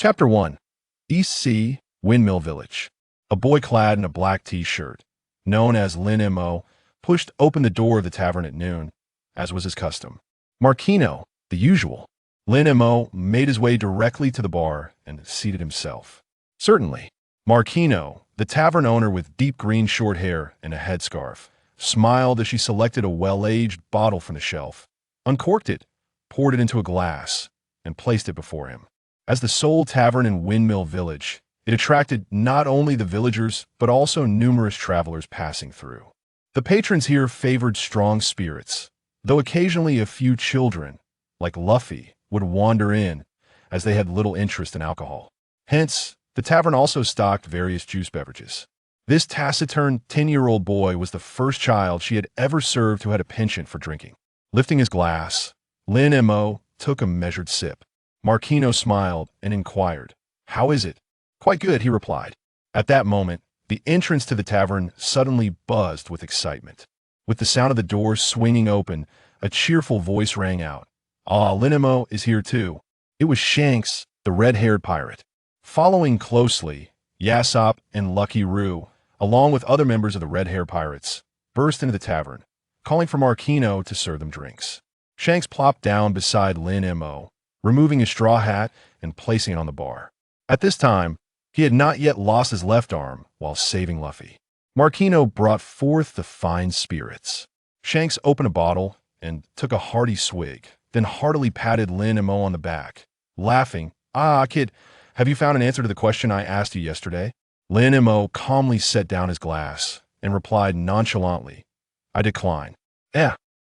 Chapter 1. East Sea, Windmill Village. A boy clad in a black t-shirt, known as Lin Mo, pushed open the door of the tavern at noon, as was his custom. Marquino, the usual. Lin Mo made his way directly to the bar and seated himself. Certainly. Marquino, the tavern owner with deep green short hair and a headscarf, smiled as she selected a well-aged bottle from the shelf, uncorked it, poured it into a glass, and placed it before him. As the sole tavern in Windmill Village, it attracted not only the villagers, but also numerous travelers passing through. The patrons here favored strong spirits, though occasionally a few children, like Luffy, would wander in, as they had little interest in alcohol. Hence, the tavern also stocked various juice beverages. This taciturn 10-year-old boy was the first child she had ever served who had a penchant for drinking. Lifting his glass, Lin Mo took a measured sip. Marquino smiled and inquired, "How is it?" "Quite good," he replied. At that moment, the entrance to the tavern suddenly buzzed with excitement. With the sound of the door swinging open, a cheerful voice rang out. "Ah, Lin Mo is here too." It was Shanks, the red-haired pirate. Following closely, Yasopp and Lucky Roo, along with other members of the red-haired pirates, burst into the tavern, calling for Marquino to serve them drinks. Shanks plopped down beside Lin Mo, removing his straw hat and placing it on the bar. At this time, he had not yet lost his left arm while saving Luffy. Marquino brought forth the fine spirits. Shanks opened a bottle and took a hearty swig, then heartily patted Lin Mo on the back, laughing. "Ah, kid, have you found an answer to the question I asked you yesterday?" Lin Mo calmly set down his glass and replied nonchalantly, "I decline."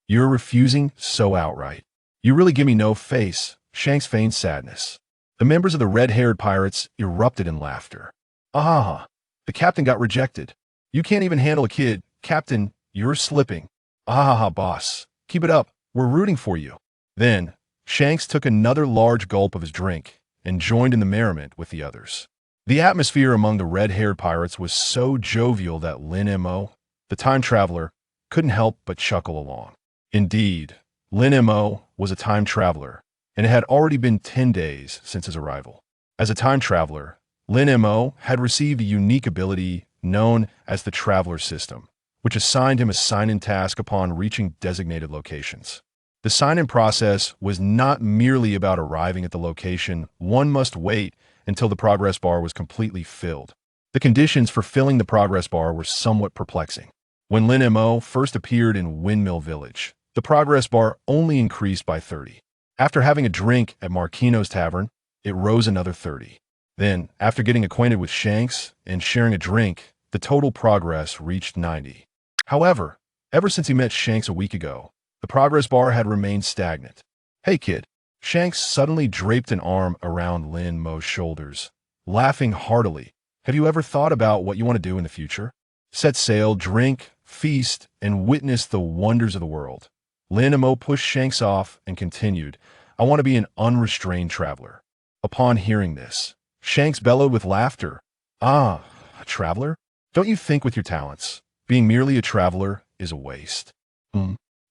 You're refusing so outright. You really give me no face." Shanks feigned sadness. The members of the red-haired pirates erupted in laughter. "Ah, the captain got rejected. You can't even handle a kid. Captain, you're slipping." "Ah, boss, keep it up. We're rooting for you." Then, Shanks took another large gulp of his drink and joined in the merriment with the others. The atmosphere among the red-haired pirates was so jovial that Lin Mo, the time traveler, couldn't help but chuckle along. Indeed, Lin Mo was a time traveler, and it had already been 10 days since his arrival. As a time traveler, Lin Mo had received a unique ability known as the Traveler System, which assigned him a sign-in task upon reaching designated locations. The sign-in process was not merely about arriving at the location. One must wait until the progress bar was completely filled. The conditions for filling the progress bar were somewhat perplexing. When Lin Mo first appeared in Windmill Village, the progress bar only increased by 30. After having a drink at Marquino's tavern, it rose another 30. Then, after getting acquainted with Shanks and sharing a drink, the total progress reached 90. However, ever since he met Shanks a week ago, the progress bar had remained stagnant. "Hey kid." Shanks suddenly draped an arm around Lin Mo's shoulders, laughing heartily. "Have you ever thought about what you want to do in the future? Set sail, drink, feast, and witness the wonders of the world." Lin Mo pushed Shanks off and continued, "I want to be an unrestrained traveler." Upon hearing this, Shanks bellowed with laughter. "Ah, a traveler? Don't you think with your talents, being merely a traveler is a waste?"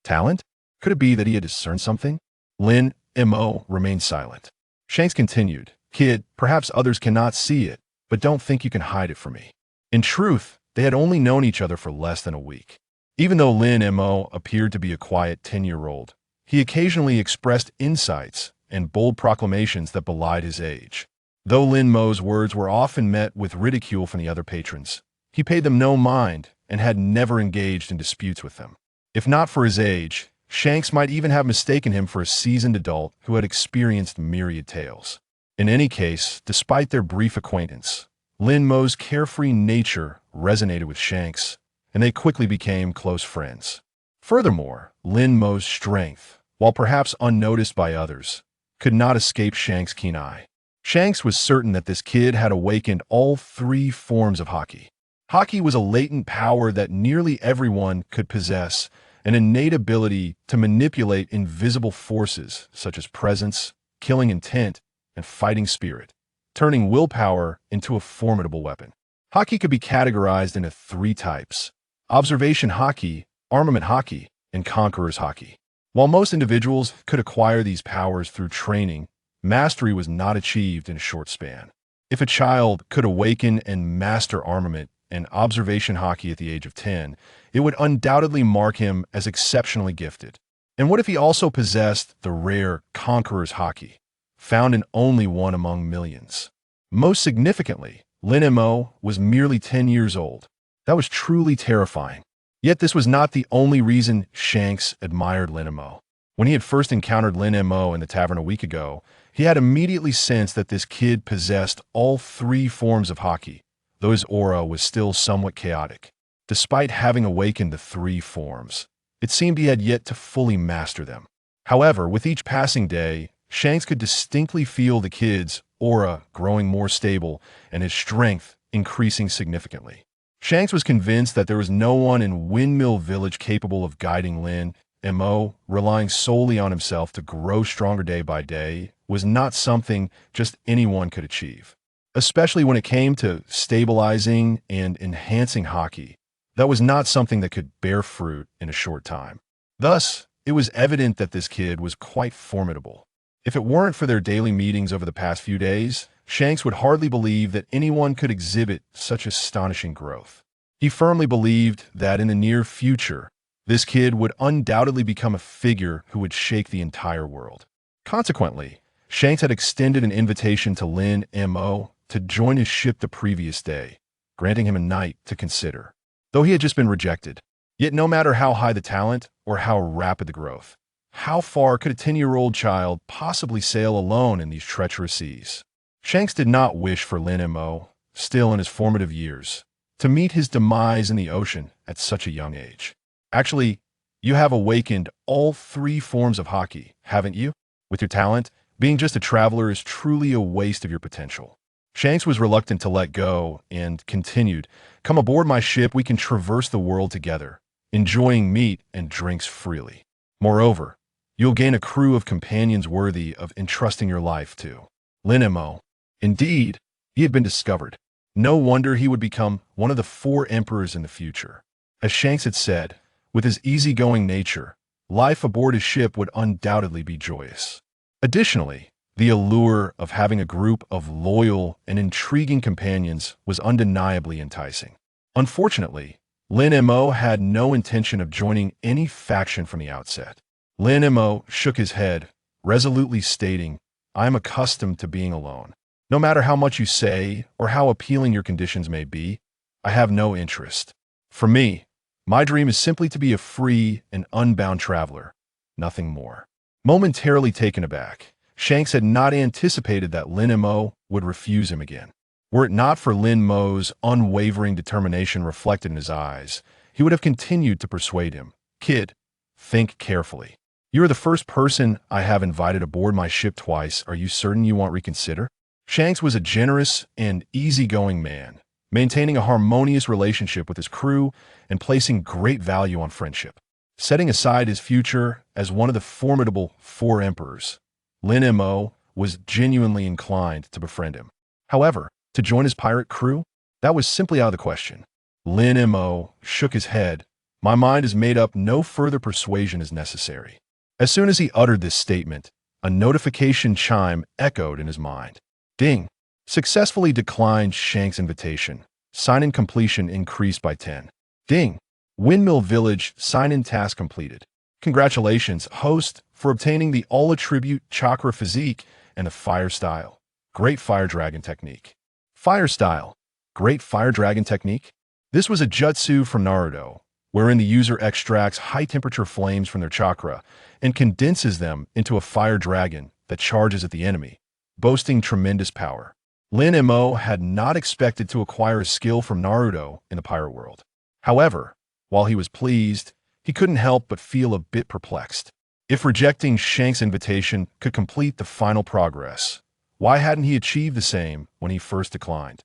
Talent? Could it be that he had discerned something? Lin Mo remained silent. Shanks continued, "Kid, perhaps others cannot see it, but don't think you can hide it from me." In truth, they had only known each other for less than a week. Even though Lin Mo appeared to be a quiet 10-year-old, he occasionally expressed insights and bold proclamations that belied his age. Though Lin Mo's words were often met with ridicule from the other patrons, he paid them no mind and had never engaged in disputes with them. If not for his age, Shanks might even have mistaken him for a seasoned adult who had experienced myriad tales. In any case, despite their brief acquaintance, Lin Mo's carefree nature resonated with Shanks, and they quickly became close friends. Furthermore, Lin Mo's strength, while perhaps unnoticed by others, could not escape Shanks' keen eye. Shanks was certain that this kid had awakened all 3 forms of Haki. Haki was a latent power that nearly everyone could possess, an innate ability to manipulate invisible forces such as presence, killing intent, and fighting spirit, turning willpower into a formidable weapon. Haki could be categorized into 3 types: Observation Haki, Armament Haki, and Conqueror's Haki. While most individuals could acquire these powers through training, mastery was not achieved in a short span. If a child could awaken and master armament and observation haki at the age of 10, it would undoubtedly mark him as exceptionally gifted. And what if he also possessed the rare Conqueror's Haki, found in only one among millions? Most significantly, Lin Mo was merely 10 years old. That was truly terrifying. Yet this was not the only reason Shanks admired Lin Mo. When he had first encountered Lin Mo in the tavern a week ago, he had immediately sensed that this kid possessed all three forms of Haki, though his aura was still somewhat chaotic. Despite having awakened the three forms, it seemed he had yet to fully master them. However, with each passing day, Shanks could distinctly feel the kid's aura growing more stable and his strength increasing significantly. Shanks was convinced that there was no one in Windmill Village capable of guiding Lin Mo. Relying solely on himself to grow stronger day by day was not something just anyone could achieve, especially when it came to stabilizing and enhancing Haki. That was not something that could bear fruit in a short time. Thus, it was evident that this kid was quite formidable. If it weren't for their daily meetings over the past few days, Shanks would hardly believe that anyone could exhibit such astonishing growth. He firmly believed that in the near future, this kid would undoubtedly become a figure who would shake the entire world. Consequently, Shanks had extended an invitation to Lin Mo to join his ship the previous day, granting him a night to consider. Though he had just been rejected. Yet no matter how high the talent or how rapid the growth, how far could a 10-year-old child possibly sail alone in these treacherous seas? Shanks did not wish for Lin Mo, still in his formative years, to meet his demise in the ocean at such a young age. Actually, you have awakened all three forms of Haki, haven't you? With your talent, being just a traveler is truly a waste of your potential. Shanks was reluctant to let go and continued, "Come aboard my ship, we can traverse the world together, enjoying meat and drinks freely. Moreover, you'll gain a crew of companions worthy of entrusting your life to." Lin Mo. Indeed, he had been discovered. No wonder he would become one of the 4 emperors in the future. As Shanks had said, with his easygoing nature, life aboard his ship would undoubtedly be joyous. Additionally, the allure of having a group of loyal and intriguing companions was undeniably enticing. Unfortunately, Lin Mo had no intention of joining any faction from the outset. Lin Mo shook his head, resolutely stating, "I am accustomed to being alone. No matter how much you say or how appealing your conditions may be, I have no interest. For me, my dream is simply to be a free and unbound traveler, nothing more." Momentarily taken aback, Shanks had not anticipated that Lin Mo would refuse him again. Were it not for Lin Mo's unwavering determination reflected in his eyes, he would have continued to persuade him. "Kid, think carefully. You are the first person I have invited aboard my ship twice. Are you certain you won't reconsider?" Shanks was a generous and easygoing man, maintaining a harmonious relationship with his crew and placing great value on friendship. Setting aside his future as one of the formidable 4 emperors, Lin Mo was genuinely inclined to befriend him. However, to join his pirate crew, that was simply out of the question. Lin Mo shook his head. "My mind is made up, no further persuasion is necessary." As soon as he uttered this statement, a notification chime echoed in his mind. Ding! Successfully declined Shanks' invitation. Sign-in completion increased by 10. Ding! Windmill Village sign-in task completed. Congratulations, host, for obtaining the all-attribute chakra physique and the fire style. Great fire dragon technique. Fire style. Great fire dragon technique. This was a jutsu from Naruto, wherein the user extracts high-temperature flames from their chakra and condenses them into a fire dragon that charges at the enemy, boasting tremendous power. Lin Mo had not expected to acquire a skill from Naruto in the pirate world. However, while he was pleased, he couldn't help but feel a bit perplexed. If rejecting Shanks' invitation could complete the final progress, why hadn't he achieved the same when he first declined?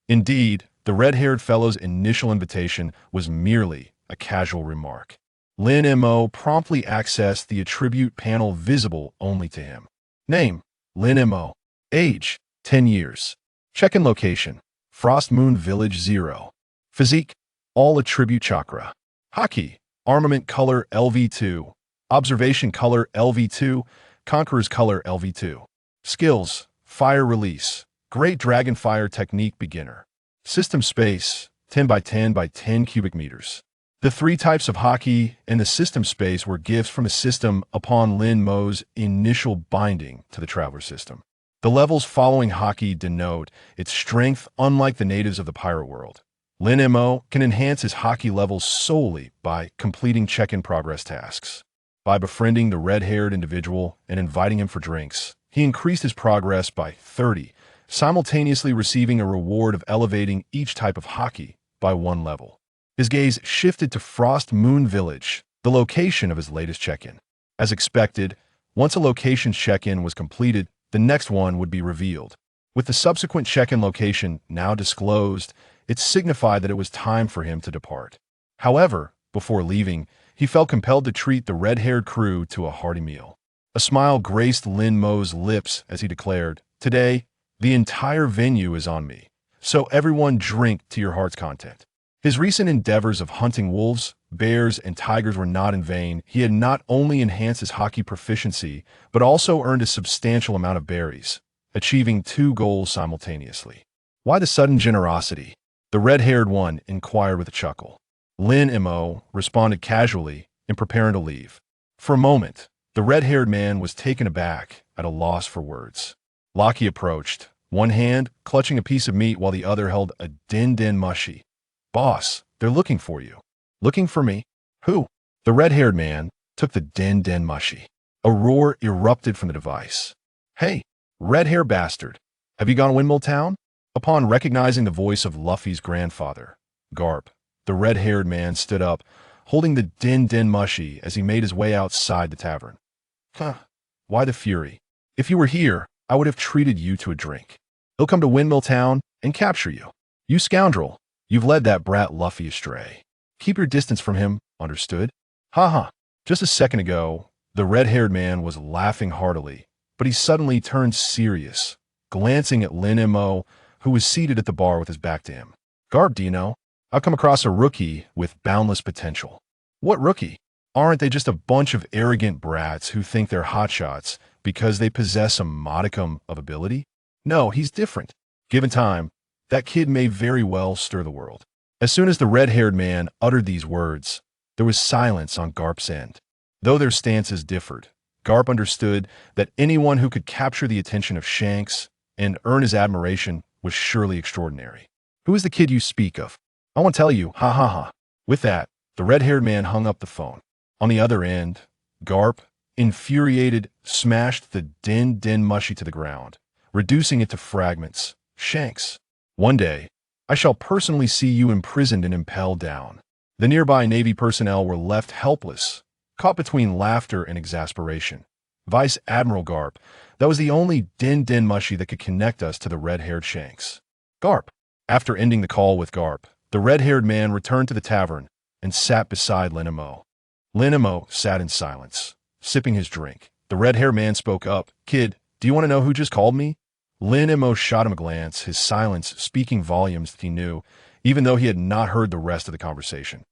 Indeed, the red-haired fellow's initial invitation was merely a casual remark. Lin Mo promptly accessed the attribute panel visible only to him. Name: Lin Mo. Age: 10 years. Check-in location: Frost Moon Village 0. Physique: all attribute chakra. Haki: armament color LV2. Observation color LV2. Conqueror's color LV2. Skills: Fire Release, Great Dragon Fire Technique Beginner. System Space: 10 by 10 by 10 cubic meters. The three types of haki in the system space were gifts from the system upon Lin Mo's initial binding to the Traveler system. The levels following haki denote its strength, unlike the natives of the pirate world. Lin Mo can enhance his haki levels solely by completing check-in progress tasks. By befriending the red-haired individual and inviting him for drinks, he increased his progress by 30, simultaneously receiving a reward of elevating each type of haki by 1 level. His gaze shifted to Frost Moon Village, the location of his latest check-in. As expected, once a location's check-in was completed, the next one would be revealed. With the subsequent check-in location now disclosed, it signified that it was time for him to depart. However, before leaving, he felt compelled to treat the red-haired crew to a hearty meal. A smile graced Lin Mo's lips as he declared, "Today, the entire venue is on me, so everyone drink to your heart's content." His recent endeavors of hunting wolves, bears, and tigers were not in vain. He had not only enhanced his haki proficiency, but also earned a substantial amount of berries, achieving 2 goals simultaneously. "Why the sudden generosity?" the red-haired one inquired with a chuckle. Lin Mo responded casually in preparing to leave. For a moment, the red-haired man was taken aback, at a loss for words. Lockie approached, one hand clutching a piece of meat while the other held a din-din mushi. "Boss, they're looking for you." "Looking for me? Who?" The red-haired man took the din-din mushi. A roar erupted from the device. "Hey, red-hair bastard, have you gone to Windmill Town?" Upon recognizing the voice of Luffy's grandfather, Garp, the red-haired man stood up, holding the din-din mushi as he made his way outside the tavern. "Huh, why the fury? If you were here, I would have treated you to a drink. He'll come to Windmill Town and capture you. You scoundrel, you've led that brat Luffy astray. Keep your distance from him, understood?" "Ha." Just a second ago, the red-haired man was laughing heartily, but he suddenly turned serious, glancing at Lin Mo, who was seated at the bar with his back to him. "Garp, do you know? I've come across a rookie with boundless potential." "What rookie? Aren't they just a bunch of arrogant brats who think they're hotshots because they possess a modicum of ability? No, he's different. Given time, that kid may very well stir the world." As soon as the red-haired man uttered these words, there was silence on Garp's end. Though their stances differed, Garp understood that anyone who could capture the attention of Shanks and earn his admiration was surely extraordinary. "Who is the kid you speak of?" "I won't tell you, ha." With that, the red-haired man hung up the phone. On the other end, Garp, infuriated, smashed the din-din mushi to the ground, reducing it to fragments. "Shanks, one day, I shall personally see you imprisoned in Impel Down." The nearby Navy personnel were left helpless, caught between laughter and exasperation. "Vice Admiral Garp, that was the only din-din mushi that could connect us to the red-haired Shanks." "Garp." After ending the call with Garp, the red-haired man returned to the tavern and sat beside Lin Mo. Lin Mo sat in silence, sipping his drink. The red-haired man spoke up. "Kid, do you want to know who just called me?" Lin Mo shot him a glance, his silence speaking volumes that he knew, even though he had not heard the rest of the conversation.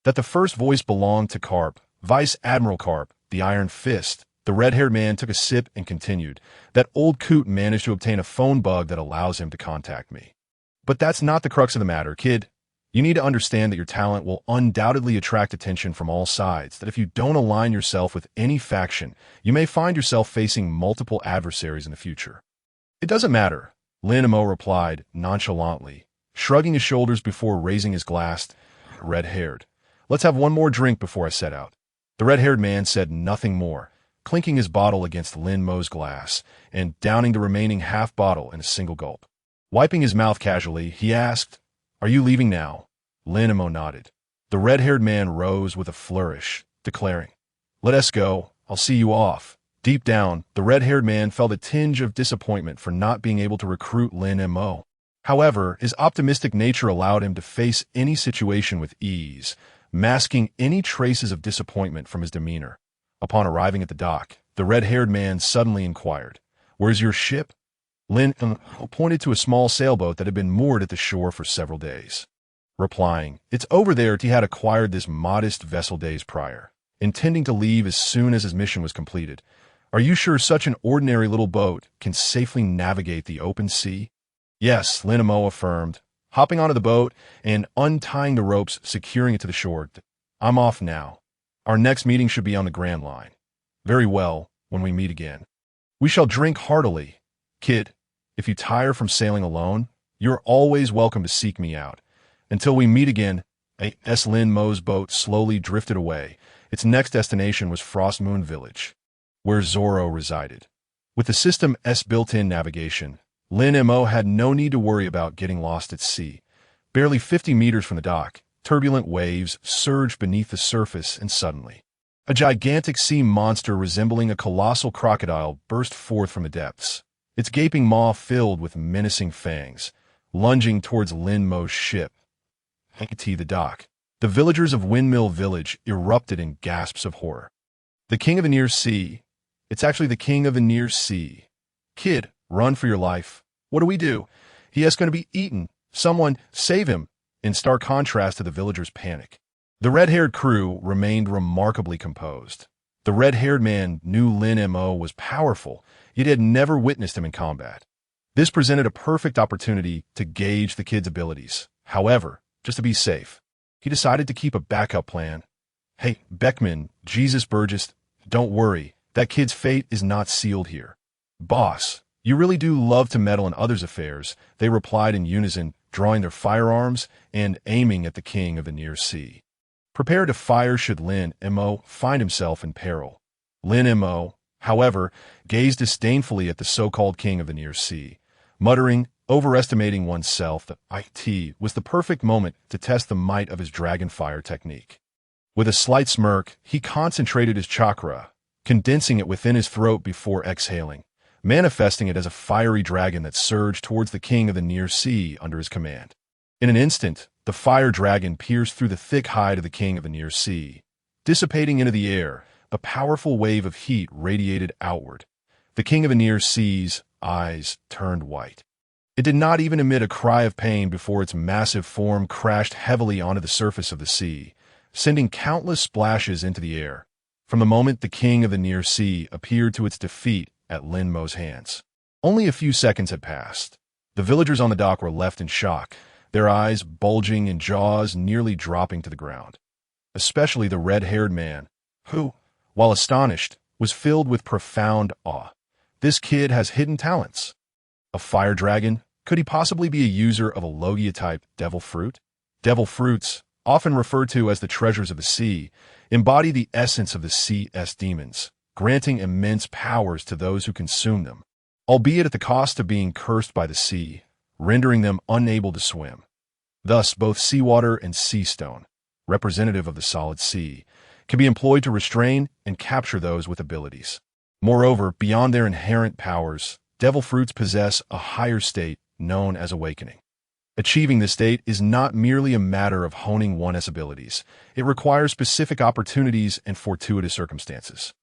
That the first voice belonged to Garp, Vice Admiral Garp, the Iron Fist. The red-haired man took a sip and continued. "That old coot managed to obtain a phone bug that allows him to contact me. But that's not the crux of the matter, kid. You need to understand that your talent will undoubtedly attract attention from all sides, that if you don't align yourself with any faction, you may find yourself facing multiple adversaries in the future." "It doesn't matter," Lin Mo replied nonchalantly, shrugging his shoulders before raising his glass. "Red-haired, let's have one more drink before I set out." The red-haired man said nothing more, clinking his bottle against Lin Mo's glass and downing the remaining half bottle in a single gulp. Wiping his mouth casually, he asked, "Are you leaving now?" Lin Mo nodded. The red-haired man rose with a flourish, declaring, "Let us go. I'll see you off." Deep down, the red-haired man felt a tinge of disappointment for not being able to recruit Lin Mo. However, his optimistic nature allowed him to face any situation with ease, masking any traces of disappointment from his demeanor. Upon arriving at the dock, the red-haired man suddenly inquired, "Where's your ship?" Lin pointed to a small sailboat that had been moored at the shore for several days. Replying, "It's over there." He had acquired this modest vessel days prior, intending to leave as soon as his mission was completed. Are you sure such an ordinary little boat can safely navigate the open sea? Yes, Lin Mo affirmed, hopping onto the boat and untying the ropes securing it to the shore. I'm off now. Our next meeting should be on the Grand Line. Very well, when we meet again. We shall drink heartily. Kid, if you tire from sailing alone, you're always welcome to seek me out. Until we meet again. Lin Mo's boat slowly drifted away. Its next destination was Windmill Village, where Zoro resided. With the system's built-in navigation, Lin Mo had no need to worry about getting lost at sea. Barely 50 meters from the dock, turbulent waves surged beneath the surface, and suddenly, a gigantic sea monster resembling a colossal crocodile burst forth from the depths, its gaping maw filled with menacing fangs, lunging towards Lin Mo's ship. The dock. The villagers of Windmill Village erupted in gasps of horror. The king of the near sea. It's actually the king of the near sea. Kid, run for your life. What do we do? He is going to be eaten. Someone, save him. In stark contrast to the villagers' panic, the red-haired crew remained remarkably composed. The red-haired man knew Lin Mo was powerful, yet had never witnessed him in combat. This presented a perfect opportunity to gauge the kid's abilities. However, just to be safe, he decided to keep a backup plan. Hey, Beckman, Jesus Burgess, don't worry, that kid's fate is not sealed here. Boss, you really do love to meddle in others' affairs, they replied in unison, drawing their firearms and aiming at the king of the near sea. Prepare to fire should Lin Mo find himself in peril. Lin Mo, however, gazed disdainfully at the so-called king of the near sea, muttering, overestimating oneself, that it was the perfect moment to test the might of his dragon fire technique. With a slight smirk, he concentrated his chakra, condensing it within his throat before exhaling, manifesting it as a fiery dragon that surged towards the king of the near sea under his command. In an instant, the fire dragon pierced through the thick hide of the king of the near sea. Dissipating into the air, a powerful wave of heat radiated outward. The king of the near sea's eyes turned white. It did not even emit a cry of pain before its massive form crashed heavily onto the surface of the sea, sending countless splashes into the air. From the moment the king of the near sea appeared to its defeat at Lin Mo's hands, only a few seconds had passed. The villagers on the dock were left in shock, their eyes bulging and jaws nearly dropping to the ground. Especially the red-haired man, who, while astonished, was filled with profound awe. This kid has hidden talents. A fire dragon? Could he possibly be a user of a Logia-type devil fruit? Devil fruits, often referred to as the treasures of the sea, embody the essence of the sea's demons, granting immense powers to those who consume them, albeit at the cost of being cursed by the sea, rendering them unable to swim. Thus, both seawater and sea stone, representative of the solid sea, can be employed to restrain and capture those with abilities. Moreover, beyond their inherent powers, devil fruits possess a higher state known as awakening. Achieving this state is not merely a matter of honing one's abilities. It requires specific opportunities and fortuitous circumstances.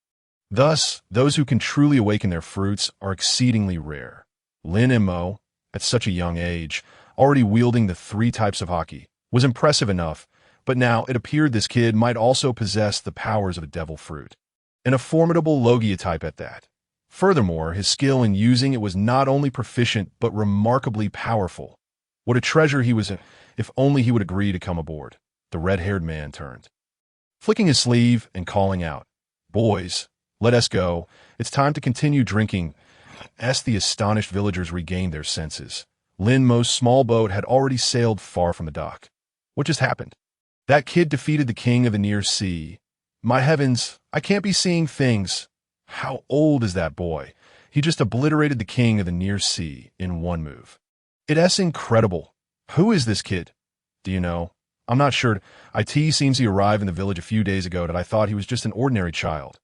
Thus, those who can truly awaken their fruits are exceedingly rare. Lin Mo, at such a young age, already wielding the 3 types of haki, was impressive enough, but now it appeared this kid might also possess the powers of a devil fruit, and a formidable Logia type at that. Furthermore, his skill in using it was not only proficient but remarkably powerful. What a treasure he was in. If only he would agree to come aboard. The red-haired man turned, flicking his sleeve and calling out, "Boys, let us go. It's time to continue drinking." As the astonished villagers regained their senses, Lin Mo's small boat had already sailed far from the dock. What just happened? That kid defeated the king of the near sea. My heavens, I can't be seeing things. How old is that boy? He just obliterated the king of the near sea in one move. It's incredible. Who is this kid? Do you know? I'm not sure. It seems he arrived in the village a few days ago that I thought he was just an ordinary child.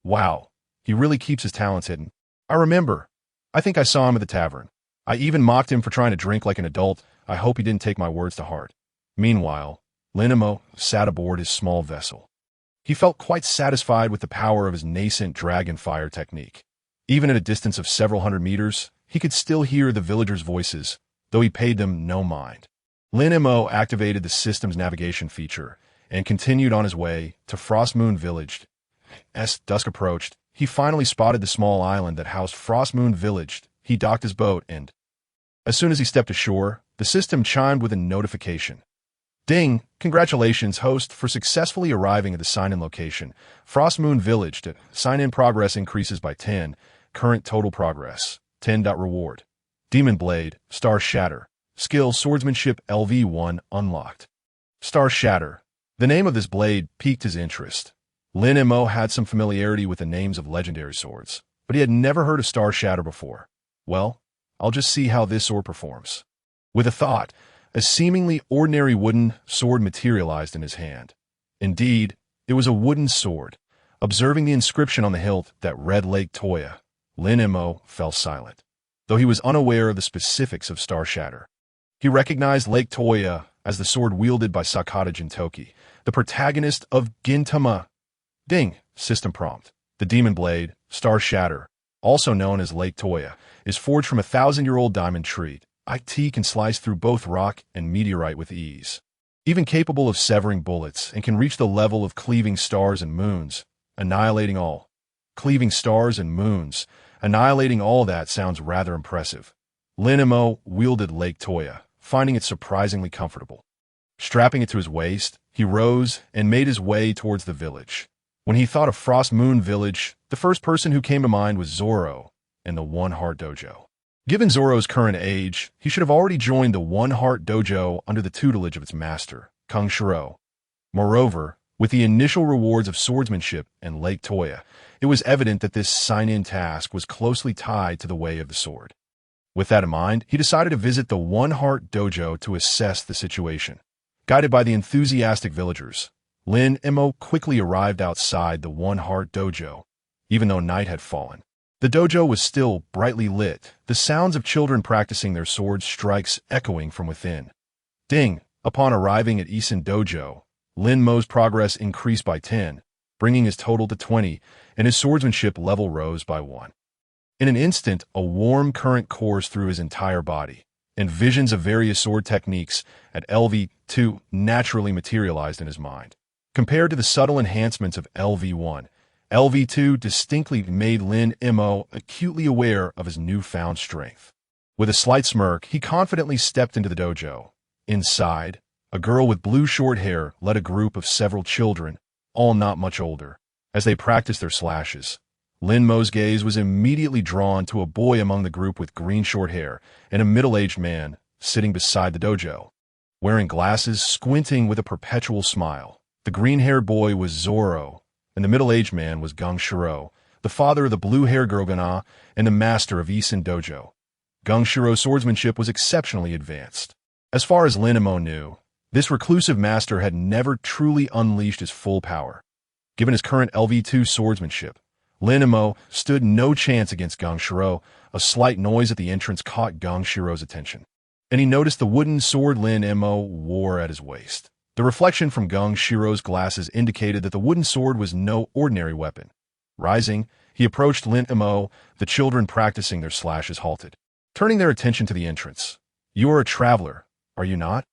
Wow, he really keeps his talents hidden. I remember. I think I saw him at the tavern. I even mocked him for trying to drink like an adult. I hope he didn't take my words to heart. Meanwhile, Lin Mo sat aboard his small vessel. He felt quite satisfied with the power of his nascent dragon fire technique. Even at a distance of several hundred meters, he could still hear the villagers' voices, though he paid them no mind. Lin Mo activated the system's navigation feature and continued on his way to Windmill Village. As dusk approached, he finally spotted the small island that housed Frostmoon Village. He docked his boat and, as soon as he stepped ashore, the system chimed with a notification. Ding! Congratulations, host, for successfully arriving at the sign-in location. Frostmoon Village. Sign-in progress increases by 10. Current total progress. 10. Reward. Demon Blade. Star Shatter. Skill Swordsmanship LV1 unlocked. Star Shatter. The name of this blade piqued his interest. Lin Mo had some familiarity with the names of legendary swords, but he had never heard of Star Shatter before. Well, I'll just see how this sword performs. With a thought, a seemingly ordinary wooden sword materialized in his hand. Indeed, it was a wooden sword. Observing the inscription on the hilt that read Lake Toya, Lin Mo fell silent, though he was unaware of the specifics of Star Shatter. He recognized Lake Toya as the sword wielded by Sakata Jintoki, the protagonist of Gintama. Ding! System prompt. The Demon Blade, Star Shatter, also known as Lake Toya, is forged from a 1,000-year-old diamond tree. IT can slice through both rock and meteorite with ease. Even capable of severing bullets, and can reach the level of cleaving stars and moons, annihilating all. Cleaving stars and moons, annihilating all that sounds rather impressive. Lin Mo wielded Lake Toya, finding it surprisingly comfortable. Strapping it to his waist, he rose and made his way towards the village. When he thought of Frostmoon Village, the first person who came to mind was Zoro and the One Heart Dojo. Given Zoro's current age, he should have already joined the One Heart Dojo under the tutelage of its master, Kung Shiro. Moreover, with the initial rewards of swordsmanship and Lake Toya, it was evident that this sign-in task was closely tied to the way of the sword. With that in mind, he decided to visit the One Heart Dojo to assess the situation. Guided by the enthusiastic villagers, Lin Mo quickly arrived outside the One Heart Dojo. Even though night had fallen, the dojo was still brightly lit, the sounds of children practicing their sword strikes echoing from within. Ding! Upon arriving at Isen Dojo, Lin Mo's progress increased by 10, bringing his total to 20, and his swordsmanship level rose by 1. In an instant, a warm current coursed through his entire body, and visions of various sword techniques at LV2 naturally materialized in his mind. Compared to the subtle enhancements of LV1, LV2 distinctly made Lin Mo acutely aware of his newfound strength. With a slight smirk, he confidently stepped into the dojo. Inside, a girl with blue short hair led a group of several children, all not much older, as they practiced their slashes. Lin Mo's gaze was immediately drawn to a boy among the group with green short hair and a middle-aged man sitting beside the dojo. Wearing glasses, squinting with a perpetual smile, the green-haired boy was Zoro, and the middle-aged man was Gung Shiro, the father of the blue-haired Girl and the master of Isen Dojo. Gung Shiro's swordsmanship was exceptionally advanced. As far as Lin Mo knew, this reclusive master had never truly unleashed his full power. Given his current LV2 swordsmanship, Lin Mo stood no chance against Gung Shiro. A slight noise at the entrance caught Gung Shiro's attention, and he noticed the wooden sword Lin Mo wore at his waist. The reflection from Gung Shiro's glasses indicated that the wooden sword was no ordinary weapon. Rising, he approached Lin Mo. The children practicing their slashes halted, turning their attention to the entrance. "You are a traveler, are you not?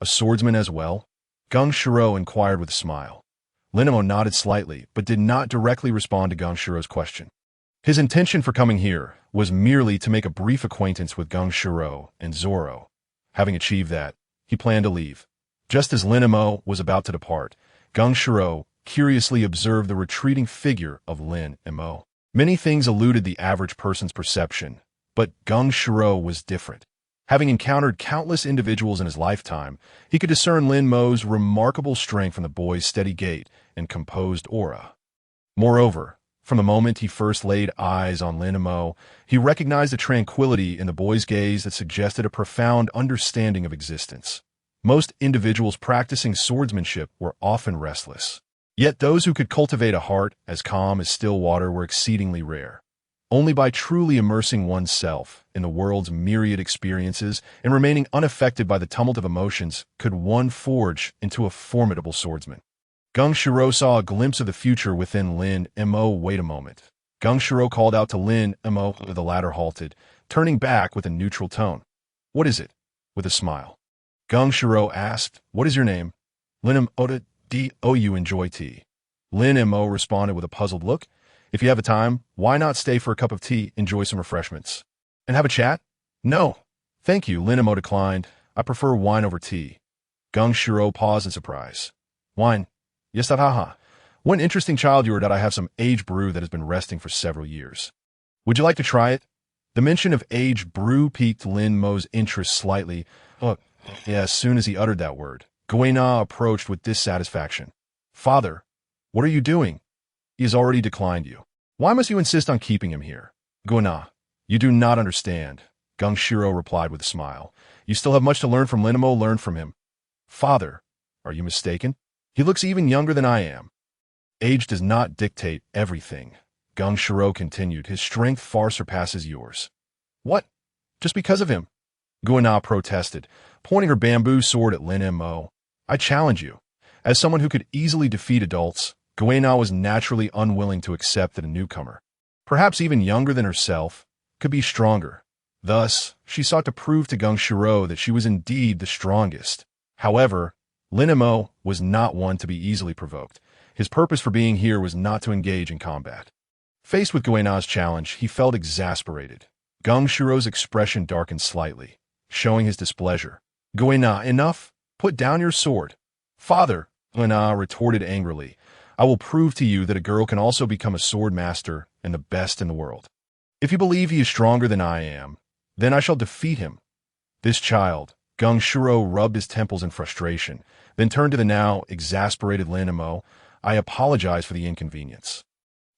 A swordsman as well?" Gung Shiro inquired with a smile. Lin Mo nodded slightly, but did not directly respond to Gung Shiro's question. His intention for coming here was merely to make a brief acquaintance with Gung Shiro and Zoro. Having achieved that, he planned to leave. Just as Lin Mo was about to depart, Gung Shiro curiously observed the retreating figure of Lin Mo. Many things eluded the average person's perception, but Gung Shiro was different. Having encountered countless individuals in his lifetime, he could discern Lin Mo's remarkable strength from the boy's steady gait and composed aura. Moreover, from the moment he first laid eyes on Lin Mo, he recognized a tranquility in the boy's gaze that suggested a profound understanding of existence. Most individuals practicing swordsmanship were often restless. Yet those who could cultivate a heart as calm as still water were exceedingly rare. Only by truly immersing oneself in the world's myriad experiences and remaining unaffected by the tumult of emotions could one forge into a formidable swordsman. Gung Shiro saw a glimpse of the future within Lin Mo. Wait a moment. Gung Shiro called out to Lin Mo. The latter halted, turning back with a neutral tone. "What is it?" With a smile, Gung Shiro asked, "What is your name?" Lin Mo. "Do you enjoy tea?" Lin Mo responded with a puzzled look. If you have a time, why not stay for a cup of tea, enjoy some refreshments, and have a chat? No. Thank you, Lin Mo declined. I prefer wine over tea. Gung Shiro paused in surprise. Wine? Yes, that haha. What an interesting child you are that I have some aged brew that has been resting for several years. Would you like to try it? The mention of aged brew piqued Lin Mo's interest slightly. Look, yeah, as soon as he uttered that word, Guina approached with dissatisfaction. Father, what are you doing? He has already declined you. Why must you insist on keeping him here? Guina, you do not understand. Gung Shiro replied with a smile. You still have much to learn from Lin Mo, learn from him. Father, are you mistaken? He looks even younger than I am. Age does not dictate everything. Gung Shiro continued, his strength far surpasses yours. What? Just because of him? Guina protested, pointing her bamboo sword at Lin Mo. I challenge you. As someone who could easily defeat adults, Guina was naturally unwilling to accept that a newcomer, perhaps even younger than herself, could be stronger. Thus, she sought to prove to Gung Shiro that she was indeed the strongest. However, Lin Mo was not one to be easily provoked. His purpose for being here was not to engage in combat. Faced with Guina's challenge, he felt exasperated. Gung Shiro's expression darkened slightly, showing his displeasure. Guina, enough! Put down your sword. Father, Guina retorted angrily, I will prove to you that a girl can also become a sword master and the best in the world. If you believe he is stronger than I am, then I shall defeat him. This child, Gung Shiro rubbed his temples in frustration, then turned to the now exasperated Lin Mo. I apologize for the inconvenience.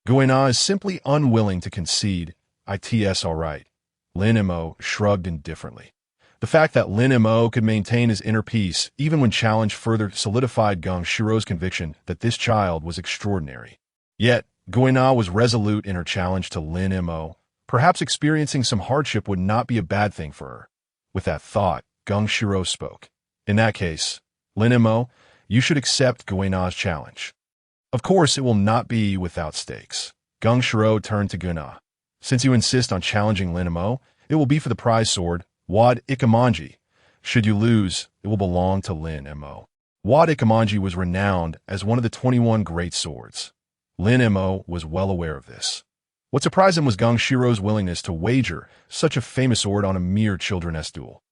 Guina is simply unwilling to concede. It's all right. Lin Mo shrugged indifferently. The fact that Lin Mo could maintain his inner peace, even when challenged, further solidified Gung Shiro's conviction that this child was extraordinary. Yet, Guina was resolute in her challenge to Lin Mo. Perhaps experiencing some hardship would not be a bad thing for her. With that thought, Gung Shiro spoke. In that case, Lin Mo, you should accept Guina's challenge. Of course, it will not be without stakes. Gung Shiro turned to Guina. Since you insist on challenging Lin Mo, it will be for the prize sword, Wad Ikamanji. Should you lose, it will belong to Lin Mo. Wad Ikamanji was renowned as one of the 21 great swords. Lin Mo was well aware of this. What surprised him was Gung Shiro's willingness to wager such a famous sword on a mere children's duel.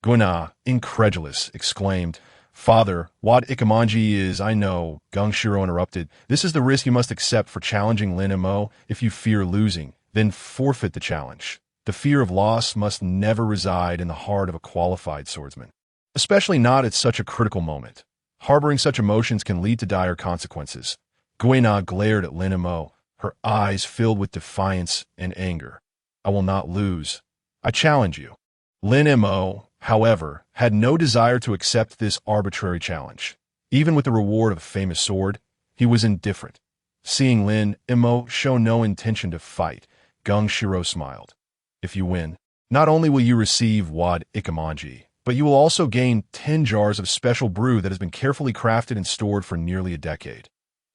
Guina, incredulous, exclaimed, Father, Wad Ikamanji is, I know, Gung Shiro interrupted. This is the risk you must accept for challenging Lin Mo. If you fear losing, then forfeit the challenge. The fear of loss must never reside in the heart of a qualified swordsman, especially not at such a critical moment. Harboring such emotions can lead to dire consequences. Guina glared at Lin Mo, her eyes filled with defiance and anger. I will not lose. I challenge you. Lin Mo, however, had no desire to accept this arbitrary challenge. Even with the reward of a famous sword, he was indifferent. Seeing Lin Mo show no intention to fight, Gung Shiro smiled. If you win, not only will you receive Wad Ikamanji, but you will also gain 10 jars of special brew that has been carefully crafted and stored for nearly a decade.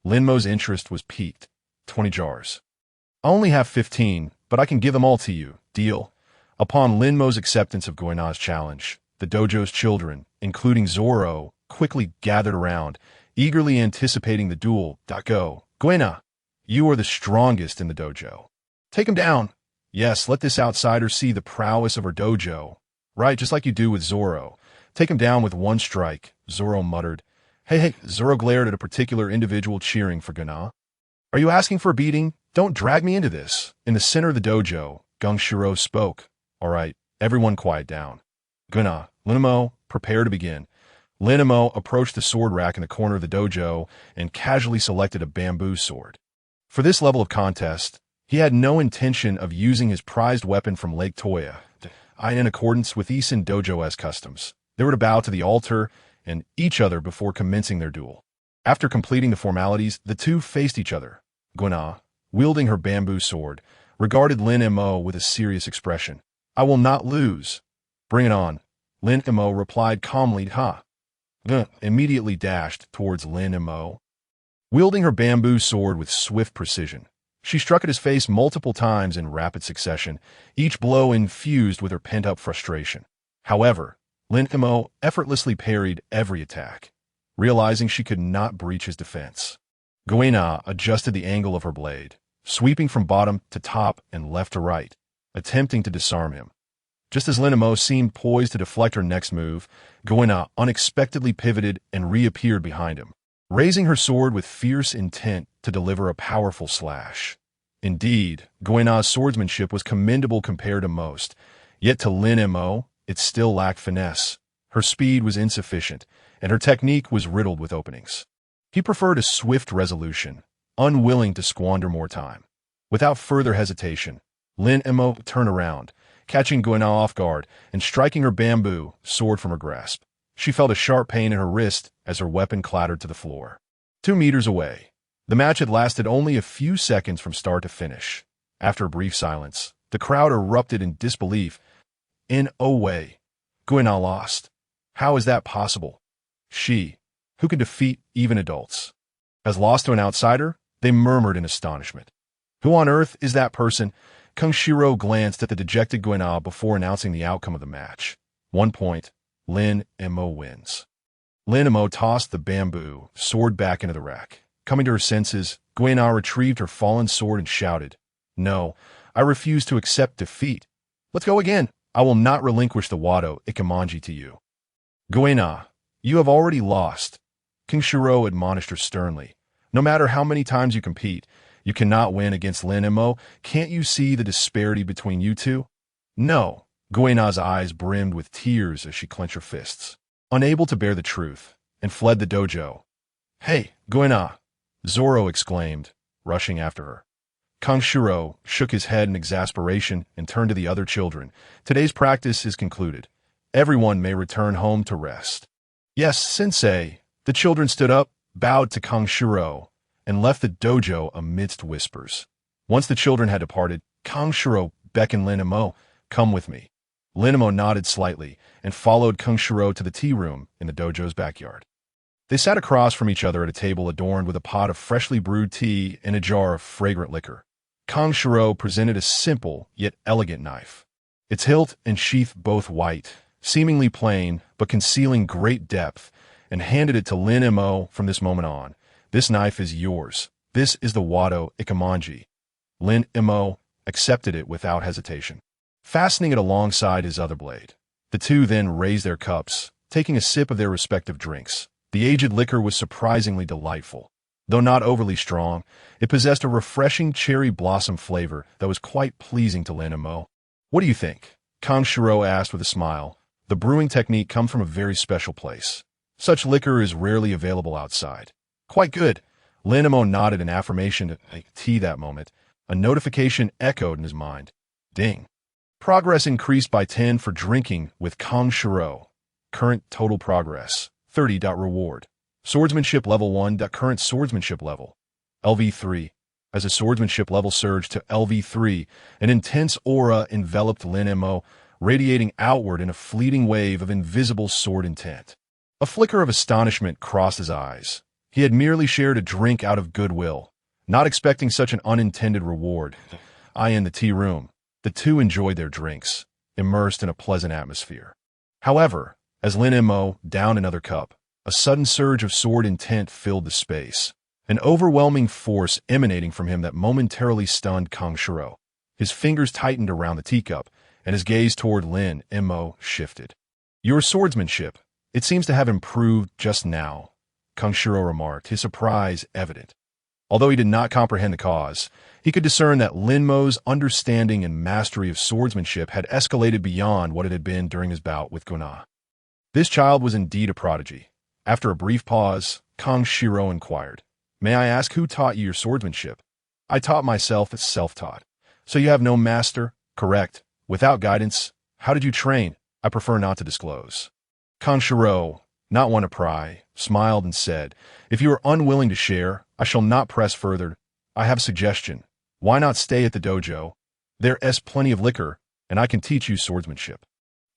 Lin Mo's interest was piqued. 20 jars. I only have 15, but I can give them all to you. Deal. Upon Lin Mo's acceptance of Guina's challenge, the dojo's children, including Zoro, quickly gathered around, eagerly anticipating the duel. Go. Guina, you are the strongest in the dojo. Take him down. Yes, let this outsider see the prowess of her dojo. Right, just like you do with Zoro. Take him down with one strike, Zoro muttered. Hey, Zoro glared at a particular individual cheering for Guina. Are you asking for a beating? Don't drag me into this. In the center of the dojo, Gung Shiro spoke. All right, everyone quiet down. Guina, Lin Mo, prepare to begin. Lin Mo approached the sword rack in the corner of the dojo and casually selected a bamboo sword. For this level of contest, he had no intention of using his prized weapon from Lake Toya. In accordance with Isen Dojo's customs, they were to bow to the altar and each other before commencing their duel. After completing the formalities, the two faced each other. Guina, wielding her bamboo sword, regarded Lin Mo with a serious expression. I will not lose. Bring it on. Lin Mo replied calmly, ha. Immediately dashed towards Lin Mo. Wielding her bamboo sword with swift precision, she struck at his face multiple times in rapid succession, each blow infused with her pent-up frustration. However, Lin Mo effortlessly parried every attack, realizing she could not breach his defense. Guina adjusted the angle of her blade, sweeping from bottom to top and left to right, attempting to disarm him. Just as Lin Mo seemed poised to deflect her next move, Goina unexpectedly pivoted and reappeared behind him, raising her sword with fierce intent to deliver a powerful slash. Indeed, Goina's swordsmanship was commendable compared to most, yet to Lin Mo, it still lacked finesse. Her speed was insufficient, and her technique was riddled with openings. He preferred a swift resolution, unwilling to squander more time. Without further hesitation, Lin Mo turned around, catching Goina off guard and striking her bamboo sword from her grasp. She felt a sharp pain in her wrist as her weapon clattered to the floor. 2 meters away, the match had lasted only a few seconds from start to finish. After a brief silence, the crowd erupted in disbelief. "In no way. Goina lost. How is that possible? She, who can defeat even adults, has lost to an outsider?" They murmured in astonishment. "Who on earth is that person?" Kung Shiro glanced at the dejected Goina before announcing the outcome of the match. 1 point. Lin Mo wins. Lin Mo tossed the bamboo sword back into the rack. Coming to her senses, Goina retrieved her fallen sword and shouted, "No, I refuse to accept defeat. Let's go again. I will not relinquish the Wado Ikemanji to you." "Goina, you have already lost," King Shiro admonished her sternly. "No matter how many times you compete, you cannot win against Lin Mo. Can't you see the disparity between you two?" "No." Goina's eyes brimmed with tears as she clenched her fists, unable to bear the truth, and fled the dojo. "Hey, Goina!" Zoro exclaimed, rushing after her. Kang Shiro shook his head in exasperation and turned to the other children. "Today's practice is concluded. Everyone may return home to rest." "Yes, sensei." The children stood up, bowed to Kang Shiro, and left the dojo amidst whispers. Once the children had departed, Kang Shiro beckoned Lin Mo, "Come with me." Lin Mo nodded slightly and followed Kang Shiro to the tea room in the dojo's backyard. They sat across from each other at a table adorned with a pot of freshly brewed tea and a jar of fragrant liquor. Kang Shiro presented a simple yet elegant knife, its hilt and sheath both white, seemingly plain but concealing great depth, and handed it to Lin Mo. "From this moment on, this knife is yours. This is the Wado Ikemanji." Lin Mo accepted it without hesitation, fastening it alongside his other blade. The two then raised their cups, taking a sip of their respective drinks. The aged liquor was surprisingly delightful. Though not overly strong, it possessed a refreshing cherry blossom flavor that was quite pleasing to Lin Mo. "What do you think?" Kang Shiro asked with a smile. "The brewing technique comes from a very special place. Such liquor is rarely available outside." "Quite good." Lin Mo nodded in affirmation to tea that moment. A notification echoed in his mind. Ding. Progress increased by 10 for drinking with Kang Shiro. Current total progress, 30. Reward. Swordsmanship level 1. Current swordsmanship level, LV3. As the swordsmanship level surged to LV3, an intense aura enveloped Lin Mo, radiating outward in a fleeting wave of invisible sword intent. A flicker of astonishment crossed his eyes. He had merely shared a drink out of goodwill, not expecting such an unintended reward. In the tea room, the two enjoyed their drinks, immersed in a pleasant atmosphere. However, as Lin Mo downed another cup, a sudden surge of sword intent filled the space, an overwhelming force emanating from him that momentarily stunned Kang Shiro. His fingers tightened around the teacup, and his gaze toward Lin Mo shifted. "Your swordsmanship, it seems to have improved just now," Kang Shiro remarked, his surprise evident. Although he did not comprehend the cause, he could discern that Lin Mo's understanding and mastery of swordsmanship had escalated beyond what it had been during his bout with Goina. This child was indeed a prodigy. After a brief pause, Kang Shiro inquired, "May I ask who taught you your swordsmanship?" "I taught myself as self-taught." "So you have no master?" "Correct. Without guidance. How did you train?" "I prefer not to disclose." Kang Shiro, not one to pry, smiled and said, "If you are unwilling to share, I shall not press further. I have a suggestion. Why not stay at the dojo? There's plenty of liquor, and I can teach you swordsmanship."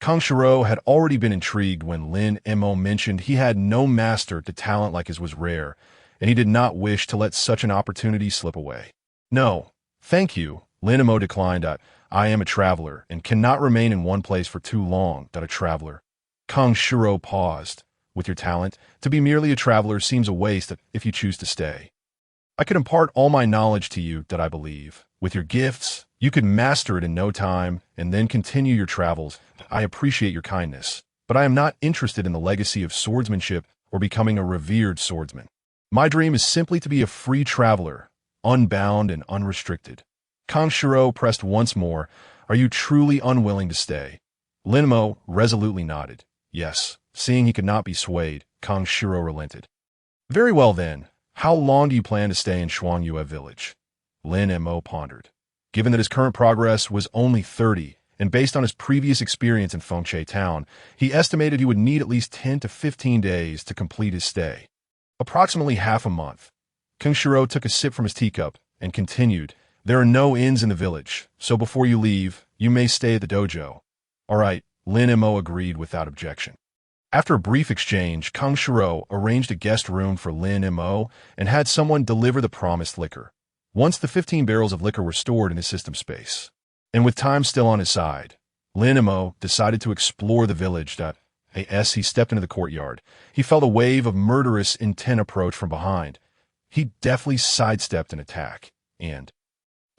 Kang Shiro had already been intrigued when Lin Mo mentioned he had no master to talent like his was rare, and he did not wish to let such an opportunity slip away. "No, thank you," Lin Mo declined. "I am a traveler, and cannot remain in one place for too long." "A traveler?" Kang Shiro paused. "With your talent, to be merely a traveler seems a waste if you choose to stay." I could impart all my knowledge to you that I believe. With your gifts, you could master it in no time and then continue your travels. I appreciate your kindness, but I am not interested in the legacy of swordsmanship or becoming a revered swordsman. My dream is simply to be a free traveler, unbound and unrestricted. Kanshiro pressed once more. Are you truly unwilling to stay? Lin Mo resolutely nodded. Yes. Seeing he could not be swayed, Kanshiro relented. Very well then. How long do you plan to stay in Shuangyue Village? Lin Mo pondered. Given that his current progress was only 30, and based on his previous experience in Fengche Town, he estimated he would need at least 10 to 15 days to complete his stay. Approximately half a month. Kanshiro took a sip from his teacup and continued, There are no inns in the village, so before you leave, you may stay at the dojo. All right, Lin Mo agreed without objection. After a brief exchange, Kanshiro arranged a guest room for Lin Mo and had someone deliver the promised liquor. Once the 15 barrels of liquor were stored in his system space, and with time still on his side, Lin Mo decided to explore the village. As he stepped into the courtyard, he felt a wave of murderous intent approach from behind. He deftly sidestepped an attack, and,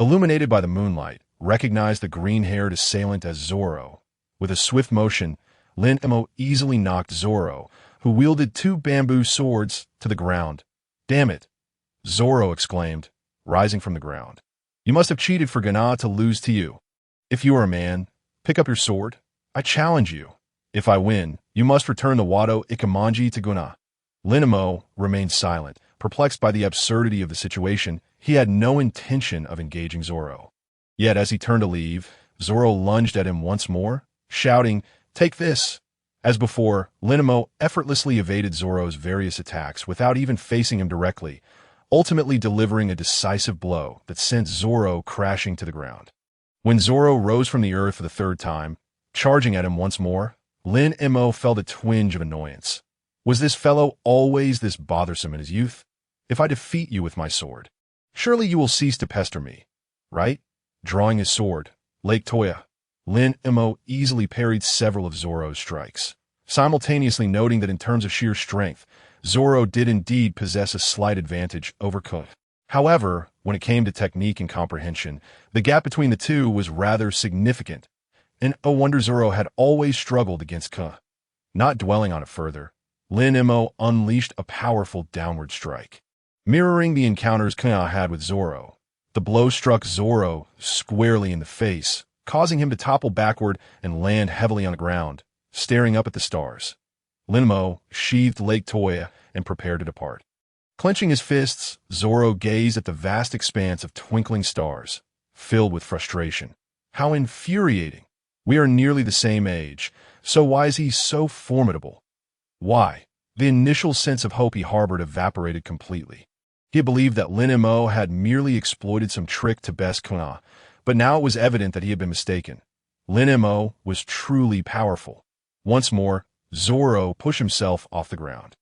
illuminated by the moonlight, recognized the green-haired assailant as Zoro. With a swift motion, Lin Mo easily knocked Zoro, who wielded 2 bamboo swords, to the ground. Damn it! Zoro exclaimed, rising from the ground. You must have cheated for Gana to lose to you. If you are a man, pick up your sword. I challenge you. If I win, you must return the Wado Ikamanji to Gana. Lin Mo remained silent, perplexed by the absurdity of the situation. He had no intention of engaging Zoro. Yet as he turned to leave, Zoro lunged at him once more, shouting, Take this! As before, Lin Mo effortlessly evaded Zoro's various attacks without even facing him directly, ultimately delivering a decisive blow that sent Zoro crashing to the ground. When Zoro rose from the earth for the 3rd time, charging at him once more, Lin Mo felt a twinge of annoyance. Was this fellow always this bothersome in his youth? If I defeat you with my sword, surely you will cease to pester me, right? Drawing his sword, Lake Toya, Lin Mo easily parried several of Zoro's strikes, simultaneously noting that in terms of sheer strength, Zoro did indeed possess a slight advantage over Kun. However, when it came to technique and comprehension, the gap between the two was rather significant, and no wonder Zoro had always struggled against Kun. Not dwelling on it further, Lin Mo unleashed a powerful downward strike. Mirroring the encounters Kun had with Zoro, the blow struck Zoro squarely in the face, causing him to topple backward and land heavily on the ground, staring up at the stars. Lin Mo sheathed Lake Toya and prepared to depart. Clenching his fists, Zoro gazed at the vast expanse of twinkling stars, filled with frustration. How infuriating! We are nearly the same age, so why is he so formidable? Why? The initial sense of hope he harbored evaporated completely. He believed that Lin Mo had merely exploited some trick to best Kun, but now it was evident that he had been mistaken. Lin Mo was truly powerful. Once more, Zoro pushed himself off the ground.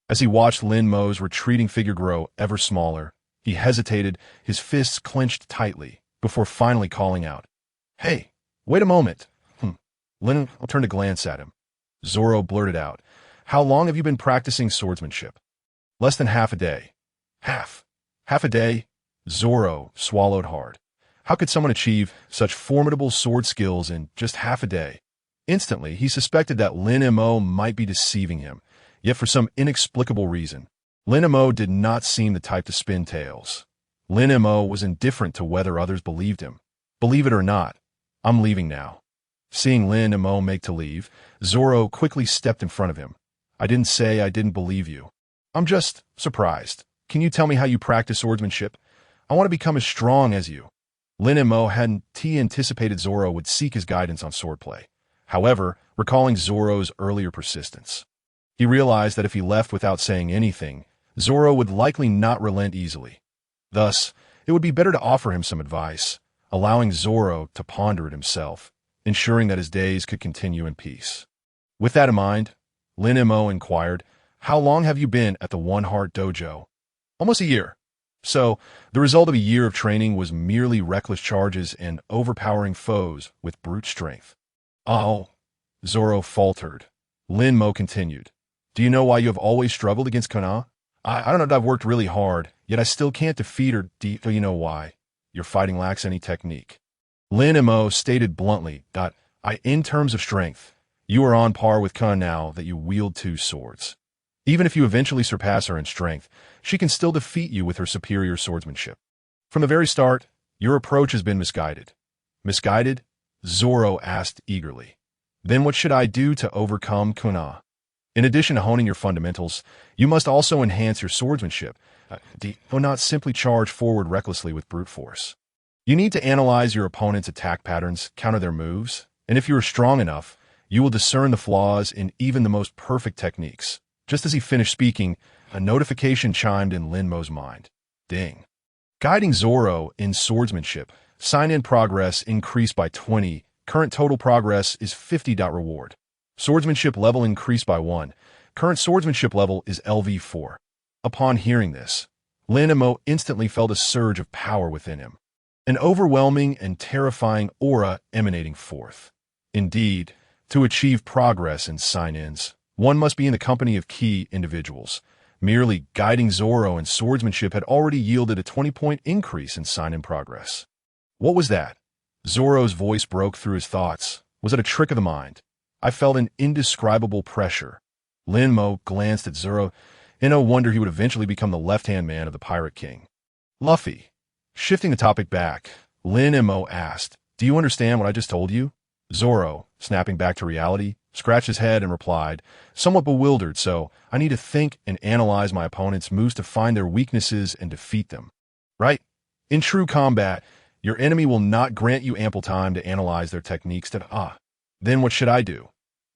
As he watched Lin Mo's retreating figure grow ever smaller, he hesitated, his fists clenched tightly, before finally calling out, Hey, wait a moment. Lin turned to glance at him. Zoro blurted out, How long have you been practicing swordsmanship? Less than half a day. Half a day? Zoro swallowed hard. How could someone achieve such formidable sword skills in just half a day? Instantly, he suspected that Lin Mo might be deceiving him, yet for some inexplicable reason, Lin Mo did not seem the type to spin tales. Lin Mo was indifferent to whether others believed him. Believe it or not, I'm leaving now. Seeing Lin Mo make to leave, Zoro quickly stepped in front of him. I didn't say I didn't believe you. I'm just surprised. Can you tell me how you practice swordsmanship? I want to become as strong as you. Lin Mo hadn't anticipated Zoro would seek his guidance on swordplay. However, recalling Zoro's earlier persistence, he realized that if he left without saying anything, Zoro would likely not relent easily. Thus, it would be better to offer him some advice, allowing Zoro to ponder it himself, ensuring that his days could continue in peace. With that in mind, Lin Mo inquired, How long have you been at the One Heart Dojo? Almost a year. So, the result of a year of training was merely reckless charges and overpowering foes with brute strength. Oh, Zoro faltered. Lin Mo continued, Do you know why you have always struggled against Kana? I don't know that I've worked really hard, yet I still can't defeat her. Do you know why? Your fighting lacks any technique. Lin Mo stated bluntly, in terms of strength, you are on par with Kun now that you wield two swords. Even if you eventually surpass her in strength, she can still defeat you with her superior swordsmanship. From the very start, your approach has been misguided. Misguided? Zoro asked eagerly. Then what should I do to overcome Kuna? In addition to honing your fundamentals, you must also enhance your swordsmanship, not simply charge forward recklessly with brute force. You need to analyze your opponent's attack patterns, counter their moves, and if you are strong enough, you will discern the flaws in even the most perfect techniques. Just as he finished speaking, a notification chimed in Lin Mo's mind. Ding. Guiding Zoro in swordsmanship. Sign-in progress increased by 20. Current total progress is 50. Reward. Swordsmanship level increased by 1. Current swordsmanship level is LV4. Upon hearing this, Lin Mo instantly felt a surge of power within him. An overwhelming and terrifying aura emanating forth. Indeed, to achieve progress in sign-ins, one must be in the company of key individuals. Merely guiding Zoro in swordsmanship had already yielded a 20-point increase in sign-in progress. What was that? Zoro's voice broke through his thoughts. Was it a trick of the mind? I felt an indescribable pressure. Lin Mo glanced at Zoro. In no wonder he would eventually become the left-hand man of the Pirate King. Luffy. Shifting the topic back, Lin Mo asked, do you understand what I just told you? Zoro, snapping back to reality, scratched his head and replied, somewhat bewildered, so I need to think and analyze my opponent's moves to find their weaknesses and defeat them. Right? In true combat, your enemy will not grant you ample time to analyze their techniques Then what should I do?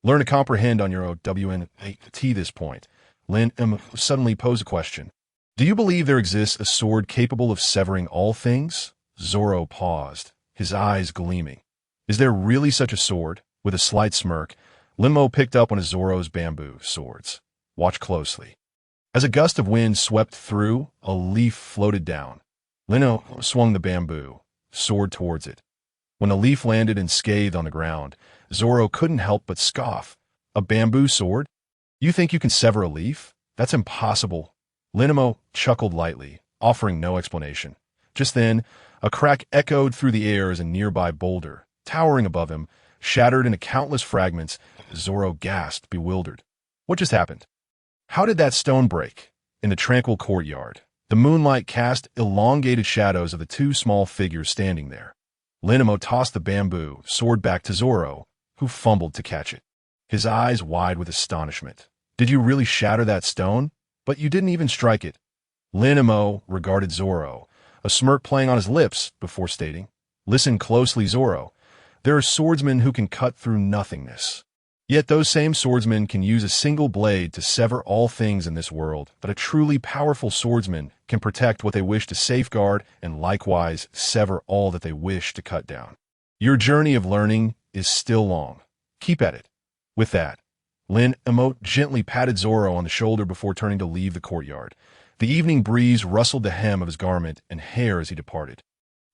Learn to comprehend on your OWNT this point. Lin Mo suddenly posed a question. Do you believe there exists a sword capable of severing all things? Zoro paused, his eyes gleaming. Is there really such a sword? With a slight smirk, Lin Mo picked up one of Zoro's bamboo swords. Watch closely. As a gust of wind swept through, a leaf floated down. Lin Mo swung the bamboo sword towards it. When the leaf landed and scathed on the ground, Zoro couldn't help but scoff. A bamboo sword? You think you can sever a leaf? That's impossible. Lin Mo chuckled lightly, offering no explanation. Just then, a crack echoed through the air as a nearby boulder, towering above him, shattered into countless fragments. Zoro gasped, bewildered. What just happened? How did that stone break? In the tranquil courtyard, the moonlight cast elongated shadows of the two small figures standing there. Lin Mo tossed the bamboo sword back to Zoro, who fumbled to catch it, his eyes wide with astonishment. Did you really shatter that stone? But you didn't even strike it. Lin Mo regarded Zoro, a smirk playing on his lips, before stating, listen closely, Zoro. There are swordsmen who can cut through nothingness. Yet those same swordsmen can use a single blade to sever all things in this world, but a truly powerful swordsman can protect what they wish to safeguard and likewise sever all that they wish to cut down. Your journey of learning is still long. Keep at it. With that, Lin Mo gently patted Zoro on the shoulder before turning to leave the courtyard. The evening breeze rustled the hem of his garment and hair as he departed.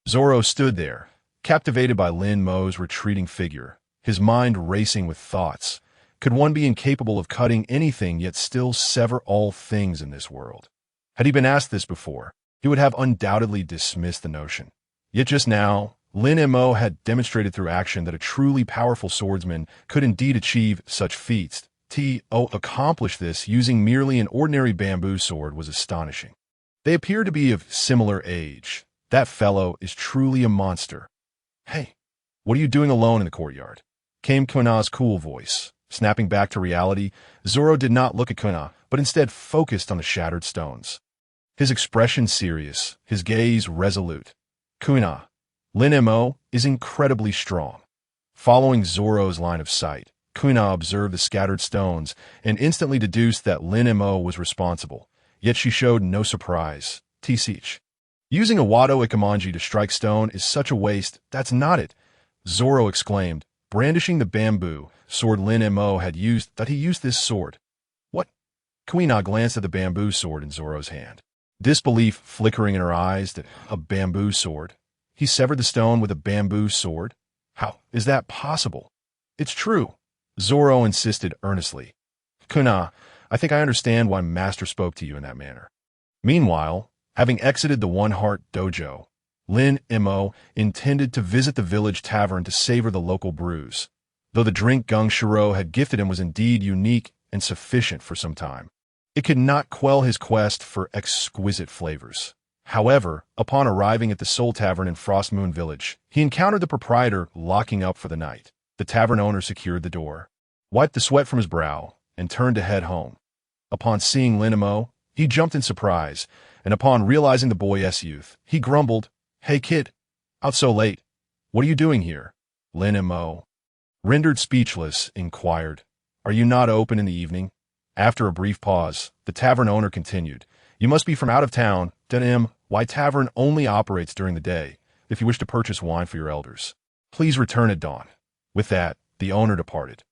Zoro stood there, captivated by Lin Mo's retreating figure, his mind racing with thoughts. Could one be incapable of cutting anything yet still sever all things in this world? Had he been asked this before, he would have undoubtedly dismissed the notion. Yet just now, Lin Mo had demonstrated through action that a truly powerful swordsman could indeed achieve such feats. To accomplish this using merely an ordinary bamboo sword was astonishing. They appeared to be of similar age. That fellow is truly a monster. Hey, what are you doing alone in the courtyard? Came Kuna's cool voice. Snapping back to reality, Zoro did not look at Kuna, but instead focused on the shattered stones. His expression serious, his gaze resolute. Kuna, Lin Mo is incredibly strong. Following Zoro's line of sight, Kuna observed the scattered stones and instantly deduced that Lin Mo was responsible, yet she showed no surprise. T-Seach. Using a Wado Ikamanji to strike stone is such a waste, that's not it, Zoro exclaimed, brandishing the bamboo sword Lin Mo had used. That he used this sword. What? Kuna glanced at the bamboo sword in Zoro's hand, disbelief flickering in her eyes. That a bamboo sword? He severed the stone with a bamboo sword? How is that possible? It's true, Zoro insisted earnestly. Kuna, I think I understand why Master spoke to you in that manner. Meanwhile, having exited the One Heart Dojo, Lin Mo intended to visit the village tavern to savor the local brews, though the drink Gung Shiro had gifted him was indeed unique and sufficient for some time. It could not quell his quest for exquisite flavors. However, upon arriving at the Soul Tavern in Frost Moon Village, he encountered the proprietor locking up for the night. The tavern owner secured the door, wiped the sweat from his brow, and turned to head home. Upon seeing Lin Mo, he jumped in surprise, and upon realizing the boy's youth, he grumbled, "Hey kid, out so late. What are you doing here?" Lin Mo, rendered speechless, inquired, "Are you not open in the evening?" After a brief pause, the tavern owner continued, "You must be from out of town. Why tavern only operates during the day, if you wish to purchase wine for your elders. Please return at dawn." With that, the owner departed.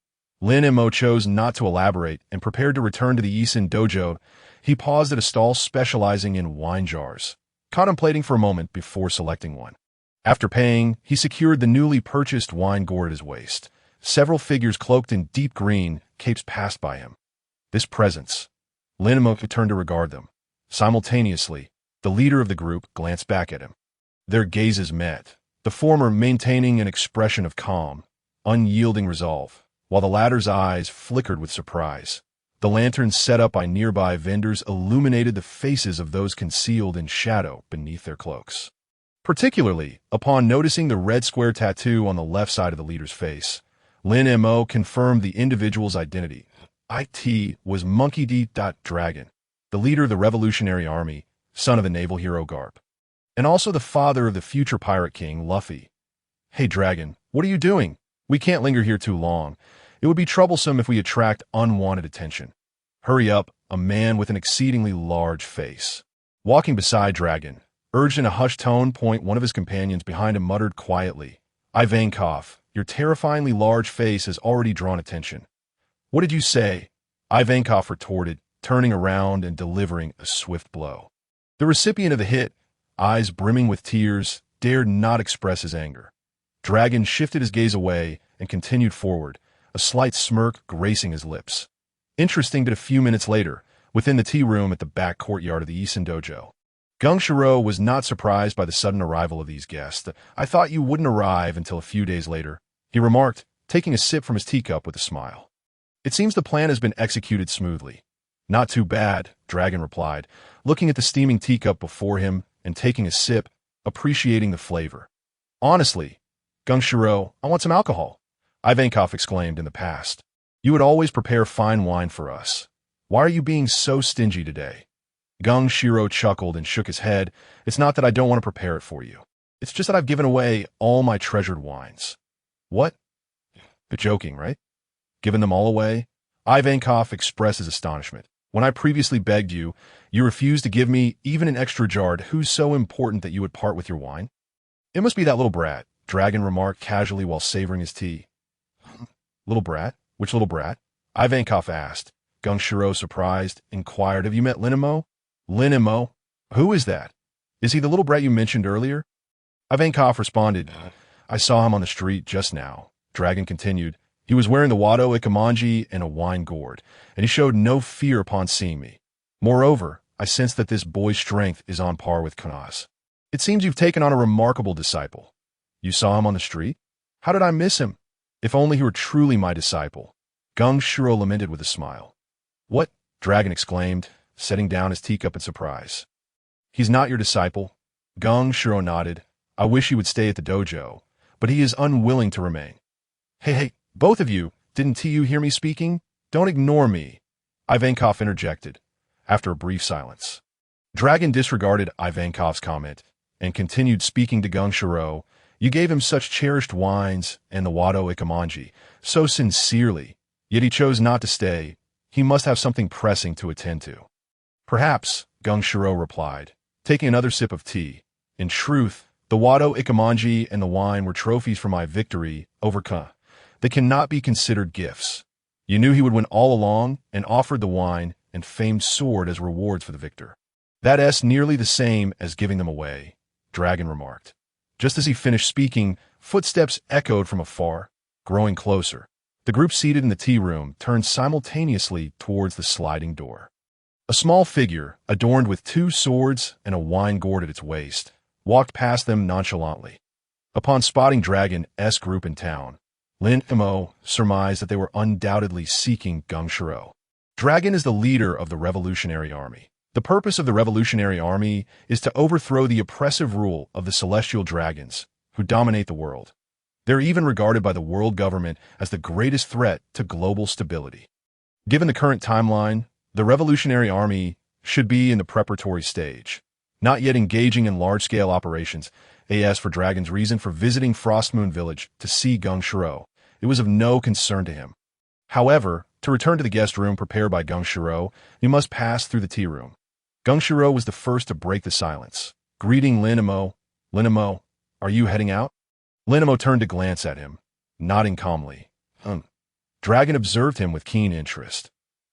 Lin Mo chose not to elaborate and prepared to return to the Isen Dojo. He paused at a stall specializing in wine jars, contemplating for a moment before selecting one. After paying, he secured the newly purchased wine gourd at his waist. Several figures cloaked in deep green capes passed by him. This presence, Lin Mo turned to regard them. Simultaneously, the leader of the group glanced back at him. Their gazes met, the former maintaining an expression of calm, unyielding resolve, while the latter's eyes flickered with surprise. The lanterns set up by nearby vendors illuminated the faces of those concealed in shadow beneath their cloaks. Particularly, upon noticing the red square tattoo on the left side of the leader's face, Lin Mo confirmed the individual's identity. It was Monkey D. Dragon, the leader of the Revolutionary Army, son of the naval hero Garp, and also the father of the future pirate king, Luffy. "Hey Dragon, what are you doing? We can't linger here too long. It would be troublesome if we attract unwanted attention. Hurry up," a man with an exceedingly large face, walking beside Dragon, urged in a hushed tone. One of his companions behind him muttered quietly, "Ivankov, your terrifyingly large face has already drawn attention." "What did you say?" Ivankov retorted, turning around and delivering a swift blow. The recipient of the hit, eyes brimming with tears, dared not express his anger. Dragon shifted his gaze away and continued forward, a slight smirk gracing his lips. Interesting that a few minutes later, within the tea room at the back courtyard of the Isen Dojo, Gung Shiro was not surprised by the sudden arrival of these guests. "I thought you wouldn't arrive until a few days later," he remarked, taking a sip from his teacup with a smile. "It seems the plan has been executed smoothly." "Not too bad," Dragon replied, looking at the steaming teacup before him and taking a sip, appreciating the flavor. "Honestly, Gung Shiro, I want some alcohol," Ivankov exclaimed in the past. "You would always prepare fine wine for us. Why are you being so stingy today?" Gung Shiro chuckled and shook his head. "It's not that I don't want to prepare it for you. It's just that I've given away all my treasured wines." "What? You're joking, right? Given them all away?" Ivankov expressed his astonishment. "When I previously begged you, you refused to give me even an extra jar. Who's so important that you would part with your wine?" "It must be that little brat," Dragon remarked casually while savoring his tea. "Little brat? Which little brat?" Ivankov asked. Gung Shiro, surprised, inquired, "Have you met Lin Mo?" "Lin Mo? Who is that? Is he the little brat you mentioned earlier?" Ivankov responded, "I saw him on the street just now." Dragon continued, "He was wearing the Wado Ikamanji and a wine gourd, and he showed no fear upon seeing me. Moreover, I sense that this boy's strength is on par with Kana's. It seems you've taken on a remarkable disciple. You saw him on the street? How did I miss him? If only he were truly my disciple." Gung Shiro lamented with a smile. "What?" Dragon exclaimed, setting down his teacup in surprise. "He's not your disciple." Gung Shiro nodded. "I wish he would stay at the dojo, but he is unwilling to remain." Hey, both of you, didn't you hear me speaking? Don't ignore me," Ivankov interjected, after a brief silence. Dragon disregarded Ivankov's comment and continued speaking to Gung Shiro. "You gave him such cherished wines and the Wado Ikamanji, so sincerely, yet he chose not to stay. He must have something pressing to attend to." "Perhaps," Gung Shiro replied, taking another sip of tea. "In truth, the Wado Ikamanji and the wine were trophies for my victory over Ka. They cannot be considered gifts. You knew he would win all along and offered the wine and famed sword as rewards for the victor. That's nearly the same as giving them away," Dragon remarked. Just as he finished speaking, footsteps echoed from afar, growing closer. The group seated in the tea room turned simultaneously towards the sliding door. A small figure, adorned with 2 swords and a wine gourd at its waist, walked past them nonchalantly. Upon spotting Dragon's group in town, Lin Mo surmised that they were undoubtedly seeking Gung Shiro. Dragon is the leader of the Revolutionary Army. The purpose of the Revolutionary Army is to overthrow the oppressive rule of the Celestial Dragons, who dominate the world. They're even regarded by the world government as the greatest threat to global stability. Given the current timeline, the Revolutionary Army should be in the preparatory stage, not yet engaging in large-scale operations. As for Dragon's reason for visiting Frostmoon Village to see Gung Shiro, it was of no concern to him. However, to return to the guest room prepared by Gung Shiro, he must pass through the tea room. Gung Shiro was the first to break the silence, greeting Lin Mo. Lin Mo, are you heading out? Lin Mo turned to glance at him, nodding calmly. Dragon observed him with keen interest.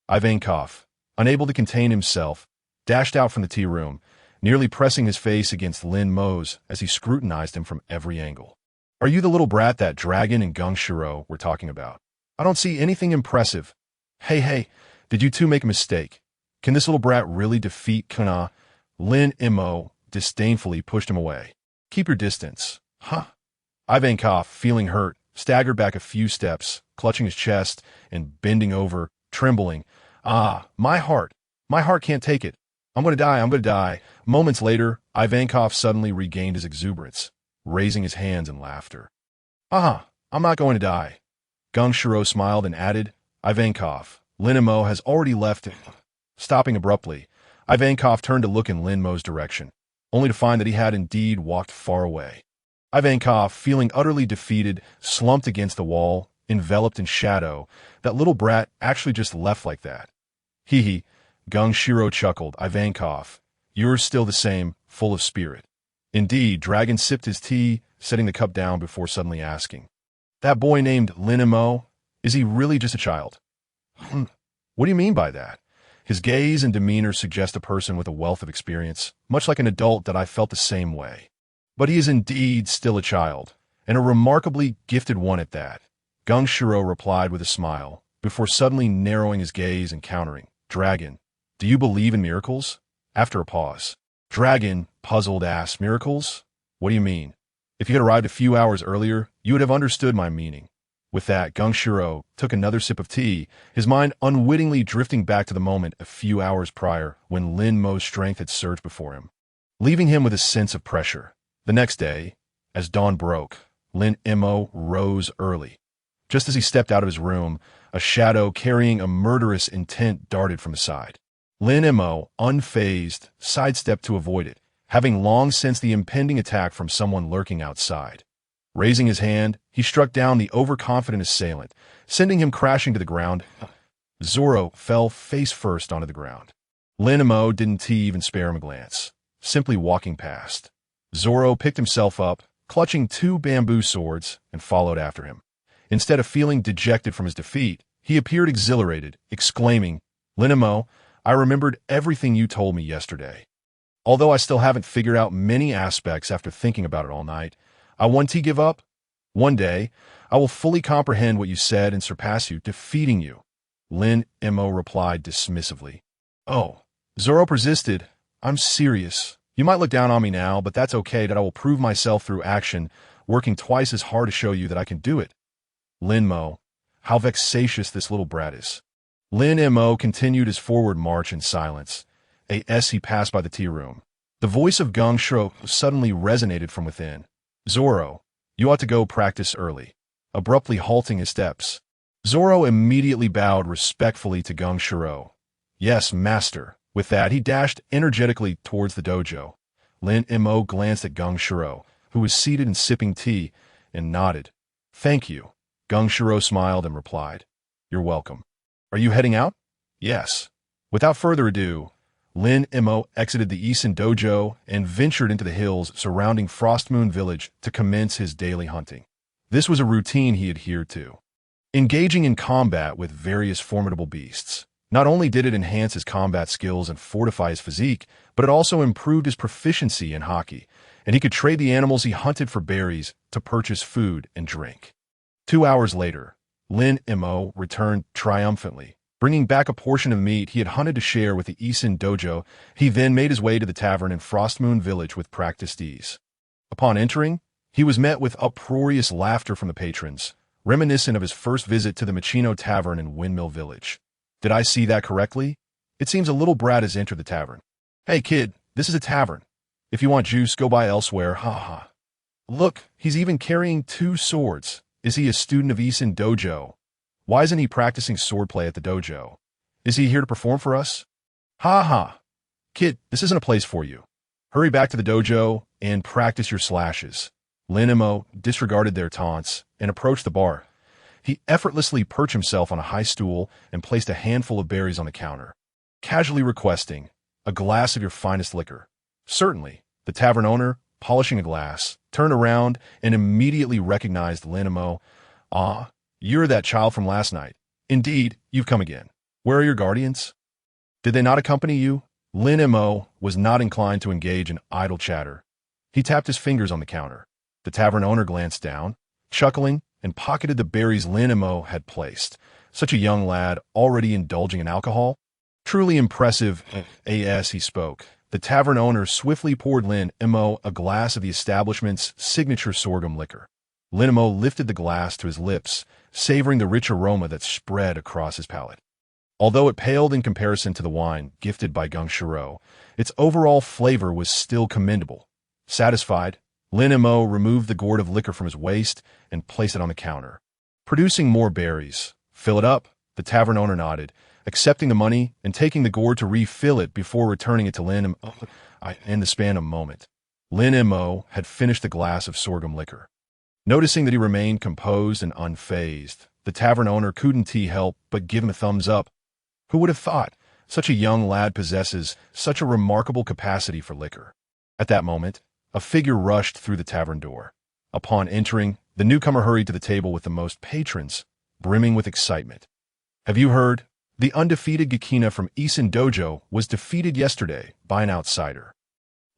Ivankov, unable to contain himself, dashed out from the tea room, nearly pressing his face against Lin Mo's as he scrutinized him from every angle. Are you the little brat that Dragon and Gung Shiro were talking about? I don't see anything impressive. Hey, did you two make a mistake? Can this little brat really defeat Kana? Lin Mo disdainfully pushed him away. Keep your distance. Huh? Ivankov, feeling hurt, staggered back a few steps, clutching his chest and bending over, trembling. My heart can't take it. I'm going to die. Moments later, Ivankov suddenly regained his exuberance, raising his hands in laughter. I'm not going to die. Gung Shiro smiled and added, Ivankov, Lin Mo has already left. Stopping abruptly, Ivankov turned to look in Lin Mo's direction, only to find that he had indeed walked far away. Ivankov, feeling utterly defeated, slumped against the wall, enveloped in shadow. That little brat actually just left like that. Hee. Gung Shiro chuckled. Ivankov, you're still the same, full of spirit. Indeed, Dragon sipped his tea, setting the cup down before suddenly asking, that boy named Lin Mo, is he really just a child? What do you mean by that? His gaze and demeanor suggest a person with a wealth of experience, much like an adult that I felt the same way. But he is indeed still a child, and a remarkably gifted one at that. Gung Shiro replied with a smile, before suddenly narrowing his gaze and countering, Dragon, do you believe in miracles? After a pause, Dragon, puzzled, asked, miracles? What do you mean? If you had arrived a few hours earlier, you would have understood my meaning. With that, Gung Shiro took another sip of tea, his mind unwittingly drifting back to the moment a few hours prior when Lin Mo's strength had surged before him, leaving him with a sense of pressure. The next day, as dawn broke, Lin Mo rose early. Just as he stepped out of his room, a shadow carrying a murderous intent darted from his side. Lin Mo, unfazed, sidestepped to avoid it, having long sensed the impending attack from someone lurking outside. Raising his hand, he struck down the overconfident assailant, sending him crashing to the ground. Zoro fell face first onto the ground. Lin Mo didn't even spare him a glance, simply walking past. Zoro picked himself up, clutching 2 bamboo swords, and followed after him. Instead of feeling dejected from his defeat, he appeared exhilarated, exclaiming, Lin Mo, I remembered everything you told me yesterday. Although I still haven't figured out many aspects after thinking about it all night, I want to give up. One day, I will fully comprehend what you said and surpass you, defeating you. Lin Mo replied dismissively. Oh, Zoro persisted. I'm serious. You might look down on me now, but that's okay, that I will prove myself through action, working twice as hard to show you that I can do it. Lin Mo, how vexatious this little brat is. Lin Mo continued his forward march in silence, as he passed by the tea room. The voice of Gung Shiro suddenly resonated from within. Zoro, you ought to go practice early. Abruptly halting his steps, Zoro immediately bowed respectfully to Gung Shiro. Yes, master. With that, he dashed energetically towards the dojo. Lin Mo glanced at Gung Shiro, who was seated and sipping tea, and nodded. Thank you. Gung Shiro smiled and replied, You're welcome. Are you heading out? Yes. Without further ado, Lin Mo exited the Isen dojo and ventured into the hills surrounding Frostmoon Village to commence his daily hunting. This was a routine he adhered to, engaging in combat with various formidable beasts. Not only did it enhance his combat skills and fortify his physique, but it also improved his proficiency in haki, and he could trade the animals he hunted for berries to purchase food and drink. 2 hours later, Lin Mo returned triumphantly, bringing back a portion of meat he had hunted to share with the Isen dojo. He then made his way to the tavern in Frostmoon Village with practiced ease. Upon entering, he was met with uproarious laughter from the patrons, reminiscent of his first visit to the Machino Tavern in Windmill Village. Did I see that correctly? It seems a little brat has entered the tavern. Hey kid, this is a tavern. If you want juice, go buy elsewhere, ha ha. Look, he's even carrying 2 swords. Is he a student of Isen dojo? Why isn't he practicing swordplay at the dojo? Is he here to perform for us? Ha ha. Kid, this isn't a place for you. Hurry back to the dojo and practice your slashes. Lin Mo disregarded their taunts and approached the bar. He effortlessly perched himself on a high stool and placed a handful of berries on the counter, casually requesting, "A glass of your finest liquor." Certainly, the tavern owner, polishing a glass, turned around and immediately recognized Lin Mo. "Ah, you're that child from last night. Indeed, you've come again. Where are your guardians? Did they not accompany you?" Lin Mo was not inclined to engage in idle chatter. He tapped his fingers on the counter. The tavern owner glanced down, chuckling, and pocketed the berries Lin Mo had placed. Such a young lad already indulging in alcohol? Truly impressive, as he spoke. The tavern owner swiftly poured Lin Mo a glass of the establishment's signature sorghum liquor. Lin Mo lifted the glass to his lips, savoring the rich aroma that spread across his palate. Although it paled in comparison to the wine gifted by Gung Shiro, its overall flavor was still commendable. Satisfied, Lin Mo removed the gourd of liquor from his waist and placed it on the counter. Producing more berries. "Fill it up," the tavern owner nodded, accepting the money and taking the gourd to refill it before returning it to Lin Mo. In the span of a moment, Lin Mo had finished the glass of sorghum liquor. Noticing that he remained composed and unfazed, the tavern owner couldn't help but give him a thumbs up. Who would have thought such a young lad possesses such a remarkable capacity for liquor? At that moment, a figure rushed through the tavern door. Upon entering, the newcomer hurried to the table with the most patrons, brimming with excitement. "Have you heard? The undefeated Gukina from Isen Dojo was defeated yesterday by an outsider."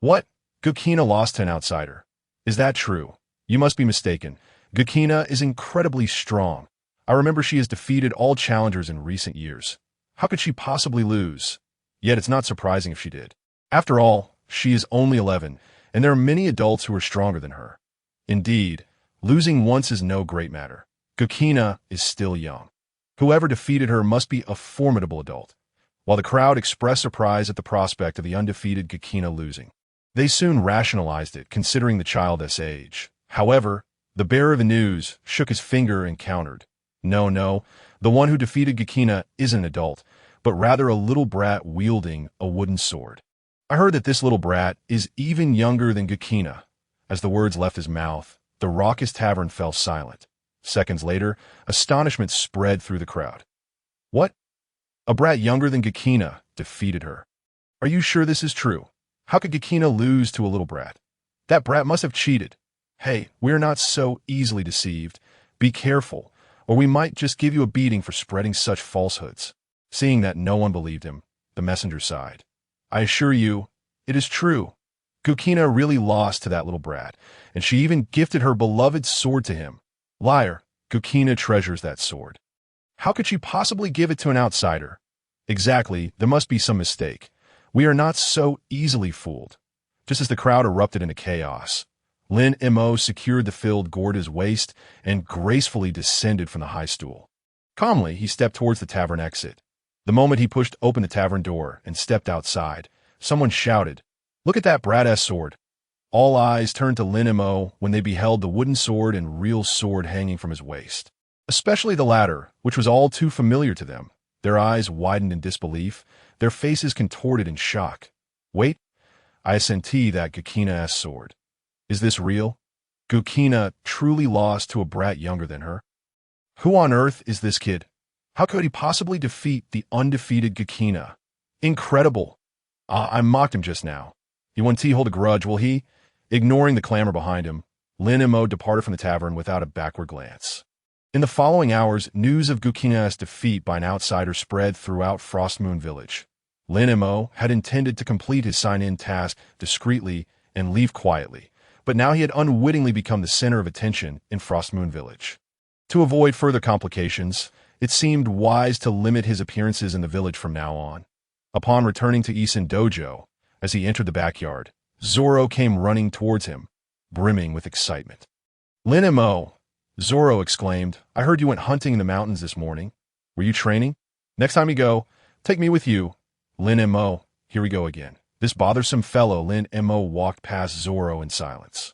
"What? Gukina lost to an outsider? Is that true? You must be mistaken. Gukina is incredibly strong. I remember she has defeated all challengers in recent years. How could she possibly lose? Yet it's not surprising if she did. After all, she is only 11, and there are many adults who are stronger than her. Indeed, losing once is no great matter. Gukina is still young. Whoever defeated her must be a formidable adult." While the crowd expressed surprise at the prospect of the undefeated Gukina losing, they soon rationalized it, considering the child's age. However, the bearer of the news shook his finger and countered, No, the one who defeated Gukina isn't an adult, but rather a little brat wielding a wooden sword. I heard that this little brat is even younger than Gukina." As the words left his mouth, the raucous tavern fell silent. Seconds later, astonishment spread through the crowd. "What? A brat younger than Gukina defeated her? Are you sure this is true? How could Gukina lose to a little brat? That brat must have cheated. Hey, we're not so easily deceived. Be careful, or we might just give you a beating for spreading such falsehoods." Seeing that no one believed him, the messenger sighed. "I assure you, it is true. Gukina really lost to that little brat, and she even gifted her beloved sword to him. Liar, Gukina treasures that sword. How could she possibly give it to an outsider? Exactly, there must be some mistake. We are not so easily fooled." Just as the crowd erupted into chaos, Lin Mo secured the filled gourd at his waist and gracefully descended from the high stool. Calmly, he stepped towards the tavern exit. The moment he pushed open the tavern door and stepped outside, someone shouted, "Look at that brat-ass sword." All eyes turned to Lin Mo when they beheld the wooden sword and real sword hanging from his waist. Especially the latter, which was all too familiar to them. Their eyes widened in disbelief, their faces contorted in shock. "Wait, I assentee that Gukina-ass sword. Is this real? Gukina truly lost to a brat younger than her? Who on earth is this kid? How could he possibly defeat the undefeated Gukina? Incredible. I mocked him just now. He won't hold a grudge, will he?" Ignoring the clamor behind him, Lin Mo departed from the tavern without a backward glance. In the following hours, news of Gukina's defeat by an outsider spread throughout Frostmoon Village. Lin Mo had intended to complete his sign-in task discreetly and leave quietly, but now he had unwittingly become the center of attention in Frostmoon Village. To avoid further complications, it seemed wise to limit his appearances in the village from now on. Upon returning to Isin Dojo, as he entered the backyard, Zoro came running towards him, brimming with excitement. "Lin Mo!" Zoro exclaimed. "I heard you went hunting in the mountains this morning. Were you training? Next time you go, take me with you." Lin Mo, here we go again. This bothersome fellow Lin Mo walked past Zoro in silence.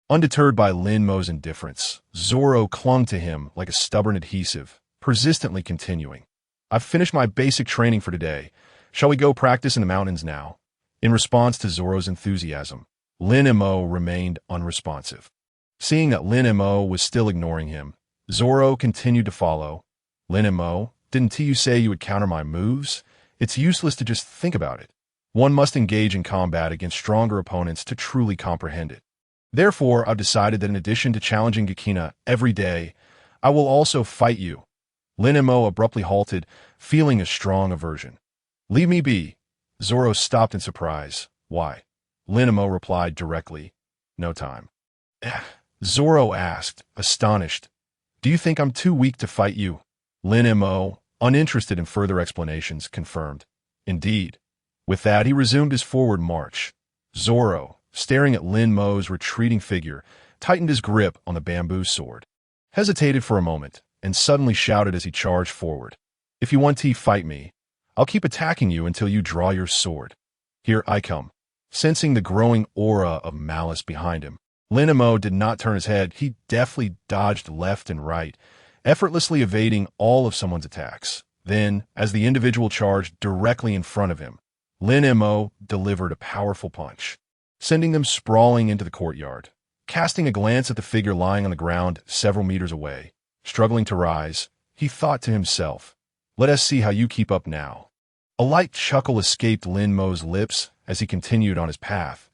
Undeterred by Lin Mo's indifference, Zoro clung to him like a stubborn adhesive, persistently continuing. "I've finished my basic training for today. Shall we go practice in the mountains now?" In response to Zoro's enthusiasm, Lin Mo remained unresponsive. Seeing that Lin Mo was still ignoring him, Zoro continued to follow. "Lin Mo, didn't you say you would counter my moves? It's useless to just think about it. One must engage in combat against stronger opponents to truly comprehend it. Therefore, I've decided that in addition to challenging Gekina every day, I will also fight you." Lin Mo abruptly halted, feeling a strong aversion. "Leave me be." Zoro stopped in surprise. "Why?" Lin Mo replied directly. "No time." Zoro asked, astonished. "Do you think I'm too weak to fight you?" Lin Mo, uninterested in further explanations, confirmed. "Indeed." With that, he resumed his forward march. Zoro, staring at Lin Mo's retreating figure, tightened his grip on the bamboo sword, hesitated for a moment, and suddenly shouted as he charged forward. "If you want to fight me, I'll keep attacking you until you draw your sword. Here I come." Sensing the growing aura of malice behind him, Lin Mo did not turn his head. He deftly dodged left and right, effortlessly evading all of someone's attacks. Then, as the individual charged directly in front of him, Lin Mo delivered a powerful punch, sending them sprawling into the courtyard. Casting a glance at the figure lying on the ground several meters away, struggling to rise, he thought to himself, "Let us see how you keep up now." A light chuckle escaped Lin Mo's lips as he continued on his path.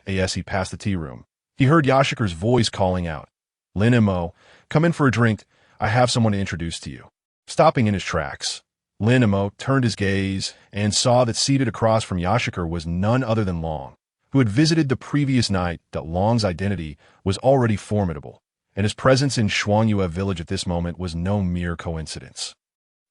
As he passed the tea room, he heard Yashika's voice calling out, "Lin Mo, come in for a drink. I have someone to introduce to you." Stopping in his tracks, Lin Mo turned his gaze and saw that seated across from Yashika was none other than Long, who had visited the previous night. That Long's identity was already formidable, and his presence in Windmill Village at this moment was no mere coincidence.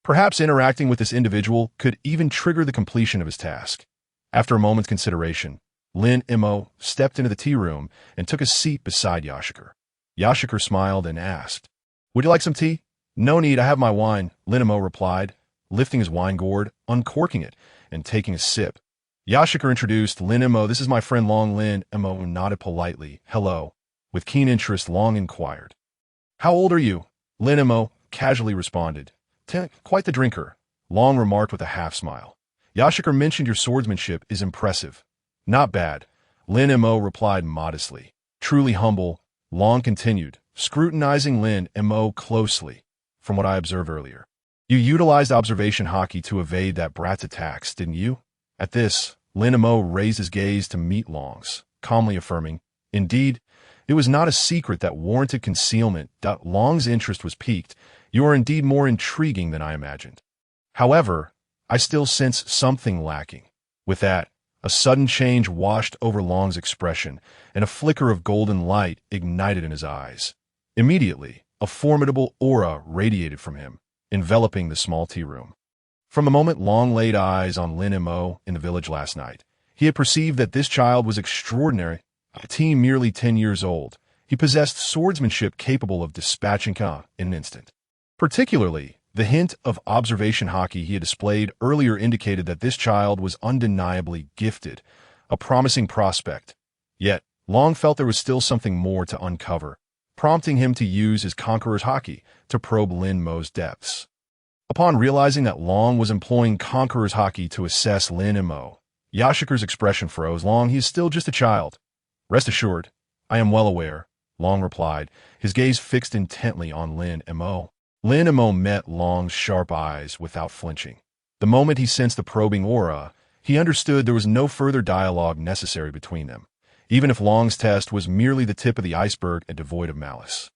Perhaps interacting with this individual could even trigger the completion of his task. After a moment's consideration, Lin Mo stepped into the tea room and took a seat beside Yashika. Yashika smiled and asked, "Would you like some tea?" "No need, I have my wine," Lin Mo replied, lifting his wine gourd, uncorking it, and taking a sip. Yashika introduced Lin Mo. "This is my friend Long." Lin Mo nodded politely. "Hello." With keen interest, Long inquired, "How old are you?" Lin Mo casually responded, "Quite the drinker," Long remarked with a half-smile. "Yashika mentioned your swordsmanship is impressive." "Not bad," Lin Mo replied modestly. "Truly humble," Long continued, scrutinizing Lin Mo closely. "From what I observed earlier, you utilized observation haki to evade that brat's attacks, didn't you?" At this, Lin Mo raised his gaze to meet Long's, calmly affirming, "Indeed, it was not a secret that warranted concealment." Long's interest was piqued. "You are indeed more intriguing than I imagined. However, I still sense something lacking." With that, a sudden change washed over Long's expression, and a flicker of golden light ignited in his eyes. Immediately, a formidable aura radiated from him, enveloping the small tea room. From the moment Long laid eyes on Lin Mo in the village last night, he had perceived that this child was extraordinary. A teen merely 10 years old, he possessed swordsmanship capable of dispatching Ka in an instant. Particularly, the hint of observation haki he had displayed earlier indicated that this child was undeniably gifted, a promising prospect. Yet, Long felt there was still something more to uncover, prompting him to use his Conqueror's Haki to probe Lin Mo's depths. Upon realizing that Long was employing Conqueror's Haki to assess Lin Mo, Yashika's expression froze. "Long, he is still just a child." "Rest assured, I am well aware," Long replied, his gaze fixed intently on Lin Mo. Lin Mo met Long's sharp eyes without flinching. The moment he sensed the probing aura, he understood there was no further dialogue necessary between them, even if Long's test was merely the tip of the iceberg and devoid of malice.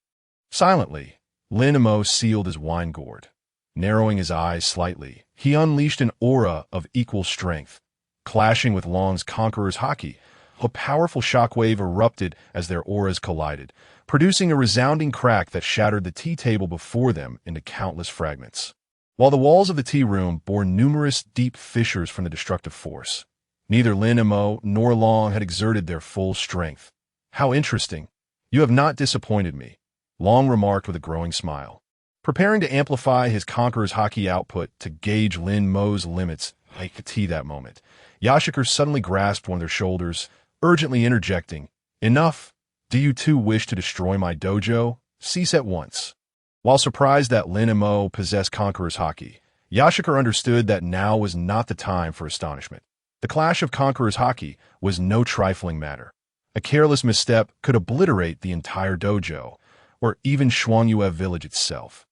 Silently, Lin Mo sealed his wine gourd. Narrowing his eyes slightly, he unleashed an aura of equal strength. Clashing with Long's Conqueror's Haki, a powerful shockwave erupted as their auras collided, producing a resounding crack that shattered the tea table before them into countless fragments. While the walls of the tea room bore numerous deep fissures from the destructive force, neither Lin Mo nor Long had exerted their full strength. "How interesting. You have not disappointed me," Long remarked with a growing smile. Preparing to amplify his Conqueror's Haki output to gauge Lin Mo's limits like tea that moment, Yashikar suddenly grasped one of their shoulders, urgently interjecting, "Enough! Do you too wish to destroy my dojo? Cease at once." While surprised that Lin Mo possessed Conqueror's Haki, Yashikar understood that now was not the time for astonishment. The clash of Conqueror's Haki was no trifling matter. A careless misstep could obliterate the entire dojo, or even Windmill Village itself.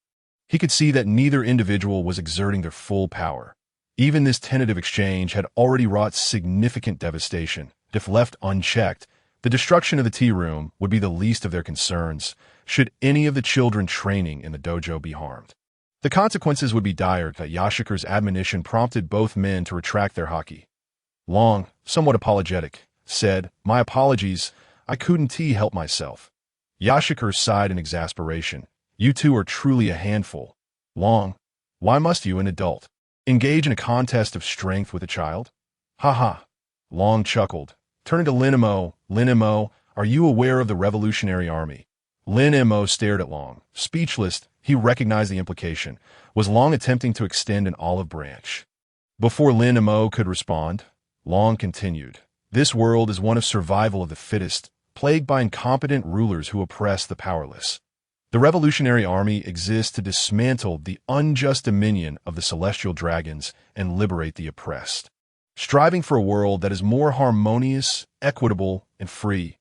He could see that neither individual was exerting their full power. Even this tentative exchange had already wrought significant devastation. If left unchecked, the destruction of the tea room would be the least of their concerns, should any of the children training in the dojo be harmed. The consequences would be dire. That Yashikar's admonition prompted both men to retract their haki. Long, somewhat apologetic, said, "My apologies, I couldn't help myself." Yashikar sighed in exasperation. "You two are truly a handful. Long, why must you, an adult, engage in a contest of strength with a child?" "Ha ha." Long chuckled. Turning to Lin Mo, "Lin Mo, are you aware of the Revolutionary Army?" Lin Mo stared at Long. Speechless, he recognized the implication. Was Long attempting to extend an olive branch? Before Lin Mo could respond, Long continued, "This world is one of survival of the fittest, plagued by incompetent rulers who oppress the powerless. The Revolutionary Army exists to dismantle the unjust dominion of the celestial dragons and liberate the oppressed, striving for a world that is more harmonious, equitable, and free."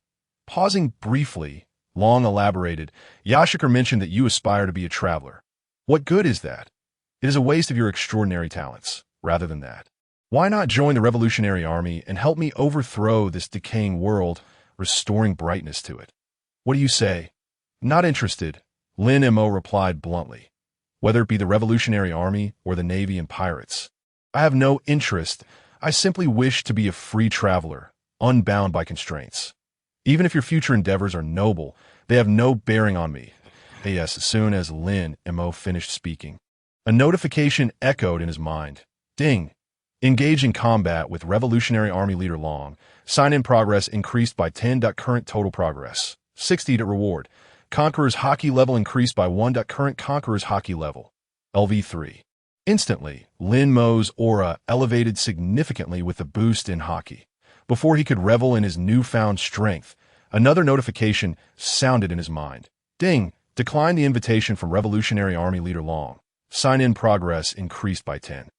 Pausing briefly, Long elaborated, "Yashikar mentioned that you aspire to be a traveler. What good is that? It is a waste of your extraordinary talents. Rather than that, why not join the Revolutionary Army and help me overthrow this decaying world, restoring brightness to it?" "What do you say?" "Not interested," Lin Mo replied bluntly. "Whether it be the Revolutionary Army or the Navy and pirates, I have no interest. I simply wish to be a free traveler, unbound by constraints. Even if your future endeavors are noble, they have no bearing on me." Yes, as soon as Lin Mo finished speaking, a notification echoed in his mind. Ding! Engage in combat with Revolutionary Army leader Long. Sign-in progress increased by 10. Current total progress 60. Reward. Conqueror's Haki level increased by 1. Current Conqueror's Haki level LV3. Instantly, Lin Mo's aura elevated significantly with the boost in Haki. Before he could revel in his newfound strength, another notification sounded in his mind. Ding! Decline the invitation from Revolutionary Army leader Long. Sign-in progress increased by 10.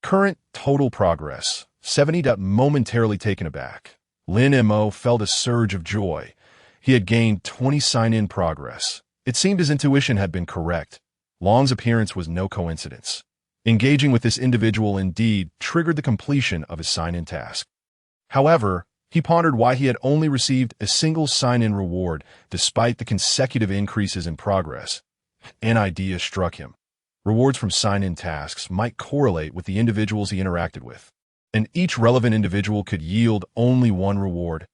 Current total progress 70. Momentarily taken aback, Lin Mo felt a surge of joy. He had gained 20 sign-in progress. It seemed his intuition had been correct. Long's appearance was no coincidence. Engaging with this individual indeed triggered the completion of his sign-in task. However, he pondered why he had only received a single sign-in reward despite the consecutive increases in progress. An idea struck him. Rewards from sign-in tasks might correlate with the individuals he interacted with, and each relevant individual could yield only one reward.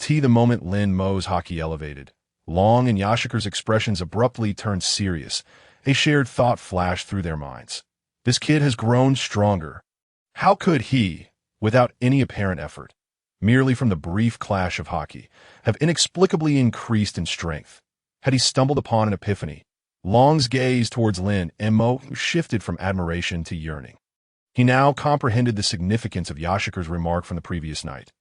The moment Lin Mo's Haki elevated, Long and Yashikar's expressions abruptly turned serious. A shared thought flashed through their minds. This kid has grown stronger. How could he, without any apparent effort, merely from the brief clash of Haki, have inexplicably increased in strength? Had he stumbled upon an epiphany? Long's gaze towards Lin Mo shifted from admiration to yearning. He now comprehended the significance of Yashikar's remark from the previous night.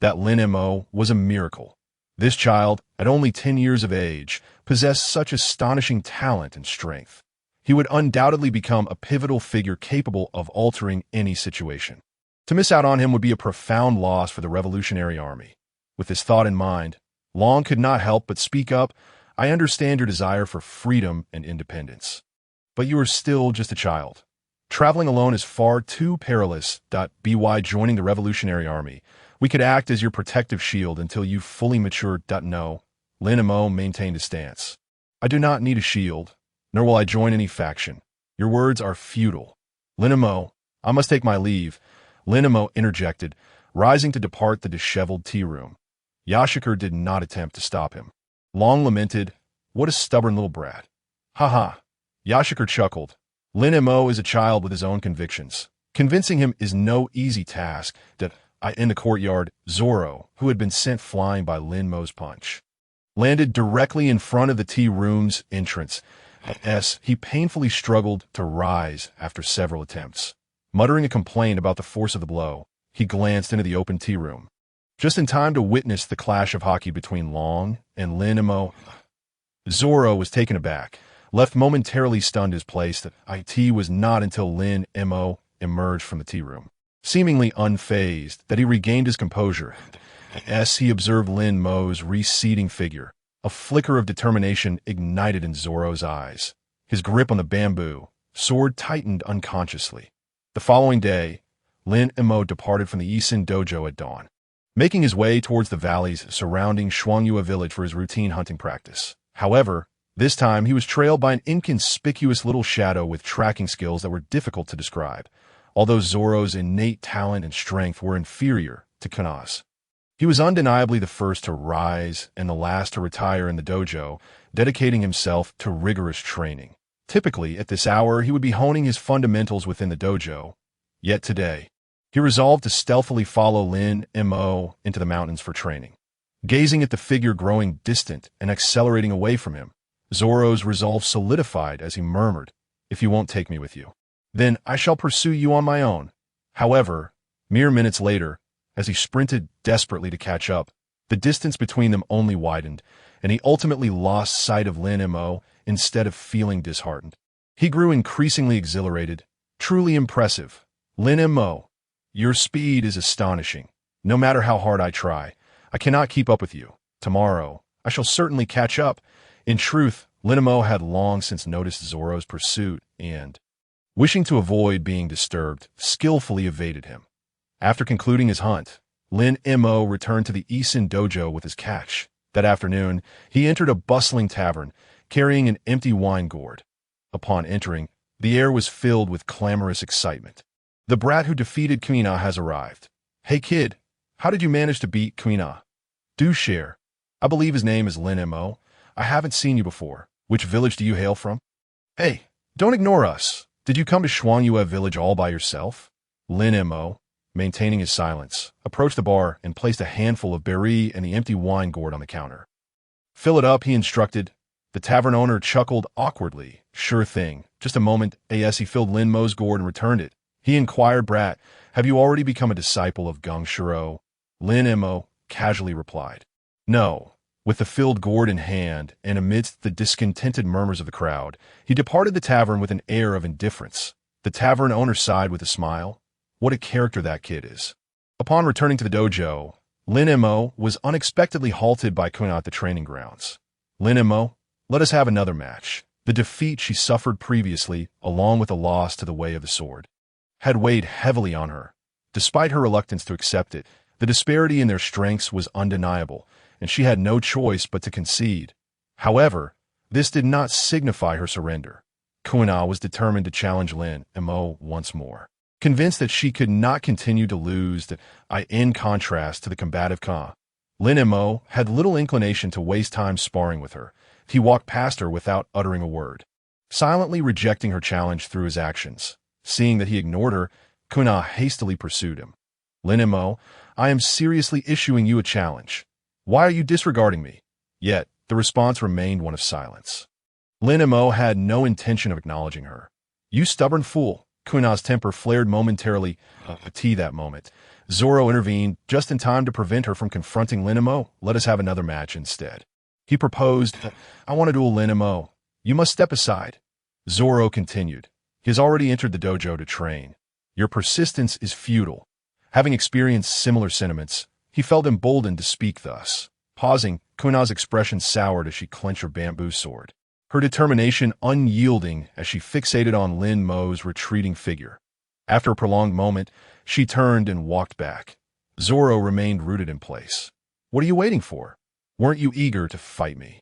That Lin Mo was a miracle. This child, at only 10 years of age, possessed such astonishing talent and strength. He would undoubtedly become a pivotal figure capable of altering any situation. To miss out on him would be a profound loss for the Revolutionary Army. With this thought in mind, Long could not help but speak up. "I understand your desire for freedom and independence, but you are still just a child. Traveling alone is far too perilous. By joining the Revolutionary Army, we could act as your protective shield until you fully mature. No, Lin Mo maintained his stance. "I do not need a shield, nor will I join any faction. Your words are futile." "Lin Mo, I must take my leave," Lin Mo interjected, rising to depart the disheveled tea room. Yashikar did not attempt to stop him. Long lamented, "What a stubborn little brat." "Ha ha." Yashikar chuckled. "Lin Mo is a child with his own convictions. Convincing him is no easy task." In the courtyard, Zoro, who had been sent flying by Lin Mo's punch, landed directly in front of the tea room's entrance. He painfully struggled to rise after several attempts. Muttering a complaint about the force of the blow, he glanced into the open tea room, just in time to witness the clash of hockey between Long and Lin Mo. Zoro was taken aback, left momentarily stunned his place. It was not until Lin Mo emerged from the tea room, seemingly unfazed, that he regained his composure. As he observed Lin Mo's receding figure, a flicker of determination ignited in Zoro's eyes. His grip on the bamboo sword tightened unconsciously. The following day, Lin Mo departed from the Isen dojo at dawn, making his way towards the valleys surrounding Windmill Village for his routine hunting practice. However, this time he was trailed by an inconspicuous little shadow with tracking skills that were difficult to describe, although Zoro's innate talent and strength were inferior to Kuna's. He was undeniably the first to rise and the last to retire in the dojo, dedicating himself to rigorous training. Typically, at this hour, he would be honing his fundamentals within the dojo. Yet today, he resolved to stealthily follow Lin Mo into the mountains for training. Gazing at the figure growing distant and accelerating away from him, Zoro's resolve solidified as he murmured, "If you won't take me with you, then I shall pursue you on my own." However, mere minutes later, as he sprinted desperately to catch up, the distance between them only widened, and he ultimately lost sight of Lin Mo instead of feeling disheartened. He grew increasingly exhilarated. "Truly impressive. Lin Mo, your speed is astonishing. No matter how hard I try, I cannot keep up with you. Tomorrow, I shall certainly catch up." In truth, Lin Mo had long since noticed Zoro's pursuit and, wishing to avoid being disturbed, skillfully evaded him. After concluding his hunt, Lin Mo returned to the Isen dojo with his catch. That afternoon, he entered a bustling tavern, carrying an empty wine gourd. Upon entering, the air was filled with clamorous excitement. "The brat who defeated Kuina has arrived. Hey kid, how did you manage to beat Kuina? Do share. I believe his name is Lin Mo. I haven't seen you before. Which village do you hail from? Hey, don't ignore us. Did you come to Windmill Village all by yourself?" Lin Mo, maintaining his silence, approached the bar and placed a handful of berry and the empty wine gourd on the counter. "Fill it up," he instructed. The tavern owner chuckled awkwardly. "Sure thing. Just a moment." As he filled Lin Mo's gourd and returned it, he inquired, "Brat, have you already become a disciple of Gung Shiro?" Lin Mo casually replied, "No." With the filled gourd in hand, and amidst the discontented murmurs of the crowd, he departed the tavern with an air of indifference. The tavern owner sighed with a smile. What a character that kid is. Upon returning to the dojo, Lin Mo was unexpectedly halted by Kuina at the training grounds. "Lin Mo, let us have another match." The defeat she suffered previously, along with a loss to the way of the sword, had weighed heavily on her. Despite her reluctance to accept it, the disparity in their strengths was undeniable, and she had no choice but to concede. However, this did not signify her surrender. Kuina was determined to challenge Lin Mo once more, convinced that she could not continue to lose. In contrast to the combative Ka, Lin Mo had little inclination to waste time sparring with her. He walked past her without uttering a word, silently rejecting her challenge through his actions. Seeing that he ignored her, Kuina hastily pursued him. "Lin Mo, I am seriously issuing you a challenge. Why are you disregarding me?" Yet, the response remained one of silence. Lin Mo had no intention of acknowledging her. "You stubborn fool." Kuina's temper flared momentarily. That moment, Zoro intervened just in time to prevent her from confronting Lin Mo. "Let us have another match instead." He proposed. "I want to duel Lin Mo. You must step aside." Zoro continued. "He has already entered the dojo to train. Your persistence is futile." Having experienced similar sentiments, he felt emboldened to speak thus. Pausing, Kuina's expression soured as she clenched her bamboo sword, her determination unyielding as she fixated on Lin Mo's retreating figure. After a prolonged moment, she turned and walked back. Zoro remained rooted in place. "What are you waiting for? Weren't you eager to fight me?"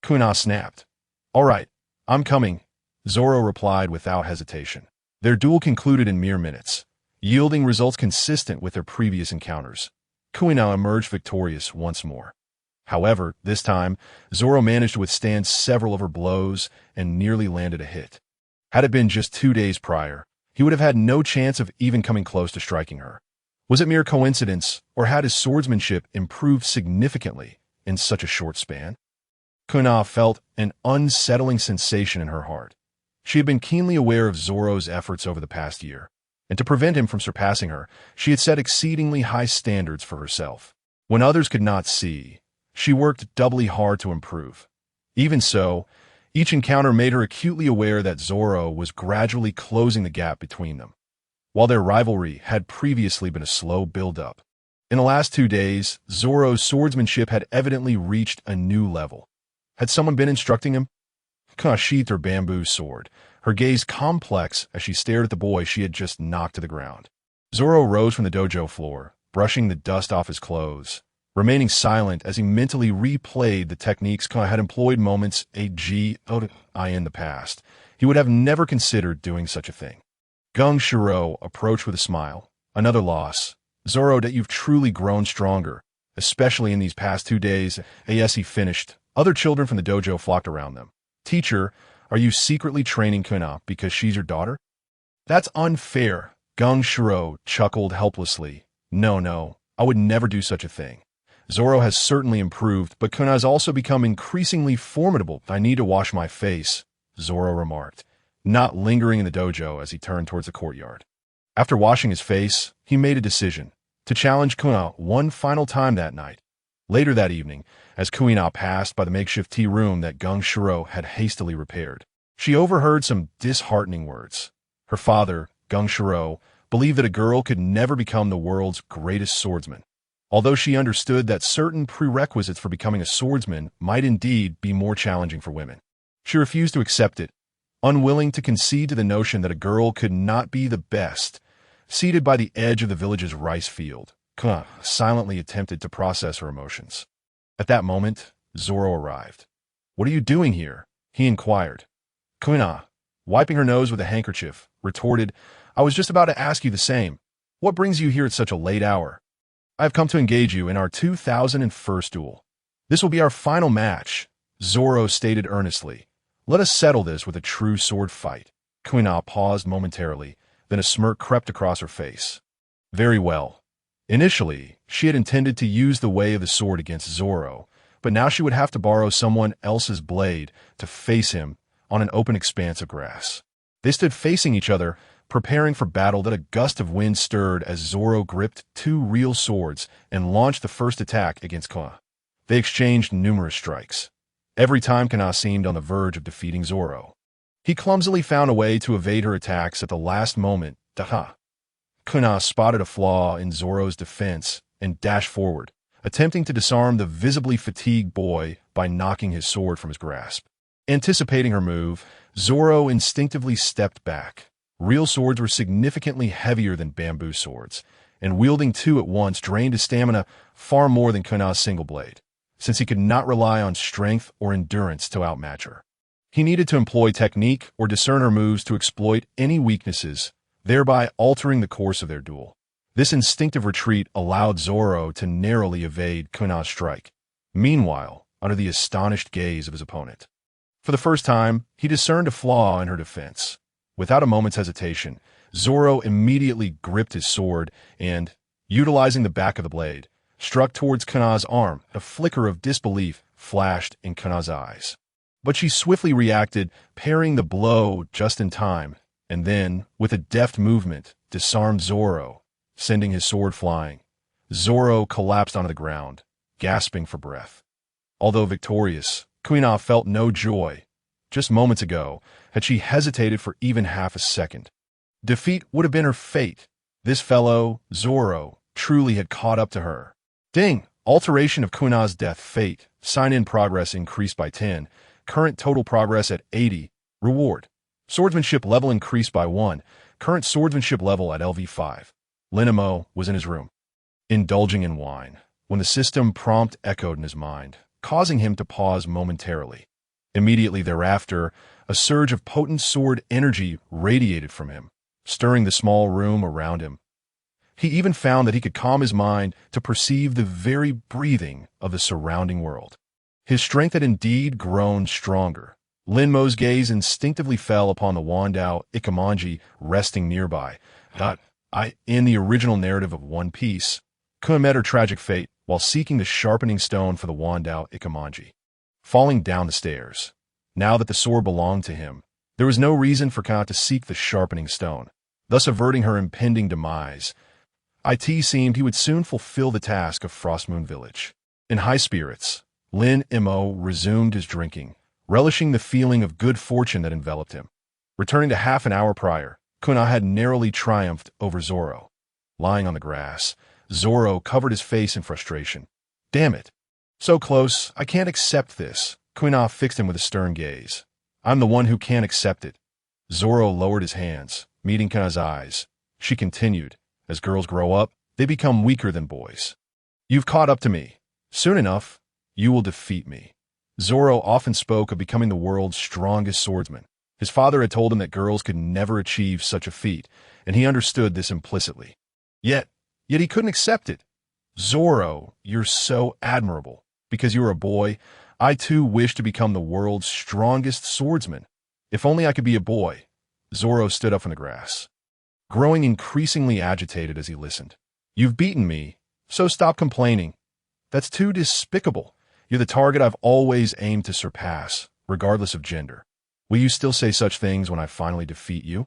Kuina snapped. "All right, I'm coming," Zoro replied without hesitation. Their duel concluded in mere minutes, yielding results consistent with their previous encounters. Kuina emerged victorious once more. However, this time, Zoro managed to withstand several of her blows and nearly landed a hit. Had it been just 2 days prior, he would have had no chance of even coming close to striking her. Was it mere coincidence, or had his swordsmanship improved significantly in such a short span? Kuna felt an unsettling sensation in her heart. She had been keenly aware of Zoro's efforts over the past year, and to prevent him from surpassing her, she had set exceedingly high standards for herself. When others could not see, she worked doubly hard to improve. Even so, each encounter made her acutely aware that Zoro was gradually closing the gap between them. While their rivalry had previously been a slow build-up, in the last 2 days, Zoro's swordsmanship had evidently reached a new level. Had someone been instructing him? Kana sheathed her bamboo sword, her gaze complex as she stared at the boy she had just knocked to the ground. Zoro rose from the dojo floor, brushing the dust off his clothes, remaining silent as he mentally replayed the techniques Kana had employed moments ago in the past. He would have never considered doing such a thing. Gung Shiro approached with a smile. Another loss. Zoro, that you've truly grown stronger, especially in these past 2 days. Yes, he finished. Other children from the dojo flocked around them. Teacher, are you secretly training Kuna because she's your daughter? That's unfair. Gung Shiro chuckled helplessly. No, I would never do such a thing. Zoro has certainly improved, but Kuna has also become increasingly formidable. I need to wash my face, Zoro remarked, not lingering in the dojo as he turned towards the courtyard. After washing his face, he made a decision to challenge Kuna one final time that night. Later that evening, as Kuina passed by the makeshift tea room that Gung Shiro had hastily repaired, she overheard some disheartening words. Her father, Gung Shiro, believed that a girl could never become the world's greatest swordsman, although she understood that certain prerequisites for becoming a swordsman might indeed be more challenging for women. She refused to accept it, unwilling to concede to the notion that a girl could not be the best. Seated by the edge of the village's rice field, Kuna silently attempted to process her emotions. At that moment, Zoro arrived. "What are you doing here?" he inquired. Kuna, wiping her nose with a handkerchief, retorted, "I was just about to ask you the same. What brings you here at such a late hour?" "I have come to engage you in our 2001st duel. This will be our final match," Zoro stated earnestly. "Let us settle this with a true sword fight." Kuna paused momentarily, then a smirk crept across her face. Very well. Initially, she had intended to use the way of the sword against Zoro, but now she would have to borrow someone else's blade to face him on an open expanse of grass. They stood facing each other, preparing for battle that a gust of wind stirred as Zoro gripped 2 real swords and launched the first attack against Kana. They exchanged numerous strikes. Every time Kana seemed on the verge of defeating Zoro, he clumsily found a way to evade her attacks at the last moment. Kuna spotted a flaw in Zoro's defense and dashed forward, attempting to disarm the visibly fatigued boy by knocking his sword from his grasp. Anticipating her move, Zoro instinctively stepped back. Real swords were significantly heavier than bamboo swords, and wielding 2 at once drained his stamina far more than Kuna's single blade, since he could not rely on strength or endurance to outmatch her. He needed to employ technique or discern her moves to exploit any weaknesses, thereby altering the course of their duel. This instinctive retreat allowed Zoro to narrowly evade Kuna's strike, meanwhile under the astonished gaze of his opponent. For the first time, he discerned a flaw in her defense. Without a moment's hesitation, Zoro immediately gripped his sword and, utilizing the back of the blade, struck towards Kuna's arm. A flicker of disbelief flashed in Kuna's eyes. But she swiftly reacted, parrying the blow just in time, and then, with a deft movement, disarmed Zoro, sending his sword flying. Zoro collapsed onto the ground, gasping for breath. Although victorious, Kuina felt no joy. Just moments ago, had she hesitated for even half a second, defeat would have been her fate. This fellow, Zoro, truly had caught up to her. Ding! Alteration of Kuna's death fate. Sign-in progress increased by 10. Current total progress at 80. Reward. Swordsmanship level increased by 1. Current swordsmanship level at LV5. Lin Mo was in his room, indulging in wine, when the system prompt echoed in his mind, causing him to pause momentarily. Immediately thereafter, a surge of potent sword energy radiated from him, stirring the small room around him. He even found that he could calm his mind to perceive the very breathing of the surrounding world. His strength had indeed grown stronger. Lin Mo's gaze instinctively fell upon the Wandao Ikemonji resting nearby. In the original narrative of One Piece, Kun met her tragic fate while seeking the sharpening stone for the Wandao Ikemonji. Falling down the stairs. Now that the sword belonged to him, there was no reason for Kun to seek the sharpening stone, thus averting her impending demise. It seemed he would soon fulfill the task of Frostmoon Village. In high spirits, Lin Mo resumed his drinking, relishing the feeling of good fortune that enveloped him. Returning to half an hour prior, Kuna had narrowly triumphed over Zoro. Lying on the grass, Zoro covered his face in frustration. Damn it. So close, I can't accept this. Kuna fixed him with a stern gaze. I'm the one who can't accept it. Zoro lowered his hands, meeting Kuna's eyes. She continued, as girls grow up, they become weaker than boys. You've caught up to me. Soon enough, you will defeat me. Zoro often spoke of becoming the world's strongest swordsman. His father had told him that girls could never achieve such a feat, and he understood this implicitly. Yet he couldn't accept it. Zoro, you're so admirable. Because you're a boy, I too wish to become the world's strongest swordsman. If only I could be a boy. Zoro stood up from the grass, growing increasingly agitated as he listened. You've beaten me, so stop complaining. That's too despicable. You're the target I've always aimed to surpass, regardless of gender. Will you still say such things when I finally defeat you?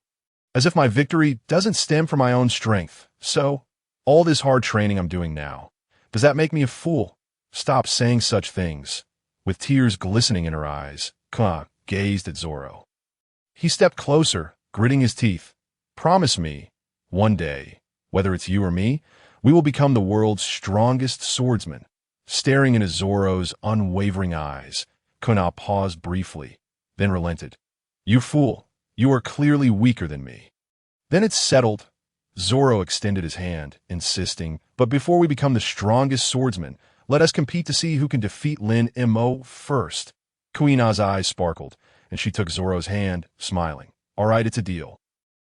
As if my victory doesn't stem from my own strength. So, all this hard training I'm doing now, does that make me a fool? Stop saying such things. With tears glistening in her eyes, Ka gazed at Zoro. He stepped closer, gritting his teeth. Promise me, one day, whether it's you or me, we will become the world's strongest swordsman. Staring into Zoro's unwavering eyes, Kuna paused briefly, then relented. You fool, you are clearly weaker than me. Then it's settled. Zoro extended his hand, insisting, but before we become the strongest swordsman, let us compete to see who can defeat Lin Mo first. Kuina's eyes sparkled, and she took Zoro's hand, smiling. All right, it's a deal.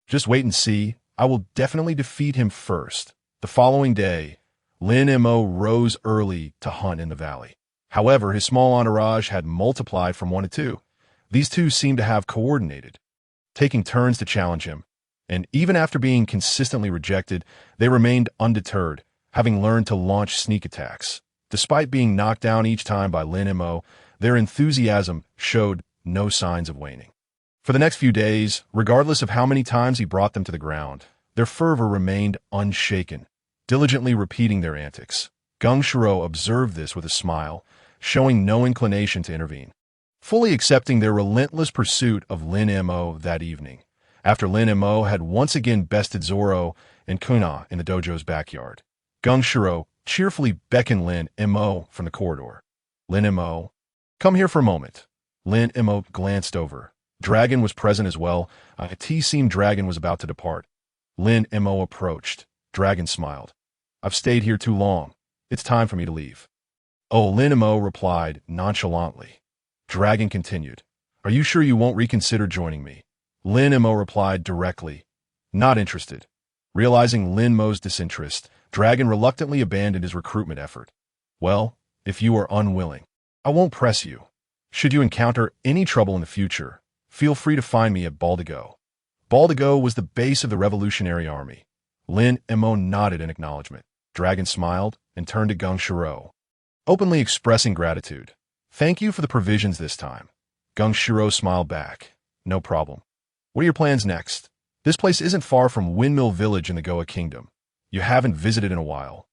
Just wait and see. I will definitely defeat him first. The following day, Lin Mo rose early to hunt in the valley. However, his small entourage had multiplied from 1 to 2. These two seemed to have coordinated, taking turns to challenge him. And even after being consistently rejected, they remained undeterred, having learned to launch sneak attacks. Despite being knocked down each time by Lin Mo, their enthusiasm showed no signs of waning. For the next few days, regardless of how many times he brought them to the ground, their fervor remained unshaken, diligently repeating their antics. Gungshiro observed this with a smile, showing no inclination to intervene, fully accepting their relentless pursuit of Lin Mo that evening. After Lin Mo had once again bested Zoro and Kuna in the dojo's backyard, Gungshiro cheerfully beckoned Lin Mo from the corridor. Lin Mo, come here for a moment. Lin Mo glanced over. Dragon was present as well. It seemed Dragon was about to depart. Lin Mo approached. Dragon smiled. I've stayed here too long. It's time for me to leave. Oh, Lin Mo replied nonchalantly. Dragon continued. Are you sure you won't reconsider joining me? Lin Mo replied directly. Not interested. Realizing Lin Mo's disinterest, Dragon reluctantly abandoned his recruitment effort. Well, if you are unwilling, I won't press you. Should you encounter any trouble in the future, feel free to find me at Baldigo. Baldigo was the base of the Revolutionary Army. Lin Mo nodded in acknowledgement. Dragon smiled and turned to Gungshiro, openly expressing gratitude. Thank you for the provisions this time. Gungshiro smiled back. No problem. What are your plans next? This place isn't far from Windmill Village in the Goa Kingdom. You haven't visited in a while,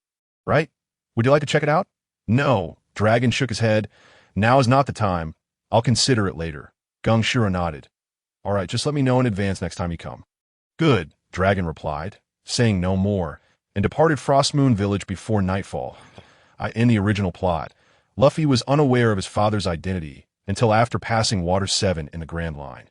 right? Would you like to check it out? No. Dragon shook his head. Now is not the time. I'll consider it later. Gungshiro nodded. All right, just let me know in advance next time you come. Good, Dragon replied, saying no more, and departed Frostmoon Village before nightfall. In the original plot, Luffy was unaware of his father's identity until after passing Water 7 in the Grand Line.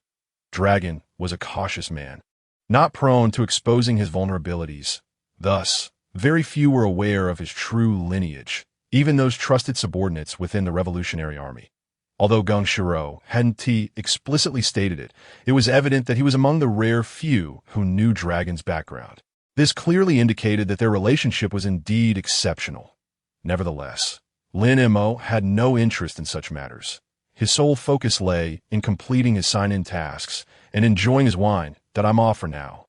Dragon was a cautious man, not prone to exposing his vulnerabilities. Thus, very few were aware of his true lineage, even those trusted subordinates within the Revolutionary Army. Although Gungshiro hadn't explicitly stated it, it was evident that he was among the rare few who knew Dragon's background. This clearly indicated that their relationship was indeed exceptional. Nevertheless, Lin Mo had no interest in such matters. His sole focus lay in completing his sign-in tasks and enjoying his wine. That I'm off for now,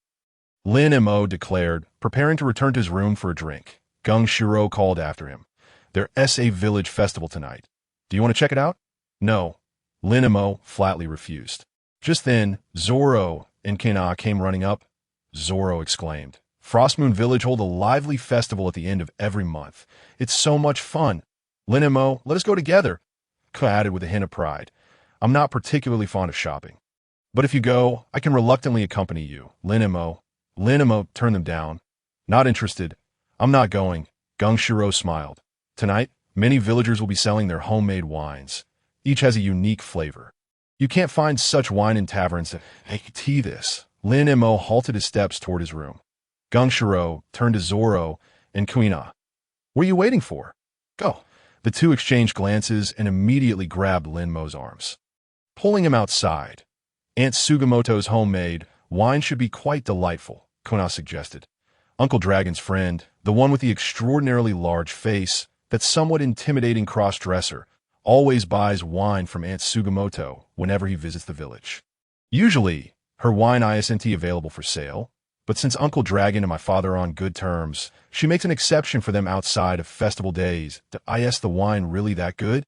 Lin Mo declared, preparing to return to his room for a drink. Gung Shiro called after him. There's a village festival tonight. Do you want to check it out? No. Lin Mo flatly refused. Just then, Zoro and Kina came running up. Zoro exclaimed, Frostmoon Village hold a lively festival at the end of every month. It's so much fun. Lin Mo, let us go together. Ka added with a hint of pride. I'm not particularly fond of shopping. But if you go, I can reluctantly accompany you. Lin Mo turned them down. Not interested. I'm not going. Gung Shiro smiled. Tonight, many villagers will be selling their homemade wines. Each has a unique flavor. You can't find such wine in taverns that tea this. Lin Mo halted his steps toward his room. Gung Shiro turned to Zoro and Kuina. What are you waiting for? Go. The two exchanged glances and immediately grabbed Lin Mo's arms. Pulling him outside. Aunt Sugimoto's homemade wine should be quite delightful, Kuina suggested. Uncle Dragon's friend, the one with the extraordinarily large face, that somewhat intimidating cross-dresser, always buys wine from Aunt Sugimoto whenever he visits the village. Usually, her wine isn't available for sale, but since Uncle Dragon and my father are on good terms, she makes an exception for them outside of festival days. Is the wine really that good?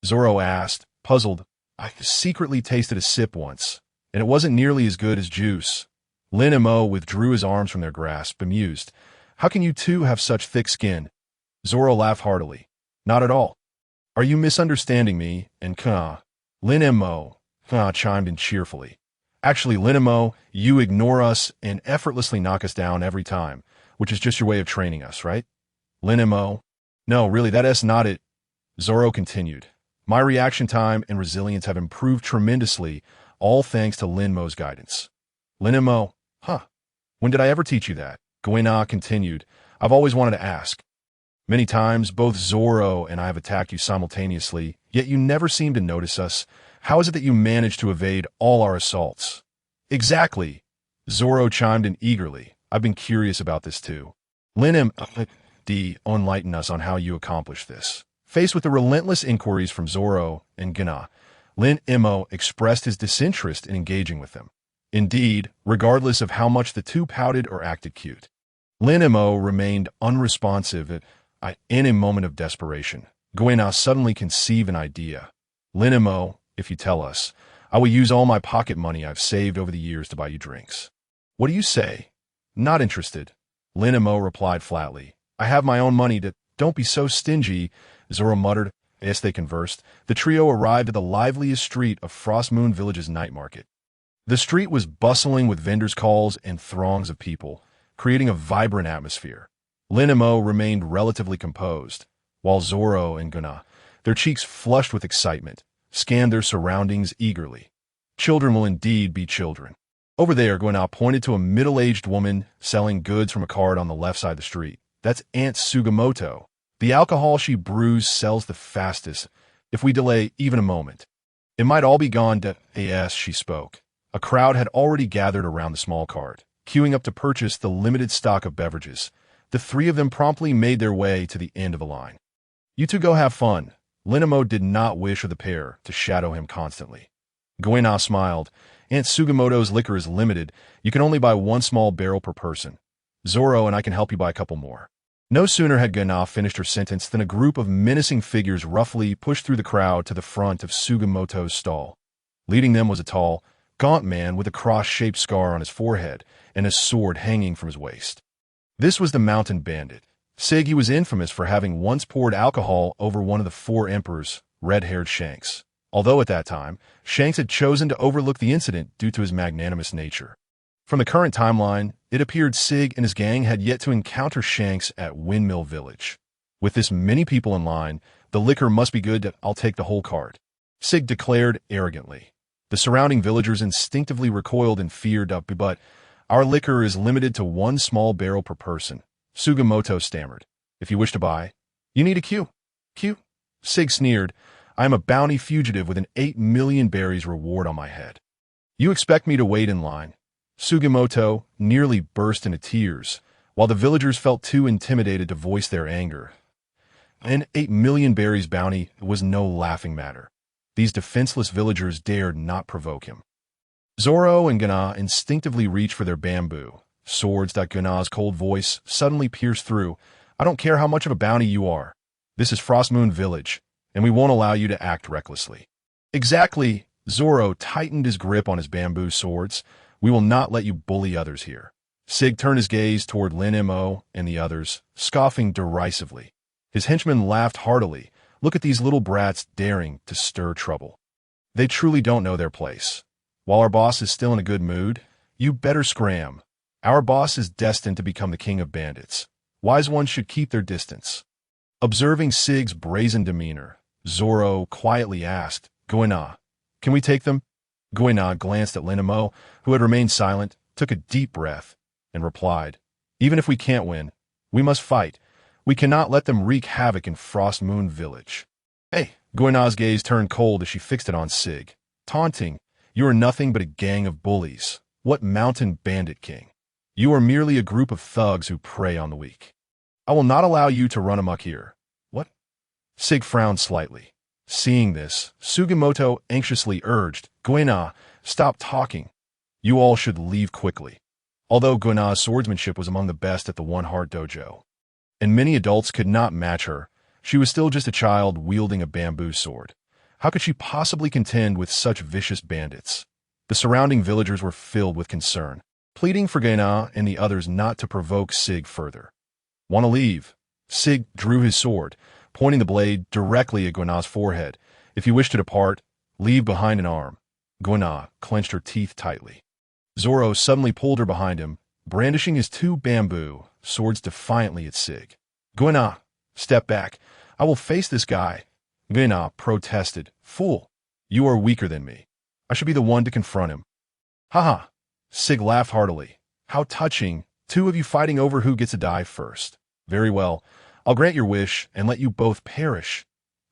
Zoro asked, puzzled. I secretly tasted a sip once, and it wasn't nearly as good as juice. Lin Mo withdrew his arms from their grasp, bemused. How can you two have such thick skin? Zoro laughed heartily. Not at all. Are you misunderstanding me? And Lin Mo chimed in cheerfully. Actually, Lin Mo, you ignore us and effortlessly knock us down every time, which is just your way of training us, right? Lin Mo, no, really, that's not it. Zoro continued. My reaction time and resilience have improved tremendously, all thanks to Lin Mo's guidance. Lin Mo, when did I ever teach you that? Kuina continued. I've always wanted to ask. Many times, both Zoro and I have attacked you simultaneously, yet you never seem to notice us. How is it that you manage to evade all our assaults? Exactly. Zoro chimed in eagerly. I've been curious about this too. Lin Mo, enlighten us on how you accomplish this. Faced with the relentless inquiries from Zoro and Kuina, Lin Mo expressed his disinterest in engaging with them. Indeed, regardless of how much the two pouted or acted cute, Lin Mo remained unresponsive. In a moment of desperation, Kuina suddenly conceived an idea. Lin Mo, if you tell us, I will use all my pocket money I've saved over the years to buy you drinks. What do you say? Not interested. Lin Mo replied flatly. I have my own money to... Don't be so stingy, Zoro muttered. As they conversed, the trio arrived at the liveliest street of Frostmoon Village's night market. The street was bustling with vendors' calls and throngs of people, creating a vibrant atmosphere. Lin Mo remained relatively composed, while Zoro and Kuina, their cheeks flushed with excitement, scanned their surroundings eagerly. Children will indeed be children. Over there, Kuina pointed to a middle-aged woman selling goods from a cart on the left side of the street. That's Aunt Sugimoto. The alcohol she brews sells the fastest, if we delay even a moment. It might all be gone as she spoke. A crowd had already gathered around the small cart, queuing up to purchase the limited stock of beverages. The three of them promptly made their way to the end of the line. You two go have fun. Lin Mo did not wish for the pair to shadow him constantly. Kuina smiled. Aunt Sugimoto's liquor is limited. You can only buy one small barrel per person. Zoro and I can help you buy a couple more. No sooner had Kuina finished her sentence than a group of menacing figures roughly pushed through the crowd to the front of Sugimoto's stall. Leading them was a tall, gaunt man with a cross-shaped scar on his forehead and a sword hanging from his waist. This was the Mountain Bandit. He was infamous for having once poured alcohol over one of the four emperors, red-haired Shanks. Although at that time, Shanks had chosen to overlook the incident due to his magnanimous nature. From the current timeline, it appeared Sig and his gang had yet to encounter Shanks at Windmill Village. With this many people in line, the liquor must be good. I'll take the whole cart, Sig declared arrogantly. The surrounding villagers instinctively recoiled in fear, but our liquor is limited to one small barrel per person, Sugimoto stammered. If you wish to buy, you need a queue. Queue? Sig sneered. I am a bounty fugitive with an 8 million berries reward on my head. You expect me to wait in line? Sugimoto nearly burst into tears, while the villagers felt too intimidated to voice their anger. An 8 million berries bounty was no laughing matter. These defenseless villagers dared not provoke him. Zoro and Gana instinctively reached for their bamboo swords. Gana's cold voice suddenly pierced through. I don't care how much of a bounty you are. This is Frost Moon Village, and we won't allow you to act recklessly. Exactly. Zoro tightened his grip on his bamboo swords. We will not let you bully others here. Sig turned his gaze toward Lin Mo and the others, scoffing derisively. His henchmen laughed heartily. Look at these little brats daring to stir trouble. They truly don't know their place. While our boss is still in a good mood, you better scram. Our boss is destined to become the king of bandits. Wise ones should keep their distance. Observing Sig's brazen demeanor, Zoro quietly asked, Goina, can we take them? Goina glanced at Lin Mo, who had remained silent, took a deep breath, and replied, Even if we can't win, we must fight. We cannot let them wreak havoc in Frost Moon Village. Hey, Goina's gaze turned cold as she fixed it on Sig, taunting, You are nothing but a gang of bullies. What mountain bandit king? You are merely a group of thugs who prey on the weak. I will not allow you to run amok here. What? Sig frowned slightly. Seeing this, Sugimoto anxiously urged, Goina, stop talking. You all should leave quickly. Although Goina's swordsmanship was among the best at the One Heart Dojo, and many adults could not match her, she was still just a child wielding a bamboo sword. How could she possibly contend with such vicious bandits? The surrounding villagers were filled with concern, pleading for Goina and the others not to provoke Sig further. Want to leave? Sig drew his sword, pointing the blade directly at Goina's forehead. If you wish to depart, leave behind an arm. Goina clenched her teeth tightly. Zoro suddenly pulled her behind him, brandishing his 2 bamboo swords defiantly at Sig. Goina, step back. I will face this guy. Goina protested. Fool, you are weaker than me. I should be the one to confront him. Haha. Sig laughed heartily. How touching, 2 of you fighting over who gets to die first. Very well, I'll grant your wish and let you both perish.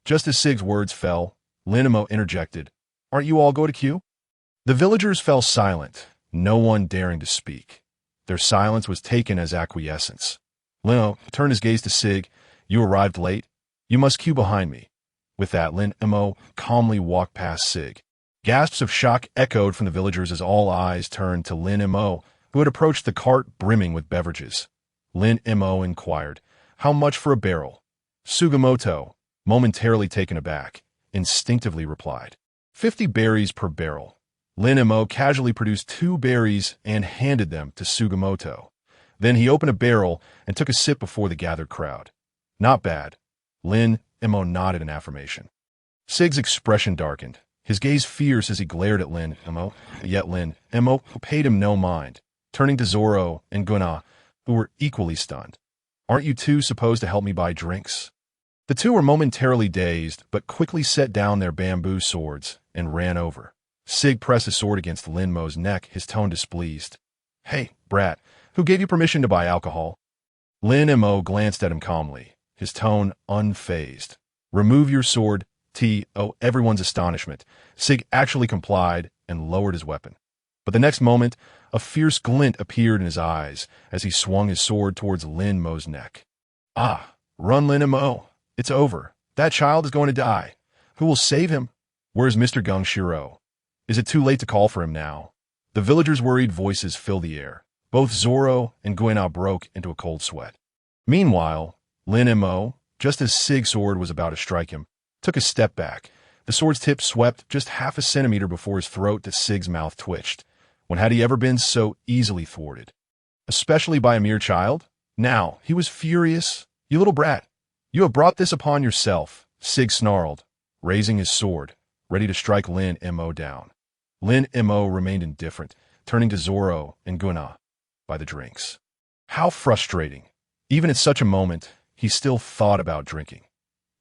Just as Sig's words fell, Lin Mo interjected. Aren't you all going to queue? The villagers fell silent, no one daring to speak. Their silence was taken as acquiescence. Lin Mo turned his gaze to Sig. You arrived late. You must queue behind me. With that, Lin Mo calmly walked past Sig. Gasps of shock echoed from the villagers as all eyes turned to Lin Mo, who had approached the cart brimming with beverages. Lin Mo inquired, How much for a barrel? Sugimoto, momentarily taken aback, instinctively replied, 50 berries per barrel. Lin Mo casually produced 2 berries and handed them to Sugimoto. Then he opened a barrel and took a sip before the gathered crowd. Not bad. Lin Mo nodded in affirmation. Sig's expression darkened, his gaze fierce as he glared at Lin Mo, yet Lin Mo paid him no mind, turning to Zoro and Goina, who were equally stunned. Aren't you 2 supposed to help me buy drinks? The 2 were momentarily dazed, but quickly set down their bamboo swords and ran over. Sig pressed his sword against Lin Mo's neck, his tone displeased. Hey, brat, who gave you permission to buy alcohol? Lin Mo glanced at him calmly, his tone unfazed. Remove your sword, to everyone's astonishment. Sig actually complied and lowered his weapon. But the next moment, a fierce glint appeared in his eyes as he swung his sword towards Lin Mo's neck. Ah, run, Lin Mo. It's over. That child is going to die. Who will save him? Where's Mr. Gung Shiro? Is it too late to call for him now? The villagers' worried voices filled the air. Both Zoro and Goina broke into a cold sweat. Meanwhile, Lin Mo, just as Sig's sword was about to strike him, took a step back. The sword's tip swept just half a centimeter before his throat as Sig's mouth twitched. When had he ever been so easily thwarted? Especially by a mere child? Now, he was furious. You little brat, you have brought this upon yourself, Sig snarled, raising his sword, ready to strike Lin Mo down. Lin Mo remained indifferent, turning to Zoro and Goina by the drinks. How frustrating. Even at such a moment, he still thought about drinking.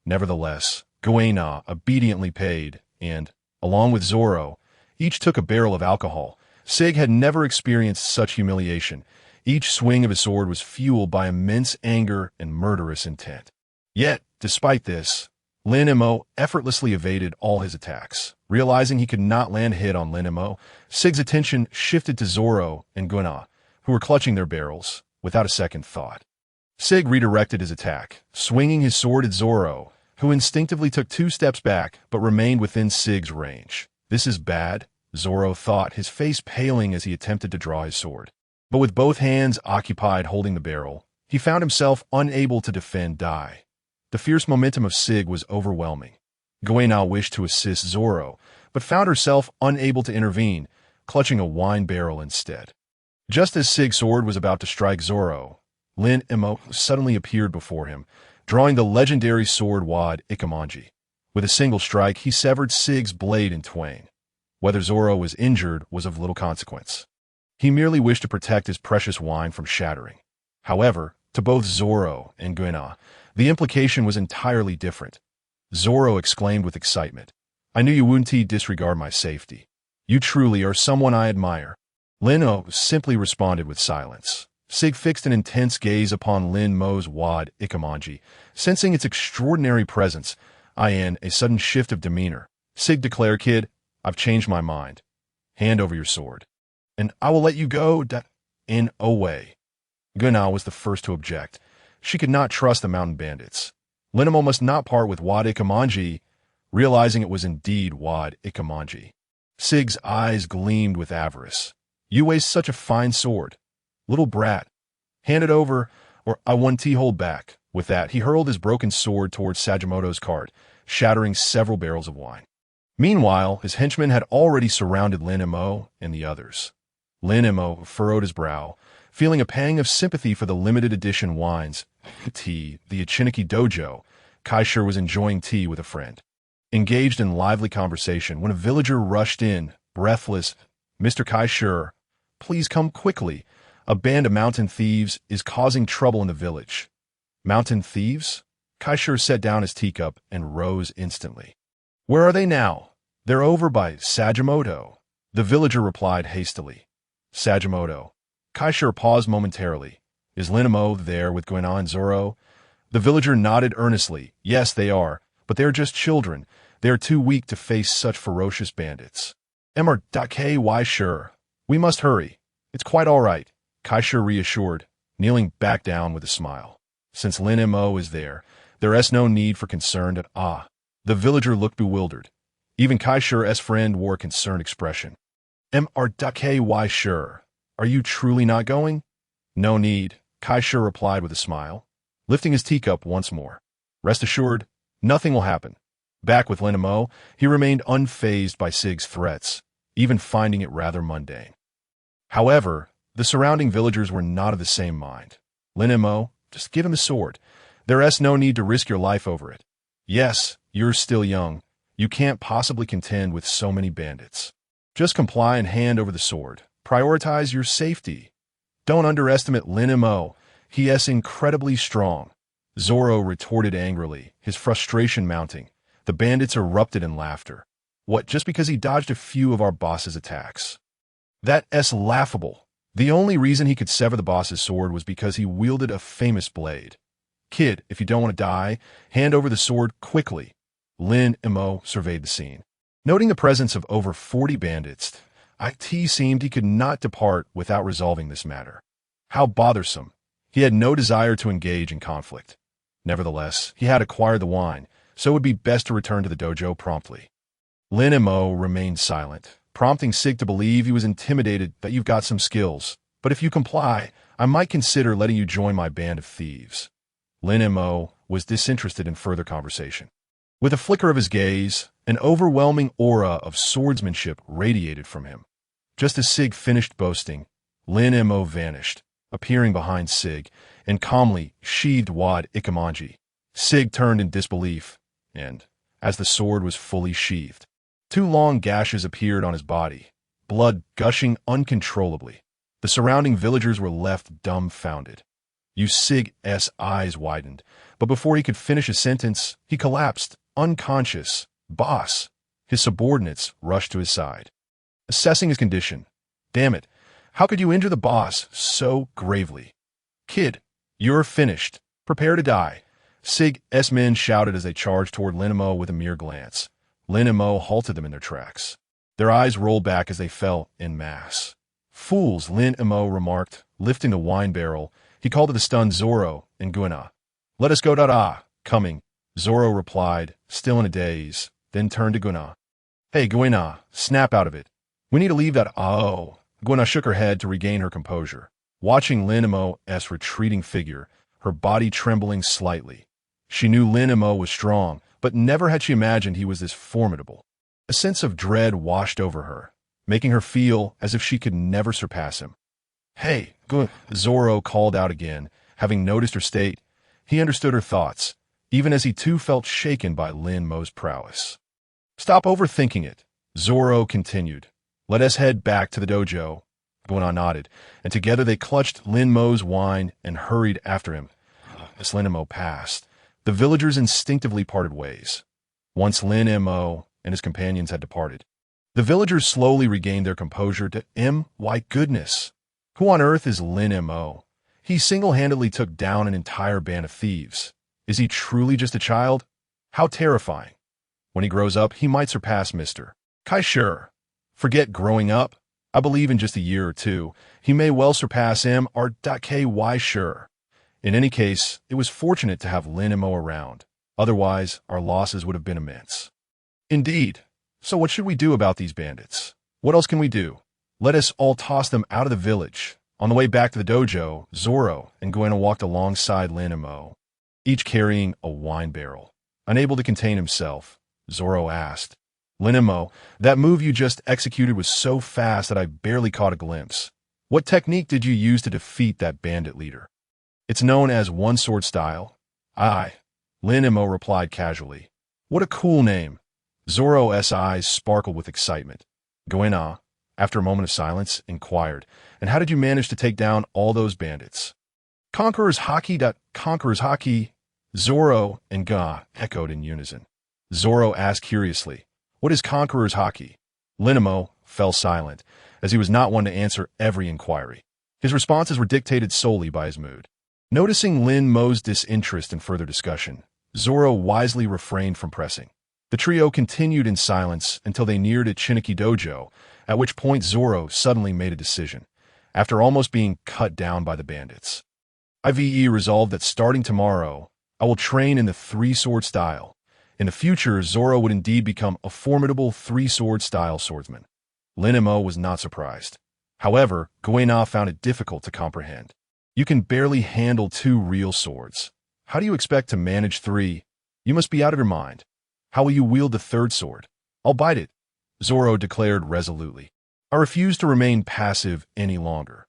Nevertheless, Goina obediently paid, and, along with Zoro, each took a barrel of alcohol. Sig had never experienced such humiliation. Each swing of his sword was fueled by immense anger and murderous intent. Yet, despite this, Lin Mo effortlessly evaded all his attacks, Realizing he could not land a hit on Lin Mo, Sig's attention shifted to Zoro and Guina, who were clutching their barrels, without a second thought. Sig redirected his attack, swinging his sword at Zoro, who instinctively took 2 steps back but remained within Sig's range. This is bad, Zoro thought, his face paling as he attempted to draw his sword. But with both hands occupied holding the barrel, he found himself unable to defend Die. The fierce momentum of Sig was overwhelming. Guina wished to assist Zoro, but found herself unable to intervene, clutching a wine barrel instead. Just as Sig's sword was about to strike Zoro, Lin Mo suddenly appeared before him, drawing the legendary sword Wad Ikamanji. With a single strike, he severed Sig's blade in twain. Whether Zoro was injured was of little consequence. He merely wished to protect his precious wine from shattering. However, to both Zoro and Guina, the implication was entirely different. Zoro exclaimed with excitement, "I knew you wouldn't disregard my safety. You truly are someone I admire." Lin Mo simply responded with silence. Sig fixed an intense gaze upon Lin Mo's Wad Ikamanji, sensing its extraordinary presence, in a sudden shift of demeanor. Sig declared, "Kid, I've changed my mind. Hand over your sword, and I will let you go in a way." Guina was the first to object. She could not trust the mountain bandits. Lin Mo must not part with Wad Ikamanji, realizing it was indeed Wad Ikamanji. Sig's eyes gleamed with avarice. "You waste such a fine sword. Little brat. Hand it over, or I want to hold back." With that, he hurled his broken sword towards Sajamoto's cart, shattering several barrels of wine. Meanwhile, his henchmen had already surrounded Lin Mo and the others. Lin Mo furrowed his brow, feeling a pang of sympathy for the limited edition wines. The Ichiniki Dojo. Kaishur was enjoying tea with a friend, engaged in lively conversation, when a villager rushed in, breathless. "Mr. Kaishur, please come quickly. A band of mountain thieves is causing trouble in the village." "Mountain thieves?" Kaishur set down his teacup and rose instantly. "Where are they now?" "They're over by Sajamoto," the villager replied hastily. "Sajamoto." Kaishur paused momentarily. "Is Lin Mo there with Guina and Zoro?" The villager nodded earnestly. "Yes, they are, but they are just children. They are too weak to face such ferocious bandits." "Why sure. We must hurry. It's quite all right," Kaishur reassured, kneeling back down with a smile. "Since Lin Mo is there is no need for concern at all." The villager looked bewildered. Even Kaishur's friend wore a concerned expression. "Why sure. Are you truly not going?" "No need," Kaishur replied with a smile, lifting his teacup once more. "Rest assured, nothing will happen." Back with Lin Mo, he remained unfazed by Sig's threats, even finding it rather mundane. However, the surrounding villagers were not of the same mind. "Lin Mo, just give him the sword. There's no need to risk your life over it. Yes, you're still young. You can't possibly contend with so many bandits. Just comply and hand over the sword. Prioritize your safety. Don't underestimate Lin Mo. He is incredibly strong." Zoro retorted angrily, his frustration mounting. The bandits erupted in laughter. "What, just because he dodged a few of our boss's attacks? That's laughable. The only reason he could sever the boss's sword was because he wielded a famous blade. Kid, if you don't want to die, hand over the sword quickly." Lin Mo surveyed the scene. Noting the presence of over 40 bandits, it seemed he could not depart without resolving this matter. How bothersome. He had no desire to engage in conflict. Nevertheless, he had acquired the wine, so it would be best to return to the dojo promptly. Lin Mo remained silent, prompting Sig to believe he was intimidated. "That you've got some skills, but if you comply, I might consider letting you join my band of thieves." Lin Mo was disinterested in further conversation. With a flicker of his gaze, an overwhelming aura of swordsmanship radiated from him. Just as Sig finished boasting, Lin Mo vanished, appearing behind Sig, and calmly sheathed Wad Ikamanji. Sig turned in disbelief, and, as the sword was fully sheathed, 2 long gashes appeared on his body, blood gushing uncontrollably. The surrounding villagers were left dumbfounded. Sig's eyes widened, but before he could finish a sentence, he collapsed, unconscious. "Boss!" His subordinates rushed to his side, assessing his condition. "Damn it, how could you injure the boss so gravely?" "Kid, you're finished. Prepare to die." Sig's men shouted as they charged toward Lin Mo with a mere glance. Lin and Mo halted them in their tracks. Their eyes rolled back as they fell en masse. Fools, Lin and Mo remarked, lifting the wine barrel. He called to the stunned Zoro and Guina. Let us go da-da. Coming, Zoro replied, still in a daze, then turned to Guina. Hey, Guina, snap out of it. We need to leave that. Oh. Guina shook her head to regain her composure, watching Lin and Mo's retreating figure, her body trembling slightly. She knew Lin and Mo was strong, but never had she imagined he was this formidable. A sense of dread washed over her, making her feel as if she could never surpass him. Hey, Zoro called out again, having noticed her state. He understood her thoughts, even as he too felt shaken by Lin Mo's prowess. Stop overthinking it, Zoro continued. Let us head back to the dojo. Guina nodded, and together they clutched Lin Mo's wine and hurried after him. As Lin and Mo passed, the villagers instinctively parted ways. Once Lin and Mo and his companions had departed, the villagers slowly regained their composure to why goodness. Who on earth is Lin and Mo? He single-handedly took down an entire band of thieves. Is he truly just a child? How terrifying. When he grows up, he might surpass Mr. Kai. Sure. Forget growing up. I believe in just a year or two, he may well surpass Ky. Sure. In any case, it was fortunate to have Lin and Mo around. Otherwise, our losses would have been immense. Indeed. So what should we do about these bandits? What else can we do? Let us all toss them out of the village. On the way back to the dojo, Zoro and Guina walked alongside Lin and Mo, each carrying a wine barrel. Unable to contain himself, Zoro asked, Lin and Mo, that move you just executed was so fast that I barely caught a glimpse. What technique did you use to defeat that bandit leader? It's known as one-sword style. Aye, Lin and Mo replied casually. What a cool name. Zoro's eyes sparkled with excitement. Guina, after a moment of silence, inquired, and how did you manage to take down all those bandits? Conqueror's Haki. Conqueror's Haki. Zoro and Ga echoed in unison. Zoro asked curiously, what is Conqueror's Haki? Lin and Mo fell silent, as he was not one to answer every inquiry. His responses were dictated solely by his mood. Noticing Lin Mo's disinterest in further discussion, Zoro wisely refrained from pressing. The trio continued in silence until they neared a Chiniki dojo, at which point Zoro suddenly made a decision, after almost being cut down by the bandits. IVE resolved that starting tomorrow, I will train in the three-sword style. In the future, Zoro would indeed become a formidable three-sword style swordsman. Lin and Mo was not surprised. However, Guina found it difficult to comprehend. You can barely handle 2 real swords. How do you expect to manage 3? You must be out of your mind. How will you wield the 3rd sword? I'll bite it, Zoro declared resolutely. I refuse to remain passive any longer.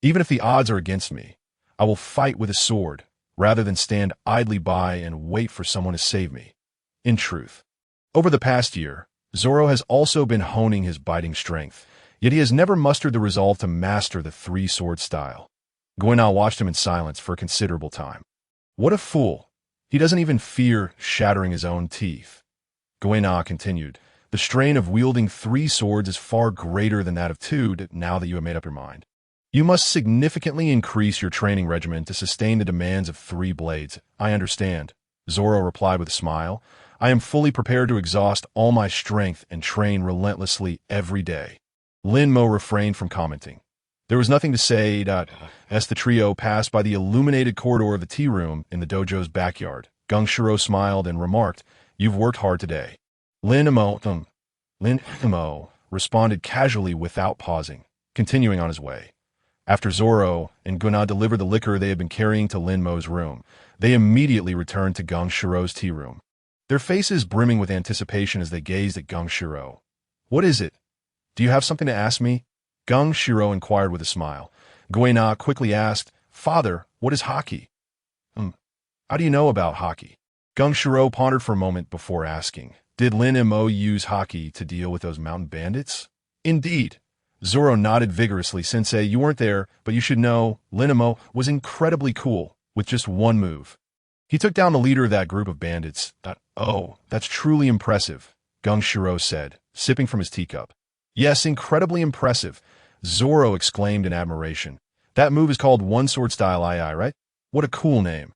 Even if the odds are against me, I will fight with a sword, rather than stand idly by and wait for someone to save me. In truth, over the past year, Zoro has also been honing his biting strength, yet he has never mustered the resolve to master the three-sword style. Guina watched him in silence for a considerable time. What a fool! He doesn't even fear shattering his own teeth. Guina continued, the strain of wielding 3 swords is far greater than that of 2 now that you have made up your mind. You must significantly increase your training regimen to sustain the demands of 3 blades. I understand, Zoro replied with a smile. I am fully prepared to exhaust all my strength and train relentlessly every day. Lin Mo refrained from commenting. There was nothing to say as the trio passed by the illuminated corridor of the tea room in the dojo's backyard. Gungshiro smiled and remarked, You've worked hard today. Lin Mo responded casually without pausing, continuing on his way. After Zoro and Guina delivered the liquor they had been carrying to Lin Mo's room, they immediately returned to Gongshiro's tea room, their faces brimming with anticipation as they gazed at Gungshiro. What is it? Do you have something to ask me? Gungshiro inquired with a smile. Guina quickly asked, Father, what is Haki? How do you know about Haki? Gungshiro pondered for a moment before asking, Did Lin and Mo use Haki to deal with those mountain bandits? Indeed. Zoro nodded vigorously. Sensei, you weren't there, but you should know, Lin and Mo was incredibly cool with just one move. He took down the leader of that group of bandits. Oh, that's truly impressive, Gungshiro said, sipping from his teacup. Yes, incredibly impressive, Zoro exclaimed in admiration. That move is called one-sword style II, right? What a cool name.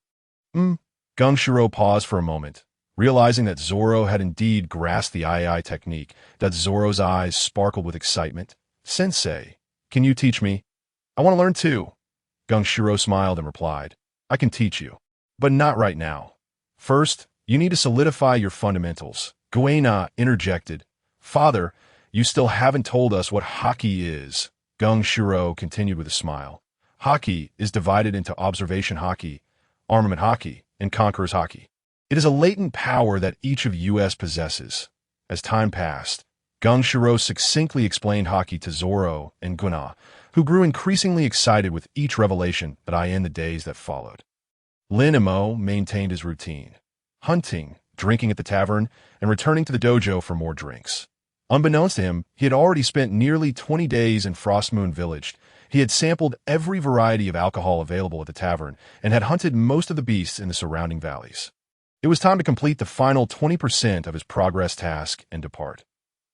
Gungshiro paused for a moment, Realizing that Zoro had indeed grasped the II technique, that Zoro's eyes sparkled with excitement. Sensei, can you teach me? I want to learn too. Gungshiro smiled and replied, I can teach you, but not right now. First, you need to solidify your fundamentals. Guena interjected. Father, you still haven't told us what haki is. Gungshiro continued with a smile. Haki is divided into observation haki, armament haki, and conqueror's haki. It is a latent power that each of us possesses. As time passed, Gungshiro succinctly explained haki to Zoro and Guena, who grew increasingly excited with each revelation that in the days that followed. Lin Mo maintained his routine, hunting, drinking at the tavern, and returning to the dojo for more drinks. Unbeknownst to him, he had already spent nearly 20 days in Frostmoon Village. He had sampled every variety of alcohol available at the tavern and had hunted most of the beasts in the surrounding valleys. It was time to complete the final 20% of his progress task and depart.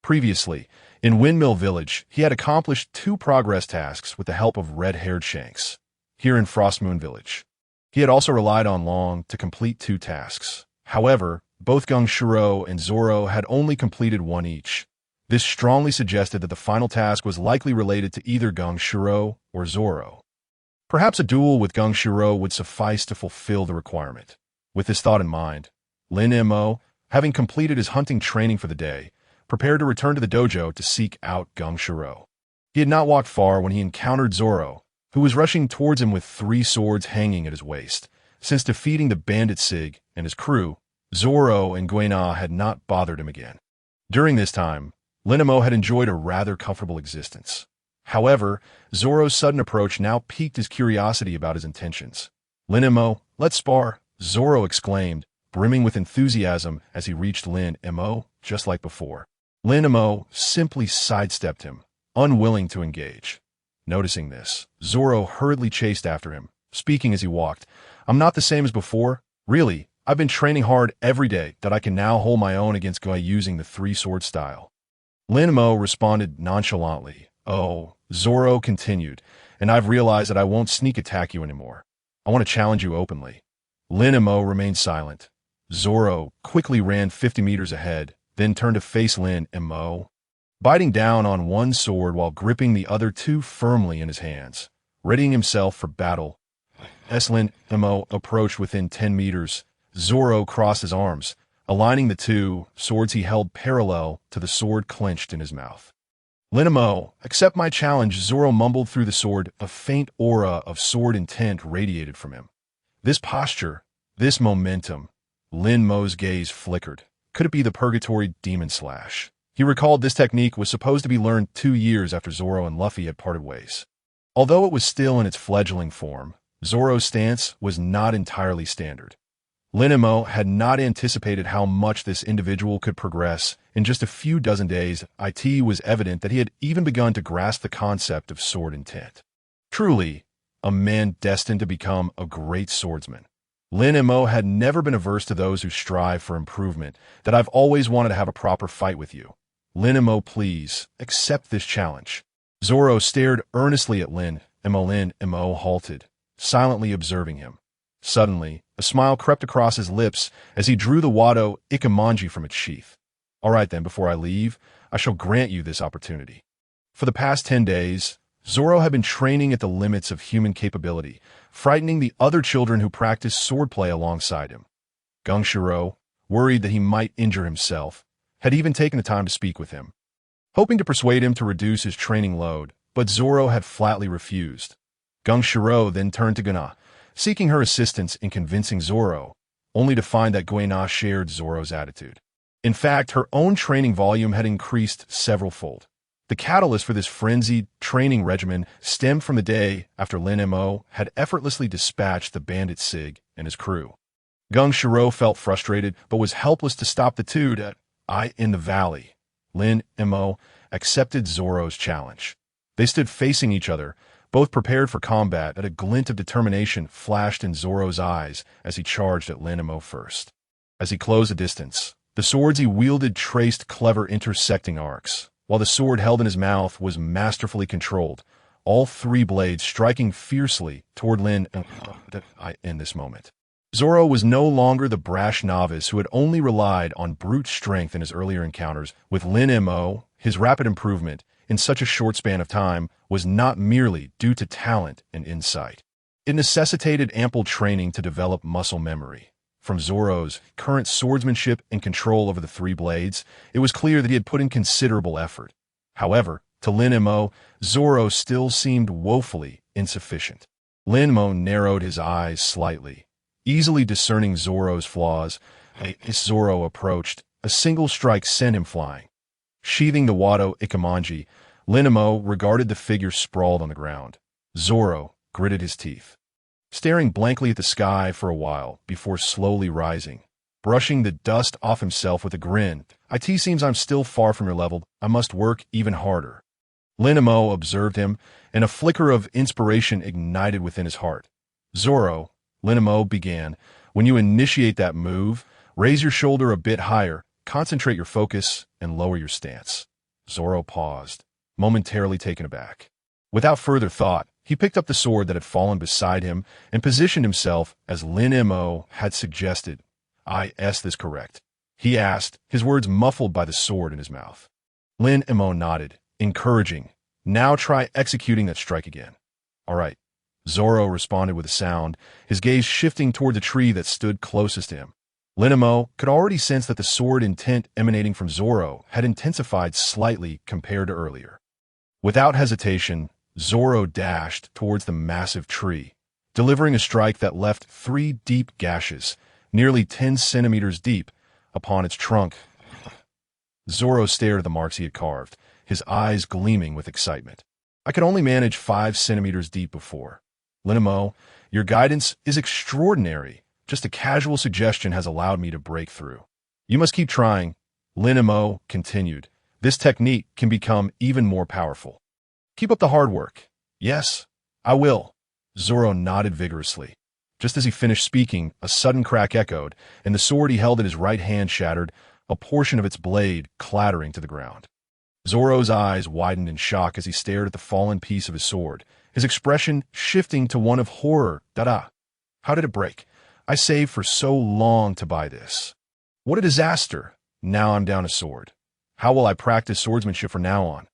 Previously, in Windmill Village, he had accomplished 2 progress tasks with the help of red-haired Shanks. Here in Frostmoon Village, he had also relied on Long to complete 2 tasks. However, both Gungshiro and Zoro had only completed 1 each. This strongly suggested that the final task was likely related to either Gungshiro or Zoro. Perhaps a duel with Gungshiro would suffice to fulfill the requirement. With this thought in mind, Lin Mo, having completed his hunting training for the day, prepared to return to the dojo to seek out Gungshiro. He had not walked far when he encountered Zoro, who was rushing towards him with 3 swords hanging at his waist. Since defeating the bandit Sig and his crew, Zoro and Guena had not bothered him again. During this time, Lin Mo had enjoyed a rather comfortable existence. However, Zoro's sudden approach now piqued his curiosity about his intentions. Lin Mo, let's spar, Zoro exclaimed, brimming with enthusiasm as he reached Lin Mo, just like before. Lin Mo simply sidestepped him, unwilling to engage. Noticing this, Zoro hurriedly chased after him, speaking as he walked. I'm not the same as before. Really, I've been training hard every day that I can now hold my own against Guy using the 3-sword style. Lin Mo responded nonchalantly. Oh, Zoro continued, and I've realized that I won't sneak attack you anymore. I want to challenge you openly. Lin Mo remained silent. Zoro quickly ran 50 meters ahead, then turned to face Lin Mo, biting down on one sword while gripping the other 2 firmly in his hands. Readying himself for battle, as Lin Mo approached within 10 meters, Zoro crossed his arms, aligning the 2 swords he held parallel to the sword clenched in his mouth. Lin Mo, accept my challenge, Zoro mumbled through the sword. A faint aura of sword intent radiated from him. This posture, this momentum, Lin Mo's gaze flickered. Could it be the Purgatory Demon Slash? He recalled this technique was supposed to be learned 2 years after Zoro and Luffy had parted ways. Although it was still in its fledgling form, Zoro's stance was not entirely standard. Lin Mo had not anticipated how much this individual could progress. In just a few dozen days, it was evident that he had even begun to grasp the concept of sword intent. Truly, a man destined to become a great swordsman. Lin Mo had never been averse to those who strive for improvement, that I've always wanted to have a proper fight with you. Lin Mo, please, accept this challenge. Zoro stared earnestly at Lin Mo. Lin Mo halted, silently observing him. Suddenly, a smile crept across his lips as he drew the Wado Ikemonji from its sheath. All right then, before I leave, I shall grant you this opportunity. For the past 10 days, Zoro had been training at the limits of human capability, frightening the other children who practiced swordplay alongside him. Gungshiro, worried that he might injure himself, had even taken the time to speak with him, hoping to persuade him to reduce his training load, but Zoro had flatly refused. Gungshiro then turned to Guena, seeking her assistance in convincing Zoro, only to find that Guena shared Zoro's attitude. In fact, her own training volume had increased several-fold. The catalyst for this frenzied training regimen stemmed from the day after Lin Mo had effortlessly dispatched the bandit Sig and his crew. Gungshiro felt frustrated but was helpless to stop the 2 in the valley. Lin Mo accepted Zoro's challenge. They stood facing each other, both prepared for combat, and a glint of determination flashed in Zoro's eyes as he charged at Lin Mo first. As he closed the distance, the swords he wielded traced clever intersecting arcs, while the sword held in his mouth was masterfully controlled, all 3 blades striking fiercely toward Lin in this moment. Zoro was no longer the brash novice who had only relied on brute strength in his earlier encounters with Lin Mo. His rapid improvement in such a short span of time was not merely due to talent and insight. It necessitated ample training to develop muscle memory. From Zoro's current swordsmanship and control over the three blades, it was clear that he had put in considerable effort. However, to Lin Mo, Zoro still seemed woefully insufficient. Lin Mo narrowed his eyes slightly. Easily discerning Zoro's flaws, as Zoro approached, a single strike sent him flying. Sheathing the Wado Ikemonji, Lin Mo regarded the figure sprawled on the ground. Zoro gritted his teeth, staring blankly at the sky for a while before slowly rising. Brushing the dust off himself with a grin, "It seems I'm still far from your level. I must work even harder." Lin Mo observed him, and a flicker of inspiration ignited within his heart. "Zoro," Lin Mo began, "when you initiate that move, raise your shoulder a bit higher, concentrate your focus, and lower your stance." Zoro paused, momentarily taken aback. Without further thought, he picked up the sword that had fallen beside him and positioned himself as Lin Mo had suggested. "Is this correct?" he asked, his words muffled by the sword in his mouth. Lin Mo nodded, encouraging. "Now try executing that strike again." "All right." Zoro responded with a sound, his gaze shifting toward the tree that stood closest to him. Lin Mo could already sense that the sword intent emanating from Zoro had intensified slightly compared to earlier. Without hesitation, Zoro dashed towards the massive tree, delivering a strike that left 3 deep gashes, nearly 10 centimeters deep, upon its trunk. Zoro stared at the marks he had carved, his eyes gleaming with excitement. "I could only manage 5 centimeters deep before. Lin Mo, your guidance is extraordinary. Just a casual suggestion has allowed me to break through. You must keep trying." Lin Mo continued. "This technique can become even more powerful. Keep up the hard work." "Yes, I will." Zoro nodded vigorously. Just as he finished speaking, a sudden crack echoed, and the sword he held in his right hand shattered, a portion of its blade clattering to the ground. Zoro's eyes widened in shock as he stared at the fallen piece of his sword, his expression shifting to one of horror. "Dada! How did it break? I saved for so long to buy this. What a disaster! Now I'm down a sword. How will I practice swordsmanship from now on?"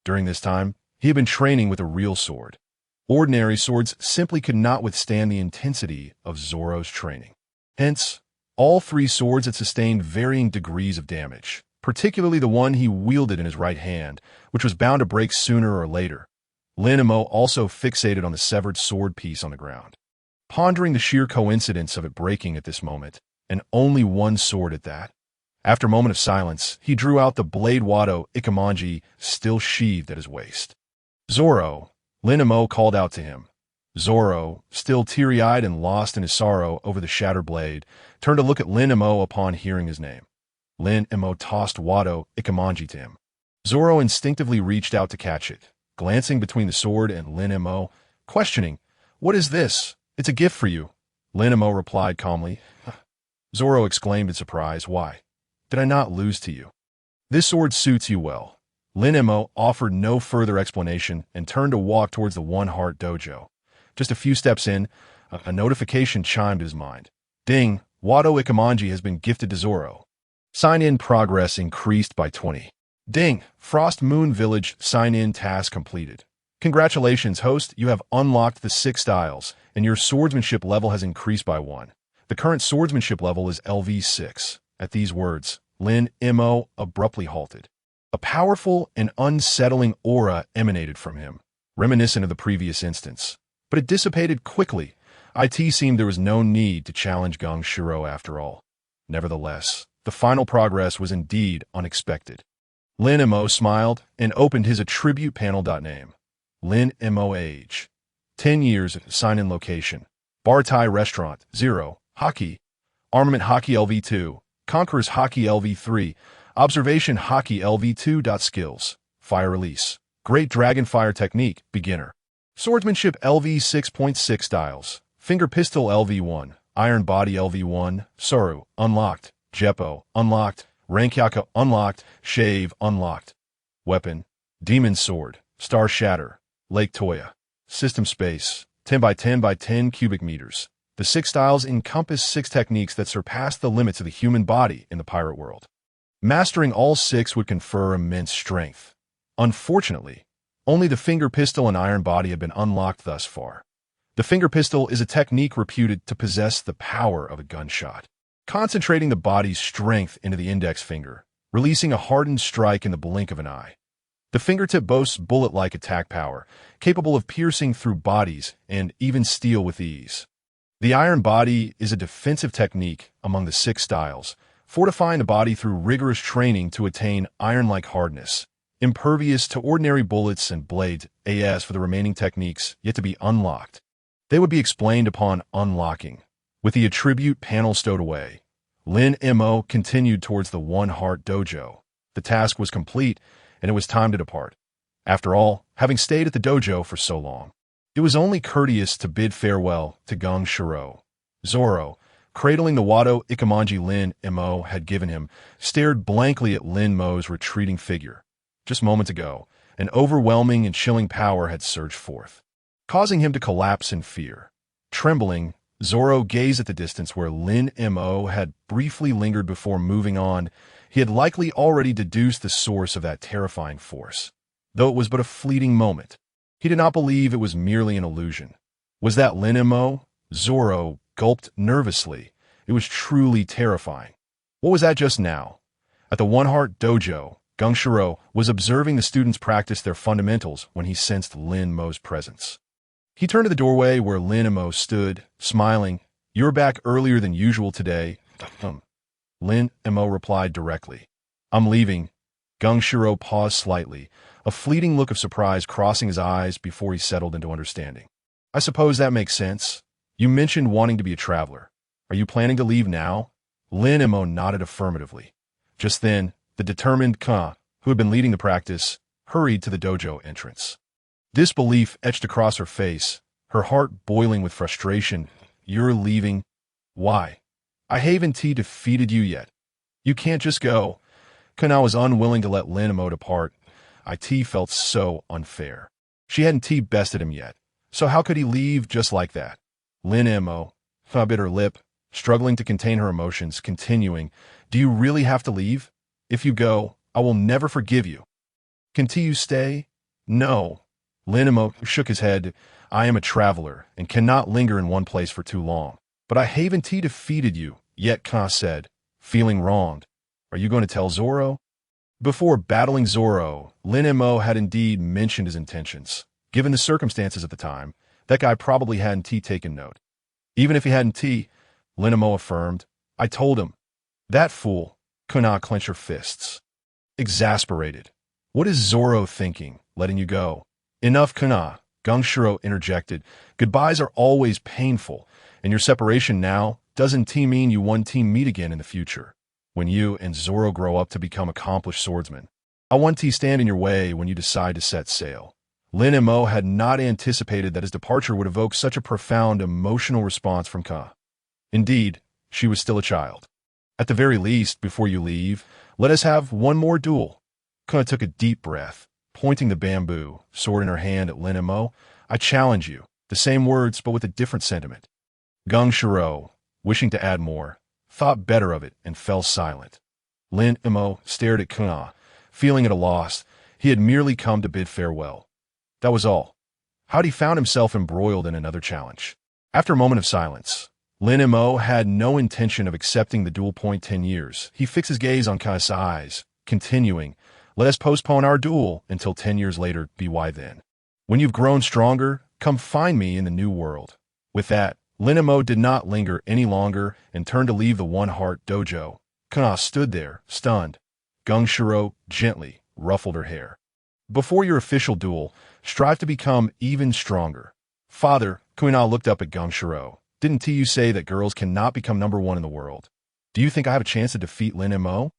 During this time, he had been training with a real sword. Ordinary swords simply could not withstand the intensity of Zoro's training. Hence, all 3 swords had sustained varying degrees of damage, particularly the one he wielded in his right hand, which was bound to break sooner or later. Lin Mo also fixated on the severed sword piece on the ground, pondering the sheer coincidence of it breaking at this moment, and only one sword at that. After a moment of silence, he drew out the blade Wado Ikemonji still sheathed at his waist. "Zoro," Lin Mo called out to him. Zoro, still teary-eyed and lost in his sorrow over the shattered blade, turned to look at Lin Mo upon hearing his name. Lin Mo tossed Wado Ikemonji to him. Zoro instinctively reached out to catch it, glancing between the sword and Lin Mo, questioning, "What is this? It's a gift for you." Lin Mo replied calmly. Zoro exclaimed in surprise, "Why? Did I not lose to you? This sword suits you well." Lin Mo offered no further explanation and turned to walk towards the One Heart Dojo. Just a few steps in, a notification chimed his mind. "Ding, Wado Ikemonji has been gifted to Zoro. Sign-in progress increased by 20. Ding, Frost Moon Village sign-in task completed. Congratulations, host, you have unlocked the 6 styles, and your swordsmanship level has increased by 1. The current swordsmanship level is LV6. At these words, Lin Mo abruptly halted. A powerful and unsettling aura emanated from him, reminiscent of the previous instance. But it dissipated quickly. It seemed there was no need to challenge Gong Shiro after all. Nevertheless, the final progress was indeed unexpected. Lin Mo smiled and opened his attribute panel. Name: Lin Mo. Age: 10 years. Sign-in location: Bar Thai Restaurant. 0. Haki. Armament Haki LV2. Conqueror's Haki LV3. Observation Haki LV2. Skills: Fire Release. Great Dragon Fire Technique. Beginner. Swordsmanship LV6.6 styles. Finger Pistol LV1. Iron Body LV1. Soru. Unlocked. Jeppo. Unlocked. Rankyaka. Unlocked. Shave. Unlocked. Weapon: Demon's Sword. Star Shatter. Lake Toya. System space: 10 by 10 by 10 cubic meters. The 6 styles encompass 6 techniques that surpass the limits of the human body in the pirate world. Mastering all 6 would confer immense strength. Unfortunately, only the finger pistol and iron body have been unlocked thus far. The finger pistol is a technique reputed to possess the power of a gunshot, concentrating the body's strength into the index finger, releasing a hardened strike in the blink of an eye. The fingertip boasts bullet-like attack power, capable of piercing through bodies and even steel with ease. The iron body is a defensive technique among the 6 styles, fortifying the body through rigorous training to attain iron-like hardness, impervious to ordinary bullets and blades. As for the remaining techniques yet to be unlocked, they would be explained upon unlocking. With the attribute panel stowed away, Lin Mo continued towards the One Heart Dojo. The task was complete, and it was time to depart. After all, having stayed at the dojo for so long, it was only courteous to bid farewell to Gang Shiro. Zoro, cradling the Wado Ikemonji Lin Mo had given him, stared blankly at Lin Mo's retreating figure. Just moments ago, an overwhelming and chilling power had surged forth, causing him to collapse in fear. Trembling, Zoro gazed at the distance where Lin Mo had briefly lingered before moving on. He had likely already deduced the source of that terrifying force, though it was but a fleeting moment. He did not believe it was merely an illusion. Was that Lin Mo? Zoro gulped nervously. It was truly terrifying. What was that just now? At the One Heart Dojo, Gang Shiro was observing the students practice their fundamentals when he sensed Lin Mo's presence. He turned to the doorway where Lin Mo stood, smiling. "You're back earlier than usual today." Lin Mo replied directly. "I'm leaving." Gang Shiro paused slightly, a fleeting look of surprise crossing his eyes before he settled into understanding. "I suppose that makes sense. You mentioned wanting to be a traveler. Are you planning to leave now?" Lin Mo nodded affirmatively. Just then, the determined Ka, who had been leading the practice, hurried to the dojo entrance. Disbelief etched across her face, her heart boiling with frustration. "You're leaving? Why? I haven't defeated you yet. You can't just go." Kana was unwilling to let Lin Mo depart. It felt so unfair. She hadn't bested him yet, so how could he leave just like that? Lin Mo bit her lip, struggling to contain her emotions, continuing, "Do you really have to leave? If you go, I will never forgive you." "Can't you stay?" "No." Lin Mo shook his head. "I am a traveler and cannot linger in one place for too long." "But I haven't defeated you yet," Ka said, feeling wronged. "Are you going to tell Zoro?" Before battling Zoro, Lin Mo had indeed mentioned his intentions. Given the circumstances at the time, that guy probably hadn't taken note. Even if he hadn't, Lin Mo affirmed, "I told him." "That fool." Kana clenched her fists. Exasperated. "What is Zoro thinking, letting you go?" "Enough, Kana," Gang Shiro interjected. "Goodbyes are always painful, and your separation now doesn't mean you won't meet again in the future, when you and Zoro grow up to become accomplished swordsmen. I won't stand in your way when you decide to set sail." Lin Mo had not anticipated that his departure would evoke such a profound emotional response from Ka. Indeed, she was still a child. "At the very least, before you leave, let us have one more duel." Ka took a deep breath, pointing the bamboo sword in her hand at Lin Mo. "I challenge you." The same words, but with a different sentiment. Gang Shiro, wishing to add more, thought better of it and fell silent. Lin Mo stared at Kana, feeling at a loss. He had merely come to bid farewell. That was all. How'd he found himself embroiled in another challenge? After a moment of silence, Lin Mo had no intention of accepting the duel. 10 years. He fixed his gaze on Kai's eyes, continuing, "Let us postpone our duel until 10 years later. Why then? When you've grown stronger, come find me in the new world." With that, Lin Mo did not linger any longer and turned to leave the One Heart Dojo. Kana stood there, stunned. Gang Shiro gently ruffled her hair. "Before your official duel, strive to become even stronger." "Father," Kana looked up at Gang Shiro. "Didn't you say that girls cannot become #1 in the world? Do you think I have a chance to defeat Lin Mo?"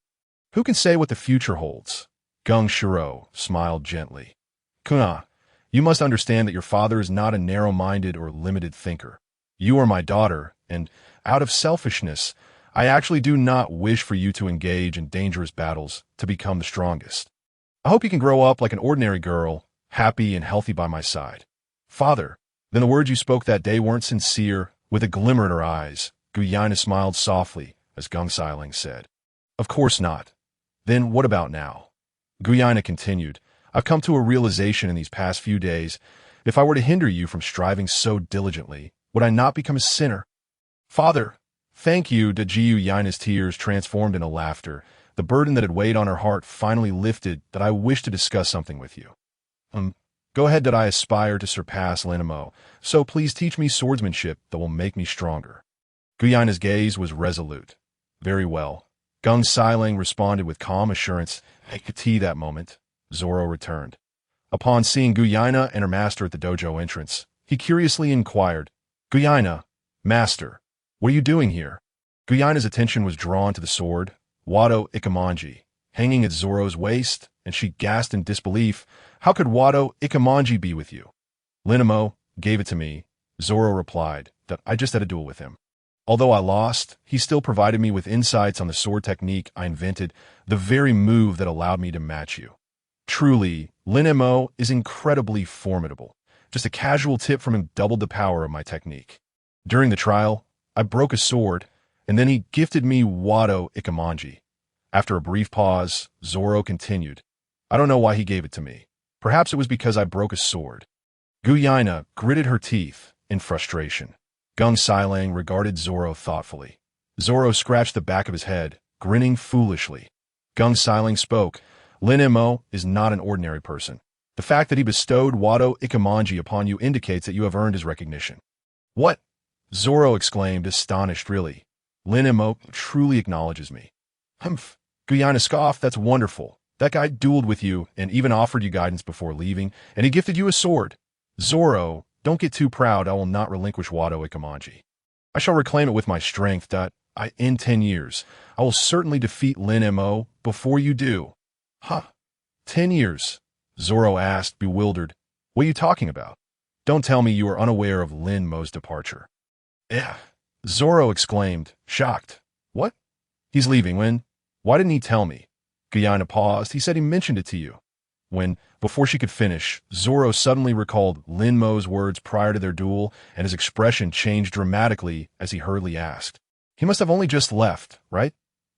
"Who can say what the future holds?" Gang Shiro smiled gently. "Kana, you must understand that your father is not a narrow-minded or limited thinker. You are my daughter, and, out of selfishness, I actually do not wish for you to engage in dangerous battles to become the strongest. I hope you can grow up like an ordinary girl, happy and healthy by my side." "Father, then the words you spoke that day weren't sincere," With a glimmer in her eyes, Guyaina smiled softly as Gung Siling said, "Of course not. Then what about now?" Guyaina continued, "I've come to a realization in these past few days. If I were to hinder you from striving so diligently, would I not become a sinner?" "Father, thank you." Dajiu Yaina's tears transformed into laughter. The burden that had weighed on her heart finally lifted. "That I wish to discuss something with you." Go ahead. That I aspire to surpass Lin Mo, so please teach me swordsmanship that will make me stronger." Guyaina's gaze was resolute. "Very well." Gung Siling responded with calm assurance. "I could tea that moment." Zoro returned. Upon seeing Guyaina and her master at the dojo entrance, he curiously inquired, "Guyaina, master, what are you doing here?" Guyaina's attention was drawn to the sword, Wado Ikemonji, hanging at Zoro's waist, and she gasped in disbelief. "How could Wado Ikemonji be with you?" "Lin Mo gave it to me," Zoro replied. "That I just had a duel with him. Although I lost, he still provided me with insights on the sword technique I invented, the very move that allowed me to match you. Truly, Lin Mo is incredibly formidable. Just a casual tip from him doubled the power of my technique. During the trial, I broke a sword, and then he gifted me Wado Ikemonji." After a brief pause, Zoro continued, "I don't know why he gave it to me. Perhaps it was because I broke a sword." Guyaina gritted her teeth in frustration. Gung Siling regarded Zoro thoughtfully. Zoro scratched the back of his head, grinning foolishly. Gung Siling spoke, "Lin Mo is not an ordinary person. The fact that he bestowed Wado Ikemonji upon you indicates that you have earned his recognition." "What?" Zoro exclaimed, astonished. "Really? Lin Mo truly acknowledges me." "Humph." Guyaina scoffed. "That's wonderful. That guy dueled with you and even offered you guidance before leaving, and he gifted you a sword. Zoro, don't get too proud. I will not relinquish Wado Ikemonji. I shall reclaim it with my strength. In 10 years, I will certainly defeat Lin Mo before you do." "Huh? 10 years?" Zoro asked, bewildered. "What are you talking about? Don't tell me you are unaware of Lin Mo's departure." "Yeah," Zoro exclaimed, shocked. "What? He's leaving when? Why didn't he tell me?" Guyaina paused. "He said he mentioned it to you." Before she could finish, Zoro suddenly recalled Lin Mo's words prior to their duel, and his expression changed dramatically as he hurriedly asked, "He must have only just left, right?"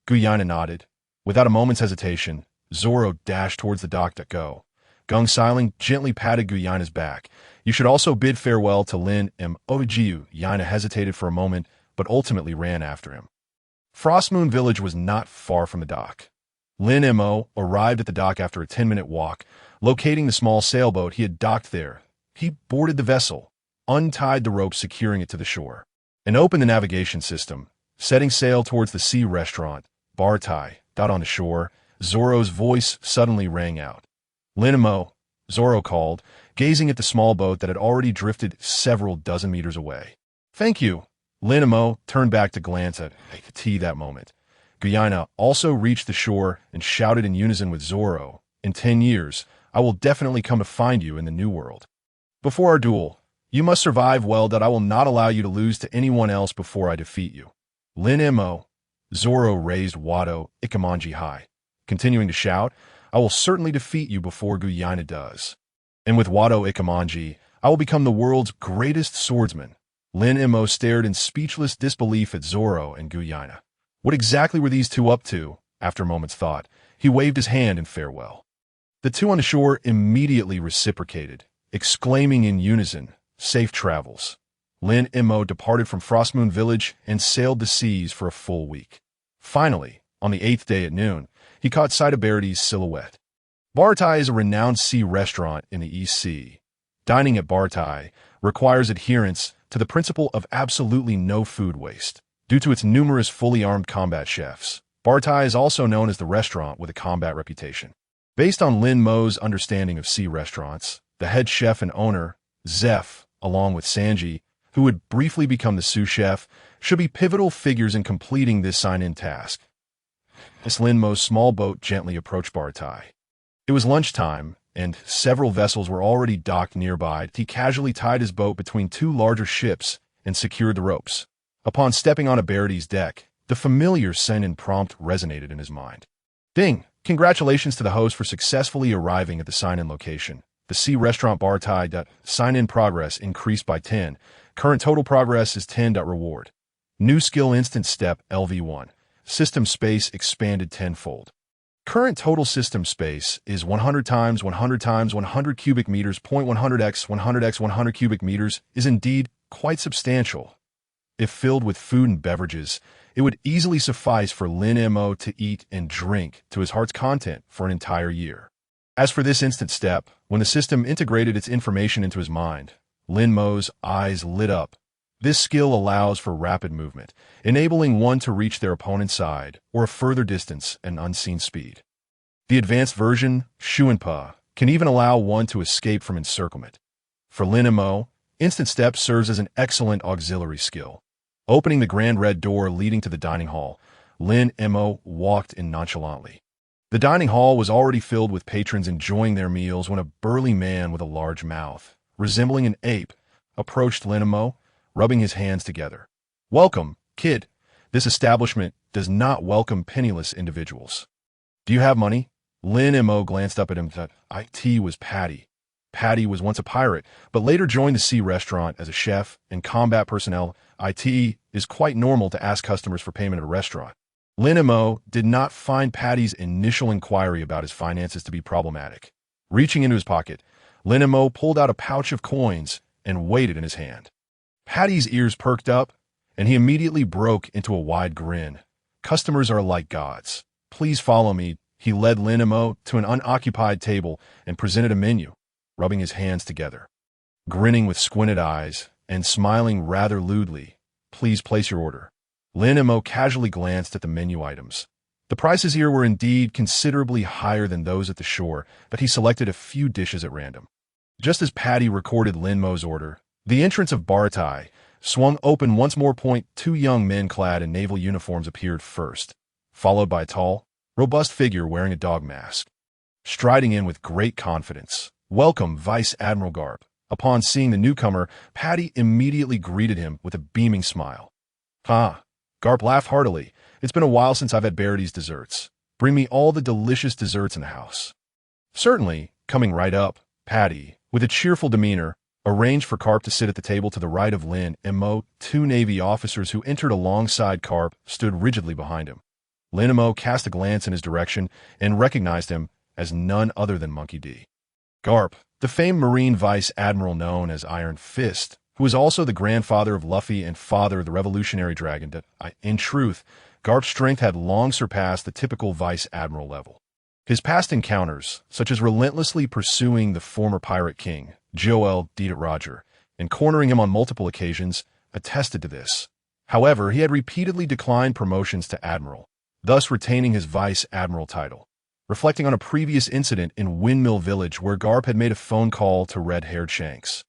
Guyaina nodded. Without a moment's hesitation, Zoro dashed towards the dock to go. Gung Siling gently patted Guyaina's back. "You should also bid farewell to Lin Mo." Yaina hesitated for a moment, but ultimately ran after him. Frostmoon Village was not far from the dock. Lin Mo arrived at the dock after a 10-minute walk. Locating the small sailboat he had docked there, he boarded the vessel, untied the rope securing it to the shore, and opened the navigation system. Setting sail towards the sea restaurant, Bartai, out on the shore, Zoro's voice suddenly rang out. "Lin Mo," Zoro called, gazing at the small boat that had already drifted several dozen meters away. "Thank you." Lin Mo turned back to glance at the tea that moment. Guyaina also reached the shore and shouted in unison with Zoro, "In 10 years, I will definitely come to find you in the New World. Before our duel, you must survive well. That I will not allow you to lose to anyone else before I defeat you." "Lin Mo," Zoro raised Wado Ikemonji high, continuing to shout, "I will certainly defeat you before Guyaina does. And with Wado Ikemonji, I will become the world's greatest swordsman." Lin Mo stared in speechless disbelief at Zoro and Guyaina. What exactly were these two up to? After a moment's thought, he waved his hand in farewell. The two on the shore immediately reciprocated, exclaiming in unison, "Safe travels." Lin Mo departed from Frostmoon Village and sailed the seas for a full week. Finally, on the 8th day at noon, he caught sight of Sabaody's silhouette. Bartai is a renowned sea restaurant in the East Sea. Dining at Bartai requires adherence to the principle of absolutely no food waste. Due to its numerous fully armed combat chefs, Bartai is also known as the restaurant with a combat reputation. Based on Lin Mo's understanding of sea restaurants, the head chef and owner, Zeph, along with Sanji, who would briefly become the sous chef, should be pivotal figures in completing this sign-in task. As Lin Mo's small boat gently approached Bartai, it was lunchtime, and several vessels were already docked nearby. He casually tied his boat between two larger ships and secured the ropes. Upon stepping on Sabaody's deck, the familiar sign-in prompt resonated in his mind. Ding! Congratulations to the host for successfully arriving at the sign-in location. The sea restaurant Bartai. Sign-in progress increased by 10. Current total progress is 10. Reward. New skill instant step LV1. System space expanded tenfold. Current total system space is 100 times 100 times 100 cubic meters. 100x 100x 100 cubic meters is indeed quite substantial. If filled with food and beverages, it would easily suffice for Lin Mo to eat and drink to his heart's content for an entire year. As for this instant step, when the system integrated its information into his mind, Lin Mo's eyes lit up. This skill allows for rapid movement, enabling one to reach their opponent's side or a further distance at an unseen speed. The advanced version, Shunpo, can even allow one to escape from encirclement. For Lin Mo, instant step serves as an excellent auxiliary skill. Opening the grand red door leading to the dining hall, Lin Mo walked in nonchalantly. The dining hall was already filled with patrons enjoying their meals when a burly man with a large mouth, resembling an ape, approached Lin Mo, rubbing his hands together. "Welcome, kid. This establishment does not welcome penniless individuals. Do you have money?" Lin Mo glanced up at him. It was Patty. Patty was once a pirate, but later joined the sea restaurant as a chef and combat personnel. It is quite normal to ask customers for payment at a restaurant. Lin Mo did not find Patty's initial inquiry about his finances to be problematic. Reaching into his pocket, Lin Mo pulled out a pouch of coins and weighed it in his hand. Patty's ears perked up, and he immediately broke into a wide grin. "Customers are like gods. Please follow me." He led Lin Mo to an unoccupied table and presented a menu, rubbing his hands together. Grinning with squinted eyes and smiling rather lewdly, "Please place your order." Lin Mo casually glanced at the menu items. The prices here were indeed considerably higher than those at the shore, but he selected a few dishes at random. Just as Patty recorded Lin Mo's order, the entrance of Baratai swung open once more. Two young men clad in naval uniforms appeared first, followed by a tall, robust figure wearing a dog mask. Striding in with great confidence, "Welcome, Vice Admiral Garp." Upon seeing the newcomer, Patty immediately greeted him with a beaming smile. Garp laughed heartily. "It's been a while since I've had Baraty's desserts. Bring me all the delicious desserts in the house." "Certainly." Coming right up, Patty, with a cheerful demeanor, arranged for Garp to sit at the table to the right of Lin Mo. Two Navy officers who entered alongside Garp stood rigidly behind him. Lin Mo cast a glance in his direction and recognized him as none other than Monkey D. Garp, the famed Marine Vice Admiral known as Iron Fist, who was also the grandfather of Luffy and father of the Revolutionary Dragon. In truth, Garp's strength had long surpassed the typical Vice Admiral level. His past encounters, such as relentlessly pursuing the former Pirate King, Joel D. Roger, and cornering him on multiple occasions, attested to this. However, he had repeatedly declined promotions to Admiral, thus retaining his Vice Admiral title. Reflecting on a previous incident in Windmill Village where Garp had made a phone call to red-haired Shanks,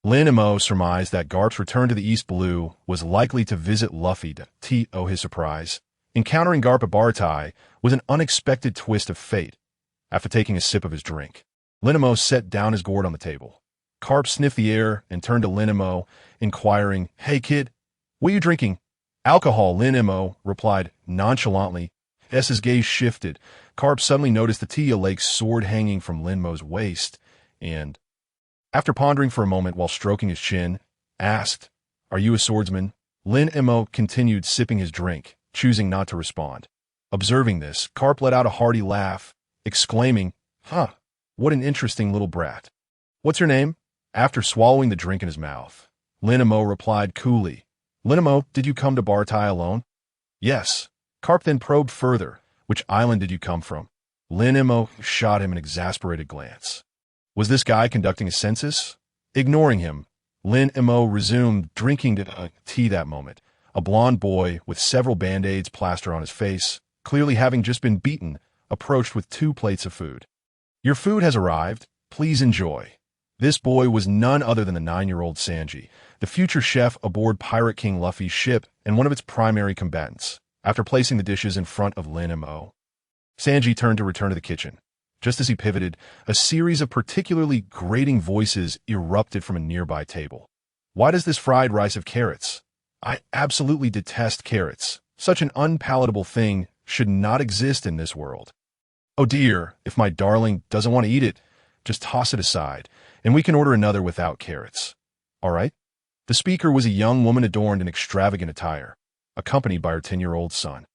Lin Mo surmised that Garp's return to the East Blue was likely to visit Luffy. To his surprise, encountering Garp at Baratai was an unexpected twist of fate. After taking a sip of his drink, Lin Mo set down his gourd on the table. Garp sniffed the air and turned to Lin Mo, inquiring, "Hey kid, what are you drinking?" "Alcohol," Lin Mo replied nonchalantly. As his gaze shifted, Garp suddenly noticed the Tia Lake sword hanging from Lin Mo's waist, and, after pondering for a moment while stroking his chin, asked, "Are you a swordsman?" Lin Mo continued sipping his drink, choosing not to respond. Observing this, Garp let out a hearty laugh, exclaiming, "What an interesting little brat. What's your name?" After swallowing the drink in his mouth, Lin Mo replied coolly, "Lin Mo, did you come to Baratai alone?" "Yes." Garp then probed further, "Which island did you come from?" Lin Mo shot him an exasperated glance. Was this guy conducting a census? Ignoring him, Lin Mo resumed drinking tea that moment. A blond boy with several band-aids plastered on his face, clearly having just been beaten, approached with 2 plates of food. "Your food has arrived. Please enjoy." This boy was none other than the 9-year-old Sanji, the future chef aboard Pirate King Luffy's ship and one of its primary combatants. After placing the dishes in front of Lin Mo, Sanji turned to return to the kitchen. Just as he pivoted, a series of particularly grating voices erupted from a nearby table. "Why does this fried rice have carrots? I absolutely detest carrots. Such an unpalatable thing should not exist in this world. Oh dear, if my darling doesn't want to eat it, just toss it aside, and we can order another without carrots. All right?" The speaker was a young woman adorned in extravagant attire, accompanied by her 10-year-old son.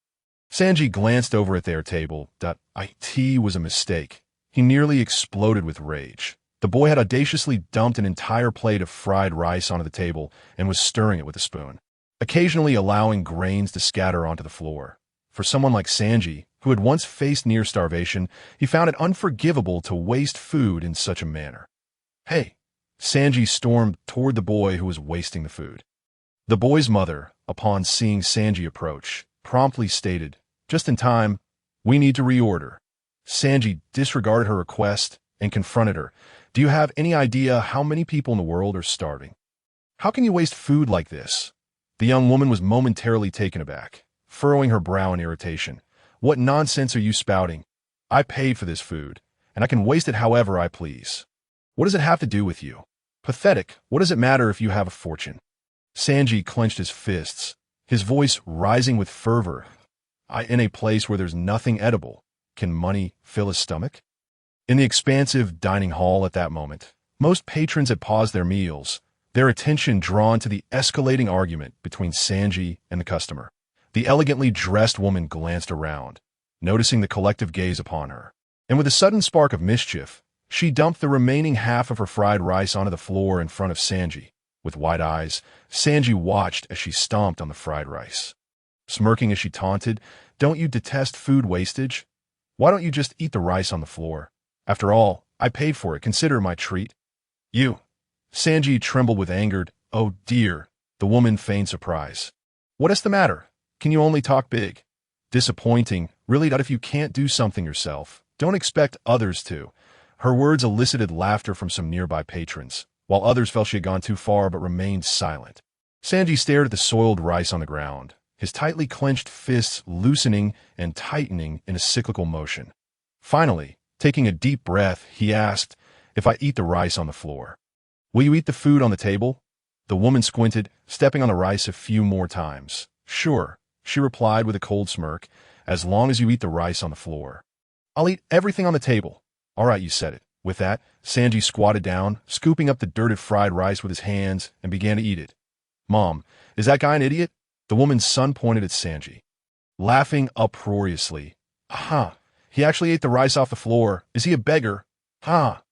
Sanji glanced over at their table. It was a mistake. He nearly exploded with rage. The boy had audaciously dumped an entire plate of fried rice onto the table and was stirring it with a spoon, occasionally allowing grains to scatter onto the floor. For someone like Sanji, who had once faced near starvation, he found it unforgivable to waste food in such a manner. "Hey!" Sanji stormed toward the boy who was wasting the food. The boy's mother, upon seeing Sanji approach, promptly stated, "Just in time, we need to reorder." Sanji disregarded her request and confronted her. "Do you have any idea how many people in the world are starving? How can you waste food like this?" The young woman was momentarily taken aback, furrowing her brow in irritation. "What nonsense are you spouting? I paid for this food, and I can waste it however I please. What does it have to do with you? Pathetic. What does it matter if you have a fortune?" Sanji clenched his fists, his voice rising with fervor. In a place where there's nothing edible, can money fill his stomach?" In the expansive dining hall at that moment, most patrons had paused their meals, their attention drawn to the escalating argument between Sanji and the customer. The elegantly dressed woman glanced around, noticing the collective gaze upon her, and with a sudden spark of mischief, she dumped the remaining half of her fried rice onto the floor in front of Sanji. With wide eyes, Sanji watched as she stomped on the fried rice. Smirking as she taunted, "Don't you detest food wastage? Why don't you just eat the rice on the floor? After all, I paid for it. Consider it my treat." "You!" Sanji trembled with anger. "Oh dear." The woman feigned surprise. "What is the matter? Can you only talk big? Disappointing, really, that if you can't do something yourself, don't expect others to." Her words elicited laughter from some nearby patrons, while others felt she had gone too far but remained silent. Sanji stared at the soiled rice on the ground, his tightly clenched fists loosening and tightening in a cyclical motion. Finally, taking a deep breath, he asked, "If I eat the rice on the floor, will you eat the food on the table?" The woman squinted, stepping on the rice a few more times. "Sure," she replied with a cold smirk, "as long as you eat the rice on the floor. I'll eat everything on the table." "All right, you said it." With that, Sanji squatted down, scooping up the dirted fried rice with his hands, and began to eat it. "Mom, is that guy an idiot?" The woman's son pointed at Sanji, laughing uproariously. "Aha! He actually ate the rice off the floor. Is he a beggar? Ha!"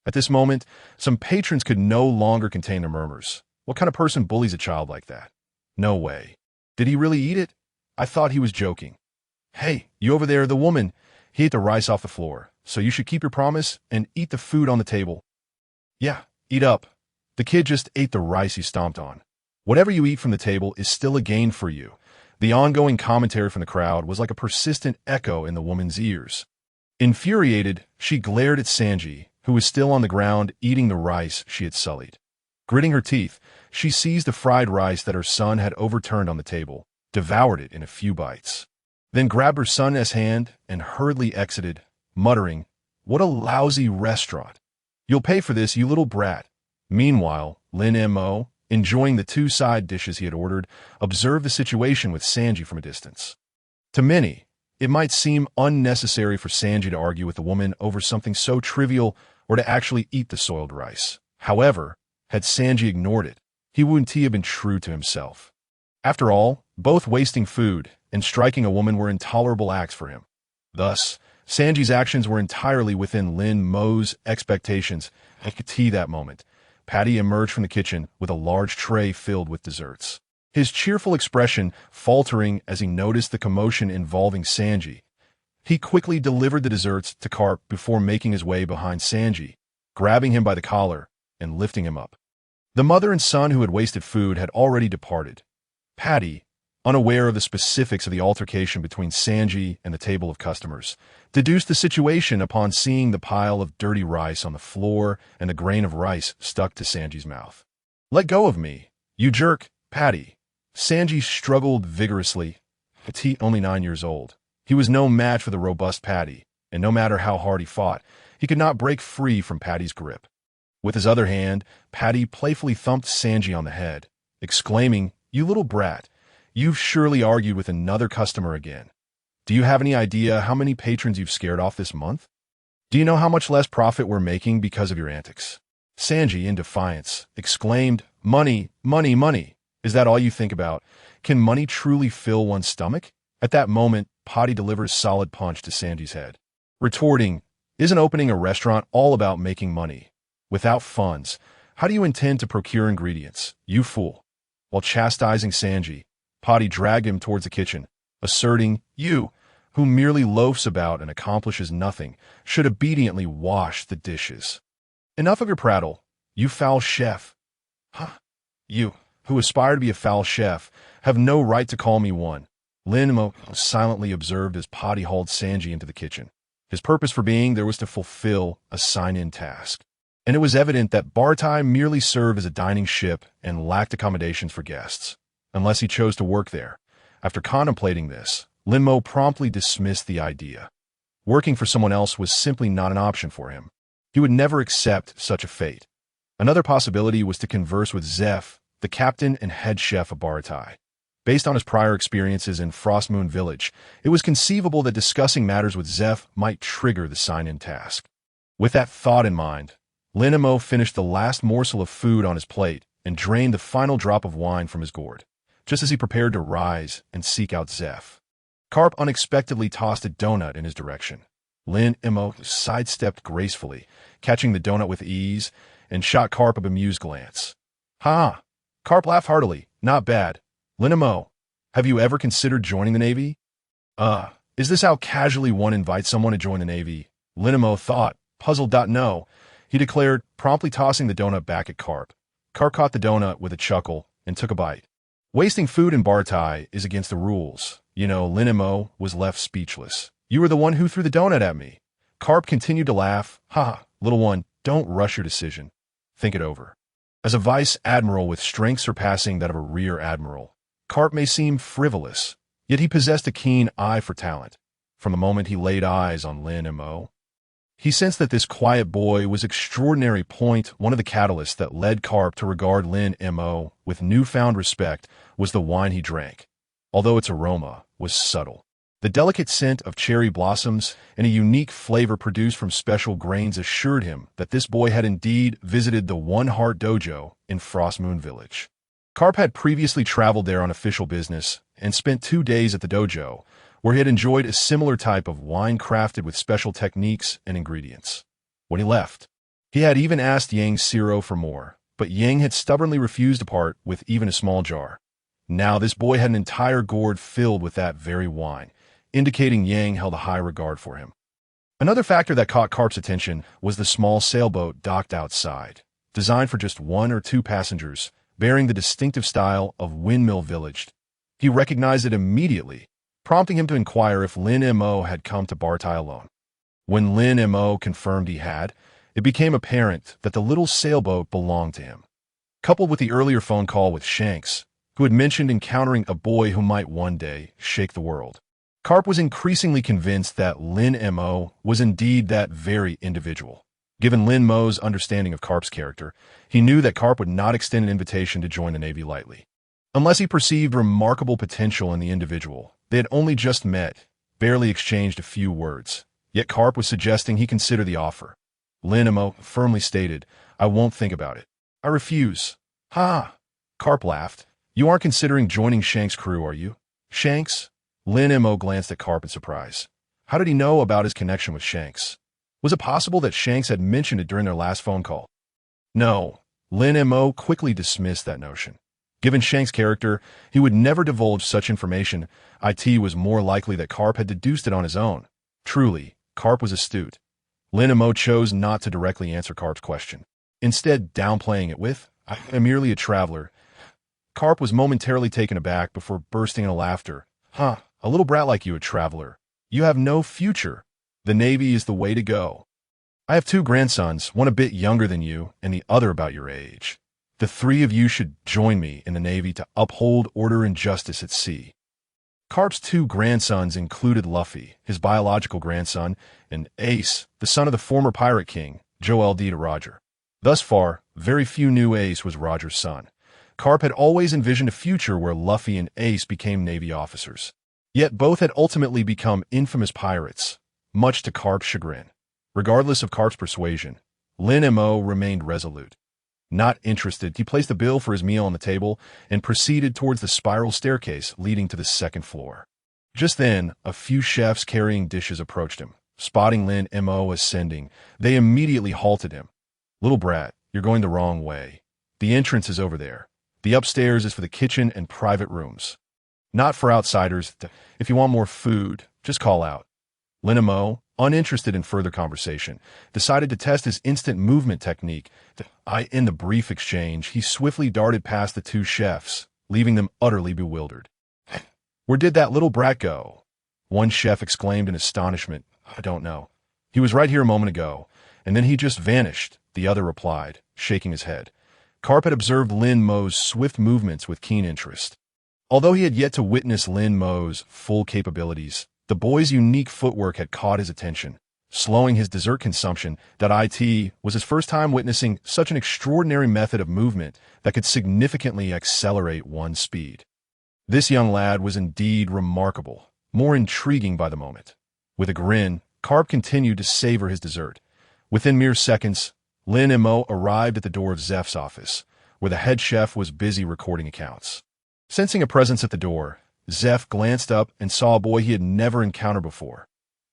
At this moment, some patrons could no longer contain their murmurs. What kind of person bullies a child like that? No way. Did he really eat it? I thought he was joking. "Hey, you over there, the woman. He ate the rice off the floor, so you should keep your promise and eat the food on the table." "Yeah, eat up." The kid just ate the rice he stomped on. "Whatever you eat from the table is still a gain for you." The ongoing commentary from the crowd was like a persistent echo in the woman's ears. Infuriated, she glared at Sanji, who was still on the ground eating the rice she had sullied. Gritting her teeth, she seized the fried rice that her son had overturned on the table, devoured it in a few bites, then grabbed her son's hand and hurriedly exited, muttering, "What a lousy restaurant. You'll pay for this, you little brat." Meanwhile, Lin Mo, enjoying the 2 side dishes he had ordered, observed the situation with Sanji from a distance. To many, it might seem unnecessary for Sanji to argue with the woman over something so trivial or to actually eat the soiled rice. However, had Sanji ignored it, he wouldn't have been true to himself. After all, both wasting food and striking a woman were intolerable acts for him. Thus, Sanji's actions were entirely within Lin Mo's expectations. I could see that moment. Patty emerged from the kitchen with a large tray filled with desserts, his cheerful expression faltering as he noticed the commotion involving Sanji. He quickly delivered the desserts to Carp before making his way behind Sanji, grabbing him by the collar and lifting him up. The mother and son who had wasted food had already departed. Patty, unaware of the specifics of the altercation between Sanji and the table of customers, deduced the situation upon seeing the pile of dirty rice on the floor and the grain of rice stuck to Sanji's mouth. "Let go of me, you jerk, Patty." Sanji struggled vigorously. Petite, only 9 years old. He was no match for the robust Patty, and no matter how hard he fought, he could not break free from Patty's grip. With his other hand, Patty playfully thumped Sanji on the head, exclaiming, "You little brat. You've surely argued with another customer again. Do you have any idea how many patrons you've scared off this month? Do you know how much less profit we're making because of your antics?" Sanji, in defiance, exclaimed, "Money, money, money. Is that all you think about? Can money truly fill one's stomach?" At that moment, Potty delivers a solid punch to Sanji's head, retorting, "Isn't opening a restaurant all about making money? Without funds, how do you intend to procure ingredients, you fool?" While chastising Sanji, Potty dragged him towards the kitchen, asserting, "You, who merely loafs about and accomplishes nothing, should obediently wash the dishes. Enough of your prattle, you foul chef. Huh? You, who aspire to be a foul chef, have no right to call me one." Lin Mo silently observed as Potty hauled Sanji into the kitchen. His purpose for being there was to fulfill a sign-in task, and it was evident that Bartai merely served as a dining ship and lacked accommodations for guests, unless he chose to work there. After contemplating this, Lin Mo promptly dismissed the idea. Working for someone else was simply not an option for him. He would never accept such a fate. Another possibility was to converse with Zeph, the captain and head chef of Bartai. Based on his prior experiences in Windmill Village, it was conceivable that discussing matters with Zeph might trigger the sign-in task. With that thought in mind, Lin Mo finished the last morsel of food on his plate and drained the final drop of wine from his gourd, just as he prepared to rise and seek out Zeph. Carp unexpectedly tossed a donut in his direction. Lin Mo sidestepped gracefully, catching the donut with ease, and shot Carp a bemused glance. "Ha!" Carp laughed heartily. "Not bad. Lin Mo, have you ever considered joining the Navy?" Is this how casually one invites someone to join the Navy?" Lin Mo thought, puzzled. "No," he declared, promptly tossing the donut back at Carp. Carp caught the donut with a chuckle and took a bite. Wasting food in Bartai is against the rules. You know, Lin Mo was left speechless. "You were the one who threw the donut at me." Carp continued to laugh. "Ha, little one, don't rush your decision. Think it over." As a vice admiral with strength surpassing that of a rear admiral, Carp may seem frivolous, yet he possessed a keen eye for talent. From the moment he laid eyes on Lin Mo, he sensed that this quiet boy was extraordinary. One of the catalysts that led Carp to regard Lin Mo with newfound respect was the wine he drank, although its aroma was subtle. The delicate scent of cherry blossoms and a unique flavor produced from special grains assured him that this boy had indeed visited the One Heart Dojo in Windmill Village. Carp had previously traveled there on official business and spent 2 days at the dojo, where he had enjoyed a similar type of wine crafted with special techniques and ingredients. When he left, he had even asked Yang Siro for more, but Yang had stubbornly refused to part with even a small jar. Now this boy had an entire gourd filled with that very wine, indicating Yang held a high regard for him. Another factor that caught Carp's attention was the small sailboat docked outside, designed for just 1 or 2 passengers, bearing the distinctive style of Windmill Village. He recognized it immediately, prompting him to inquire if Lin Mo had come to Bartai alone. When Lin Mo confirmed he had, it became apparent that the little sailboat belonged to him. Coupled with the earlier phone call with Shanks, who had mentioned encountering a boy who might one day shake the world, Carp was increasingly convinced that Lin Mo was indeed that very individual. Given Lin Mo's understanding of Carp's character, he knew that Carp would not extend an invitation to join the Navy lightly, unless he perceived remarkable potential in the individual. They had only just met, barely exchanged a few words, yet Carp was suggesting he consider the offer. Lin Mo firmly stated, "I won't think about it. I refuse." "Ha!" Carp laughed. "You aren't considering joining Shanks' crew, are you?" "Shanks?" Lin Mo glanced at Carp in surprise. How did he know about his connection with Shanks? Was it possible that Shanks had mentioned it during their last phone call? No. Lin Mo quickly dismissed that notion. Given Shanks' character, he would never divulge such information. It was more likely that Carp had deduced it on his own. Truly, Carp was astute. Lin Mo chose not to directly answer Carp's question, instead downplaying it with, "I am merely a traveler." Carp was momentarily taken aback before bursting into laughter. "Huh, a little brat like you, a traveler. You have no future. The Navy is the way to go. I have 2 grandsons, one a bit younger than you and the other about your age. The 3 of you should join me in the Navy to uphold order and justice at sea." Carp's 2 grandsons included Luffy, his biological grandson, and Ace, the son of the former Pirate King, Joel D. to Roger. Thus far, very few knew Ace was Roger's son. Carp had always envisioned a future where Luffy and Ace became Navy officers. Yet both had ultimately become infamous pirates, much to Carp's chagrin. Regardless of Carp's persuasion, Lin Mo remained resolute. Not interested, he placed the bill for his meal on the table and proceeded towards the spiral staircase leading to the second floor. Just then, a few chefs carrying dishes approached him. Spotting Lin Mo ascending, they immediately halted him. "Little brat, you're going the wrong way. The entrance is over there. The upstairs is for the kitchen and private rooms. Not for outsiders. If you want more food, just call out." Lin Mo, uninterested in further conversation, decided to test his instant movement technique. In the brief exchange, he swiftly darted past the two chefs, leaving them utterly bewildered. "Where did that little brat go?" One chef exclaimed in astonishment. "I don't know. He was right here a moment ago, and then he just vanished," the other replied, shaking his head. Carp had observed Lin Mo's swift movements with keen interest. Although he had yet to witness Lin Mo's full capabilities, the boy's unique footwork had caught his attention. Slowing his dessert consumption, that was his first time witnessing such an extraordinary method of movement that could significantly accelerate one's speed. This young lad was indeed remarkable, more intriguing by the moment. With a grin, Carp continued to savor his dessert. Within mere seconds, Lin Mo arrived at the door of Zeph's office, where the head chef was busy recording accounts. Sensing a presence at the door, Zeph glanced up and saw a boy he had never encountered before.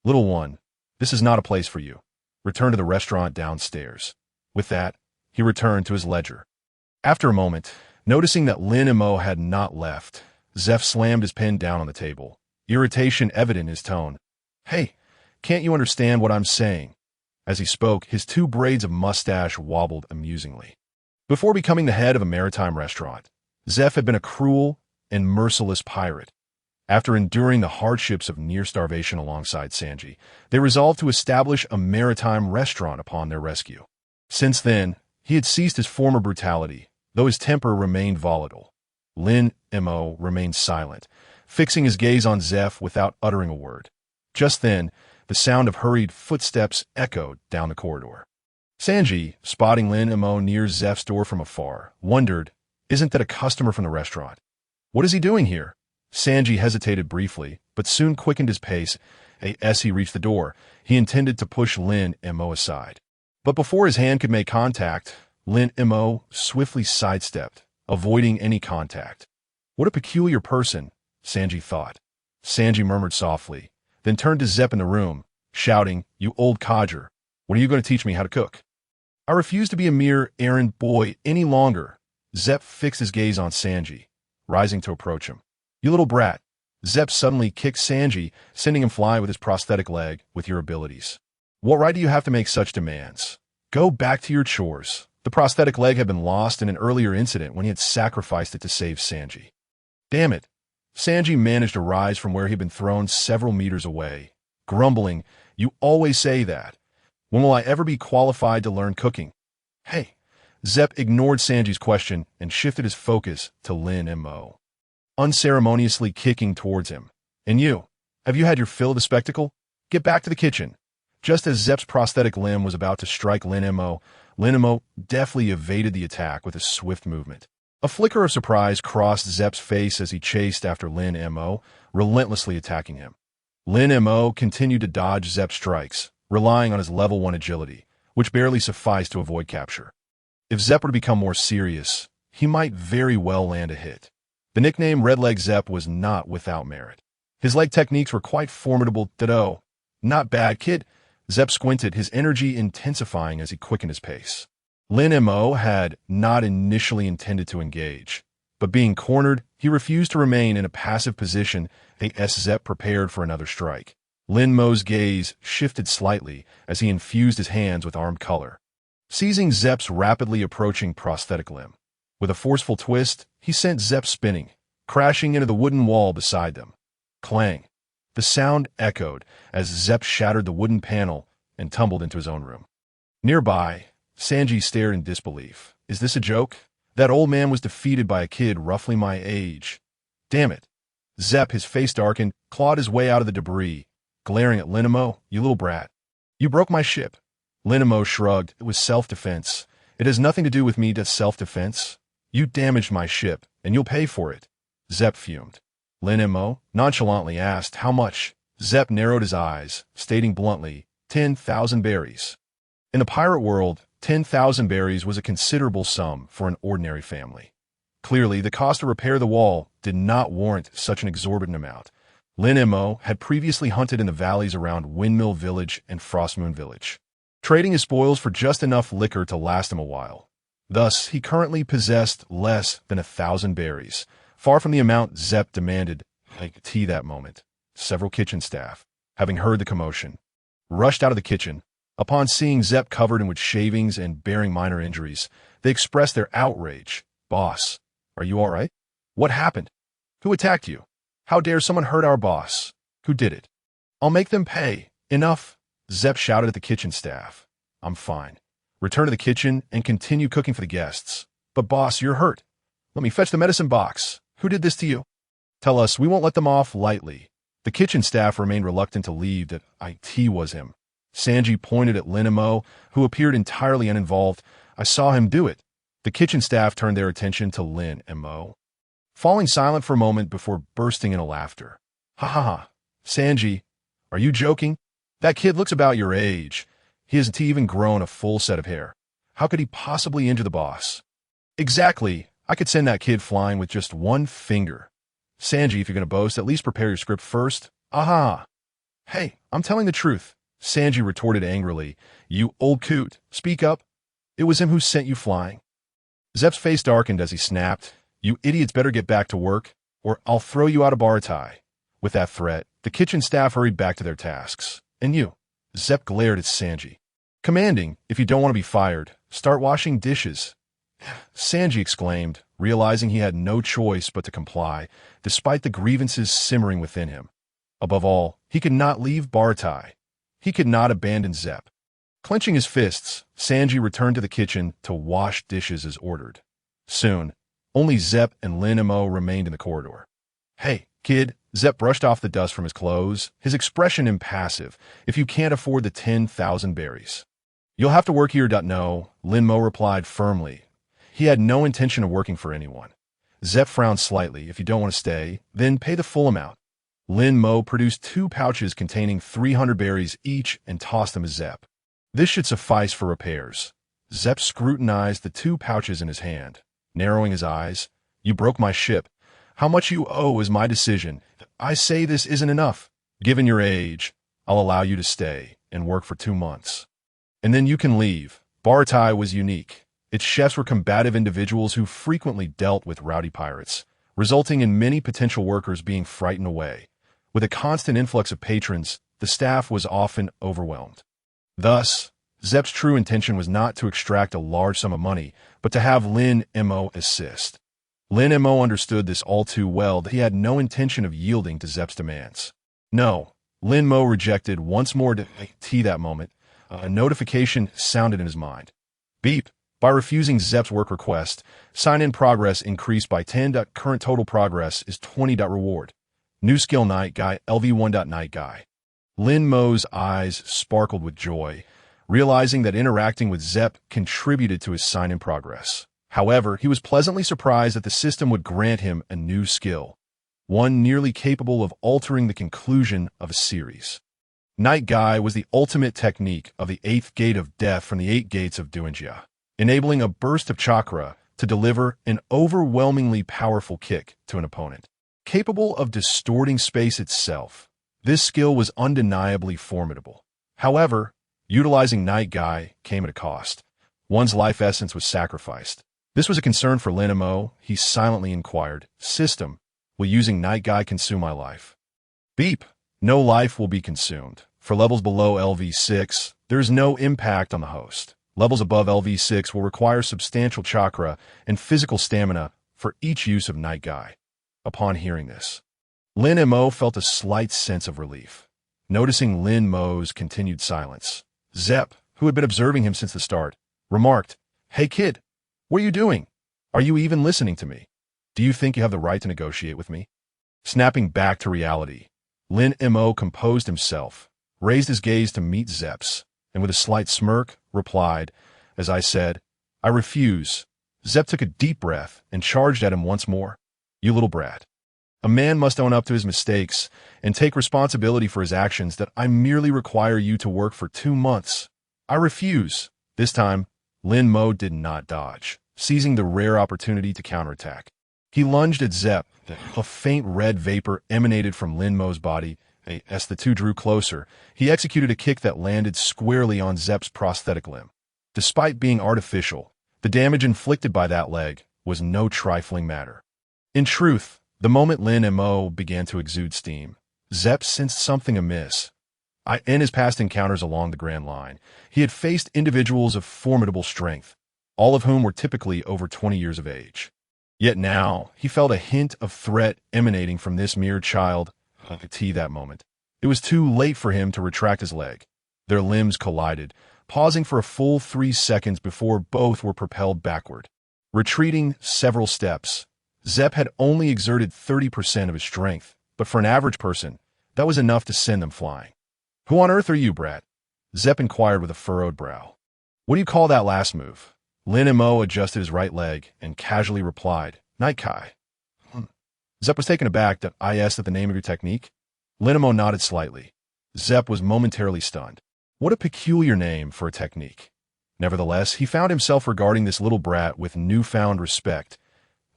"Little one, this is not a place for you. Return to the restaurant downstairs." With that, he returned to his ledger. After a moment, noticing that Lin Mo had not left, Zeph slammed his pen down on the table, irritation evident in his tone. "Hey, can't you understand what I'm saying?" As he spoke, his two braids of mustache wobbled amusingly. Before becoming the head of a maritime restaurant, Zeph had been a cruel and merciless pirate. After enduring the hardships of near starvation alongside Sanji, they resolved to establish a maritime restaurant upon their rescue. Since then, he had ceased his former brutality, though his temper remained volatile. Lin Mo remained silent, fixing his gaze on Zeph without uttering a word. Just then, the sound of hurried footsteps echoed down the corridor. Sanji, spotting Lin Mo near Zeph's door from afar, wondered, "Isn't that a customer from the restaurant? What is he doing here?" Sanji hesitated briefly, but soon quickened his pace. As he reached the door, he intended to push Lin Mo aside. But before his hand could make contact, Lin Mo swiftly sidestepped, avoiding any contact. "What a peculiar person," Sanji thought. Sanji murmured softly, then turned to Zep in the room, shouting, "You old codger, when are you going to teach me how to cook?" "I refuse to be a mere errand boy any longer." Zep fixed his gaze on Sanji, rising to approach him. "You little brat." Zep suddenly kicked Sanji, sending him flying with his prosthetic leg. "With your abilities, what right do you have to make such demands? Go back to your chores." The prosthetic leg had been lost in an earlier incident when he had sacrificed it to save Sanji. "Damn it." Sanji managed to rise from where he had been thrown several meters away, grumbling, "You always say that. When will I ever be qualified to learn cooking?" "Hey." Zep ignored Sanji's question and shifted his focus to Lin Mo, unceremoniously kicking towards him. "And you, have you had your fill of the spectacle? Get back to the kitchen." Just as Zep's prosthetic limb was about to strike Lin Mo deftly evaded the attack with a swift movement. A flicker of surprise crossed Zep's face as he chased after Lin Mo, relentlessly attacking him. Lin Mo continued to dodge Zep's strikes, relying on his level 1 agility, which barely sufficed to avoid capture. If Zep were to become more serious, he might very well land a hit. The nickname Red Leg Zep was not without merit. His leg techniques were quite formidable. "Ditto. Not bad, kid." Zep squinted, his energy intensifying as he quickened his pace. Lin Mo had not initially intended to engage, but being cornered, he refused to remain in a passive position as Zep prepared for another strike. Lin Mo's gaze shifted slightly as he infused his hands with armed color, seizing Zep's rapidly approaching prosthetic limb. With a forceful twist, he sent Zep spinning, crashing into the wooden wall beside them. Clang! The sound echoed as Zep shattered the wooden panel and tumbled into his own room. Nearby, Sanji stared in disbelief. "Is this a joke? That old man was defeated by a kid roughly my age. Damn it." Zep, his face darkened, clawed his way out of the debris, glaring at Lin Mo. "You little brat. You broke my ship." Lin Mo shrugged. "It was self-defense. It has nothing to do with me. That's self-defense. You damaged my ship, and you'll pay for it." Zep fumed. Lin Mo nonchalantly asked, "How much?" Zep narrowed his eyes, stating bluntly, 10,000 berries. In the pirate world, 10,000 berries was a considerable sum for an ordinary family. Clearly, the cost to repair the wall did not warrant such an exorbitant amount. Lin Mo had previously hunted in the valleys around Windmill Village and Frostmoon Village, trading his spoils for just enough liquor to last him a while. Thus, he currently possessed less than 1,000 berries, far from the amount Zep demanded like tea that moment. Several kitchen staff, having heard the commotion, rushed out of the kitchen. Upon seeing Zep covered in with shavings and bearing minor injuries, they expressed their outrage. "Boss, are you all right? What happened? Who attacked you? How dare someone hurt our boss? Who did it? I'll make them pay. Enough!" Zep shouted at the kitchen staff. "I'm fine. Return to the kitchen and continue cooking for the guests." "But boss, you're hurt. Let me fetch the medicine box. Who did this to you? Tell us, we won't let them off lightly." The kitchen staff remained reluctant to leave that it was him. Sanji pointed at Lin Mo, who appeared entirely uninvolved. "I saw him do it." The kitchen staff turned their attention to Lin Mo, falling silent for a moment before bursting into laughter. "Ha ha ha. Sanji, are you joking? That kid looks about your age. He hasn't even grown a full set of hair. How could he possibly injure the boss?" "Exactly. I could send that kid flying with just one finger." "Sanji, if you're going to boast, at least prepare your script first." "Aha! Hey, I'm telling the truth," Sanji retorted angrily. "You old coot, speak up. It was him who sent you flying." Zep's face darkened as he snapped, "You idiots better get back to work, or I'll throw you out of Baratai." With that threat, the kitchen staff hurried back to their tasks. "And you?" Zep glared at Sanji. "Commanding, if you don't want to be fired, start washing dishes." Sanji exclaimed, realizing he had no choice but to comply, despite the grievances simmering within him. Above all, he could not leave Baratai. He could not abandon Zep. Clenching his fists, Sanji returned to the kitchen to wash dishes as ordered. Soon, only Zep and Lin Mo remained in the corridor. "Hey, kid," Zep brushed off the dust from his clothes, his expression impassive. "If you can't afford the 10,000 berries, you'll have to work here." "No," Lin Mo replied firmly. He had no intention of working for anyone. Zep frowned slightly. "If you don't want to stay, then pay the full amount." Lin Mo produced 2 pouches containing 300 berries each and tossed them to Zep. "This should suffice for repairs." Zep scrutinized the 2 pouches in his hand, narrowing his eyes. "You broke my ship. How much you owe is my decision. I say this isn't enough. Given your age, I'll allow you to stay and work for 2 months. And then you can leave." Baratai was unique. Its chefs were combative individuals who frequently dealt with rowdy pirates, resulting in many potential workers being frightened away. With a constant influx of patrons, the staff was often overwhelmed. Thus, Zep's true intention was not to extract a large sum of money, but to have Lin Mo assist. Lin Mo understood this all too well, that he had no intention of yielding to Zep's demands. "No," Lin Mo rejected once more that moment. A notification sounded in his mind. Beep. By refusing Zep's work request, sign-in progress increased by 10. Current total progress is 20. Reward. New skill Night Kai, LV1. Night Kai. Lin Mo's eyes sparkled with joy, realizing that interacting with Zep contributed to his sign-in progress. However, he was pleasantly surprised that the system would grant him a new skill, one nearly capable of altering the conclusion of a series. Night Kai was the ultimate technique of the 8th gate of death from the 8 gates of Duanjia, enabling a burst of chakra to deliver an overwhelmingly powerful kick to an opponent, capable of distorting space itself. This skill was undeniably formidable. However, utilizing Night Kai came at a cost. One's life essence was sacrificed. This was a concern for Lin Mo. He silently inquired, "System, will using Night Kai consume my life?" Beep. No life will be consumed. For levels below LV6, there is no impact on the host. Levels above LV6 will require substantial chakra and physical stamina for each use of Night Kai. Upon hearing this, Lin Mo felt a slight sense of relief. Noticing Lin Mo's continued silence, Zep, who had been observing him since the start, remarked, "Hey kid, what are you doing? Are you even listening to me? Do you think you have the right to negotiate with me?" Snapping back to reality, Lin Mo composed himself, raised his gaze to meet Zep's, and with a slight smirk, replied, "As I said, I refuse." Zep took a deep breath and charged at him once more. "You little brat. A man must own up to his mistakes and take responsibility for his actions. That I merely require you to work for 2 months. I refuse." This time, Lin Mo did not dodge, seizing the rare opportunity to counterattack. He lunged at Zepp. A faint red vapor emanated from Lin Mo's body. As the two drew closer, he executed a kick that landed squarely on Zepp's prosthetic limb. Despite being artificial, the damage inflicted by that leg was no trifling matter. In truth, the moment Lin Mo began to exude steam, Zepp sensed something amiss. In his past encounters along the Grand Line, he had faced individuals of formidable strength, all of whom were typically over 20 years of age. Yet now, he felt a hint of threat emanating from this mere child. That moment. It was too late for him to retract his leg. Their limbs collided, pausing for a full 3 seconds before both were propelled backward. Retreating several steps, Zepp had only exerted 30% of his strength, but for an average person, that was enough to send them flying. "Who on earth are you, brat?" Zepp inquired with a furrowed brow. "What do you call that last move?" Lin Mo adjusted his right leg and casually replied, "Night Kai." Zepp was taken aback that I asked at the name of your technique. Lin Mo nodded slightly. Zepp was momentarily stunned. What a peculiar name for a technique. Nevertheless, he found himself regarding this little brat with newfound respect.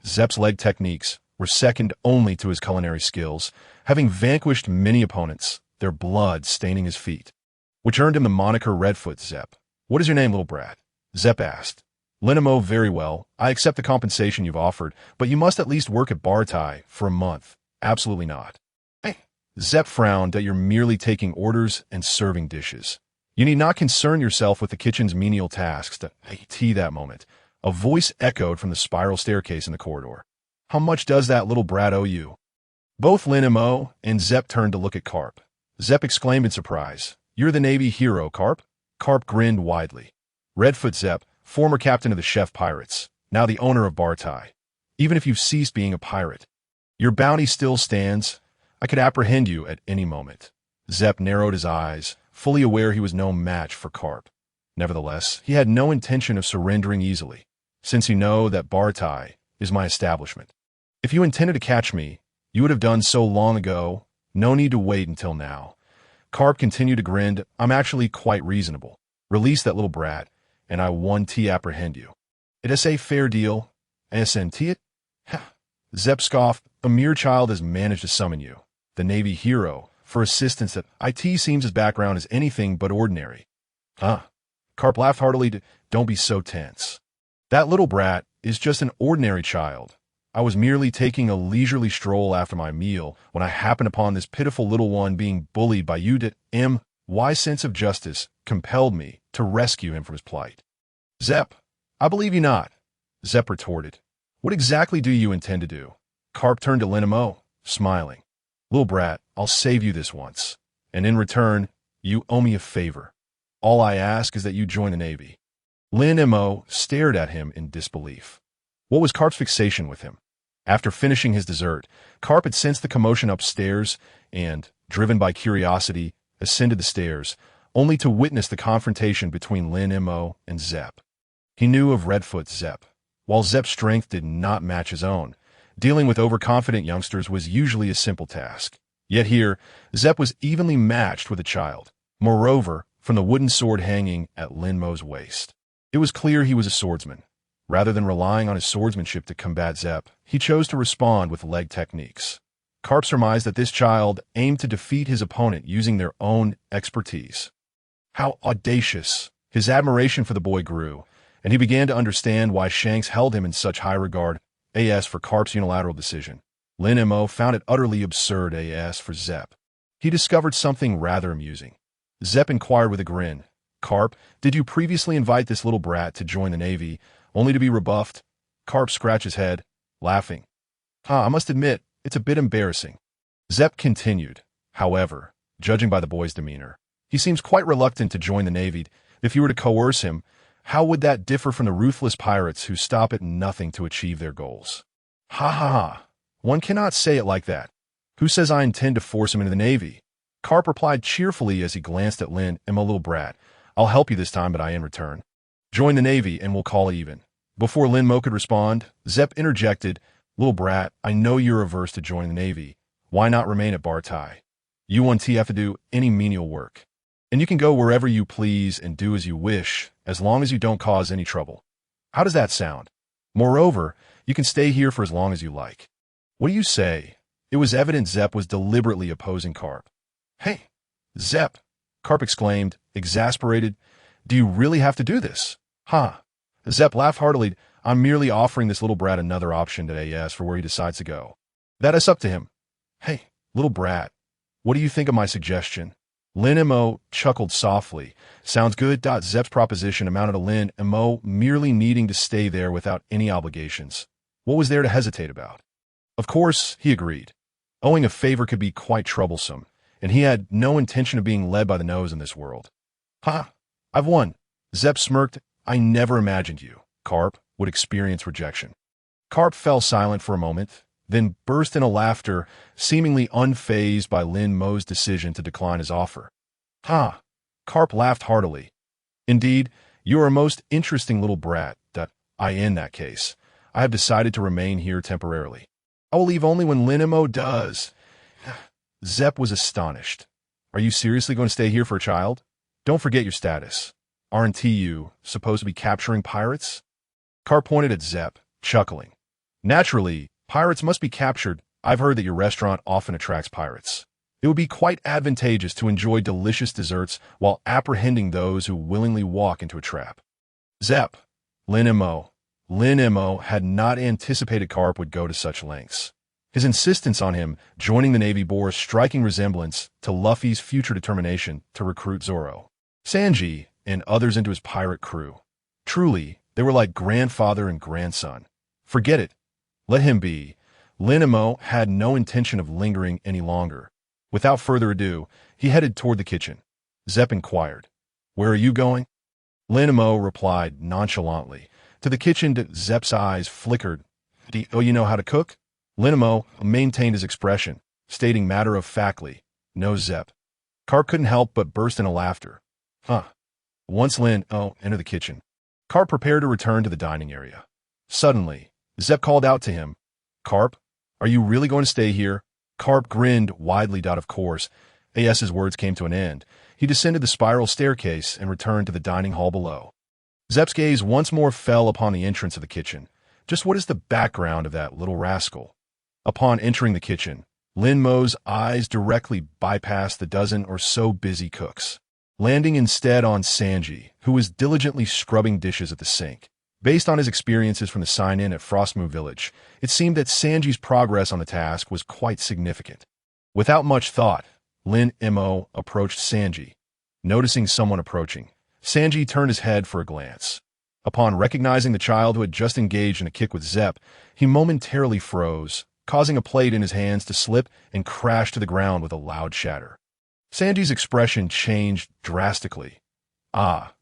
Zepp's leg techniques were second only to his culinary skills, having vanquished many opponents, their blood staining his feet, which earned him the moniker Redfoot Zepp. "What is your name, little brat?" Zepp asked. Lin Mo, "Very well. I accept the compensation you've offered, but you must at least work at Bar Tai for a month." "Absolutely not." Zepp frowned that you're merely taking orders and serving dishes. You need not concern yourself with the kitchen's menial tasks. That moment, a voice echoed from the spiral staircase in the corridor. "How much does that little brat owe you?" Both Lin Mo and Zepp turned to look at Carp. Zepp exclaimed in surprise, "You're the Navy hero, Carp?" Carp grinned widely. "Redfoot Zepp, former captain of the Chef Pirates, now the owner of Bar Tai. Even if you've ceased being a pirate, your bounty still stands. I could apprehend you at any moment." Zepp narrowed his eyes, fully aware he was no match for Carp. Nevertheless, he had no intention of surrendering easily, "Since you know that Bar Tai is my establishment. If you intended to catch me, you would have done so long ago. No need to wait until now." Carp continued to grin. "I'm actually quite reasonable. Release that little brat, and I won't apprehend you. It is a fair deal. SNT it?" Zepp scoffed. "A mere child has managed to summon you, the Navy hero, for assistance that IT seems his background is anything but ordinary." Carp laughed heartily. "Don't be so tense. That little brat is just an ordinary child. I was merely taking a leisurely stroll after my meal when I happened upon this pitiful little one being bullied by you. My sense of justice compelled me to rescue him from his plight." "Zepp, I believe you not," Zepp retorted. "What exactly do you intend to do?" Carp turned to Lin Mo, smiling. "Little brat, I'll save you this once, and in return, you owe me a favor. All I ask is that you join the Navy." Lin Mo stared at him in disbelief. What was Carp's fixation with him? After finishing his dessert, Carp had sensed the commotion upstairs and, driven by curiosity, ascended the stairs, only to witness the confrontation between Lin Mo and Zepp. He knew of Redfoot Zepp. While Zepp's strength did not match his own, dealing with overconfident youngsters was usually a simple task. Yet here, Zepp was evenly matched with a child. Moreover, from the wooden sword hanging at Lin Mo's waist, it was clear he was a swordsman. Rather than relying on his swordsmanship to combat Zepp, he chose to respond with leg techniques. Carp surmised that this child aimed to defeat his opponent using their own expertise. How audacious! His admiration for the boy grew, and he began to understand why Shanks held him in such high regard. As for Carp's unilateral decision, Lin Mo found it utterly absurd. As for Zepp, he discovered something rather amusing. Zepp inquired with a grin, "Carp, did you previously invite this little brat to join the Navy, only to be rebuffed?" Carp scratched his head, laughing. I must admit, it's a bit embarrassing." Zepp continued. "However, judging by the boy's demeanor, he seems quite reluctant to join the Navy. If you were to coerce him, how would that differ from the ruthless pirates who stop at nothing to achieve their goals?" Ha. One cannot say it like that. Who says I intend to force him into the Navy?" Carp replied cheerfully as he glanced at Lin Mo. "Little brat, I'll help you this time, but in return, join the Navy and we'll call it even." Before Lin Mo could respond, Zepp interjected, "Little brat, I know you're averse to joining the Navy. Why not remain at Bar Tai? You won't have to do any menial work." And you can go wherever you please and do as you wish, as long as you don't cause any trouble. How does that sound? Moreover, you can stay here for as long as you like. What do you say? It was evident Zepp was deliberately opposing Carp. Hey, Zepp, Carp exclaimed, exasperated. Do you really have to do this? Huh? Zepp laughed heartily. I'm merely offering this little brat another option today, yes, for where he decides to go. That is up to him. Hey, little brat, what do you think of my suggestion? Lin Mo chuckled softly. Sounds good. Zepp's proposition amounted to Lin Mo merely needing to stay there without any obligations. What was there to hesitate about? Of course, he agreed. Owing a favor could be quite troublesome, and he had no intention of being led by the nose in this world. Ha! I've won. Zepp smirked. I never imagined you, Carp, would experience rejection. Carp fell silent for a moment, then burst into laughter, seemingly unfazed by Lin Mo's decision to decline his offer. Ha! Carp laughed heartily. Indeed, you are a most interesting little brat. In that case, I have decided to remain here temporarily. I will leave only when Lin Mo does. Zepp was astonished. Are you seriously going to stay here for a child? Don't forget your status. Aren't you supposed to be capturing pirates? Carp pointed at Zepp, chuckling. Naturally, pirates must be captured. I've heard that your restaurant often attracts pirates. It would be quite advantageous to enjoy delicious desserts while apprehending those who willingly walk into a trap. Zepp, Lin Mo had not anticipated Carp would go to such lengths. His insistence on him joining the Navy bore a striking resemblance to Luffy's future determination to recruit Zoro, Sanji, and others into his pirate crew. Truly, they were like grandfather and grandson. Forget it. Let him be. Lin Mo had no intention of lingering any longer. Without further ado, he headed toward the kitchen. Zepp inquired, Where are you going? Lin Mo replied nonchalantly. To the kitchen. Zepp's eyes flickered. Do you know how to cook? Lin Mo maintained his expression, stating matter-of-factly, No, Zepp. Carp couldn't help but burst into laughter. Huh. Once Lin Mo entered the kitchen, Carp prepared to return to the dining area. Suddenly, Zepp called out to him, Carp, are you really going to stay here? Carp grinned widely. Of course. As his words came to an end, he descended the spiral staircase and returned to the dining hall below. Zepp's gaze once more fell upon the entrance of the kitchen. Just what is the background of that little rascal? Upon entering the kitchen, Lin Mo's eyes directly bypassed the dozen or so busy cooks, landing instead on Sanji, who was diligently scrubbing dishes at the sink. Based on his experiences from the sign-in at Windmill Village, it seemed that Sanji's progress on the task was quite significant. Without much thought, Lin Mo approached Sanji. Noticing someone approaching, Sanji turned his head for a glance. Upon recognizing the child who had just engaged in a kick with Zepp, he momentarily froze, causing a plate in his hands to slip and crash to the ground with a loud shatter. Sanji's expression changed drastically.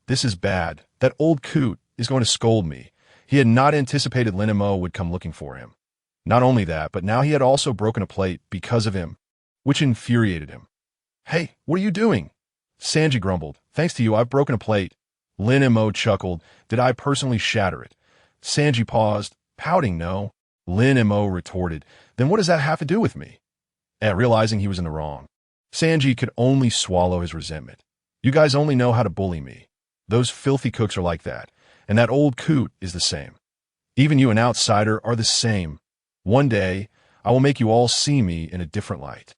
This is bad. That old coot is going to scold me. He had not anticipated Lin Mo would come looking for him. Not only that, but now he had also broken a plate because of him, which infuriated him. Hey, what are you doing? Sanji grumbled. Thanks to you, I've broken a plate. Lin Mo chuckled. Did I personally shatter it? Sanji paused, pouting no. Lin Mo retorted, Then what does that have to do with me? Realizing he was in the wrong, Sanji could only swallow his resentment. You guys only know how to bully me. Those filthy cooks are like that, and that old coot is the same. Even you, an outsider, are the same. One day, I will make you all see me in a different light.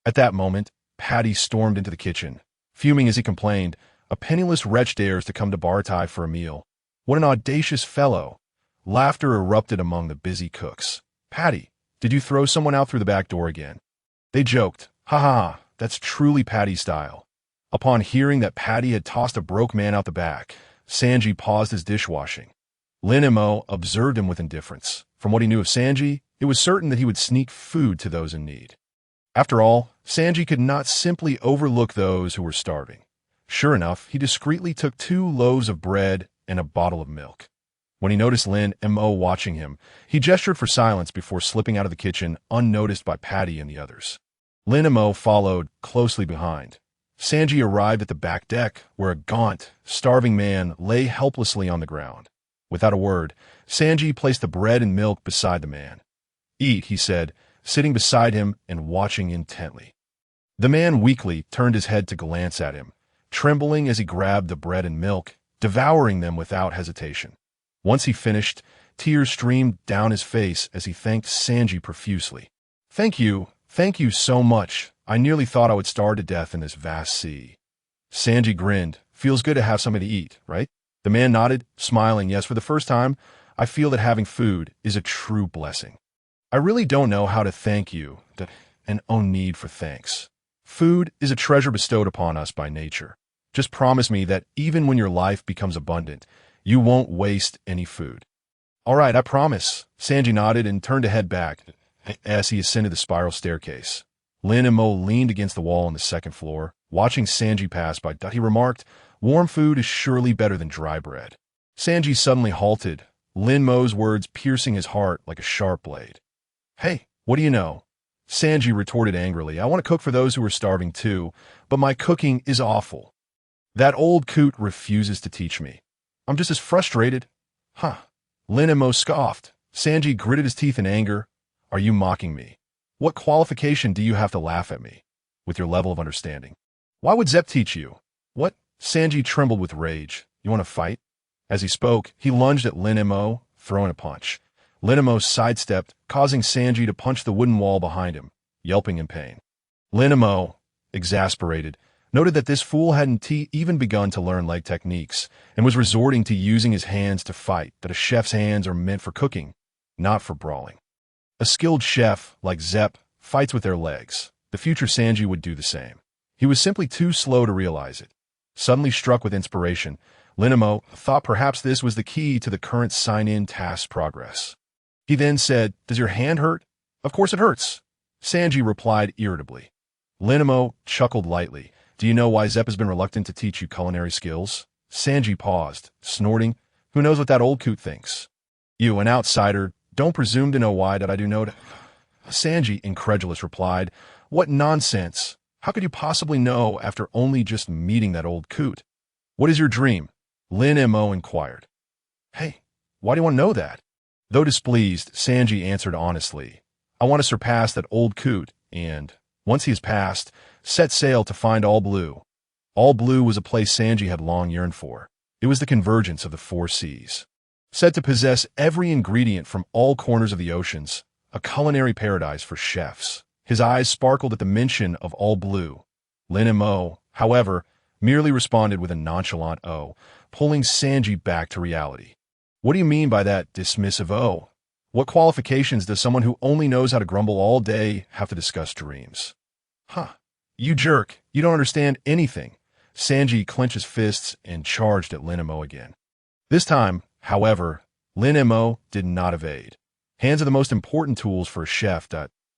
At that moment, Patty stormed into the kitchen, fuming as he complained, A penniless wretch dares to come to Bartai for a meal. What an audacious fellow. Laughter erupted among the busy cooks. Patty, did you throw someone out through the back door again? They joked. Ha ha, that's truly Patty style. Upon hearing that Patty had tossed a broke man out the back, Sanji paused his dishwashing. Lin Mo observed him with indifference. From what he knew of Sanji, it was certain that he would sneak food to those in need. After all, Sanji could not simply overlook those who were starving. Sure enough, he discreetly took 2 loaves of bread and a bottle of milk. When he noticed Lin Mo watching him, he gestured for silence before slipping out of the kitchen unnoticed by Patty and the others. Lin Mo followed closely behind. Sanji arrived at the back deck, where a gaunt, starving man lay helplessly on the ground. Without a word, Sanji placed the bread and milk beside the man. Eat, he said, sitting beside him and watching intently. The man weakly turned his head to glance at him, trembling as he grabbed the bread and milk, devouring them without hesitation. Once he finished, tears streamed down his face as he thanked Sanji profusely. Thank you so much. I nearly thought I would starve to death in this vast sea. Sanji grinned. Feels good to have something to eat, right? The man nodded, smiling. Yes, for the first time, I feel that having food is a true blessing. I really don't know how to thank you, and no need for thanks. Food is a treasure bestowed upon us by nature. Just promise me that even when your life becomes abundant, you won't waste any food. All right, I promise. Sanji nodded and turned to head back as he ascended the spiral staircase. Lin Mo leaned against the wall on the second floor, watching Sanji pass by. He remarked, warm food is surely better than dry bread. Sanji suddenly halted, Lin Mo's words piercing his heart like a sharp blade. Hey, what do you know? Sanji retorted angrily. I want to cook for those who are starving too, but my cooking is awful. That old coot refuses to teach me. I'm just as frustrated. Huh. Lin Mo scoffed. Sanji gritted his teeth in anger. Are you mocking me? What qualification do you have to laugh at me? With your level of understanding. Why would Zepp teach you? What? Sanji trembled with rage. You want to fight? As he spoke, he lunged at Lin Mo, throwing a punch. Lin Mo sidestepped, causing Sanji to punch the wooden wall behind him, yelping in pain. Lin Mo, exasperated, noted that this fool hadn't even begun to learn leg techniques and was resorting to using his hands to fight, that a chef's hands are meant for cooking, not for brawling. A skilled chef, like Zepp, fights with their legs. The future Sanji would do the same. He was simply too slow to realize it. Suddenly struck with inspiration, Lin Mo thought perhaps this was the key to the current sign-in task's progress. He then said, Does your hand hurt? Of course it hurts. Sanji replied irritably. Lin Mo chuckled lightly. Do you know why Zepp has been reluctant to teach you culinary skills? Sanji paused, snorting. Who knows what that old coot thinks? You, an outsider, don't presume to know why that I do know. Sanji, incredulous, replied, What nonsense! How could you possibly know after only just meeting that old coot? What is your dream? Lin Mo inquired. Hey, why do you want to know that? Though displeased, Sanji answered honestly. I want to surpass that old coot and, once he is passed, set sail to find All Blue. All Blue was a place Sanji had long yearned for. It was the convergence of the four seas. Said to possess every ingredient from all corners of the oceans, a culinary paradise for chefs. His eyes sparkled at the mention of All Blue. Lin Mo, however, merely responded with a nonchalant "oh," pulling Sanji back to reality. What do you mean by that dismissive "oh"? What qualifications does someone who only knows how to grumble all day have to discuss dreams? Huh. You jerk, you don't understand anything. Sanji clenched his fists and charged at Lin Mo again. This time, however, Lin Mo did not evade. Hands are the most important tools for a chef.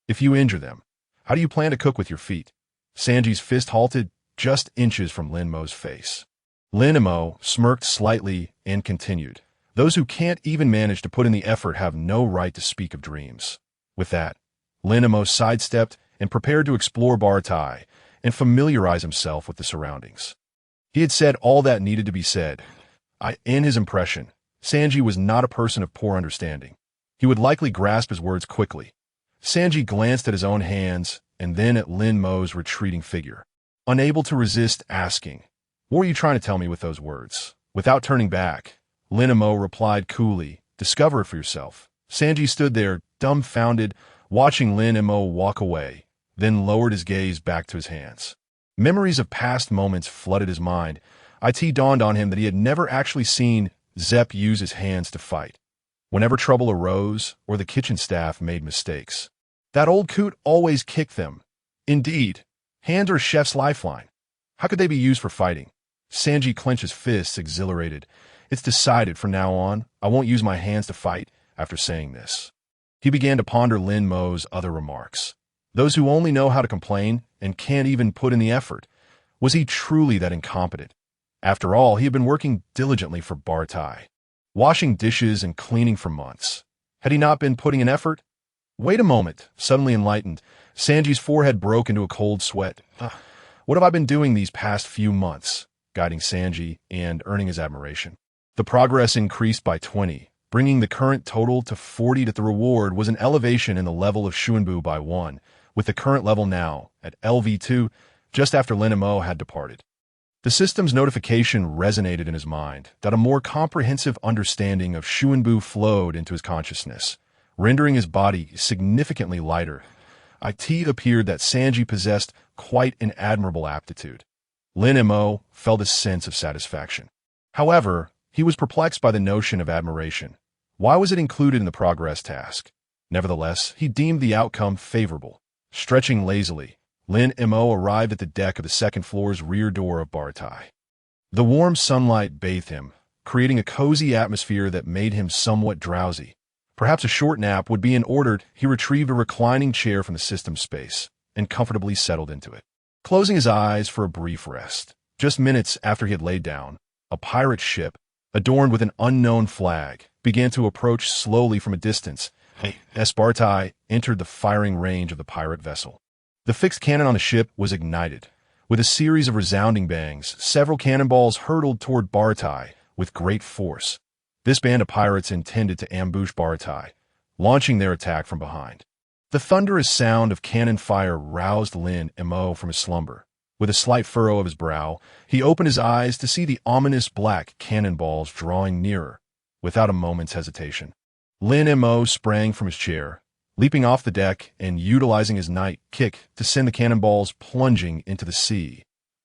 If you injure them, how do you plan to cook with your feet? Sanji's fist halted just inches from Lin Mo's face. Lin Mo smirked slightly and continued. Those who can't even manage to put in the effort have no right to speak of dreams. With that, Lin Mo sidestepped and prepared to explore Bartai and familiarize himself with the surroundings. He had said all that needed to be said. In his impression, Sanji was not a person of poor understanding. He would likely grasp his words quickly. Sanji glanced at his own hands and then at Lin Mo's retreating figure, unable to resist asking, What were you trying to tell me with those words? Without turning back, Lin Mo replied coolly, Discover it for yourself. Sanji stood there, dumbfounded, watching Lin Mo walk away, then lowered his gaze back to his hands. Memories of past moments flooded his mind. It dawned on him that he had never actually seen Zepp use his hands to fight. Whenever trouble arose or the kitchen staff made mistakes, that old coot always kicked them. Indeed, hands are a chef's lifeline. How could they be used for fighting? Sanji clenched his fists, exhilarated. It's decided from now on, I won't use my hands to fight after saying this. He began to ponder Lin Mo's other remarks. Those who only know how to complain and can't even put in the effort. Was he truly that incompetent? After all, he had been working diligently for Bartai, washing dishes and cleaning for months. Had he not been putting in effort? Wait a moment. Suddenly enlightened, Sanji's forehead broke into a cold sweat. What have I been doing these past few months? Guiding Sanji and earning his admiration. The progress increased by 20, bringing the current total to 40. That the reward was an elevation in the level of Shunpo by 1, with the current level now at LV2, just after Lin Mo had departed. The system's notification resonated in his mind, that a more comprehensive understanding of Shuanbu flowed into his consciousness, rendering his body significantly lighter. It appeared that Sanji possessed quite an admirable aptitude. Lin Mo felt a sense of satisfaction. However, he was perplexed by the notion of admiration. Why was it included in the progress task? Nevertheless, he deemed the outcome favorable. Stretching lazily, Lin Mo arrived at the deck of the second floor's rear door of Baratai. The warm sunlight bathed him, creating a cozy atmosphere that made him somewhat drowsy. Perhaps a short nap would be in order. He retrieved a reclining chair from the system space and comfortably settled into it. Closing his eyes for a brief rest, just minutes after he had laid down, a pirate ship, adorned with an unknown flag, began to approach slowly from a distance. As Baratai entered the firing range of the pirate vessel. The fixed cannon on the ship was ignited. With a series of resounding bangs, several cannonballs hurtled toward Baratai with great force. This band of pirates intended to ambush Baratai, launching their attack from behind. The thunderous sound of cannon fire roused Lin Mo from his slumber. With a slight furrow of his brow, he opened his eyes to see the ominous black cannonballs drawing nearer. Without a moment's hesitation, Lin Mo sprang from his chair, leaping off the deck and utilizing his night kick to send the cannonballs plunging into the sea.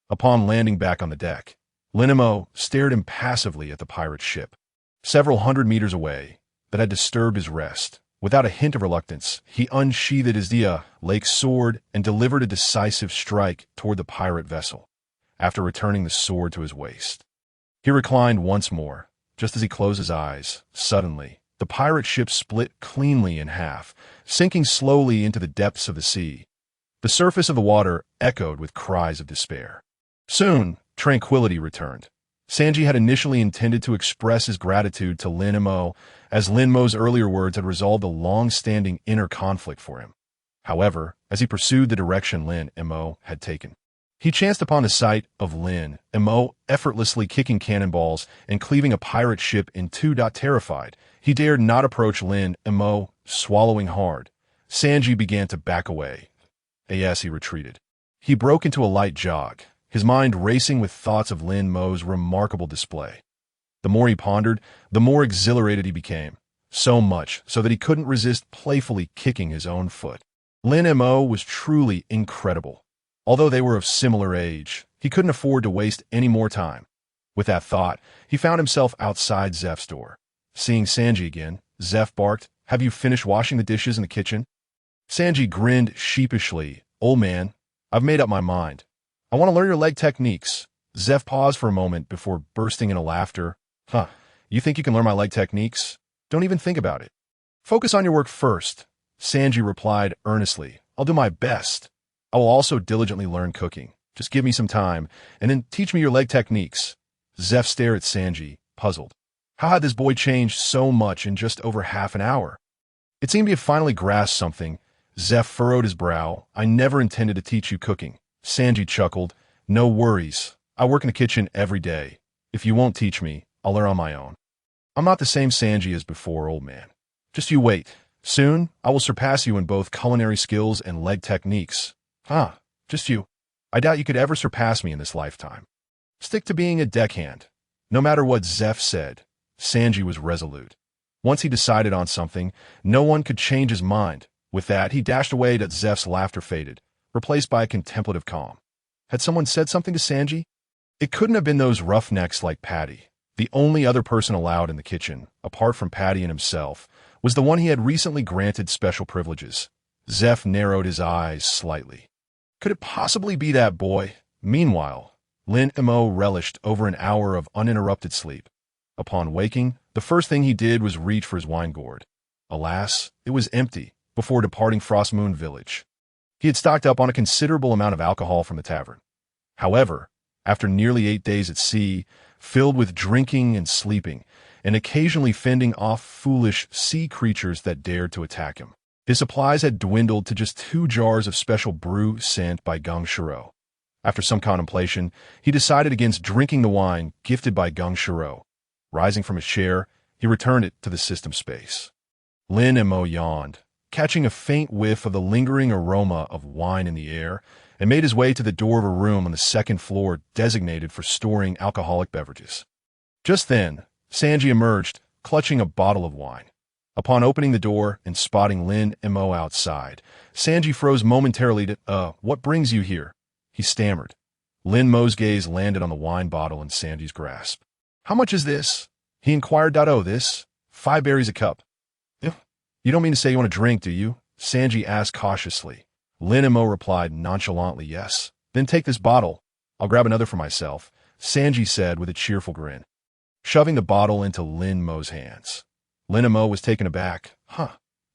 Upon landing back on the deck, Lin Mo stared impassively at the pirate ship. Several hundred meters away, that had disturbed his rest. Without a hint of reluctance, he unsheathed his lake sword and delivered a decisive strike toward the pirate vessel. After returning the sword to his waist, he reclined once more. Just as he closed his eyes, suddenly, the pirate ship split cleanly in half, sinking slowly into the depths of the sea. The surface of the water echoed with cries of despair. Soon, tranquility returned. Sanji had initially intended to express his gratitude to Lin Mo, as Lin Mo's earlier words had resolved a long-standing inner conflict for him. However, as he pursued the direction Lin Mo had taken, he chanced upon the sight of Lin Mo effortlessly kicking cannonballs and cleaving a pirate ship in two. Terrified, he dared not approach Lin Mo, swallowing hard. Sanji began to back away. As he retreated, he broke into a light jog, his mind racing with thoughts of Lin Mo's remarkable display. The more he pondered, the more exhilarated he became, so much so that he couldn't resist playfully kicking his own foot. Lin Mo was truly incredible. Although they were of similar age, he couldn't afford to waste any more time. With that thought, he found himself outside Zeph's door. Seeing Sanji again, Zeph barked, "Have you finished washing the dishes in the kitchen?" Sanji grinned sheepishly. "Old man, I've made up my mind. I want to learn your leg techniques." Zeph paused for a moment before bursting into laughter. You think you can learn my leg techniques? Don't even think about it. Focus on your work first." Sanji replied earnestly, "I'll do my best. I will also diligently learn cooking. Just give me some time, and then teach me your leg techniques." Zeph stared at Sanji, puzzled. How had this boy changed so much in just over half an hour? It seemed he had finally grasped something. Zeph furrowed his brow. "I never intended to teach you cooking." Sanji chuckled. "No worries. I work in the kitchen every day. If you won't teach me, I'll learn on my own. I'm not the same Sanji as before, old man. Just you wait. Soon, I will surpass you in both culinary skills and leg techniques." Just you. I doubt you could ever surpass me in this lifetime. Stick to being a deckhand." No matter what Zeph said, Sanji was resolute. Once he decided on something, no one could change his mind. With that, he dashed away. Zeph's laughter faded, replaced by a contemplative calm. Had someone said something to Sanji? It couldn't have been those roughnecks like Patty. The only other person allowed in the kitchen, apart from Patty and himself, was the one he had recently granted special privileges. Zeph narrowed his eyes slightly. Could it possibly be that boy? Meanwhile, Lin Mo relished over an hour of uninterrupted sleep. Upon waking, the first thing he did was reach for his wine gourd. Alas, it was empty before departing Windmill Village. He had stocked up on a considerable amount of alcohol from the tavern. However, after nearly 8 days at sea, filled with drinking and sleeping, and occasionally fending off foolish sea creatures that dared to attack him, his supplies had dwindled to just 2 jars of special brew sent by Geng Shiro. After some contemplation, he decided against drinking the wine gifted by Geng Shiro. Rising from his chair, he returned it to the system space. Lin Mo yawned, catching a faint whiff of the lingering aroma of wine in the air, and made his way to the door of a room on the second floor designated for storing alcoholic beverages. Just then, Sanji emerged, clutching a bottle of wine. Upon opening the door and spotting Lin Mo outside, Sanji froze momentarily to, what brings you here? He stammered. Lin Mo's gaze landed on the wine bottle in Sanji's grasp. How much is this? He inquired. Oh, this? 5 berries a cup. You don't mean to say you want to drink, do you? Sanji asked cautiously. Lin Mo replied nonchalantly, yes. Then take this bottle. I'll grab another for myself, Sanji said with a cheerful grin, shoving the bottle into Lin Mo's hands. Lin Mo was taken aback.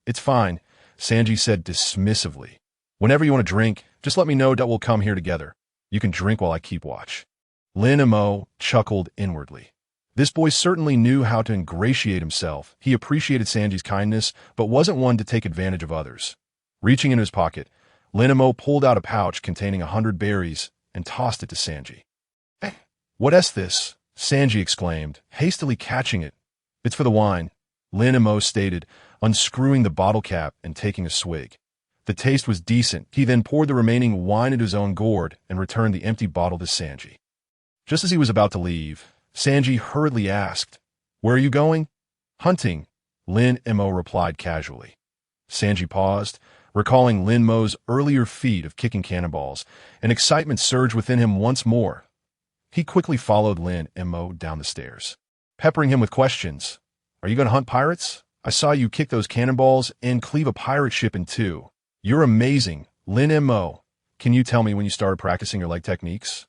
It's fine, Sanji said dismissively. Whenever you want to drink, just let me know. We'll come here together. You can drink while I keep watch. Lin Mo chuckled inwardly. This boy certainly knew how to ingratiate himself. He appreciated Sanji's kindness, but wasn't one to take advantage of others. Reaching into his pocket, Lin Mo pulled out a pouch containing 100 berries and tossed it to Sanji. Hey, what's this? Sanji exclaimed, hastily catching it. It's for the wine, Lin Mo stated, unscrewing the bottle cap and taking a swig. The taste was decent. He then poured the remaining wine into his own gourd and returned the empty bottle to Sanji. Just as he was about to leave, Sanji hurriedly asked, Where are you going? Hunting, Lin Mo replied casually. Sanji paused, recalling Lin Mo's earlier feat of kicking cannonballs, and excitement surged within him once more. He quickly followed Lin Mo down the stairs, peppering him with questions. Are you going to hunt pirates? I saw you kick those cannonballs and cleave a pirate ship in two. You're amazing, Lin Mo. Can you tell me when you started practicing your leg techniques?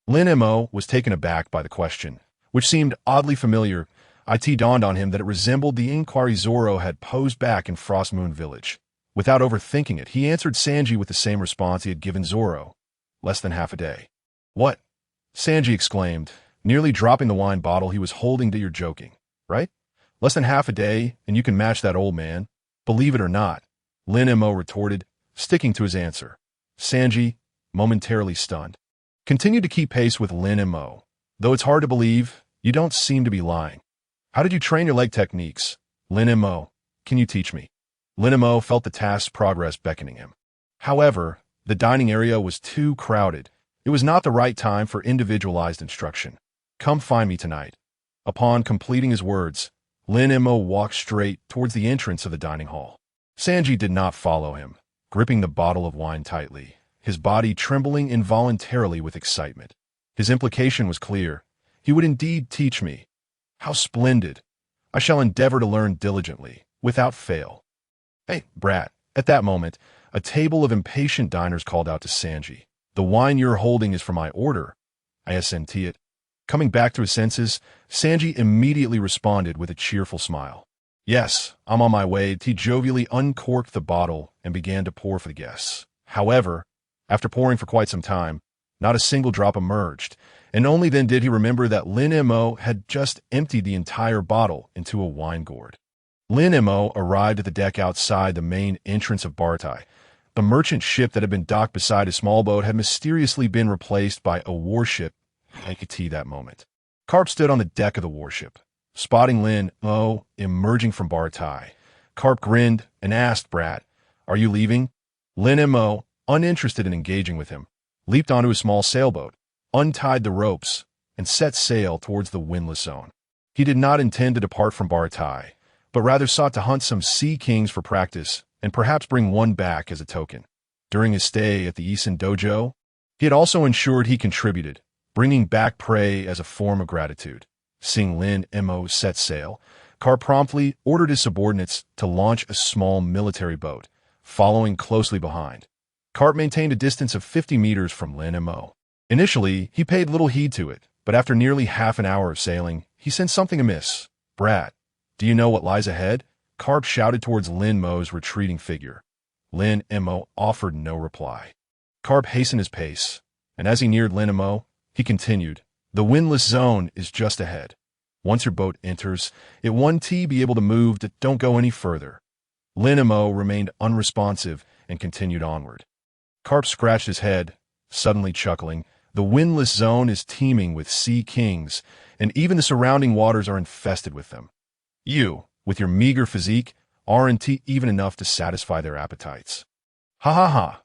Lin Mo was taken aback by the question, which seemed oddly familiar. It dawned on him that it resembled the inquiry Zoro had posed back in Frost Moon Village. Without overthinking it, he answered Sanji with the same response he had given Zoro. Less than half a day. What? Sanji exclaimed, nearly dropping the wine bottle he was holding. You're joking, right? Less than half a day, and you can match that old man? Believe it or not, Lin Mo retorted, sticking to his answer. Sanji, momentarily stunned, continued to keep pace with Lin Mo. Though it's hard to believe, you don't seem to be lying. How did you train your leg techniques? Lin Mo, can you teach me? Lin Mo felt the task's progress beckoning him. However, the dining area was too crowded. It was not the right time for individualized instruction. Come find me tonight. Upon completing his words, Lin Mo walked straight towards the entrance of the dining hall. Sanji did not follow him, gripping the bottle of wine tightly, his body trembling involuntarily with excitement. His implication was clear. He would indeed teach me. How splendid! I shall endeavor to learn diligently, without fail. Hey, brat. At that moment, a table of impatient diners called out to Sanji. The wine you're holding is for my order. I assent it. Coming back to his senses, Sanji immediately responded with a cheerful smile. Yes, I'm on my way. He jovially uncorked the bottle and began to pour for the guests. However, after pouring for quite some time, not a single drop emerged, and only then did he remember that Lin Mo had just emptied the entire bottle into a wine gourd. Lin Mo arrived at the deck outside the main entrance of Bartai. The merchant ship that had been docked beside his small boat had mysteriously been replaced by a warship. I could see that moment. Carp stood on the deck of the warship, spotting Lin Mo emerging from Bartai. Carp grinned and asked Brat, Are you leaving? Lin Mo, uninterested in engaging with him, leaped onto a small sailboat, untied the ropes, and set sail towards the windless zone. He did not intend to depart from Bartai, but rather sought to hunt some sea kings for practice and perhaps bring one back as a token. During his stay at the Isen Dojo, he had also ensured he contributed, bringing back prey as a form of gratitude. Seeing Lin Mo set sail, Carp promptly ordered his subordinates to launch a small military boat, following closely behind. Carp maintained a distance of 50 meters from Lin Mo. Initially, he paid little heed to it, but after nearly half an hour of sailing, he sensed something amiss. Brat, do you know what lies ahead? Carp shouted towards Lin Mo's retreating figure. Lin Mo offered no reply. Carp hastened his pace, and as he neared Lin Mo, he continued, The windless zone is just ahead. Once your boat enters, it won't be able to move. Don't go any further. Lin Mo remained unresponsive and continued onward. Carp scratched his head, suddenly chuckling. The windless zone is teeming with sea kings, and even the surrounding waters are infested with them. You, with your meager physique, aren't even enough to satisfy their appetites. Ha ha ha.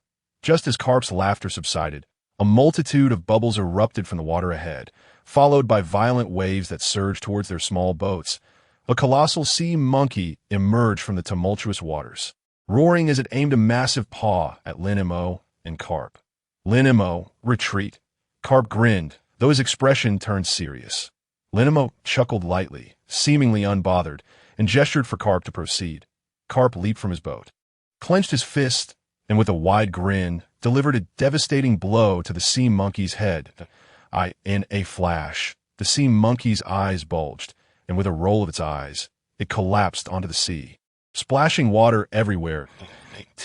Just as Carp's laughter subsided, a multitude of bubbles erupted from the water ahead, followed by violent waves that surged towards their small boats. A colossal sea monkey emerged from the tumultuous waters, roaring as it aimed a massive paw at Lin Mo and Carp. Lin Mo, retreat. Carp grinned, though his expression turned serious. Lin Mo chuckled lightly, seemingly unbothered, and gestured for Carp to proceed. Carp leaped from his boat, clenched his fist, and with a wide grin, delivered a devastating blow to the sea monkey's head. In a flash, the sea monkey's eyes bulged, and with a roll of its eyes, it collapsed onto the sea, splashing water everywhere.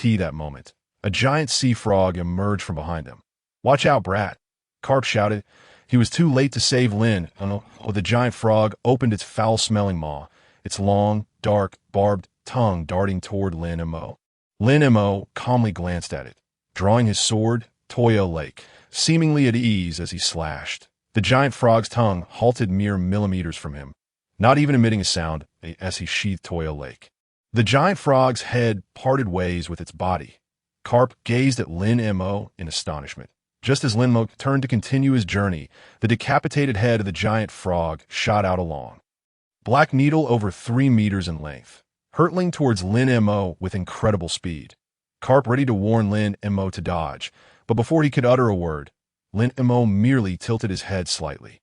That moment, a giant sea frog emerged from behind him. "Watch out, brat!" Carp shouted. He was too late to save Lin. The giant frog opened its foul-smelling maw, its long, dark, barbed tongue darting toward Lin Mo. Lin Mo calmly glanced at it, drawing his sword, Toyo Lake, seemingly at ease as he slashed. The giant frog's tongue halted mere millimeters from him, not even emitting a sound as he sheathed Toyo Lake. The giant frog's head parted ways with its body. Carp gazed at Lin Mo in astonishment. Just as Lin Mo turned to continue his journey, the decapitated head of the giant frog shot out along. Black needle over 3 meters in length, hurtling towards Lin Mo with incredible speed. Carp ready to warn Lin Mo to dodge, but before he could utter a word, Lin Mo merely tilted his head slightly.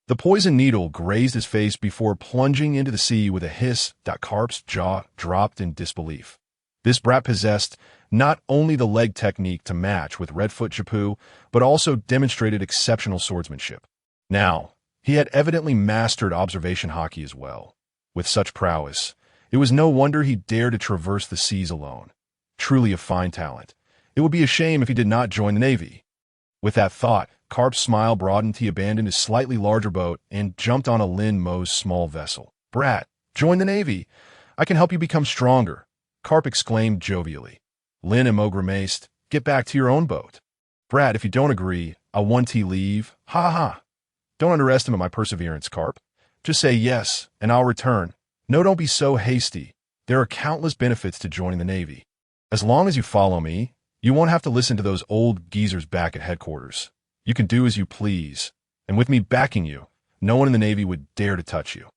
The poison needle grazed his face before plunging into the sea with a hiss that Carp's jaw dropped in disbelief. This brat possessed not only the leg technique to match with Redfoot Shunpo, but also demonstrated exceptional swordsmanship. Now, he had evidently mastered observation haki as well. With such prowess, it was no wonder he dared to traverse the seas alone. Truly a fine talent. It would be a shame if he did not join the Navy. With that thought, Carp's smile broadened. He abandoned his slightly larger boat and jumped on a Lin Mo's small vessel. "Brat, join the Navy. I can help you become stronger," Carp exclaimed jovially. Lin Mo grimaced. "Get back to your own boat." "Brat, if you don't agree, I'll 1T leave." "Ha ha. Don't underestimate my perseverance, Carp. Just say yes, and I'll return. No, don't be so hasty. There are countless benefits to joining the Navy. As long as you follow me, you won't have to listen to those old geezers back at headquarters. You can do as you please, and with me backing you, no one in the Navy would dare to touch you."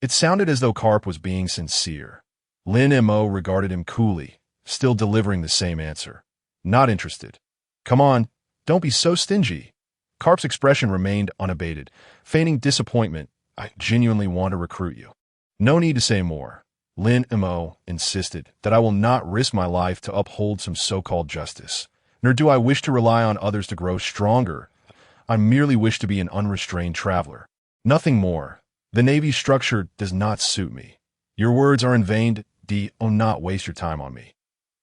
It sounded as though Carp was being sincere. Lin Mo regarded him coolly, still delivering the same answer. "Not interested." "Come on, don't be so stingy." Carp's expression remained unabated, feigning disappointment. "I genuinely want to recruit you." "No need to say more." Lin Mo insisted that I will not risk my life to uphold some so-called justice, nor do I wish to rely on others to grow stronger. I merely wish to be an unrestrained traveler. Nothing more. The Navy's structure does not suit me. Your words are in vain. Do not waste your time on me.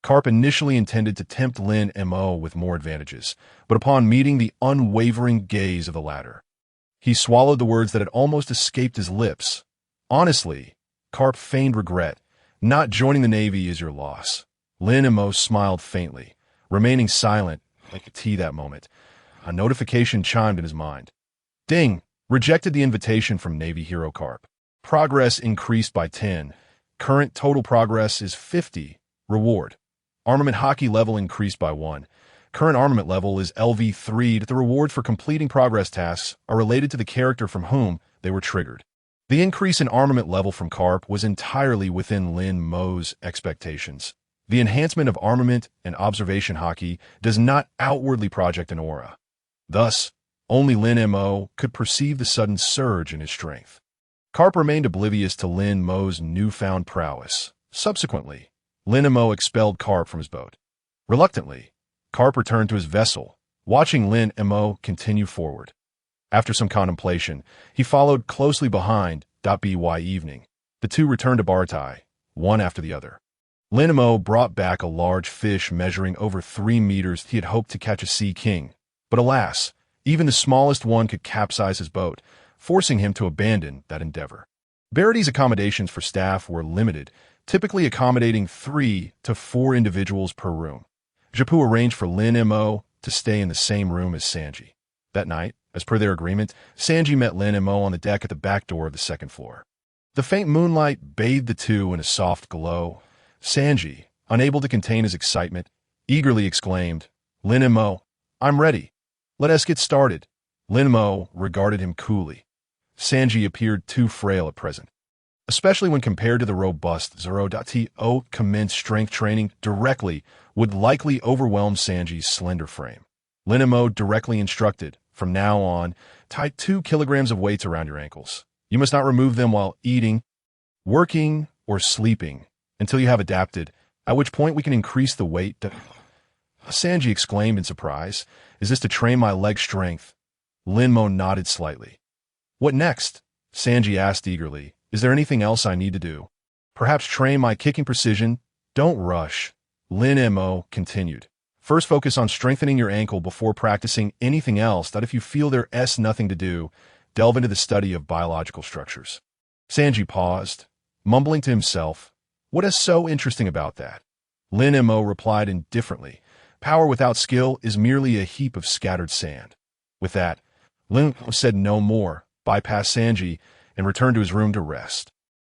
Carp initially intended to tempt Lin Mo with more advantages, but upon meeting the unwavering gaze of the latter, he swallowed the words that had almost escaped his lips. Honestly, Carp feigned regret. Not joining the Navy is your loss. Lin Mo smiled faintly, remaining silent like a tea that moment. A notification chimed in his mind. Ding! Rejected the invitation from Navy hero Carp. Progress increased by 10. Current total progress is 50. Reward. Armament Haki level increased by 1. Current armament level is LV3. The reward for completing progress tasks are related to the character from whom they were triggered. The increase in armament level from Carp was entirely within Lin Mo's expectations. The enhancement of armament and observation haki does not outwardly project an aura. Thus, only Lin Mo could perceive the sudden surge in his strength. Carp remained oblivious to Lin Mo's newfound prowess. Subsequently, Lin Mo expelled Carp from his boat. Reluctantly, Carp returned to his vessel, watching Lin Mo continue forward. After some contemplation, he followed closely behind. By evening, the two returned to Bartai, one after the other. Lin Mo brought back a large fish measuring over 3 meters. He had hoped to catch a sea king, but alas, even the smallest one could capsize his boat, forcing him to abandon that endeavor. Barity's accommodations for staff were limited, typically accommodating 3 to 4 individuals per room. Shunpo arranged for Lin Mo to stay in the same room as Sanji. That night, as per their agreement, Sanji met Lin Mo on the deck at the back door of the second floor. The faint moonlight bathed the two in a soft glow. Sanji, unable to contain his excitement, eagerly exclaimed, Lin Mo, I'm ready. Let us get started. Lin Mo regarded him coolly. Sanji appeared too frail at present, especially when compared to the robust Zoro.to. Commenced strength training directly would likely overwhelm Sanji's slender frame. Lin Mo directly instructed, from now on, tie 2 kilograms of weights around your ankles. You must not remove them while eating, working, or sleeping until you have adapted, at which point we can increase the weight. Sanji exclaimed in surprise. Is this to train my leg strength? Lin Mo nodded slightly. What next? Sanji asked eagerly. Is there anything else I need to do? Perhaps train my kicking precision? Don't rush. Lin Mo continued. First focus on strengthening your ankle before practicing anything else. That if you feel there's nothing to do, delve into the study of biological structures. Sanji paused, mumbling to himself. What is so interesting about that? Lin Mo replied indifferently. Power without skill is merely a heap of scattered sand. With that, Lin Mo said no more, bypassed Sanji, and returned to his room to rest.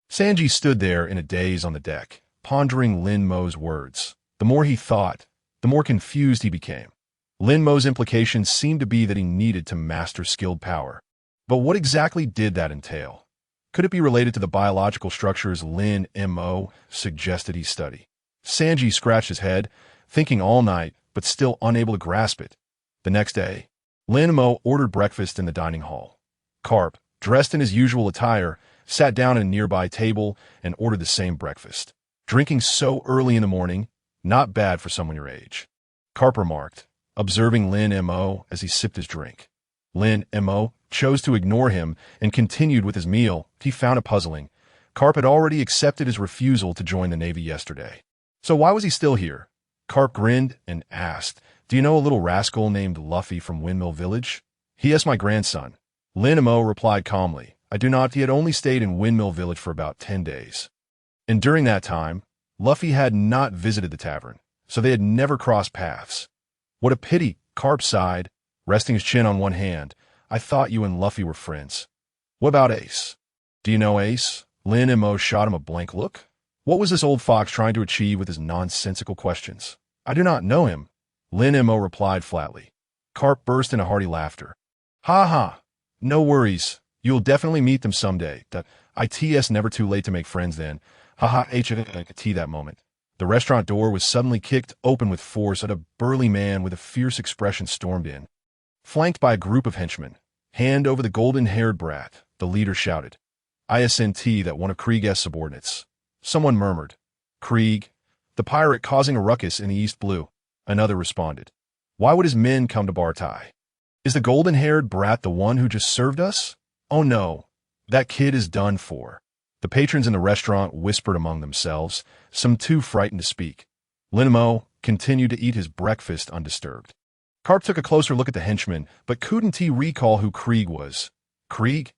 Sanji stood there in a daze on the deck, pondering Lin Mo's words. The more he thought, the more confused he became. Lin Mo's implications seemed to be that he needed to master skilled power. But what exactly did that entail? Could it be related to the biological structures Lin Mo suggested he study? Sanji scratched his head, thinking all night, but still unable to grasp it. The next day, Lin Mo ordered breakfast in the dining hall. Carp, dressed in his usual attire, sat down at a nearby table and ordered the same breakfast. Drinking so early in the morning, not bad for someone your age, Carp remarked, observing Lin Mo as he sipped his drink. Lin Mo chose to ignore him and continued with his meal. He found it puzzling. Carp had already accepted his refusal to join the Navy yesterday. So why was he still here? Carp grinned and asked, Do you know a little rascal named Luffy from Windmill Village? He is my grandson. Lin Mo replied calmly, I do not. He had only stayed in Windmill Village for about 10 days. And during that time, Luffy had not visited the tavern, so they had never crossed paths. What a pity, Carp sighed, resting his chin on one hand. I thought you and Luffy were friends. What about Ace? Do you know Ace? Lin Mo shot him a blank look. What was this old fox trying to achieve with his nonsensical questions? I do not know him, Lin Mo replied flatly. Carp burst into hearty laughter. Ha ha! No worries. You'll definitely meet them someday. It's never too late to make friends then. Ha ha! That moment. The restaurant door was suddenly kicked open with force and a burly man with a fierce expression stormed in. Flanked by a group of henchmen. Hand over the golden-haired brat, the leader shouted. ISNT that one of Krieg's subordinates. Someone murmured. Krieg, the pirate causing a ruckus in the East Blue. Another responded. Why would his men come to Bartai? Is the golden-haired brat the one who just served us? Oh no, that kid is done for. The patrons in the restaurant whispered among themselves, some too frightened to speak. Lin Mo continued to eat his breakfast undisturbed. Carp took a closer look at the henchman, but couldn't he recall who Krieg was? Krieg?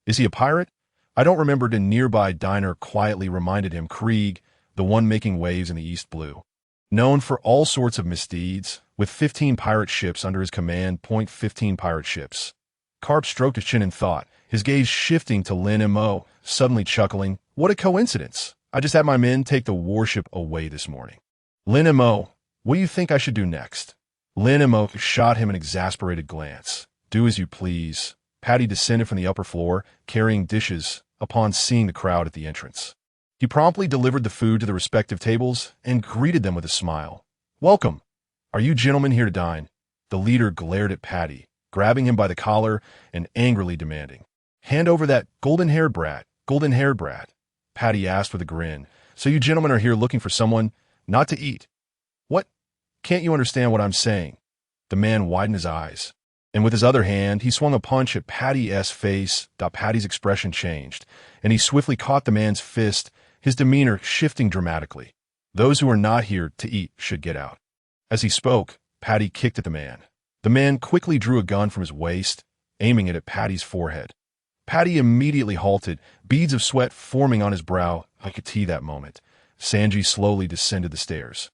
Is he a pirate? I don't remember. The nearby diner quietly reminded him Krieg, the one making waves in the East Blue. Known for all sorts of misdeeds, with 15 pirate ships under his command. 15 pirate ships. Carp stroked his chin in thought, his gaze shifting to Lin Mo, suddenly chuckling. What a coincidence. I just had my men take the warship away this morning. Lin Mo, what do you think I should do next? Lin Mo shot him an exasperated glance. Do as you please. Patty descended from the upper floor, carrying dishes, upon seeing the crowd at the entrance. He promptly delivered the food to the respective tables and greeted them with a smile. Welcome. Are you gentlemen here to dine? The leader glared at Patty, grabbing him by the collar and angrily demanding. Hand over that golden-haired brat, golden-haired brat. Patty asked with a grin. So you gentlemen are here looking for someone not to eat. What? Can't you understand what I'm saying? The man widened his eyes, and with his other hand, he swung a punch at Patty's face. Patty's expression changed, and he swiftly caught the man's fist, his demeanor shifting dramatically. Those who are not here to eat should get out. As he spoke, Patty kicked at the man. The man quickly drew a gun from his waist, aiming it at Patty's forehead. Patty immediately halted, beads of sweat forming on his brow. I could see that moment. Sanji slowly descended the stairs,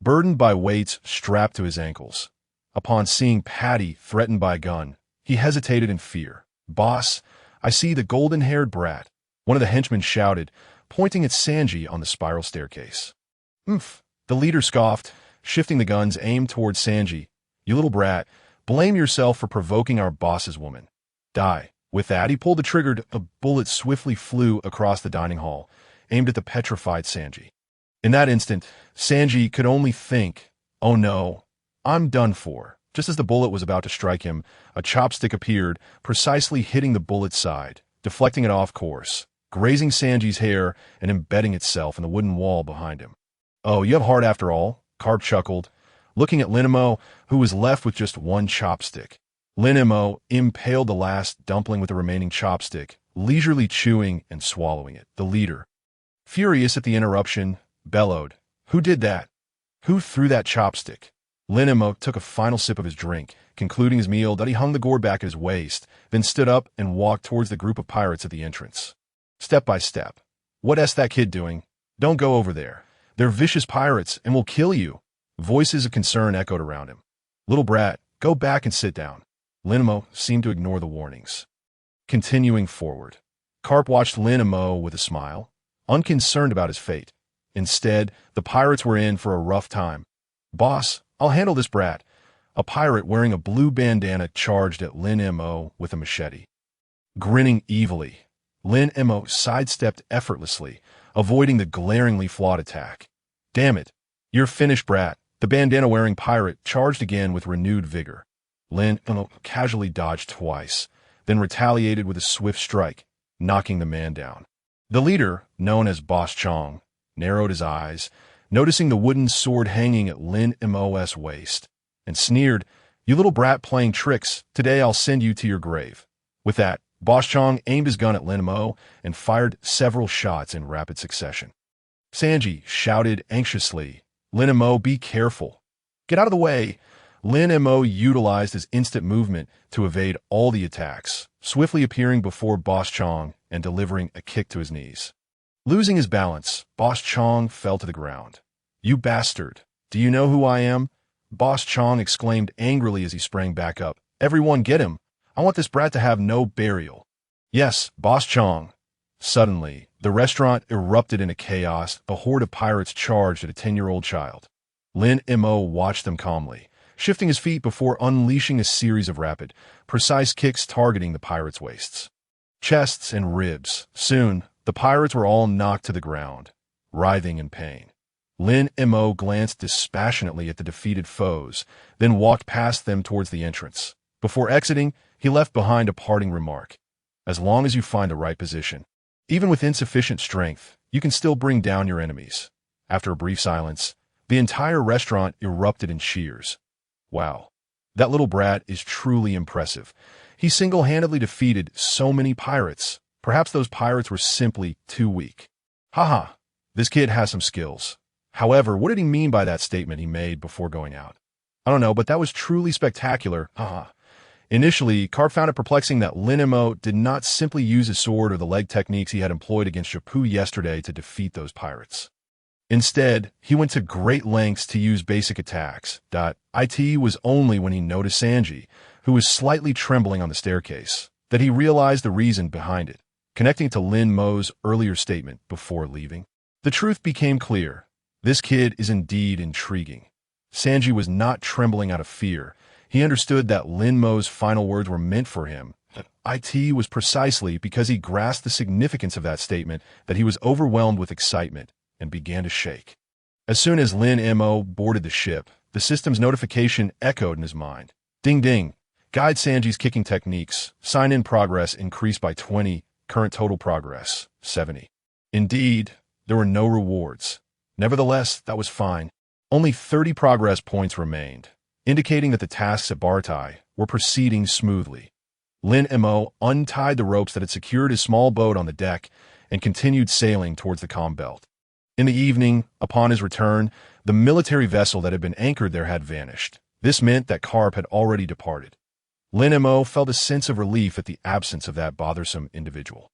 burdened by weights strapped to his ankles. Upon seeing Patty threatened by a gun, he hesitated in fear. Boss, I see the golden-haired brat, one of the henchmen shouted, pointing at Sanji on the spiral staircase. The leader scoffed. shifting the gun's aim towards Sanji. "You little brat, blame yourself for provoking our boss's woman. Die." With that, he pulled the trigger. A bullet swiftly flew across the dining hall, aimed at the petrified Sanji. In that instant, Sanji could only think, "Oh no, I'm done for." Just as the bullet was about to strike him, a chopstick appeared, precisely hitting the bullet's side, deflecting it off course, grazing Sanji's hair and embedding itself in the wooden wall behind him. "Oh, you have heart after all," Carp chuckled, looking at Lin Mo, who was left with just one chopstick. Lin Mo impaled the last dumpling with the remaining chopstick, leisurely chewing and swallowing it. The leader, furious at the interruption, bellowed, "Who did that? Who threw that chopstick?" Lin Mo took a final sip of his drink, concluding his meal that he hung the gourd back at his waist, then stood up and walked towards the group of pirates at the entrance. Step by step. "What's that kid doing? Don't go over there. They're vicious pirates and will kill you." Voices of concern echoed around him. "Little brat, go back and sit down." Lin Mo seemed to ignore the warnings. Continuing forward, Carp watched Lin Mo with a smile, unconcerned about his fate. Instead, the pirates were in for a rough time. "Boss, I'll handle this brat." A pirate wearing a blue bandana charged at Lin Mo with a machete. Grinning evilly, Lin Mo sidestepped effortlessly, avoiding the glaringly flawed attack. "Damn it, you're finished, brat." The bandana-wearing pirate charged again with renewed vigor. Lin Mo casually dodged twice, then retaliated with a swift strike, knocking the man down. The leader, known as Boss Chong, narrowed his eyes, noticing the wooden sword hanging at Lin Mo's waist, and sneered, "You little brat playing tricks, today I'll send you to your grave." With that, Boss Chong aimed his gun at Lin Mo and fired several shots in rapid succession. Sanji shouted anxiously, "Lin Mo, be careful. Get out of the way." Lin Mo utilized his instant movement to evade all the attacks, swiftly appearing before Boss Chong and delivering a kick to his knees. Losing his balance, Boss Chong fell to the ground. "You bastard! Do you know who I am?" Boss Chong exclaimed angrily as he sprang back up. "Everyone get him! I want this brat to have no burial." "Yes, Boss Chong." Suddenly, the restaurant erupted into chaos. A horde of pirates charged at a 10-year-old child. Lin Mo watched them calmly, shifting his feet before unleashing a series of rapid, precise kicks targeting the pirates' waists, chests, and ribs. Soon, the pirates were all knocked to the ground, writhing in pain. Lin Mo glanced dispassionately at the defeated foes, then walked past them towards the entrance. Before exiting, he left behind a parting remark. "As long as you find the right position, even with insufficient strength, you can still bring down your enemies." After a brief silence, the entire restaurant erupted in cheers. "Wow, that little brat is truly impressive. He single-handedly defeated so many pirates. Perhaps those pirates were simply too weak. Haha, this kid has some skills." However, what did he mean by that statement he made before going out? I don't know, but that was truly spectacular. Haha. Initially, Carp found it perplexing that Lin Mo did not simply use his sword or the leg techniques he had employed against Shunpo yesterday to defeat those pirates. Instead, he went to great lengths to use basic attacks. It was only when he noticed Sanji, who was slightly trembling on the staircase, that he realized the reason behind it, connecting to Lin Mo's earlier statement before leaving. The truth became clear. This kid is indeed intriguing. Sanji was not trembling out of fear. He understood that Lin Mo's final words were meant for him. It was precisely because he grasped the significance of that statement that he was overwhelmed with excitement and began to shake. As soon as Lin Mo boarded the ship, the system's notification echoed in his mind. Ding ding. Guide Sanji's kicking techniques. Sign-in progress increased by 20. Current total progress, 70. Indeed, there were no rewards. Nevertheless, that was fine. Only 30 progress points remained, indicating that the tasks at Bartai were proceeding smoothly. Lin Mo untied the ropes that had secured his small boat on the deck and continued sailing towards the calm belt. In the evening, upon his return, the military vessel that had been anchored there had vanished. This meant that Carp had already departed. Lin Mo felt a sense of relief at the absence of that bothersome individual.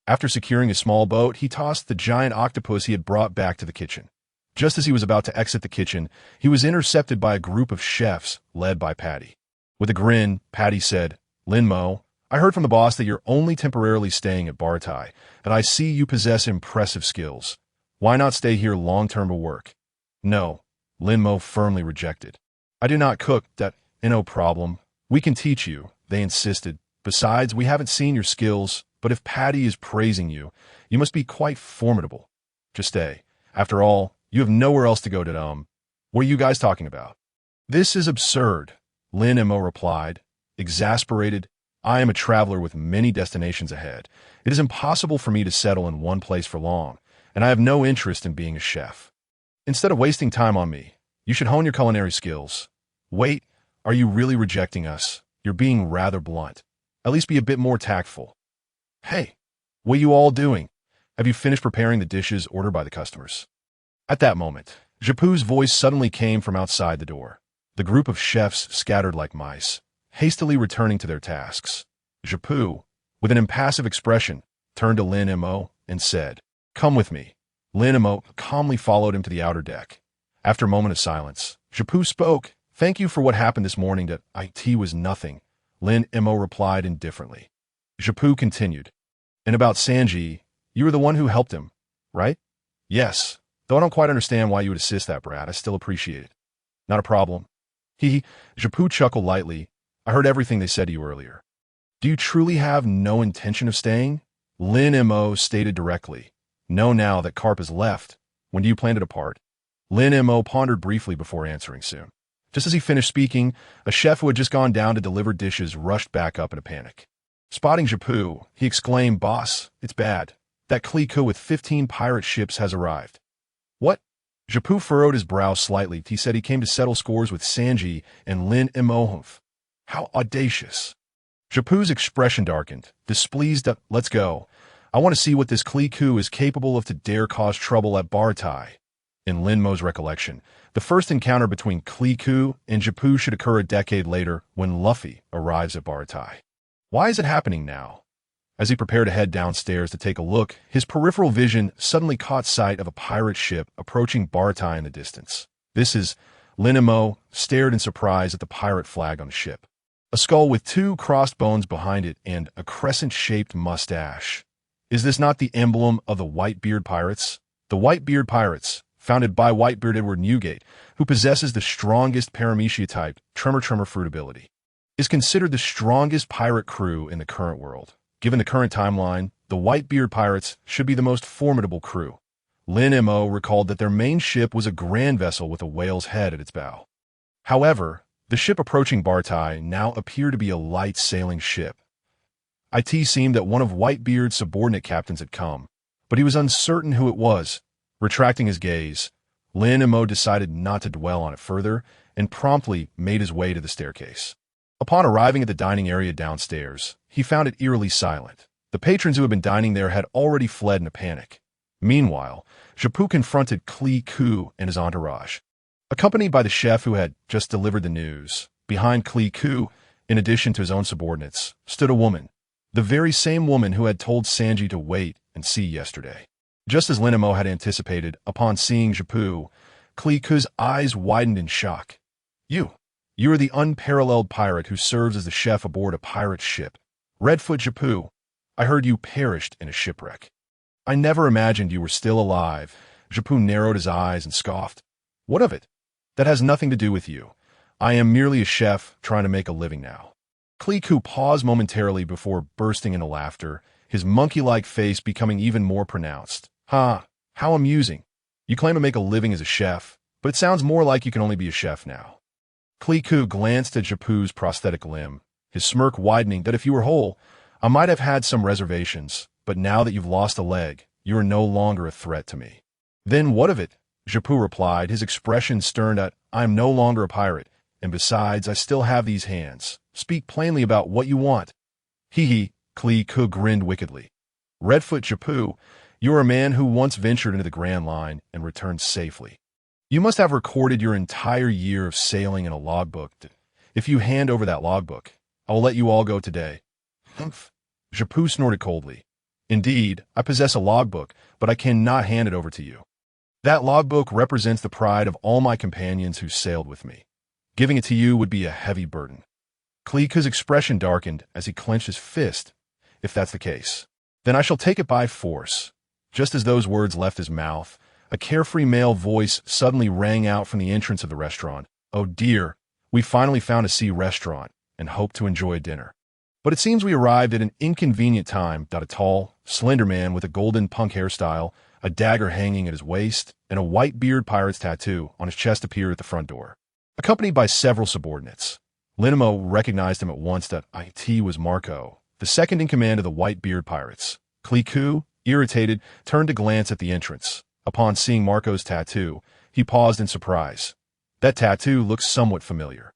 After securing his small boat, he tossed the giant octopus he had brought back to the kitchen. Just as he was about to exit the kitchen, he was intercepted by a group of chefs led by Patty. With a grin, Patty said, "Lin Mo, I heard from the boss that you're only temporarily staying at Bartai, and I see you possess impressive skills. Why not stay here long-term to work?" "No," Lin Mo firmly rejected. I do not cook, that no problem. We can teach you, they insisted. Besides, we haven't seen your skills, but if Patty is praising you, you must be quite formidable. Just stay. After all, you have nowhere else to go to, what are you guys talking about? This is absurd, Lin Mo replied, exasperated. I am a traveler with many destinations ahead. It is impossible for me to settle in one place for long, and I have no interest in being a chef. Instead of wasting time on me, you should hone your culinary skills. Wait, are you really rejecting us? You're being rather blunt. At least be a bit more tactful. Hey, what are you all doing? Have you finished preparing the dishes ordered by the customers? At that moment, Japu's voice suddenly came from outside the door. The group of chefs scattered like mice, hastily returning to their tasks. Japu, with an impassive expression, turned to Lin Mo and said, "Come with me." Lin Mo calmly followed him to the outer deck. After a moment of silence, Japu spoke. "Thank you for what happened this morning. That it was nothing," Lin Mo replied indifferently. Japu continued, "And about Sanji, you were the one who helped him, right?" "Yes, though I don't quite understand why you would assist that brat. I still appreciate it." "Not a problem." Japu chuckled lightly. "I heard everything they said to you earlier." "Do you truly have no intention of staying?" Lin Mo stated directly. "No, now that Carp has left. When do you plan to depart?" Lin Mo pondered briefly before answering soon. Just as he finished speaking, a chef who had just gone down to deliver dishes rushed back up in a panic. Spotting Japu, he exclaimed, "Boss, it's bad. That clique with 15 pirate ships has arrived." "What?" Japu furrowed his brow slightly. He said he came to settle scores with Sanji and Lin Mo. How audacious. Japu's expression darkened, displeased. "Let's go. I want to see what this clique is capable of to dare cause trouble at Baratai." In Lin Mo's recollection, the first encounter between clique and Japu should occur a decade later when Luffy arrives at Baratai. Why is it happening now? As he prepared to head downstairs to take a look, his peripheral vision suddenly caught sight of a pirate ship approaching Baratai in the distance. Lin Mo stared in surprise at the pirate flag on the ship. A skull with 2 crossed bones behind it and a crescent-shaped mustache. Is this not the emblem of the Whitebeard Pirates? The Whitebeard Pirates, founded by Whitebeard Edward Newgate, who possesses the strongest paramecia-type Tremor fruit ability, is considered the strongest pirate crew in the current world. Given the current timeline, the Whitebeard Pirates should be the most formidable crew. Lin Mo recalled that their main ship was a grand vessel with a whale's head at its bow. However, the ship approaching Baratai now appeared to be a light sailing ship. It seemed that one of Whitebeard's subordinate captains had come, but he was uncertain who it was. Retracting his gaze, Lin Mo decided not to dwell on it further and promptly made his way to the staircase. Upon arriving at the dining area downstairs, he found it eerily silent. The patrons who had been dining there had already fled in a panic. Meanwhile, Japu confronted Klee and his entourage. Accompanied by the chef who had just delivered the news, behind Klee, in addition to his own subordinates, stood a woman, the very same woman who had told Sanji to wait and see yesterday. Just as Lin Mo had anticipated, upon seeing Japu, Klee's eyes widened in shock. You are the unparalleled pirate who serves as the chef aboard a pirate ship. Redfoot Japu, I heard you perished in a shipwreck. I never imagined you were still alive. Japu narrowed his eyes and scoffed. What of it? That has nothing to do with you. I am merely a chef trying to make a living now. Klee paused momentarily before bursting into laughter, his monkey-like face becoming even more pronounced. Ha, how amusing. You claim to make a living as a chef, but it sounds more like you can only be a chef now. Klee glanced at Japu's prosthetic limb, his smirk widening that if you were whole, I might have had some reservations, but now that you've lost a leg, you are no longer a threat to me. Then what of it? Japu replied, his expression stern at, I am no longer a pirate, and besides, I still have these hands. Speak plainly about what you want. Klee grinned wickedly. Redfoot Japu, you are a man who once ventured into the Grand Line and returned safely. You must have recorded your entire year of sailing in a logbook. If you hand over that logbook, I will let you all go today. Humph. Japu snorted coldly. Indeed, I possess a logbook, but I cannot hand it over to you. That logbook represents the pride of all my companions who sailed with me. Giving it to you would be a heavy burden. Klee's expression darkened as he clenched his fist. If that's the case, then I shall take it by force. Just as those words left his mouth, A carefree male voice suddenly rang out from the entrance of the restaurant. "Oh dear, we finally found a sea restaurant and hope to enjoy dinner. But it seems we arrived at an inconvenient time." A tall, slender man with a golden punk hairstyle, a dagger hanging at his waist, and a white beard pirate's tattoo on his chest appeared at the front door, accompanied by several subordinates. Lin Mo recognized him at once. That it was Marco, the second in command of the white beard pirates. Kliku, irritated, turned to glance at the entrance. Upon seeing Marco's tattoo, he paused in surprise. That tattoo looks somewhat familiar.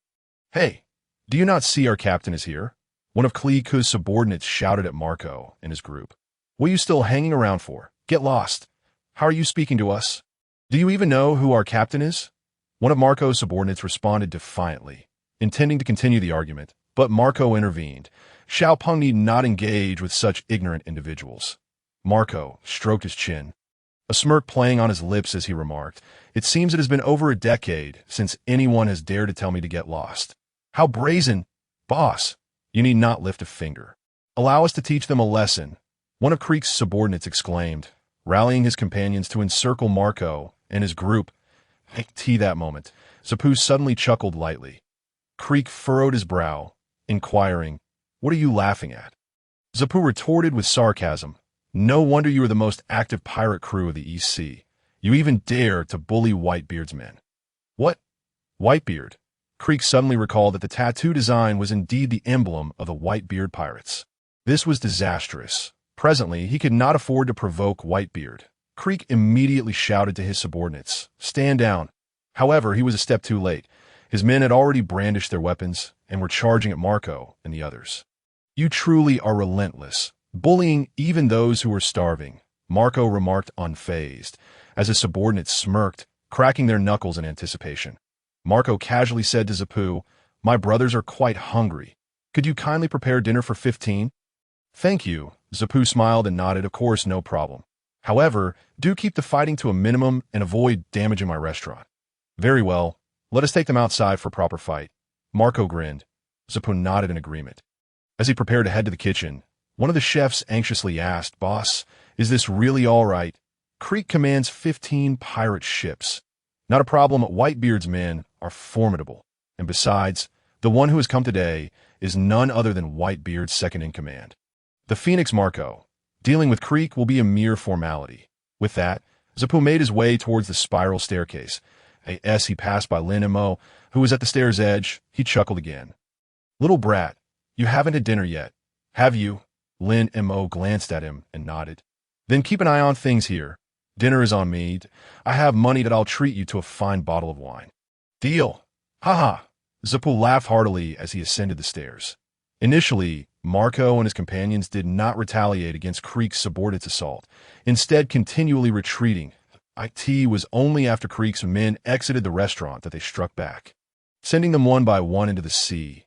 "Hey, do you not see our captain is here?" One of Kliku's subordinates shouted at Marco and his group. "What are you still hanging around for? Get lost. How are you speaking to us? Do you even know who our captain is?" One of Marco's subordinates responded defiantly, intending to continue the argument, but Marco intervened. "Xiao Peng need not engage with such ignorant individuals." Marco stroked his chin, a smirk playing on his lips as he remarked, "It seems it has been over a decade since anyone has dared to tell me to get lost. How brazen! Boss, you need not lift a finger. Allow us to teach them a lesson," one of Creek's subordinates exclaimed, rallying his companions to encircle Marco and his group. At that moment, Zapu suddenly chuckled lightly. Creek furrowed his brow, inquiring, "What are you laughing at?" Zapu retorted with sarcasm, "No wonder you are the most active pirate crew of the East Sea. You even dare to bully Whitebeard's men." "What? Whitebeard?" Creek suddenly recalled that the tattoo design was indeed the emblem of the Whitebeard pirates. This was disastrous. Presently, he could not afford to provoke Whitebeard. Creek immediately shouted to his subordinates, "Stand down." However, he was a step too late. His men had already brandished their weapons and were charging at Marco and the others. "You truly are relentless, bullying even those who are starving," Marco remarked unfazed, as his subordinates smirked, cracking their knuckles in anticipation. Marco casually said to Zapu, "My brothers are quite hungry. Could you kindly prepare dinner for 15? "Thank you." Zapu smiled and nodded. "Of course, no problem. However, do keep the fighting to a minimum and avoid damaging my restaurant." "Very well. Let us take them outside for a proper fight." Marco grinned. Zapu nodded in agreement. As he prepared to head to the kitchen, one of the chefs anxiously asked, "Boss, is this really all right? Creek commands 15 pirate ships. Not a problem. Whitebeard's men are formidable. And besides, the one who has come today is none other than Whitebeard's second in command. The Phoenix Marco. Dealing with Creek will be a mere formality." With that, Zapu made his way towards the spiral staircase. As he passed by Lin Mo, who was at the stair's edge, he chuckled again. "Little brat, you haven't had dinner yet, have you?" Lin Mo glanced at him and nodded. "Then keep an eye on things here. Dinner is on me. I have money that I'll treat you to a fine bottle of wine." "Deal. Ha-ha." Zapu laughed heartily as he ascended the stairs. Initially, Marco and his companions did not retaliate against Creek's subordinates' assault, instead continually retreating. It was only after Creek's men exited the restaurant that they struck back, sending them one by one into the sea.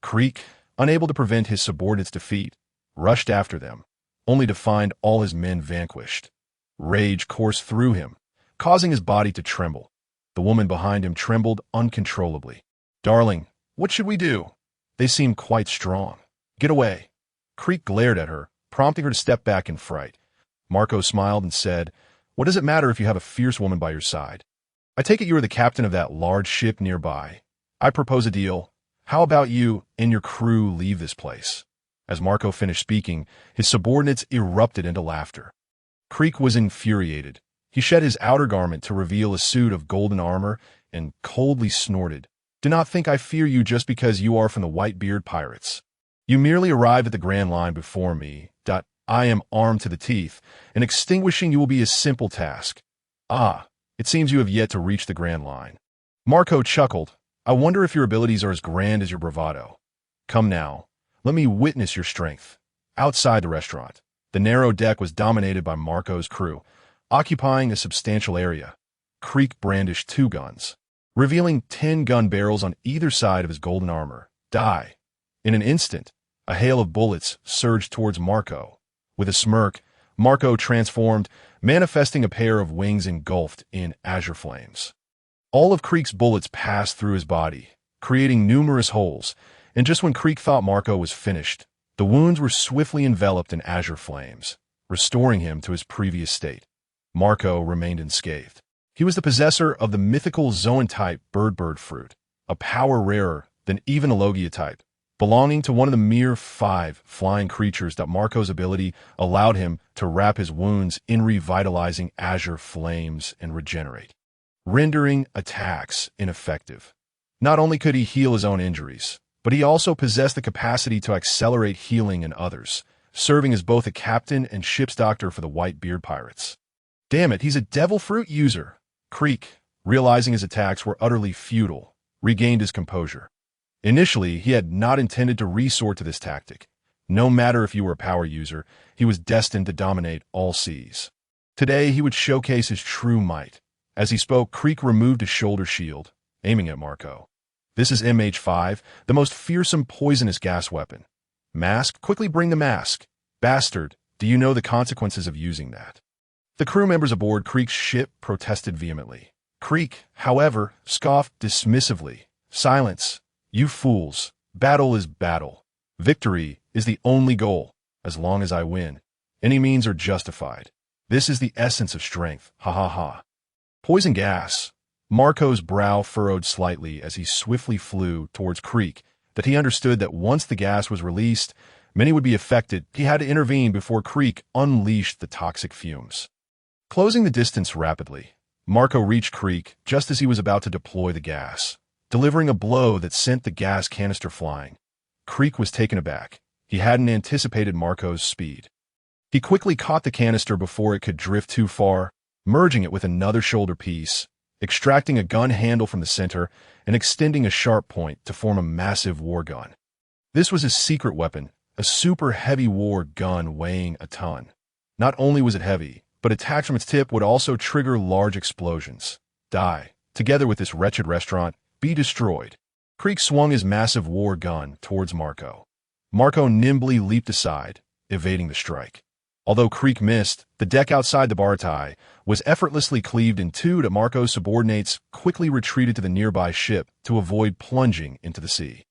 Creek, unable to prevent his subordinates' defeat, rushed after them, only to find all his men vanquished. Rage coursed through him, causing his body to tremble. The woman behind him trembled uncontrollably. "Darling, what should we do? They seem quite strong. Get away." Creek glared at her, prompting her to step back in fright. Marco smiled and said, "What does it matter if you have a fierce woman by your side? I take it you are the captain of that large ship nearby. I propose a deal. How about you and your crew leave this place?" As Marco finished speaking, his subordinates erupted into laughter. Creek was infuriated. He shed his outer garment to reveal a suit of golden armor and coldly snorted, "Do not think I fear you just because you are from the Whitebeard pirates. You merely arrived at the Grand Line before me. I am armed to the teeth, and extinguishing you will be a simple task. Ah, it seems you have yet to reach the Grand Line." Marco chuckled. "I wonder if your abilities are as grand as your bravado. Come now, let me witness your strength." Outside the restaurant, the narrow deck was dominated by Marco's crew, occupying a substantial area. Creek brandished 2 guns, revealing 10 gun barrels on either side of his golden armor. In an instant, a hail of bullets surged towards Marco. With a smirk, Marco transformed, manifesting a pair of wings engulfed in azure flames. All of Creek's bullets passed through his body, creating numerous holes, and just when Creek thought Marco was finished, the wounds were swiftly enveloped in azure flames, restoring him to his previous state. Marco remained unscathed. He was the possessor of the mythical Zoan-type bird fruit, a power rarer than even a Logia type, belonging to one of the mere 5 flying creatures that Marco's ability allowed him to wrap his wounds in revitalizing azure flames and regenerate, rendering attacks ineffective. Not only could he heal his own injuries, but he also possessed the capacity to accelerate healing in others, serving as both a captain and ship's doctor for the Whitebeard pirates. Damn it, he's a devil fruit user. Creek, realizing his attacks were utterly futile, regained his composure. Initially, he had not intended to resort to this tactic. No matter if you were a power user, he was destined to dominate all seas. Today, he would showcase his true might. As he spoke, Creek removed his shoulder shield, aiming at Marco. This is MH5, the most fearsome poisonous gas weapon. Mask, quickly bring the mask. Bastard, do you know the consequences of using that? The crew members aboard Creek's ship protested vehemently. Creek, however, scoffed dismissively. Silence. You fools. Battle is battle. Victory is the only goal. As long as I win, any means are justified. This is the essence of strength. Ha ha ha. Poison gas. Marco's brow furrowed slightly as he swiftly flew towards Creek, that he understood that once the gas was released, many would be affected. He had to intervene before Creek unleashed the toxic fumes. Closing the distance rapidly, Marco reached Creek just as he was about to deploy the gas, delivering a blow that sent the gas canister flying. Creek was taken aback. He hadn't anticipated Marco's speed. He quickly caught the canister before it could drift too far, merging it with another shoulder piece, extracting a gun handle from the center and extending a sharp point to form a massive war gun. This was his secret weapon, a super heavy war gun weighing a ton. Not only was it heavy, but attached from its tip would also trigger large explosions. Die, together with this wretched restaurant, be destroyed. Creek swung his massive war gun towards Marco. Marco nimbly leaped aside, evading the strike. Although Creek missed, the deck outside the Baratai was effortlessly cleaved in two that Marco's subordinates quickly retreated to the nearby ship to avoid plunging into the sea.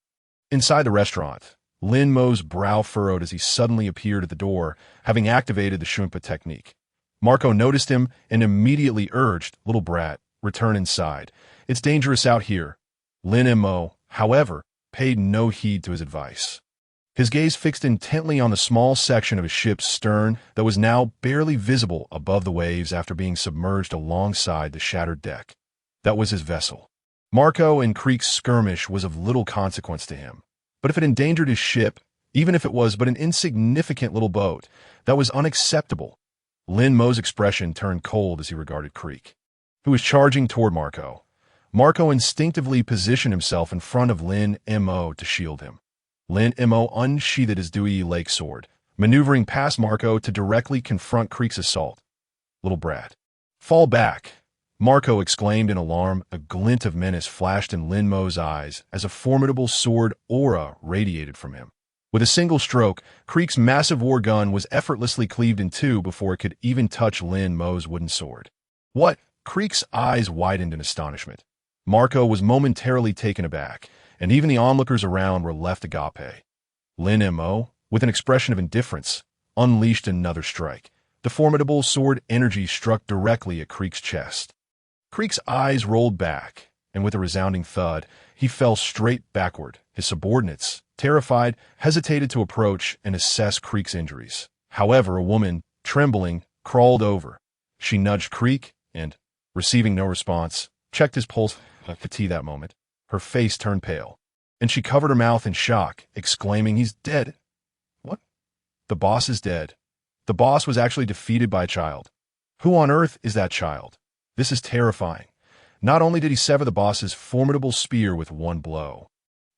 Inside the restaurant, Lin Mo's brow furrowed as he suddenly appeared at the door, having activated the Shunpo technique. Marco noticed him and immediately urged, "Little brat, return inside. It's dangerous out here." Lin Mo, however, paid no heed to his advice. His gaze fixed intently on the small section of his ship's stern that was now barely visible above the waves after being submerged alongside the shattered deck. That was his vessel. Marco and Creek's skirmish was of little consequence to him, but if it endangered his ship, even if it was but an insignificant little boat, that was unacceptable. Lin Mo's expression turned cold as he regarded Creek, who was charging toward Marco. Marco instinctively positioned himself in front of Lin Mo to shield him. Lin Mo unsheathed his Dewey Lake sword, maneuvering past Marco to directly confront Creek's assault. "Little brat. Fall back," Marco exclaimed in alarm. A glint of menace flashed in Lin Mo's eyes as a formidable sword aura radiated from him. With a single stroke, Creek's massive war gun was effortlessly cleaved in two before it could even touch Lin Mo's wooden sword. What? Creek's eyes widened in astonishment. Marco was momentarily taken aback, and even the onlookers around were left agape. Lin Mo, with an expression of indifference, unleashed another strike. The formidable sword energy struck directly at Creek's chest. Creek's eyes rolled back, and with a resounding thud, he fell straight backward. His subordinates, terrified, hesitated to approach and assess Creek's injuries. However, a woman, trembling, crawled over. She nudged Creek and, receiving no response, checked his pulse. At that moment, her face turned pale, and she covered her mouth in shock, exclaiming, "He's dead." What? The boss is dead. The boss was actually defeated by a child. Who on earth is that child? This is terrifying. Not only did he sever the boss's formidable spear with one blow,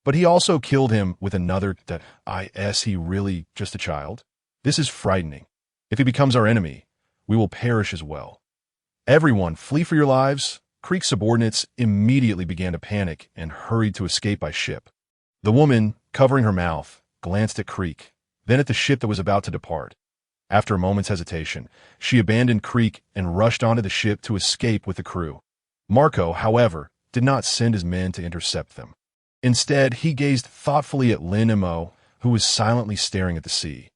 but he also killed him with another. That is he really just a child? This is frightening. If he becomes our enemy, we will perish as well. Everyone, flee for your lives. Creek's subordinates immediately began to panic and hurried to escape by ship. The woman, covering her mouth, glanced at Creek, then at the ship that was about to depart. After a moment's hesitation, she abandoned Creek and rushed onto the ship to escape with the crew. Marco, however, did not send his men to intercept them. Instead, he gazed thoughtfully at Lin Mo, who was silently staring at the sea.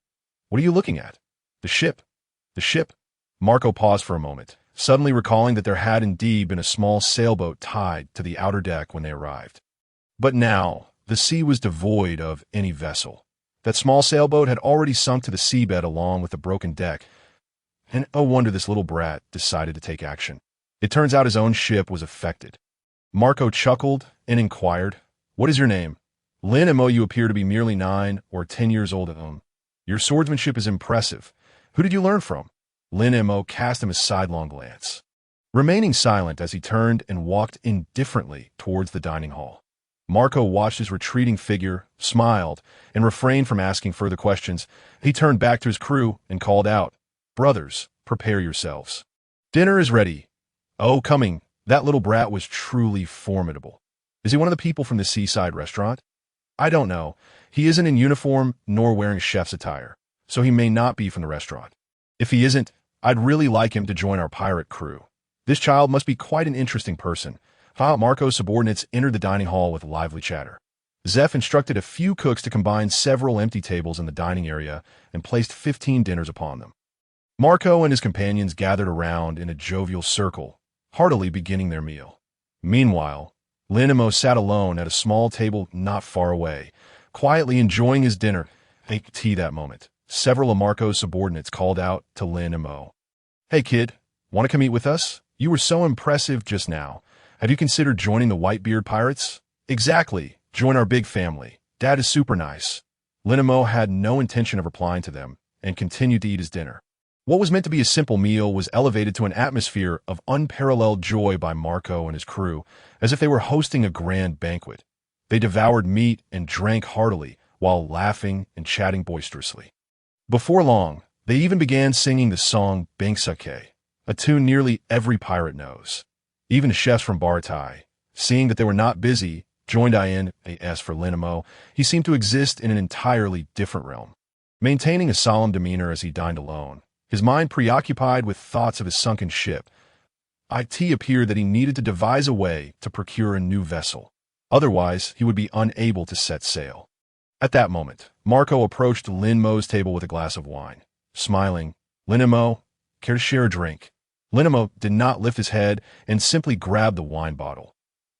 "What are you looking at?" "The ship." "The ship?" Marco paused for a moment, suddenly recalling that there had indeed been a small sailboat tied to the outer deck when they arrived. But now, the sea was devoid of any vessel. That small sailboat had already sunk to the seabed along with the broken deck, and oh wonder this little brat decided to take action. It turns out his own ship was affected. Marco chuckled and inquired, "What is your name?" "Lin Mo, you appear to be merely 9 or 10 years old at home. Your swordsmanship is impressive. Who did you learn from?" Lin Mo cast him a sidelong glance, remaining silent as he turned and walked indifferently towards the dining hall. Marco watched his retreating figure, smiled, and refrained from asking further questions. He turned back to his crew and called out, "Brothers, prepare yourselves. Dinner is ready." "Oh, coming. That little brat was truly formidable. Is he one of the people from the seaside restaurant?" "I don't know. He isn't in uniform nor wearing chef's attire, so he may not be from the restaurant. If he isn't, I'd really like him to join our pirate crew. This child must be quite an interesting person." Marco's subordinates entered the dining hall with lively chatter. Zeph instructed a few cooks to combine several empty tables in the dining area and placed 15 dinners upon them. Marco and his companions gathered around in a jovial circle, heartily beginning their meal. Meanwhile, Lin Mo sat alone at a small table not far away, quietly enjoying his dinner. Tea that moment, several of Marco's subordinates called out to Lin Mo, "Hey kid, want to come eat with us? You were so impressive just now. Have you considered joining the Whitebeard Pirates?" "Exactly. Join our big family. Dad is super nice." Lin Mo had no intention of replying to them and continued to eat his dinner. What was meant to be a simple meal was elevated to an atmosphere of unparalleled joy by Marco and his crew, as if they were hosting a grand banquet. They devoured meat and drank heartily while laughing and chatting boisterously. Before long, they even began singing the song Banksake, a tune nearly every pirate knows. Even the chefs from Baratai, seeing that they were not busy, joined in. As for Lin Mo, he seemed to exist in an entirely different realm. Maintaining a solemn demeanor as he dined alone, his mind preoccupied with thoughts of his sunken ship, it appeared that he needed to devise a way to procure a new vessel. Otherwise, he would be unable to set sail. At that moment, Marco approached Lin Mo's table with a glass of wine. Smiling, "Lin Mo, care to share a drink?" Lin Mo did not lift his head and simply grabbed the wine bottle.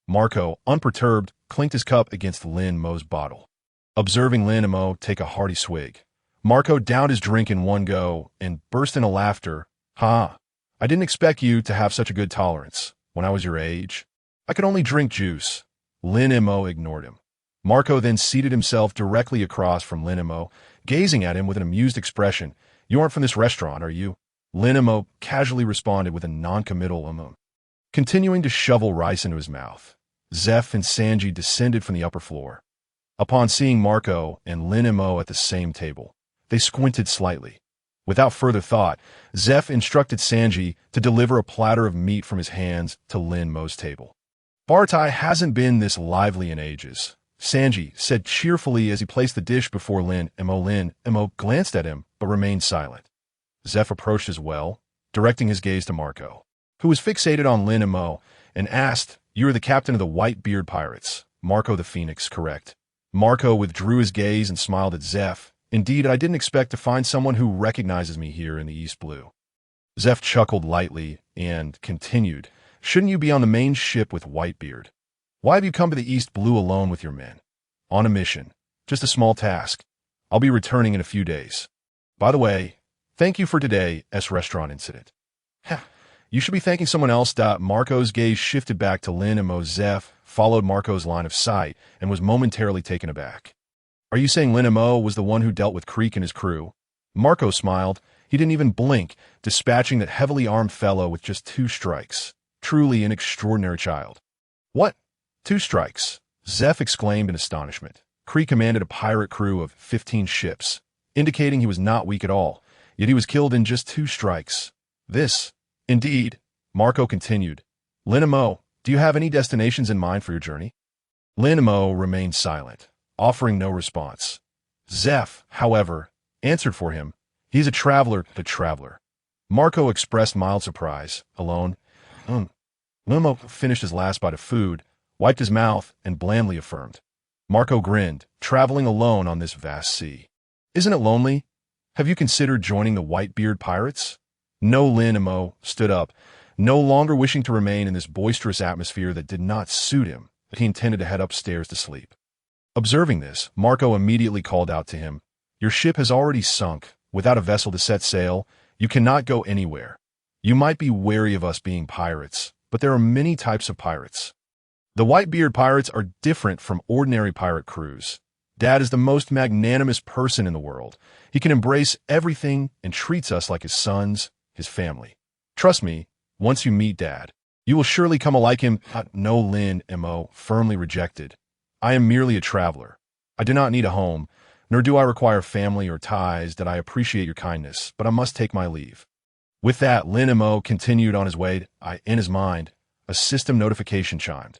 Marco, unperturbed, clinked his cup against Lin Mo's bottle. Observing Lin Mo take a hearty swig, Marco downed his drink in one go and burst into laughter. "Ha! I didn't expect you to have such a good tolerance. When I was your age, I could only drink juice." Lin Mo ignored him. Marco then seated himself directly across from Lin Mo, gazing at him with an amused expression. "You aren't from this restaurant, are you?" Lin Mo casually responded with a non-committal Continuing to shovel rice into his mouth, Zeph and Sanji descended from the upper floor. Upon seeing Marco and Lin Mo at the same table, they squinted slightly. Without further thought, Zeph instructed Sanji to deliver a platter of meat from his hands to Lin Mo's table. "Baratai hasn't been this lively in ages," Sanji said cheerfully as he placed the dish before Lin Mo. Lin Mo glanced at him but remained silent. Zeph approached as well, directing his gaze to Marco, who was fixated on Lin Mo, and asked, "You are the captain of the Whitebeard Pirates, Marco the Phoenix, correct?" Marco withdrew his gaze and smiled at Zeph. "Indeed, I didn't expect to find someone who recognizes me here in the East Blue." Zeph chuckled lightly and continued, "Shouldn't you be on the main ship with Whitebeard? Why have you come to the East Blue alone with your men?" "On a mission. Just a small task. I'll be returning in a few days. By the way, thank you for today's restaurant incident." "You should be thanking someone else." Marco's gaze shifted back to Lin Mo. Zeph followed Marco's line of sight and was momentarily taken aback. "Are you saying Lin Mo was the one who dealt with Creek and his crew?" Marco smiled. He didn't even blink, dispatching that heavily armed fellow with just 2 strikes. Truly an extraordinary child. "What? 2 strikes?" Zeph exclaimed in astonishment. Creek commanded a pirate crew of 15 ships, indicating he was not weak at all, yet he was killed in just 2 strikes. This, indeed, Marco continued. "Lin Mo, do you have any destinations in mind for your journey?" Lin Mo remained silent, offering no response. Zeph, however, answered for him. "He's a traveler, the traveler." Marco expressed mild surprise. "Alone?" Lin Mo finished his last bite of food, wiped his mouth, and blandly affirmed. Marco grinned. "Traveling alone on this vast sea. Isn't it lonely? Have you considered joining the Whitebeard Pirates?" No. Lin Mo stood up. No longer wishing to remain in this boisterous atmosphere that did not suit him, he intended to head upstairs to sleep. Observing this, Marco immediately called out to him, "Your ship has already sunk. Without a vessel to set sail, you cannot go anywhere. You might be wary of us being pirates, but there are many types of pirates. The Whitebeard pirates are different from ordinary pirate crews. Dad is the most magnanimous person in the world. He can embrace everything and treats us like his sons, his family. Trust me, once you meet Dad, you will surely come to like him." "No, Lin Mo," firmly rejected. "I am merely a traveler. I do not need a home, nor do I require family or ties. That I appreciate your kindness, but I must take my leave." With that, Lin Mo continued on his way. In his mind, a system notification chimed.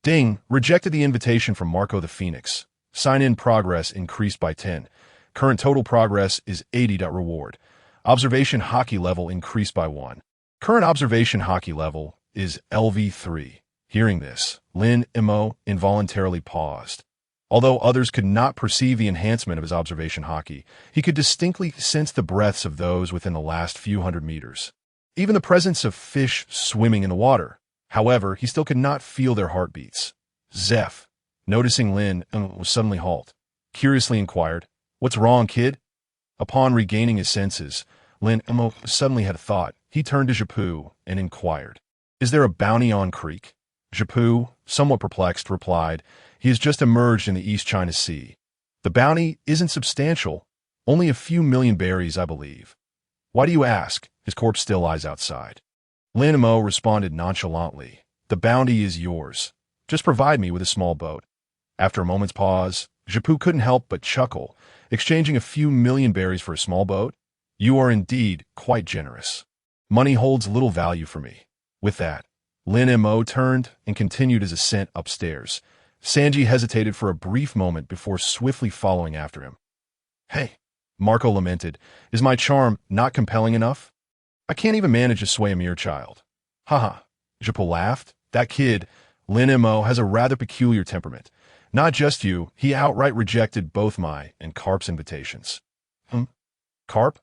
Ding! Rejected the invitation from Marco the Phoenix. Sign-in progress increased by 10. Current total progress is 80. Reward. Observation Haki level increased by 1. Current observation Haki level is LV3. Hearing this, Lin Mo involuntarily paused. Although others could not perceive the enhancement of his observation Haki, he could distinctly sense the breaths of those within the last few hundred meters. Even the presence of fish swimming in the water. However, he still could not feel their heartbeats. Zeph, noticing Lin, was suddenly halt. Curiously inquired, "What's wrong, kid?" Upon regaining his senses, Lin Mo suddenly had a thought. He turned to Japu and inquired, "Is there a bounty on Creek?" Japu, somewhat perplexed, replied, "He has just emerged in the East China Sea. The bounty isn't substantial, only a few million berries, I believe." "Why do you ask?" His corpse still lies outside. Lin Mo responded nonchalantly, "The bounty is yours. Just provide me with a small boat." After a moment's pause, Japu couldn't help but chuckle, exchanging a few million berries for a small boat. "You are indeed quite generous. Money holds little value for me." With that, Lin Mo turned and continued his ascent upstairs. Sanji hesitated for a brief moment before swiftly following after him. "Hey," Marco lamented, "is my charm not compelling enough? I can't even manage to sway a mere child." "Haha," Japu laughed. "That kid, Lin Mo, has a rather peculiar temperament. Not just you, he outright rejected both my and Carp's invitations." Carp?"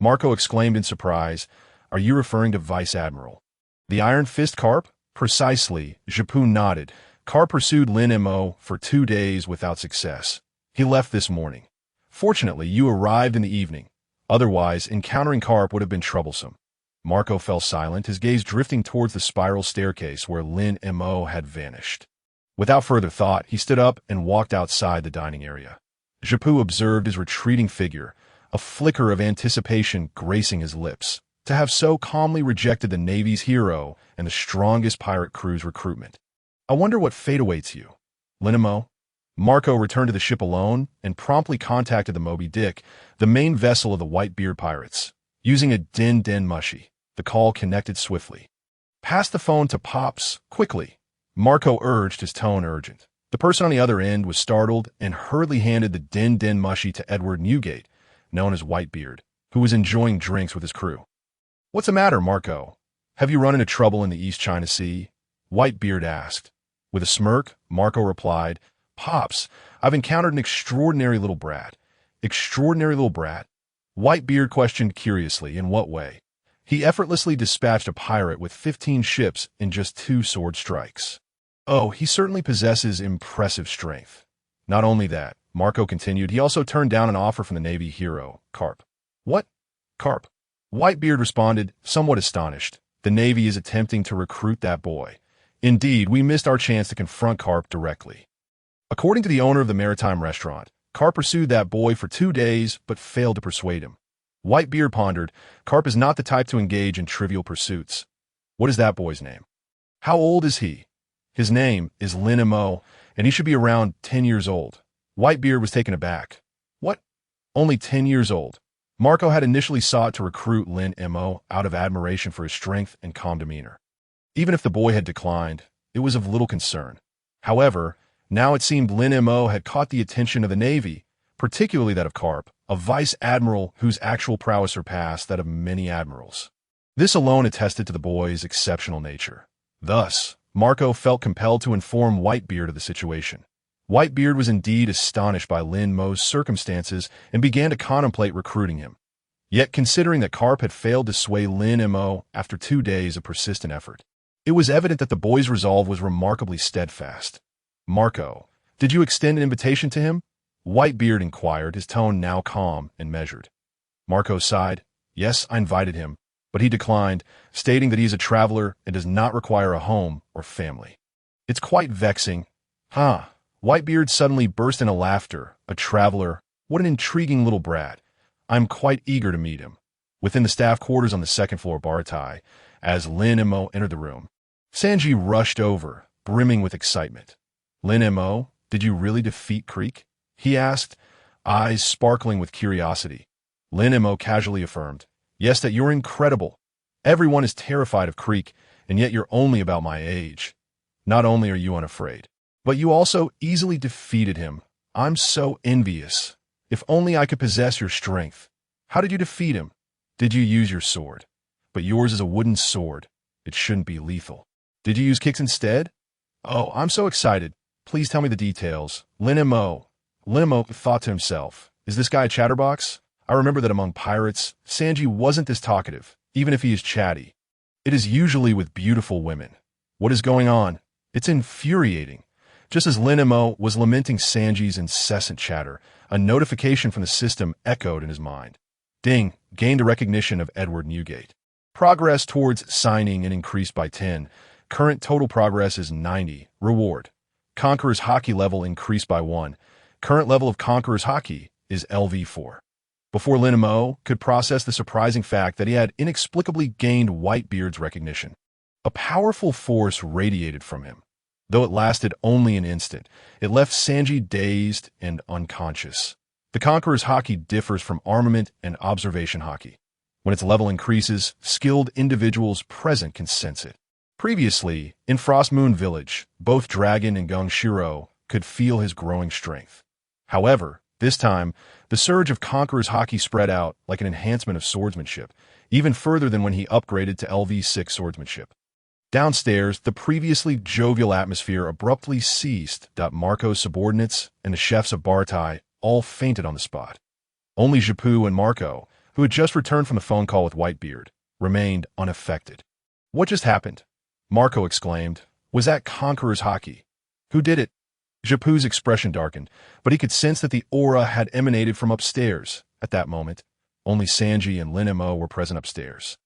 Marco exclaimed in surprise. "Are you referring to Vice Admiral? The Iron Fist Carp?" "Precisely," Japu nodded. "Carp pursued Lin Mo for 2 days without success. He left this morning. Fortunately, you arrived in the evening. Otherwise, encountering Carp would have been troublesome." Marco fell silent, his gaze drifting towards the spiral staircase where Lin Mo had vanished. Without further thought, he stood up and walked outside the dining area. Japu observed his retreating figure, a flicker of anticipation gracing his lips. To have so calmly rejected the Navy's hero and the strongest pirate crew's recruitment. "I wonder what fate awaits you, Lin Mo." Marco returned to the ship alone and promptly contacted the Moby Dick, the main vessel of the Whitebeard pirates. Using a den mushy, the call connected swiftly. "Pass the phone to Pops, quickly," Marco urged, his tone urgent. The person on the other end was startled and hurriedly handed the den mushy to Edward Newgate, known as Whitebeard, who was enjoying drinks with his crew. "What's the matter, Marco? Have you run into trouble in the East China Sea?" Whitebeard asked. With a smirk, Marco replied, "Pops, I've encountered an extraordinary little brat." "Extraordinary little brat?" Whitebeard questioned curiously. "In what way?" "He effortlessly dispatched a pirate with 15 ships in just 2 sword strikes." "Oh, he certainly possesses impressive strength." "Not only that," Marco continued, "he also turned down an offer from the Navy hero, Carp." "What? Carp?" Whitebeard responded, somewhat astonished. "The Navy is attempting to recruit that boy. Indeed, we missed our chance to confront Carp directly." According to the owner of the maritime restaurant, Carp pursued that boy for 2 days, but failed to persuade him. Whitebeard pondered. Carp is not the type to engage in trivial pursuits. "What is that boy's name?" "How old is he?" "His name is Lin Mo, and he should be around 10 years old." Whitebeard was taken aback. "What? Only 10 years old?" Marco had initially sought to recruit Lin Mo out of admiration for his strength and calm demeanor. Even if the boy had declined, it was of little concern. However, now it seemed Lin Mo had caught the attention of the Navy, particularly that of Carp, a vice admiral whose actual prowess surpassed that of many admirals. This alone attested to the boy's exceptional nature. Thus, Marco felt compelled to inform Whitebeard of the situation. Whitebeard was indeed astonished by Lin Mo's circumstances and began to contemplate recruiting him. Yet considering that Carp had failed to sway Lin Mo after 2 days of persistent effort, it was evident that the boy's resolve was remarkably steadfast. "Marco, did you extend an invitation to him?" Whitebeard inquired, his tone now calm and measured. Marco sighed. "Yes, I invited him, but he declined, stating that he is a traveler and does not require a home or family." "It's quite vexing." "Huh." Whitebeard suddenly burst into laughter. "A traveler? What an intriguing little brat. I'm quite eager to meet him." Within the staff quarters on the second floor of Baratai, as Lin Mo entered the room, Sanji rushed over, brimming with excitement. "Lin Mo, did you really defeat Creek?" he asked, eyes sparkling with curiosity. Lin Mo casually affirmed, "Yes, that you're incredible. Everyone is terrified of Creek, and yet you're only about my age. Not only are you unafraid, but you also easily defeated him. I'm so envious. If only I could possess your strength. How did you defeat him? Did you use your sword? But yours is a wooden sword. It shouldn't be lethal. Did you use kicks instead? Oh, I'm so excited. Please tell me the details." Lin Mo thought to himself, "Is this guy a chatterbox? I remember that among pirates, Sanji wasn't this talkative, even if he is chatty. It is usually with beautiful women. What is going on? It's infuriating." Just as Lin Mo was lamenting Sanji's incessant chatter, a notification from the system echoed in his mind. Ding, gained a recognition of Edward Newgate. Progress towards signing and increased by 10. Current total progress is 90. Reward. Conqueror's Haki level increased by 1. Current level of Conqueror's Haki is LV4. Before Lin Mo could process the surprising fact that he had inexplicably gained Whitebeard's recognition, a powerful force radiated from him. Though it lasted only an instant, it left Sanji dazed and unconscious. The Conqueror's Haki differs from armament and observation Haki. When its level increases, skilled individuals present can sense it. Previously, in Windmill Village, both Dragon and Gongshiro could feel his growing strength. However, this time, the surge of Conqueror's Haki spread out like an enhancement of swordsmanship, even further than when he upgraded to LV6 swordsmanship. Downstairs, the previously jovial atmosphere abruptly ceased. Marco's subordinates and the chefs of Baratai all fainted on the spot. Only Shunpo and Marco, who had just returned from the phone call with Whitebeard, remained unaffected. "What just happened?" Marco exclaimed. "Was that Conqueror's Haki? Who did it?" Shunpo's expression darkened, but he could sense that the aura had emanated from upstairs. At that moment, only Sanji and Lin Mo were present upstairs.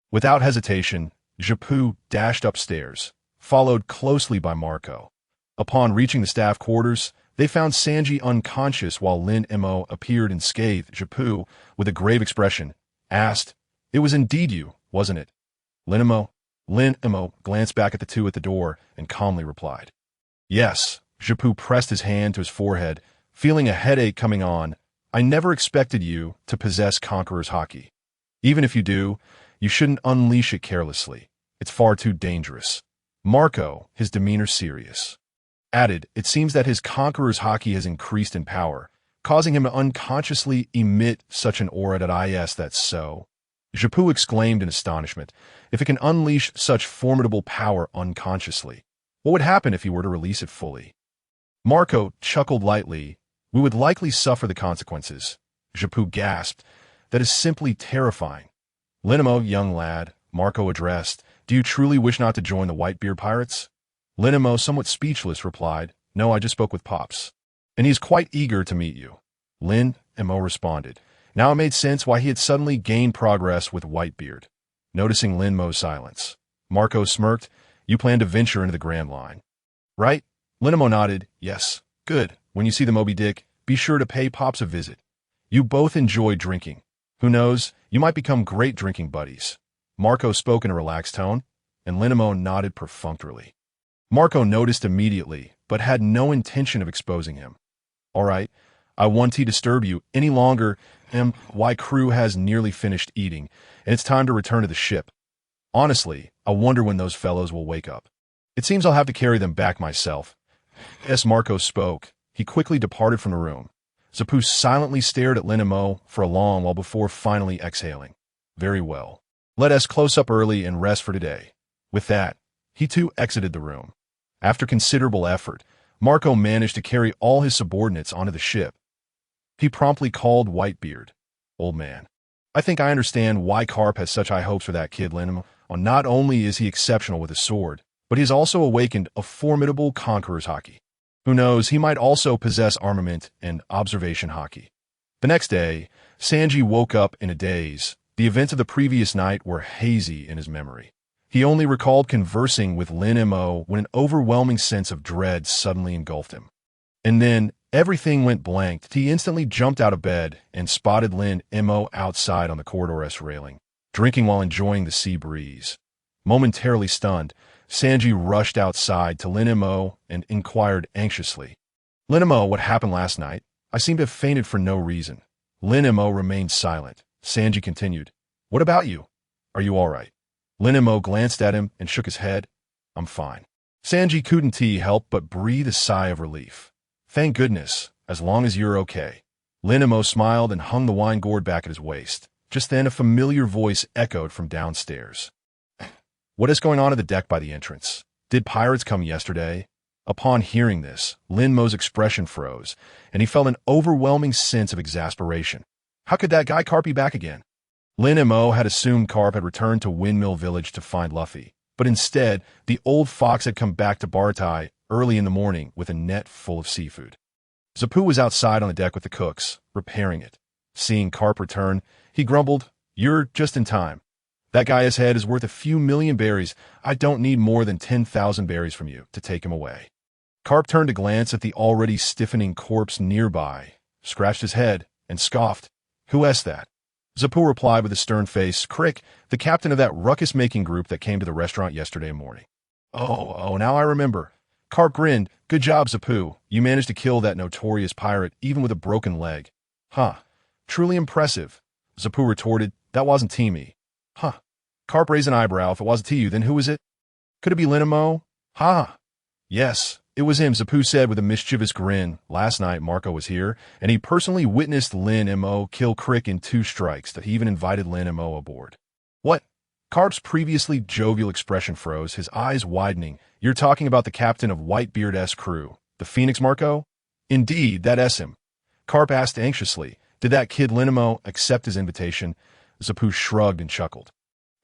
Without hesitation, Shunpo dashed upstairs, followed closely by Marco. Upon reaching the staff quarters, they found Sanji unconscious while Lin Mo appeared unscathed. Shunpo, with a grave expression, asked, "It was indeed you, wasn't it?" Lin Mo glanced back at the two at the door and calmly replied, "Yes." Shunpo pressed his hand to his forehead, feeling a headache coming on. "I never expected you to possess Conqueror's Haki. Even if you do, you shouldn't unleash it carelessly. It's far too dangerous." Marco, his demeanor serious, added, "It seems that his Conqueror's Haki has increased in power, causing him to unconsciously emit such an aura that's so." Shunpo exclaimed in astonishment. If it can unleash such formidable power unconsciously, what would happen if he were to release it fully? Marco chuckled lightly. "We would likely suffer the consequences." Shunpo gasped. "That is simply terrifying." "Lin Mo, young lad," Marco addressed, "do you truly wish not to join the Whitebeard pirates?" Lin Mo, somewhat speechless, replied, "No, I just spoke with Pops, and he is quite eager to meet you." Lin Mo responded. Now it made sense why he had suddenly gained progress with Whitebeard. Noticing Lin Mo's silence, Marco smirked. "You plan to venture into the Grand Line, right?" Lin Mo nodded. "Yes. Good. When you see the Moby Dick, be sure to pay Pops a visit. You both enjoy drinking. Who knows, you might become great drinking buddies." Marco spoke in a relaxed tone, and Lin Mo nodded perfunctorily. Marco noticed immediately, but had no intention of exposing him. "All right, I won't disturb you any longer. My crew has nearly finished eating, and it's time to return to the ship. Honestly, I wonder when those fellows will wake up. It seems I'll have to carry them back myself." As Marco spoke, he quickly departed from the room. Shunpo silently stared at Lin Mo for a long while before finally exhaling. "Very well. Let us close up early and rest for today." With that, he too exited the room. After considerable effort, Marco managed to carry all his subordinates onto the ship. He promptly called Whitebeard. "Old man, I think I understand why Carp has such high hopes for that kid, Lin Mo. Not only is he exceptional with his sword, but he has also awakened a formidable conqueror's haki. Who knows, he might also possess armament and observation haki. The next day, Sanji woke up in a daze. The events of the previous night were hazy in his memory. He only recalled conversing with Lin Mo when an overwhelming sense of dread suddenly engulfed him. And then, everything went blank. He instantly jumped out of bed and spotted Lin Mo outside on the corridor's railing, drinking while enjoying the sea breeze. Momentarily stunned, Sanji rushed outside to Lin Mo and inquired anxiously, "Lin Mo, what happened last night? I seem to have fainted for no reason." Lin Mo remained silent. Sanji continued, "What about you? Are you all right?" Lin Mo glanced at him and shook his head. "I'm fine." Sanji couldn't help but breathe a sigh of relief. "Thank goodness, as long as you're okay." Lin Mo smiled and hung the wine gourd back at his waist. Just then a familiar voice echoed from downstairs. "What is going on at the deck by the entrance? Did pirates come yesterday?" Upon hearing this, Lin Mo's expression froze, and he felt an overwhelming sense of exasperation. How could that guy Carp be back again? Lin Mo had assumed Carp had returned to Windmill Village to find Luffy, but instead, the old fox had come back to Bartai early in the morning with a net full of seafood. Zapu was outside on the deck with the cooks, repairing it. Seeing Carp return, he grumbled, "You're just in time. That guy's head is worth a few million berries. I don't need more than 10,000 berries from you to take him away." Carp turned to glance at the already stiffening corpse nearby, scratched his head, and scoffed. "Who asked that?" Zapu replied with a stern face, "Crick, the captain of that ruckus-making group that came to the restaurant yesterday morning." Oh, now I remember." Carp grinned. "Good job, Zapu. You managed to kill that notorious pirate even with a broken leg." "Huh. Truly impressive." Zapu retorted, "That wasn't Timmy." "Huh." Carp raised an eyebrow. "If it wasn't you, then who was it?" "Could it be Lin Mo?" "Ha." "Yes, it was him," Zapu said with a mischievous grin. "Last night Marco was here, and he personally witnessed Lin Mo kill Crick in 2 strikes, that he even invited Lin Mo aboard." "What?" Carp's previously jovial expression froze, his eyes widening. "You're talking about the captain of Whitebeard's crew, the Phoenix Marco?" "Indeed, that's him." Carp asked anxiously, "Did that kid Lin Mo accept his invitation?" Zapu shrugged and chuckled.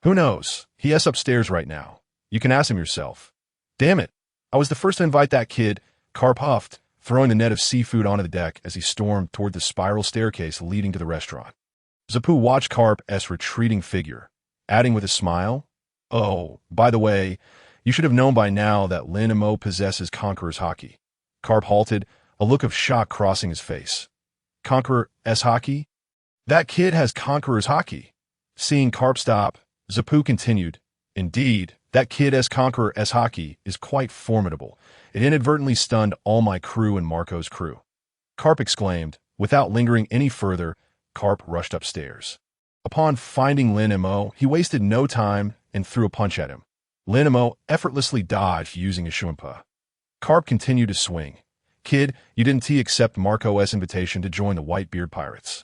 "Who knows? He is upstairs right now. You can ask him yourself." "Damn it. I was the first to invite that kid," Carp huffed, throwing the net of seafood onto the deck as he stormed toward the spiral staircase leading to the restaurant. Zapu watched Carp's retreating figure, adding with a smile, "Oh, by the way, you should have known by now that Lin Mo possesses Conqueror's Haki." Carp halted, a look of shock crossing his face. "Conqueror's Haki? That kid has Conqueror's Haki." Seeing Carp stop, Zapu continued, "Indeed, that kid's Conqueror's Haki is quite formidable. It inadvertently stunned all my crew and Marco's crew." Carp exclaimed. Without lingering any further, Carp rushed upstairs. Upon finding Lin Mo, he wasted no time and threw a punch at him. Lin Mo effortlessly dodged using his Shunpo. Carp continued to swing. "Kid, you didn't accept Marco's invitation to join the Whitebeard pirates."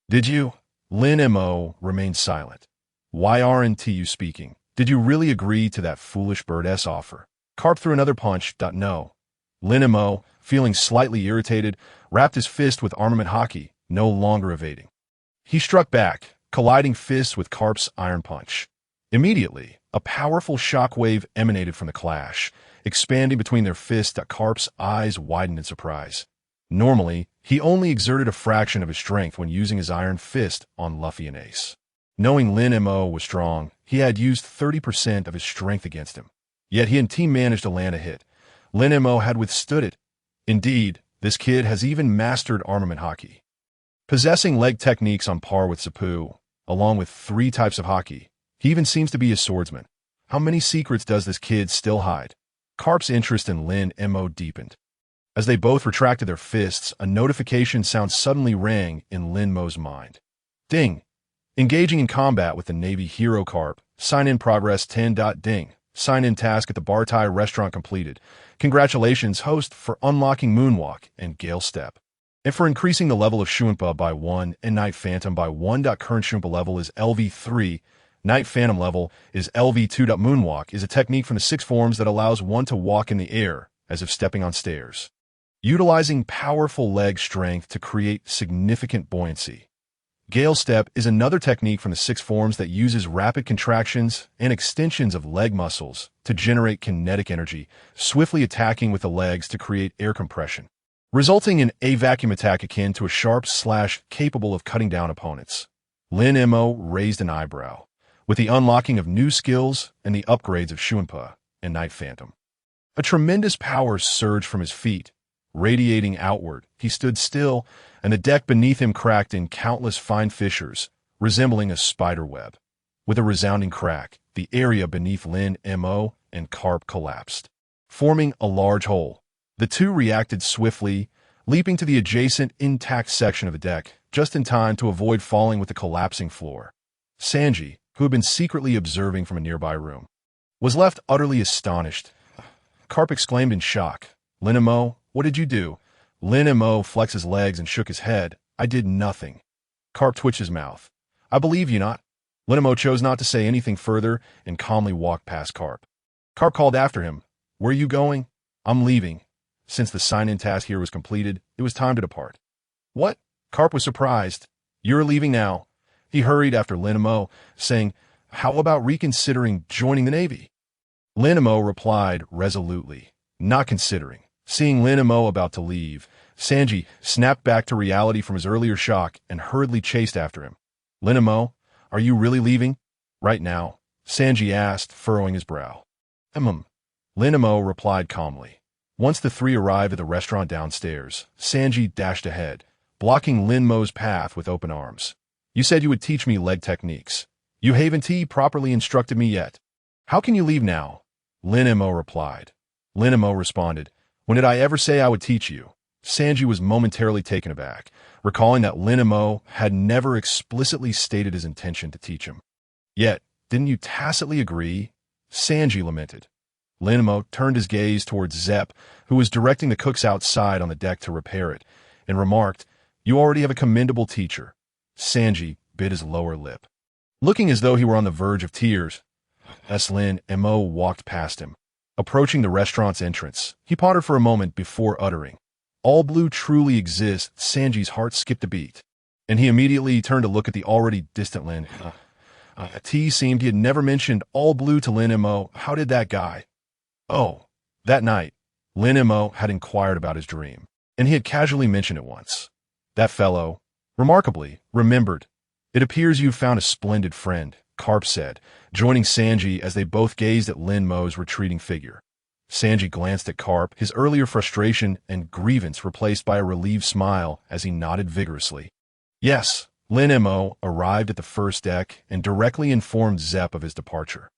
"Did you?" Lin Mo remained silent. "Why aren't you speaking? Did you really agree to that foolish bird's offer?" Carp threw another punch. "No." Lin Mo, feeling slightly irritated, wrapped his fist with armament haki, no longer evading. He struck back, colliding fists with Carp's iron punch. Immediately, a powerful shockwave emanated from the clash, expanding between their fists. Carp's eyes widened in surprise. Normally, he only exerted a fraction of his strength when using his iron fist on Luffy and Ace. Knowing Lin Mo was strong, he had used 30% of his strength against him. Yet he and team managed to land a hit. Lin Mo had withstood it. Indeed, this kid has even mastered armament haki. Possessing leg techniques on par with Zapu, along with 3 types of haki, he even seems to be a swordsman. How many secrets does this kid still hide? Carp's interest in Lin Mo deepened. As they both retracted their fists, a notification sound suddenly rang in Lin Mo's mind. Ding! Engaging in combat with the Navy hero Carp. Sign-in progress 10. Ding. Sign-in task at the Bartai restaurant completed. Congratulations, host, for unlocking Moonwalk and Gale Step. And for increasing the level of Shunpo by 1 and Night Phantom by 1. Current Shunpo level is LV3. Night Phantom level is LV2. Moonwalk is a technique from the 6 forms that allows one to walk in the air, as if stepping on stairs, utilizing powerful leg strength to create significant buoyancy. Gale Step is another technique from the six forms that uses rapid contractions and extensions of leg muscles to generate kinetic energy, swiftly attacking with the legs to create air compression, resulting in a vacuum attack akin to a sharp slash capable of cutting down opponents. Lin Mo raised an eyebrow. With the unlocking of new skills and the upgrades of Shunpo and Night Phantom, a tremendous power surged from his feet, radiating outward. He stood still, and the deck beneath him cracked in countless fine fissures, resembling a spider web. With a resounding crack, the area beneath Lin Mo and Carp collapsed, forming a large hole. The two reacted swiftly, leaping to the adjacent intact section of the deck, just in time to avoid falling with the collapsing floor. Sanji, who had been secretly observing from a nearby room, was left utterly astonished. Carp exclaimed in shock, "Lin Mo, what did you do?" Lin Mo flexed his legs and shook his head. "I did nothing." Carp twitched his mouth. "I believe you not." Lin Mo chose not to say anything further and calmly walked past Carp. Carp called after him, "Where are you going?" "I'm leaving." Since the sign-in task here was completed, it was time to depart. "What?" Carp was surprised. "You're leaving now." He hurried after Lin Mo, saying, "How about reconsidering joining the Navy?" Lin Mo replied resolutely, "Not considering." Seeing Lin Mo about to leave, Sanji snapped back to reality from his earlier shock and hurriedly chased after him. "Lin Mo, are you really leaving?" "Right now," Sanji asked, furrowing his brow. Lin Mo replied calmly. Once the three arrived at the restaurant downstairs, Sanji dashed ahead, blocking Lin Mo's path with open arms. "You said you would teach me leg techniques. You haven't properly instructed me yet. How can you leave now?" Lin Mo replied. Lin Mo responded, "When did I ever say I would teach you?" Sanji was momentarily taken aback, recalling that Lin Mo had never explicitly stated his intention to teach him. "Yet, didn't you tacitly agree?" Sanji lamented. Lin Mo turned his gaze towards Zepp, who was directing the cooks outside on the deck to repair it, and remarked, "You already have a commendable teacher." Sanji bit his lower lip. Looking as though he were on the verge of tears, Lin Mo walked past him. Approaching the restaurant's entrance, he pondered for a moment before uttering, "All blue truly exists." Sanji's heart skipped a beat, and he immediately turned to look at the already distant Lin. T seemed he had never mentioned all blue to Lin Mo. How did that guy? Oh, that night, Lin Mo had inquired about his dream, and he had casually mentioned it once. That fellow, remarkably, remembered. "It appears you've found a splendid friend," Carp said, joining Sanji as they both gazed at Lin Mo's retreating figure. Sanji glanced at Carp, his earlier frustration and grievance replaced by a relieved smile as he nodded vigorously. Yes, Lin Mo arrived at the first deck and directly informed Zepp of his departure.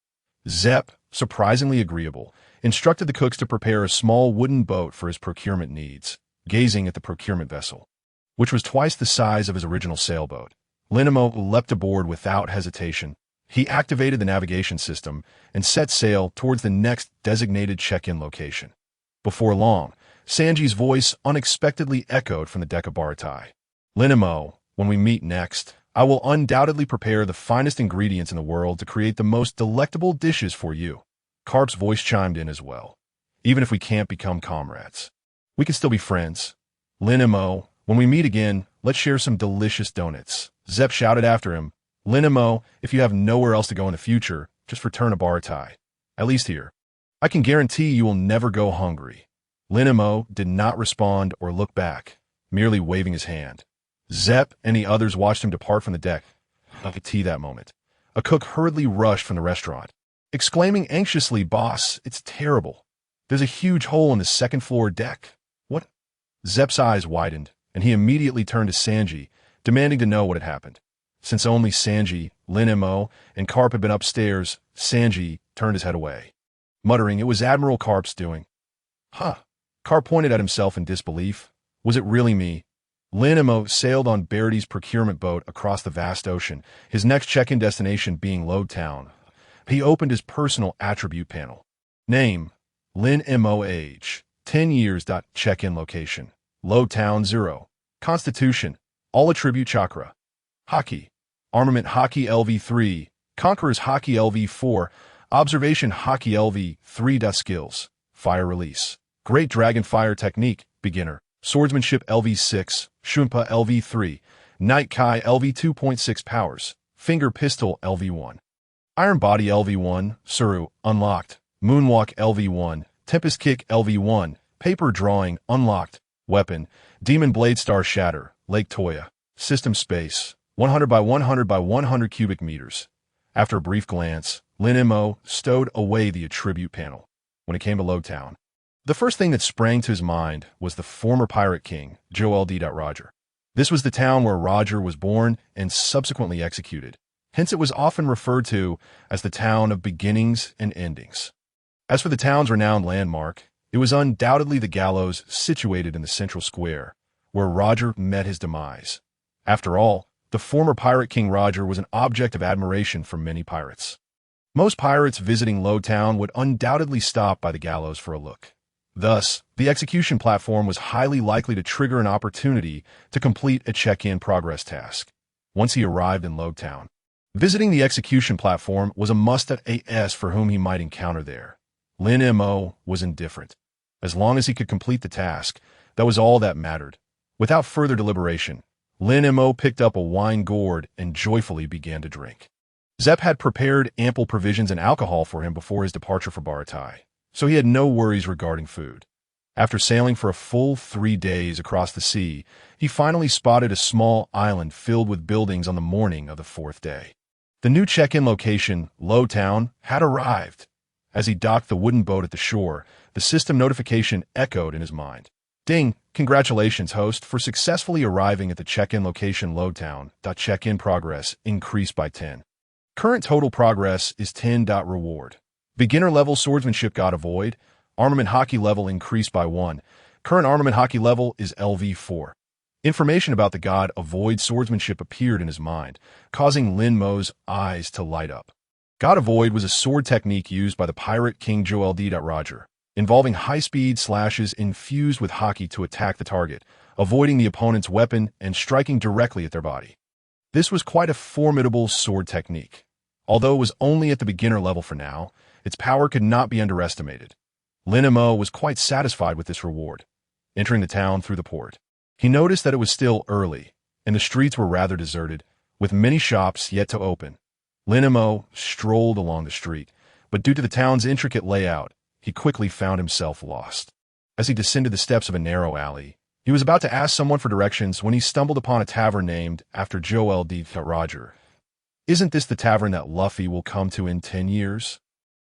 Zepp, surprisingly agreeable, instructed the cooks to prepare a small wooden boat for his procurement needs, gazing at the procurement vessel, which was twice the size of his original sailboat. Lin Mo leapt aboard without hesitation. He activated the navigation system and set sail towards the next designated check-in location. Before long, Sanji's voice unexpectedly echoed from the deck of Baratai. "Lin Mo, when we meet next, I will undoubtedly prepare the finest ingredients in the world to create the most delectable dishes for you." Carp's voice chimed in as well. "Even if we can't become comrades, we can still be friends. Lin Mo, when we meet again, let's share some delicious donuts." Zepp shouted after him, "Lin Mo, if you have nowhere else to go in the future, just return to Baratai. At least here. I can guarantee you will never go hungry." Lin Mo did not respond or look back, merely waving his hand. Zepp and the others watched him depart from the deck. At that moment, a cook hurriedly rushed from the restaurant, exclaiming anxiously, "Boss, it's terrible. There's a huge hole in the second-floor deck." "What?" Zepp's eyes widened, and he immediately turned to Sanji, demanding to know what had happened. Since only Sanji, Lin Mo, and Carp had been upstairs, Sanji turned his head away, muttering it was Admiral Carp's doing. "Huh." Carp pointed at himself in disbelief. "Was it really me?" Lin Mo sailed on Baraty's procurement boat across the vast ocean, his next check-in destination being Roguetown. He opened his personal attribute panel. Name, Lin Mo. Age, 10 years. Check-in location, Roguetown 0. Constitution, all attribute chakra. Haki, armament Haki LV3, Conqueror's Haki LV4, observation Haki LV3. Skills, fire release, Great Dragon Fire Technique, beginner, swordsmanship LV6, Shunpo LV3, Night Kai LV 2.6 powers, Finger Pistol LV1. Iron Body LV1, Suru, unlocked. Moonwalk LV1, Tempest Kick LV1, Paper Drawing, unlocked. Weapon, Demon Blade Star Shatter, Lake Toya. System space, 100 by 100 by 100 cubic meters. After a brief glance, Lin Mo stowed away the attribute panel. When it came to Roguetown, the first thing that sprang to his mind was the former pirate king, Joel D. Roger. This was the town where Roger was born and subsequently executed. Hence it was often referred to as the town of beginnings and endings. As for the town's renowned landmark, it was undoubtedly the gallows situated in the central square, where Roger met his demise. After all, the former pirate king Roger was an object of admiration for many pirates. Most pirates visiting Roguetown would undoubtedly stop by the gallows for a look. Thus, the execution platform was highly likely to trigger an opportunity to complete a check-in progress task. Once he arrived in Roguetown, visiting the execution platform was a must-as for whom he might encounter there. Lin Mo was indifferent. As long as he could complete the task, that was all that mattered. Without further deliberation, Lin Mo picked up a wine gourd and joyfully began to drink. Zep had prepared ample provisions and alcohol for him before his departure for Baratai, so he had no worries regarding food. After sailing for a full 3 days across the sea, he finally spotted a small island filled with buildings on the morning of the 4th day. The new check-in location, Roguetown, had arrived. As he docked the wooden boat at the shore, the system notification echoed in his mind. Ding! Congratulations, host, for successfully arriving at the check-in location Roguetown. Check-in progress increased by 10. Current total progress is 10. Reward. Beginner level swordsmanship God Avoid. Armament Haki level increased by 1. Current armament Haki level is LV4. Information about the God Avoid swordsmanship appeared in his mind, causing Lin Mo's eyes to light up. God Avoid was a sword technique used by the pirate king Joel D. Roger, involving high-speed slashes infused with haki to attack the target, avoiding the opponent's weapon and striking directly at their body. This was quite a formidable sword technique. Although it was only at the beginner level for now, its power could not be underestimated. Lin Mo was quite satisfied with this reward. Entering the town through the port, he noticed that it was still early, and the streets were rather deserted, with many shops yet to open. Lin Mo strolled along the street, but due to the town's intricate layout, he quickly found himself lost. As he descended the steps of a narrow alley, he was about to ask someone for directions when he stumbled upon a tavern named after Joel D. Roger. Isn't this the tavern that Luffy will come to in 10 years?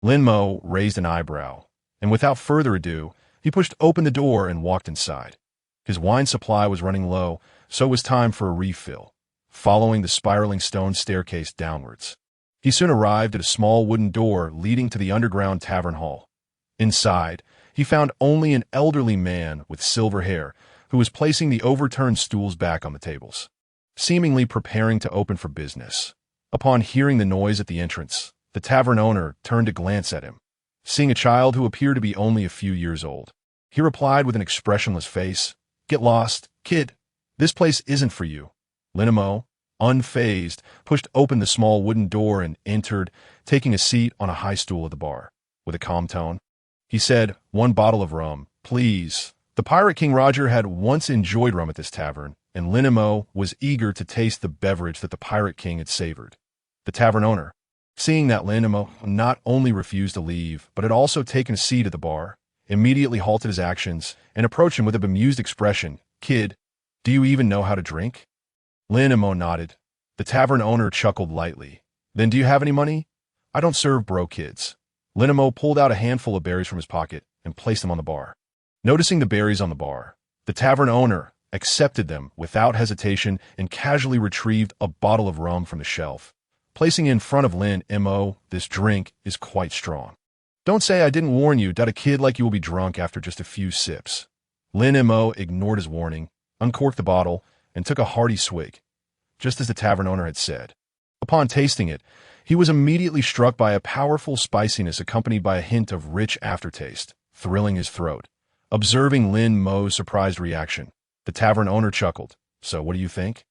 Lin Mo raised an eyebrow, and without further ado, he pushed open the door and walked inside. His wine supply was running low, so it was time for a refill, following the spiraling stone staircase downwards. He soon arrived at a small wooden door leading to the underground tavern hall. Inside, he found only an elderly man with silver hair who was placing the overturned stools back on the tables, seemingly preparing to open for business. Upon hearing the noise at the entrance, the tavern owner turned to glance at him. Seeing a child who appeared to be only a few years old, he replied with an expressionless face, "Get lost, kid. This place isn't for you." Lin Mo, unfazed, pushed open the small wooden door and entered, taking a seat on a high stool at the bar. With a calm tone, he said, "1 bottle of rum, please." The pirate king Roger had once enjoyed rum at this tavern, and Lin Mo was eager to taste the beverage that the pirate king had savored. The tavern owner, seeing that Lin Mo not only refused to leave, but had also taken a seat at the bar, immediately halted his actions and approached him with a bemused expression. "Kid, do you even know how to drink?" Lin Mo nodded. The tavern owner chuckled lightly. "Then do you have any money?" "I don't serve broke kids." Lin Mo pulled out a handful of berries from his pocket and placed them on the bar. Noticing the berries on the bar, the tavern owner accepted them without hesitation and casually retrieved a bottle of rum from the shelf, placing it in front of Lin Mo. "This drink is quite strong. Don't say I didn't warn you that a kid like you will be drunk after just a few sips." Lin Mo ignored his warning, uncorked the bottle, and took a hearty swig, just as the tavern owner had said. Upon tasting it, he was immediately struck by a powerful spiciness accompanied by a hint of rich aftertaste, thrilling his throat. Observing Lin Mo's surprised reaction, the tavern owner chuckled. "So what do you think?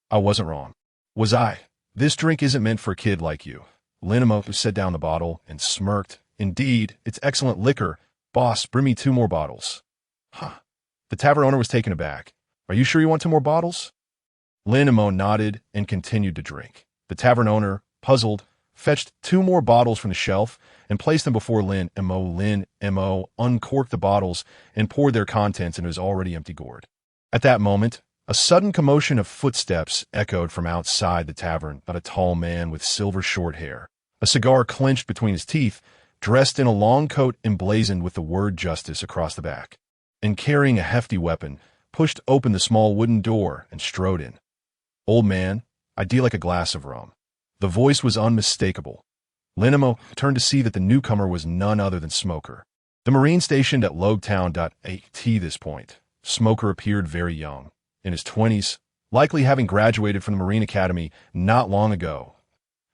I wasn't wrong, was I? This drink isn't meant for a kid like you." Lin Mo set down the bottle and smirked. "Indeed, it's excellent liquor. Boss, bring me 2 more bottles." "Huh." The tavern owner was taken aback. "Are you sure you want 2 more bottles?" Lin Mo nodded and continued to drink. The tavern owner, puzzled, fetched 2 more bottles from the shelf and placed them before Lin Mo. Lin Mo uncorked the bottles and poured their contents into his already empty gourd. At that moment, a sudden commotion of footsteps echoed from outside the tavern by a tall man with silver short hair, a cigar clenched between his teeth, dressed in a long coat emblazoned with the word justice across the back, and carrying a hefty weapon, pushed open the small wooden door and strode in. "Old man, I'd like a glass of rum." The voice was unmistakable. Lin Mo turned to see that the newcomer was none other than Smoker, the Marine stationed at Roguetown. At this point, Smoker appeared very young, in his 20s, likely having graduated from the Marine Academy not long ago.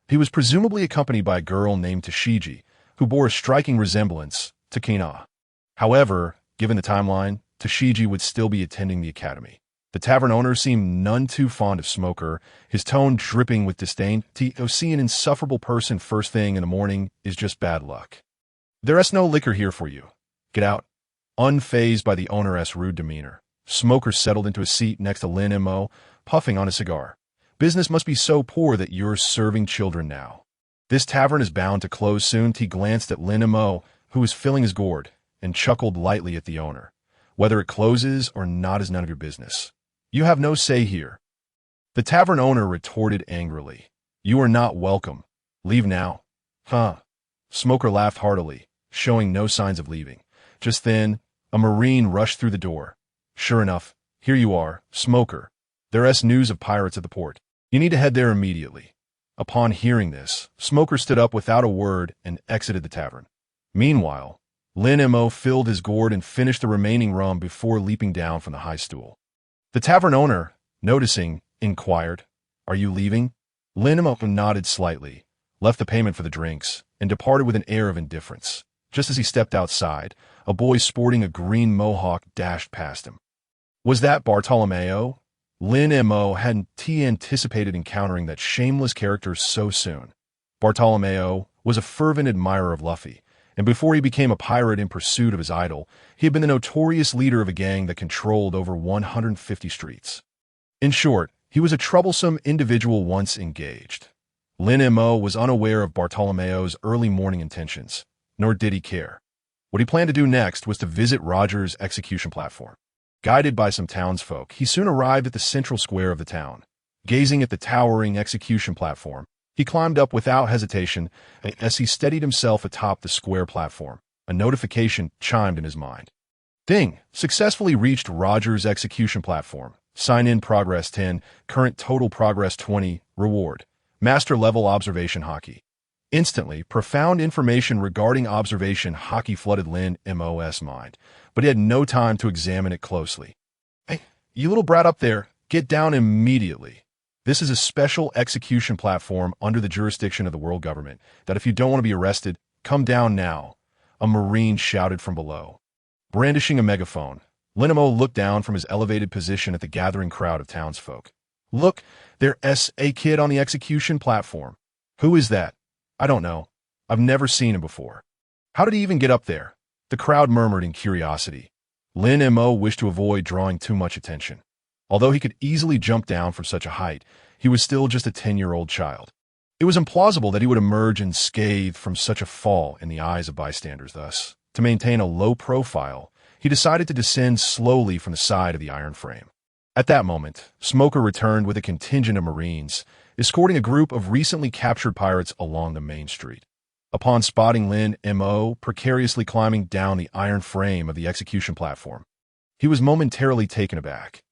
He was presumably accompanied by a girl named Tashiji, who bore a striking resemblance to Kina. However, given the timeline, Tashiji would still be attending the academy. The tavern owner seemed none too fond of Smoker, his tone dripping with disdain. "To see an insufferable person first thing in the morning is just bad luck. There's no liquor here for you. Get out." Unfazed by the owner's rude demeanor, Smoker settled into a seat next to Lin Mo, puffing on a cigar. "Business must be so poor that you're serving children now. This tavern is bound to close soon." He glanced at Lin Mo, who was filling his gourd, and chuckled lightly at the owner. "Whether it closes or not is none of your business. You have no say here." The tavern owner retorted angrily. "You are not welcome. Leave now." "Huh." Smoker laughed heartily, showing no signs of leaving. Just then, a Marine rushed through the door. "Sure enough, here you are, Smoker. There's news of pirates at the port. You need to head there immediately." Upon hearing this, Smoker stood up without a word and exited the tavern. Meanwhile, Lin Mo filled his gourd and finished the remaining rum before leaping down from the high stool. The tavern owner, noticing, inquired, "Are you leaving?" Lin Mo nodded slightly, left the payment for the drinks, and departed with an air of indifference. Just as he stepped outside, a boy sporting a green mohawk dashed past him. Was that Bartolomeo? Lin Mo hadn't anticipated encountering that shameless character so soon. Bartolomeo was a fervent admirer of Luffy, and before he became a pirate in pursuit of his idol, he had been the notorious leader of a gang that controlled over 150 streets. In short, he was a troublesome individual once engaged. Lin Mo was unaware of Bartolomeo's early morning intentions, nor did he care. What he planned to do next was to visit Roger's execution platform. Guided by some townsfolk, he soon arrived at the central square of the town. Gazing at the towering execution platform, he climbed up without hesitation. As he steadied himself atop the square platform, a notification chimed in his mind. "Ding! Successfully reached Roger's execution platform. Sign-in progress 10, current total progress 20, reward. Master level observation haki." Instantly, profound information regarding observation haki flooded Lin Mo's mind, but he had no time to examine it closely. "Hey, you little brat up there, get down immediately. This is a special execution platform under the jurisdiction of the world government, that if you don't want to be arrested, come down now," a Marine shouted from below. Brandishing a megaphone, Lin Mo looked down from his elevated position at the gathering crowd of townsfolk. "Look, there's a kid on the execution platform." "Who is that?" "I don't know. I've never seen him before." "How did he even get up there?" The crowd murmured in curiosity. Lin Mo wished to avoid drawing too much attention. Although he could easily jump down from such a height, he was still just a 10-year-old child. It was implausible that he would emerge unscathed from such a fall in the eyes of bystanders. Thus, to maintain a low profile, he decided to descend slowly from the side of the iron frame. At that moment, Smoker returned with a contingent of Marines, escorting a group of recently captured pirates along the main street. Upon spotting Lin Mo precariously climbing down the iron frame of the execution platform, he was momentarily taken aback.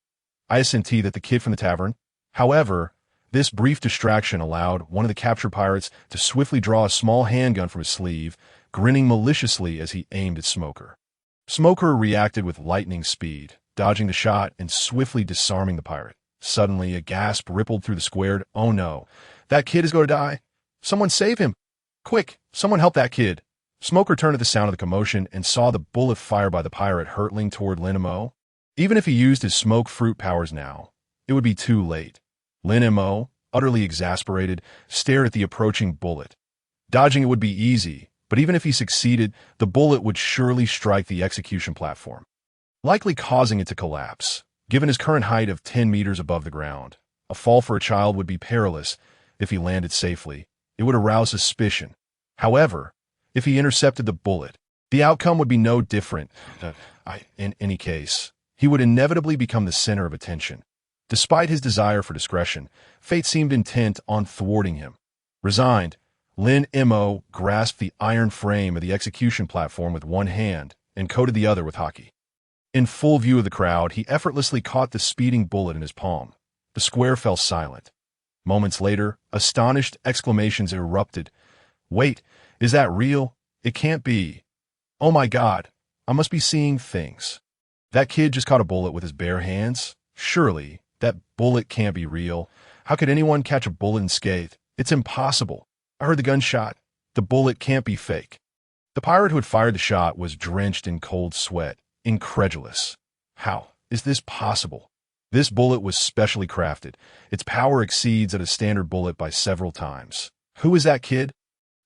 I assent that the kid from the tavern. However, this brief distraction allowed one of the captured pirates to swiftly draw a small handgun from his sleeve, grinning maliciously as he aimed at Smoker. Smoker reacted with lightning speed, dodging the shot and swiftly disarming the pirate. Suddenly, a gasp rippled through the square. "Oh no, that kid is going to die. Someone save him. Quick, someone help that kid." Smoker turned at the sound of the commotion and saw the bullet fired by the pirate hurtling toward Lin Mo. Even if he used his smoke fruit powers now, it would be too late. Lin Mo, utterly exasperated, stared at the approaching bullet. Dodging it would be easy, but even if he succeeded, the bullet would surely strike the execution platform, likely causing it to collapse. Given his current height of 10 meters above the ground, A fall for a child would be perilous. If he landed safely, it would arouse suspicion. However, if he intercepted the bullet, the outcome would be no different. In any case, he would inevitably become the center of attention. Despite his desire for discretion, fate seemed intent on thwarting him. Resigned, Lin Mo grasped the iron frame of the execution platform with one hand and coated the other with haki. In full view of the crowd, he effortlessly caught the speeding bullet in his palm. The square fell silent. Moments later, astonished exclamations erupted. "Wait, is that real? It can't be. Oh my God, I must be seeing things. That kid just caught a bullet with his bare hands? Surely, that bullet can't be real. How could anyone catch a bullet unscathed? It's impossible. I heard the gunshot. The bullet can't be fake." The pirate who had fired the shot was drenched in cold sweat, incredulous. How is this possible? This bullet was specially crafted. Its power exceeds a standard bullet by several times. Who is that kid?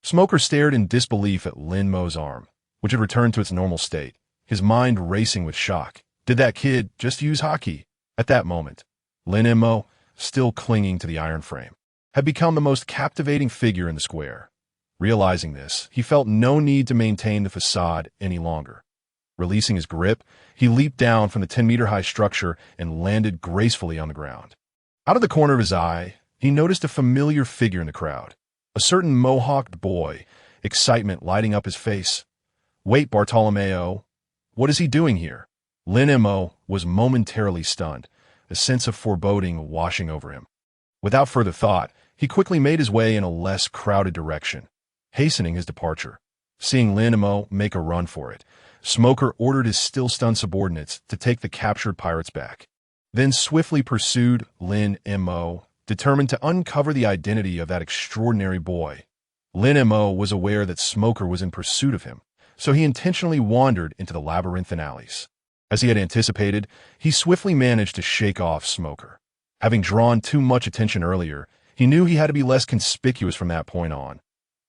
Smoker stared in disbelief at Lin Mo's arm, which had returned to its normal state, his mind racing with shock. Did that kid just use haki? At that moment, Lin Mo, still clinging to the iron frame, had become the most captivating figure in the square. Realizing this, he felt no need to maintain the facade any longer. Releasing his grip, he leaped down from the 10-meter-high structure and landed gracefully on the ground. Out of the corner of his eye, he noticed a familiar figure in the crowd, a certain mohawked boy, excitement lighting up his face. "Wait, Bartolomeo, what is he doing here?" Lin Mo was momentarily stunned, a sense of foreboding washing over him. Without further thought, he quickly made his way in a less crowded direction, hastening his departure. Seeing Lin Mo make a run for it, Smoker ordered his still-stunned subordinates to take the captured pirates back, then swiftly pursued Lin Mo, determined to uncover the identity of that extraordinary boy. Lin Mo was aware that Smoker was in pursuit of him, so he intentionally wandered into the labyrinthine alleys. As he had anticipated, he swiftly managed to shake off Smoker. Having drawn too much attention earlier, he knew he had to be less conspicuous from that point on.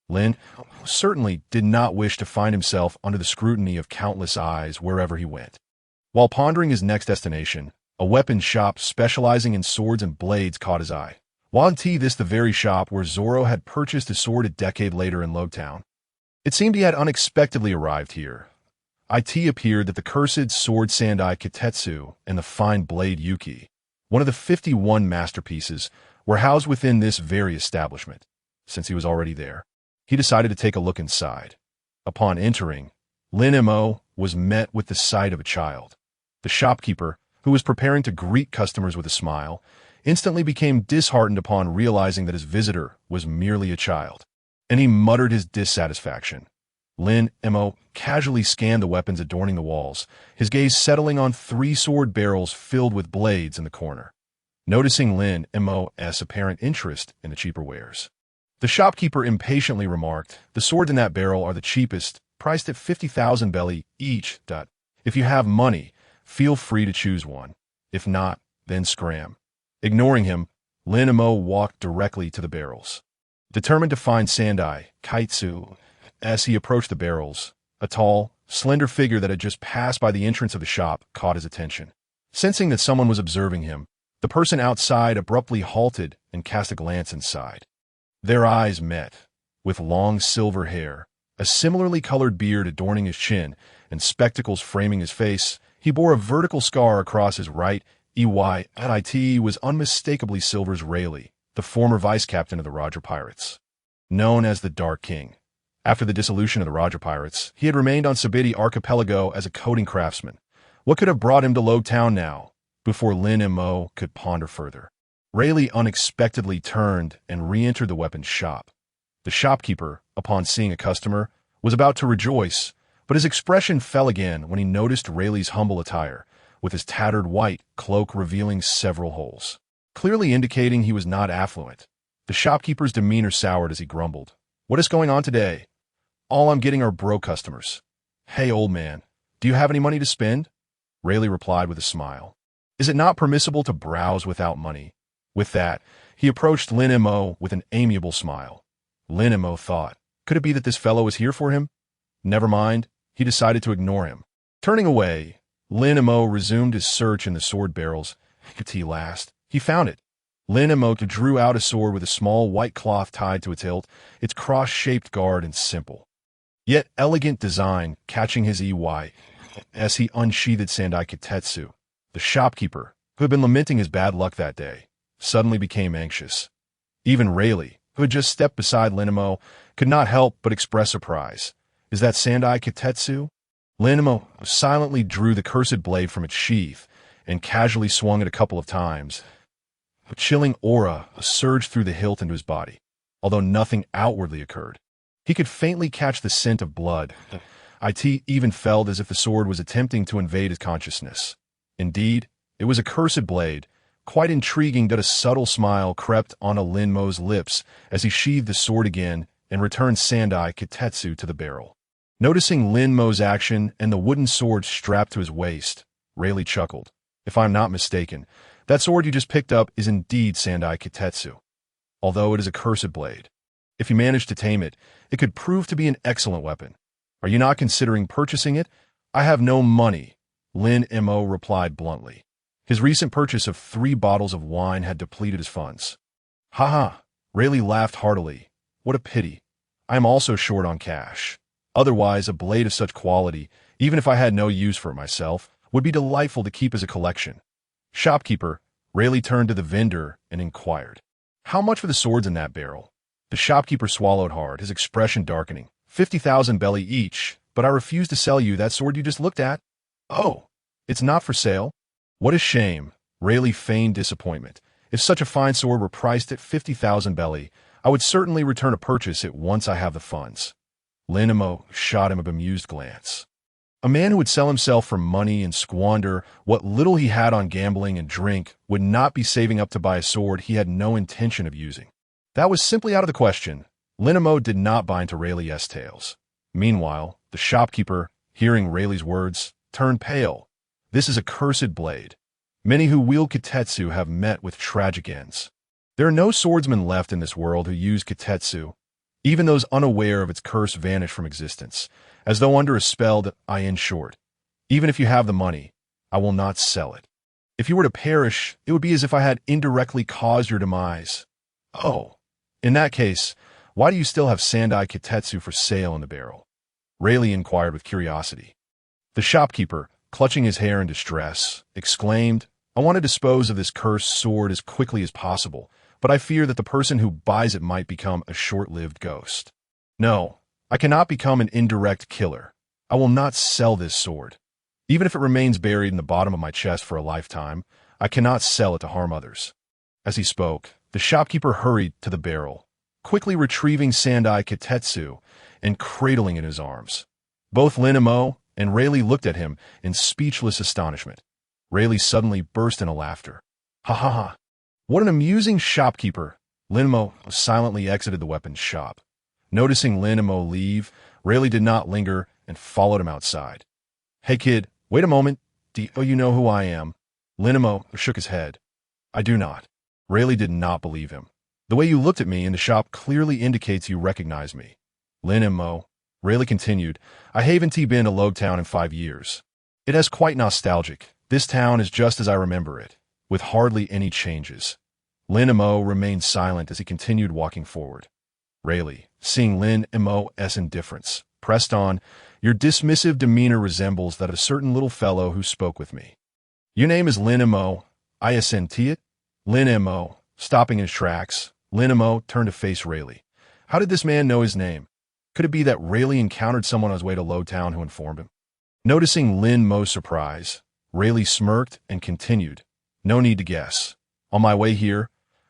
Lin certainly did not wish to find himself under the scrutiny of countless eyes wherever he went. While pondering his next destination, a weapons shop specializing in swords and blades caught his eye. Wasn't this the very shop where Zoro had purchased a sword a decade later in Roguetown? It seemed he had unexpectedly arrived here. It appeared that the cursed sword Sandai Kitetsu and the fine blade Yuki, one of the 51 masterpieces, were housed within this very establishment. Since he was already there, he decided to take a look inside. Upon entering, Lin Mo was met with the sight of a child. The shopkeeper, who was preparing to greet customers with a smile, instantly became disheartened upon realizing that his visitor was merely a child, and he muttered his dissatisfaction. Lin Mo casually scanned the weapons adorning the walls, his gaze settling on 3 sword barrels filled with blades in the corner. Noticing Lin Mo's apparent interest in the cheaper wares, the shopkeeper impatiently remarked, "The swords in that barrel are the cheapest, priced at 50,000 belly each. If you have money, feel free to choose one. If not, then scram." Ignoring him, Lin Mo walked directly to the barrels. Determined to find Sandai Kaitsu, as he approached the barrels, a tall, slender figure that had just passed by the entrance of the shop caught his attention. Sensing that someone was observing him, the person outside abruptly halted and cast a glance inside. Their eyes met. With long silver hair, a similarly colored beard adorning his chin, and spectacles framing his face, he bore a vertical scar across his right eye. It was unmistakably Silver's Rayleigh, the former vice-captain of the Roger Pirates. Known as the Dark King. After the dissolution of the Roger Pirates, he had remained on Sabaody Archipelago as a coding craftsman. What could have brought him to Roguetown now? Before Lin Mo could ponder further, Rayleigh unexpectedly turned and re-entered the weapons shop. The shopkeeper, upon seeing a customer, was about to rejoice, but his expression fell again when he noticed Rayleigh's humble attire, with his tattered white cloak revealing several holes, clearly indicating he was not affluent. The shopkeeper's demeanor soured as he grumbled, "What is going on today? All I'm getting are broke customers." "Hey, old man, do you have any money to spend?" Rayleigh replied with a smile. "Is it not permissible to browse without money?" With that, he approached Lin Mo with an amiable smile. Lin Mo thought, could it be that this fellow was here for him? Never mind, he decided to ignore him. Turning away, Lin Mo resumed his search in the sword barrels. At last, he found it. Lin Mo drew out a sword with a small white cloth tied to its hilt, its cross-shaped guard and simple, yet elegant design catching his eye as he unsheathed Sandai Kitetsu. The shopkeeper, who had been lamenting his bad luck that day, suddenly became anxious. Even Rayleigh, who had just stepped beside Lin Mo, could not help but express surprise. Is that Sandai Kitetsu? Lin Mo silently drew the cursed blade from its sheath and casually swung it a couple of times. A chilling aura surged through the hilt into his body. Although nothing outwardly occurred, he could faintly catch the scent of blood. It even felt as if the sword was attempting to invade his consciousness. Indeed, it was a cursed blade. Quite intriguing that a subtle smile crept onto Lin Mo's lips as he sheathed the sword again and returned Sandai Kitetsu to the barrel. Noticing Lin Mo's action and the wooden sword strapped to his waist, Rayleigh chuckled. If I'm not mistaken, that sword you just picked up is indeed Sandai Kitetsu. Although it is a cursed blade, if you manage to tame it, it could prove to be an excellent weapon. Are you not considering purchasing it? I have no money, Lin Mo replied bluntly. His recent purchase of 3 bottles of wine had depleted his funds. Haha, Rayleigh laughed heartily. What a pity. I am also short on cash. Otherwise, a blade of such quality, even if I had no use for it myself, would be delightful to keep as a collection. Shopkeeper, Rayleigh turned to the vendor and inquired. How much for the swords in that barrel? The shopkeeper swallowed hard, his expression darkening. 50,000 belly each, but I refuse to sell you that sword you just looked at. Oh, it's not for sale? What a shame, Rayleigh feigned disappointment. If such a fine sword were priced at 50,000 belly, I would certainly return a purchase it once I have the funds. Lin Mo shot him a bemused glance. A man who would sell himself for money and squander what little he had on gambling and drink would not be saving up to buy a sword he had no intention of using. That was simply out of the question. Lin Mo did not buy into Rayleigh's tales. Meanwhile, the shopkeeper, hearing Rayleigh's words, turned pale. This is a cursed blade. Many who wield Kitetsu have met with tragic ends. There are no swordsmen left in this world who use Kitetsu. Even those unaware of its curse vanish from existence, as though under a spell that in short. Even if you have the money, I will not sell it. If you were to perish, it would be as if I had indirectly caused your demise. Oh, in that case, why do you still have Sandai Kitetsu for sale in the barrel? Rayleigh inquired with curiosity. The shopkeeper, clutching his hair in distress, exclaimed, I want to dispose of this cursed sword as quickly as possible, but I fear that the person who buys it might become a short-lived ghost. No, I cannot become an indirect killer. I will not sell this sword. Even if it remains buried in the bottom of my chest for a lifetime, I cannot sell it to harm others. As he spoke, the shopkeeper hurried to the barrel, quickly retrieving Sandai Kitetsu and cradling it in his arms. Both Lin Mo and Rayleigh looked at him in speechless astonishment. Rayleigh suddenly burst into laughter. Ha ha ha. What an amusing shopkeeper. Lin Mo silently exited the weapons shop. Noticing Lin Mo leave, Rayleigh did not linger and followed him outside. Hey kid, wait a moment. Do you know who I am? Lin Mo shook his head. I do not. Rayleigh did not believe him. The way you looked at me in the shop clearly indicates you recognize me. Lin Mo, Rayleigh continued, I haven't been to Roguetown in 5 years. It is quite nostalgic. This town is just as I remember it, with hardly any changes. Lin Mo remained silent as he continued walking forward. Rayleigh, seeing Lin Mo's indifference, pressed on, Your dismissive demeanor resembles that of a certain little fellow who spoke with me. Your name is Lin Mo. I assent to it? Lin Mo, stopping in his tracks, Lin Mo turned to face Rayleigh. How did this man know his name? Could it be that Rayleigh encountered someone on his way to Roguetown who informed him? Noticing Lin Mo's surprise, Rayleigh smirked and continued. No need to guess. On my way here,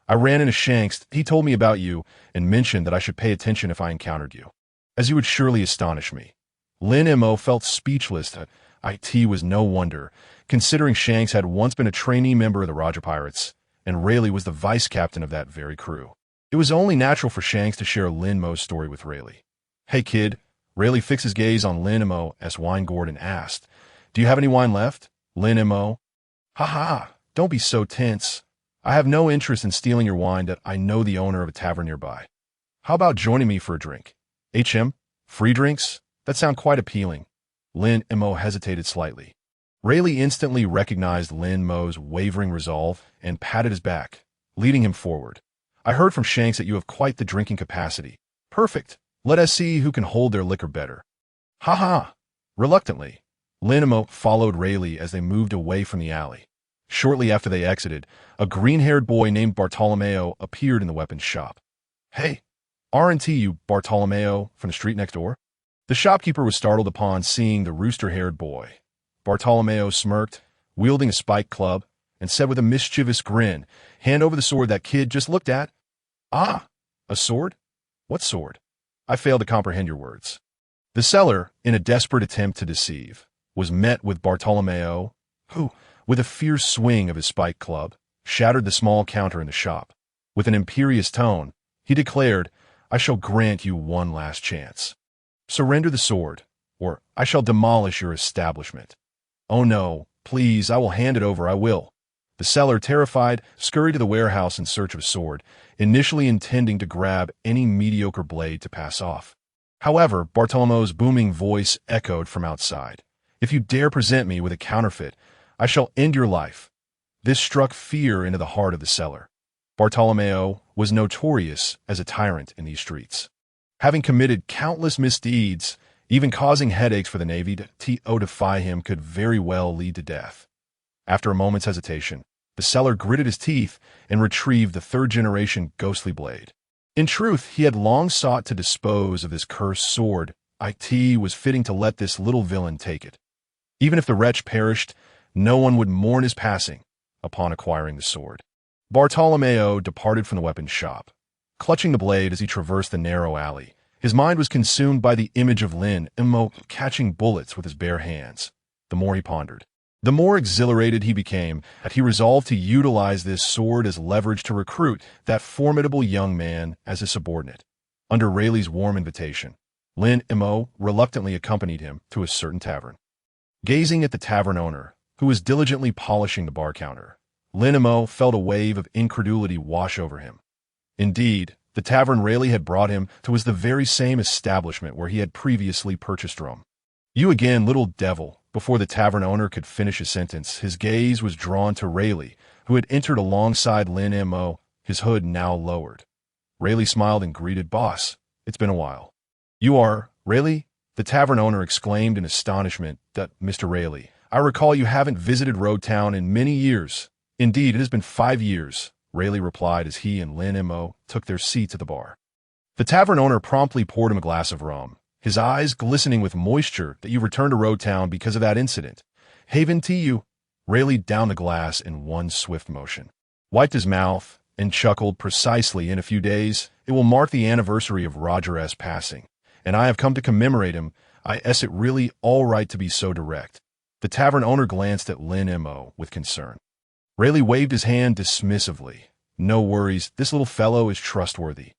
I ran into Shanks. He told me about you and mentioned that I should pay attention if I encountered you, as you would surely astonish me. Lin Mo felt speechless. It was no wonder, considering Shanks had once been a trainee member of the Roger Pirates, and Rayleigh was the vice captain of that very crew. It was only natural for Shanks to share Lin Mo's story with Rayleigh. Hey kid, Rayleigh fixed his gaze on Lin Mo's wine gourd and asked, Do you have any wine left? Lin Mo. Ha ha, don't be so tense. I have no interest in stealing your wine that I know the owner of a tavern nearby. How about joining me for a drink? Free drinks? That sound quite appealing. Lin Mo hesitated slightly. Rayleigh instantly recognized Lin Mo's wavering resolve and patted his back. leading him forward. I heard from Shanks that you have quite the drinking capacity. Perfect. Let us see who can hold their liquor better. Ha ha. Reluctantly, Lin Mo followed Rayleigh as they moved away from the alley. Shortly after they exited, a green-haired boy named Bartolomeo appeared in the weapons shop. Hey, aren't you Bartolomeo from the street next door? The shopkeeper was startled upon seeing the rooster-haired boy. Bartolomeo smirked, wielding a spiked club, and said with a mischievous grin, "Hand over the sword that kid just looked at." Ah, a sword? What sword? I fail to comprehend your words. The seller, in a desperate attempt to deceive, was met with Bartolomeo, who, with a fierce swing of his spiked club, shattered the small counter in the shop. With an imperious tone, he declared, "I shall grant you one last chance. Surrender the sword, or I shall demolish your establishment." "Oh no, please, I will hand it over, I will." The seller, terrified, scurried to the warehouse in search of a sword, initially intending to grab any mediocre blade to pass off. However, Bartolomeo's booming voice echoed from outside. "If you dare present me with a counterfeit, I shall end your life." This struck fear into the heart of the seller. Bartolomeo was notorious as a tyrant in these streets, having committed countless misdeeds, even causing headaches for the Navy. To defy him could very well lead to death. After a moment's hesitation, the seller gritted his teeth and retrieved the third-generation ghostly blade. In truth, he had long sought to dispose of this cursed sword. It was fitting to let this little villain take it. Even if the wretch perished, no one would mourn his passing upon acquiring the sword. Bartolomeo departed from the weapons shop. Clutching the blade as he traversed the narrow alley, his mind was consumed by the image of Lin Mo catching bullets with his bare hands. The more he pondered, the more exhilarated he became, and he resolved to utilize this sword as leverage to recruit that formidable young man as his subordinate. Under Rayleigh's warm invitation, Lin Mo reluctantly accompanied him to a certain tavern. Gazing at the tavern owner, who was diligently polishing the bar counter, Lin Mo felt a wave of incredulity wash over him. Indeed, the tavern Rayleigh had brought him to was the very same establishment where he had previously purchased rum. "You again, little devil." Before the tavern owner could finish his sentence, his gaze was drawn to Rayleigh, who had entered alongside Lin Mo, his hood now lowered. Rayleigh smiled and greeted, "Boss, it's been a while." "You are, Rayleigh?" The tavern owner exclaimed in astonishment. "That, Mr. Rayleigh, I recall you haven't visited Roguetown in many years." "Indeed, it has been 5 years," Rayleigh replied as he and Lin Mo took their seats at the bar. The tavern owner promptly poured him a glass of rum, his eyes glistening with moisture. "That you returned to Roguetown because of that incident. Haven to you." Rayleigh downed the glass in one swift motion, wiped his mouth, and chuckled. "Precisely. In a few days, it will mark the anniversary of Roger S. passing, and I have come to commemorate him. Is it really all right to be so direct?" The tavern owner glanced at Lin Mo with concern. Rayleigh waved his hand dismissively. "No worries, this little fellow is trustworthy."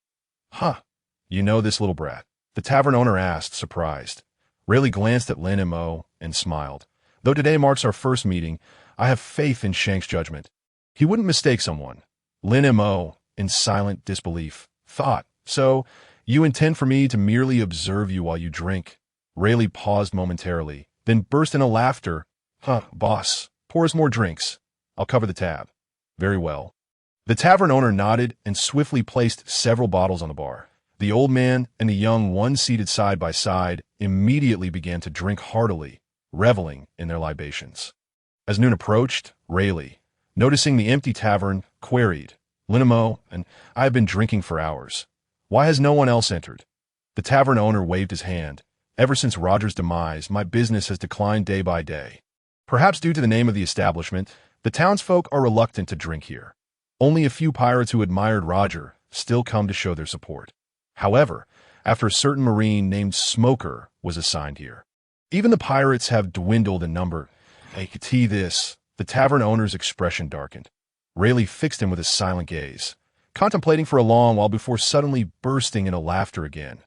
"Huh, you know this little brat?" the tavern owner asked, surprised. Rayleigh glanced at Lin Mo and smiled. "Though today marks our first meeting, I have faith in Shanks' judgment. He wouldn't mistake someone." Lin Mo, in silent disbelief, thought, "So, you intend for me to merely observe you while you drink?" Rayleigh paused momentarily, then burst into laughter. "Huh, boss, pour us more drinks. I'll cover the tab." "Very well." The tavern owner nodded and swiftly placed several bottles on the bar. The old man and the young one, seated side by side, immediately began to drink heartily, reveling in their libations. As noon approached, Rayleigh, noticing the empty tavern, queried, "Lin Mo, and I have been drinking for hours. Why has no one else entered?" The tavern owner waved his hand. "Ever since Roger's demise, my business has declined day by day. Perhaps due to the name of the establishment, the townsfolk are reluctant to drink here. Only a few pirates who admired Roger still come to show their support. However, after a certain marine named Smoker was assigned here, even the pirates have dwindled in number." The tavern owner's expression darkened. Rayleigh fixed him with a silent gaze, contemplating for a long while before suddenly bursting into laughter again.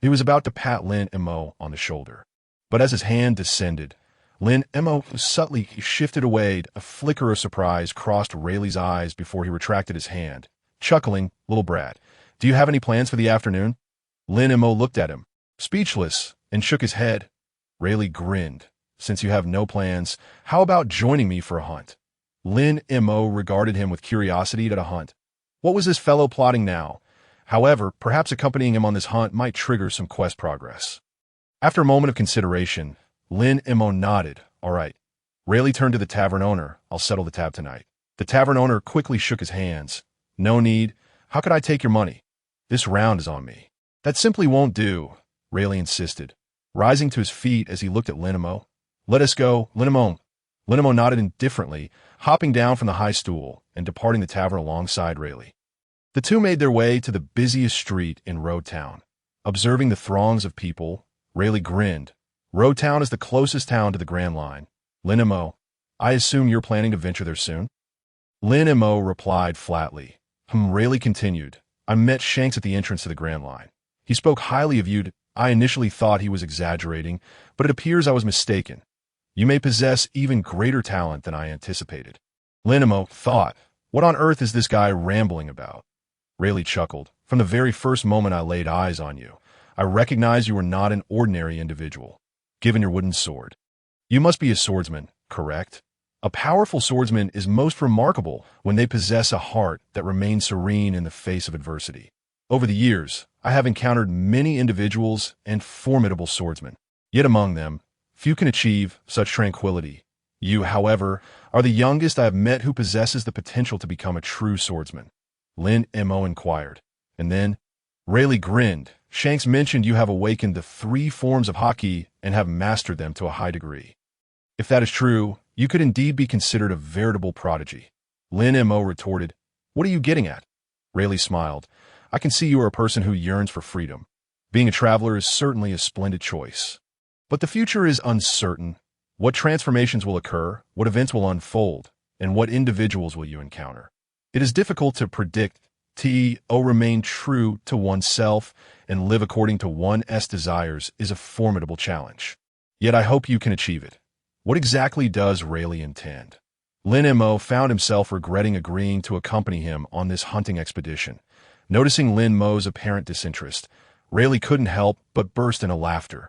He was about to pat Lin Mo on the shoulder, but as his hand descended, Lin Mo subtly shifted away. A flicker of surprise crossed Rayleigh's eyes before he retracted his hand, chuckling, "Little brat, do you have any plans for the afternoon?" Lin Mo looked at him, speechless, and shook his head. Rayleigh grinned. "Since you have no plans, how about joining me for a hunt?" Lin Mo regarded him with curiosity. "At a hunt? What was this fellow plotting now? However, perhaps accompanying him on this hunt might trigger some quest progress. After a moment of consideration, Lin Mo nodded. All right. Rayleigh turned to the tavern owner. I'll settle the tab tonight. The tavern owner quickly shook his hands. No need. How could I take your money? This round is on me. That simply won't do, Rayleigh insisted, rising to his feet as he looked at Lin Mo. Let us go, Lin Mo. Lin Mo nodded indifferently, hopping down from the high stool and departing the tavern alongside Rayleigh. The two made their way to the busiest street in Roguetown. Observing the throngs of people, Rayleigh grinned. Roguetown is the closest town to the Grand Line. Lin Mo, I assume you're planning to venture there soon? Lin Mo replied flatly. Rayleigh continued. I met Shanks at the entrance to the Grand Line. He spoke highly of you. I initially thought he was exaggerating, but it appears I was mistaken. You may possess even greater talent than I anticipated. Lin Mo thought, what on earth is this guy rambling about? Rayleigh chuckled. From the very first moment I laid eyes on you, I recognized you were not an ordinary individual, given your wooden sword. You must be a swordsman, correct? A powerful swordsman is most remarkable when they possess a heart that remains serene in the face of adversity. Over the years, I have encountered many individuals and formidable swordsmen. Yet among them, few can achieve such tranquility. You, however, are the youngest I have met who possesses the potential to become a true swordsman. Lin Mo inquired. And then, Rayleigh grinned. Shanks mentioned you have awakened the 3 forms of Haki and have mastered them to a high degree. If that is true, you could indeed be considered a veritable prodigy. Lin Mo retorted. What are you getting at? Rayleigh smiled. I can see you are a person who yearns for freedom. Being a traveler is certainly a splendid choice. But the future is uncertain. What transformations will occur, what events will unfold, and what individuals will you encounter? It is difficult to predict. Remain true to oneself and live according to one's desires is a formidable challenge. Yet I hope you can achieve it. What exactly does Rayleigh intend? Lin Mo found himself regretting agreeing to accompany him on this hunting expedition. Noticing Lin Mo's apparent disinterest, Rayleigh couldn't help but burst into laughter.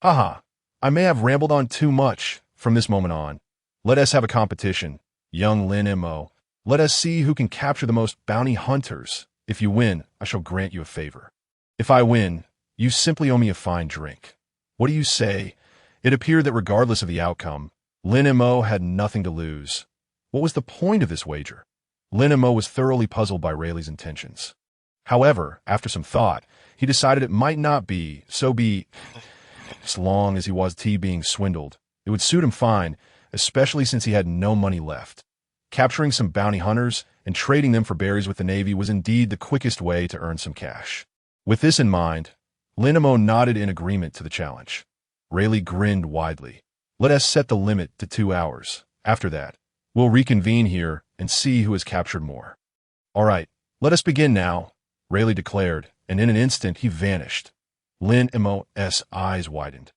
Haha, I may have rambled on too much. From this moment on, let us have a competition. Young Lin Mo, let us see who can capture the most bounty hunters. If you win, I shall grant you a favor. If I win, you simply owe me a fine drink. What do you say? It appeared that regardless of the outcome, Lin Mo had nothing to lose. What was the point of this wager? Lin Mo was thoroughly puzzled by Rayleigh's intentions. However, after some thought, he decided it might not be, as long as he was being swindled. It would suit him fine, especially since he had no money left. Capturing some bounty hunters and trading them for berries with the Navy was indeed the quickest way to earn some cash. With this in mind, Lin Mo nodded in agreement to the challenge. Rayleigh grinned widely. Let us set the limit to 2 hours. After that, we'll reconvene here and see who has captured more. All right, let us begin now, Rayleigh declared, and in an instant he vanished. Lin Mo's eyes widened.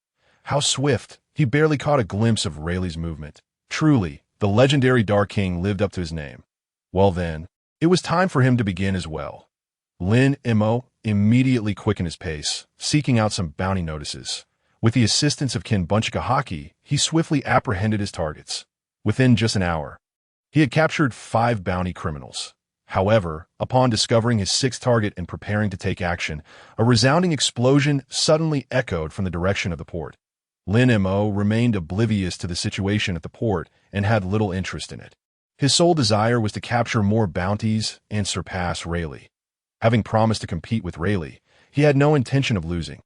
How swift! He barely caught a glimpse of Rayleigh's movement. Truly, the legendary Dark King lived up to his name. Well then, it was time for him to begin as well. Lin Mo immediately quickened his pace, seeking out some bounty notices. With the assistance of Kinbunchika Haki, he swiftly apprehended his targets. Within just an hour, he had captured 5 bounty criminals. However, upon discovering his 6th target and preparing to take action, a resounding explosion suddenly echoed from the direction of the port. Lin Mo remained oblivious to the situation at the port and had little interest in it. His sole desire was to capture more bounties and surpass Rayleigh. Having promised to compete with Rayleigh, he had no intention of losing.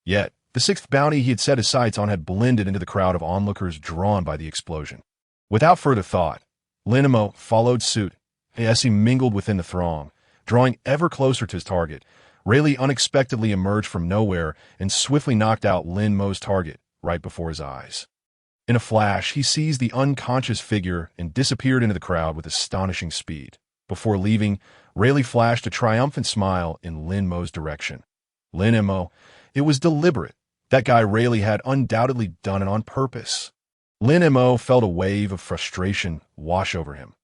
Yet, the 6th bounty he had set his sights on had blended into the crowd of onlookers drawn by the explosion. Without further thought, Lin Mo followed suit. As he mingled within the throng, drawing ever closer to his target, Rayleigh unexpectedly emerged from nowhere and swiftly knocked out Lin Mo's target right before his eyes. In a flash, he seized the unconscious figure and disappeared into the crowd with astonishing speed. Before leaving, Rayleigh flashed a triumphant smile in Lin Mo's direction. Lin Mo, it was deliberate. That guy Rayleigh had undoubtedly done it on purpose. Lin Mo felt a wave of frustration wash over him.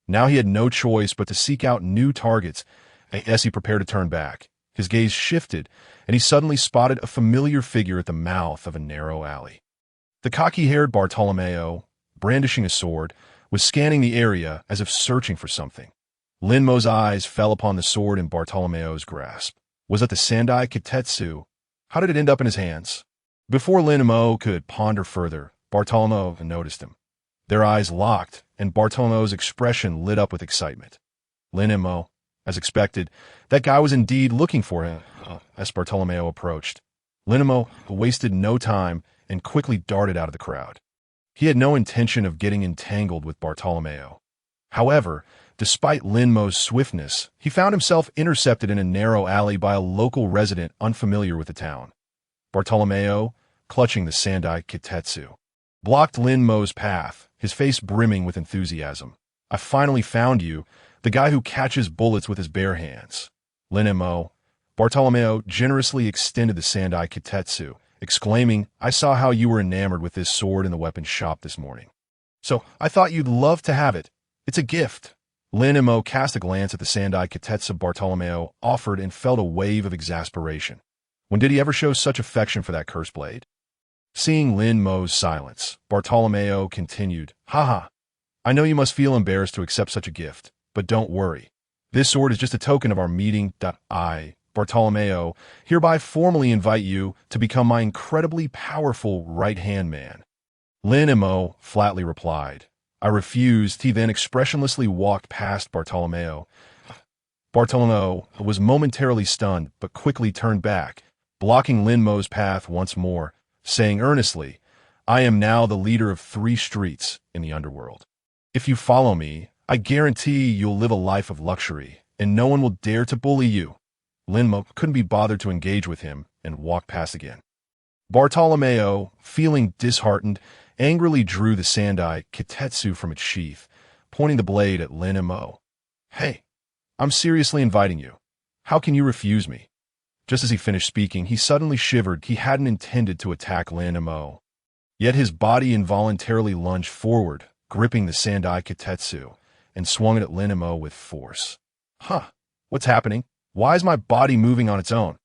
Now he had no choice but to seek out new targets. As he prepared to turn back, his gaze shifted, and he suddenly spotted a familiar figure at the mouth of a narrow alley. The cocky-haired Bartolomeo, brandishing a sword, was scanning the area as if searching for something. Lin Mo's eyes fell upon the sword in Bartolomeo's grasp. Was it the Sandai Kitetsu? How did it end up in his hands? Before Lin Mo could ponder further, Bartolomeo noticed him. Their eyes locked, and Bartolomeo's expression lit up with excitement. Lin Mo, as expected, that guy was indeed looking for him as Bartolomeo approached. Lin Mo wasted no time and quickly darted out of the crowd. He had no intention of getting entangled with Bartolomeo. However, despite Lin Mo's swiftness, he found himself intercepted in a narrow alley by a local resident unfamiliar with the town. Bartolomeo, clutching the Sandai Kitetsu, blocked Lin Mo's path, his face brimming with enthusiasm. I finally found you, the guy who catches bullets with his bare hands. Lin Mo. Bartolomeo generously extended the Sandai Kitetsu, exclaiming, I saw how you were enamored with this sword in the weapons shop this morning. So I thought you'd love to have it. It's a gift. Lin Mo cast a glance at the Sandai Kitetsu Bartolomeo offered and felt a wave of exasperation. When did he ever show such affection for that cursed blade? Seeing Lin Mo's silence, Bartolomeo continued, Haha, I know you must feel embarrassed to accept such a gift, but don't worry. This sword is just a token of our meeting. I, Bartolomeo, hereby formally invite you to become my incredibly powerful right-hand man. Lin Mo flatly replied. I refused. He then expressionlessly walked past Bartolomeo. Bartolomeo was momentarily stunned, but quickly turned back, blocking Lin Mo's path once more, saying earnestly, I am now the leader of 3 streets in the underworld. If you follow me, I guarantee you'll live a life of luxury, and no one will dare to bully you. Lin Mo couldn't be bothered to engage with him and walked past again. Bartolomeo, feeling disheartened, angrily drew the Sandai Kitetsu from its sheath, pointing the blade at Lin Mo. Hey, I'm seriously inviting you. How can you refuse me? Just as he finished speaking, he suddenly shivered. He hadn't intended to attack Lin Mo. Yet his body involuntarily lunged forward, gripping the Sandai Kitetsu, and swung it at Lin Mo with force. Huh, what's happening? Why is my body moving on its own?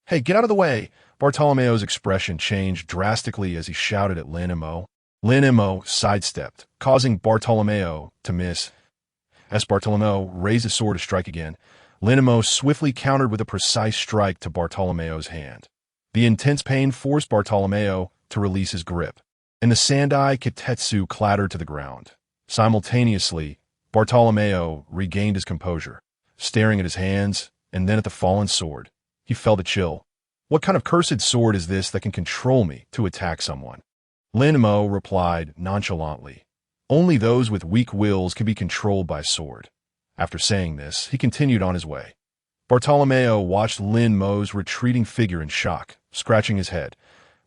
Hey, get out of the way! Bartolomeo's expression changed drastically as he shouted at Lin Mo. Lin Mo sidestepped, causing Bartolomeo to miss. As Bartolomeo raised his sword to strike again, Lin Mo swiftly countered with a precise strike to Bartolomeo's hand. The intense pain forced Bartolomeo to release his grip, and the Sandai Kitetsu clattered to the ground. Simultaneously, Bartolomeo regained his composure, staring at his hands and then at the fallen sword. He felt a chill. What kind of cursed sword is this that can control me to attack someone? Lin Mo replied nonchalantly, only those with weak wills can be controlled by sword. After saying this, he continued on his way. Bartolomeo watched Lin Mo's retreating figure in shock, scratching his head.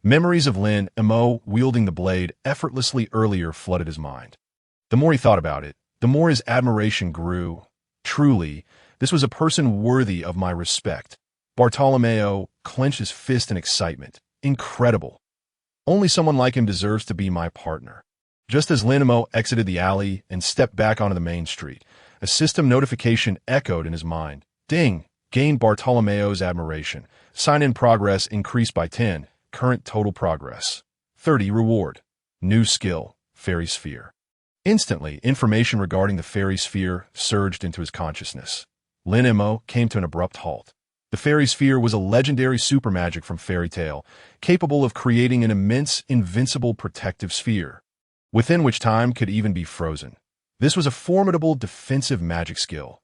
Memories of Lin Mo wielding the blade effortlessly earlier flooded his mind. The more he thought about it, the more his admiration grew. Truly, this was a person worthy of my respect. Bartolomeo clenched his fist in excitement. Incredible. Only someone like him deserves to be my partner. Just as Lin Mo exited the alley and stepped back onto the main street, a system notification echoed in his mind. Ding! Gained Bartolomeo's admiration. Sign-in progress increased by 10. Current total progress. 30 reward. New skill. Fairy Sphere. Instantly, information regarding the Fairy Sphere surged into his consciousness. Lin Mo came to an abrupt halt. The Fairy Sphere was a legendary super magic from fairy tale, capable of creating an immense, invincible protective sphere, within which time could even be frozen. This was a formidable defensive magic skill.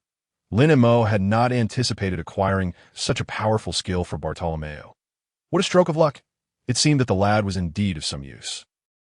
Lin Mo had not anticipated acquiring such a powerful skill for Bartolomeo. What a stroke of luck! It seemed that the lad was indeed of some use.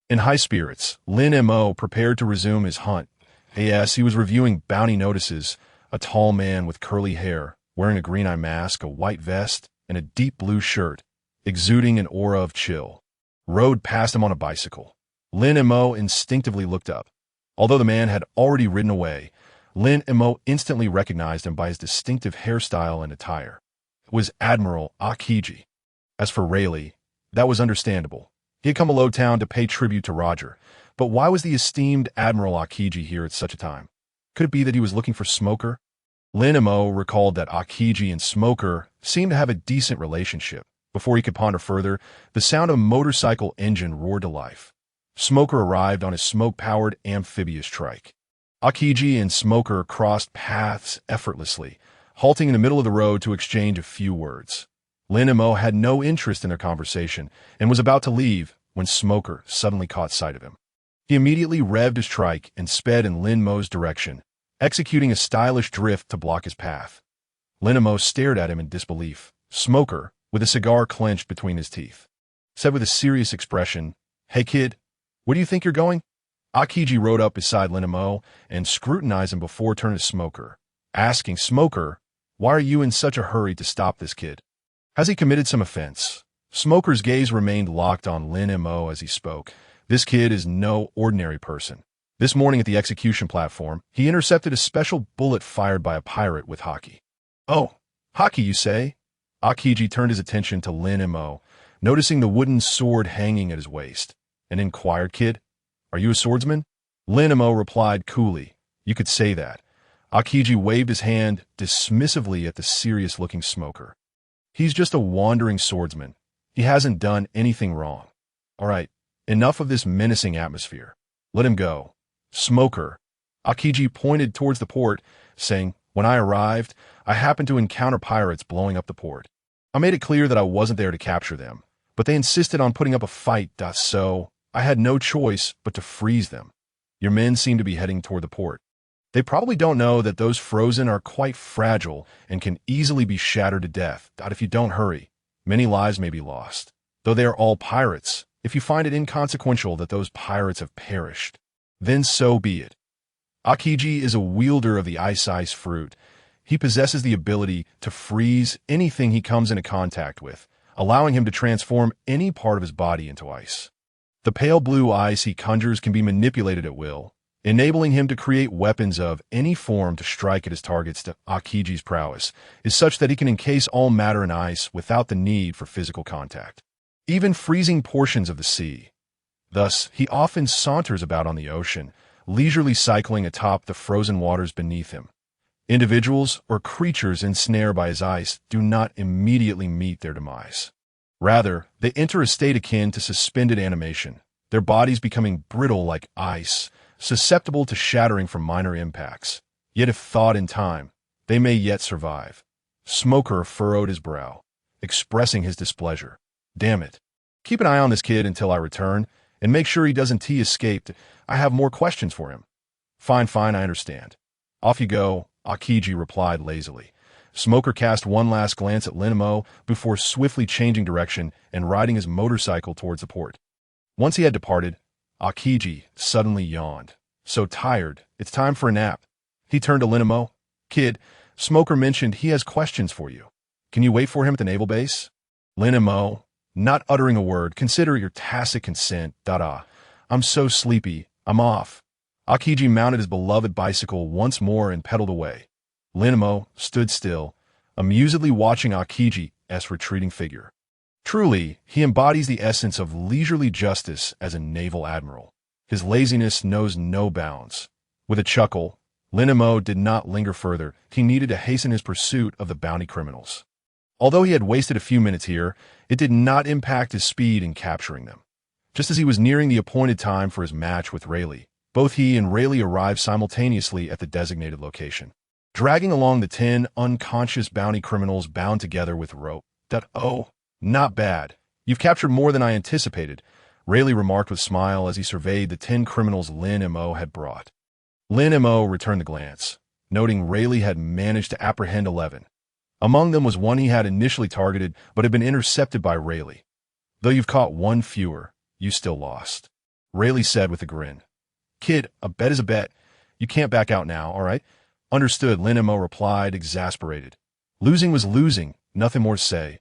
In high spirits, Lin Mo prepared to resume his hunt. As he was reviewing bounty notices, a tall man with curly hair, wearing a green eye mask, a white vest, and a deep blue shirt, exuding an aura of chill, rode past him on a bicycle. Lin Mo instinctively looked up. Although the man had already ridden away, Lin Mo instantly recognized him by his distinctive hairstyle and attire. It was Admiral Akiji. As for Rayleigh, that was understandable. He had come to Roguetown to pay tribute to Roger, but why was the esteemed Admiral Akiji here at such a time? Could it be that he was looking for Smoker? Lin Mo recalled that Akiji and Smoker seemed to have a decent relationship. Before he could ponder further, the sound of a motorcycle engine roared to life. Smoker arrived on his smoke-powered amphibious trike. Akiji and Smoker crossed paths effortlessly, halting in the middle of the road to exchange a few words. Lin Mo had no interest in their conversation and was about to leave when Smoker suddenly caught sight of him. He immediately revved his trike and sped in Lin Mo's direction, executing a stylish drift to block his path. Lin Mo stared at him in disbelief. Smoker, with a cigar clenched between his teeth, said with a serious expression, "Hey kid, where do you think you're going?" Akiji rode up beside Lin Mo and scrutinized him before turning to Smoker, asking Smoker, "Why are you in such a hurry to stop this kid? Has he committed some offense?" Smoker's gaze remained locked on Lin Mo as he spoke. This kid is no ordinary person. This morning at the execution platform, he intercepted a special bullet fired by a pirate with haki. "Oh, haki, you say?" Akiji turned his attention to Lin Mo, noticing the wooden sword hanging at his waist, and inquired, "Kid, are you a swordsman?" Lin Mo replied coolly, "You could say that." Akiji waved his hand dismissively at the serious-looking Smoker. "He's just a wandering swordsman. He hasn't done anything wrong. All right, enough of this menacing atmosphere. Let him go." Smoker. Akiji pointed towards the port, saying, "When I arrived, I happened to encounter pirates blowing up the port. I made it clear that I wasn't there to capture them, but they insisted on putting up a fight, so I had no choice but to freeze them. Your men seem to be heading toward the port. They probably don't know that those frozen are quite fragile and can easily be shattered to death. If you don't hurry, many lives may be lost. Though they are all pirates, if you find it inconsequential that those pirates have perished, then so be it." Akiji is a wielder of the ice fruit. He possesses the ability to freeze anything he comes into contact with, allowing him to transform any part of his body into ice. The pale blue ice he conjures can be manipulated at will, enabling him to create weapons of any form to strike at his targets. Akiji's prowess is such that he can encase all matter in ice without the need for physical contact, even freezing portions of the sea. Thus, he often saunters about on the ocean, leisurely cycling atop the frozen waters beneath him. Individuals or creatures ensnared by his ice do not immediately meet their demise. Rather, they enter a state akin to suspended animation, their bodies becoming brittle like ice, susceptible to shattering from minor impacts. Yet if thawed in time, they may yet survive. Smoker furrowed his brow, expressing his displeasure. "Damn it. Keep an eye on this kid until I return, and make sure he doesn't escape. I have more questions for him." Fine, I understand. "Off you go," Akiji replied lazily. Smoker cast one last glance at Lin Mo before swiftly changing direction and riding his motorcycle towards the port. Once he had departed, Akiji suddenly yawned. "So tired, it's time for a nap." He turned to Lin Mo. "Kid, Smoker mentioned he has questions for you. Can you wait for him at the naval base?" Lin Mo, not uttering a word, "Consider your tacit consent. I'm so sleepy, I'm off." Akiji mounted his beloved bicycle once more and pedaled away. Lin Mo stood still, amusedly watching Akiji's retreating figure. Truly, he embodies the essence of leisurely justice as a naval admiral. His laziness knows no bounds. With a chuckle, Lin Mo did not linger further. He needed to hasten his pursuit of the bounty criminals. Although he had wasted a few minutes here, it did not impact his speed in capturing them. Just as he was nearing the appointed time for his match with Rayleigh, both he and Rayleigh arrived simultaneously at the designated location, dragging along the 10 unconscious bounty criminals bound together with rope. "Oh, not bad. You've captured more than I anticipated," Rayleigh remarked with a smile as he surveyed the 10 criminals Lin Mo had brought. Lin Mo returned the glance, noting Rayleigh had managed to apprehend 11. Among them was one he had initially targeted but had been intercepted by Rayleigh. "Though you've caught one fewer, you still lost," Rayleigh said with a grin. "Kid, a bet is a bet. You can't back out now, all right?" "Understood," Lin Mo replied, exasperated. Losing was losing, nothing more to say.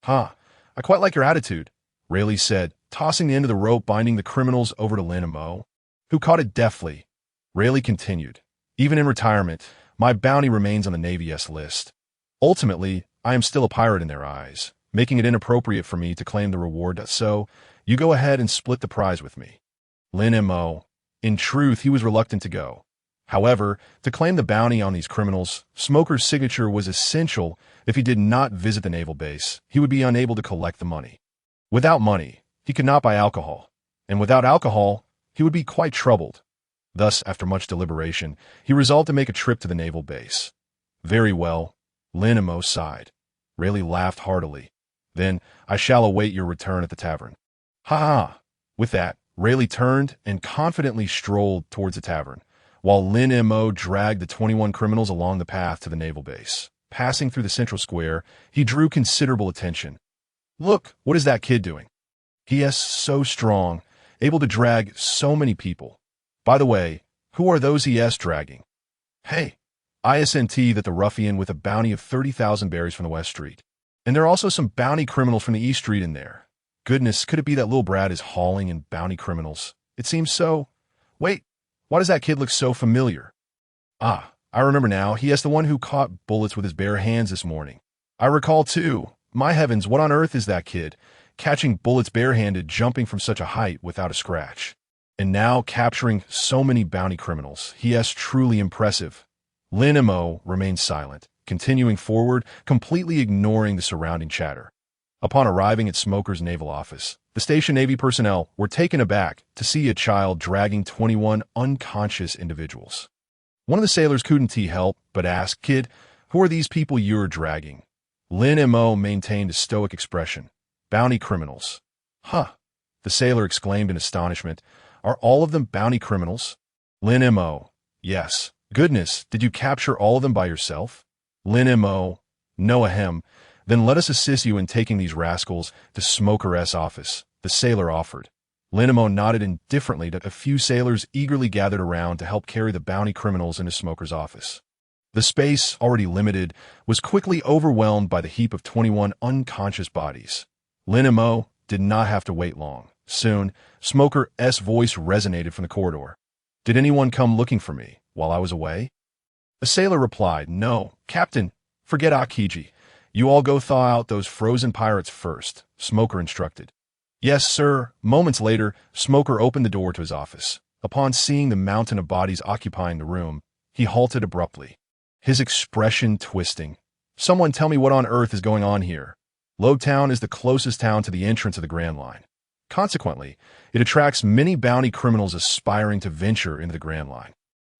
"I quite like your attitude," Rayleigh said, tossing the end of the rope binding the criminals over to Lin Mo, who caught it deftly. Rayleigh continued, "Even in retirement, my bounty remains on the Navy's list. Ultimately, I am still a pirate in their eyes, making it inappropriate for me to claim the reward, so you go ahead and split the prize with me." Lin Mo, in truth, he was reluctant to go. However, to claim the bounty on these criminals, Smoker's signature was essential. If he did not visit the naval base, he would be unable to collect the money. Without money, he could not buy alcohol, and without alcohol, he would be quite troubled. Thus, after much deliberation, he resolved to make a trip to the naval base. Very well, Lin Mo sighed. Rayleigh laughed heartily. Then, I shall await your return at the tavern. Ha ha! With that, Rayleigh turned and confidently strolled towards the tavern, while Lin Mo dragged the 21 criminals along the path to the naval base. Passing through the central square, he drew considerable attention. Look, what is that kid doing? He is so strong, able to drag so many people. By the way, who are those he is dragging? Hey, ISNT that the ruffian with a bounty of 30,000 berries from the West Street. And there are also some bounty criminals from the East Street in there. Goodness, could it be that little Brad is hauling in bounty criminals? It seems so. Wait, why does that kid look so familiar? Ah, I remember now. He is the one who caught bullets with his bare hands this morning. I recall too. My heavens, what on earth is that kid? Catching bullets barehanded, jumping from such a height without a scratch. And now capturing so many bounty criminals. He is truly impressive. Lin Mo remained silent, continuing forward, completely ignoring the surrounding chatter. Upon arriving at Smoker's naval office, the station Navy personnel were taken aback to see a child dragging 21 unconscious individuals. One of the sailors couldn't help but ask, Kid, who are these people you're dragging? Lin Mo maintained a stoic expression. Bounty criminals. Huh, the sailor exclaimed in astonishment. Are all of them bounty criminals? Lin Mo. Yes. Goodness, did you capture all of them by yourself? Lin Mo. No ahem. Then let us assist you in taking these rascals to Smoker's office, the sailor offered. Lin Mo nodded indifferently to a few sailors eagerly gathered around to help carry the bounty criminals into Smoker's office. The space, already limited, was quickly overwhelmed by the heap of 21 unconscious bodies. Lin Mo did not have to wait long. Soon, Smoker's voice resonated from the corridor. Did anyone come looking for me while I was away? A sailor replied, No, Captain, forget Akiji. You all go thaw out those frozen pirates first, Smoker instructed. Yes, sir. Moments later, Smoker opened the door to his office. Upon seeing the mountain of bodies occupying the room, he halted abruptly, his expression twisting. Someone tell me what on earth is going on here. Roguetown is the closest town to the entrance of the Grand Line. Consequently, it attracts many bounty criminals aspiring to venture into the Grand Line.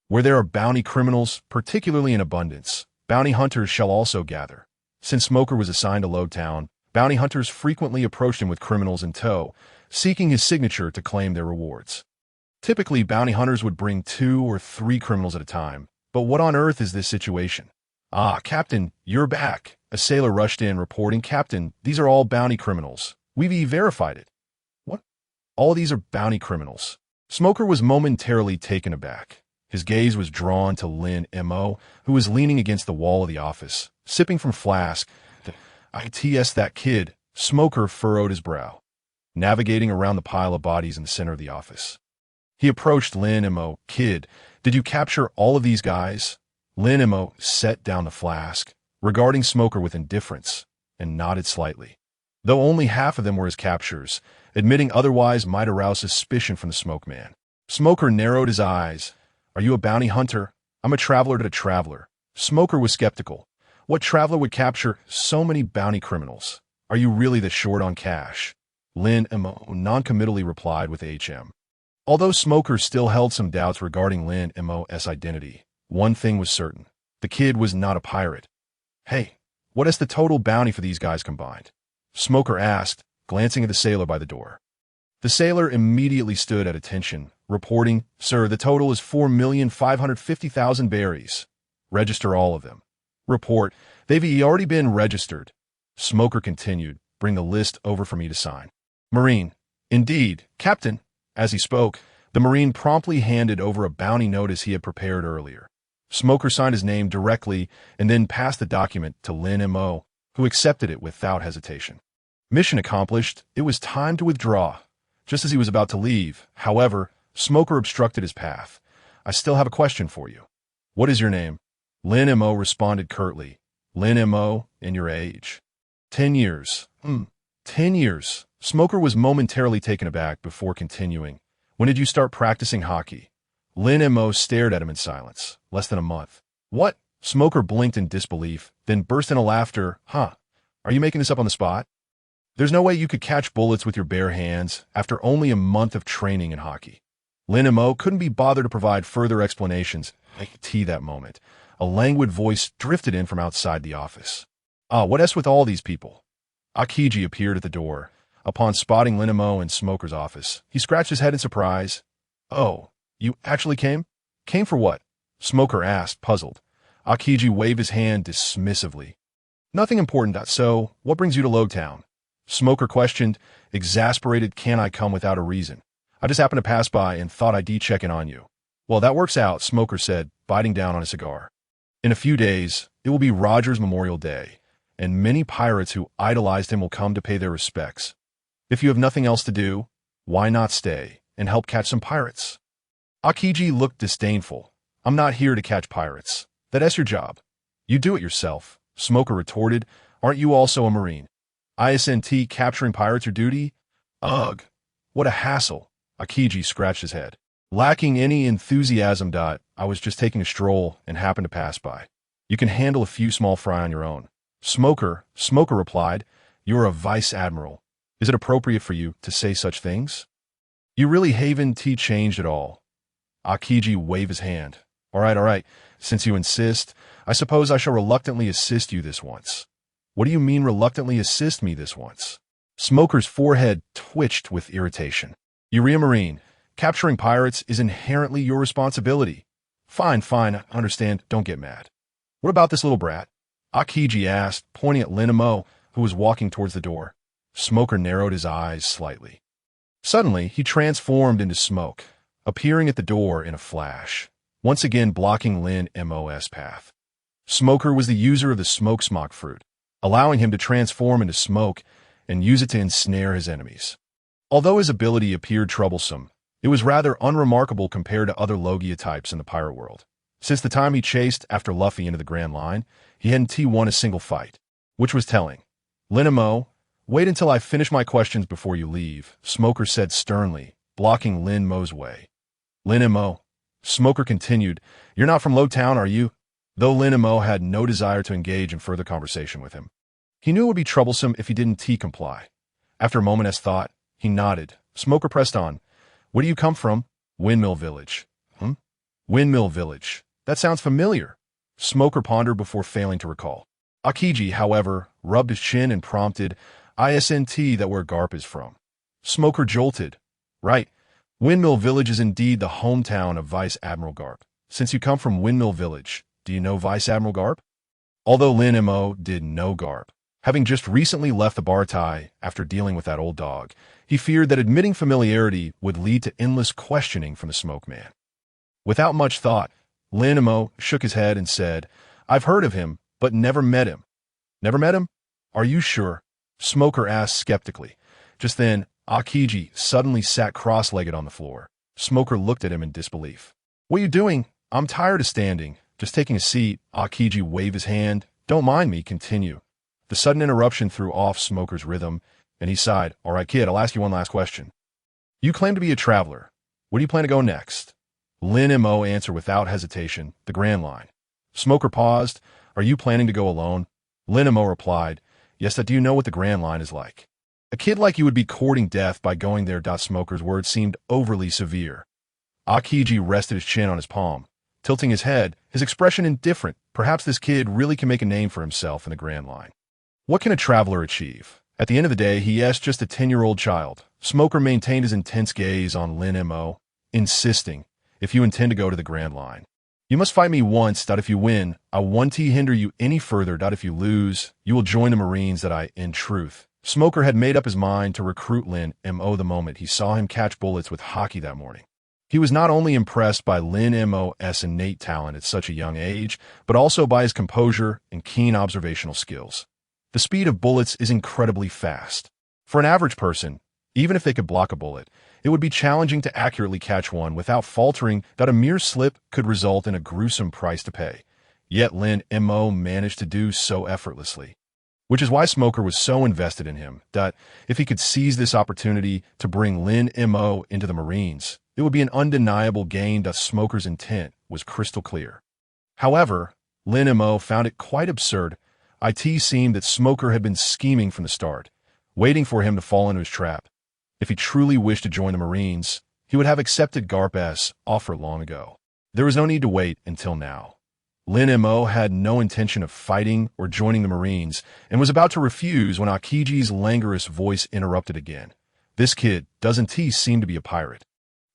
Where there are bounty criminals, particularly in abundance, bounty hunters shall also gather. Since Smoker was assigned to Roguetown, bounty hunters frequently approached him with criminals in tow, seeking his signature to claim their rewards. Typically, bounty hunters would bring 2 or 3 criminals at a time, but what on earth is this situation? Ah, Captain, you're back. A sailor rushed in, reporting, Captain, these are all bounty criminals. We've verified it. What? All these are bounty criminals. Smoker was momentarily taken aback. His gaze was drawn to Lin Mo, who was leaning against the wall of the office, sipping from flask. ITS that kid. Smoker furrowed his brow, navigating around the pile of bodies in the center of the office. He approached Lin Mo. Kid, did you capture all of these guys? Lin Mo set down the flask, regarding Smoker with indifference, and nodded slightly. Though only half of them were his captures, admitting otherwise might arouse suspicion from the smoke man. Smoker narrowed his eyes. Are you a bounty hunter? I'm a traveler to a traveler. Smoker was skeptical. What traveler would capture so many bounty criminals? Are you really the short on cash? Lin Mo noncommittally replied with HM. Although Smoker still held some doubts regarding Lin Mo's identity, one thing was certain. The kid was not a pirate. Hey, what is the total bounty for these guys combined? Smoker asked, glancing at the sailor by the door. The sailor immediately stood at attention, reporting, Sir, the total is 4,550,000 berries. Register all of them. Report, they've already been registered. Smoker continued, bring the list over for me to sign. Marine, indeed, Captain. As he spoke, the Marine promptly handed over a bounty notice he had prepared earlier. Smoker signed his name directly and then passed the document to Lin Mo, who accepted it without hesitation. Mission accomplished, it was time to withdraw. Just as he was about to leave, however, Smoker obstructed his path. I still have a question for you. What is your name? Lin Mo responded curtly. Lin Mo, and your age? 10 years. 10 years. Smoker was momentarily taken aback before continuing. When did you start practicing hockey? Lin Mo stared at him in silence. Less than a month. What? Smoker blinked in disbelief, then burst into laughter. Huh. Are you making this up on the spot? There's no way you could catch bullets with your bare hands after only a month of training in hockey. Lin Mo couldn't be bothered to provide further explanations. I could see that moment. A languid voice drifted in from outside the office. What S with all these people? Akiji appeared at the door. Upon spotting Lin Mo in Smoker's office, he scratched his head in surprise. Oh, you actually came? Came for what? Smoker asked, puzzled. Akiji waved his hand dismissively. Nothing important. So, what brings you to Roguetown? Smoker questioned, exasperated. Can I come without a reason? I just happened to pass by and thought I'd check in on you. Well, that works out, Smoker said, biting down on a cigar. In a few days, it will be Roger's Memorial Day, and many pirates who idolized him will come to pay their respects. If you have nothing else to do, why not stay and help catch some pirates? Akiji looked disdainful. I'm not here to catch pirates. That's your job. You do it yourself, Smoker retorted. Aren't you also a Marine? ISNT capturing pirates your duty? Ugh, what a hassle. Akiji scratched his head. Lacking any enthusiasm. I was just taking a stroll and happened to pass by. You can handle a few small fry on your own. Smoker replied, you're a vice admiral. Is it appropriate for you to say such things? You really haven't changed at all. Akiji waved his hand. All right. Since you insist, I suppose I shall reluctantly assist you this once. What do you mean reluctantly assist me this once? Smoker's forehead twitched with irritation. You're a Marine. Capturing pirates is inherently your responsibility. Fine, I understand. Don't get mad. What about this little brat? Akiji asked, pointing at Lin Mo, who was walking towards the door. Smoker narrowed his eyes slightly. Suddenly, he transformed into smoke, appearing at the door in a flash, once again blocking Lin Mo's path. Smoker was the user of the smoke smock fruit, allowing him to transform into smoke and use it to ensnare his enemies. Although his ability appeared troublesome, it was rather unremarkable compared to other Logia types in the pirate world. Since the time he chased after Luffy into the Grand Line, he hadn't won a single fight, which was telling. Lin Mo, wait until I finish my questions before you leave, Smoker said sternly, blocking Lin Mo's way. Lin Mo, Smoker continued, you're not from Roguetown, are you? Though Lin Mo had no desire to engage in further conversation with him. He knew it would be troublesome if he didn't comply. After a moment's thought, he nodded. Smoker pressed on. Where do you come from? Windmill Village. Windmill Village. That sounds familiar. Smoker pondered before failing to recall. Akiji, however, rubbed his chin and prompted, ISNT that where Garp is from. Smoker jolted. Right. Windmill Village is indeed the hometown of Vice Admiral Garp. Since you come from Windmill Village, do you know Vice Admiral Garp? Although Lin Mo did know Garp, having just recently left the Bartai after dealing with that old dog, he feared that admitting familiarity would lead to endless questioning from the Smoke Man. Without much thought, Lin Mo shook his head and said, I've heard of him, but never met him. Never met him? Are you sure? Smoker asked skeptically. Just then, Akiji suddenly sat cross-legged on the floor. Smoker looked at him in disbelief. What are you doing? I'm tired of standing. Just taking a seat. Akiji waved his hand. Don't mind me, continue. The sudden interruption threw off Smoker's rhythm, and he sighed. All right, kid, I'll ask you one last question. You claim to be a traveler. Where do you plan to go next? Lin Mo answered without hesitation, the Grand Line. Smoker paused. Are you planning to go alone? Lin Mo replied, yes, do you know what the Grand Line is like? A kid like you would be courting death by going there. Smoker's words seemed overly severe. Akiji rested his chin on his palm, tilting his head, his expression indifferent. Perhaps this kid really can make a name for himself in the Grand Line. What can a traveler achieve? At the end of the day, he is just a 10-year-old child. Smoker maintained his intense gaze on Lin Mo, insisting, if you intend to go to the Grand Line, you must fight me once. If you win, I won't hinder you any further. If you lose, you will join the Marines. In truth, Smoker had made up his mind to recruit Lin Mo the moment he saw him catch bullets with Haki that morning. He was not only impressed by Lin Mo's innate talent at such a young age, but also by his composure and keen observational skills. The speed of bullets is incredibly fast. For an average person, even if they could block a bullet, it would be challenging to accurately catch one without faltering that a mere slip could result in a gruesome price to pay. Yet Lin Mo managed to do so effortlessly. Which is why Smoker was so invested in him, that if he could seize this opportunity to bring Lin Mo into the Marines, it would be an undeniable gain. Smoker's intent was crystal clear. However, Lin Mo found it quite absurd. It seemed that Smoker had been scheming from the start, waiting for him to fall into his trap. If he truly wished to join the Marines, he would have accepted Garp's offer long ago. There was no need to wait until now. Lin Mo had no intention of fighting or joining the Marines and was about to refuse when Akiji's languorous voice interrupted again. This kid, doesn't he seem to be a pirate?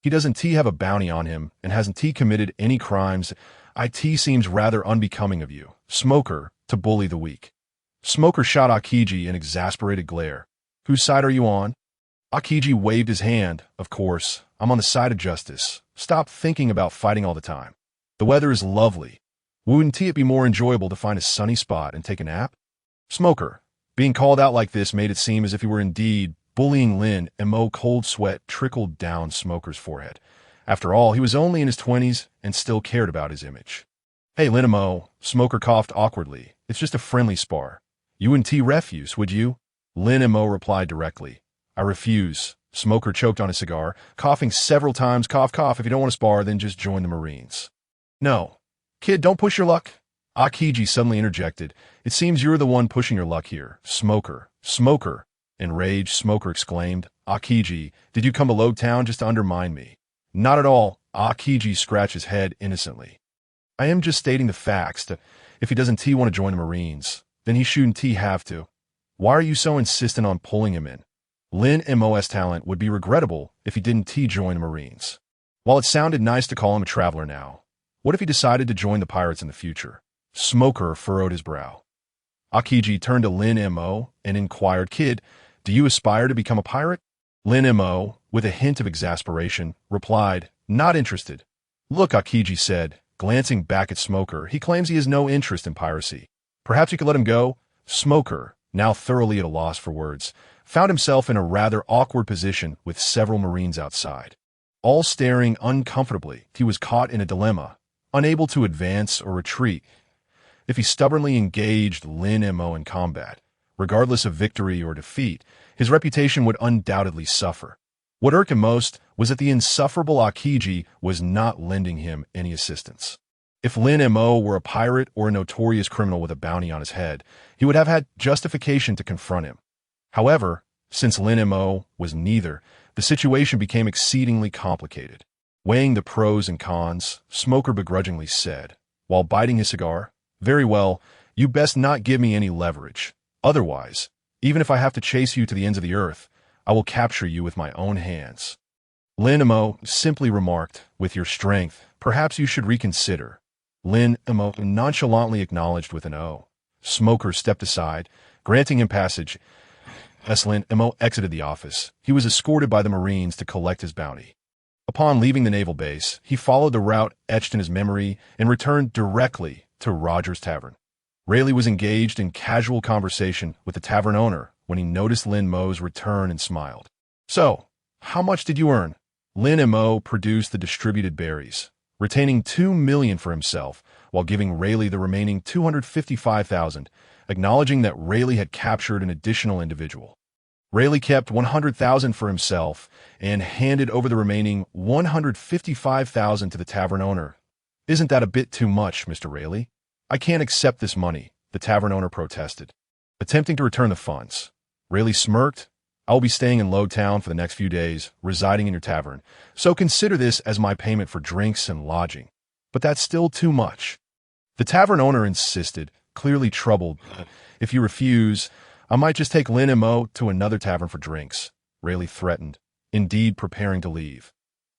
He doesn't he have a bounty on him, and hasn't he committed any crimes? It seems rather unbecoming of you, Smoker, to bully the weak. Smoker shot Akiji an exasperated glare. Whose side are you on? Akiji waved his hand. Of course, I'm on the side of justice. Stop thinking about fighting all the time. The weather is lovely. Wouldn't it be more enjoyable to find a sunny spot and take a nap? Smoker, being called out like this made it seem as if he were indeed bullying Lin Mo. Cold sweat trickled down Smoker's forehead. After all, he was only in his 20s and still cared about his image. Hey, Lin Mo, Smoker coughed awkwardly. It's just a friendly spar. You wouldn't refuse, would you? Lin Mo replied directly. I refuse. Smoker choked on his cigar, coughing several times. Cough, cough. If you don't want to spar, then just join the Marines. No. Kid, don't push your luck. Akiji suddenly interjected. It seems you're the one pushing your luck here. Smoker. Smoker. Enraged, Smoker exclaimed. Akiji, did you come to Roguetown just to undermine me? Not at all. Akiji scratched his head innocently. I am just stating the facts. If he doesn't want to join the Marines, then he shouldn't have to. Why are you so insistent on pulling him in? Lin Mo's talent would be regrettable if he didn't join the Marines. While it sounded nice to call him a traveler now, what if he decided to join the pirates in the future? Smoker furrowed his brow. Akiji turned to Lin Mo and inquired, Kid, do you aspire to become a pirate? Lin Mo, with a hint of exasperation, replied, Not interested. Look, Akiji said, glancing back at Smoker, he claims he has no interest in piracy. Perhaps you could let him go? Smoker, now thoroughly at a loss for words, found himself in a rather awkward position with several Marines outside. All staring uncomfortably, he was caught in a dilemma, unable to advance or retreat. If he stubbornly engaged Lin Mo in combat, regardless of victory or defeat, his reputation would undoubtedly suffer. What irked him most was that the insufferable Akiji was not lending him any assistance. If Lin Mo were a pirate or a notorious criminal with a bounty on his head, he would have had justification to confront him. However, since Lin Mo was neither, the situation became exceedingly complicated. Weighing the pros and cons, Smoker begrudgingly said, while biting his cigar, Very well, you best not give me any leverage. Otherwise, even if I have to chase you to the ends of the earth, I will capture you with my own hands. Lin Mo simply remarked, With your strength, perhaps you should reconsider. Lin Mo nonchalantly acknowledged with an O. Smoker stepped aside, granting him passage. As Lin Mo exited the office, he was escorted by the Marines to collect his bounty. Upon leaving the naval base, he followed the route etched in his memory and returned directly to Roger's Tavern. Rayleigh was engaged in casual conversation with the tavern owner when he noticed Lin Mo's return and smiled. So, how much did you earn? Lin Mo produced the distributed berries, retaining $2 million for himself while giving Rayleigh the remaining $255,000, acknowledging that Rayleigh had captured an additional individual. Rayleigh kept $100,000 for himself and handed over the remaining $155,000 to the tavern owner. Isn't that a bit too much, Mr. Rayleigh? I can't accept this money, the tavern owner protested. Attempting to return the funds, Rayleigh smirked. I will be staying in Roguetown for the next few days, residing in your tavern, so consider this as my payment for drinks and lodging. But that's still too much. The tavern owner insisted, clearly troubled. If you refuse, I might just take Lin Mo to another tavern for drinks, Rayleigh threatened, indeed preparing to leave.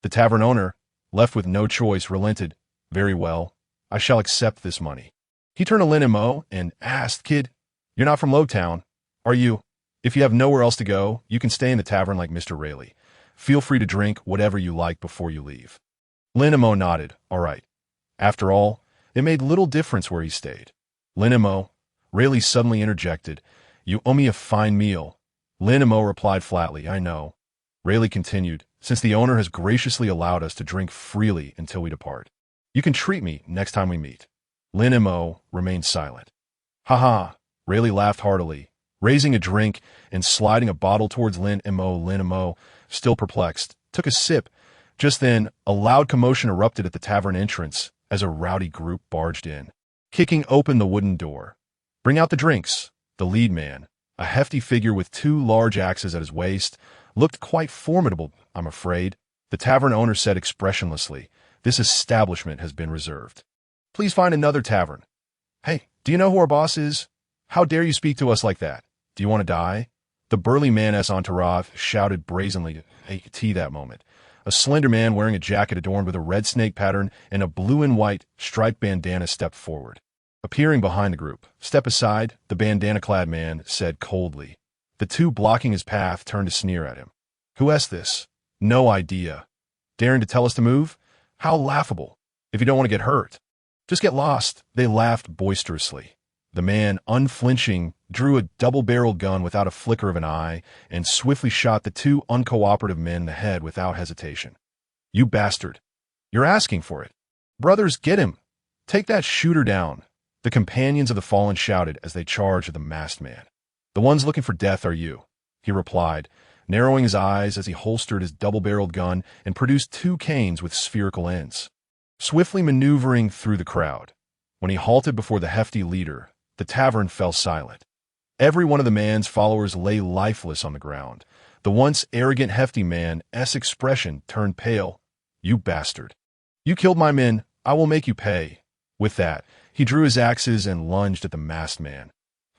The tavern owner, left with no choice, relented. Very well, I shall accept this money. He turned to Lin Mo and asked, Kid, you're not from Roguetown, are you? If you have nowhere else to go, you can stay in the tavern like Mr. Rayleigh. Feel free to drink whatever you like before you leave. Lin Mo nodded. All right. After all, it made little difference where he stayed. Lin Mo, Rayleigh suddenly interjected. You owe me a fine meal. Lin Mo replied flatly, I know. Rayleigh continued, since the owner has graciously allowed us to drink freely until we depart. You can treat me next time we meet. Lin Mo remained silent. Ha ha, Rayleigh laughed heartily, raising a drink and sliding a bottle towards Lin Mo. Lin Mo, still perplexed, took a sip. Just then, a loud commotion erupted at the tavern entrance as a rowdy group barged in, kicking open the wooden door. Bring out the drinks. The lead man, a hefty figure with two large axes at his waist, looked quite formidable, I'm afraid. The tavern owner said expressionlessly, "This establishment has been reserved. Please find another tavern." "Hey, do you know who our boss is? How dare you speak to us like that? Do you want to die?" The burly man-s entourage shouted brazenly at that moment. A slender man wearing a jacket adorned with a red snake pattern and a blue and white striped bandana stepped forward. Appearing behind the group, "Step aside," the bandana-clad man said coldly. The two blocking his path turned to sneer at him. "Who asked this? No idea. Daring to tell us to move? How laughable. If you don't want to get hurt, just get lost." They laughed boisterously. The man, unflinching, drew a double-barreled gun without a flicker of an eye and swiftly shot the two uncooperative men in the head without hesitation. "You bastard. You're asking for it. Brothers, get him. Take that shooter down." The companions of the fallen shouted as they charged at the masked man. "The ones looking for death are you," he replied, narrowing his eyes as he holstered his double-barreled gun and produced two canes with spherical ends. Swiftly maneuvering through the crowd, when he halted before the hefty leader, the tavern fell silent. Every one of the man's followers lay lifeless on the ground. The once arrogant hefty man's expression turned pale. "You bastard. You killed my men. I will make you pay." With that, he drew his axes and lunged at the masked man.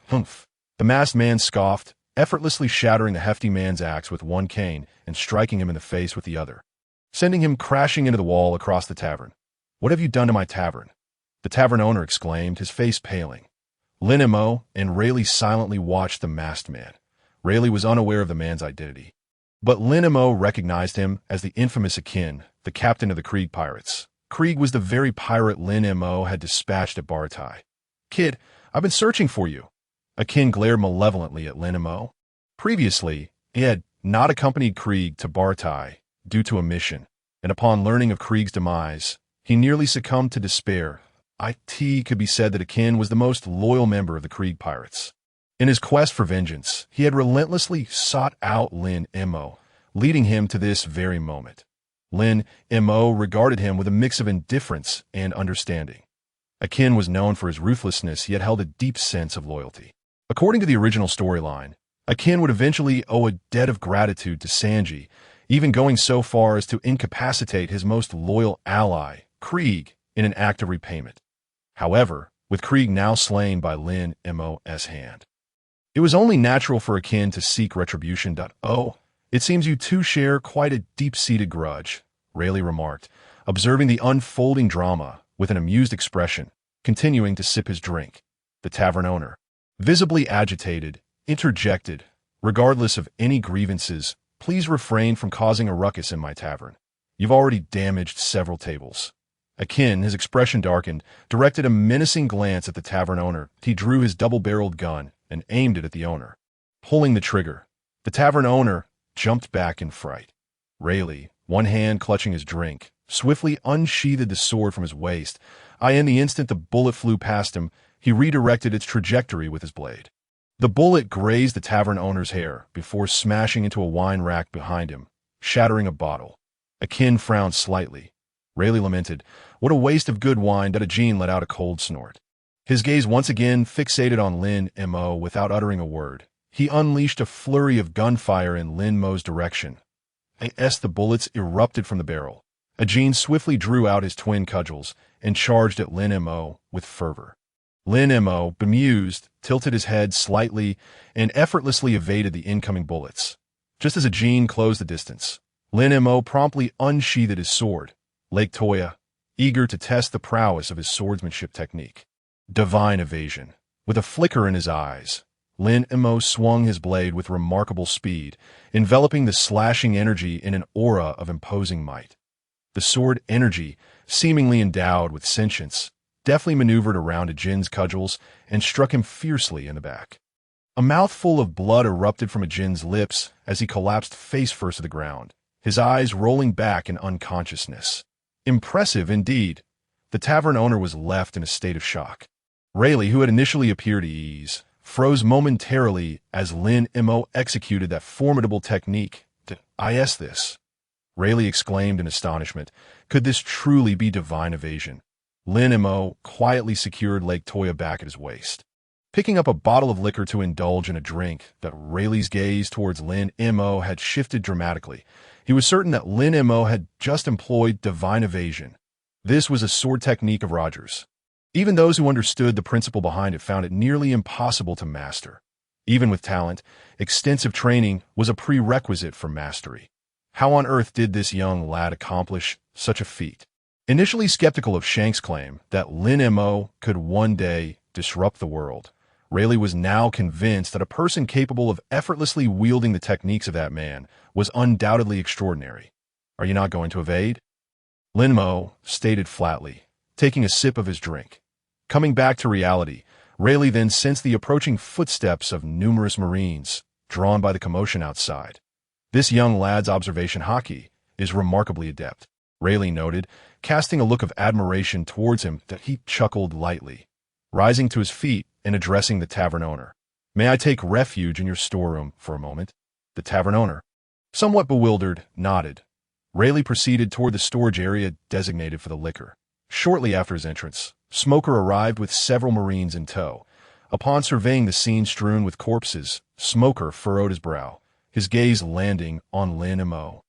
"Humph." The masked man scoffed, effortlessly shattering the hefty man's axe with one cane and striking him in the face with the other, sending him crashing into the wall across the tavern. "What have you done to my tavern?" the tavern owner exclaimed, his face paling. Lin Mo and Rayleigh silently watched the masked man. Rayleigh was unaware of the man's identity, but Lin Mo recognized him as the infamous Akin, the captain of the Krieg pirates. Krieg was the very pirate Lin Mo had dispatched at Bartai. "Kid, I've been searching for you." Akin glared malevolently at Lin Mo. Previously, he had not accompanied Krieg to Bartai due to a mission, and upon learning of Krieg's demise, he nearly succumbed to despair. It could be said that Akin was the most loyal member of the Krieg pirates. In his quest for vengeance, he had relentlessly sought out Lin Mo, leading him to this very moment. Lin Mo regarded him with a mix of indifference and understanding. Akin was known for his ruthlessness, yet held a deep sense of loyalty. According to the original storyline, Akin would eventually owe a debt of gratitude to Sanji, even going so far as to incapacitate his most loyal ally, Krieg, in an act of repayment. However, with Krieg now slain by Lin Mo's hand, it was only natural for Akin to seek retribution. "Oh, it seems you two share quite a deep-seated grudge," Rayleigh remarked, observing the unfolding drama with an amused expression, continuing to sip his drink. The tavern owner, visibly agitated, interjected, "Regardless of any grievances, please refrain from causing a ruckus in my tavern. You've already damaged several tables." Akin, his expression darkened, directed a menacing glance at the tavern owner. He drew his double-barreled gun and aimed it at the owner. Pulling the trigger, the tavern owner jumped back in fright. Rayleigh, one hand clutching his drink, swiftly unsheathed the sword from his waist. In the instant the bullet flew past him, he redirected its trajectory with his blade. The bullet grazed the tavern owner's hair before smashing into a wine rack behind him, shattering a bottle. Akin frowned slightly. Rayleigh lamented, "What a waste of good wine." Jean let out a cold snort. His gaze once again fixated on Lin Mo without uttering a word. He unleashed a flurry of gunfire in Lin Mo's direction. The bullets erupted from the barrel. Jean swiftly drew out his twin cudgels and charged at Lin Mo with fervor. Lin Mo, bemused, tilted his head slightly and effortlessly evaded the incoming bullets. Just as Jean closed the distance, Lin Mo promptly unsheathed his sword. Lake Toya, eager to test the prowess of his swordsmanship technique. Divine evasion. With a flicker in his eyes, Lin Mo swung his blade with remarkable speed, enveloping the slashing energy in an aura of imposing might. The sword energy, seemingly endowed with sentience, deftly maneuvered around Jin's cudgels and struck him fiercely in the back. A mouthful of blood erupted from Jin's lips as he collapsed face first to the ground, his eyes rolling back in unconsciousness. Impressive indeed. The tavern owner was left in a state of shock. Rayleigh, who had initially appeared at ease, froze momentarily as Lin Mo executed that formidable technique. This? Rayleigh exclaimed in astonishment. Could this truly be divine evasion? Lin Mo quietly secured Lake Toya back at his waist. Picking up a bottle of liquor to indulge in a drink, that Rayleigh's gaze towards Lin Mo had shifted dramatically. He was certain that Lin Mo had just employed divine evasion. This was a sword technique of Roger's. Even those who understood the principle behind it found it nearly impossible to master. Even with talent, extensive training was a prerequisite for mastery. How on earth did this young lad accomplish such a feat? Initially skeptical of Shanks' claim that Lin Mo could one day disrupt the world, Rayleigh was now convinced that a person capable of effortlessly wielding the techniques of that man was undoubtedly extraordinary. Are you not going to evade? Lin Mo stated flatly, taking a sip of his drink. Coming back to reality, Rayleigh then sensed the approaching footsteps of numerous Marines, drawn by the commotion outside. This young lad's observation haki is remarkably adept, Rayleigh noted, casting a look of admiration towards him that he chuckled lightly. Rising to his feet and addressing the tavern owner. May I take refuge in your storeroom for a moment? The tavern owner, somewhat bewildered, nodded. Rayleigh proceeded toward the storage area designated for the liquor. Shortly after his entrance, Smoker arrived with several Marines in tow. Upon surveying the scene strewn with corpses, Smoker furrowed his brow, his gaze landing on Lin Mo,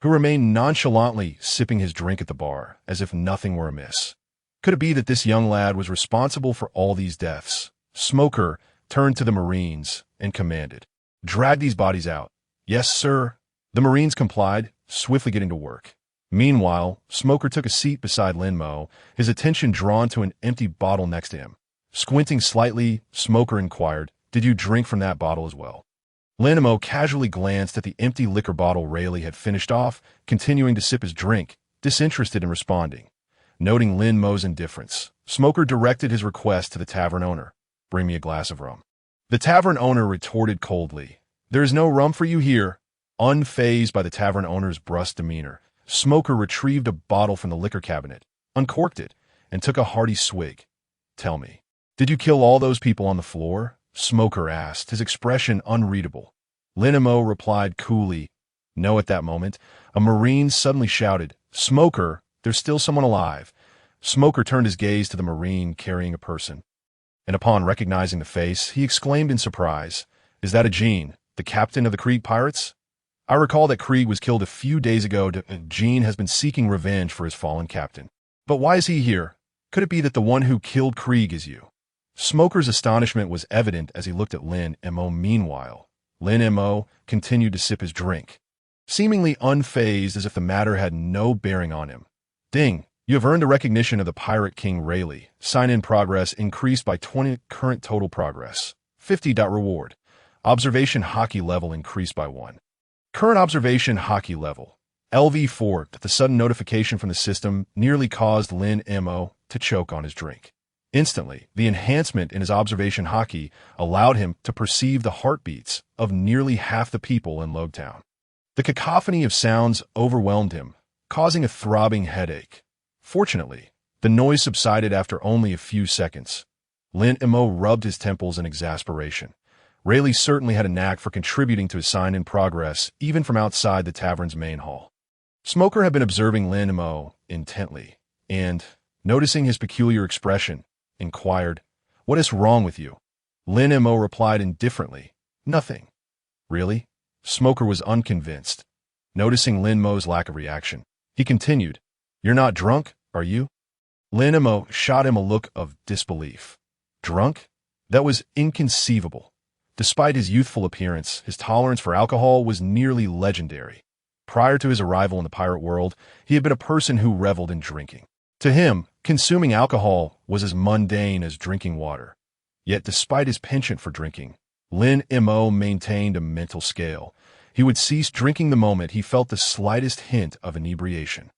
who remained nonchalantly sipping his drink at the bar, as if nothing were amiss. Could it be that this young lad was responsible for all these deaths? Smoker turned to the Marines and commanded, "Drag these bodies out." "Yes, sir." The Marines complied, swiftly getting to work. Meanwhile, Smoker took a seat beside Lin Mo, his attention drawn to an empty bottle next to him. Squinting slightly, Smoker inquired, "Did you drink from that bottle as well?" Lin Mo casually glanced at the empty liquor bottle Rayleigh had finished off, continuing to sip his drink, disinterested in responding. Noting Lin Mo's indifference, Smoker directed his request to the tavern owner. "Bring me a glass of rum." The tavern owner retorted coldly, "There is no rum for you here." Unfazed by the tavern owner's brusque demeanor, Smoker retrieved a bottle from the liquor cabinet, uncorked it, and took a hearty swig. "Tell me, did you kill all those people on the floor?" Smoker asked, his expression unreadable. Lin Mo replied coolly, "No." At that moment, a Marine suddenly shouted, "Smoker, there's still someone alive." Smoker turned his gaze to the Marine carrying a person, and upon recognizing the face, he exclaimed in surprise, "Is that a Jean, the captain of the Krieg pirates? I recall that Krieg was killed a few days ago. Jean has been seeking revenge for his fallen captain. But why is he here? Could it be that the one who killed Krieg is you?" Smoker's astonishment was evident as he looked at Lin Mo. Meanwhile, Lin Mo continued to sip his drink, seemingly unfazed as if the matter had no bearing on him. "Ding, you have earned the recognition of the Pirate King Rayleigh. Sign-in progress increased by 20. Current total progress, 50. Reward. Observation Haki level increased by 1. Current observation Haki level, LV4. The sudden notification from the system nearly caused Lin Mo to choke on his drink. Instantly, the enhancement in his observation Haki allowed him to perceive the heartbeats of nearly half the people in Roguetown. The cacophony of sounds overwhelmed him, causing a throbbing headache. Fortunately, the noise subsided after only a few seconds. Lin Mo rubbed his temples in exasperation. Rayleigh certainly had a knack for contributing to his sign-in progress, even from outside the tavern's main hall. Smoker had been observing Lin Mo intently, and, noticing his peculiar expression, inquired, "What is wrong with you?" Lin Mo replied indifferently, "Nothing." "Really?" Smoker was unconvinced. Noticing Lin Mo's lack of reaction, he continued, "You're not drunk, are you?" Lin Mo shot him a look of disbelief. Drunk? That was inconceivable. Despite his youthful appearance, his tolerance for alcohol was nearly legendary. Prior to his arrival in the pirate world, he had been a person who reveled in drinking. To him, consuming alcohol was as mundane as drinking water. Yet despite his penchant for drinking, Lin Mo maintained a mental scale. He would cease drinking the moment he felt the slightest hint of inebriation.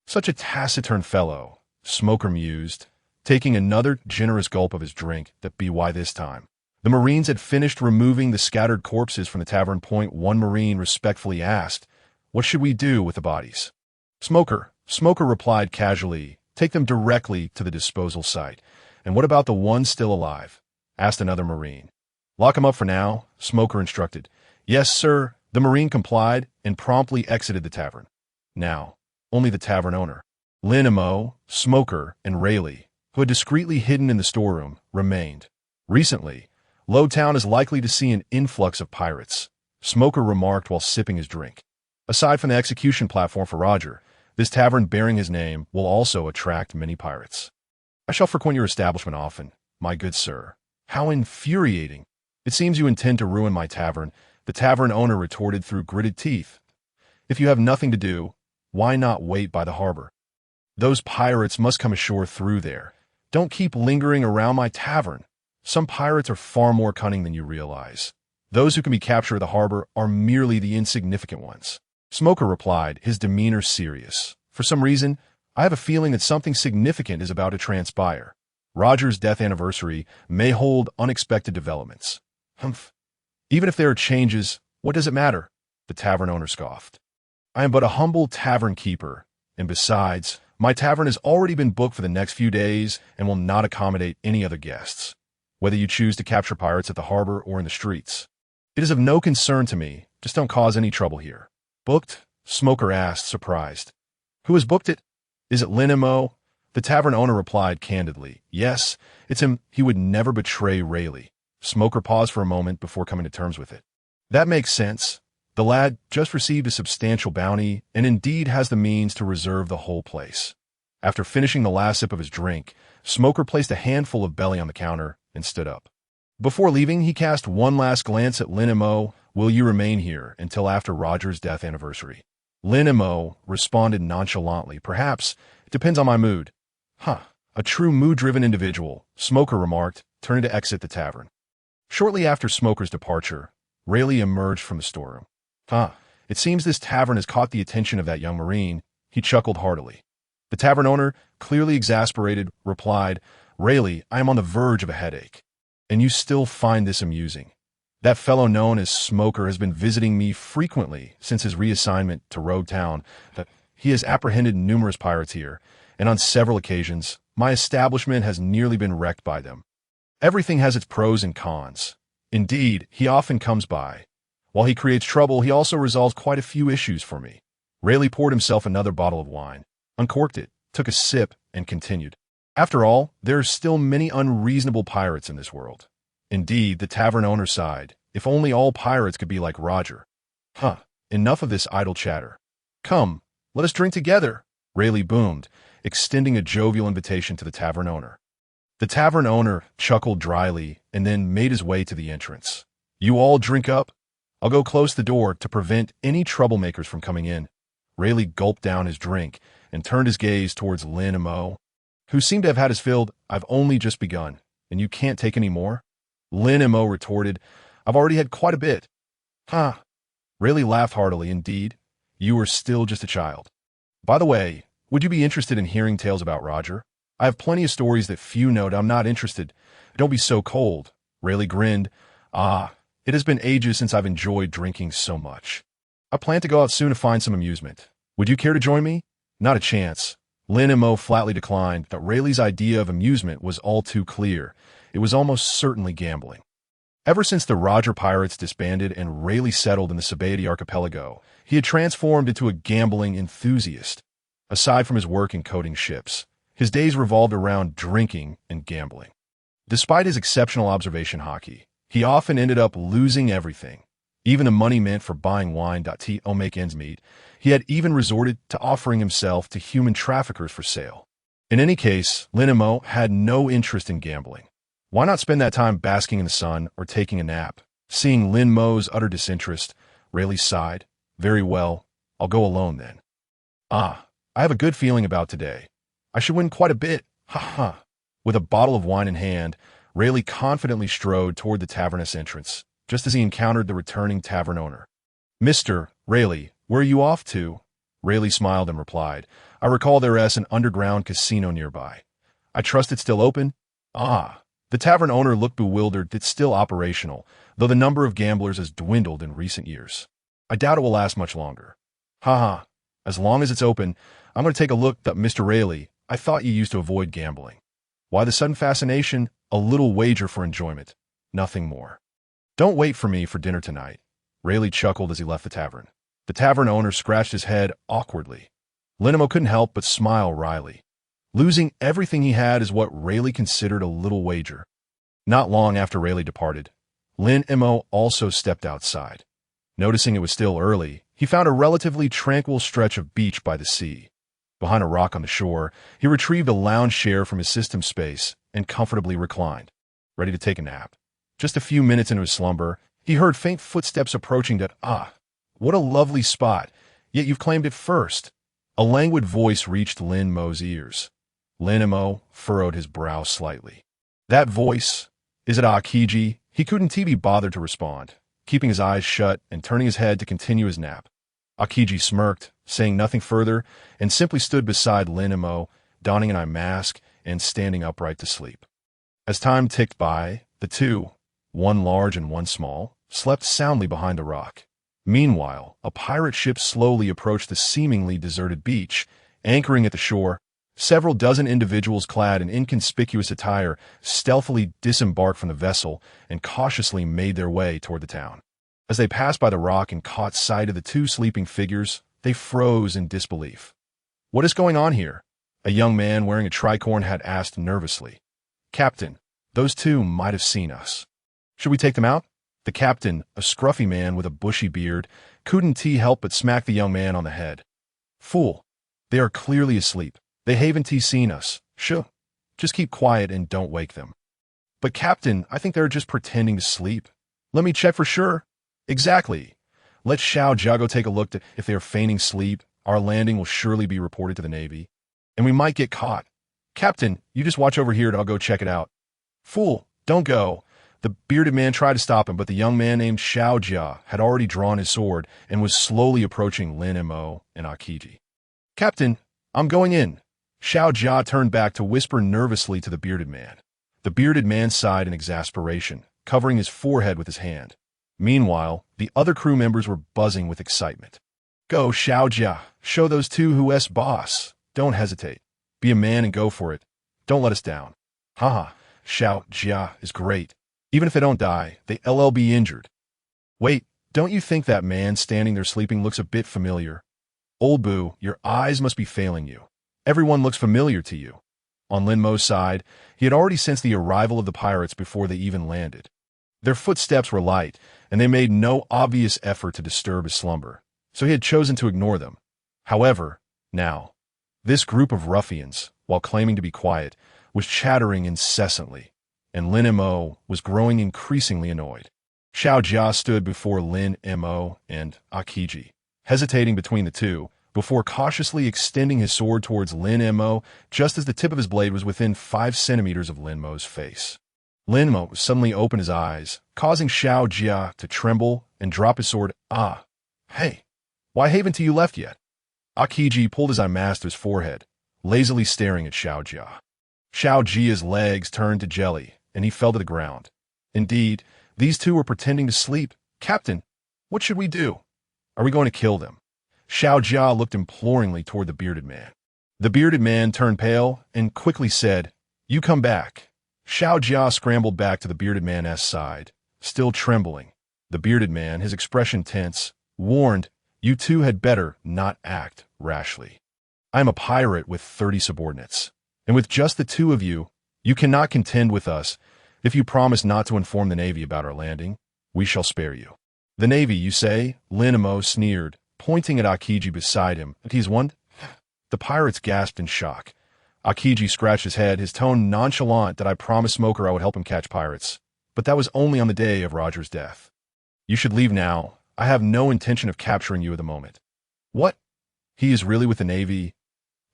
Such a taciturn fellow, Smoker mused, taking another generous gulp of his drink. That be why this time. The Marines had finished removing the scattered corpses from the tavern point. One Marine respectfully asked, "What should we do with the bodies?" Smoker replied casually, "Take them directly to the disposal site." "And what about the ones still alive?" asked another Marine. "Lock them up for now," Smoker instructed. "Yes, sir." The Marine complied and promptly exited the tavern. Now, only the tavern owner, Lin Mo, Smoker, and Rayleigh, who had discreetly hidden in the storeroom, remained. Recently, Roguetown is likely to see an influx of pirates, Smoker remarked while sipping his drink. Aside from the execution platform for Roger, this tavern bearing his name will also attract many pirates. I shall frequent your establishment often, my good sir. How infuriating. It seems you intend to ruin my tavern, the tavern owner retorted through gritted teeth. If you have nothing to do, why not wait by the harbor? Those pirates must come ashore through there. Don't keep lingering around my tavern. Some pirates are far more cunning than you realize. Those who can be captured at the harbor are merely the insignificant ones. Smoker replied, his demeanor serious. For some reason, I have a feeling that something significant is about to transpire. Roger's death anniversary may hold unexpected developments. Humph. Even if there are changes, what does it matter? The tavern owner scoffed. I am but a humble tavern keeper, and besides, my tavern has already been booked for the next few days and will not accommodate any other guests, whether you choose to capture pirates at the harbor or in the streets. It is of no concern to me, just don't cause any trouble here. Booked? Smoker asked, surprised. Who has booked it? Is it Lin Mo? The tavern owner replied candidly. Yes, it's him. He would never betray Rayleigh. Smoker paused for a moment before coming to terms with it. That makes sense. The lad just received a substantial bounty and indeed has the means to reserve the whole place. After finishing the last sip of his drink, Smoker placed a handful of belly on the counter and stood up. Before leaving, he cast one last glance at Lin Mo. Will you remain here until after Roger's death anniversary? Lin Mo responded nonchalantly. Perhaps. It depends on my mood. Huh. A true mood-driven individual, Smoker remarked, turning to exit the tavern. Shortly after Smoker's departure, Rayleigh emerged from the storeroom. It seems this tavern has caught the attention of that young Marine. He chuckled heartily. The tavern owner, clearly exasperated, replied, Rayleigh, I am on the verge of a headache. And you still find this amusing. That fellow known as Smoker has been visiting me frequently since his reassignment to Roguetown. He has apprehended numerous pirates here, and on several occasions, my establishment has nearly been wrecked by them. Everything has its pros and cons. Indeed, he often comes by. While he creates trouble, he also resolves quite a few issues for me. Rayleigh poured himself another bottle of wine, uncorked it, took a sip, and continued. After all, there are still many unreasonable pirates in this world. Indeed, the tavern owner sighed. If only all pirates could be like Roger. Enough of this idle chatter. Come, let us drink together, Rayleigh boomed, extending a jovial invitation to the tavern owner. The tavern owner chuckled dryly and then made his way to the entrance. You all drink up? I'll go close the door to prevent any troublemakers from coming in. Rayleigh gulped down his drink and turned his gaze towards Lin Mo, who seemed to have had his fill. I've only just begun, and you can't take any more? Lin Mo retorted, I've already had quite a bit. Rayleigh laughed heartily. Indeed, you are still just a child. By the way, would you be interested in hearing tales about Roger? I have plenty of stories that few know. I'm not interested. Don't be so cold. Rayleigh grinned. It has been ages since I've enjoyed drinking so much. I plan to go out soon to find some amusement. Would you care to join me? Not a chance. Lin Mo flatly declined. That Rayleigh's idea of amusement was all too clear. It was almost certainly gambling. Ever since the Roger pirates disbanded and Rayleigh settled in the Sabaody Archipelago, he had transformed into a gambling enthusiast. Aside from his work in coating ships, his days revolved around drinking and gambling. Despite his exceptional observation hockey, he often ended up losing everything, even the money meant for buying wine to make ends meet. He had even resorted to offering himself to human traffickers for sale. In any case, Lin Mo had no interest in gambling. Why not spend that time basking in the sun or taking a nap? Seeing Lin Mo's utter disinterest, Rayleigh sighed. Very well, I'll go alone then. I have a good feeling about today. I should win quite a bit. With a bottle of wine in hand, Rayleigh confidently strode toward the tavernous entrance, just as he encountered the returning tavern owner. Mr. Rayleigh, where are you off to? Rayleigh smiled and replied, I recall there is an underground casino nearby. I trust it's still open? The tavern owner looked bewildered. It's still operational, though the number of gamblers has dwindled in recent years. I doubt it will last much longer. As long as it's open, I'm going to take a look at Mr. Rayleigh. I thought you used to avoid gambling. Why the sudden fascination? A little wager for enjoyment. Nothing more. Don't wait for me for dinner tonight. Rayleigh chuckled as he left the tavern. The tavern owner scratched his head awkwardly. Lin Mo couldn't help but smile wryly. Losing everything he had is what Rayleigh considered a little wager. Not long after Rayleigh departed, Lin Mo also stepped outside. Noticing it was still early, he found a relatively tranquil stretch of beach by the sea. Behind a rock on the shore, he retrieved a lounge chair from his system space and comfortably reclined, ready to take a nap. Just a few minutes into his slumber, he heard faint footsteps approaching that, what a lovely spot, yet you've claimed it first. A languid voice reached Lin Mo's ears. Lin Mo furrowed his brow slightly. That voice? Is it Akiji? He couldn't be bothered to respond, keeping his eyes shut and turning his head to continue his nap. Akiji smirked, saying nothing further, and simply stood beside Lin Mo, donning an eye mask and standing upright to sleep. As time ticked by, the two, one large and one small, slept soundly behind a rock. Meanwhile, a pirate ship slowly approached the seemingly deserted beach, anchoring at the shore. Several dozen individuals clad in inconspicuous attire stealthily disembarked from the vessel and cautiously made their way toward the town. As they passed by the rock and caught sight of the two sleeping figures, they froze in disbelief. "What is going on here?" a young man wearing a tricorn hat asked nervously. "Captain, those two might have seen us. Should we take them out?" The captain, a scruffy man with a bushy beard, couldn't help but smack the young man on the head. "Fool, they are clearly asleep. They haven't seen us. Shh. Just keep quiet and don't wake them." "But Captain, I think they're just pretending to sleep." "Let me check for sure." "Exactly. Let Xiao Jia go take a look if they are feigning sleep. Our landing will surely be reported to the Navy. And we might get caught. Captain, you just watch over here and I'll go check it out." "Fool, don't go." The bearded man tried to stop him, but the young man named Xiao Jia had already drawn his sword and was slowly approaching Lin Mo and Akiji. "Captain, I'm going in." Xiao Jia turned back to whisper nervously to the bearded man. The bearded man sighed in exasperation, covering his forehead with his hand. Meanwhile, the other crew members were buzzing with excitement. "Go, Xiao Jia. Show those two who's boss. Don't hesitate. Be a man and go for it. Don't let us down." "Haha, Xiao Jia is great. Even if they don't die, they'll be injured." "Wait, don't you think that man standing there sleeping looks a bit familiar?" "Old Boo, your eyes must be failing you. Everyone looks familiar to you." On Lin Mo's side, he had already sensed the arrival of the pirates before they even landed. Their footsteps were light, and they made no obvious effort to disturb his slumber, so he had chosen to ignore them. However, now, this group of ruffians, while claiming to be quiet, was chattering incessantly, and Lin Mo was growing increasingly annoyed. Xiao Jia stood before Lin Mo and Akiji, hesitating between the two, before cautiously extending his sword towards Lin Mo just as the tip of his blade was within 5 centimeters of Lin Mo's face. Lin Mo suddenly opened his eyes, causing Xiao Jia to tremble and drop his sword. Hey, why haven't you left yet?" Akiji pulled his eye mask to his forehead, lazily staring at Xiao Jia. Xiao Jia's legs turned to jelly, and he fell to the ground. Indeed, these two were pretending to sleep. "Captain, what should we do? Are we going to kill them?" Xiao Jia looked imploringly toward the bearded man. The bearded man turned pale and quickly said, "You come back." Xiao Jia scrambled back to the bearded man's side, still trembling. The bearded man, his expression tense, warned, "You two had better not act rashly. I am a pirate with 30 subordinates, and with just the two of you, you cannot contend with us. If you promise not to inform the Navy about our landing, we shall spare you." "The Navy, you say?" Lin Mo sneered, pointing at Akiji beside him. "He's one?" The pirates gasped in shock. Akiji scratched his head, his tone nonchalant that I promised Smoker I would help him catch pirates. But that was only on the day of Roger's death. "You should leave now. I have no intention of capturing you at the moment." "What? He is really with the Navy?"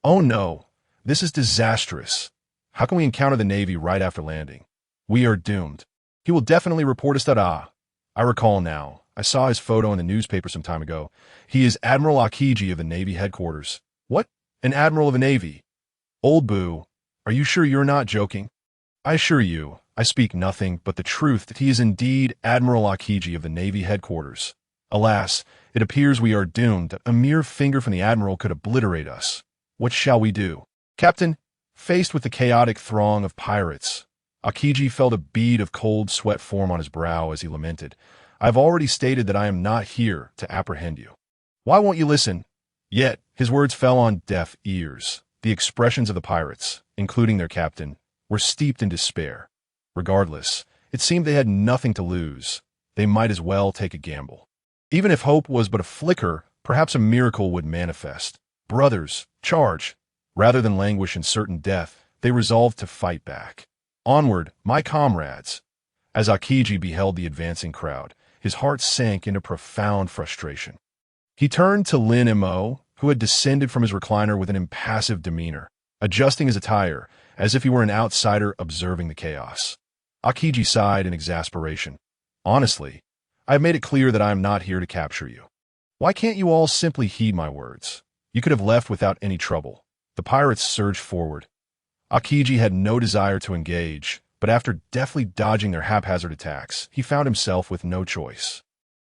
"Oh no, this is disastrous. How can we encounter the Navy right after landing? We are doomed. He will definitely report us that I recall now. I saw his photo in the newspaper some time ago. He is Admiral Akiji of the Navy headquarters." "What? An Admiral of the Navy?" "Old Boo, are you sure you're not joking?" "I assure you, I speak nothing but the truth that he is indeed Admiral Akiji of the Navy headquarters. Alas, it appears we are doomed, that a mere finger from the Admiral could obliterate us. What shall we do?" "Captain," faced with the chaotic throng of pirates, Akiji felt a bead of cold sweat form on his brow as he lamented, "I've already stated that I am not here to apprehend you. Why won't you listen?" Yet, his words fell on deaf ears. The expressions of the pirates, including their captain, were steeped in despair. Regardless, it seemed they had nothing to lose. They might as well take a gamble. Even if hope was but a flicker, perhaps a miracle would manifest. Brothers, charge! Rather than languish in certain death, they resolved to fight back. Onward, my comrades! As Akiji beheld the advancing crowd, his heart sank into profound frustration. He turned to Lin Mo, who had descended from his recliner with an impassive demeanor, adjusting his attire as if he were an outsider observing the chaos. Akiji sighed in exasperation. Honestly, I have made it clear that I am not here to capture you. Why can't you all simply heed my words? You could have left without any trouble. The pirates surged forward. Akiji had no desire to engage, but after deftly dodging their haphazard attacks, he found himself with no choice.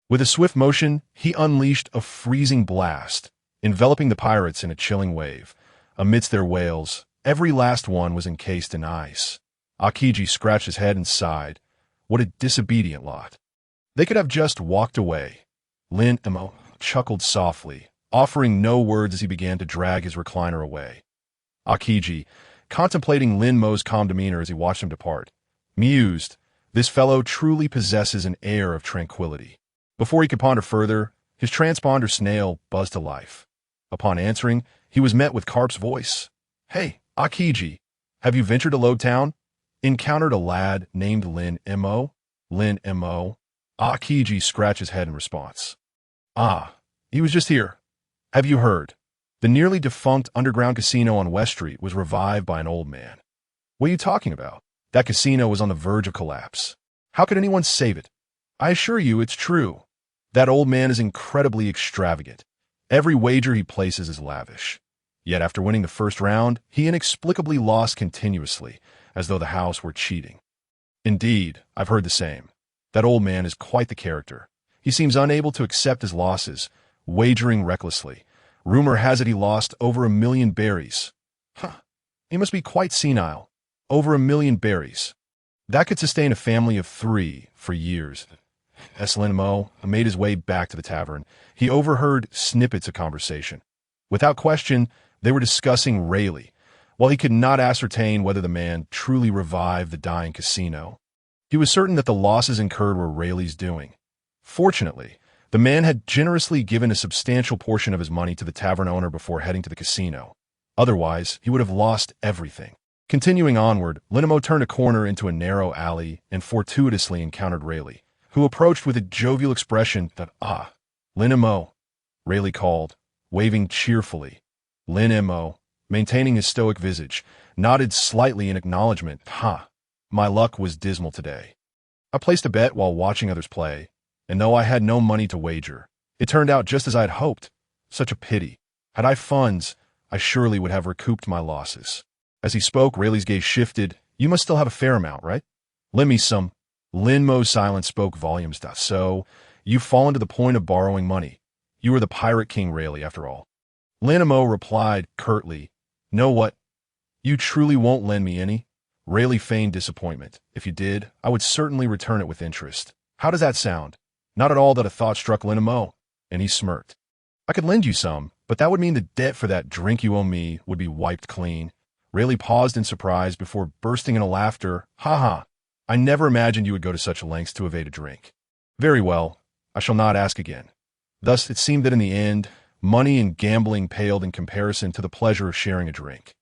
With a swift motion, he unleashed a freezing blast, enveloping the pirates in a chilling wave. Amidst their wails, every last one was encased in ice. Akiji scratched his head and sighed. What a disobedient lot. They could have just walked away. Lin Mo chuckled softly, offering no words as he began to drag his recliner away. Akiji, contemplating Lin Mo's calm demeanor as he watched him depart, mused, this fellow truly possesses an air of tranquility. Before he could ponder further, his transponder snail buzzed to life. Upon answering, he was met with Carp's voice. Hey, Akiji, have you ventured to Roguetown? Encountered a lad named Lin Mo? Lin Mo? Akiji scratched his head in response. Ah, he was just here. Have you heard? The nearly defunct underground casino on West Street was revived by an old man. What are you talking about? That casino was on the verge of collapse. How could anyone save it? I assure you it's true. That old man is incredibly extravagant. Every wager he places is lavish. Yet after winning the first round, he inexplicably lost continuously, as though the house were cheating. Indeed, I've heard the same. That old man is quite the character. He seems unable to accept his losses, wagering recklessly. Rumor has it he lost over 1 million berries. He must be quite senile. Over 1 million berries. That could sustain a family of 3 for years. As Lin Mo made his way back to the tavern, he overheard snippets of conversation. Without question, they were discussing Rayleigh, while he could not ascertain whether the man truly revived the dying casino. He was certain that the losses incurred were Rayleigh's doing. Fortunately, the man had generously given a substantial portion of his money to the tavern owner before heading to the casino. Otherwise, he would have lost everything. Continuing onward, Lin Mo turned a corner into a narrow alley and fortuitously encountered Rayleigh, who approached with a jovial expression that, Lin Mo, Rayleigh called, waving cheerfully. Lin Mo, maintaining his stoic visage, nodded slightly in acknowledgement. My luck was dismal today. I placed a bet while watching others play, and though I had no money to wager, it turned out just as I had hoped. Such a pity. Had I funds, I surely would have recouped my losses. As he spoke, Rayleigh's gaze shifted. You must still have a fair amount, right? Lend me some. Lin Mo's silence spoke volumes. So, you've fallen to the point of borrowing money. You are the Pirate King Rayleigh, after all. Lin Mo replied curtly, Know what? You truly won't lend me any? Rayleigh feigned disappointment. If you did, I would certainly return it with interest. How does that sound? Not at all that a thought struck Lin Mo, and he smirked. I could lend you some, but that would mean the debt for that drink you owe me would be wiped clean. Rayleigh paused in surprise before bursting into laughter. I never imagined you would go to such lengths to evade a drink. Very well, I shall not ask again. Thus, it seemed that in the end, money and gambling paled in comparison to the pleasure of sharing a drink.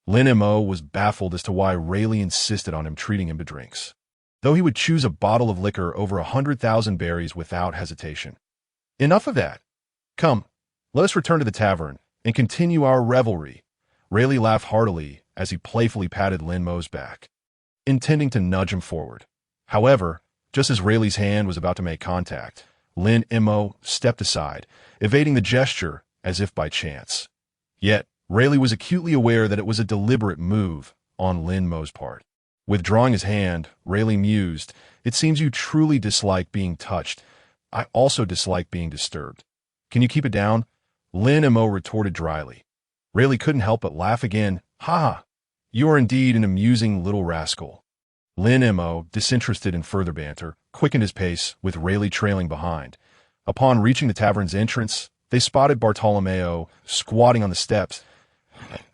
Lin Mo was baffled as to why Rayleigh insisted on him treating him to drinks, though he would choose a bottle of liquor over 100,000 berries without hesitation. Enough of that. Come, let us return to the tavern and continue our revelry. Rayleigh laughed heartily as he playfully patted Lin Mo's back, intending to nudge him forward. However, just as Rayleigh's hand was about to make contact, Lin Mo stepped aside, evading the gesture as if by chance. Yet, Rayleigh was acutely aware that it was a deliberate move on Lin Mo's part. Withdrawing his hand, Rayleigh mused, It seems you truly dislike being touched. I also dislike being disturbed. Can you keep it down? Lin Mo retorted dryly. Rayleigh couldn't help but laugh again. You are indeed an amusing little rascal. Lin Mo, disinterested in further banter, quickened his pace, with Rayleigh trailing behind. Upon reaching the tavern's entrance, they spotted Bartolomeo squatting on the steps.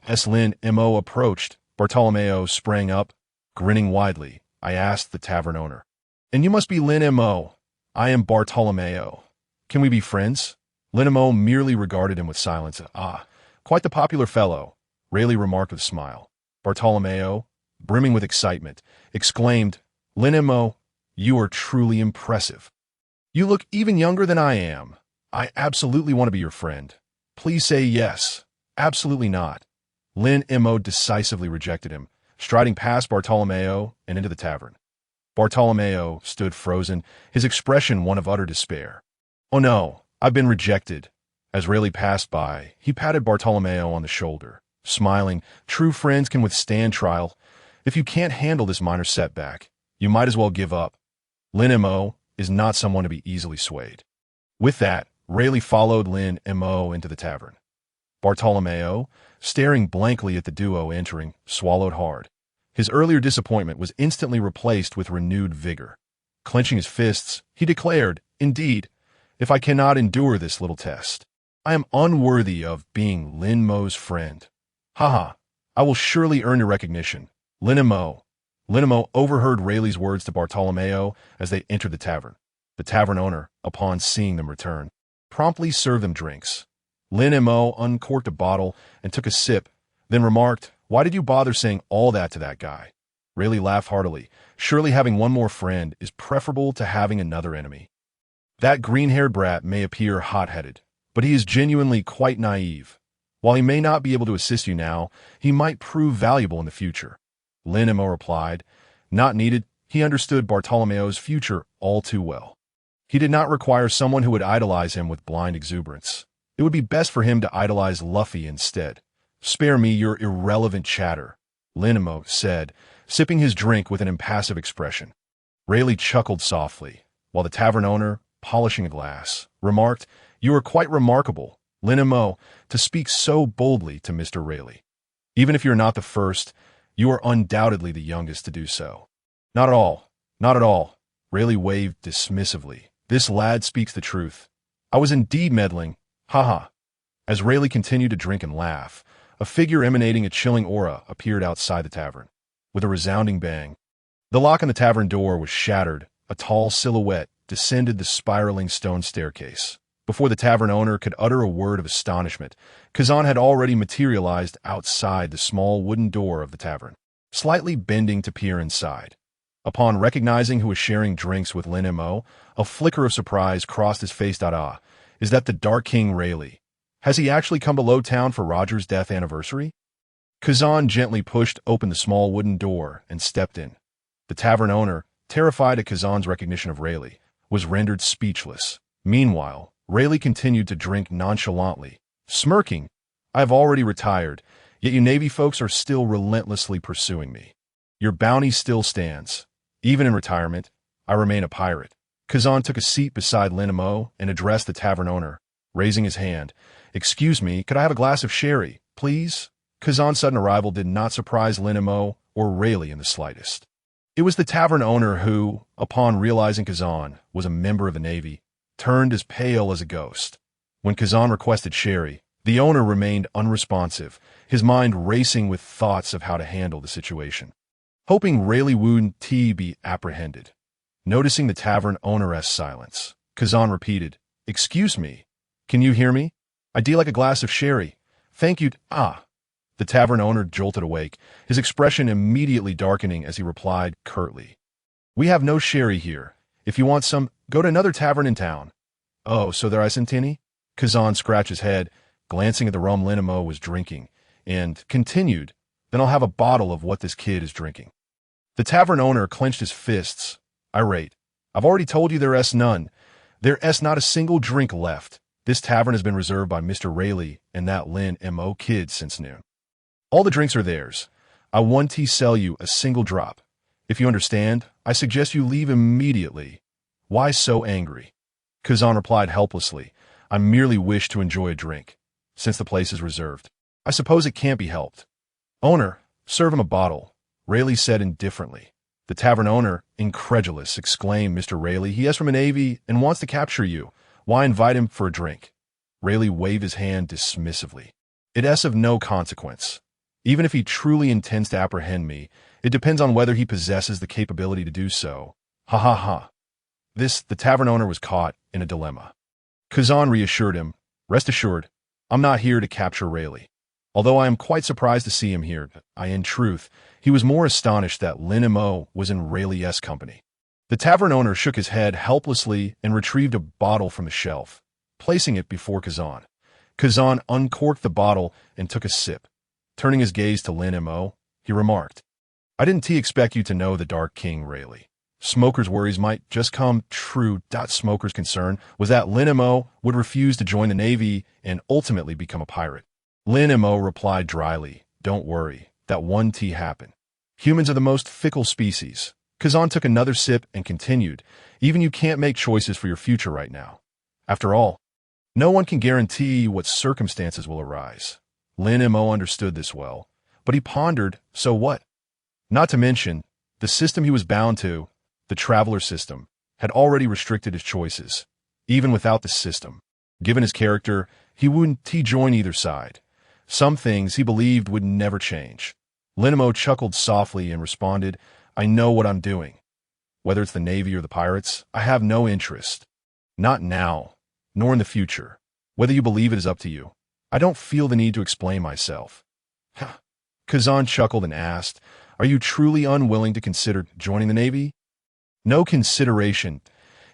As Lin Mo approached, Bartolomeo sprang up, grinning widely. I asked the tavern owner. And you must be Lin Mo. I am Bartolomeo. Can we be friends? Lin Mo merely regarded him with silence. Ah, quite the popular fellow, Rayleigh remarked with a smile. Bartolomeo, brimming with excitement, exclaimed, Lin Mo, you are truly impressive. You look even younger than I am. I absolutely want to be your friend. Please say yes. Absolutely not. Lin Mo decisively rejected him, striding past Bartolomeo and into the tavern. Bartolomeo stood frozen, his expression one of utter despair. Oh no, I've been rejected. As Rayleigh passed by, he patted Bartolomeo on the shoulder, smiling. True friends can withstand trial. If you can't handle this minor setback, you might as well give up. Lin Mo is not someone to be easily swayed. With that, Rayleigh followed Lin Mo into the tavern. Bartolomeo, staring blankly at the duo entering, swallowed hard. His earlier disappointment was instantly replaced with renewed vigor. Clenching his fists, he declared, Indeed, if I cannot endure this little test, I am unworthy of being Lin Mo's friend. Haha, I will surely earn your recognition. Lin Mo. Lin Mo overheard Rayleigh's words to Bartolomeo as they entered the tavern. The tavern owner, upon seeing them return, promptly served them drinks. Lin Mo uncorked a bottle and took a sip, then remarked, Why did you bother saying all that to that guy? Rayleigh laughed heartily. Surely having one more friend is preferable to having another enemy. That green-haired brat may appear hot-headed, but he is genuinely quite naive. While he may not be able to assist you now, he might prove valuable in the future. Lin Mo replied. Not needed. He understood Bartolomeo's future all too well. He did not require someone who would idolize him with blind exuberance. It would be best for him to idolize Luffy instead. Spare me your irrelevant chatter, Lin Mo said, sipping his drink with an impassive expression. Rayleigh chuckled softly, while the tavern owner, polishing a glass, remarked, You are quite remarkable, Lin Mo, to speak so boldly to Mr. Rayleigh. Even if you're not the first, you are undoubtedly the youngest to do so. Not at all, not at all, Rayleigh waved dismissively. This lad speaks the truth. I was indeed meddling. Haha. As Rayleigh continued to drink and laugh, a figure emanating a chilling aura appeared outside the tavern. With a resounding bang, the lock on the tavern door was shattered. A tall silhouette descended the spiraling stone staircase. Before the tavern owner could utter a word of astonishment, Kazan had already materialized outside the small wooden door of the tavern, slightly bending to peer inside. Upon recognizing who was sharing drinks with Lin Mo, a flicker of surprise crossed his face. Is that the Dark King Rayleigh? Has he actually come to Roguetown for Roger's death anniversary? Kazan gently pushed open the small wooden door and stepped in. The tavern owner, terrified at Kazan's recognition of Rayleigh, was rendered speechless. Meanwhile, Rayleigh continued to drink nonchalantly, smirking. I've already retired, yet you Navy folks are still relentlessly pursuing me. Your bounty still stands. Even in retirement, I remain a pirate. Kazan took a seat beside Lin Mo and addressed the tavern owner, raising his hand. Excuse me, could I have a glass of sherry, please? Kazan's sudden arrival did not surprise Lin Mo or Rayleigh in the slightest. It was the tavern owner who, upon realizing Kazan was a member of the Navy, turned as pale as a ghost. When Kazan requested sherry, the owner remained unresponsive, his mind racing with thoughts of how to handle the situation. Hoping Rayleigh wouldn't be apprehended. Noticing the tavern owner's silence, Kazan repeated, Excuse me, can you hear me? I'd like a glass of sherry. Thank you. The tavern owner jolted awake, his expression immediately darkening as he replied curtly. We have no sherry here. If you want some, go to another tavern in town. Oh, so there isn't any? Kazan scratched his head, glancing at the rum Lin Mo was drinking, and continued, Then I'll have a bottle of what this kid is drinking. The tavern owner clenched his fists, irate. I've already told you there's none. There's not a single drink left. This tavern has been reserved by Mr. Rayleigh and that Lin Mo kid since noon. All the drinks are theirs. I won't sell you a single drop. If you understand, I suggest you leave immediately. Why so angry? Kazan replied helplessly. I merely wish to enjoy a drink, since the place is reserved. I suppose it can't be helped. Owner, serve him a bottle, Rayleigh said indifferently. The tavern owner, incredulous, exclaimed, Mr. Rayleigh, he is from a Navy and wants to capture you. Why invite him for a drink? Rayleigh waved his hand dismissively. It is of no consequence. Even if he truly intends to apprehend me, It depends on whether he possesses the capability to do so. Ha ha ha. The tavern owner was caught in a dilemma. Kazan reassured him, "Rest assured, I'm not here to capture Rayleigh. Although I am quite surprised to see him here, in truth, he was more astonished that Lin Mo was in Rayleigh's company." The tavern owner shook his head helplessly and retrieved a bottle from the shelf, placing it before Kazan. Kazan uncorked the bottle and took a sip. Turning his gaze to Lin Mo, he remarked, "I didn't expect you to know the Dark King, Rayleigh. Smoker's worries might just come true. Smoker's concern was that Lin Mo would refuse to join the Navy and ultimately become a pirate." Lin Mo replied dryly, "Don't worry, that won't happen. Humans are the most fickle species." Kazan took another sip and continued, "Even you can't make choices for your future right now. After all, no one can guarantee what circumstances will arise." Lin Mo understood this well, but he pondered, so what? Not to mention, the system he was bound to, the traveler system, had already restricted his choices. Even without the system, given his character, he wouldn't join either side. Some things he believed would never change. Lin Mo chuckled softly and responded, "I know what I'm doing. Whether it's the Navy or the pirates, I have no interest. Not now, nor in the future. Whether you believe it is up to you. I don't feel the need to explain myself." Kazan chuckled and asked, "Are you truly unwilling to consider joining the Navy?" No consideration.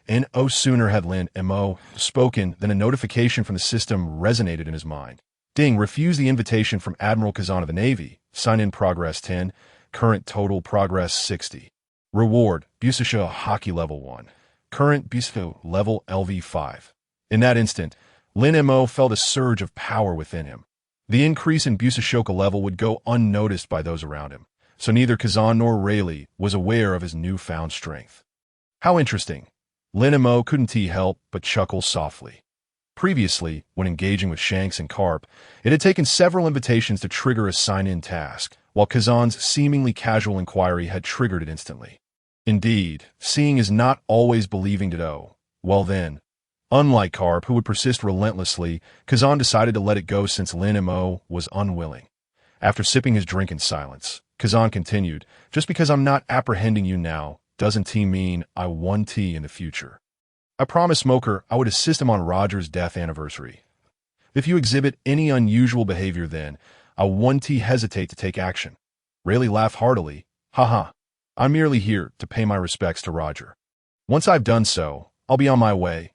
And no sooner had Lin Mo spoken than a notification from the system resonated in his mind. Ding, refuse the invitation from Admiral Kazan of the Navy. Sign in progress 10. Current total progress 60. Reward, Busasha Haki level 1. Current Busasha level LV 5. In that instant, Lin Mo felt a surge of power within him. The increase in Busashoka level would go unnoticed by those around him, so neither Kazan nor Rayleigh was aware of his newfound strength. How interesting. Lin Mo couldn't help but chuckle softly. Previously, when engaging with Shanks and Carp, it had taken several invitations to trigger a sign-in task, while Kazan's seemingly casual inquiry had triggered it instantly. Indeed, seeing is not always believing to know. Well then, unlike Carp, who would persist relentlessly, Kazan decided to let it go since Lin Mo was unwilling. After sipping his drink in silence, Kazan continued, "Just because I'm not apprehending you now, doesn't mean I won't in the future. I promised Smoker I would assist him on Roger's death anniversary. If you exhibit any unusual behavior then, I won't hesitate to take action." Rayleigh laughed heartily. "Haha, I'm merely here to pay my respects to Roger. Once I've done so, I'll be on my way.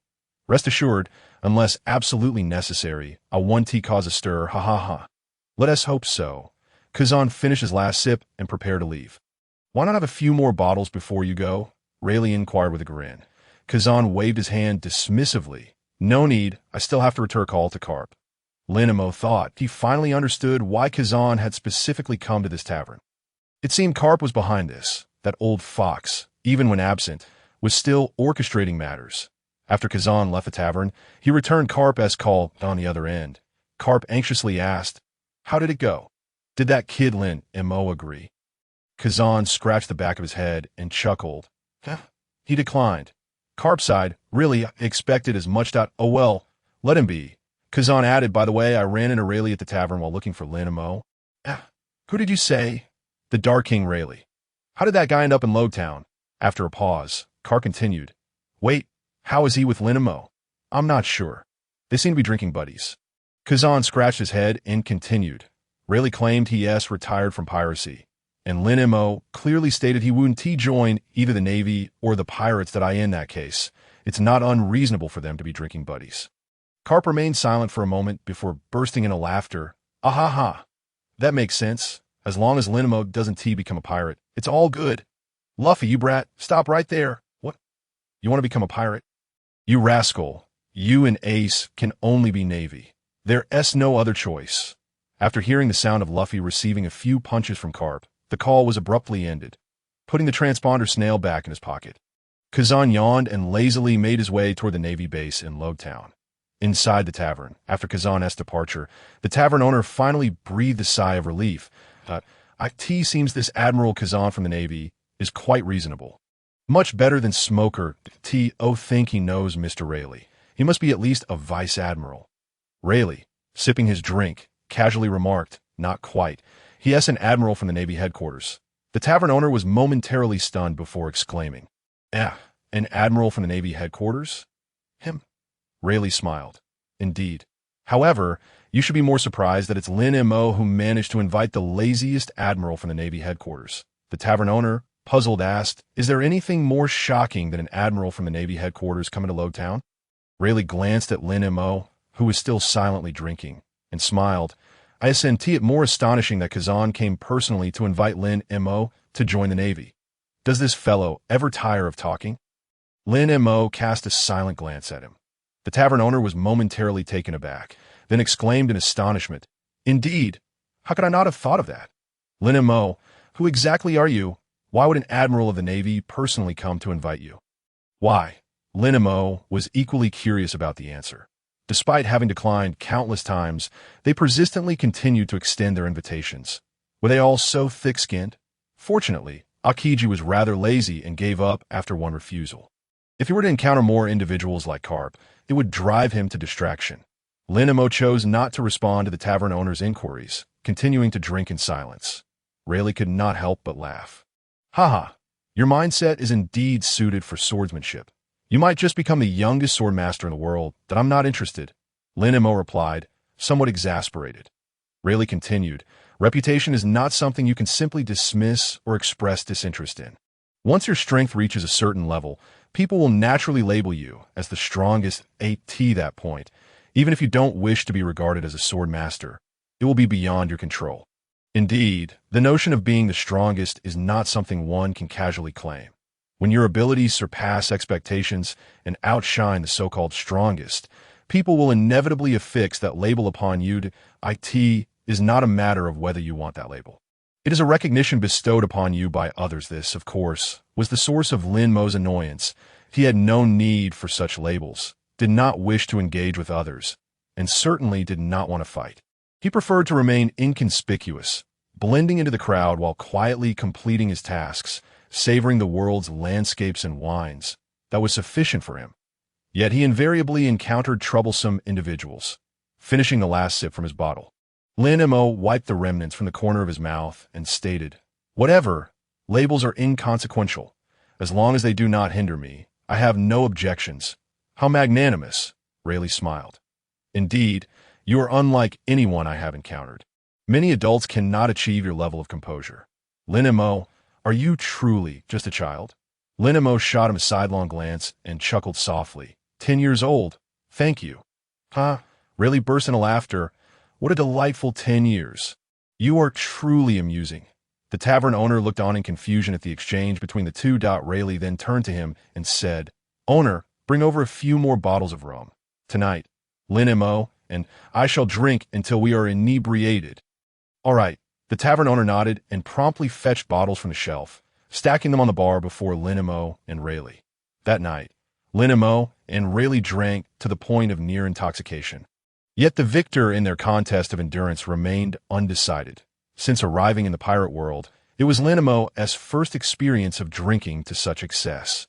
Rest assured, unless absolutely necessary, I won't cause a stir. Ha ha ha. Let us hope so." Kazan finished his last sip and prepared to leave. "Why not have a few more bottles before you go?" Rayleigh inquired with a grin. Kazan waved his hand dismissively. "No need, I still have to return a call to Carp." Lin Mo thought he finally understood why Kazan had specifically come to this tavern. It seemed Carp was behind this. That old fox, even when absent, was still orchestrating matters. After Kazan left the tavern, he returned Carp's call on the other end. Carp anxiously asked, "How did it go? Did that kid Lin Mo agree?" Kazan scratched the back of his head and chuckled. He declined. Carp sighed, "Really, I expected as much. Oh well, let him be." Kazan added, "By the way, I ran into Rayleigh at the tavern while looking for Lin Mo." "Who did you say?" "The Dark King Rayleigh." "How did that guy end up in Roguetown?" After a pause, Carp continued, "Wait, how is he with Lin Mo?" "I'm not sure. They seem to be drinking buddies." Kazan scratched his head and continued. Rayleigh claimed he retired from piracy, and Lin Mo clearly stated he wouldn't join either the Navy or the pirates. That in that case, it's not unreasonable for them to be drinking buddies. Carp remained silent for a moment before bursting into laughter. "Ah ha ha. That makes sense. As long as Lin Mo doesn't become a pirate, it's all good. Luffy, you brat, stop right there. What? You want to become a pirate? You rascal. You and Ace can only be Navy. There's no other choice." After hearing the sound of Luffy receiving a few punches from Carp, the call was abruptly ended, putting the transponder snail back in his pocket. Kazan yawned and lazily made his way toward the Navy base in Roguetown. Inside the tavern, after Kazan's departure, the tavern owner finally breathed a sigh of relief. "It seems this Admiral Kazan from the Navy is quite reasonable. Much better than Smoker. Think he knows Mr. Rayleigh. He must be at least a vice admiral." Rayleigh, sipping his drink, casually remarked, "Not quite. He is an admiral from the Navy headquarters. The tavern owner was momentarily stunned before exclaiming, "Eh, an admiral from the Navy headquarters? Him?" Rayleigh smiled. "Indeed. However, you should be more surprised that it's Lin Mo who managed to invite the laziest admiral from the Navy headquarters." The tavern owner, puzzled, asked, "Is there anything more shocking than an admiral from the Navy headquarters coming to Roguetown?" Rayleigh glanced at Lin Mo, who was still silently drinking, and smiled. "I assenti it more astonishing that Kazan came personally to invite Lin Mo to join the Navy. Does this fellow ever tire of talking?" Lin Mo cast a silent glance at him. The tavern owner was momentarily taken aback, then exclaimed in astonishment, "Indeed, how could I not have thought of that? Lin Mo, who exactly are you? Why would an admiral of the Navy personally come to invite you?" "Why?" Lin Mo was equally curious about the answer. Despite having declined countless times, they persistently continued to extend their invitations. Were they all so thick-skinned? Fortunately, Akiji was rather lazy and gave up after one refusal. If he were to encounter more individuals like Carp, it would drive him to distraction. Lin Mo chose not to respond to the tavern owner's inquiries, continuing to drink in silence. Rayleigh could not help but laugh. "Haha, your mindset is indeed suited for swordsmanship. You might just become the youngest swordmaster in the world, but I'm not interested," Lin Mo replied, somewhat exasperated. Rayleigh continued, "Reputation is not something you can simply dismiss or express disinterest in. Once your strength reaches a certain level, people will naturally label you as the strongest at that point. Even if you don't wish to be regarded as a sword master, it will be beyond your control. Indeed, the notion of being the strongest is not something one can casually claim. When your abilities surpass expectations and outshine the so-called strongest, people will inevitably affix that label upon you. It is not a matter of whether you want that label. It is a recognition bestowed upon you by others. This, of course, was the source of Lin Mo's annoyance. He had no need for such labels, did not wish to engage with others, and certainly did not want to fight. He preferred to remain inconspicuous, blending into the crowd while quietly completing his tasks, savoring the world's landscapes and wines. That was sufficient for him. Yet he invariably encountered troublesome individuals. Finishing the last sip from his bottle, Lin Mo wiped the remnants from the corner of his mouth and stated, "Whatever, labels are inconsequential. As long as they do not hinder me, I have no objections." "How magnanimous," Rayleigh smiled. "Indeed, you are unlike anyone I have encountered. Many adults cannot achieve your level of composure." "Lin Mo, are you truly just a child?" Lin Mo shot him a sidelong glance and chuckled softly. 10 years old. Thank you." "Huh?" Rayleigh burst into laughter. "What a delightful 10 years. You are truly amusing." The tavern owner looked on in confusion at the exchange between the two. Rayleigh then turned to him and said, "Owner, bring over a few more bottles of rum. Tonight, Lin Mo and I shall drink until we are inebriated." "All right." The tavern owner nodded and promptly fetched bottles from the shelf, stacking them on the bar before Lin Mo and Rayleigh. That night, Lin Mo and Rayleigh drank to the point of near intoxication. Yet the victor in their contest of endurance remained undecided. Since arriving in the pirate world, it was Lin Mo's first experience of drinking to such excess.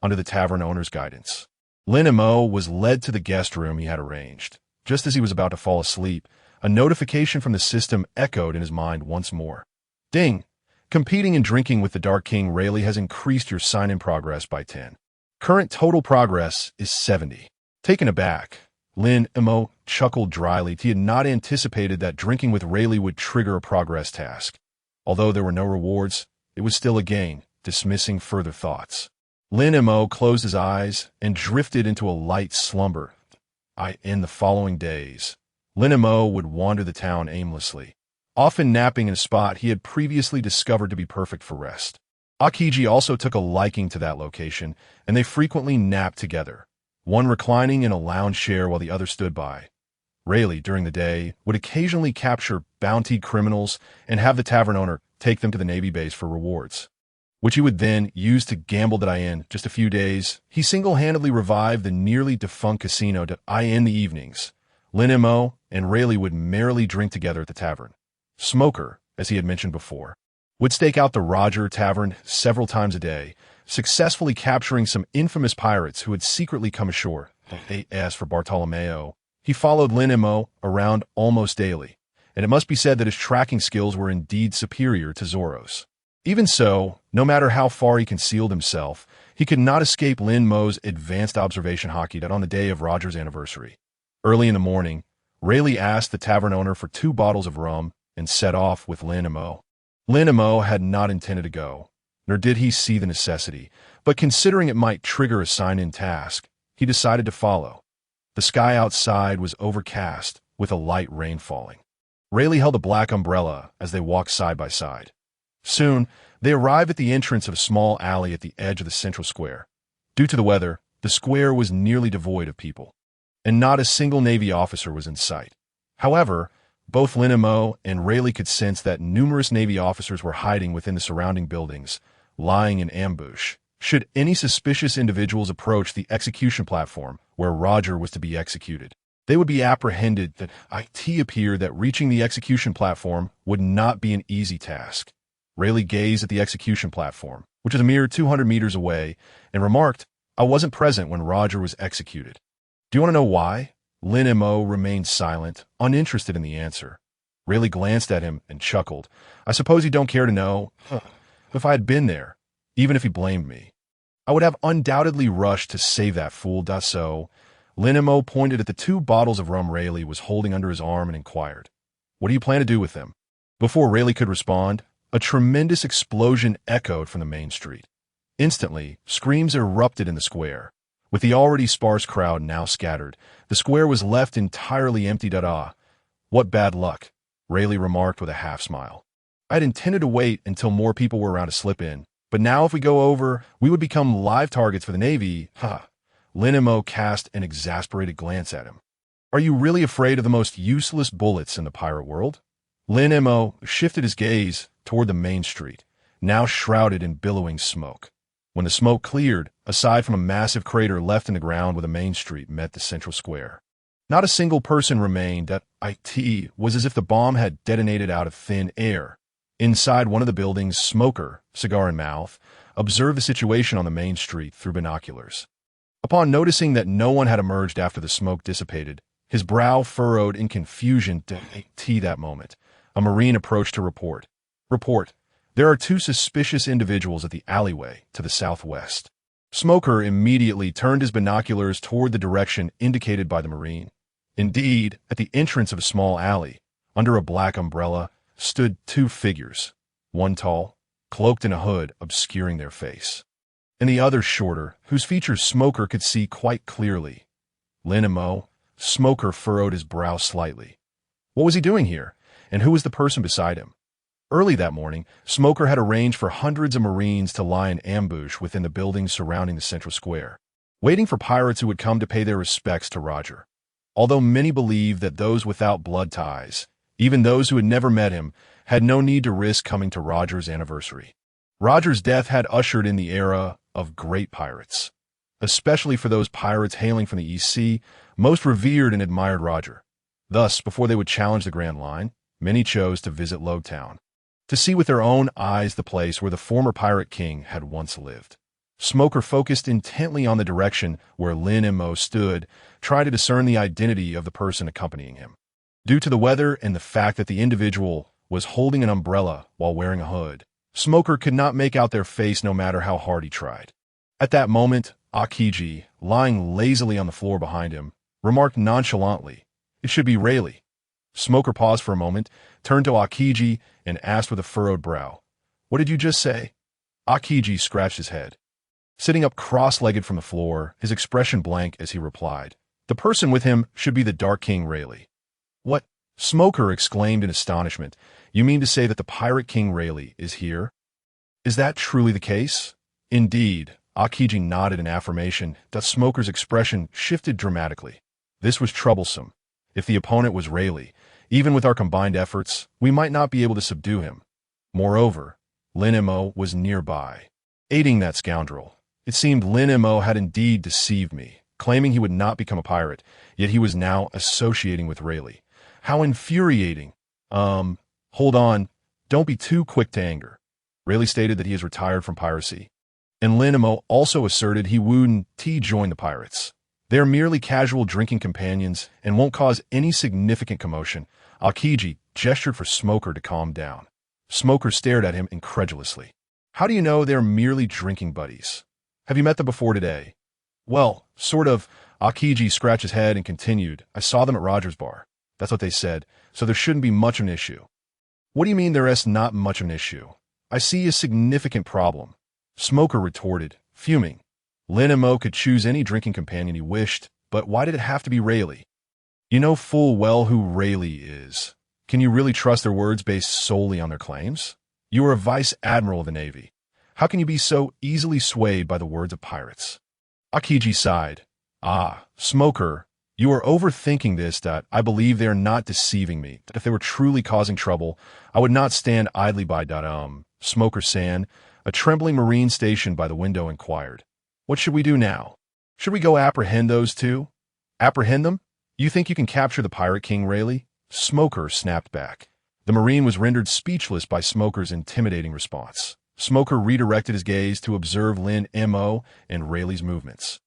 Under the tavern owner's guidance, Lin Mo was led to the guest room he had arranged. Just as he was about to fall asleep, a notification from the system echoed in his mind once more. "Ding! Competing and drinking with the Dark King Rayleigh has increased your sign-in progress by 10. Current total progress is 70. Taken aback, Lin Mo chuckled dryly. He had not anticipated that drinking with Rayleigh would trigger a progress task. Although there were no rewards, it was still a gain, dismissing further thoughts. Lin Mo closed his eyes and drifted into a light slumber. In the following days, Lin Mo would wander the town aimlessly, often napping in a spot he had previously discovered to be perfect for rest. Akiji also took a liking to that location, and they frequently napped together, one reclining in a lounge chair while the other stood by. Rayleigh, during the day, would occasionally capture bounty criminals and have the tavern owner take them to the Navy base for rewards, which he would then use to gamble. In just a few days, he single-handedly revived the nearly defunct casino. In the evenings, Lin Mo and Rayleigh would merrily drink together at the tavern. Smoker, as he had mentioned before, would stake out the Roger Tavern several times a day, successfully capturing some infamous pirates who had secretly come ashore. As for Bartolomeo, he followed Lin Mo around almost daily, and it must be said that his tracking skills were indeed superior to Zoro's. Even so, no matter how far he concealed himself, he could not escape Lin Mo's advanced observation haki that on the day of Roger's anniversary. Early in the morning, Rayleigh asked the tavern owner for 2 bottles of rum and set off with Lin Mo. Lin Mo had not intended to go, nor did he see the necessity, but considering it might trigger a sign-in task, he decided to follow. The sky outside was overcast, with a light rain falling. Rayleigh held a black umbrella as they walked side by side. Soon, they arrived at the entrance of a small alley at the edge of the central square. Due to the weather, the square was nearly devoid of people, and not a single Navy officer was in sight. However, both Lin Mo and Rayleigh could sense that numerous Navy officers were hiding within the surrounding buildings, lying in ambush, should any suspicious individuals approach the execution platform where Roger was to be executed. They would be apprehended. That it appeared that reaching the execution platform would not be an easy task. Rayleigh gazed at the execution platform, which is a mere 200 meters away, and remarked, "I wasn't present when Roger was executed." "Do you want to know why?" Lin Mo remained silent, uninterested in the answer. Rayleigh glanced at him and chuckled. "I suppose you don't care to know. If I had been there, even if he blamed me, I would have undoubtedly rushed to save that fool. So, Lin Mo pointed at the 2 bottles of rum Rayleigh was holding under his arm and inquired, "What do you plan to do with them?" Before Rayleigh could respond, a tremendous explosion echoed from the main street. Instantly, screams erupted in the square. With the already sparse crowd now scattered, the square was left entirely empty. "What bad luck," Rayleigh remarked with a half-smile. "I had intended to wait until more people were around to slip in, but now if we go over, we would become live targets for the Navy." Lin Mo cast an exasperated glance at him. "Are you really afraid of the most useless bullets in the pirate world?" Lin Mo shifted his gaze toward the main street, now shrouded in billowing smoke. When the smoke cleared, aside from a massive crater left in the ground where the main street met the central square, not a single person remained. That it was as if the bomb had detonated out of thin air. Inside one of the buildings, Smoker, cigar in mouth, observed the situation on the main street through binoculars. Upon noticing that no one had emerged after the smoke dissipated, his brow furrowed in confusion. That moment, a Marine approached to report. There are 2 suspicious individuals at the alleyway to the southwest." Smoker immediately turned his binoculars toward the direction indicated by the Marine. Indeed, at the entrance of a small alley, under a black umbrella, stood 2 figures, one tall, cloaked in a hood obscuring their face, and the other shorter, whose features Smoker could see quite clearly. Lin Mo. Smoker furrowed his brow slightly. What was he doing here, and who was the person beside him? Early that morning, Smoker had arranged for hundreds of Marines to lie in ambush within the buildings surrounding the central square, waiting for pirates who would come to pay their respects to Roger. Although many believed that those without blood ties, even those who had never met him, had no need to risk coming to Roger's anniversary. Roger's death had ushered in the era of great pirates, especially for those pirates hailing from the East Sea, most revered and admired Roger. Thus, before they would challenge the Grand Line, many chose to visit Roguetown, to see with their own eyes the place where the former pirate king had once lived. Smoker focused intently on the direction where Lin Mo stood, trying to discern the identity of the person accompanying him. Due to the weather and the fact that the individual was holding an umbrella while wearing a hood, Smoker could not make out their face no matter how hard he tried. At that moment, Akiji, lying lazily on the floor behind him, remarked nonchalantly, "It should be Rayleigh." Smoker paused for a moment, turned to Akiji, and asked with a furrowed brow, "What did you just say?" Akiji scratched his head. Sitting up cross-legged from the floor, his expression blank as he replied, "The person with him should be the Dark King Rayleigh." "What?" Smoker exclaimed in astonishment. "You mean to say that the Pirate King Rayleigh is here?" "Is that truly the case?" "Indeed." Akiji nodded in affirmation. The Smoker's expression shifted dramatically. This was troublesome. If the opponent was Rayleigh, even with our combined efforts, we might not be able to subdue him. Moreover, Lin Mo was nearby, aiding that scoundrel. It seemed Lin Mo had indeed deceived me, claiming he would not become a pirate, yet he was now associating with Rayleigh. How infuriating. Hold on. Don't be too quick to anger. Rayleigh stated that he has retired from piracy, and Lin Mo also asserted he wouldn't join the pirates. They are merely casual drinking companions and won't cause any significant commotion. Akiji gestured for Smoker to calm down. Smoker stared at him incredulously. How do you know they're merely drinking buddies? Have you met them before today? Well, sort of. Akiji scratched his head and continued. I saw them at Roger's bar. That's what they said, so there shouldn't be much of an issue. What do you mean there is not much of an issue? I see a significant problem. Smoker retorted, fuming. Lin Mo could choose any drinking companion he wished, but why did it have to be Rayleigh? You know full well who Rayleigh is. Can you really trust their words based solely on their claims? You are a vice admiral of the Navy. How can you be so easily swayed by the words of pirates? Akiji sighed. Ah, Smoker, you are overthinking this. I believe they are not deceiving me. If they were truly causing trouble, I would not stand idly by. Smoker-san, a trembling Marine stationed by the window, inquired. What should we do now? Should we go apprehend those two? Apprehend them? You think you can capture the Pirate King, Rayleigh? Smoker snapped back. The Marine was rendered speechless by Smoker's intimidating response. Smoker redirected his gaze to observe Lin Mo and Rayleigh's movements.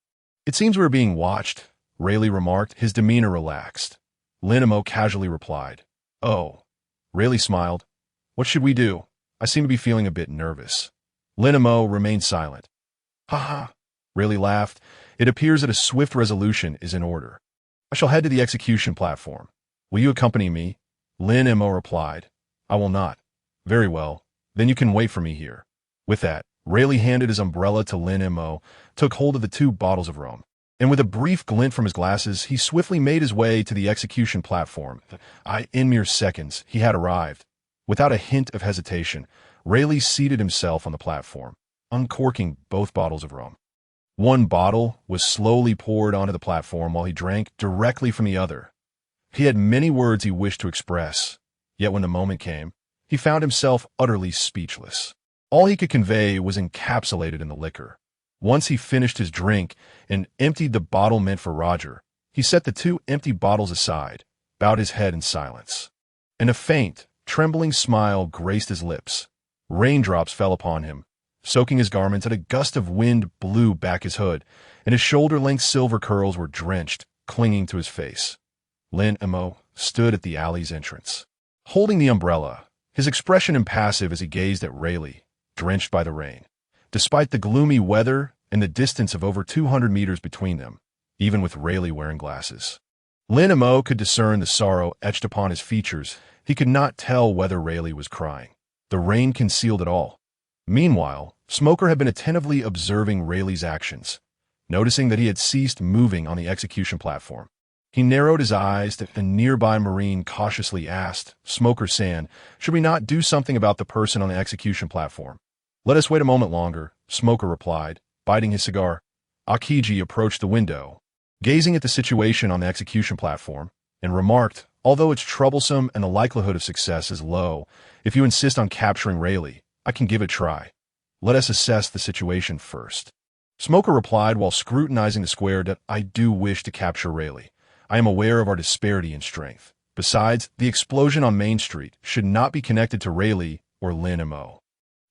It seems we're being watched, Rayleigh remarked, his demeanor relaxed. Lin Mo casually replied. Oh. Rayleigh smiled. What should we do? I seem to be feeling a bit nervous. Lin Mo remained silent. Ha ha. Rayleigh laughed. It appears that a swift resolution is in order. I shall head to the execution platform. Will you accompany me? Lin Mo replied. I will not. Very well. Then you can wait for me here. With that, Rayleigh handed his umbrella to Lin Mo, took hold of the 2 bottles of rum, and with a brief glint from his glasses, he swiftly made his way to the execution platform. In mere seconds, he had arrived. Without a hint of hesitation, Rayleigh seated himself on the platform, uncorking both bottles of rum. One bottle was slowly poured onto the platform while he drank directly from the other. He had many words he wished to express, yet when the moment came, he found himself utterly speechless. All he could convey was encapsulated in the liquor. Once he finished his drink and emptied the bottle meant for Roger, he set the 2 empty bottles aside, bowed his head in silence. And a faint, trembling smile graced his lips. Raindrops fell upon him, soaking his garments, and a gust of wind blew back his hood, and his shoulder-length silver curls were drenched, clinging to his face. Lin Mo stood at the alley's entrance, holding the umbrella, his expression impassive as he gazed at Rayleigh, drenched by the rain. Despite the gloomy weather and the distance of over 200 meters between them, even with Rayleigh wearing glasses, Lin Mo could discern the sorrow etched upon his features. He could not tell whether Rayleigh was crying. The rain concealed it all. Meanwhile, Smoker had been attentively observing Rayleigh's actions. Noticing that he had ceased moving on the execution platform, he narrowed his eyes at a nearby Marine, cautiously asked, Smoker-san, should we not do something about the person on the execution platform? Let us wait a moment longer, Smoker replied, biting his cigar. Akiji approached the window, gazing at the situation on the execution platform, and remarked, although it's troublesome and the likelihood of success is low, if you insist on capturing Rayleigh, I can give it a try. Let us assess the situation first. Smoker replied while scrutinizing the square that I do wish to capture Rayleigh. I am aware of our disparity in strength. Besides, the explosion on Main Street should not be connected to Rayleigh or Lin Mo.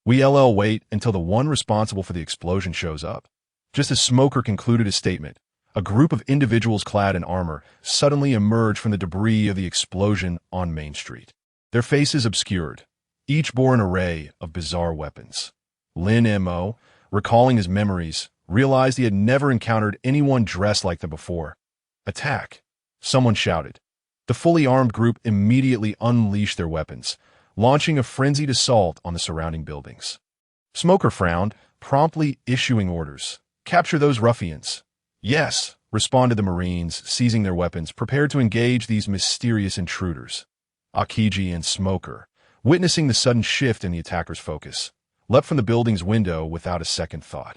We'll wait until the one responsible for the explosion shows up. Just as Smoker concluded his statement, a group of individuals clad in armor suddenly emerged from the debris of the explosion on Main Street. Their faces obscured. Each bore an array of bizarre weapons. Lin Mo, recalling his memories, realized he had never encountered anyone dressed like them before. Attack! Someone shouted. The fully armed group immediately unleashed their weapons, launching a frenzied assault on the surrounding buildings. Smoker frowned, promptly issuing orders. Capture those ruffians. Yes, responded the Marines, seizing their weapons, prepared to engage these mysterious intruders. Akiji and Smoker, witnessing the sudden shift in the attackers' focus, leapt from the building's window without a second thought.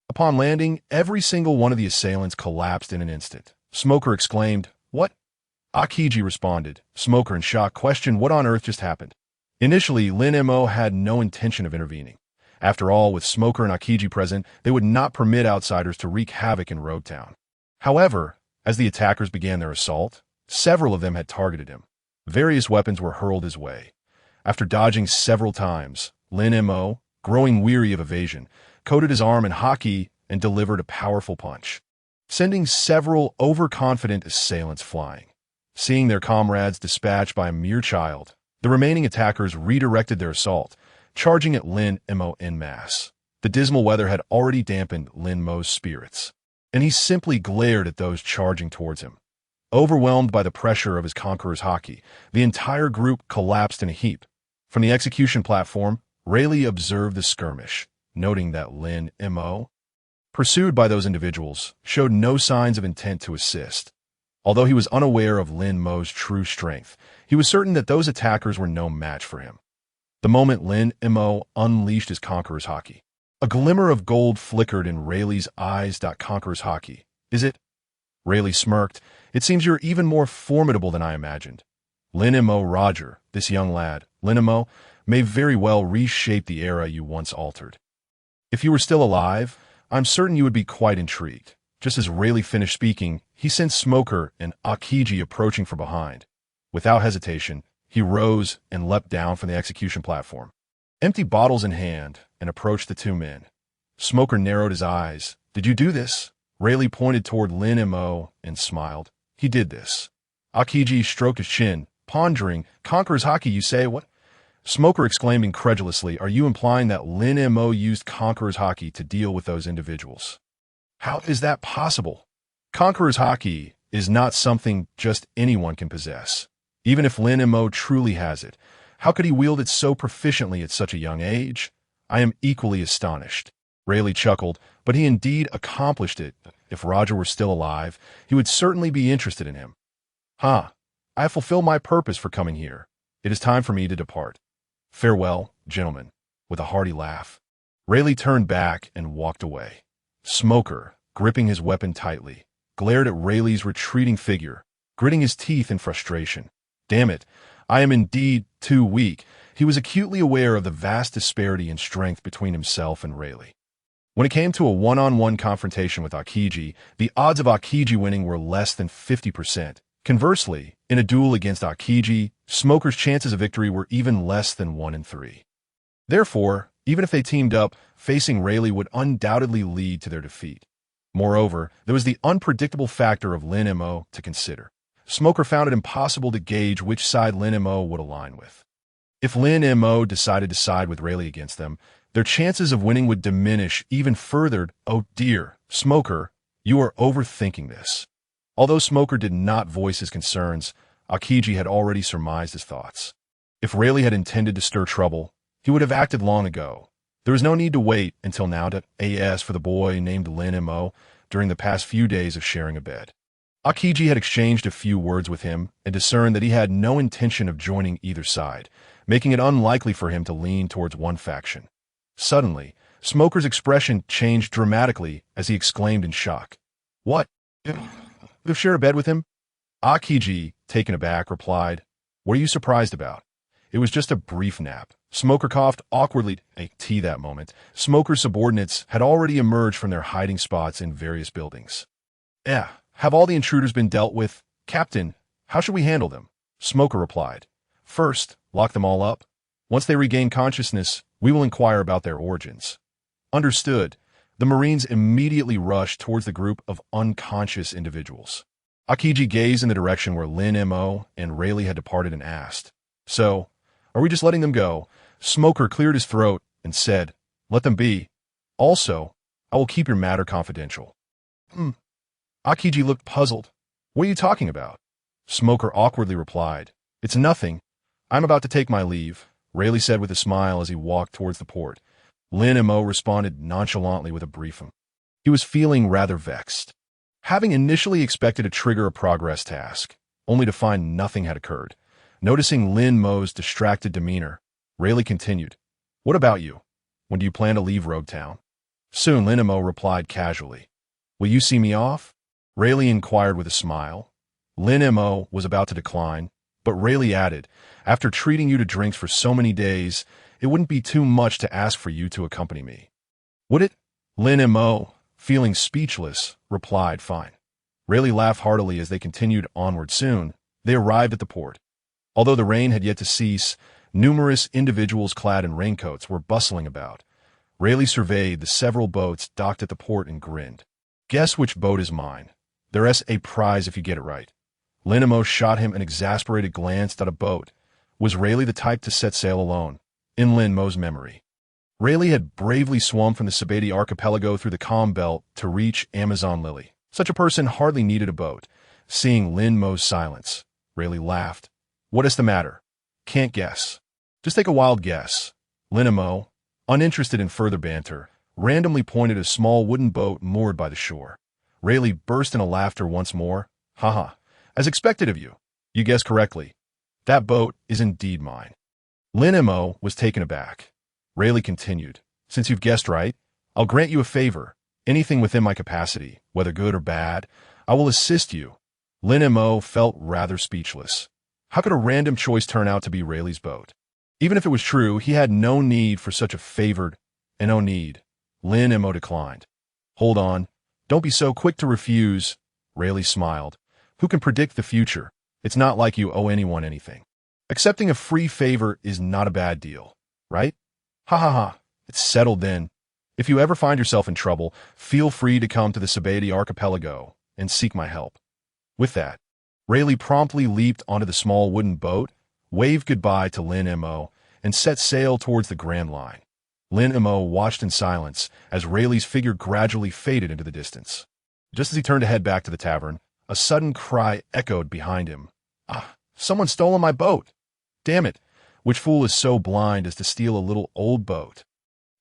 Upon landing, every single one of the assailants collapsed in an instant. Smoker exclaimed, What? Akiji responded. Smoker, in shock, questioned what on earth just happened. Initially, Lin Mo had no intention of intervening. After all, with Smoker and Akiji present, they would not permit outsiders to wreak havoc in Roguetown. However, as the attackers began their assault, several of them had targeted him. Various weapons were hurled his way. After dodging several times, Lin Mo, growing weary of evasion, coated his arm in haki and delivered a powerful punch, sending several overconfident assailants flying. Seeing their comrades dispatched by a mere child, The remaining attackers redirected their assault, charging at Lin Mo en masse. The dismal weather had already dampened Lin Mo's spirits, and he simply glared at those charging towards him. Overwhelmed by the pressure of his conqueror's haki, the entire group collapsed in a heap. From the execution platform, Rayleigh observed the skirmish, noting that Lin Mo, pursued by those individuals, showed no signs of intent to assist. Although he was unaware of Lin Mo's true strength, he was certain that those attackers were no match for him. The moment Lin Mo unleashed his conqueror's haki, a glimmer of gold flickered in Rayleigh's eyes. Conqueror's haki, is it? Rayleigh smirked. It seems you're even more formidable than I imagined. Lin Mo Roger, this young lad, Lin Mo, may very well reshape the era you once altered. If you were still alive, I'm certain you would be quite intrigued. Just as Rayleigh finished speaking, he sensed Smoker and Akiji approaching from behind. Without hesitation, he rose and leapt down from the execution platform, empty bottles in hand, and approached the two men. Smoker narrowed his eyes. Did you do this? Rayleigh pointed toward Lin Mo and smiled. He did this. Akiji stroked his chin, pondering. Conqueror's haki, you say? What? Smoker exclaimed incredulously. Are you implying that Lin Mo used Conqueror's haki to deal with those individuals? How is that possible? Conqueror's haki is not something just anyone can possess. Even if Lin Mo truly has it, how could he wield it so proficiently at such a young age? I am equally astonished. Rayleigh chuckled, but he indeed accomplished it. If Roger were still alive, he would certainly be interested in him. I have fulfilled my purpose for coming here. It is time for me to depart. Farewell, gentlemen. With a hearty laugh, Rayleigh turned back and walked away. Smoker, gripping his weapon tightly, glared at Rayleigh's retreating figure, gritting his teeth in frustration. Damn it, I am indeed too weak. He was acutely aware of the vast disparity in strength between himself and Rayleigh. When it came to a one-on-one confrontation with Akiji, the odds of Akiji winning were less than 50%. Conversely, in a duel against Akiji, Smoker's chances of victory were even less than 1 in 3. Therefore, even if they teamed up, facing Rayleigh would undoubtedly lead to their defeat. Moreover, there was the unpredictable factor of Lin Mo to consider. Smoker found it impossible to gauge which side Lin Mo would align with. If Lin Mo decided to side with Rayleigh against them, their chances of winning would diminish even further. Oh dear, Smoker, you are overthinking this. Although Smoker did not voice his concerns, Akiji had already surmised his thoughts. If Rayleigh had intended to stir trouble, he would have acted long ago. There was no need to wait until now to ask for the boy named Lin Mo during the past few days of sharing a bed. Akiji had exchanged a few words with him and discerned that he had no intention of joining either side, making it unlikely for him to lean towards one faction. Suddenly, Smoker's expression changed dramatically as he exclaimed in shock. What? You've shared a bed with him? Akiji, taken aback, replied, What are you surprised about? It was just a brief nap. Smoker coughed awkwardly. That moment, Smoker's subordinates had already emerged from their hiding spots in various buildings. Have all the intruders been dealt with? Captain, how should we handle them? Smoker replied. First, lock them all up. Once they regain consciousness, we will inquire about their origins. Understood. The Marines immediately rushed towards the group of unconscious individuals. Akiji gazed in the direction where Lin Mo and Rayleigh had departed and asked, So, are we just letting them go? Smoker cleared his throat and said, Let them be. Also, I will keep your matter confidential. Akiji looked puzzled. What are you talking about? Smoker awkwardly replied, It's nothing. I'm about to take my leave, Rayleigh said with a smile as he walked towards the port. Lin Mo responded nonchalantly with a briefing. He was feeling rather vexed. Having initially expected to trigger a progress task, only to find nothing had occurred. Noticing Lin Mo's distracted demeanor, Rayleigh continued, What about you? When do you plan to leave Roguetown? Soon, Lin Mo replied casually. Will you see me off? Rayleigh inquired with a smile. Lin Mo was about to decline, but Rayleigh added, After treating you to drinks for so many days, it wouldn't be too much to ask for you to accompany me. Would it? Lin Mo, feeling speechless, replied, Fine. Rayleigh laughed heartily as they continued onward. Soon, they arrived at the port. Although the rain had yet to cease, numerous individuals clad in raincoats were bustling about. Rayleigh surveyed the several boats docked at the port and grinned. Guess which boat is mine. There's a prize if you get it right. Lin Mo shot him an exasperated glance at a boat. Was Rayleigh the type to set sail alone? In Lin Mo's memory, Rayleigh had bravely swum from the Sabaody Archipelago through the calm belt to reach Amazon Lily. Such a person hardly needed a boat. Seeing Lin Mo's silence, Rayleigh laughed. What is the matter? Can't guess. Just take a wild guess. Lin Mo, uninterested in further banter, randomly pointed at a small wooden boat moored by the shore. Rayleigh burst into laughter once more. Haha, as expected of you. You guessed correctly. That boat is indeed mine. Lin Mo was taken aback. Rayleigh continued. Since you've guessed right, I'll grant you a favor. Anything within my capacity, whether good or bad, I will assist you. Lin Mo felt rather speechless. How could a random choice turn out to be Rayleigh's boat? Even if it was true, he had no need for such a favored, and no need. Lin Mo declined. Hold on. Don't be so quick to refuse. Rayleigh smiled. Who can predict the future? It's not like you owe anyone anything. Accepting a free favor is not a bad deal, right? Ha ha ha. It's settled then. If you ever find yourself in trouble, feel free to come to the Sabaody Archipelago and seek my help. With that, Rayleigh promptly leaped onto the small wooden boat, waved goodbye to Lin Mo, and set sail towards the Grand Line. Lin Mo watched in silence as Rayleigh's figure gradually faded into the distance. Just as he turned to head back to the tavern, a sudden cry echoed behind him. Ah, someone's stolen my boat. Damn it, which fool is so blind as to steal a little old boat?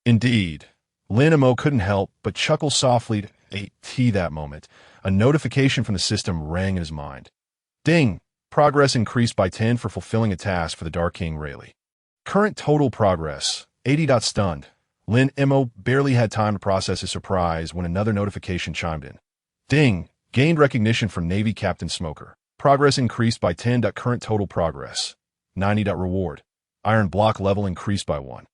Indeed, Lin Mo couldn't help but chuckle softly at that moment. A notification from the system rang in his mind. Ding! Progress increased by 10 for fulfilling a task for the Dark King Rayleigh. Current total progress, 80. Stunned. Lin Mo barely had time to process his surprise when another notification chimed in. Ding! Gained recognition from Navy Captain Smoker. Progress increased by 10. Current total progress, 90. Reward. Iron block level increased by 1.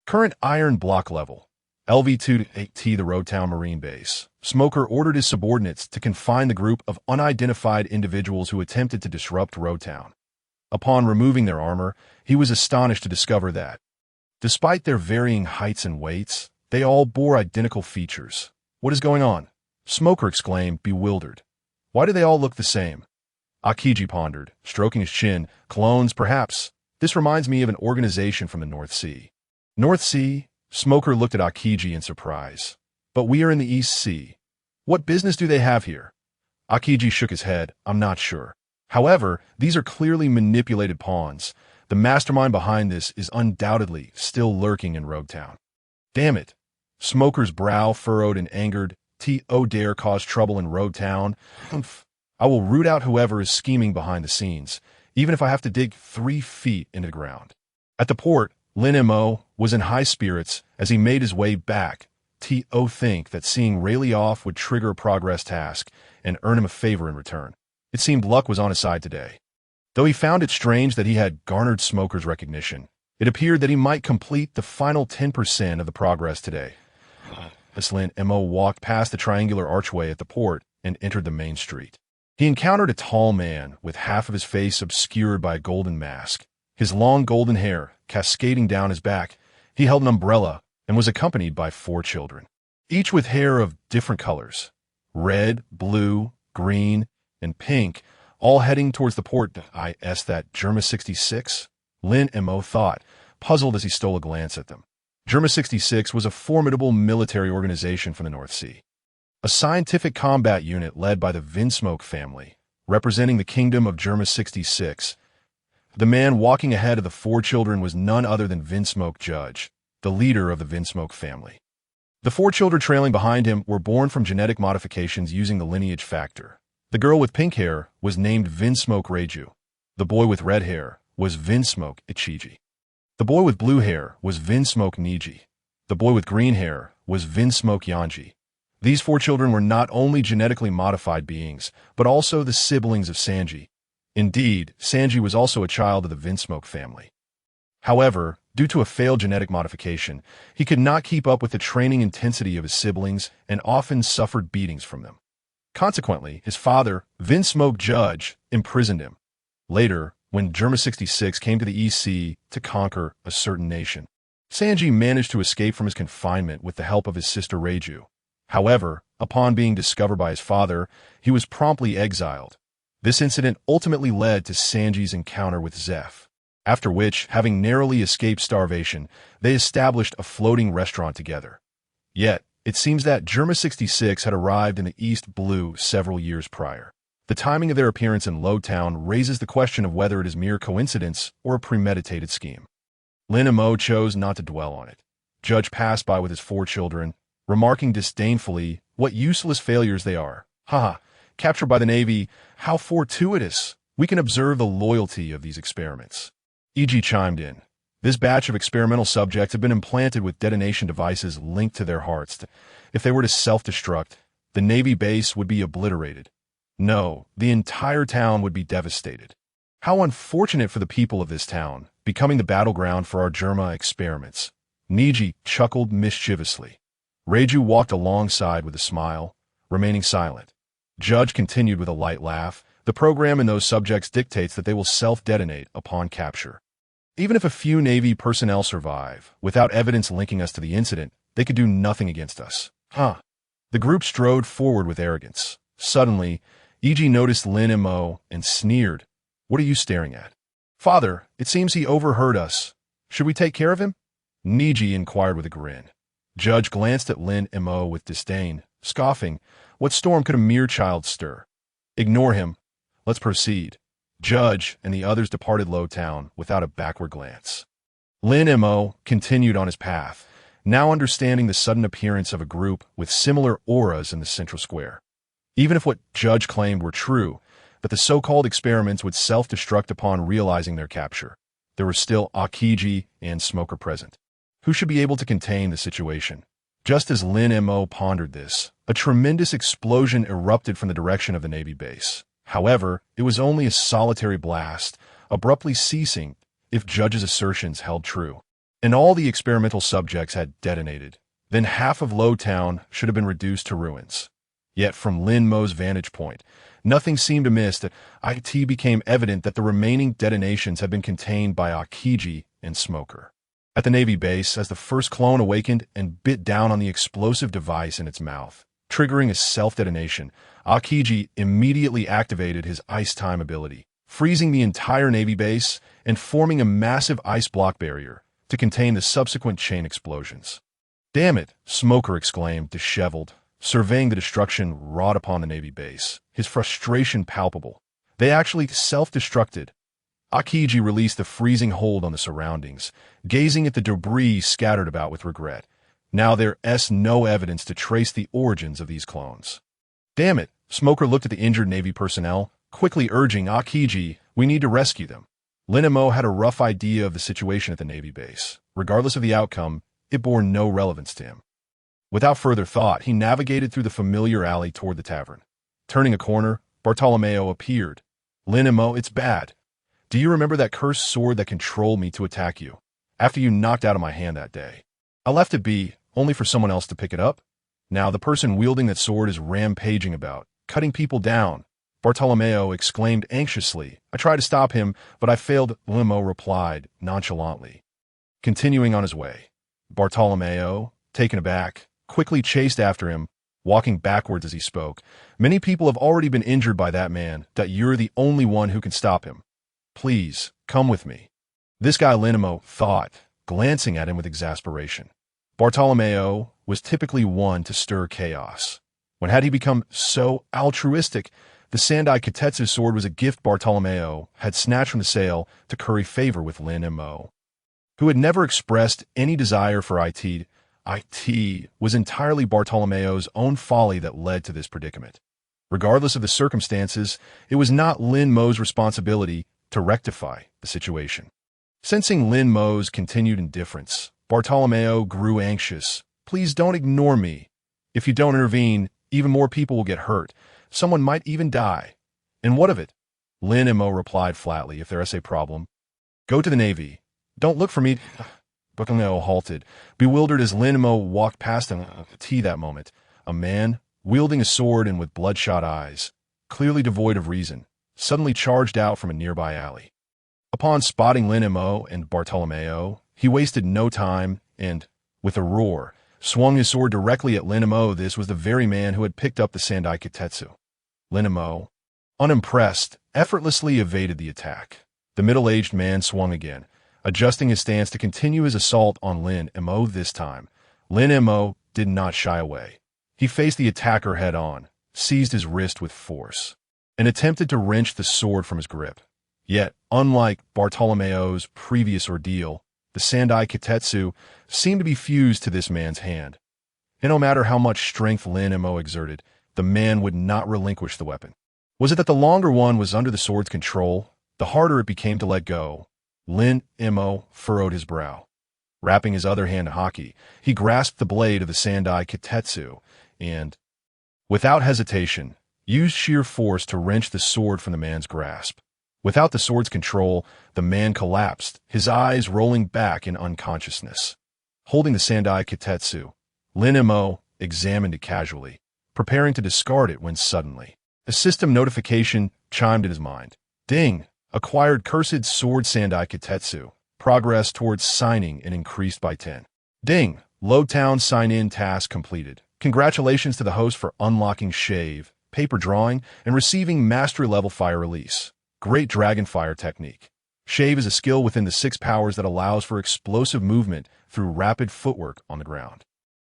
Current iron block level. LV-2-8T, the Roguetown Marine Base. Smoker ordered his subordinates to confine the group of unidentified individuals who attempted to disrupt Roguetown. Upon removing their armor, he was astonished to discover that, despite their varying heights and weights, they all bore identical features. What is going on? Smoker exclaimed, bewildered. Why do they all look the same? Akiji pondered, stroking his chin. Clones, perhaps. This reminds me of an organization from the North Sea. North Sea? Smoker looked at Akiji in surprise. But we are in the East Sea. What business do they have here? Akiji shook his head. I'm not sure. However, these are clearly manipulated pawns. The mastermind behind this is undoubtedly still lurking in Roguetown. Damn it. Smoker's brow furrowed and angered. Dare cause trouble in Roguetown. I will root out whoever is scheming behind the scenes, even if I have to dig 3 feet into the ground. At the port, Lin Mo was in high spirits as he made his way back. Think that seeing Rayleigh off would trigger a progress task and earn him a favor in return. It seemed luck was on his side today. Though he found it strange that he had garnered Smoker's recognition, it appeared that he might complete the final 10% of the progress today. As Lin Mo walked past the triangular archway at the port and entered the main street, he encountered a tall man with half of his face obscured by a golden mask. His long golden hair cascading down his back, he held an umbrella and was accompanied by 4 children, each with hair of different colors, red, blue, green, and pink, all heading towards the port. That Germa 66? Lin Mo thought, puzzled as he stole a glance at them. Germa 66 was a formidable military organization from the North Sea, a scientific combat unit led by the Vinsmoke family, representing the kingdom of Germa 66. The man walking ahead of the 4 children was none other than Vinsmoke Judge, the leader of the Vinsmoke family. The 4 children trailing behind him were born from genetic modifications using the lineage factor. The girl with pink hair was named Vinsmoke Reiju. The boy with red hair was Vinsmoke Ichiji. The boy with blue hair was Vinsmoke Niji. The boy with green hair was Vinsmoke Yanji. These 4 children were not only genetically modified beings, but also the siblings of Sanji. Indeed, Sanji was also a child of the Vinsmoke family. However, due to a failed genetic modification, he could not keep up with the training intensity of his siblings and often suffered beatings from them. Consequently, his father, Vinsmoke Judge, imprisoned him. Later, when Germa 66 came to the East Sea to conquer a certain nation, Sanji managed to escape from his confinement with the help of his sister Reiju. However, upon being discovered by his father, he was promptly exiled. This incident ultimately led to Sanji's encounter with Zeph. After which, having narrowly escaped starvation, they established a floating restaurant together. Yet, it seems that Germa 66 had arrived in the East Blue several years prior. The timing of their appearance in Roguetown raises the question of whether it is mere coincidence or a premeditated scheme. Lin Mo chose not to dwell on it. Judge passed by with his 4 children, remarking disdainfully what useless failures they are. Haha, captured by the Navy, how fortuitous! We can observe the loyalty of these experiments. E.G. chimed in. This batch of experimental subjects have been implanted with detonation devices linked to their hearts. If they were to self-destruct, the Navy base would be obliterated. No, the entire town would be devastated. How unfortunate for the people of this town, becoming the battleground for our Germa experiments. Niji chuckled mischievously. Reiju walked alongside with a smile, remaining silent. Judge continued with a light laugh. The program in those subjects dictates that they will self-detonate upon capture. Even if a few Navy personnel survive, without evidence linking us to the incident, they could do nothing against us. The group strode forward with arrogance. Suddenly, E.G. noticed Lin Mo and sneered. What are you staring at? Father, it seems he overheard us. Should we take care of him? Niji inquired with a grin. Judge glanced at Lin Mo with disdain, scoffing. What storm could a mere child stir? Ignore him. Let's proceed. Judge and the others departed Roguetown without a backward glance. Lin Mo continued on his path, now understanding the sudden appearance of a group with similar auras in the central square. Even if what Judge claimed were true, that the so-called experiments would self-destruct upon realizing their capture, there were still Akiji and Smoker present, who should be able to contain the situation. Just as Lin Mo pondered this, a tremendous explosion erupted from the direction of the Navy base. However, it was only a solitary blast, abruptly ceasing if Judge's assertions held true. And all the experimental subjects had detonated. Then half of Roguetown should have been reduced to ruins. Yet from Lin Mo's vantage point, nothing seemed amiss. That it became evident that the remaining detonations had been contained by Akiji and Smoker. At the Navy base, as the first clone awakened and bit down on the explosive device in its mouth, triggering a self-detonation, Akiji immediately activated his ice time ability, freezing the entire Navy base and forming a massive ice block barrier to contain the subsequent chain explosions. Damn it, Smoker exclaimed, disheveled, surveying the destruction wrought upon the Navy base, his frustration palpable. They actually self-destructed. Akiji released the freezing hold on the surroundings, gazing at the debris scattered about with regret. Now there's no evidence to trace the origins of these clones. Damn it, Smoker looked at the injured Navy personnel, quickly urging Akiji, we need to rescue them. Lin Mo had a rough idea of the situation at the Navy base. Regardless of the outcome, it bore no relevance to him. Without further thought, he navigated through the familiar alley toward the tavern. Turning a corner, Bartolomeo appeared. Lin Mo, it's bad. Do you remember that cursed sword that controlled me to attack you, after you knocked out of my hand that day? I left it be, only for someone else to pick it up. Now the person wielding that sword is rampaging about, cutting people down. Bartolomeo exclaimed anxiously. I tried to stop him, but I failed, Lin Mo replied, nonchalantly. Continuing on his way, Bartolomeo, taken aback, quickly chased after him, walking backwards as he spoke. Many people have already been injured by that man, that you're the only one who can stop him. Please, come with me. This guy Lin Mo thought, glancing at him with exasperation. Bartolomeo was typically one to stir chaos. When had he become so altruistic? The Sandai Katetsu sword was a gift Bartolomeo had snatched from the sale to curry favor with Lin Mo, who had never expressed any desire for it. It was entirely Bartolomeo's own folly that led to this predicament. Regardless of the circumstances, it was not Lin Mo's responsibility to rectify the situation. Sensing Lin Mo's continued indifference, Bartolomeo grew anxious. Please don't ignore me. If you don't intervene, even more people will get hurt. Someone might even die. And what of it? Lin Mo replied flatly, if there's a problem, go to the Navy. Don't look for me. Bartolomeo halted, bewildered as Lin Mo walked past him that moment. A man, wielding a sword and with bloodshot eyes, clearly devoid of reason, suddenly charged out from a nearby alley. Upon spotting Lin Mo and Bartolomeo, he wasted no time and, with a roar, swung his sword directly at Lin Mo. This was the very man who had picked up the Sandai Katetsu. Lin Mo, unimpressed, effortlessly evaded the attack. The middle-aged man swung again, adjusting his stance to continue his assault on Lin Mo this time. Lin Mo did not shy away. He faced the attacker head-on, seized his wrist with force, and attempted to wrench the sword from his grip. Yet, unlike Bartolomeo's previous ordeal, the Sandai Kitetsu seemed to be fused to this man's hand. And no matter how much strength Lin Mo exerted, the man would not relinquish the weapon. Was it that the longer one was under the sword's control? The harder it became to let go. Lin Mo furrowed his brow. Wrapping his other hand in haki, he grasped the blade of the Sandai Kitetsu and, without hesitation, used sheer force to wrench the sword from the man's grasp. Without the sword's control, the man collapsed, his eyes rolling back in unconsciousness. Holding the Sandai Kitetsu, Lin Mo examined it casually, preparing to discard it when suddenly a system notification chimed in his mind. Ding! Acquired cursed sword Sandai Kitetsu. Progress towards signing and increased by 10. Ding! Roguetown sign-in task completed. Congratulations to the host for unlocking Shave, paper drawing, and receiving mastery-level fire release. Great dragon fire technique. Shave is a skill within the 6 powers that allows for explosive movement through rapid footwork on the ground.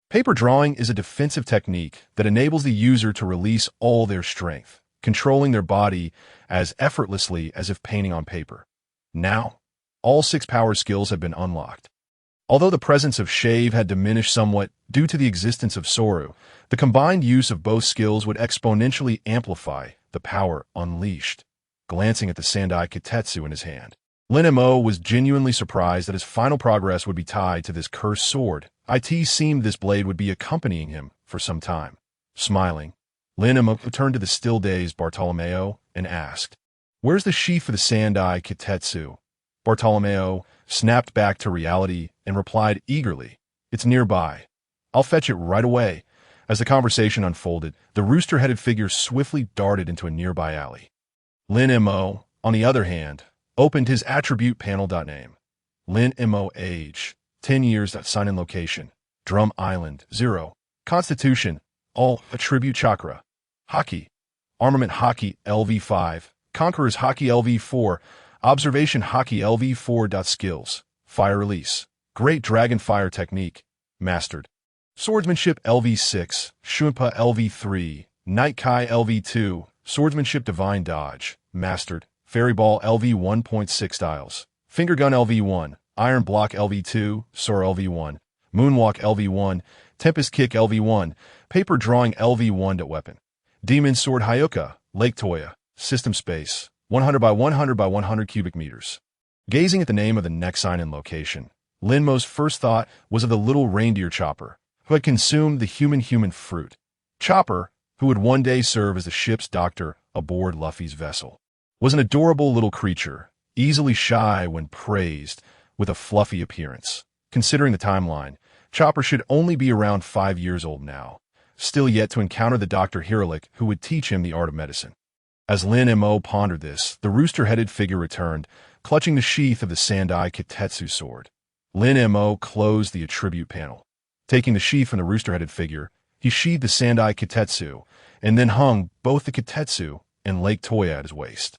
Paper drawing is a defensive technique that enables the user to release all their strength, controlling their body as effortlessly as if painting on paper. Now, all 6 power skills have been unlocked. Although the presence of Shave had diminished somewhat due to the existence of Soru, the combined use of both skills would exponentially amplify the power unleashed. Glancing at the Sandai Kitetsu in his hand, Lin Mo was genuinely surprised that his final progress would be tied to this cursed sword. It seemed this blade would be accompanying him for some time. Smiling, Lin Mo turned to the still-dazed Bartolomeo and asked, "Where's the sheath for the Sandai Kitetsu?" Bartolomeo snapped back to reality and replied eagerly, "It's nearby. I'll fetch it right away." As the conversation unfolded, the rooster-headed figure swiftly darted into a nearby alley. Lin Mo, on the other hand, opened his attribute panel. Name: Lin Mo. Age: 10 years. Sign in location: Drum Island, 0. Constitution: All. Attribute chakra: Haki. Armament: Haki LV5. Conqueror's Haki LV4. Observation: Haki LV4. Skills: Fire release. Great dragon fire technique. Mastered. Swordsmanship LV6. Shunpo LV3. Night Kai LV2. Swordsmanship Divine Dodge. Mastered. Fairy Ball LV 1.6 styles. Finger Gun LV1. Iron Block LV2. Soar LV1. Moonwalk LV1. Tempest Kick LV1. Paper Drawing LV1. Weapon: Demon Sword Hyuka. Lake Toya. System Space: 100 by 100 by 100 cubic meters. Gazing at the name of the next sign-in location, Lin Mo's first thought was of the little reindeer Chopper, who had consumed the human fruit. Chopper, who would one day serve as the ship's doctor aboard Luffy's vessel, was an adorable little creature, easily shy when praised, with a fluffy appearance. Considering the timeline, Chopper should only be around 5 years old now, still yet to encounter the Dr. Hiralik who would teach him the art of medicine. As Lin Mo pondered this, the rooster-headed figure returned, clutching the sheath of the Sandai Kitetsu sword. Lin Mo closed the attribute panel. Taking the sheath from the rooster-headed figure, he sheathed the Sandai Kitetsu, and then hung both the Kitetsu and Lake Toya at his waist.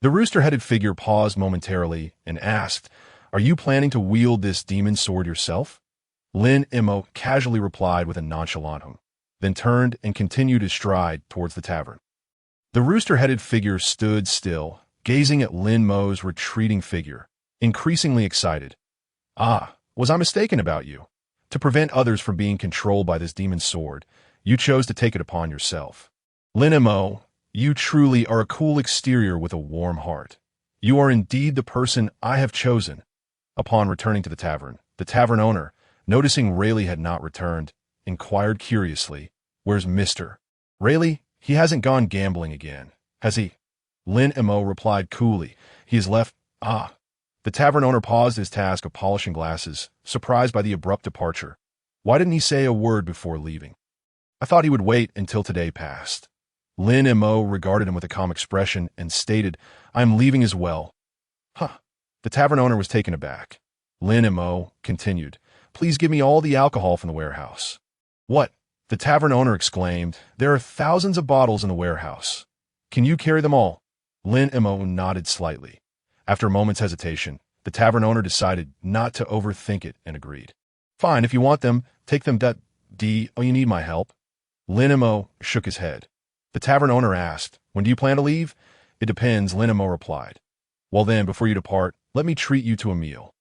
The rooster-headed figure paused momentarily and asked, "Are you planning to wield this demon sword yourself?" Lin Mo casually replied with a nonchalant hum, then turned and continued his stride towards the tavern. The rooster-headed figure stood still, gazing at Lin Mo's retreating figure, increasingly excited. "Ah, was I mistaken about you? To prevent others from being controlled by this demon sword, you chose to take it upon yourself. Lin Mo, you truly are a cool exterior with a warm heart. You are indeed the person I have chosen." Upon returning to the tavern owner, noticing Rayleigh had not returned, inquired curiously, "Where's Mr. Rayleigh? He hasn't gone gambling again, has he?" Lin Mo replied coolly, "He has left." "Ah." The tavern owner paused his task of polishing glasses, surprised by the abrupt departure. "Why didn't he say a word before leaving?" "I thought he would wait until today passed." Lin Mo regarded him with a calm expression and stated, "I am leaving as well." "Huh." The tavern owner was taken aback. Lin Mo continued, "Please give me all the alcohol from the warehouse." "What?" The tavern owner exclaimed, "There are thousands of bottles in the warehouse. Can you carry them all?" Lin Mo nodded slightly. After a moment's hesitation, the tavern owner decided not to overthink it and agreed. Fine, if you want them, take them. Oh, you need my help? Lin Mo shook his head. The tavern owner asked, when do you plan to leave? It depends, Lin Mo replied. Well then, before you depart, let me treat you to a meal.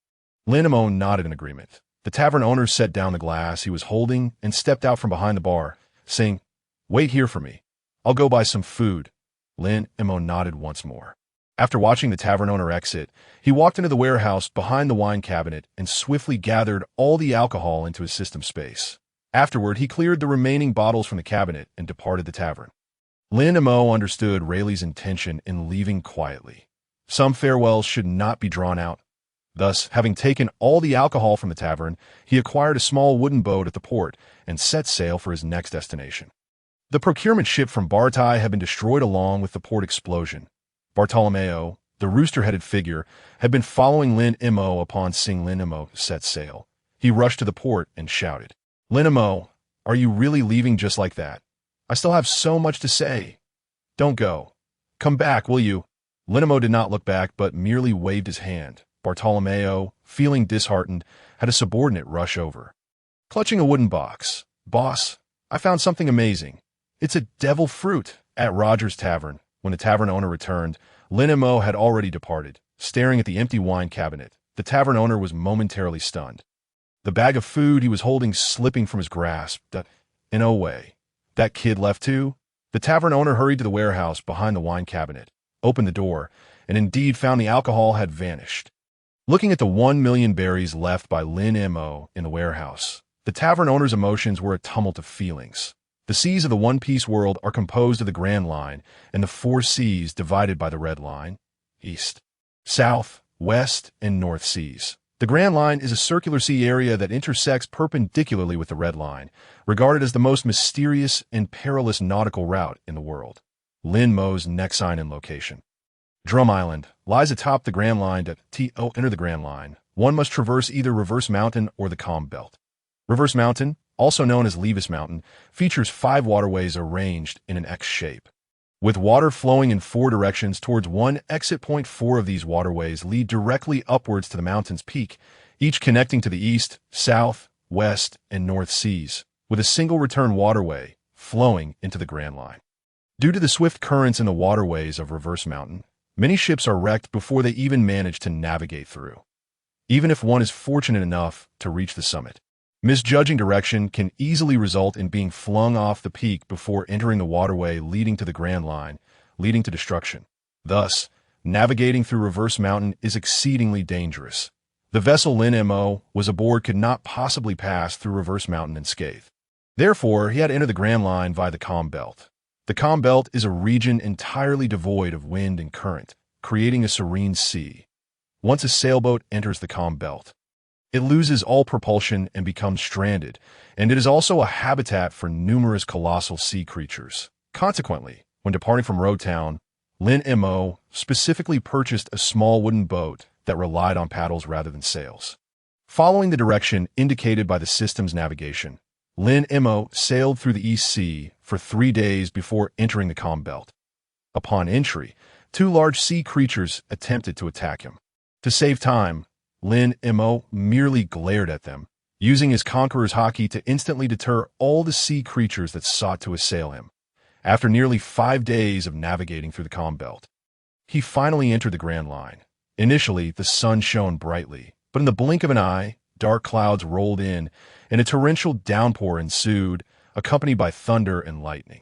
Lin Mo nodded in agreement. The tavern owner set down the glass he was holding and stepped out from behind the bar, saying, wait here for me. I'll go buy some food. Lin Mo nodded once more. After watching the tavern owner exit, he walked into the warehouse behind the wine cabinet and swiftly gathered all the alcohol into his system space. Afterward, he cleared the remaining bottles from the cabinet and departed the tavern. Lin Mo understood Rayleigh's intention in leaving quietly. Some farewells should not be drawn out. Thus, having taken all the alcohol from the tavern, he acquired a small wooden boat at the port and set sail for his next destination. The procurement ship from Bartai had been destroyed along with the port explosion. Bartolomeo, the rooster-headed figure, had been following Lin Mo upon seeing Lin Mo set sail. He rushed to the port and shouted, Lin Mo, are you really leaving just like that? I still have so much to say. Don't go. Come back, will you? Lin Mo did not look back, but merely waved his hand. Bartolomeo, feeling disheartened, had a subordinate rush over. Clutching a wooden box, Boss, I found something amazing. It's a devil fruit. At Roger's tavern, when the tavern owner returned, Lin Mo had already departed. Staring at the empty wine cabinet, the tavern owner was momentarily stunned. The bag of food he was holding slipping from his grasp. In no way. That kid left too? The tavern owner hurried to the warehouse behind the wine cabinet, opened the door, and indeed found the alcohol had vanished. Looking at the 1 million berries left by Lin Mo in the warehouse, the tavern owner's emotions were a tumult of feelings. The seas of the One Piece world are composed of the Grand Line and the 4 seas divided by the Red Line, East, South, West, and North Seas. The Grand Line is a circular sea area that intersects perpendicularly with the Red Line, regarded as the most mysterious and perilous nautical route in the world. Lin Mo's next sign in location. Drum Island lies atop the Grand Line. To enter the Grand Line, one must traverse either Reverse Mountain or the Calm Belt. Reverse Mountain, also known as Levis Mountain, features 5 waterways arranged in an X shape. With water flowing in 4 directions towards one exit point, 4 of these waterways lead directly upwards to the mountain's peak, each connecting to the east, south, west, and north seas, with a single return waterway flowing into the Grand Line. Due to the swift currents in the waterways of Reverse Mountain, many ships are wrecked before they even manage to navigate through, even if one is fortunate enough to reach the summit. Misjudging direction can easily result in being flung off the peak before entering the waterway leading to the Grand Line, leading to destruction. Thus, navigating through Reverse Mountain is exceedingly dangerous. The vessel Lin Mo was aboard could not possibly pass through Reverse Mountain unscathed. Therefore, he had to enter the Grand Line via the Calm Belt. The Calm Belt is a region entirely devoid of wind and current, creating a serene sea. Once a sailboat enters the Calm Belt, it loses all propulsion and becomes stranded, and it is also a habitat for numerous colossal sea creatures. Consequently, when departing from Roguetown, Lin Mo specifically purchased a small wooden boat that relied on paddles rather than sails. Following the direction indicated by the system's navigation, Lin Mo sailed through the East Sea for 3 days before entering the Calm Belt. Upon entry, 2 large sea creatures attempted to attack him. To save time, Lin Mo merely glared at them, using his Conqueror's Haki to instantly deter all the sea creatures that sought to assail him. After nearly 5 days of navigating through the Calm Belt, he finally entered the Grand Line. Initially, the sun shone brightly, but in the blink of an eye, dark clouds rolled in, and a torrential downpour ensued, accompanied by thunder and lightning.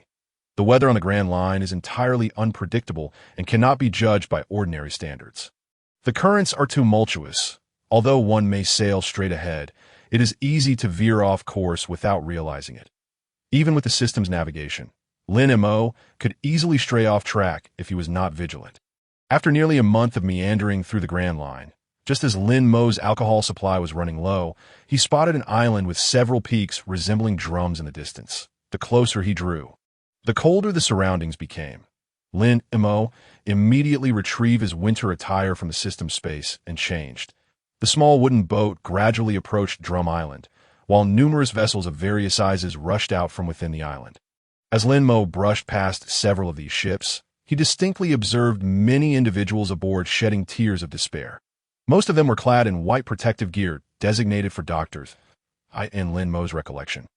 The weather on the Grand Line is entirely unpredictable and cannot be judged by ordinary standards. The currents are tumultuous. Although one may sail straight ahead, it is easy to veer off course without realizing it. Even with the system's navigation, Lin Mo could easily stray off track if he was not vigilant. After nearly a month of meandering through the Grand Line, just as Lin Mo's alcohol supply was running low, he spotted an island with several peaks resembling drums in the distance. The closer he drew, the colder the surroundings became. Lin Mo immediately retrieved his winter attire from the system space and changed. The small wooden boat gradually approached Drum Island, while numerous vessels of various sizes rushed out from within the island. As Lin Mo brushed past several of these ships, he distinctly observed many individuals aboard shedding tears of despair. Most of them were clad in white protective gear designated for doctors, in Lin Mo's recollection.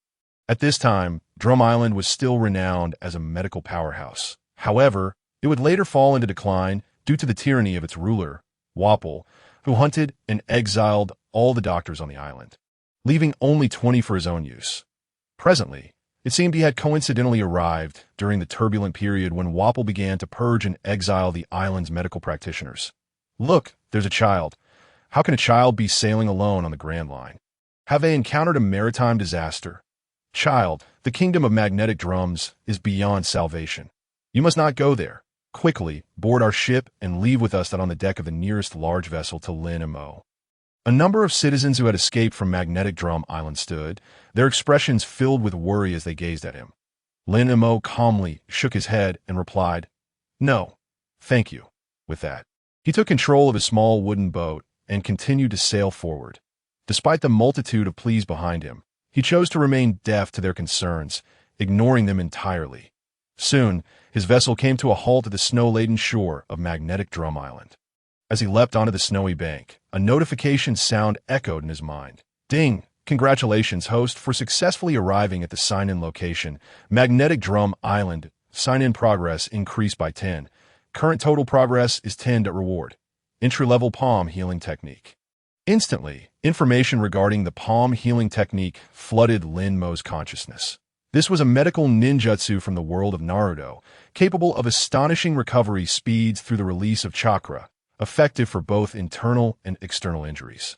At this time, Drum Island was still renowned as a medical powerhouse. However, it would later fall into decline due to the tyranny of its ruler, Wapol, who hunted and exiled all the doctors on the island, leaving only 20 for his own use. Presently, it seemed he had coincidentally arrived during the turbulent period when Wapol began to purge and exile the island's medical practitioners. Look, there's a child. How can a child be sailing alone on the Grand Line? Have they encountered a maritime disaster? Child, the kingdom of magnetic drums is beyond salvation. You must not go there. Quickly, board our ship and leave with us on the deck of the nearest large vessel to Lin Mo. A number of citizens who had escaped from Magnetic Drum Island stood, their expressions filled with worry as they gazed at him. Lin Mo calmly shook his head and replied, "No, thank you." With that, he took control of his small wooden boat and continued to sail forward. Despite the multitude of pleas behind him, he chose to remain deaf to their concerns, ignoring them entirely. Soon, his vessel came to a halt at the snow-laden shore of Magnetic Drum Island. As he leapt onto the snowy bank, a notification sound echoed in his mind. Ding! Congratulations, host, for successfully arriving at the sign-in location. Magnetic Drum Island. Sign-in progress increased by 10. Current total progress is 10. Reward. Entry-level palm healing technique. Instantly, information regarding the palm healing technique flooded Lin Mo's consciousness. This was a medical ninjutsu from the world of Naruto, capable of astonishing recovery speeds through the release of chakra, effective for both internal and external injuries.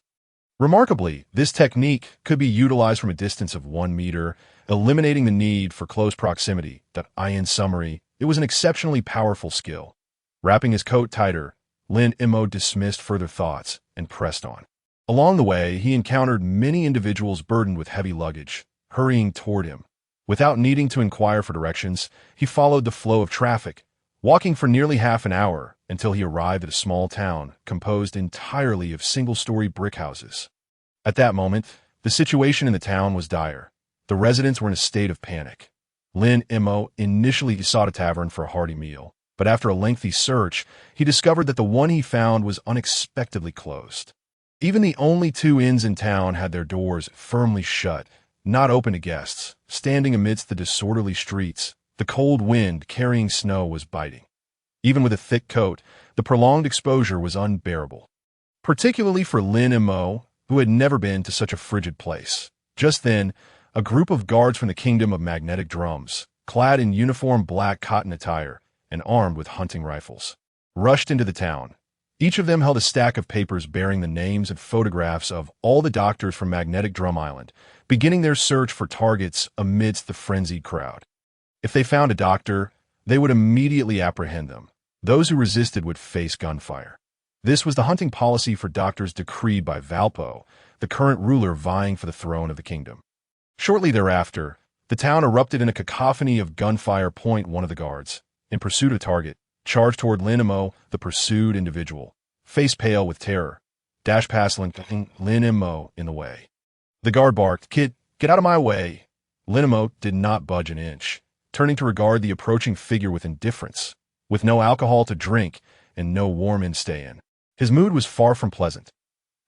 Remarkably, this technique could be utilized from a distance of 1 meter, eliminating the need for close proximity. In summary, it was an exceptionally powerful skill. Wrapping his coat tighter, Lin Mo dismissed further thoughts and pressed on. Along the way, he encountered many individuals burdened with heavy luggage, hurrying toward him. Without needing to inquire for directions, he followed the flow of traffic, walking for nearly half an hour until he arrived at a small town composed entirely of single-story brick houses. At that moment, the situation in the town was dire. The residents were in a state of panic. Lin Mo initially sought a tavern for a hearty meal, but after a lengthy search, he discovered that the one he found was unexpectedly closed. Even the only 2 inns in town had their doors firmly shut, not open to guests. Standing amidst the disorderly streets, the cold wind carrying snow was biting. Even with a thick coat, the prolonged exposure was unbearable, particularly for Lin Mo, who had never been to such a frigid place. Just then, a group of guards from the kingdom of magnetic drums, clad in uniform black cotton attire and armed with hunting rifles, rushed into the town. Each of them held a stack of papers bearing the names and photographs of all the doctors from Magnetic Drum Island, beginning their search for targets amidst the frenzied crowd. If they found a doctor, they would immediately apprehend them. Those who resisted would face gunfire. This was the hunting policy for doctors decreed by Valpo, the current ruler vying for the throne of the kingdom. Shortly thereafter, the town erupted in a cacophony of gunfire. One of the guards, in pursuit of target, charged toward Lin Mo, the pursued individual, face pale with terror, dashed past Lin Mo in the way. The guard barked, "Kid, get out of my way." Lin Mo did not budge an inch, turning to regard the approaching figure with indifference. With no alcohol to drink and no warm inn to stay in, his mood was far from pleasant.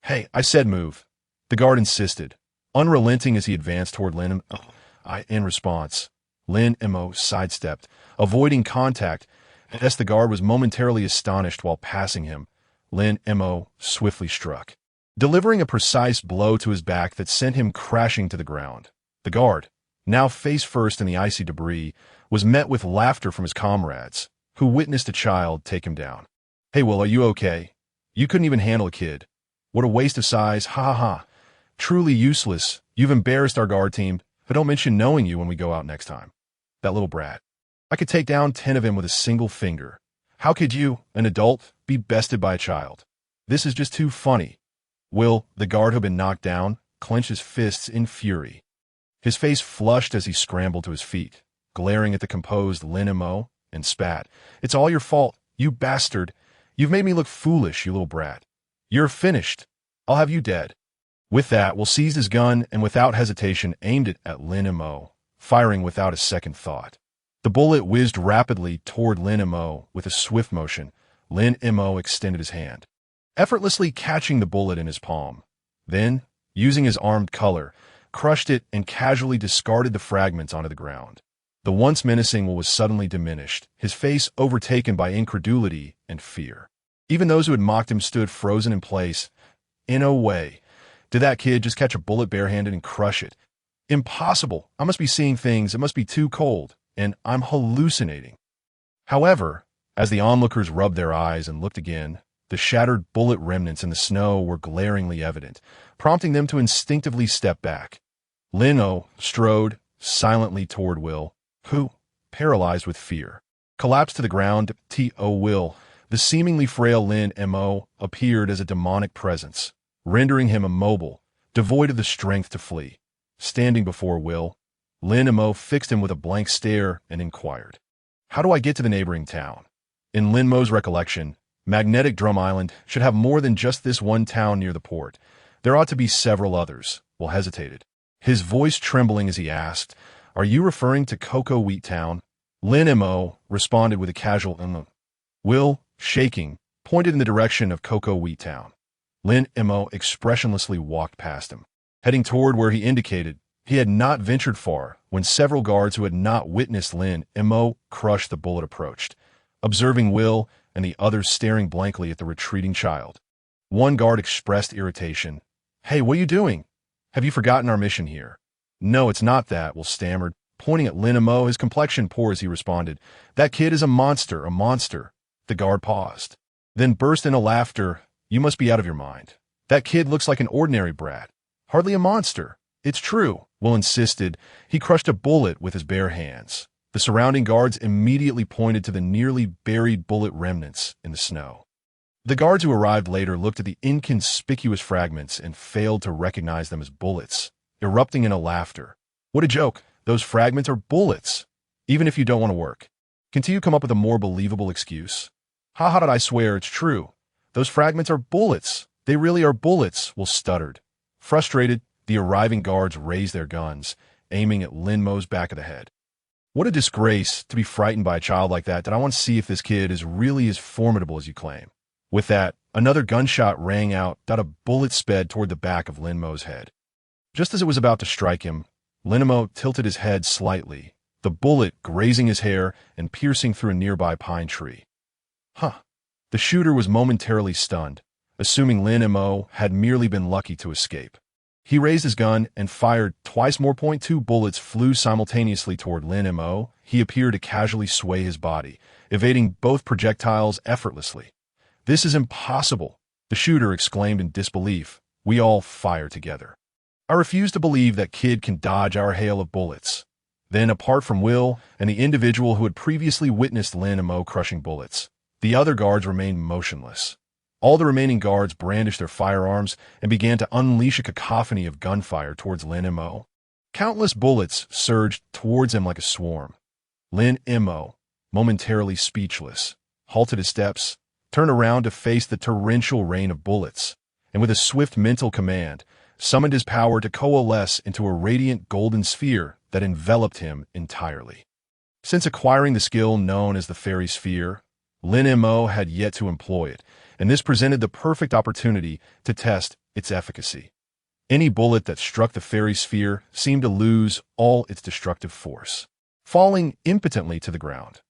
"Hey, I said move," the guard insisted, unrelenting as he advanced toward Lin Mo. In response, Lin Mo sidestepped, avoiding contact, and as the guard was momentarily astonished while passing him, Lin Mo swiftly struck, delivering a precise blow to his back that sent him crashing to the ground. The guard, now face first in the icy debris, was met with laughter from his comrades, who witnessed a child take him down. "Hey, Will, are you okay? You couldn't even handle a kid. What a waste of size, ha ha ha. Truly useless. You've embarrassed our guard team, but don't mention knowing you when we go out next time. That little brat. I could take down 10 of him with a single finger. How could you, an adult, be bested by a child? This is just too funny." Will, the guard who had been knocked down, clenched his fists in fury. His face flushed as he scrambled to his feet, glaring at the composed Lin Mo, and spat. "It's all your fault, you bastard. You've made me look foolish, you little brat. You're finished. I'll have you dead." With that, Will seized his gun and without hesitation aimed it at Lin Mo, firing without a second thought. The bullet whizzed rapidly toward Lin Mo with a swift motion. Lin Mo extended his hand, effortlessly catching the bullet in his palm. Then, using his armed color, crushed it and casually discarded the fragments onto the ground. The once menacing Will was suddenly diminished, his face overtaken by incredulity and fear. Even those who had mocked him stood frozen in place. In a way, did that kid just catch a bullet barehanded and crush it? Impossible. I must be seeing things. It must be too cold, and I'm hallucinating. However, as the onlookers rubbed their eyes and looked again, the shattered bullet remnants in the snow were glaringly evident, prompting them to instinctively step back. Lin Mo strode silently toward Will, who, paralyzed with fear, collapsed to the ground. Will, the seemingly frail Lin Mo, appeared as a demonic presence, rendering him immobile, devoid of the strength to flee. Standing before Will, Lin Mo fixed him with a blank stare and inquired, "How do I get to the neighboring town?" In Lin Mo's recollection, Magnetic Drum Island should have more than just this one town near the port. There ought to be several others. Will hesitated, his voice trembling as he asked, "Are you referring to Cocoa Wheat Town?" Lin Mo responded with a casual Will, shaking, pointed in the direction of Cocoa Wheat Town. Lin Mo expressionlessly walked past him, heading toward where he indicated. He had not ventured far when several guards who had not witnessed Lin Mo crush the bullet approached, observing Will and the others staring blankly at the retreating child. One guard expressed irritation. "Hey, what are you doing? Have you forgotten our mission here?" "No, it's not that," Will stammered, pointing at Lin Mo, his complexion poor as he responded. "That kid is a monster, a monster." The guard paused, then burst into laughter. "You must be out of your mind. That kid looks like an ordinary brat. Hardly a monster." "It's true," Will insisted. "He crushed a bullet with his bare hands." The surrounding guards immediately pointed to the nearly buried bullet remnants in the snow. The guards who arrived later looked at the inconspicuous fragments and failed to recognize them as bullets, erupting into laughter. "What a joke! Those fragments are bullets! Even if you don't want to work, can't you come up with a more believable excuse?" How did I swear it's true? Those fragments are bullets. They really are bullets," Will stuttered. Frustrated, the arriving guards raised their guns, aiming at Lin Mo's back of the head. "What a disgrace to be frightened by a child like that. Did I want to see if this kid is really as formidable as you claim?" With that, another gunshot rang out. A bullet sped toward the back of Lin Mo's head. Just as it was about to strike him, Lin Mo tilted his head slightly, the bullet grazing his hair and piercing through a nearby pine tree. The shooter was momentarily stunned, assuming Lin Mo had merely been lucky to escape. He raised his gun and fired twice more. .2 bullets flew simultaneously toward Lin Mo. He appeared to casually sway his body, evading both projectiles effortlessly. "This is impossible," the shooter exclaimed in disbelief. "We all fire together. I refuse to believe that kid can dodge our hail of bullets." Then, apart from Will and the individual who had previously witnessed Lin Mo crushing bullets, the other guards remained motionless. All the remaining guards brandished their firearms and began to unleash a cacophony of gunfire towards Lin Mo. Countless bullets surged towards him like a swarm. Lin Mo, momentarily speechless, halted his steps, turned around to face the torrential rain of bullets, and with a swift mental command, summoned his power to coalesce into a radiant golden sphere that enveloped him entirely. Since acquiring the skill known as the Fairy Sphere, Lin Mo had yet to employ it, and this presented the perfect opportunity to test its efficacy. Any bullet that struck the Fairy Sphere seemed to lose all its destructive force, falling impotently to the ground.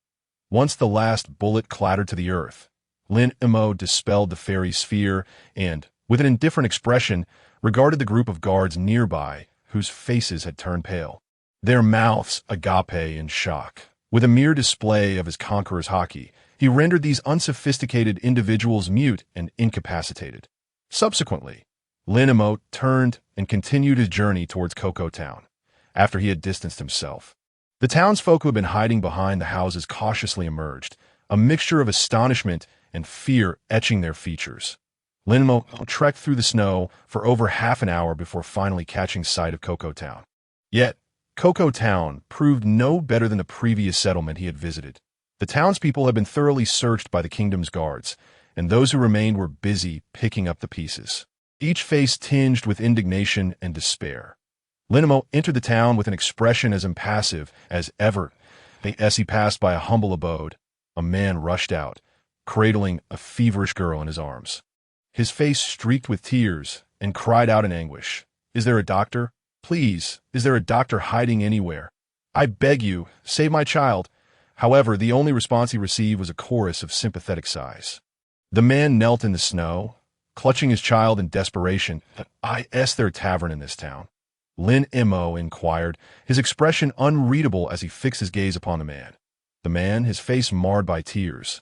Once the last bullet clattered to the earth, Lin Mo dispelled the Fairy Sphere and, with an indifferent expression, regarded the group of guards nearby whose faces had turned pale, their mouths agape in shock. With a mere display of his conqueror's haki, he rendered these unsophisticated individuals mute and incapacitated. Subsequently, Lin Mo turned and continued his journey towards Cocoa Town, after he had distanced himself. The townsfolk who had been hiding behind the houses cautiously emerged, a mixture of astonishment and fear etching their features. Lin Mo trekked through the snow for over half an hour before finally catching sight of Cocoa Town. Yet, Cocoa Town proved no better than the previous settlement he had visited. The townspeople had been thoroughly searched by the kingdom's guards, and those who remained were busy picking up the pieces, each face tinged with indignation and despair. Lin Mo entered the town with an expression as impassive as ever, As he passed by a humble abode, a man rushed out, cradling a feverish girl in his arms. His face streaked with tears, and cried out in anguish, "Is there a doctor? Please, is there a doctor hiding anywhere? I beg you, save my child." However, the only response he received was a chorus of sympathetic sighs. The man knelt in the snow, clutching his child in desperation. "Is there a tavern in this town?" Lin Mo inquired, his expression unreadable as he fixed his gaze upon the man. The man, his face marred by tears,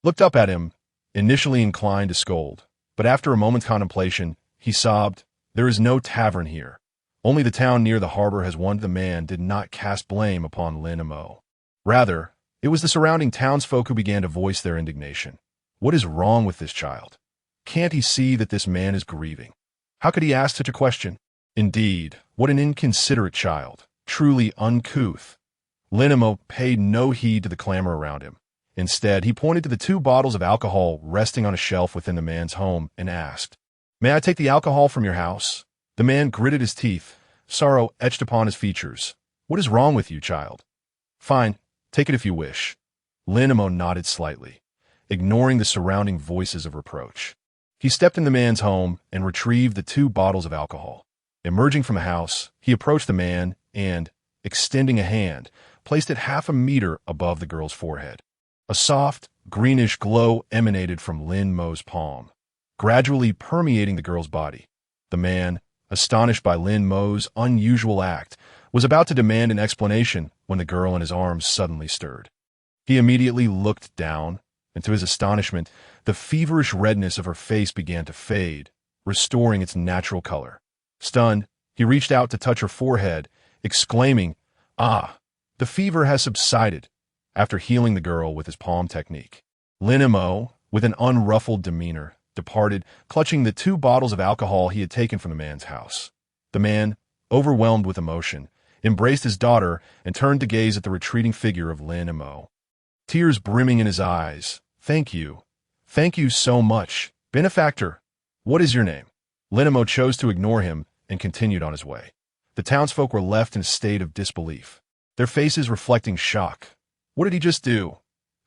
looked up at him, initially inclined to scold, but after a moment's contemplation, he sobbed, "There is no tavern here. Only the town near the harbor has one." The man did not cast blame upon Lin Mo. Rather, it was the surrounding townsfolk who began to voice their indignation. What is wrong with this child? Can't he see that this man is grieving? How could he ask such a question? Indeed, what an inconsiderate child, truly uncouth. Lin Mo paid no heed to the clamor around him. Instead, he pointed to the 2 bottles of alcohol resting on a shelf within the man's home and asked, "May I take the alcohol from your house?" The man gritted his teeth, sorrow etched upon his features. "What is wrong with you, child?" "Fine, take it if you wish." Lin Mo nodded slightly, ignoring the surrounding voices of reproach. He stepped in the man's home and retrieved the 2 bottles of alcohol. Emerging from the house, he approached the man and, extending a hand, placed it half a meter above the girl's forehead. A soft, greenish glow emanated from Lin Mo's palm, gradually permeating the girl's body. The man, astonished by Lin Mo's unusual act, was about to demand an explanation when the girl in his arms suddenly stirred. He immediately looked down, and to his astonishment, the feverish redness of her face began to fade, restoring its natural color. Stunned, he reached out to touch her forehead, exclaiming, "Ah, the fever has subsided," after healing the girl with his palm technique. Lin Mo, with an unruffled demeanor, departed, clutching the 2 bottles of alcohol he had taken from the man's house. The man, overwhelmed with emotion, embraced his daughter and turned to gaze at the retreating figure of Lin Mo. Tears brimming in his eyes. Thank you so much, benefactor. What is your name?" Lin Mo chose to ignore him and continued on his way. The townsfolk were left in a state of disbelief, their faces reflecting shock. What did he just do?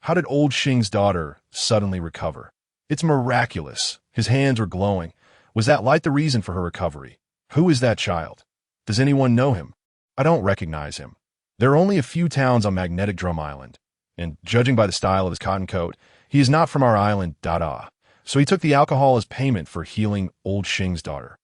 How did old Xing's daughter suddenly recover? It's miraculous. His hands were glowing. Was that light the reason for her recovery? Who is that child? Does anyone know him? I don't recognize him. There are only a few towns on Magnetic Drum Island, and judging by the style of his cotton coat, he is not from our island, So he took the alcohol as payment for healing old Xing's daughter.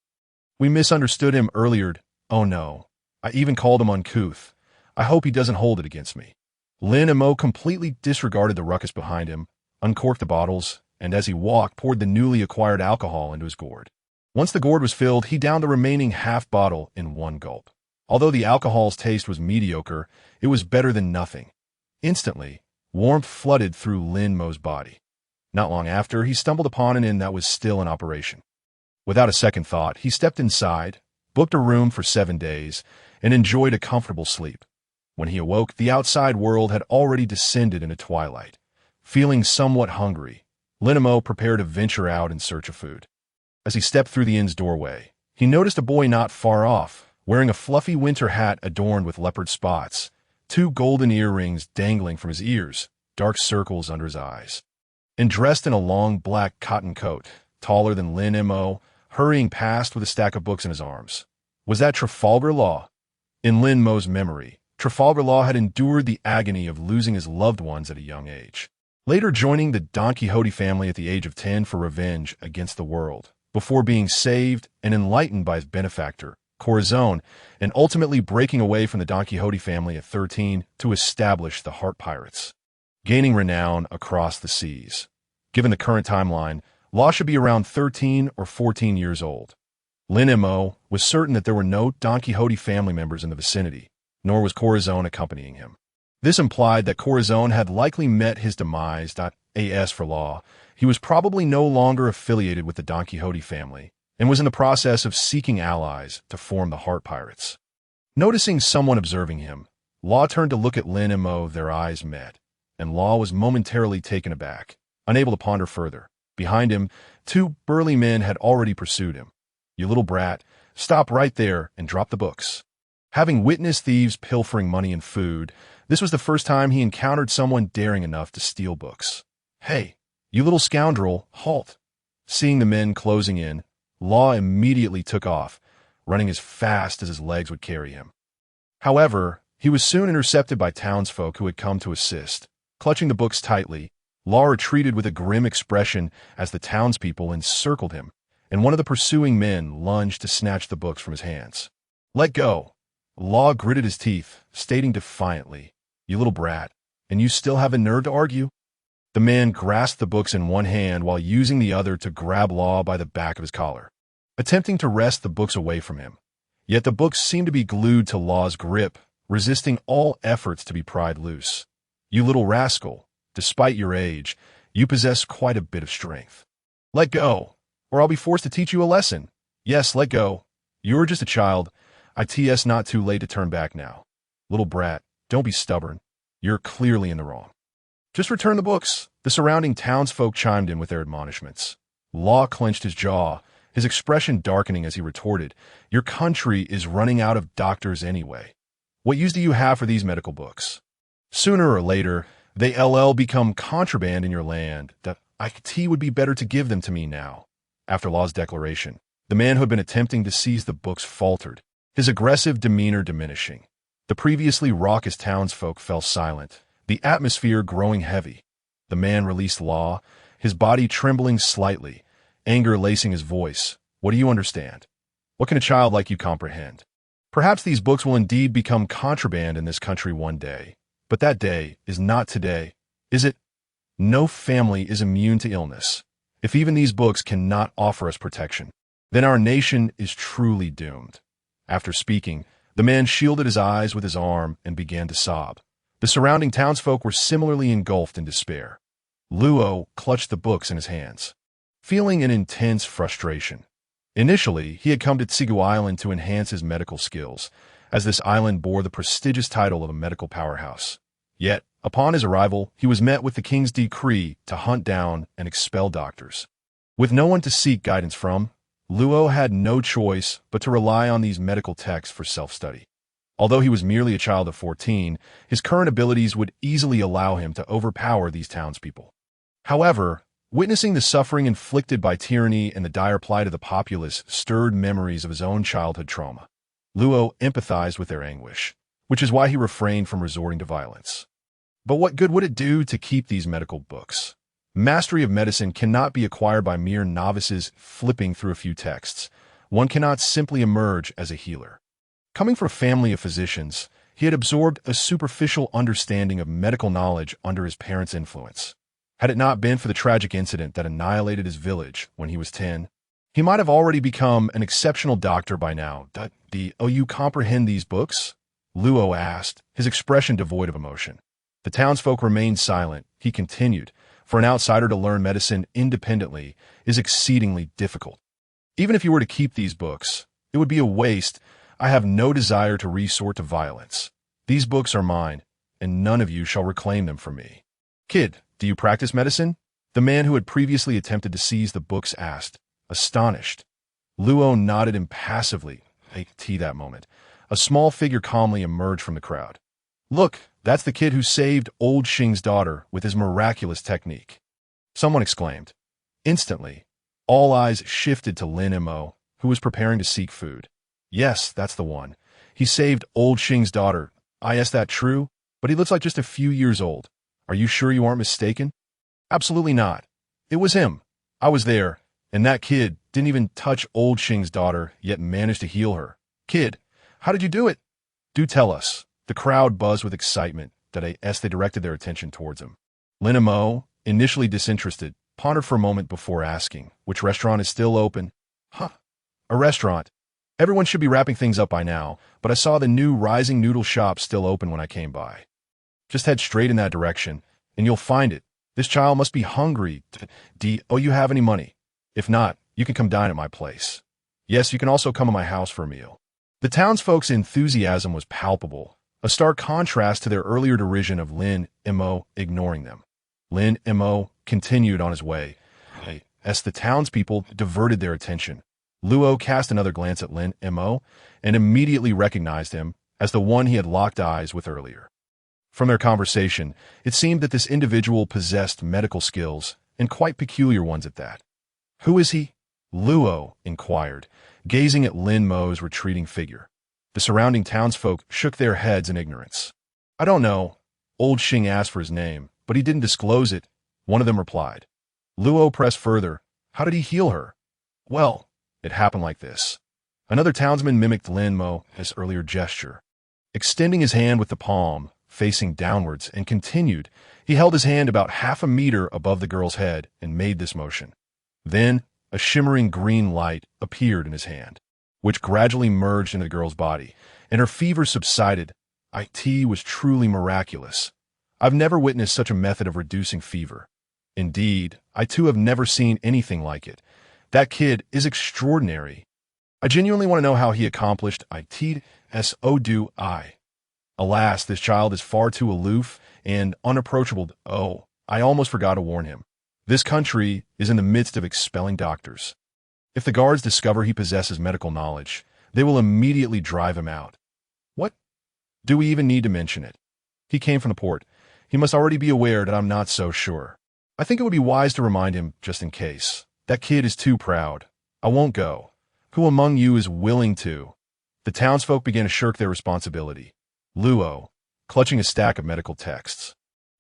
We misunderstood him earlier. Oh no. I even called him uncouth. I hope he doesn't hold it against me. Lin Mo completely disregarded the ruckus behind him, uncorked the bottles, and as he walked, poured the newly acquired alcohol into his gourd. Once the gourd was filled, he downed the remaining half bottle in one gulp. Although the alcohol's taste was mediocre, it was better than nothing. Instantly, warmth flooded through Lin Mo's body. Not long after, he stumbled upon an inn that was still in operation. Without a second thought, he stepped inside, booked a room for 7 days, and enjoyed a comfortable sleep. When he awoke, the outside world had already descended into twilight. Feeling somewhat hungry, Lin Mo prepared to venture out in search of food. As he stepped through the inn's doorway, he noticed a boy not far off, wearing a fluffy winter hat adorned with leopard spots, 2 golden earrings dangling from his ears, dark circles under his eyes, and dressed in a long black cotton coat, taller than Lin Mo, hurrying past with a stack of books in his arms. Was that Trafalgar Law? In Lin Mo's memory, Trafalgar Law had endured the agony of losing his loved ones at a young age, later joining the Don Quixote family at the age of 10 for revenge against the world, before being saved and enlightened by his benefactor, Corazon, and ultimately breaking away from the Don Quixote family at 13 to establish the Heart Pirates, gaining renown across the seas. Given the current timeline, Law should be around 13 or 14 years old. Lin Mo was certain that there were no Don Quixote family members in the vicinity, nor was Corazon accompanying him. This implied that Corazon had likely met his demise. As for Law, he was probably no longer affiliated with the Don Quixote family and was in the process of seeking allies to form the Heart Pirates. Noticing someone observing him, Law turned to look at Lin Mo. Their eyes met, and Law was momentarily taken aback, unable to ponder further. Behind him, 2 burly men had already pursued him. "You little brat, stop right there and drop the books." Having witnessed thieves pilfering money and food, this was the first time he encountered someone daring enough to steal books. "Hey, you little scoundrel, halt!" Seeing the men closing in, Law immediately took off, running as fast as his legs would carry him. However, he was soon intercepted by townsfolk who had come to assist. Clutching the books tightly, Law retreated with a grim expression as the townspeople encircled him, and one of the pursuing men lunged to snatch the books from his hands. "Let go!" Law gritted his teeth, stating defiantly, "You little brat, and you still have a nerve to argue?" The man grasped the books in one hand while using the other to grab Law by the back of his collar, attempting to wrest the books away from him. Yet the books seemed to be glued to Law's grip, resisting all efforts to be pried loose. "You little rascal, despite your age, you possess quite a bit of strength. Let go, or I'll be forced to teach you a lesson. Yes, let go. You're just a child. It's not too late to turn back now. Little brat, don't be stubborn. You're clearly in the wrong. Just return the books." The surrounding townsfolk chimed in with their admonishments. Law clenched his jaw, his expression darkening as he retorted, "Your country is running out of doctors anyway. What use do you have for these medical books? Sooner or later, they'll become contraband in your land. It would be better to give them to me now." After Law's declaration, the man who had been attempting to seize the books faltered, his aggressive demeanor diminishing. The previously raucous townsfolk fell silent, the atmosphere growing heavy. The man released Law, his body trembling slightly, anger lacing his voice. "What do you understand? What can a child like you comprehend? Perhaps these books will indeed become contraband in this country one day, but that day is not today, is it? No family is immune to illness. If even these books cannot offer us protection, then our nation is truly doomed." After speaking, the man shielded his eyes with his arm and began to sob. The surrounding townsfolk were similarly engulfed in despair. Luo clutched the books in his hands, feeling an intense frustration. Initially, he had come to Tsigu Island to enhance his medical skills, as this island bore the prestigious title of a medical powerhouse. Yet, upon his arrival, he was met with the king's decree to hunt down and expel doctors. With no one to seek guidance from, Luo had no choice but to rely on these medical texts for self-study. Although he was merely a child of 14, his current abilities would easily allow him to overpower these townspeople. However, witnessing the suffering inflicted by tyranny and the dire plight of the populace stirred memories of his own childhood trauma. Luo empathized with their anguish, which is why he refrained from resorting to violence. But what good would it do to keep these medical books? Mastery of medicine cannot be acquired by mere novices flipping through a few texts. One cannot simply emerge as a healer. Coming from a family of physicians, he had absorbed a superficial understanding of medical knowledge under his parents' influence. Had it not been for the tragic incident that annihilated his village when he was 10, he might have already become an exceptional doctor by now. You comprehend these books?" Luo asked, his expression devoid of emotion. The townsfolk remained silent. He continued, "For an outsider to learn medicine independently is exceedingly difficult. Even if you were to keep these books, it would be a waste. I have no desire to resort to violence. These books are mine, and none of you shall reclaim them from me." "Kid, do you practice medicine?" the man who had previously attempted to seize the books asked, astonished. Luo nodded impassively. That moment, a small figure calmly emerged from the crowd. "Look, that's the kid who saved old Xing's daughter with his miraculous technique," someone exclaimed. Instantly, all eyes shifted to Lin Mo, who was preparing to seek food. "Yes, that's the one. He saved old Xing's daughter. Is that true? But he looks like just a few years old. Are you sure you aren't mistaken?" "Absolutely not. It was him. I was there, and that kid didn't even touch old Xing's daughter, yet managed to heal her. Kid, how did you do it? Do tell us." The crowd buzzed with excitement as they directed their attention towards him. Lin Mo, initially disinterested, pondered for a moment before asking, "Which restaurant is still open?" "A restaurant. Everyone should be wrapping things up by now, but I saw the new Rising Noodle shop still open when I came by. Just head straight in that direction, and you'll find it. This child must be hungry. Do you have any money? If not, you can come dine at my place. Yes, you can also come to my house for a meal." The townsfolk's enthusiasm was palpable, a stark contrast to their earlier derision of Lin Mo ignoring them. Lin Mo continued on his way, as the townspeople diverted their attention. Luo cast another glance at Lin Mo and immediately recognized him, as the one he had locked eyes with earlier. From their conversation, it seemed that this individual possessed medical skills, and quite peculiar ones at that. "Who is he?" Luo inquired, gazing at Lin Mo's retreating figure. The surrounding townsfolk shook their heads in ignorance. "I don't know." Old Xing asked for his name, but he didn't disclose it, one of them replied. Luo pressed further. "How did he heal her?" "Well, it happened like this." Another townsman mimicked Lin Mo's earlier gesture, extending his hand with the palm, facing downwards, and continued. He held his hand about half a meter above the girl's head and made this motion. Then, a shimmering green light appeared in his hand, which gradually merged into the girl's body, and her fever subsided. It was truly miraculous. I've never witnessed such a method of reducing fever. Indeed, I too have never seen anything like it. That kid is extraordinary. I genuinely want to know how he accomplished it. So do I. Alas, this child is far too aloof and unapproachable. Oh, I almost forgot to warn him. This country is in the midst of expelling doctors. If the guards discover he possesses medical knowledge, they will immediately drive him out. What? Do we even need to mention it? He came from the port. He must already be aware that I'm not so sure. I think it would be wise to remind him just in case. That kid is too proud. I won't go. Who among you is willing to? The townsfolk began to shirk their responsibility. Luo, clutching a stack of medical texts,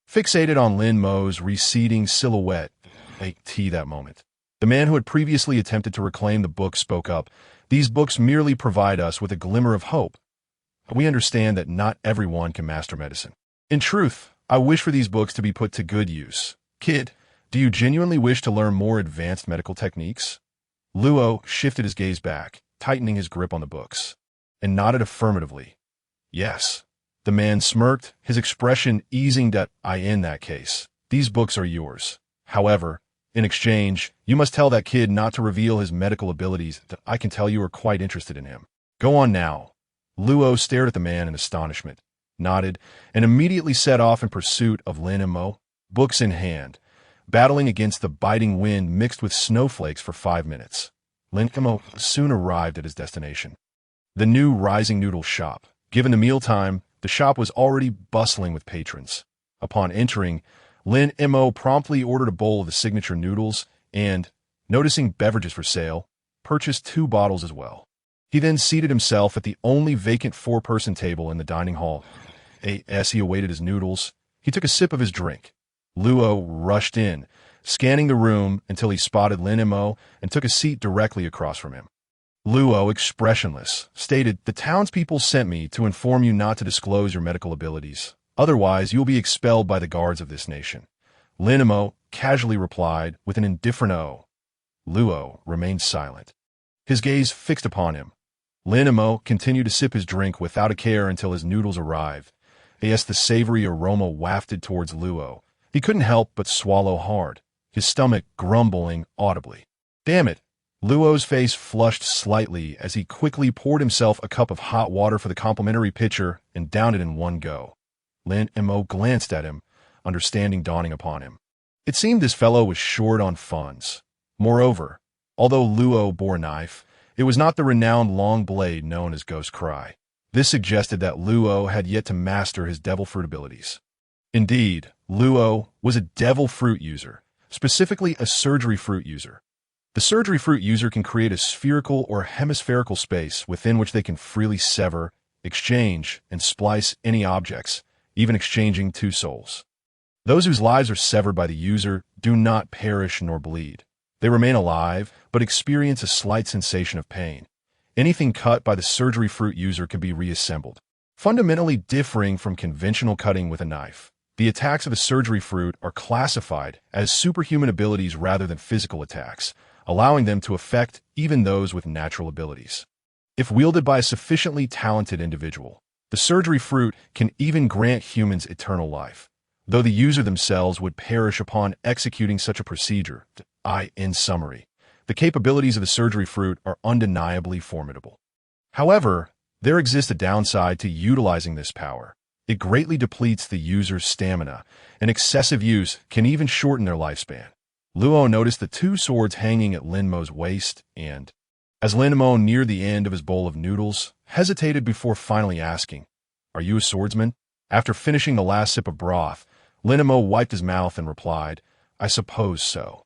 fixated on Lin Mo's receding silhouette. That moment. The man who had previously attempted to reclaim the book spoke up. "These books merely provide us with a glimmer of hope. We understand that not everyone can master medicine. In truth, I wish for these books to be put to good use. Kid, do you genuinely wish to learn more advanced medical techniques?" Luo shifted his gaze back, tightening his grip on the books, and nodded affirmatively. "Yes." The man smirked, his expression easing. In that case, these books are yours. However, in exchange, you must tell that kid not to reveal his medical abilities. I can tell you are quite interested in him. Go on now." Luo stared at the man in astonishment, nodded, and immediately set off in pursuit of Lin Mo, books in hand, battling against the biting wind mixed with snowflakes for 5 minutes. Lin Mo soon arrived at his destination, the new Rising Noodle shop. Given the mealtime, the shop was already bustling with patrons. Upon entering, Lin Mo promptly ordered a bowl of the signature noodles and, noticing beverages for sale, purchased 2 bottles as well. He then seated himself at the only vacant 4-person table in the dining hall. As he awaited his noodles, he took a sip of his drink. Luo rushed in, scanning the room until he spotted Lin Mo and took a seat directly across from him. Luo, expressionless, stated, "The townspeople sent me to inform you not to disclose your medical abilities. Otherwise, you will be expelled by the guards of this nation." Lin Mo casually replied with an indifferent "oh." Luo remained silent, his gaze fixed upon him. Lin Mo continued to sip his drink without a care until his noodles arrived. As the savory aroma wafted towards Luo, he couldn't help but swallow hard, his stomach grumbling audibly. "Damn it!" Luo's face flushed slightly as he quickly poured himself a cup of hot water for the complimentary pitcher and downed it in one go. Lin Mo glanced at him, understanding dawning upon him. It seemed this fellow was short on funds. Moreover, although Luo bore a knife, it was not the renowned long blade known as Ghost Cry. This suggested that Luo had yet to master his devil fruit abilities. Indeed, Luo was a devil fruit user, specifically a surgery fruit user. The surgery fruit user can create a spherical or hemispherical space within which they can freely sever, exchange, and splice any objects, even exchanging 2 souls. Those whose lives are severed by the user do not perish nor bleed. They remain alive, but experience a slight sensation of pain. Anything cut by the surgery fruit user can be reassembled. Fundamentally differing from conventional cutting with a knife, the attacks of a surgery fruit are classified as superhuman abilities rather than physical attacks, allowing them to affect even those with natural abilities. If wielded by a sufficiently talented individual, the surgery fruit can even grant humans eternal life, though the user themselves would perish upon executing such a procedure. In summary, the capabilities of the surgery fruit are undeniably formidable. However, there exists a downside to utilizing this power. It greatly depletes the user's stamina, and excessive use can even shorten their lifespan. Luo noticed the 2 swords hanging at Lin Mo's waist and, as Lin Mo neared the end of his bowl of noodles, hesitated before finally asking, Are you a swordsman? After finishing the last sip of broth, Lin Mo wiped his mouth and replied, I suppose so.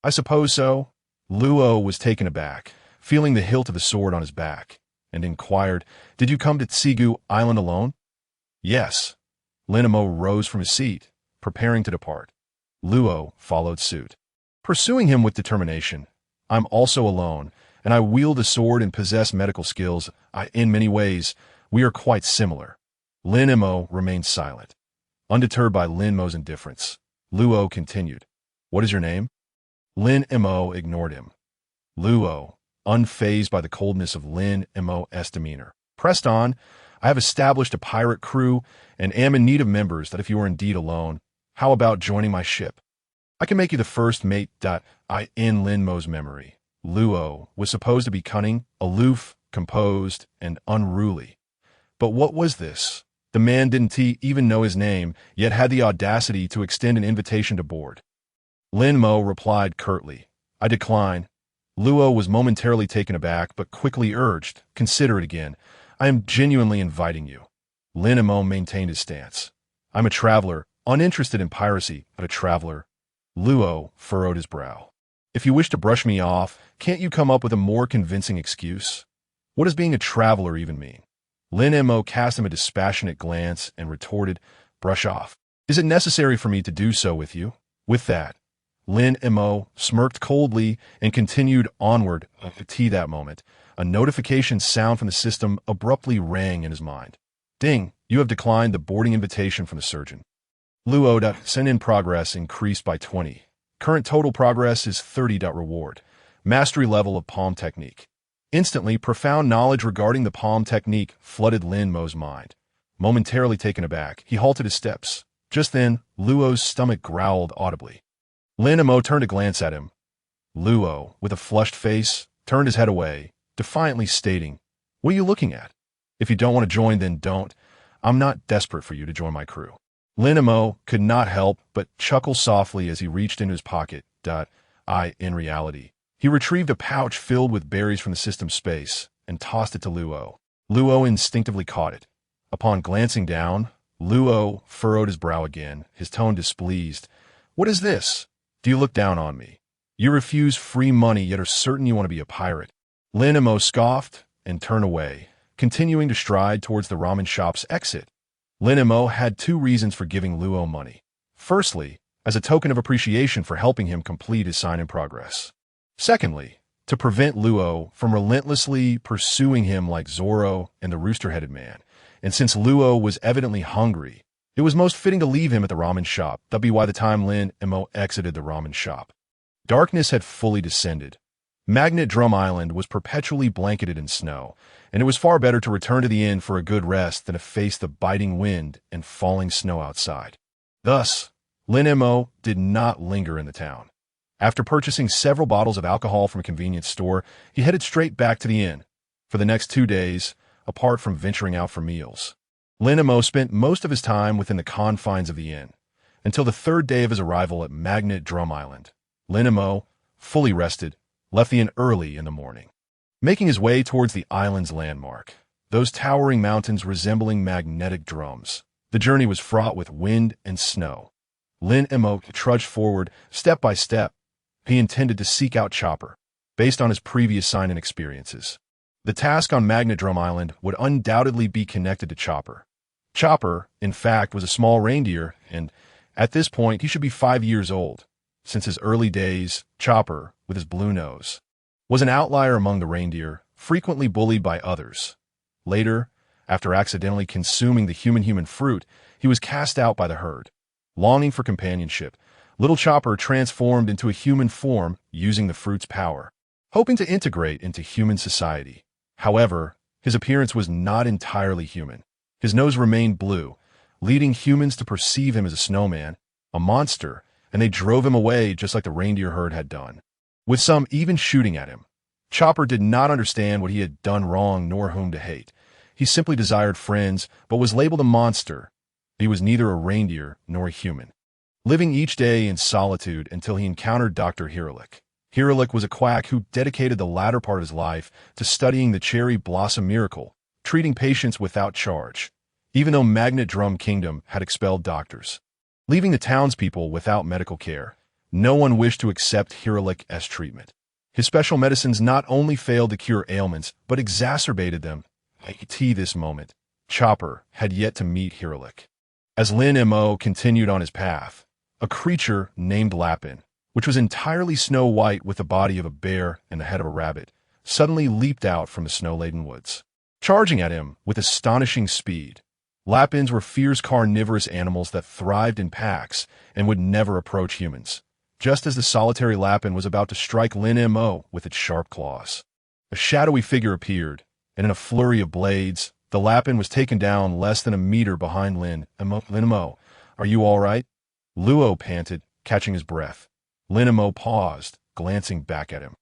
I suppose so? Luo was taken aback, feeling the hilt of the sword on his back, and inquired, Did you come to Tsigu Island alone? Yes. Lin Mo rose from his seat, preparing to depart. Luo followed suit, pursuing him with determination. I'm also alone, and I wield a sword and possess medical skills. In many ways, we are quite similar. Lin Mo remained silent. Undeterred by Lin Mo's indifference, Luo continued, What is your name? Lin Mo ignored him. Luo, unfazed by the coldness of Lin Mo's demeanor, pressed on, I have established a pirate crew and am in need of members that if you are indeed alone, how about joining my ship? I can make you the first mate. In Lin Mo's memory, Luo was supposed to be cunning, aloof, composed, and unruly. But what was this? The man didn't even know his name, yet had the audacity to extend an invitation to board. Lin Mo replied curtly, I decline. Luo was momentarily taken aback, but quickly urged, Consider it again. I am genuinely inviting you. Lin Mo maintained his stance. I'm a traveler, uninterested in piracy, but a traveler. Luo furrowed his brow. If you wish to brush me off, can't you come up with a more convincing excuse? What does being a traveler even mean? Lin Mo cast him a dispassionate glance and retorted, Brush off. Is it necessary for me to do so with you? With that, Lin Mo smirked coldly and continued onward. That moment, a notification sound from the system abruptly rang in his mind. Ding, you have declined the boarding invitation from the surgeon. Luo. Send in progress increased by 20. Current total progress is 30. Reward. Mastery level of palm technique. Instantly, profound knowledge regarding the palm technique flooded Lin Mo's mind. Momentarily taken aback, he halted his steps. Just then, Luo's stomach growled audibly. Lin Mo turned to glance at him. Luo, with a flushed face, turned his head away, defiantly stating, What are you looking at? If you don't want to join, then don't. I'm not desperate for you to join my crew. Lin Mo could not help but chuckle softly as he reached into his pocket. In reality, he retrieved a pouch filled with berries from the system space and tossed it to Luo. Luo instinctively caught it. Upon glancing down, Luo furrowed his brow again, his tone displeased. What is this? Do you look down on me? You refuse free money yet are certain you want to be a pirate. Lin Mo scoffed and turned away, continuing to stride towards the ramen shop's exit. Lin Mo had two reasons for giving Luo money. Firstly, as a token of appreciation for helping him complete his sign in progress. Secondly, to prevent Luo from relentlessly pursuing him like Zoro and the rooster-headed man. And since Luo was evidently hungry, it was most fitting to leave him at the ramen shop. That'd be why the time Lin Mo exited the ramen shop. Darkness had fully descended. Magnet Drum Island was perpetually blanketed in snow, and it was far better to return to the inn for a good rest than to face the biting wind and falling snow outside. Thus, Lin Mo did not linger in the town. After purchasing several bottles of alcohol from a convenience store, he headed straight back to the inn. For the next 2 days, apart from venturing out for meals, Lin Mo spent most of his time within the confines of the inn, until the 3rd day of his arrival at Magnet Drum Island. Lin Mo, fully rested, left the inn early in the morning. Making his way towards the island's landmark, those towering mountains resembling magnetic drums, the journey was fraught with wind and snow. Lin Mo trudged forward, step by step. He intended to seek out Chopper, based on his previous sign-in experiences. The task on Magnet Drum Island would undoubtedly be connected to Chopper. Chopper, in fact, was a small reindeer, and at this point he should be 5 years old. Since his early days, Chopper, with his blue nose, was an outlier among the reindeer, frequently bullied by others. Later, after accidentally consuming the human fruit, he was cast out by the herd. Longing for companionship, little Chopper transformed into a human form using the fruit's power, hoping to integrate into human society. However, his appearance was not entirely human. His nose remained blue, leading humans to perceive him as a snowman, a monster, and they drove him away just like the reindeer herd had done, with some even shooting at him. Chopper did not understand what he had done wrong nor whom to hate. He simply desired friends, but was labeled a monster. He was neither a reindeer nor a human, living each day in solitude until he encountered Dr. Hiralik. Hiralik was a quack who dedicated the latter part of his life to studying the cherry blossom miracle, treating patients without charge. even though Magnet Drum Kingdom had expelled doctors, leaving the townspeople without medical care. No one wished to accept Hiralik as treatment. His special medicines not only failed to cure ailments, but exacerbated them. At this moment, Chopper had yet to meet Hiralik. As Lin Mo continued on his path, a creature named Lapin, which was entirely snow-white with the body of a bear and the head of a rabbit, suddenly leaped out from the snow-laden woods, charging at him with astonishing speed. Lapins were fierce carnivorous animals that thrived in packs and would never approach humans, just as the solitary Lapin was about to strike Lin Mo with its sharp claws. A shadowy figure appeared, and in a flurry of blades, the Lapin was taken down less than a meter behind Lin Mo. "Are you all right?" Luo panted, catching his breath. Lin Mo paused, glancing back at him.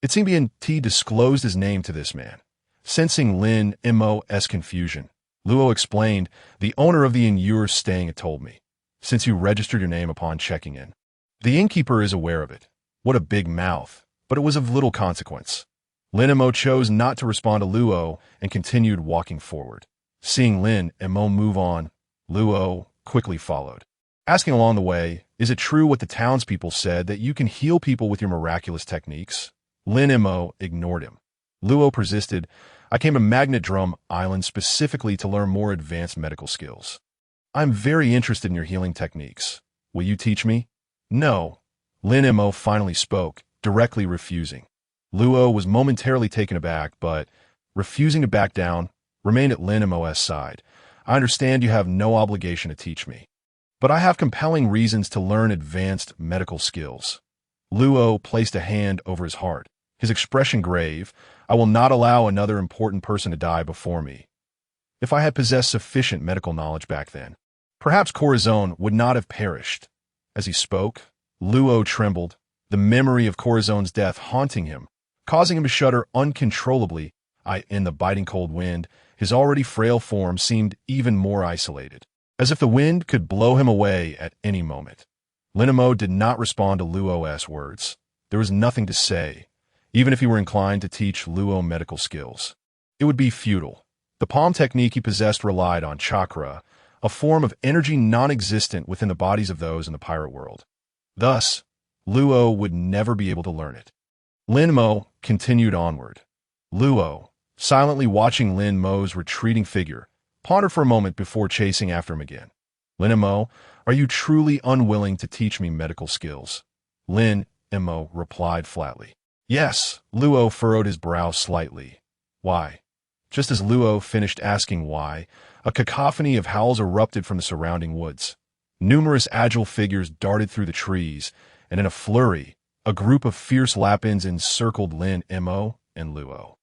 It seemed he disclosed his name to this man. Sensing Lin Mo's confusion, Luo explained, "The owner of the inn you're staying at told me, since you registered your name upon checking in. The innkeeper is aware of it." What a big mouth, but it was of little consequence. Lin Mo chose not to respond to Luo and continued walking forward. Seeing Lin Mo move on, Luo quickly followed, asking along the way, "Is it true what the townspeople said, that you can heal people with your miraculous techniques?" Lin Mo ignored him. Luo persisted, "I came to Magnet Drum Island specifically to learn more advanced medical skills. I'm very interested in your healing techniques. Will you teach me?" "No." Lin Mo finally spoke, directly refusing. Luo was momentarily taken aback, but, refusing to back down, remained at Lin Mo's side. "I understand you have no obligation to teach me, but I have compelling reasons to learn advanced medical skills." Luo placed a hand over his heart, his expression grave. "I will not allow another important person to die before me. If I had possessed sufficient medical knowledge back then, perhaps Corazon would not have perished." As he spoke, Luo trembled, the memory of Corazon's death haunting him, causing him to shudder uncontrollably. In the biting cold wind, his already frail form seemed even more isolated, as if the wind could blow him away at any moment. Lin Mo did not respond to Luo's words. There was nothing to say. Even if he were inclined to teach Luo medical skills, it would be futile. The palm technique he possessed relied on chakra, a form of energy non-existent within the bodies of those in the pirate world. Thus, Luo would never be able to learn it. Lin Mo continued onward. Luo, silently watching Lin Mo's retreating figure, pondered for a moment before chasing after him again. "Lin Mo, are you truly unwilling to teach me medical skills?" Lin Mo replied flatly. "Yes." Luo furrowed his brow slightly. "Why?" Just as Luo finished asking why, a cacophony of howls erupted from the surrounding woods. Numerous agile figures darted through the trees, and in a flurry, a group of fierce Lapins encircled Lin Mo and Luo.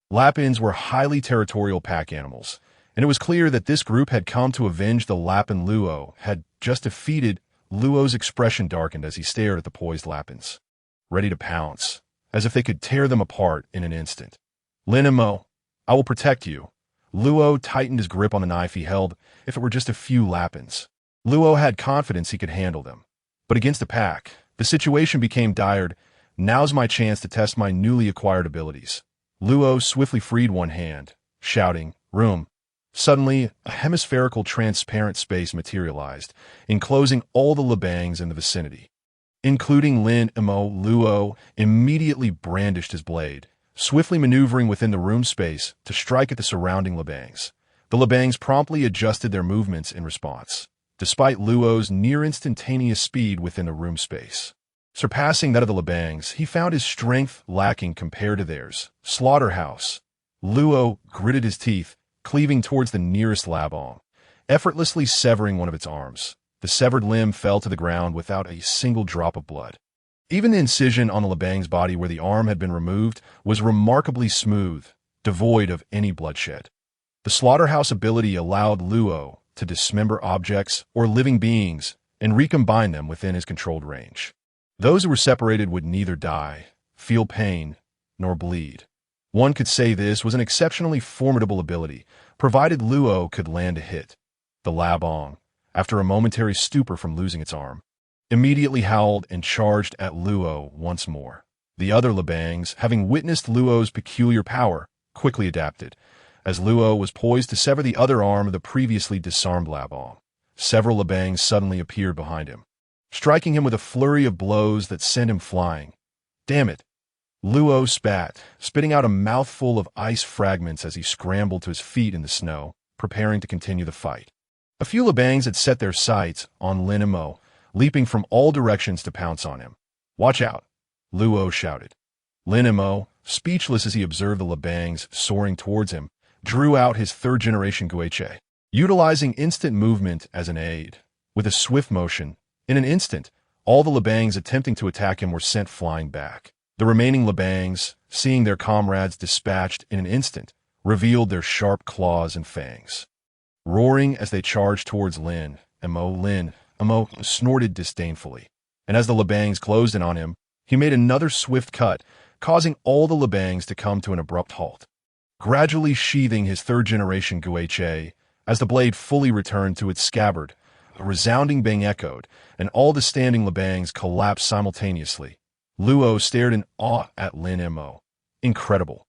Lapins were highly territorial pack animals, and it was clear that this group had come to avenge the Lapin Luo had just defeated. Luo's expression darkened as he stared at the poised Lapins, ready to pounce, as if they could tear them apart in an instant. "Lin Mo, I will protect you." Luo tightened his grip on the knife he held. If it were just a few Lapins, Luo had confidence he could handle them. But against a pack, the situation became dire. "Now's my chance to test my newly acquired abilities." Luo swiftly freed one hand, shouting, "Room." Suddenly, a hemispherical transparent space materialized, enclosing all the Labangs in the vicinity. Including Lin Mo, Luo immediately brandished his blade, swiftly maneuvering within the room space to strike at the surrounding Labangs. The Labangs promptly adjusted their movements in response, despite Luo's near-instantaneous speed within the room space. Surpassing that of the Labangs, he found his strength lacking compared to theirs. "Slaughterhouse." Luo gritted his teeth, cleaving towards the nearest Labong, effortlessly severing one of its arms. The severed limb fell to the ground without a single drop of blood. Even the incision on the Labang's body where the arm had been removed was remarkably smooth, devoid of any bloodshed. The slaughterhouse ability allowed Luo to dismember objects or living beings and recombine them within his controlled range. Those who were separated would neither die, feel pain, nor bleed. One could say this was an exceptionally formidable ability, provided Luo could land a hit. The Labong, after a momentary stupor from losing its arm, immediately howled and charged at Luo once more. The other Labangs, having witnessed Luo's peculiar power, quickly adapted. as Luo was poised to sever the other arm of the previously disarmed Labong. Several Labangs suddenly appeared behind him, striking him with a flurry of blows that sent him flying. Damn it! Luo spat, spitting out a mouthful of ice fragments as he scrambled to his feet in the snow, preparing to continue the fight. A few Labangs had set their sights on Lin Mo, leaping from all directions to pounce on him. "Watch out!" Luo shouted. Lin Mo, speechless as he observed the Labangs soaring towards him, drew out his third-generation Guiche, utilizing instant movement as an aid. With a swift motion, in an instant, all the Labangs attempting to attack him were sent flying back. The remaining Labangs, seeing their comrades dispatched in an instant, revealed their sharp claws and fangs. Roaring as they charged towards Lin Mo snorted disdainfully, and as the Labangs closed in on him, he made another swift cut, causing all the Labangs to come to an abrupt halt. Gradually sheathing his third-generation Guiche, as the blade fully returned to its scabbard, a resounding bang echoed, and all the standing Labangs collapsed simultaneously. Luo stared in awe at Lin Mo. Incredible.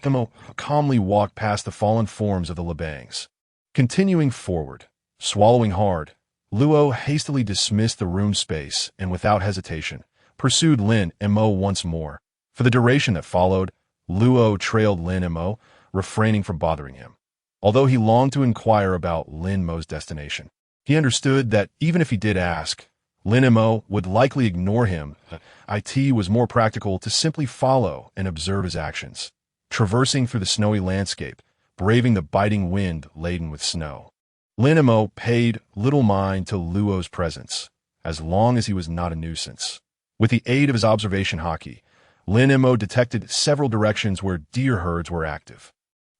Lin Mo calmly walked past the fallen forms of the Labangs. Continuing forward, swallowing hard, Luo hastily dismissed the room space and without hesitation, pursued Lin Mo once more. For the duration that followed, Luo trailed Lin Mo, refraining from bothering him. Although he longed to inquire about Lin Mo's destination, he understood that even if he did ask, Lin Mo would likely ignore him. It was more practical to simply follow and observe his actions, traversing through the snowy landscape, braving the biting wind laden with snow. Lin Mo paid little mind to Luo's presence, as long as he was not a nuisance. With the aid of his observation haki, Lin Mo detected several directions where deer herds were active.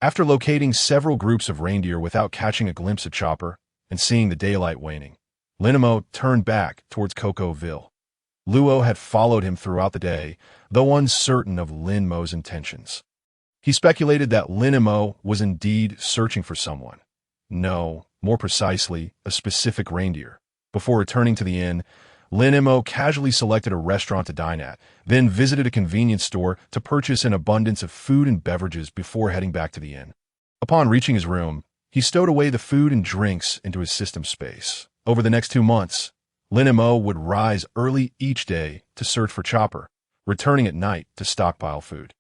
After locating several groups of reindeer without catching a glimpse of Chopper and seeing the daylight waning, Lin Mo turned back towards Cocoville. Luo had followed him throughout the day, though uncertain of Lin Mo's intentions. He speculated that Lin Mo was indeed searching for someone. No, more precisely, a specific reindeer. Before returning to the inn, Lin Mo casually selected a restaurant to dine at, then visited a convenience store to purchase an abundance of food and beverages before heading back to the inn. Upon reaching his room, he stowed away the food and drinks into his system space. Over the next 2 months, Lin Mo would rise early each day to search for Chopper, returning at night to stockpile food.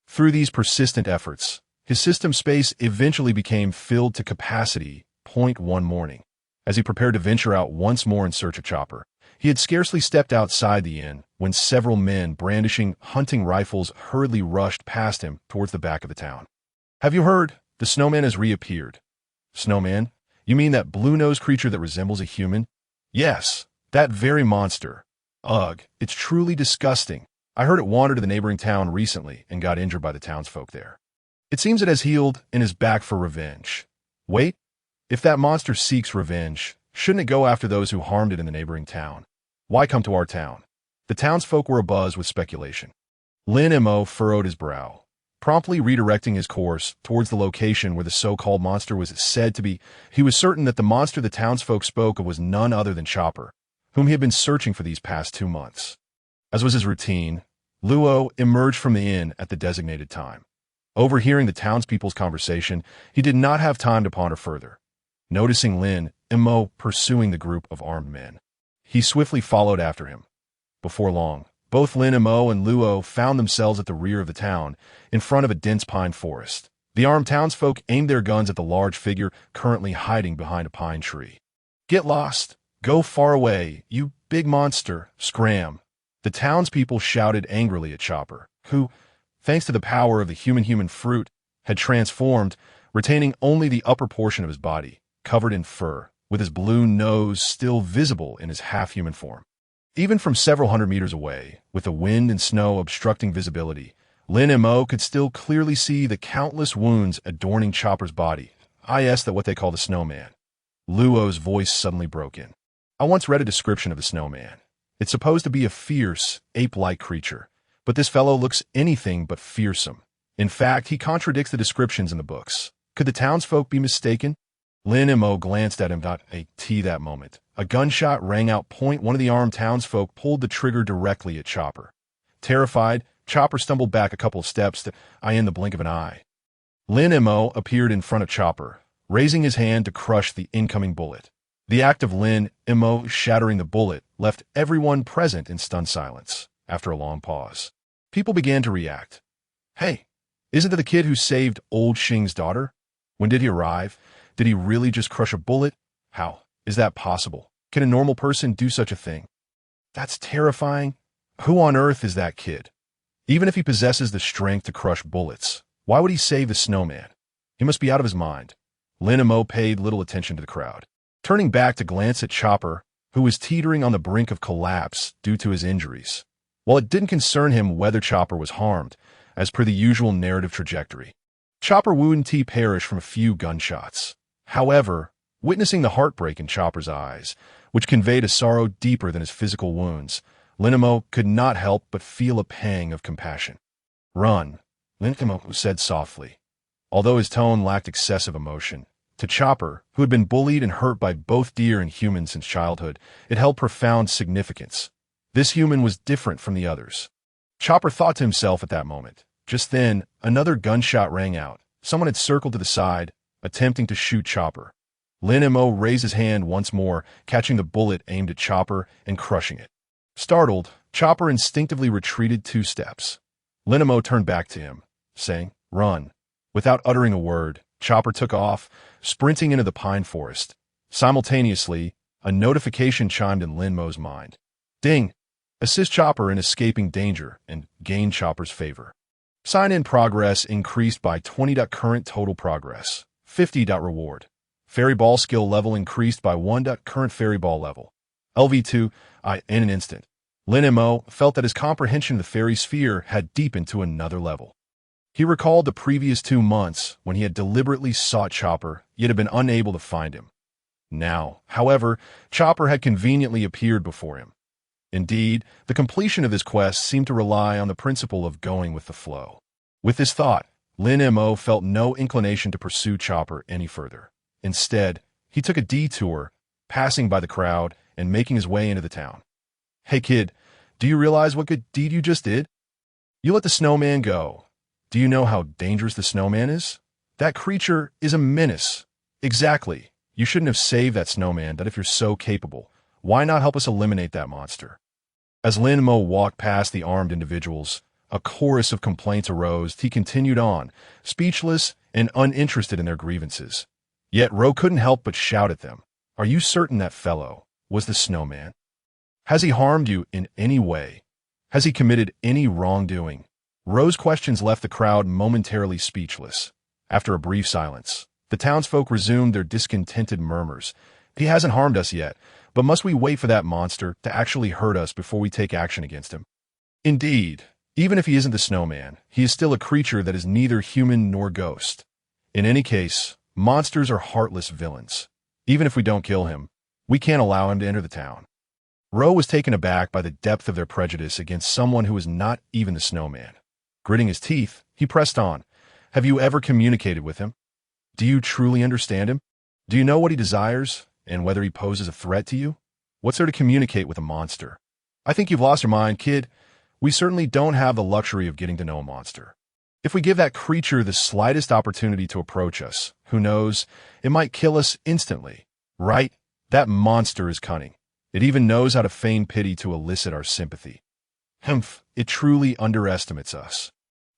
Through these persistent efforts, his system space eventually became filled to capacity. One morning, as he prepared to venture out once more in search of Chopper, he had scarcely stepped outside the inn when several men brandishing hunting rifles hurriedly rushed past him towards the back of the town. "Have you heard? The snowman has reappeared." "Snowman? You mean that blue-nosed creature that resembles a human?" "Yes, that very monster. Ugh, it's truly disgusting. I heard it wandered to the neighboring town recently and got injured by the townsfolk there. It seems it has healed and is back for revenge. Wait, if that monster seeks revenge, shouldn't it go after those who harmed it in the neighboring town? Why come to our town?" The townsfolk were abuzz with speculation. Lin Mo furrowed his brow, promptly redirecting his course towards the location where the so-called monster was said to be. He was certain that the monster the townsfolk spoke of was none other than Chopper, whom he had been searching for these past 2 months. As was his routine, Luo emerged from the inn at the designated time. Overhearing the townspeople's conversation, he did not have time to ponder further. Noticing Lin Mo pursuing the group of armed men, he swiftly followed after him. Before long, both Lin Mo and Luo found themselves at the rear of the town, in front of a dense pine forest. The armed townsfolk aimed their guns at the large figure currently hiding behind a pine tree. "Get lost! Go far away, you big monster! Scram!" The townspeople shouted angrily at Chopper, who, thanks to the power of the human fruit, had transformed, retaining only the upper portion of his body, covered in fur, with his blue nose still visible in his half-human form. Even from several hundred meters away, with the wind and snow obstructing visibility, Lin Mo could still clearly see the countless wounds adorning Chopper's body. That what they call the snowman. Luo's voice suddenly broke in. "I once read a description of the snowman. It's supposed to be a fierce, ape-like creature, but this fellow looks anything but fearsome. In fact, he contradicts the descriptions in the books. Could the townsfolk be mistaken?" Lin Mo glanced at him. That moment, a gunshot rang out. One of the armed townsfolk pulled the trigger directly at Chopper. Terrified, Chopper stumbled back a couple of steps in the blink of an eye. Lin Mo appeared in front of Chopper, raising his hand to crush the incoming bullet. The act of Lin Mo shattering the bullet left everyone present in stunned silence. After a long pause, people began to react. Hey, isn't that the kid who saved old Xing's daughter? When did he arrive? Did he really just crush a bullet? How is that possible? Can a normal person do such a thing? That's terrifying. Who on earth is that kid? Even if he possesses the strength to crush bullets, why would he save the snowman? He must be out of his mind. Lin Mo paid little attention to the crowd, turning back to glance at Chopper, who was teetering on the brink of collapse due to his injuries. While it didn't concern him whether Chopper was harmed, as per the usual narrative trajectory, Chopper wouldn't perish from a few gunshots. However, witnessing the heartbreak in Chopper's eyes, which conveyed a sorrow deeper than his physical wounds, Lin Mo could not help but feel a pang of compassion. Run, Lin Mo said softly, although his tone lacked excessive emotion. To Chopper, who had been bullied and hurt by both deer and humans since childhood, it held profound significance. This human was different from the others. Chopper thought to himself at that moment. Just then, another gunshot rang out. Someone had circled to the side, attempting to shoot Chopper. Lin Mo raised his hand once more, catching the bullet aimed at Chopper and crushing it. Startled, Chopper instinctively retreated 2 steps. Lin Mo turned back to him, saying, "Run." Without uttering a word, Chopper took off, sprinting into the pine forest. Simultaneously, a notification chimed in Lin Mo's mind. Ding! Assist Chopper in escaping danger and gain Chopper's favor. Sign-in progress increased by 20. Current total progress, 50. Reward. Fairy ball skill level increased by 1. Current fairy ball level. LV2, in an instant. Lin Mo felt that his comprehension of the fairy sphere had deepened to another level. He recalled the previous 2 months when he had deliberately sought Chopper, yet had been unable to find him. Now, however, Chopper had conveniently appeared before him. Indeed, the completion of this quest seemed to rely on the principle of going with the flow. With this thought, Lin Mo felt no inclination to pursue Chopper any further. Instead, he took a detour, passing by the crowd and making his way into the town. Hey kid, do you realize what good deed you just did? You let the snowman go. Do you know how dangerous the snowman is? That creature is a menace. Exactly. You shouldn't have saved that snowman, that if you're so capable, why not help us eliminate that monster? As Lin Mo walked past the armed individuals, a chorus of complaints arose. He continued on, speechless and uninterested in their grievances. Yet Ro couldn't help but shout at them. Are you certain that fellow was the snowman? Has he harmed you in any way? Has he committed any wrongdoing? Ro's questions left the crowd momentarily speechless. After a brief silence, the townsfolk resumed their discontented murmurs. He hasn't harmed us yet, but must we wait for that monster to actually hurt us before we take action against him? Indeed, even if he isn't the snowman, he is still a creature that is neither human nor ghost. In any case, monsters are heartless villains. Even if we don't kill him, we can't allow him to enter the town. Ro was taken aback by the depth of their prejudice against someone who was not even the snowman. Gritting his teeth, he pressed on. Have you ever communicated with him? Do you truly understand him? Do you know what he desires, and whether he poses a threat to you? What's there to communicate with a monster? I think you've lost your mind, kid. We certainly don't have the luxury of getting to know a monster. If we give that creature the slightest opportunity to approach us, who knows, it might kill us instantly. Right? That monster is cunning. It even knows how to feign pity to elicit our sympathy. Humph, it truly underestimates us.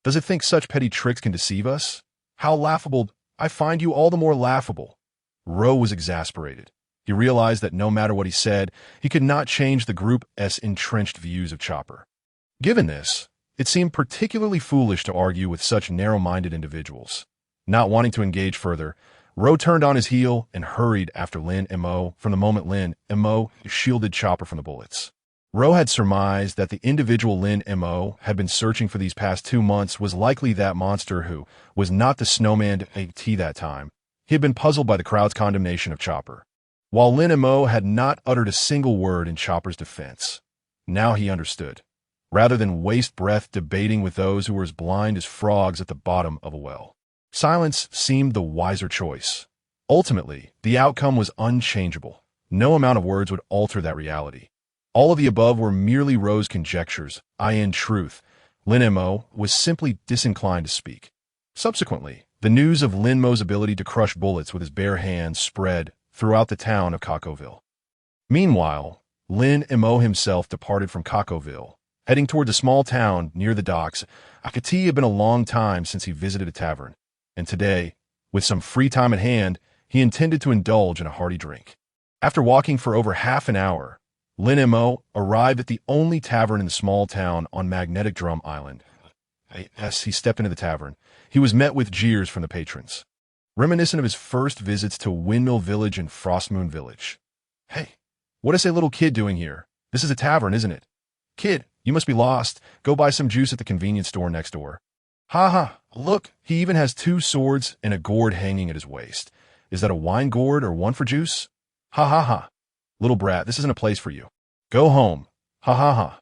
Does it think such petty tricks can deceive us? How laughable! I find you all the more laughable. Ro was exasperated. He realized that no matter what he said, he could not change the group's entrenched views of Chopper. Given this, it seemed particularly foolish to argue with such narrow-minded individuals. Not wanting to engage further, Ro turned on his heel and hurried after Lin Mo from the moment Lin Mo shielded Chopper from the bullets. Ro had surmised that the individual Lin Mo had been searching for these past 2 months was likely that monster who was not the snowman at that time. He had been puzzled by the crowd's condemnation of Chopper, while Lin Mo had not uttered a single word in Chopper's defense. Now he understood. Rather than waste breath debating with those who were as blind as frogs at the bottom of a well, silence seemed the wiser choice. Ultimately, the outcome was unchangeable. No amount of words would alter that reality. All of the above were merely Ro's conjectures. In truth, Lin Mo was simply disinclined to speak. Subsequently, The news of Lin Mo's ability to crush bullets with his bare hands spread throughout the town of Kakoville. Meanwhile, Lin Mo himself departed from Kakoville, heading toward the small town near the docks. Akati had been a long time since he visited a tavern, and today, with some free time at hand, he intended to indulge in a hearty drink. After walking for over half an hour, Lin Mo arrived at the only tavern in the small town on Magnetic Drum Island. As he stepped into the tavern, he was met with jeers from the patrons, reminiscent of his first visits to Windmill Village and Frostmoon Village. "Hey, what is a little kid doing here? This is a tavern, isn't it? Kid, you must be lost. Go buy some juice at the convenience store next door." "Ha ha, look, he even has 2 swords and a gourd hanging at his waist. Is that a wine gourd or one for juice? Ha ha ha. Little brat, this isn't a place for you. Go home. Ha ha ha."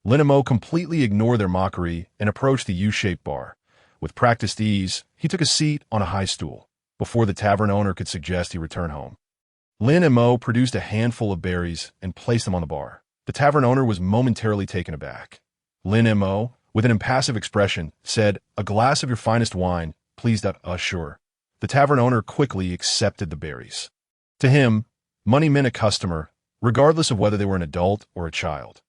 Lin Mo completely ignored their mockery and approached the U-shaped bar. With practiced ease, he took a seat on a high stool, before the tavern owner could suggest he return home. Lin Mo produced a handful of berries and placed them on the bar. The tavern owner was momentarily taken aback. Lin Mo, with an impassive expression, said, "A glass of your finest wine, please." Sure. The tavern owner quickly accepted the berries. To him, money meant a customer, regardless of whether they were an adult or a child.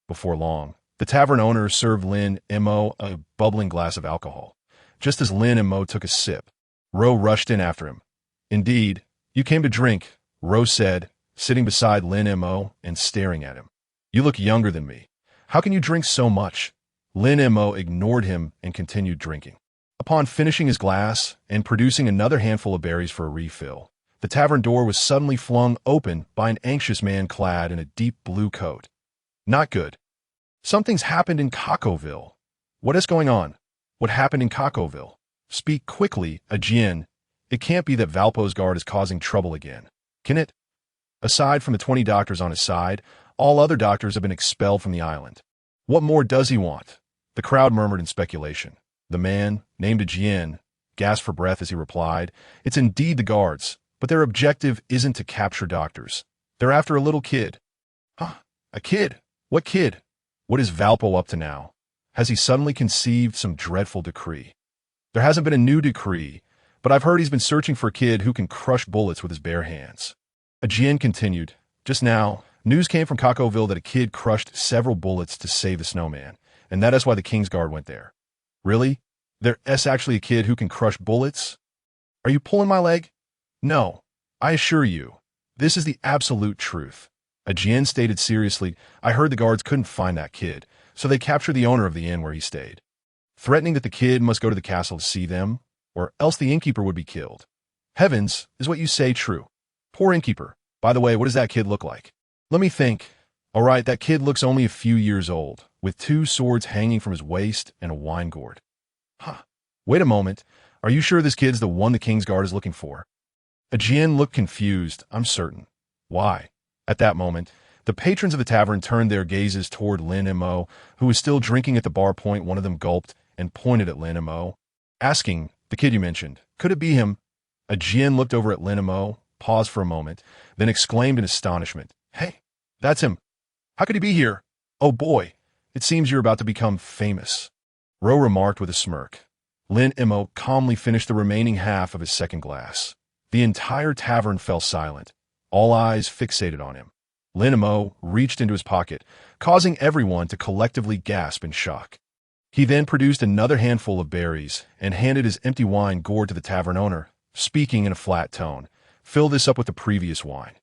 Before long, the tavern owner served Lin Mo a bubbling glass of alcohol. Just as Lin Mo took a sip, Ro rushed in after him. "Indeed, you came to drink," Ro said, sitting beside Lin Mo and staring at him. "You look younger than me. How can you drink so much?" Lin Mo ignored him and continued drinking. Upon finishing his glass and producing another handful of berries for a refill, the tavern door was suddenly flung open by an anxious man clad in a deep blue coat. "Not good. Something's happened in Kakoville. What is going on? What happened in Kakoville? Speak quickly, Ajin. It can't be that Valpo's guard is causing trouble again, can it? Aside from the 20 doctors on his side, all other doctors have been expelled from the island. What more does he want?" The crowd murmured in speculation. The man, named Ajin, gasped for breath as he replied, "It's indeed the guards, but their objective isn't to capture doctors. They're after a little kid." "Huh? A kid? What kid? What is Valpo up to now? Has he suddenly conceived some dreadful decree?" "There hasn't been a new decree, but I've heard he's been searching for a kid who can crush bullets with his bare hands." Ajin continued, "Just now, news came from Kakoville that a kid crushed several bullets to save the snowman, and that is why the King's Guard went there." "Really? There's actually a kid who can crush bullets? Are you pulling my leg?" "No, I assure you, this is the absolute truth." Ajin stated seriously, "I heard the guards couldn't find that kid, so they captured the owner of the inn where he stayed, threatening that the kid must go to the castle to see them, or else the innkeeper would be killed." "Heavens, is what you say true? Poor innkeeper. By the way, what does that kid look like?" "Let me think. All right, that kid looks only a few years old, with 2 swords hanging from his waist and a wine gourd." "Huh. Wait a moment. Are you sure this kid's the one the King's Guard is looking for?" Ajin looked confused. "I'm certain." "Why?" At that moment, the patrons of the tavern turned their gazes toward Lin Mo, who was still drinking at the bar point. One of them gulped and pointed at Lin Mo, asking, "The kid you mentioned, could it be him?" Ajin looked over at Lin Mo, paused for a moment, then exclaimed in astonishment, "Hey, that's him. How could he be here? Oh boy, it seems you're about to become famous." Ro remarked with a smirk. Lin Mo calmly finished the remaining half of his second glass. The entire tavern fell silent, all eyes fixated on him. Lin Mo reached into his pocket, causing everyone to collectively gasp in shock. He then produced another handful of berries and handed his empty wine gourd to the tavern owner, speaking in a flat tone, "Fill this up with the previous wine."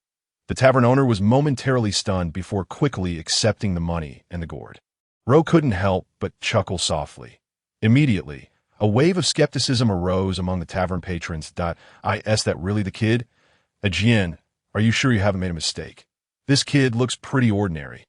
The tavern owner was momentarily stunned before quickly accepting the money and the gourd. Ro couldn't help but chuckle softly. Immediately, a wave of skepticism arose among the tavern patrons. Is that really the kid? Ajin, are you sure you haven't made a mistake? This kid looks pretty ordinary.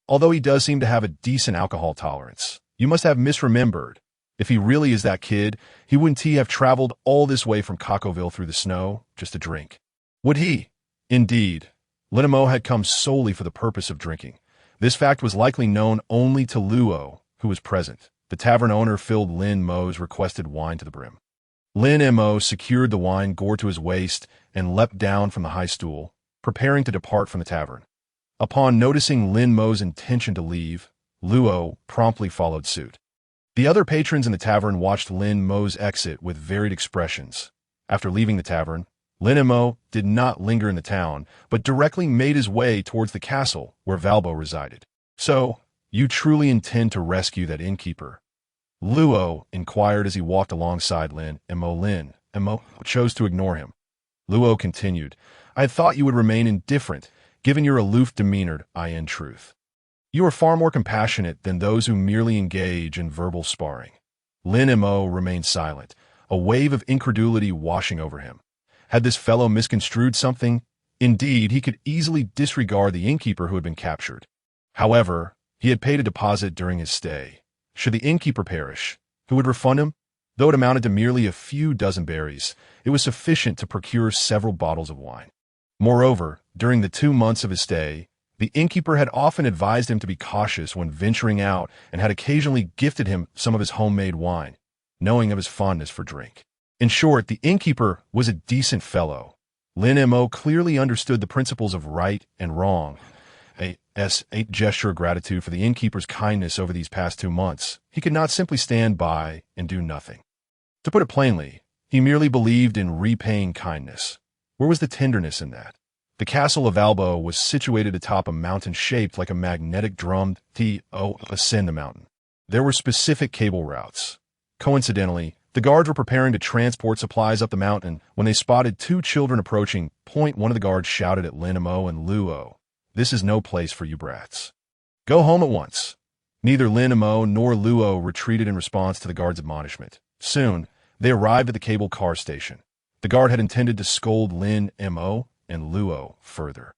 Although he does seem to have a decent alcohol tolerance, you must have misremembered. If he really is that kid, he wouldn't have traveled all this way from Kakoville through the snow just to drink. Would he? Indeed. Lin Mo had come solely for the purpose of drinking. This fact was likely known only to Luo, who was present. The tavern owner filled Lin Mo's requested wine to the brim. Lin Mo secured the wine gourd to his waist and leapt down from the high stool, preparing to depart from the tavern. Upon noticing Lin Mo's intention to leave, Luo promptly followed suit. The other patrons in the tavern watched Lin Mo's exit with varied expressions. After leaving the tavern, Lin Mo did not linger in the town, but directly made his way towards the castle where Valbo resided. "So, you truly intend to rescue that innkeeper?" Luo inquired as he walked alongside Lin Mo. Lin Mo chose to ignore him. Luo continued, "I had thought you would remain indifferent, given your aloof demeanor, in truth. You are far more compassionate than those who merely engage in verbal sparring." Lin Mo remained silent, a wave of incredulity washing over him. Had this fellow misconstrued something? Indeed, he could easily disregard the innkeeper who had been captured. However, he had paid a deposit during his stay. Should the innkeeper perish, who would refund him? Though it amounted to merely a few dozen berries, it was sufficient to procure several bottles of wine. Moreover, during the 2 months of his stay, the innkeeper had often advised him to be cautious when venturing out and had occasionally gifted him some of his homemade wine, knowing of his fondness for drink. In short, the innkeeper was a decent fellow. Lin Mo clearly understood the principles of right and wrong. A gesture of gratitude for the innkeeper's kindness over these past 2 months. He could not simply stand by and do nothing. To put it plainly, he merely believed in repaying kindness. Where was the tenderness in that? The castle of Valbo was situated atop a mountain shaped like a magnetic drum to ascend the mountain. There were specific cable routes. Coincidentally, the guards were preparing to transport supplies up the mountain when they spotted 2 children approaching. One of the guards shouted at Lin Mo and Luo, "This is no place for you brats. Go home at once." Neither Lin Mo nor Luo retreated in response to the guard's admonishment. Soon, they arrived at the cable car station. The guard had intended to scold Lin Mo and Luo further,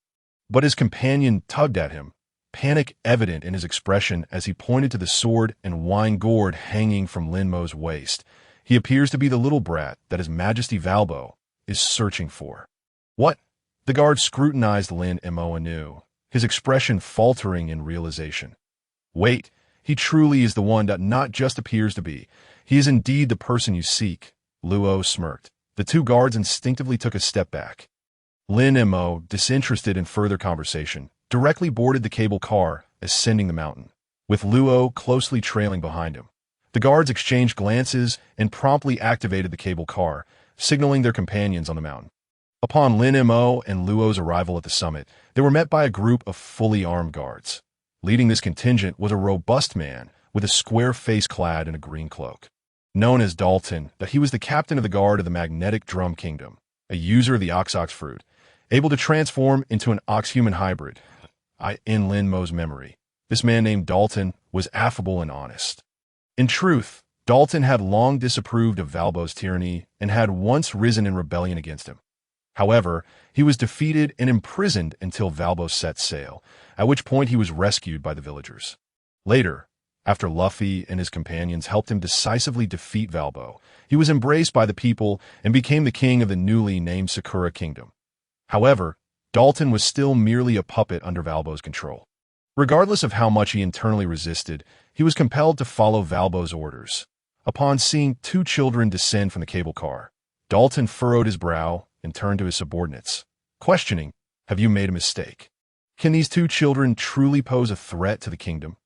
but his companion tugged at him, panic evident in his expression as he pointed to the sword and wine gourd hanging from Lin Mo's waist. "He appears to be the little brat that His Majesty Valbo is searching for." "What?" The guard scrutinized Lin Mo anew, his expression faltering in realization. "Wait, he truly is the one that not just appears to be. He is indeed the person you seek." Luo smirked. The 2 guards instinctively took a step back. Lin Mo, disinterested in further conversation, directly boarded the cable car, ascending the mountain, with Luo closely trailing behind him. The guards exchanged glances and promptly activated the cable car, signaling their companions on the mountain. Upon Lin Mo and Luo's arrival at the summit, they were met by a group of fully armed guards. Leading this contingent was a robust man with a square face clad in a green cloak. Known as Dalton, that he was the captain of the guard of the Magnetic Drum Kingdom, a user of the ox fruit, able to transform into an ox-human hybrid. In Lin Mo's memory, this man named Dalton was affable and honest. In truth, Dalton had long disapproved of Valbo's tyranny and had once risen in rebellion against him. However, he was defeated and imprisoned until Valbo set sail, at which point he was rescued by the villagers. Later, after Luffy and his companions helped him decisively defeat Valbo, he was embraced by the people and became the king of the newly named Sakura Kingdom. However, Dalton was still merely a puppet under Valbo's control. Regardless of how much he internally resisted, he was compelled to follow Valbo's orders. Upon seeing 2 children descend from the cable car, Dalton furrowed his brow and turned to his subordinates, questioning, "Have you made a mistake? Can these 2 children truly pose a threat to the kingdom?"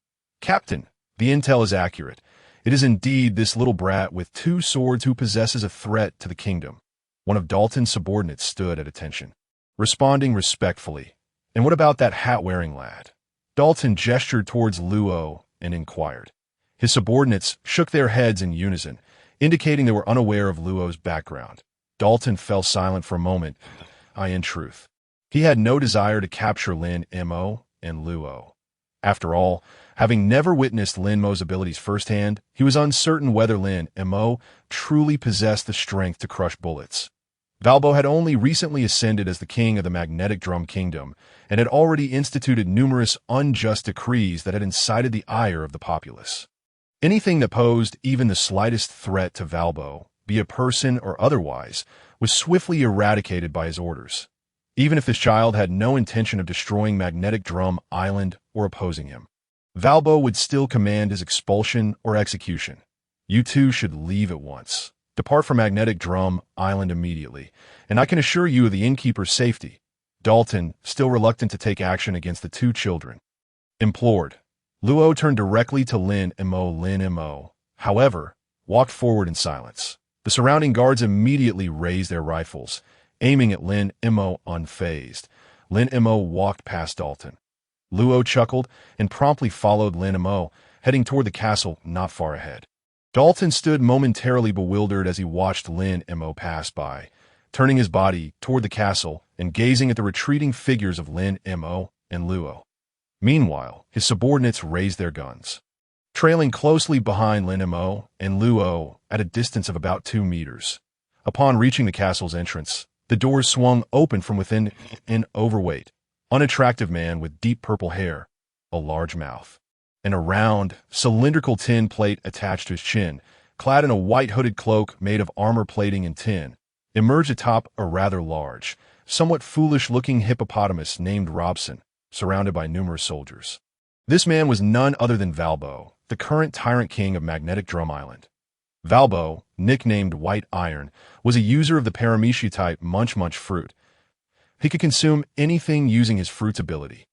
"Captain, the intel is accurate. It is indeed this little brat with 2 swords who possesses a threat to the kingdom." One of Dalton's subordinates stood at attention, responding respectfully. "And what about that hat-wearing lad?" Dalton gestured towards Luo and inquired. His subordinates shook their heads in unison, indicating they were unaware of Luo's background. Dalton fell silent for a moment. In truth, he had no desire to capture Lin Mo and Luo. After all, having never witnessed Lin Mo's abilities firsthand, he was uncertain whether Lin Mo truly possessed the strength to crush bullets. Valbo had only recently ascended as the king of the Magnetic Drum Kingdom and had already instituted numerous unjust decrees that had incited the ire of the populace. Anything that posed even the slightest threat to Valbo, be a person or otherwise, was swiftly eradicated by his orders, even if this child had no intention of destroying Magnetic Drum Island or opposing him. Valbo would still command his expulsion or execution. "You 2 should leave at once. Depart from Magnetic Drum Island immediately, and I can assure you of the innkeeper's safety." Dalton, still reluctant to take action against the 2 children, implored. Luo turned directly to Lin Mo. "Lin Mo, however, walked forward in silence. The surrounding guards immediately raised their rifles, aiming at Lin Mo unfazed. Lin Mo walked past Dalton. Luo chuckled and promptly followed Lin Mo, heading toward the castle not far ahead. Dalton stood momentarily bewildered as he watched Lin Mo pass by, turning his body toward the castle and gazing at the retreating figures of Lin Mo and Luo. Meanwhile, his subordinates raised their guns. Trailing closely behind Lin Mo and Luo at a distance of about 2 meters. Upon reaching the castle's entrance, the doors swung open from within. An overweight, unattractive man with deep purple hair, a large mouth, and a round, cylindrical tin plate attached to his chin, clad in a white hooded cloak made of armor plating and tin, emerged atop a rather large, somewhat foolish-looking hippopotamus named Robson, surrounded by numerous soldiers. This man was none other than Valbo, the current tyrant king of Magnetic Drum Island. Valbo, nicknamed White Iron, was a user of the Paramecia type Munch Munch fruit. He could consume anything using his fruit's ability,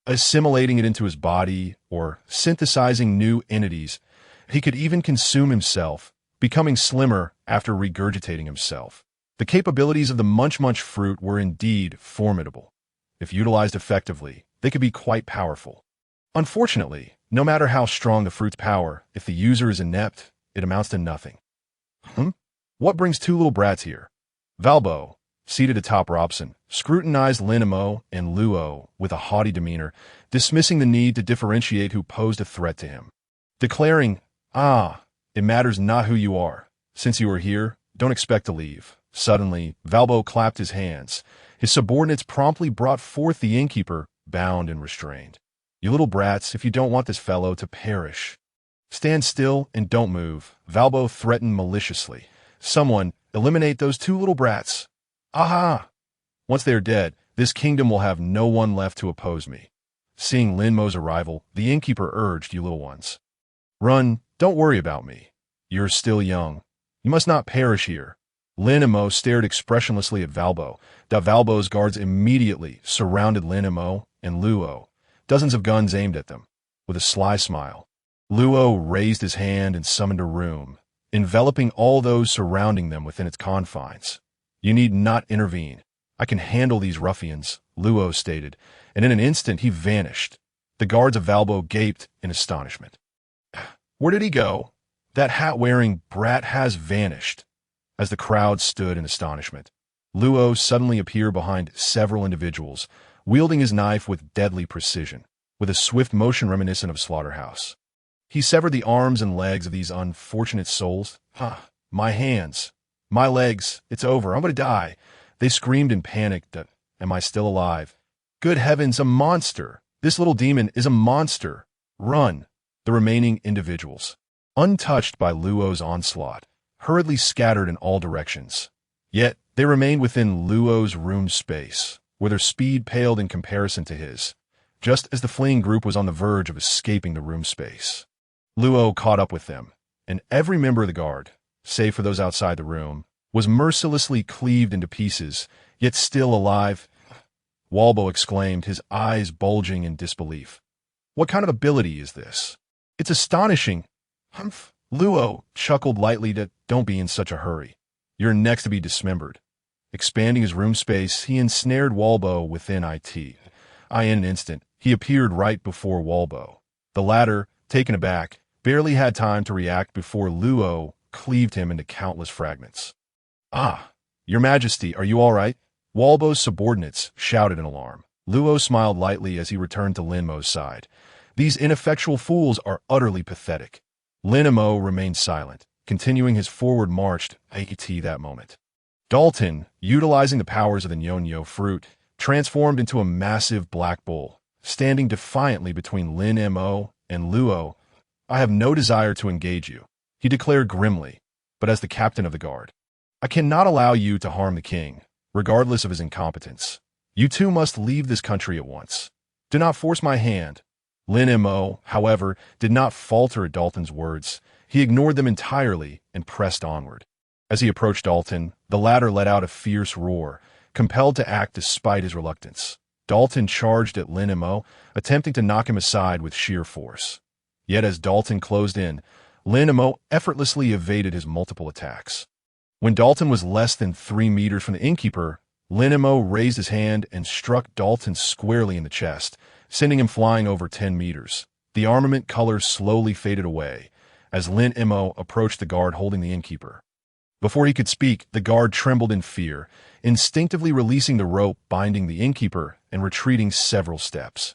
assimilating it into his body or synthesizing new entities. He could even consume himself, becoming slimmer after regurgitating himself. The capabilities of the Munch Munch fruit were indeed formidable. If utilized effectively, they could be quite powerful. Unfortunately, no matter how strong the fruit's power, if the user is inept, it amounts to nothing. What brings 2 little brats here? Valbo, seated atop Robson, scrutinized Lin Mo and Luo with a haughty demeanor, dismissing the need to differentiate who posed a threat to him. Declaring, it matters not who you are. Since you are here, don't expect to leave. Suddenly, Valbo clapped his hands. His subordinates promptly brought forth the innkeeper, bound and restrained. You little brats, if you don't want this fellow to perish. Stand still and don't move, Valbo threatened maliciously. Someone, eliminate those 2 little brats. Aha! Once they are dead, this kingdom will have no one left to oppose me. Seeing Lin Mo's arrival, the innkeeper urged, you little ones. Run, don't worry about me. You're still young. You must not perish here. Lin Mo stared expressionlessly at Valbo. Valbo's guards immediately surrounded Lin Mo and Luo, dozens of guns aimed at them. With a sly smile, Luo raised his hand and summoned a room, enveloping all those surrounding them within its confines. You need not intervene. I can handle these ruffians, Luo stated, and in an instant he vanished. The guards of Valbo gaped in astonishment. Where did he go? That hat-wearing brat has vanished. As the crowd stood in astonishment, Luo suddenly appeared behind several individuals, wielding his knife with deadly precision, with a swift motion reminiscent of slaughterhouse. He severed the arms and legs of these unfortunate souls. My hands, my legs, it's over, I'm going to die. They screamed in panic. Am I still alive? Good heavens, a monster! This little demon is a monster! Run! The remaining individuals, untouched by Luo's onslaught, hurriedly scattered in all directions. Yet they remained within Luo's room space, where their speed paled in comparison to his, just as the fleeing group was on the verge of escaping the room space. Luo caught up with them, and every member of the guard, save for those outside the room, was mercilessly cleaved into pieces, yet still alive. Walbo exclaimed, his eyes bulging in disbelief. What kind of ability is this? It's astonishing. Humph. Luo chuckled lightly. Don't be in such a hurry. You're next to be dismembered. Expanding his room space, he ensnared Walbo within it. In an instant, he appeared right before Walbo. The latter, taken aback, barely had time to react before Luo cleaved him into countless fragments. Your Majesty, are you all right? Walbo's subordinates shouted in alarm. Luo smiled lightly as he returned to Lin Mo's side. These ineffectual fools are utterly pathetic. Lin Mo remained silent, continuing his forward march at that moment. Dalton, utilizing the powers of the Nyonyo fruit, transformed into a massive black bull, standing defiantly between Lin Mo and Luo. I have no desire to engage you, he declared grimly, but as the captain of the guard, I cannot allow you to harm the king, regardless of his incompetence. You two must leave this country at once. Do not force my hand. Lin Mo, however, did not falter at Dalton's words. He ignored them entirely and pressed onward. As he approached Dalton, the latter let out a fierce roar, compelled to act despite his reluctance. Dalton charged at Lin Mo, attempting to knock him aside with sheer force. Yet as Dalton closed in, Lin Mo effortlessly evaded his multiple attacks. When Dalton was less than 3 meters from the innkeeper, Lin Mo raised his hand and struck Dalton squarely in the chest, sending him flying over 10 meters. The armament color slowly faded away as Lin Mo approached the guard holding the innkeeper. Before he could speak, the guard trembled in fear, instinctively releasing the rope binding the innkeeper and retreating several steps.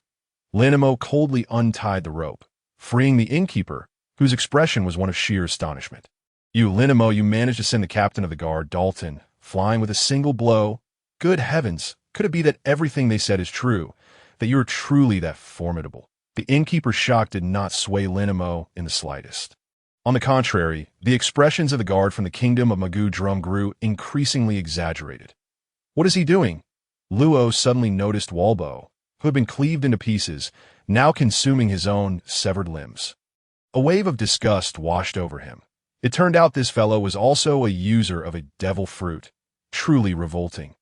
Lin Mo coldly untied the rope, freeing the innkeeper, whose expression was one of sheer astonishment. Lin Mo, you managed to send the captain of the guard, Dalton, flying with a single blow. Good heavens, could it be that everything they said is true, that you are truly that formidable? The innkeeper's shock did not sway Lin Mo in the slightest. On the contrary, the expressions of the guard from the kingdom of Magoo Drum grew increasingly exaggerated. What is he doing? Luo suddenly noticed Walbo, who had been cleaved into pieces, now consuming his own severed limbs. A wave of disgust washed over him. It turned out this fellow was also a user of a devil fruit, truly revolting.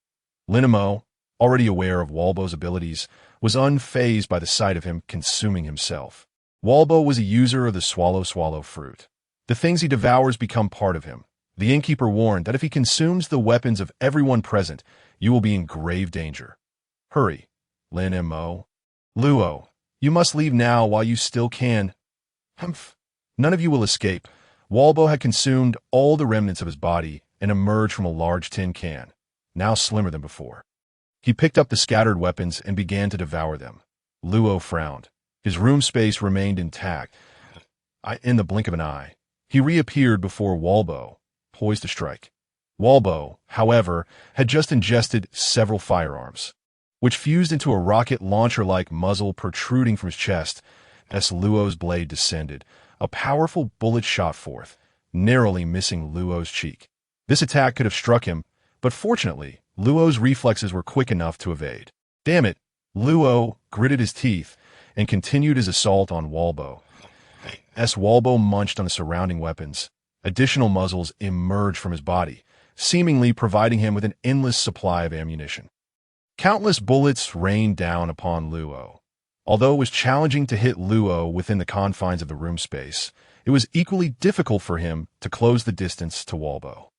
Lin Mo, already aware of Walbo's abilities, was unfazed by the sight of him consuming himself. Walbo was a user of the swallow fruit. The things he devours become part of him. The innkeeper warned that if he consumes the weapons of everyone present, you will be in grave danger. Hurry, Lin Mo. Luo, you must leave now while you still can. Humph. None of you will escape. Walbo had consumed all the remnants of his body and emerged from a large tin can, now slimmer than before. He picked up the scattered weapons and began to devour them. Luo frowned. His room space remained intact. In the blink of an eye, he reappeared before Walbo, poised to strike. Walbo, however, had just ingested several firearms, which fused into a rocket launcher-like muzzle protruding from his chest. As Luo's blade descended, a powerful bullet shot forth, narrowly missing Luo's cheek. This attack could have struck him, but fortunately, Luo's reflexes were quick enough to evade. Damn it! Luo gritted his teeth and continued his assault on Walbo. As Walbo munched on the surrounding weapons, additional muzzles emerged from his body, seemingly providing him with an endless supply of ammunition. Countless bullets rained down upon Luo. Although it was challenging to hit Luo within the confines of the room space, it was equally difficult for him to close the distance to Walbo.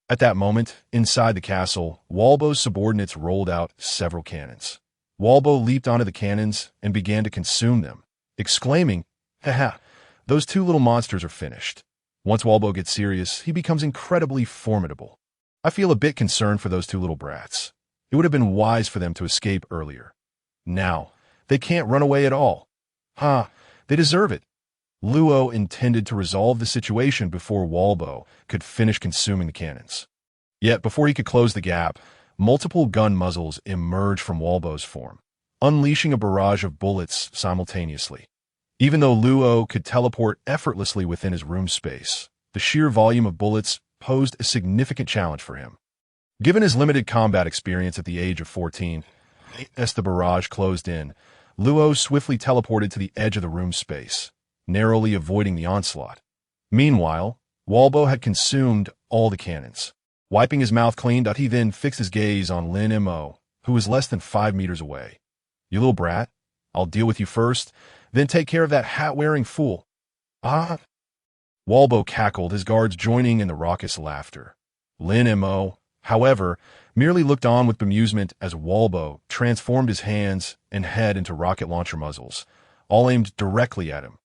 At that moment, inside the castle, Walbo's subordinates rolled out several cannons. Walbo leaped onto the cannons and began to consume them, exclaiming, "Haha, those two little monsters are finished." Once Walbo gets serious, he becomes incredibly formidable. I feel a bit concerned for those two little brats. It would have been wise for them to escape earlier. Now, they can't run away at all. They deserve it. Luo intended to resolve the situation before Walbo could finish consuming the cannons. Yet before he could close the gap, multiple gun muzzles emerged from Walbo's form, unleashing a barrage of bullets simultaneously. Even though Luo could teleport effortlessly within his room space, the sheer volume of bullets posed a significant challenge for him. Given his limited combat experience at the age of 14, as the barrage closed in, Luo swiftly teleported to the edge of the room space, narrowly avoiding the onslaught. Meanwhile, Walbo had consumed all the cannons. Wiping his mouth clean, he then fixed his gaze on Lin Mo, who was less than 5 meters away. "You little brat, I'll deal with you first, then take care of that hat-wearing fool." Walbo cackled, his guards joining in the raucous laughter. Lin Mo, however, merely looked on with bemusement as Walbo transformed his hands and head into rocket launcher muzzles, all aimed directly at him.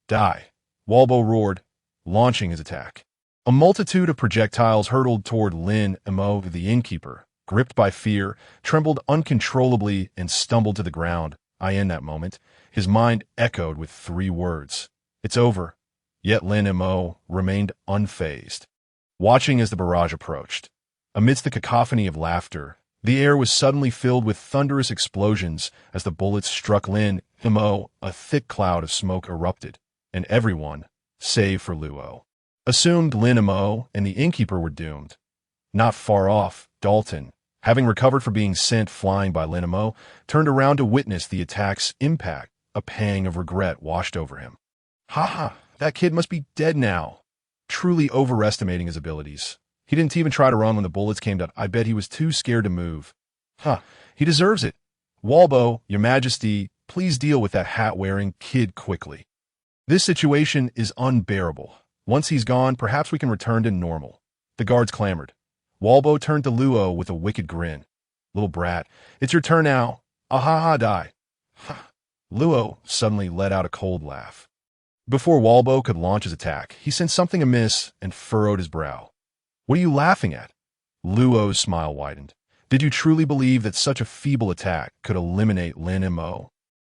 "Die!" Walbo roared, launching his attack. A multitude of projectiles hurtled toward Lin Mo. The innkeeper, gripped by fear, trembled uncontrollably and stumbled to the ground. In that moment, his mind echoed with 3 words. "It's over." Yet Lin Mo remained unfazed, watching as the barrage approached. Amidst the cacophony of laughter, the air was suddenly filled with thunderous explosions as the bullets struck Lin Mo. A thick cloud of smoke erupted, and everyone, save for Luo, assumed Lin Mo and the innkeeper were doomed. Not far off, Dalton, having recovered from being sent flying by Lin Mo, turned around to witness the attack's impact. A pang of regret washed over him. That kid must be dead now. Truly overestimating his abilities. He didn't even try to run when the bullets came down. I bet he was too scared to move. He deserves it. Walbo, your majesty, please deal with that hat-wearing kid quickly. This situation is unbearable. Once he's gone, perhaps we can return to normal. The guards clamored. Walbo turned to Luo with a wicked grin. Little brat, it's your turn now. Ah-ha-ha, die. Luo suddenly let out a cold laugh. Before Walbo could launch his attack, he sensed something amiss and furrowed his brow. What are you laughing at? Luo's smile widened. Did you truly believe that such a feeble attack could eliminate Lin Mo?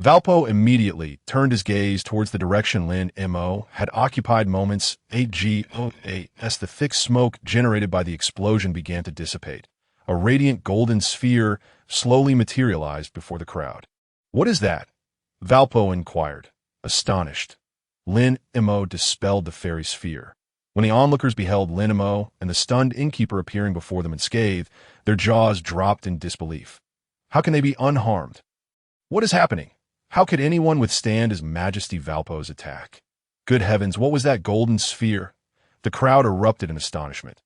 Valpo immediately turned his gaze towards the direction Lin Mo had occupied moments ago as the thick smoke generated by the explosion began to dissipate. A radiant golden sphere slowly materialized before the crowd. What is that? Valpo inquired, astonished. Lin Mo dispelled the fairy sphere. When the onlookers beheld Lin Mo and the stunned innkeeper appearing before them unscathed, their jaws dropped in disbelief. How can they be unharmed? What is happening? How could anyone withstand His Majesty Valpo's attack? Good heavens, what was that golden sphere? The crowd erupted in astonishment.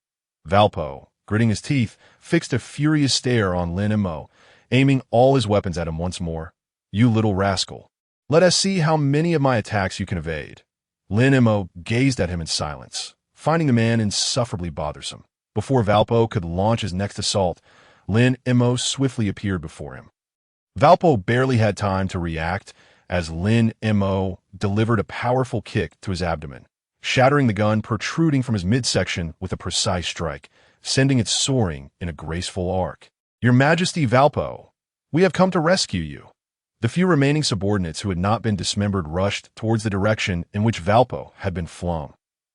Valpo, gritting his teeth, fixed a furious stare on Lin Mo, aiming all his weapons at him once more. You little rascal. Let us see how many of my attacks you can evade. Lin Mo gazed at him in silence, finding the man insufferably bothersome. Before Valpo could launch his next assault, Lin Mo swiftly appeared before him. Valpo barely had time to react as Lin Mo delivered a powerful kick to his abdomen, shattering the gun protruding from his midsection with a precise strike, sending it soaring in a graceful arc. Your Majesty Valpo, we have come to rescue you. The few remaining subordinates who had not been dismembered rushed towards the direction in which Valpo had been flung.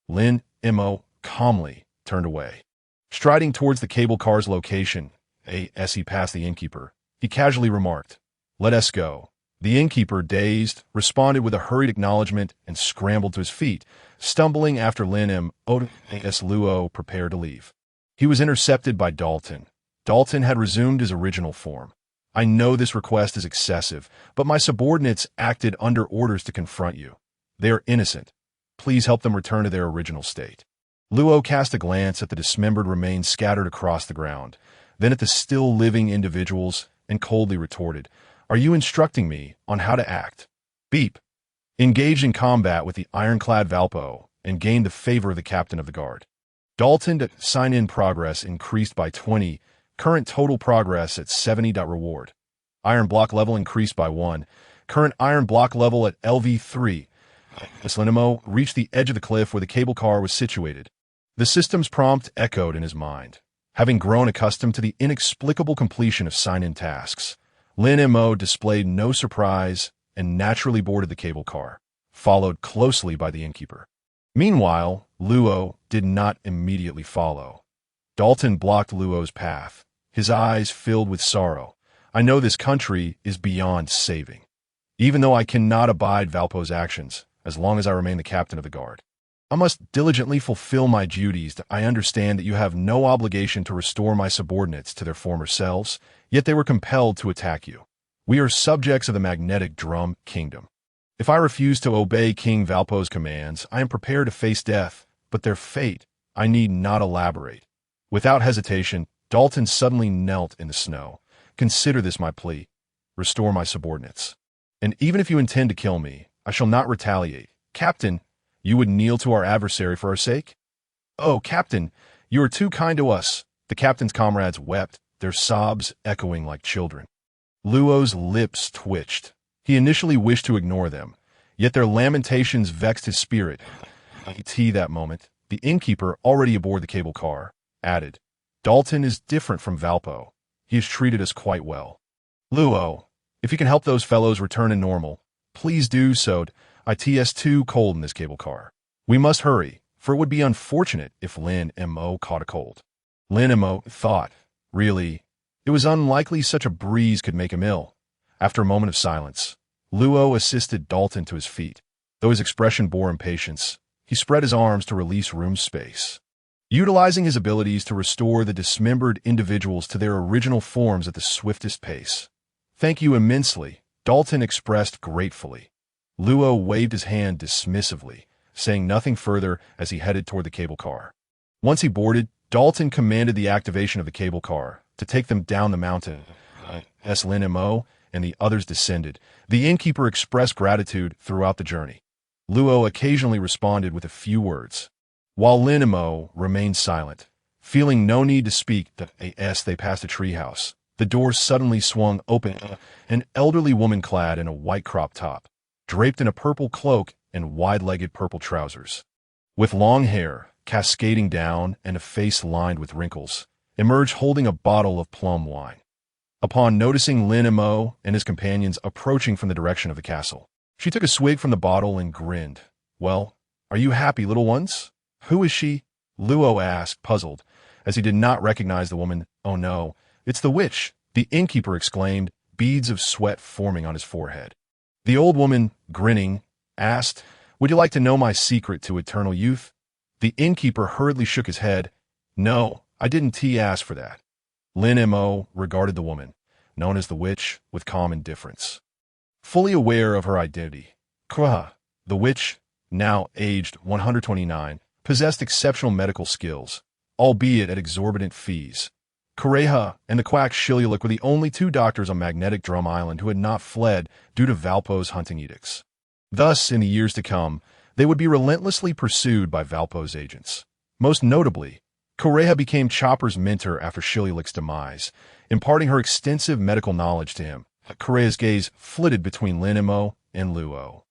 Lin Mo calmly turned away. Striding towards the cable car's location, as he passed the innkeeper, he casually remarked, "Let us go." The innkeeper, dazed, responded with a hurried acknowledgement and scrambled to his feet, stumbling after Lin Mo as Luo prepared to leave. He was intercepted by Dalton. Dalton had resumed his original form. I know this request is excessive, but my subordinates acted under orders to confront you. They are innocent. Please help them return to their original state. Luo cast a glance at the dismembered remains scattered across the ground, then at the still living individuals, and coldly retorted, "Are you instructing me on how to act?" Beep. Engaged in combat with the ironclad Valpo and gained the favor of the captain of the guard. Dalton to sign-in progress increased by 20, current total progress at 70. Reward. Iron block level increased by 1, current iron block level at LV3. Lin Mo reached the edge of the cliff where the cable car was situated. The system's prompt echoed in his mind. Having grown accustomed to the inexplicable completion of sign-in tasks, Lin Mo displayed no surprise and naturally boarded the cable car, followed closely by the innkeeper. Meanwhile, Luo did not immediately follow. Dalton blocked Luo's path, his eyes filled with sorrow. I know this country is beyond saving, even though I cannot abide Valpo's actions as long as I remain the captain of the guard. I must diligently fulfill my duties. I understand that you have no obligation to restore my subordinates to their former selves, yet they were compelled to attack you. We are subjects of the Magnetic Drum Kingdom. If I refuse to obey King Valpo's commands, I am prepared to face death, but their fate I need not elaborate. Without hesitation, Dalton suddenly knelt in the snow. Consider this my plea. Restore my subordinates. And even if you intend to kill me, I shall not retaliate. Captain, you would kneel to our adversary for our sake? Oh, Captain, you are too kind to us. The captain's comrades wept, their sobs echoing like children. Luo's lips twitched. He initially wished to ignore them, yet their lamentations vexed his spirit. That moment, the innkeeper, already aboard the cable car, added, Dalton is different from Valpo. He has treated us quite well. Luo, if you can help those fellows return to normal, please do so. It's too cold in this cable car. We must hurry, for it would be unfortunate if Lin Mo caught a cold. Lin Mo thought, really, it was unlikely such a breeze could make him ill. After a moment of silence, Luo assisted Dalton to his feet. Though his expression bore impatience, he spread his arms to release room space. Utilizing his abilities to restore the dismembered individuals to their original forms at the swiftest pace. Thank you immensely, Dalton expressed gratefully. Luo waved his hand dismissively, saying nothing further as he headed toward the cable car. Once he boarded, Dalton commanded the activation of the cable car to take them down the mountain. As Lin Mo and the others descended, the innkeeper expressed gratitude throughout the journey. Luo occasionally responded with a few words, while Lin Mo remained silent. Feeling no need to speak, as they passed a treehouse, the door suddenly swung open. An elderly woman clad in a white crop top, draped in a purple cloak and wide-legged purple trousers, with long hair cascading down and a face lined with wrinkles, emerged holding a bottle of plum wine. Upon noticing Lin Mo and his companions approaching from the direction of the castle, she took a swig from the bottle and grinned. "Well, are you happy, little ones? Who is she?" Luo asked, puzzled, as he did not recognize the woman. "Oh no, it's the witch," the innkeeper exclaimed, beads of sweat forming on his forehead. The old woman, grinning, asked, "Would you like to know my secret to eternal youth?" The innkeeper hurriedly shook his head. "No, I didn't ask for that." Lin Mo regarded the woman, known as the witch, with calm indifference. Fully aware of her identity, the witch, now aged 129, possessed exceptional medical skills, albeit at exorbitant fees. Kureha and the quack Shililik were the only two doctors on Magnetic Drum Island who had not fled due to Valpo's hunting edicts. Thus, in the years to come, they would be relentlessly pursued by Valpo's agents. Most notably, Kureha became Chopper's mentor after Shililik's demise, imparting her extensive medical knowledge to him. Kureha's gaze flitted between Lin Mo and Luo,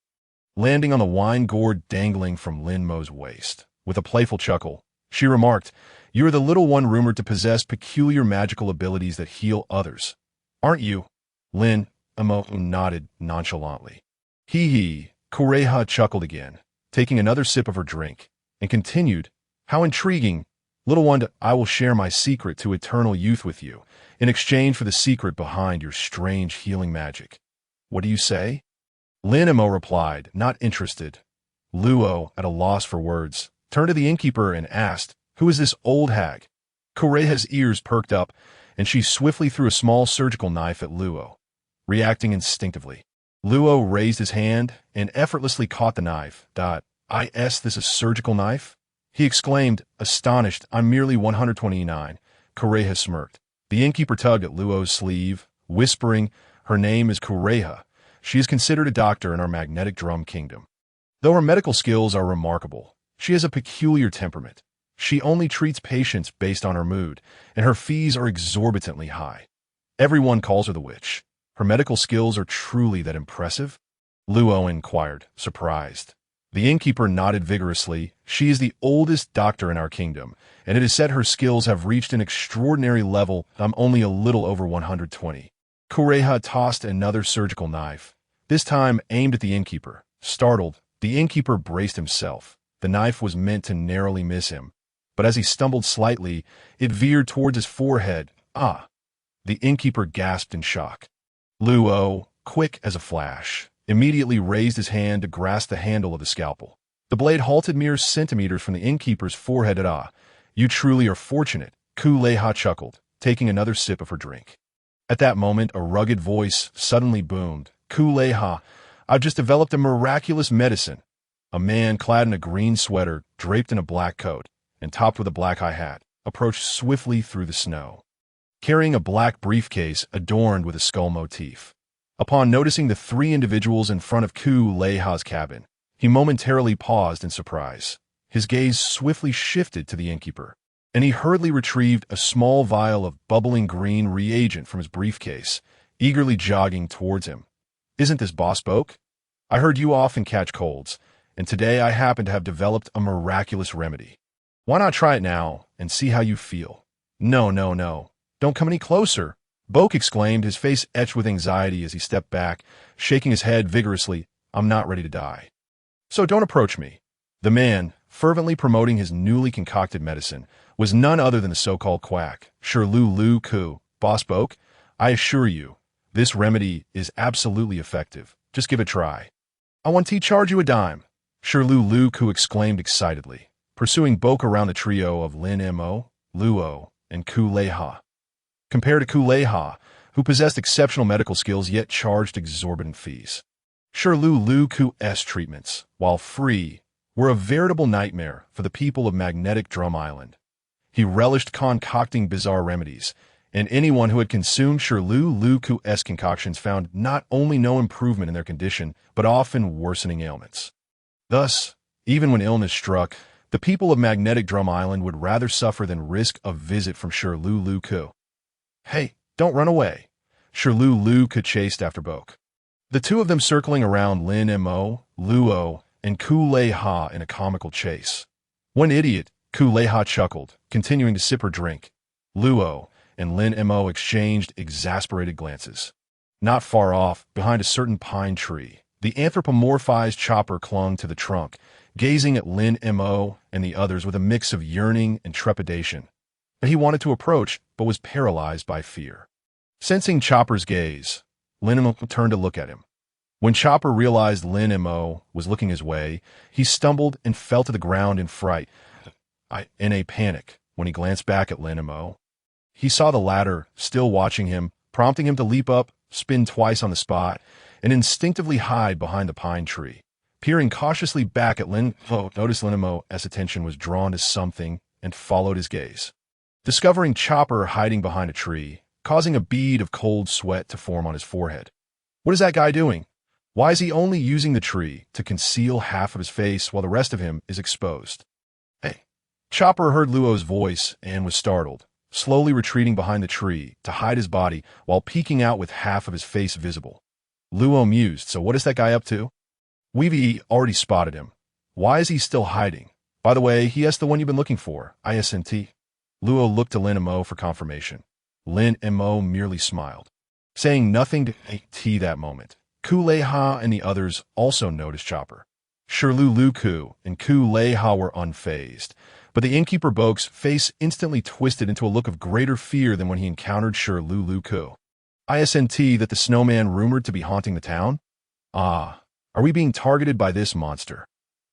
landing on the wine gourd dangling from Lin Mo's waist. With a playful chuckle, she remarked, "You are the little one rumored to possess peculiar magical abilities that heal others, aren't you?" Lin Mo nodded nonchalantly. Hee. Kureha chuckled again, taking another sip of her drink, and continued, "How intriguing. Little one, I will share my secret to eternal youth with you, in exchange for the secret behind your strange healing magic. What do you say?" Lin Mo replied, not interested. Luo, at a loss for words, turned to the innkeeper and asked, "Who is this old hag?" Kureha's ears perked up, and she swiftly threw a small surgical knife at Luo, reacting instinctively. Luo raised his hand and effortlessly caught the knife. "Is this a surgical knife?" he exclaimed, astonished. "I'm merely 129. Kureha smirked. The innkeeper tugged at Luo's sleeve, whispering, "Her name is Kureha. She is considered a doctor in our magnetic drum kingdom. Though her medical skills are remarkable, she has a peculiar temperament. She only treats patients based on her mood, and her fees are exorbitantly high. Everyone calls her the witch. Her medical skills are truly that impressive?" Luo inquired, surprised. The innkeeper nodded vigorously. "She is the oldest doctor in our kingdom, and it is said her skills have reached an extraordinary level. I'm only a little over 120. Kureha tossed another surgical knife, this time aimed at the innkeeper. Startled, the innkeeper braced himself. The knife was meant to narrowly miss him, but as he stumbled slightly, it veered towards his forehead. "Ah!" The innkeeper gasped in shock. Luo, quick as a flash, immediately raised his hand to grasp the handle of the scalpel. The blade halted mere centimeters from the innkeeper's forehead. "You truly are fortunate," Kuleha chuckled, taking another sip of her drink. At that moment, a rugged voice suddenly boomed. "Kuleha, I've just developed a miraculous medicine." A man clad in a green sweater, draped in a black coat, and topped with a black high hat, approached swiftly through the snow, carrying a black briefcase adorned with a skull motif. Upon noticing the three individuals in front of Kuleha's cabin, he momentarily paused in surprise. His gaze swiftly shifted to the innkeeper, and he hurriedly retrieved a small vial of bubbling green reagent from his briefcase, eagerly jogging towards him. "Isn't this Boss Boke? I heard you often catch colds, and today I happen to have developed a miraculous remedy. Why not try it now and see how you feel?" No. Don't come any closer," Boke exclaimed, his face etched with anxiety as he stepped back, shaking his head vigorously. "I'm not ready to die, so don't approach me." The man, fervently promoting his newly concocted medicine, was none other than the so-called quack, Shirlu Ku. "Boss Boke, I assure you, this remedy is absolutely effective. Just give it a try." "I want to charge you a dime," Shirlu Ku exclaimed excitedly, pursuing Boke around the trio of Lin Mo, Luo, and Kuleha. Compared to Kuleha, who possessed exceptional medical skills yet charged exorbitant fees. Shirlu Ku's treatments, while free, were a veritable nightmare for the people of Magnetic Drum Island. He relished concocting bizarre remedies, and anyone who had consumed Shirlu Ku's concoctions found not only no improvement in their condition, but often worsening ailments. Thus, even when illness struck, The people of Magnetic Drum Island would rather suffer than risk a visit from Shurlu-Lu-Ku. Hey, don't run away. Shurlu-Lu-Ku chased after Boke. The two of them circling around Lin Mo, Luo, and Ku-Lei-Ha in a comical chase. One idiot, Ku-Lei-Ha chuckled, continuing to sip her drink. Luo and Lin Mo exchanged exasperated glances. Not far off, behind a certain pine tree, the anthropomorphized Chopper clung to the trunk, gazing at Lin Mo and the others with a mix of yearning and trepidation. He wanted to approach, but was paralyzed by fear. Sensing Chopper's gaze, Lin Mo turned to look at him. When Chopper realized Lin Mo was looking his way, he stumbled and fell to the ground in fright. In a panic, when he glanced back at Lin Mo, he saw the latter still watching him, prompting him to leap up, spin twice on the spot, and instinctively hide behind the pine tree. Peering cautiously back at Lin Mo, noticed Lin Mo as attention was drawn to something and followed his gaze. Discovering Chopper hiding behind a tree, causing a bead of cold sweat to form on his forehead. What is that guy doing? Why is he only using the tree to conceal half of his face while the rest of him is exposed? Hey. Chopper heard Luo's voice and was startled, slowly retreating behind the tree to hide his body while peeking out with half of his face visible. Luo mused, so what is that guy up to? We've already spotted him. Why is he still hiding? By the way, he is the one you've been looking for, ISNT. Luo looked to Lin Mo for confirmation. Lin Mo merely smiled, saying nothing to T that moment. Ku-Lei-Ha and the others also noticed Chopper. Shurlu-Lu-Ku and Ku-Lei-Ha were unfazed, but the innkeeper Boke's face instantly twisted into a look of greater fear than when he encountered Shurlu-Lu-Ku. ISNT that the snowman rumored to be haunting the town? Ah, are we being targeted by this monster?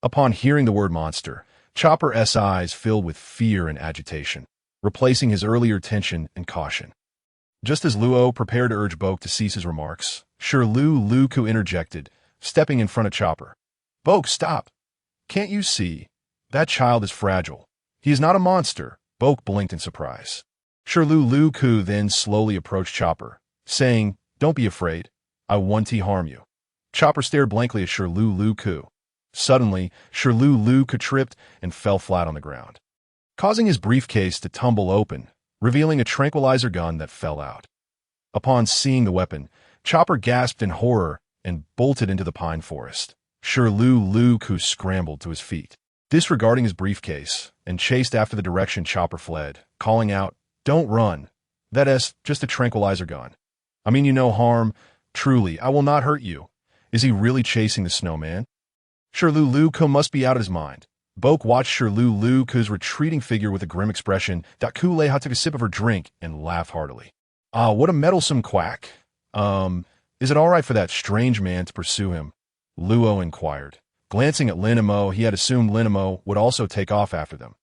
Upon hearing the word monster, Chopper's eyes filled with fear and agitation, replacing his earlier tension and caution. Just as Luo prepared to urge Boke to cease his remarks, Shurlu-Lu-Ku interjected, stepping in front of Chopper. Boke, stop! Can't you see? That child is fragile. He is not a monster. Boke blinked in surprise. Shurlu-Lu-Ku then slowly approached Chopper, saying, Don't be afraid. I won't harm you. Chopper stared blankly at Shurlu-Lu-Ku. Suddenly, Shurlu-Lu-Ku tripped and fell flat on the ground, causing his briefcase to tumble open, revealing a tranquilizer gun that fell out. Upon seeing the weapon, Chopper gasped in horror and bolted into the pine forest. Shurlu-Lu-Ku scrambled to his feet, disregarding his briefcase, and chased after the direction Chopper fled, calling out, Don't run. That's just a tranquilizer gun. I mean you no harm. Truly, I will not hurt you. Is he really chasing the snowman? Shurlu-Lu-Ku must be out of his mind. Boke watched Shurlu-Lu-Ku's retreating figure with a grim expression. Ku-Lei-Ha took a sip of her drink and laughed heartily. Ah, what a meddlesome quack. Is it all right for that strange man to pursue him? Luo inquired. Glancing at Lin Mo, he had assumed Lin Mo would also take off after them.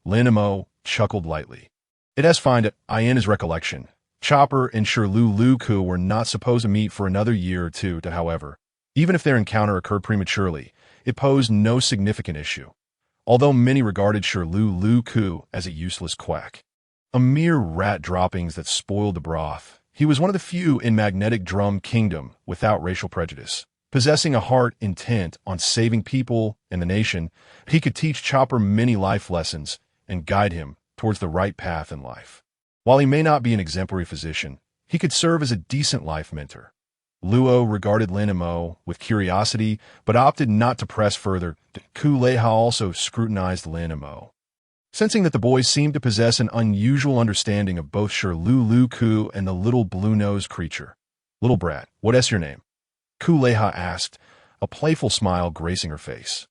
Lin Mo chuckled lightly. It has fine in his recollection. Chopper and Shurlu-Lu-Ku were not supposed to meet for another year or two, however. Even if their encounter occurred prematurely, it posed no significant issue, although many regarded Shurlu-Lu-Ku as a useless quack. A mere rat droppings that spoiled the broth, he was one of the few in Magnetic Drum Kingdom without racial prejudice. Possessing a heart intent on saving people and the nation, he could teach Chopper many life lessons and guide him towards the right path in life. While he may not be an exemplary physician, he could serve as a decent life mentor. Luo regarded Lin Mo with curiosity, but opted not to press further. Ku-Lei-Ha also scrutinized Lin Mo, sensing that the boy seemed to possess an unusual understanding of both Shurlu-Lu-Ku and the little blue-nosed creature. Little brat, what's your name? Ku-Lei-Ha asked, a playful smile gracing her face.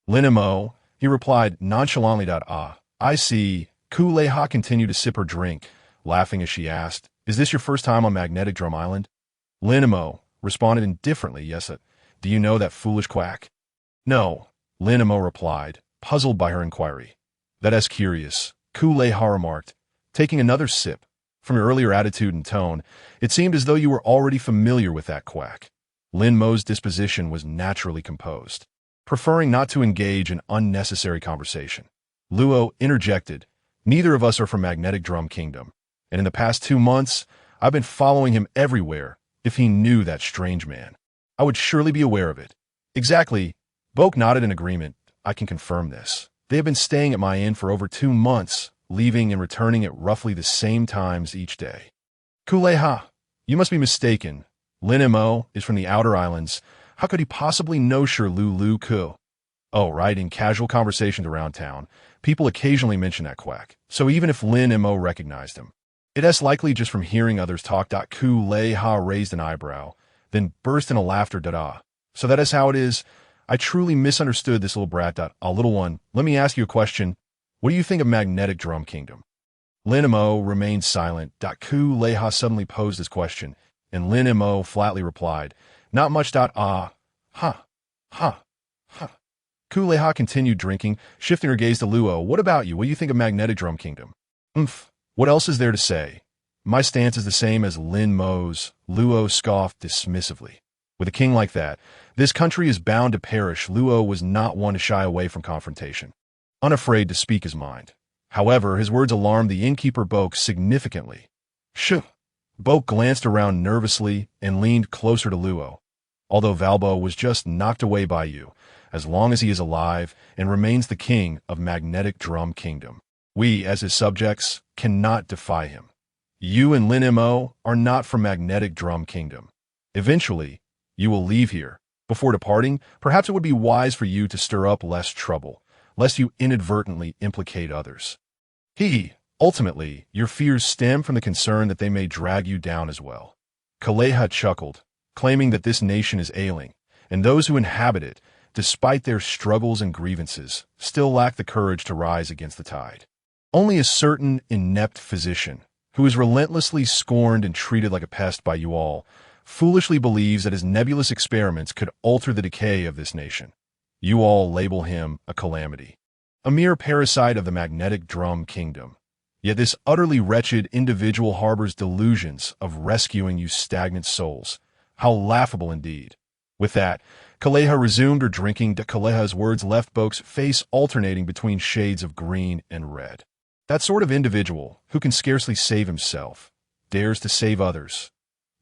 Lin Mo, he replied nonchalantly. I see. Ku-Lei-Ha continued to sip her drink, laughing as she asked, Is this your first time on Magnetic Drum Island? Lin Mo responded indifferently, Yes. Do you know that foolish quack? No, Lin Mo replied, puzzled by her inquiry. That's curious, Ku-Lei-Ha remarked, taking another sip. From your earlier attitude and tone, it seemed as though you were already familiar with that quack. Lin Mo's disposition was naturally composed, preferring not to engage in unnecessary conversation. Luo interjected, Neither of us are from Magnetic Drum Kingdom, and in the past 2 months, I've been following him everywhere. If he knew that strange man, I would surely be aware of it. Exactly. Boke nodded in agreement. I can confirm this. They have been staying at my inn for over 2 months, leaving and returning at roughly the same times each day. Kuleha, you must be mistaken. Lin Mo is from the outer islands. How could he possibly know Sure Lu Ku? Oh, right, in casual conversations around town, people occasionally mention that quack. So even if Lin Mo recognized him, it is likely just from hearing others talk. Kuleha raised an eyebrow, then burst into laughter. So that is how it is. I truly misunderstood this little brat. A little one, let me ask you a question. What do you think of Magnetic Drum Kingdom? Lin Mo remained silent. Kuleha suddenly posed his question, and Lin Mo flatly replied, not much. Ha, ha. Kuleha continued drinking, shifting her gaze to Luo. What about you? What do you think of Magnetic Drum Kingdom? What else is there to say? My stance is the same as Lin Mo's. Luo scoffed dismissively. With a king like that, this country is bound to perish. Luo was not one to shy away from confrontation, unafraid to speak his mind. However, his words alarmed the innkeeper Boke significantly. Shh! Boke glanced around nervously and leaned closer to Luo. Although Valbo was just knocked away by you, as long as he is alive and remains the king of Magnetic Drum Kingdom, we, as his subjects, cannot defy him. You and Lin Mo are not from Magnetic Drum Kingdom. Eventually, you will leave here. Before departing, perhaps it would be wise for you to stir up less trouble, lest you inadvertently implicate others. Ultimately, your fears stem from the concern that they may drag you down as well. Kuleha chuckled, claiming that this nation is ailing, and those who inhabit it, despite their struggles and grievances, still lack the courage to rise against the tide. Only a certain inept physician, who is relentlessly scorned and treated like a pest by you all, foolishly believes that his nebulous experiments could alter the decay of this nation. You all label him a calamity, a mere parasite of the Magnetic Drum Kingdom. Yet this utterly wretched individual harbors delusions of rescuing you stagnant souls. How laughable indeed. With that, Kuleha resumed her drinking. Kuleha's words left Boke's face alternating between shades of green and red. That sort of individual, who can scarcely save himself, dares to save others.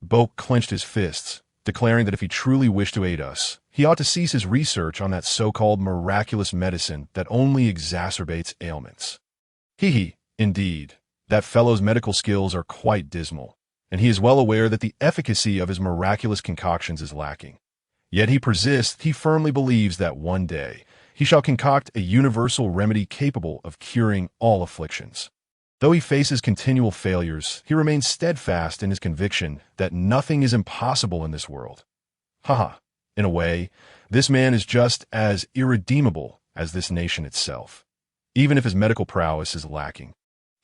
Boke clenched his fists, declaring that if he truly wished to aid us, he ought to cease his research on that so-called miraculous medicine that only exacerbates ailments. Indeed, that fellow's medical skills are quite dismal, and he is well aware that the efficacy of his miraculous concoctions is lacking. Yet he persists. He firmly believes that one day he shall concoct a universal remedy capable of curing all afflictions. Though he faces continual failures, he remains steadfast in his conviction that nothing is impossible in this world. In a way, this man is just as irredeemable as this nation itself, even if his medical prowess is lacking.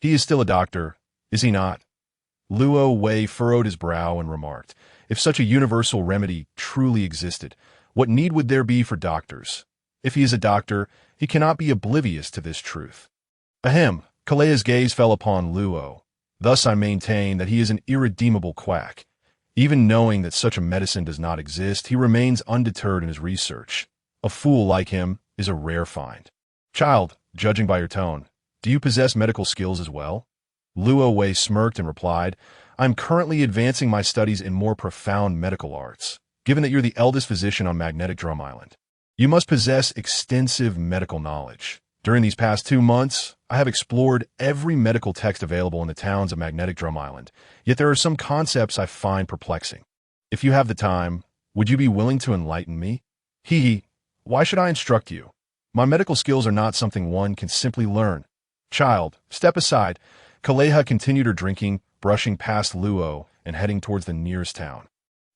He is still a doctor, is he not? Luo Wei furrowed his brow and remarked, if such a universal remedy truly existed, what need would there be for doctors? If he is a doctor, he cannot be oblivious to this truth. Kuleha's gaze fell upon Luo. Thus I maintain that he is an irredeemable quack. Even knowing that such a medicine does not exist, he remains undeterred in his research. A fool like him is a rare find. Child, judging by your tone, do you possess medical skills as well? Luo Wei smirked and replied, I'm currently advancing my studies in more profound medical arts. Given that you're the eldest physician on Magnetic Drum Island, you must possess extensive medical knowledge. During these past 2 months, I have explored every medical text available in the towns of Magnetic Drum Island, yet there are some concepts I find perplexing. If you have the time, would you be willing to enlighten me? Why should I instruct you? My medical skills are not something one can simply learn. Child, step aside. Kuleha continued her drinking, brushing past Luo and heading towards the nearest town.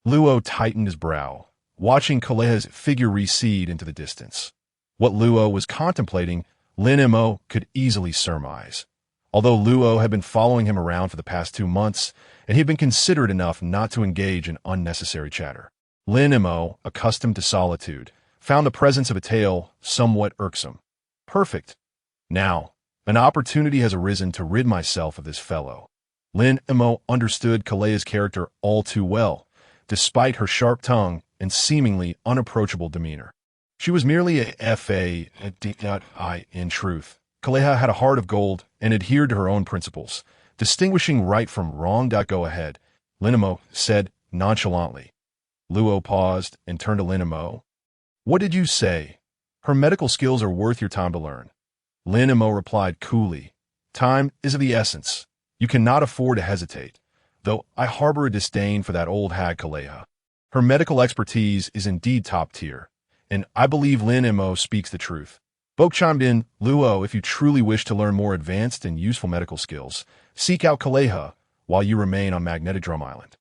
Luo tightened his brow, watching Kuleha's figure recede into the distance. What Luo was contemplating, Lin Mo could easily surmise. Although Luo had been following him around for the past 2 months, and he had been considerate enough not to engage in unnecessary chatter, Lin Mo, accustomed to solitude, found the presence of a tale somewhat irksome. Perfect. Now, an opportunity has arisen to rid myself of this fellow. Lin Mo understood Kuleha's character all too well, despite her sharp tongue and seemingly unapproachable demeanor. She was merely in truth. Kuleha had a heart of gold and adhered to her own principles, distinguishing right from wrong. Go ahead, Lin Mo said nonchalantly. Luo paused and turned to Lin Mo. What did you say? Her medical skills are worth your time to learn. Lin Mo replied coolly. Time is of the essence. You cannot afford to hesitate, though I harbor a disdain for that old hag Kaleha. Her medical expertise is indeed top tier, and I believe Lin Mo speaks the truth. Boke chimed in, Luo, if you truly wish to learn more advanced and useful medical skills, seek out Kaleha while you remain on Magnetic Drum Island.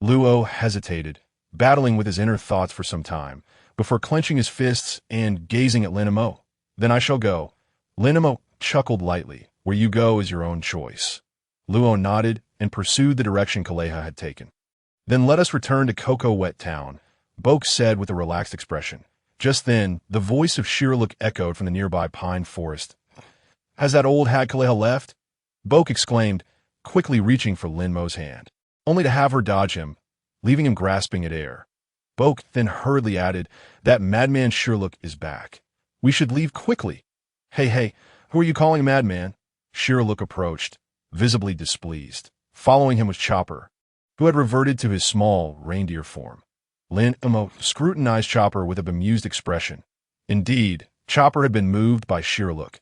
Luo hesitated, battling with his inner thoughts for some time, before clenching his fists and gazing at Lin Mo. Then I shall go. Lin Mo chuckled lightly. Where you go is your own choice. Luo nodded and pursued the direction Kaleha had taken. Then let us return to Cocoa Wet Town, Boke said with a relaxed expression. Just then, the voice of Shirlook echoed from the nearby pine forest. Has that old hag Kaleha left? Boke exclaimed, quickly reaching for Lin Mo's hand, only to have her dodge him, leaving him grasping at air. Boke then hurriedly added, that madman Shirlook is back. We should leave quickly. Hey, who are you calling a madman? Shirlook approached, visibly displeased. Following him was Chopper, who had reverted to his small reindeer form. Lin Mo scrutinized Chopper with a bemused expression. Indeed, Chopper had been moved by Shirlook.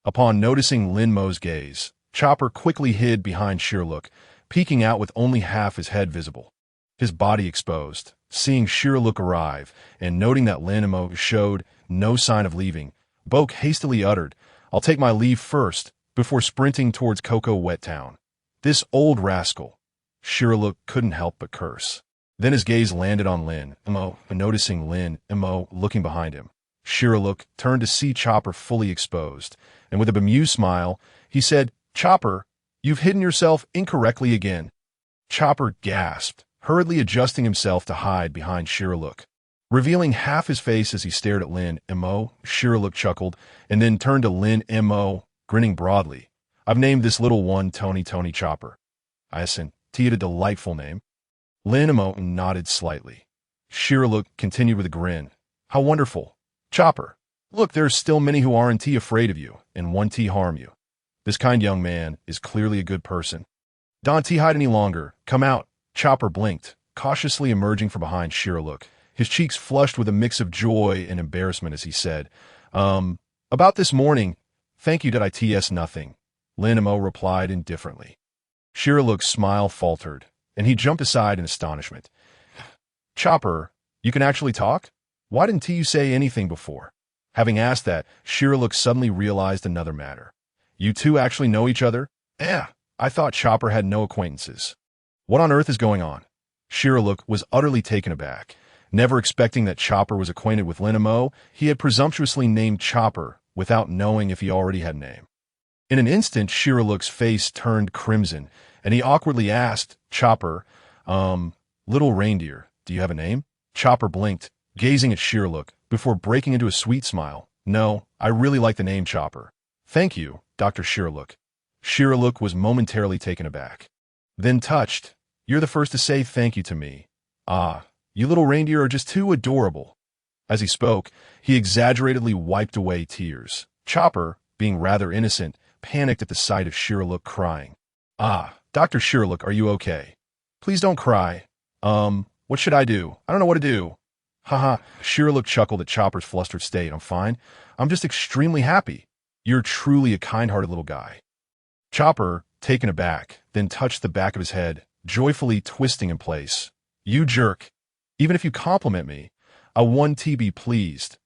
Upon noticing Lin Mo's gaze, Chopper quickly hid behind Shirlook, peeking out with only half his head visible, his body exposed. Seeing Shirlook arrive, and noting that Lin Mo showed no sign of leaving, Boke hastily uttered, I'll take my leave first, before sprinting towards Cocoa Wet Town. This old rascal. Shirlook couldn't help but curse. Then his gaze landed on Lin Mo, and noticing Lin Mo looking behind him. Shirlook turned to see Chopper fully exposed, and with a bemused smile, he said, Chopper, you've hidden yourself incorrectly again. Chopper gasped, hurriedly adjusting himself to hide behind Shirlook. Revealing half his face as he stared at Lin Mo, Shirlook chuckled, and then turned to Lin Mo, grinning broadly. I've named this little one Tony Chopper. I assent, he had a delightful name. Lin Mo nodded slightly. Shirlook continued with a grin. How wonderful. Chopper, look, there are still many who aren't afraid of you, and won't harm you. This kind young man is clearly a good person. Don't hide any longer. Come out. Chopper blinked, cautiously emerging from behind Shirlook, his cheeks flushed with a mix of joy and embarrassment as he said, about this morning, thank you that I ts nothing. Lin Mo replied indifferently. Shirlook's smile faltered, and he jumped aside in astonishment. Chopper, you can actually talk? Why didn't you say anything before? Having asked that, Shirlook suddenly realized another matter. You two actually know each other? I thought Chopper had no acquaintances. What on earth is going on? Shirlook was utterly taken aback. Never expecting that Chopper was acquainted with Lin Mo, he had presumptuously named Chopper without knowing if he already had a name. In an instant, Shirlook's face turned crimson, and he awkwardly asked, Chopper, little reindeer, do you have a name? Chopper blinked, gazing at Shirlook, before breaking into a sweet smile. No, I really like the name Chopper. Thank you, Dr. Shirlook. Shirlook was momentarily taken aback. Then touched. You're the first to say thank you to me. You little reindeer are just too adorable. As he spoke, he exaggeratedly wiped away tears. Chopper, being rather innocent, panicked at the sight of Shirlook crying. Dr. Shirlook, are you okay? Please don't cry. What should I do? I don't know what to do. Haha, Shirlook chuckled at Chopper's flustered state. I'm fine. I'm just extremely happy. You're truly a kind-hearted little guy. Chopper, taken aback, then touched the back of his head, joyfully twisting in place. You jerk. Even if you compliment me, I won't be pleased.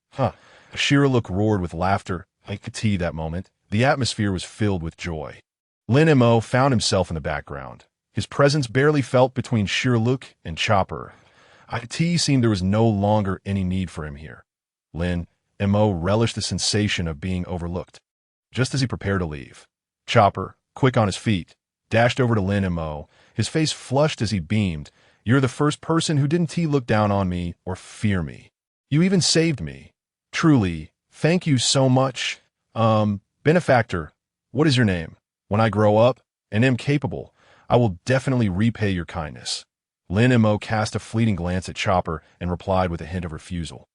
Shirlook roared with laughter. I could see that moment. The atmosphere was filled with joy. Lin Mo found himself in the background. His presence barely felt between Shirlook and Chopper. It seemed there was no longer any need for him here. Lin Mo relished the sensation of being overlooked. Just as he prepared to leave, Chopper, quick on his feet, dashed over to Lin Mo, his face flushed as he beamed. You're the first person who didn't look down on me or fear me. You even saved me. Truly, thank you so much. Benefactor, what is your name? When I grow up and am capable, I will definitely repay your kindness. Lin Mo cast a fleeting glance at Chopper and replied with a hint of refusal.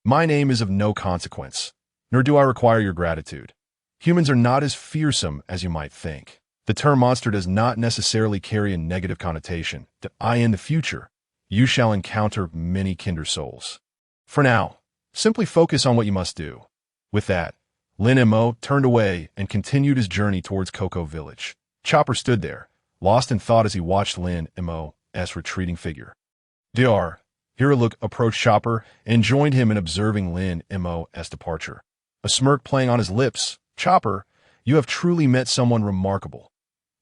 My name is of no consequence, nor do I require your gratitude. Humans are not as fearsome as you might think. The term monster does not necessarily carry a negative connotation. That in the future, you shall encounter many kinder souls. For now, simply focus on what you must do. With that, Lin Mo turned away and continued his journey towards Cocoa Village. Chopper stood there, lost in thought as he watched Lin Mo's retreating figure. Dr. Hiraluk approached Chopper and joined him in observing Lin Mo's departure. A smirk playing on his lips. Chopper, you have truly met someone remarkable.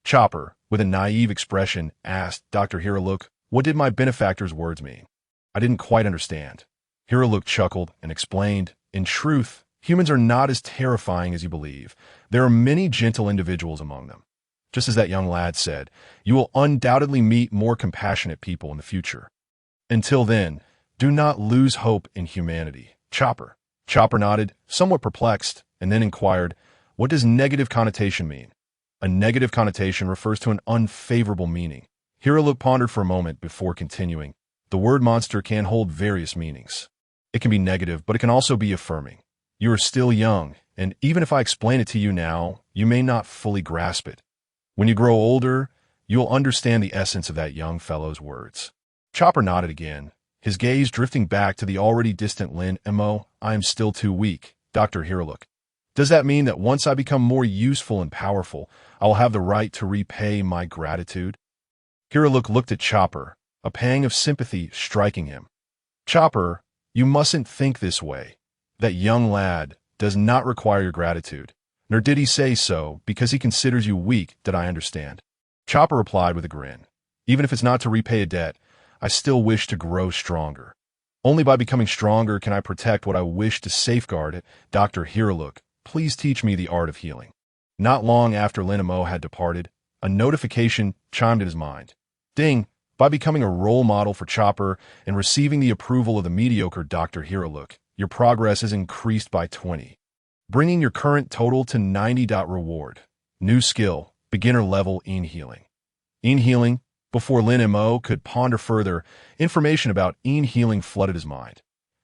Chopper, with a naive expression, asked Dr. Hiraluk, what did my benefactor's words mean? I didn't quite understand. Hiraluk chuckled and explained, in truth, humans are not as terrifying as you believe. There are many gentle individuals among them. Just as that young lad said, you will undoubtedly meet more compassionate people in the future. Until then, do not lose hope in humanity. Chopper. Chopper nodded, somewhat perplexed, and then inquired, what does negative connotation mean? A negative connotation refers to an unfavorable meaning. Hiraluk pondered for a moment before continuing. The word monster can hold various meanings. It can be negative, but it can also be affirming. You are still young, and even if I explain it to you now, you may not fully grasp it. When you grow older, you will understand the essence of that young fellow's words. Chopper nodded again, his gaze drifting back to the already distant Lin Mo. I am still too weak, Dr. Hiraluk. Does that mean that once I become more useful and powerful, I will have the right to repay my gratitude? Hiraluk looked at Chopper, a pang of sympathy striking him. Chopper, you mustn't think this way. That young lad does not require your gratitude, nor did he say so because he considers you weak, that I understand. Chopper replied with a grin. Even if it's not to repay a debt, I still wish to grow stronger. Only by becoming stronger can I protect what I wish to safeguard. Dr. Hiraluk, please teach me the art of healing. Not long after Lin Mo had departed, a notification chimed in his mind. Ding! By becoming a role model for Chopper and receiving the approval of the mediocre Dr. Hiraluk, your progress is increased by 20, bringing your current total to 90. Reward. New skill, beginner level healing. Healing. Before Lin Mo could ponder further, information about healing flooded his mind.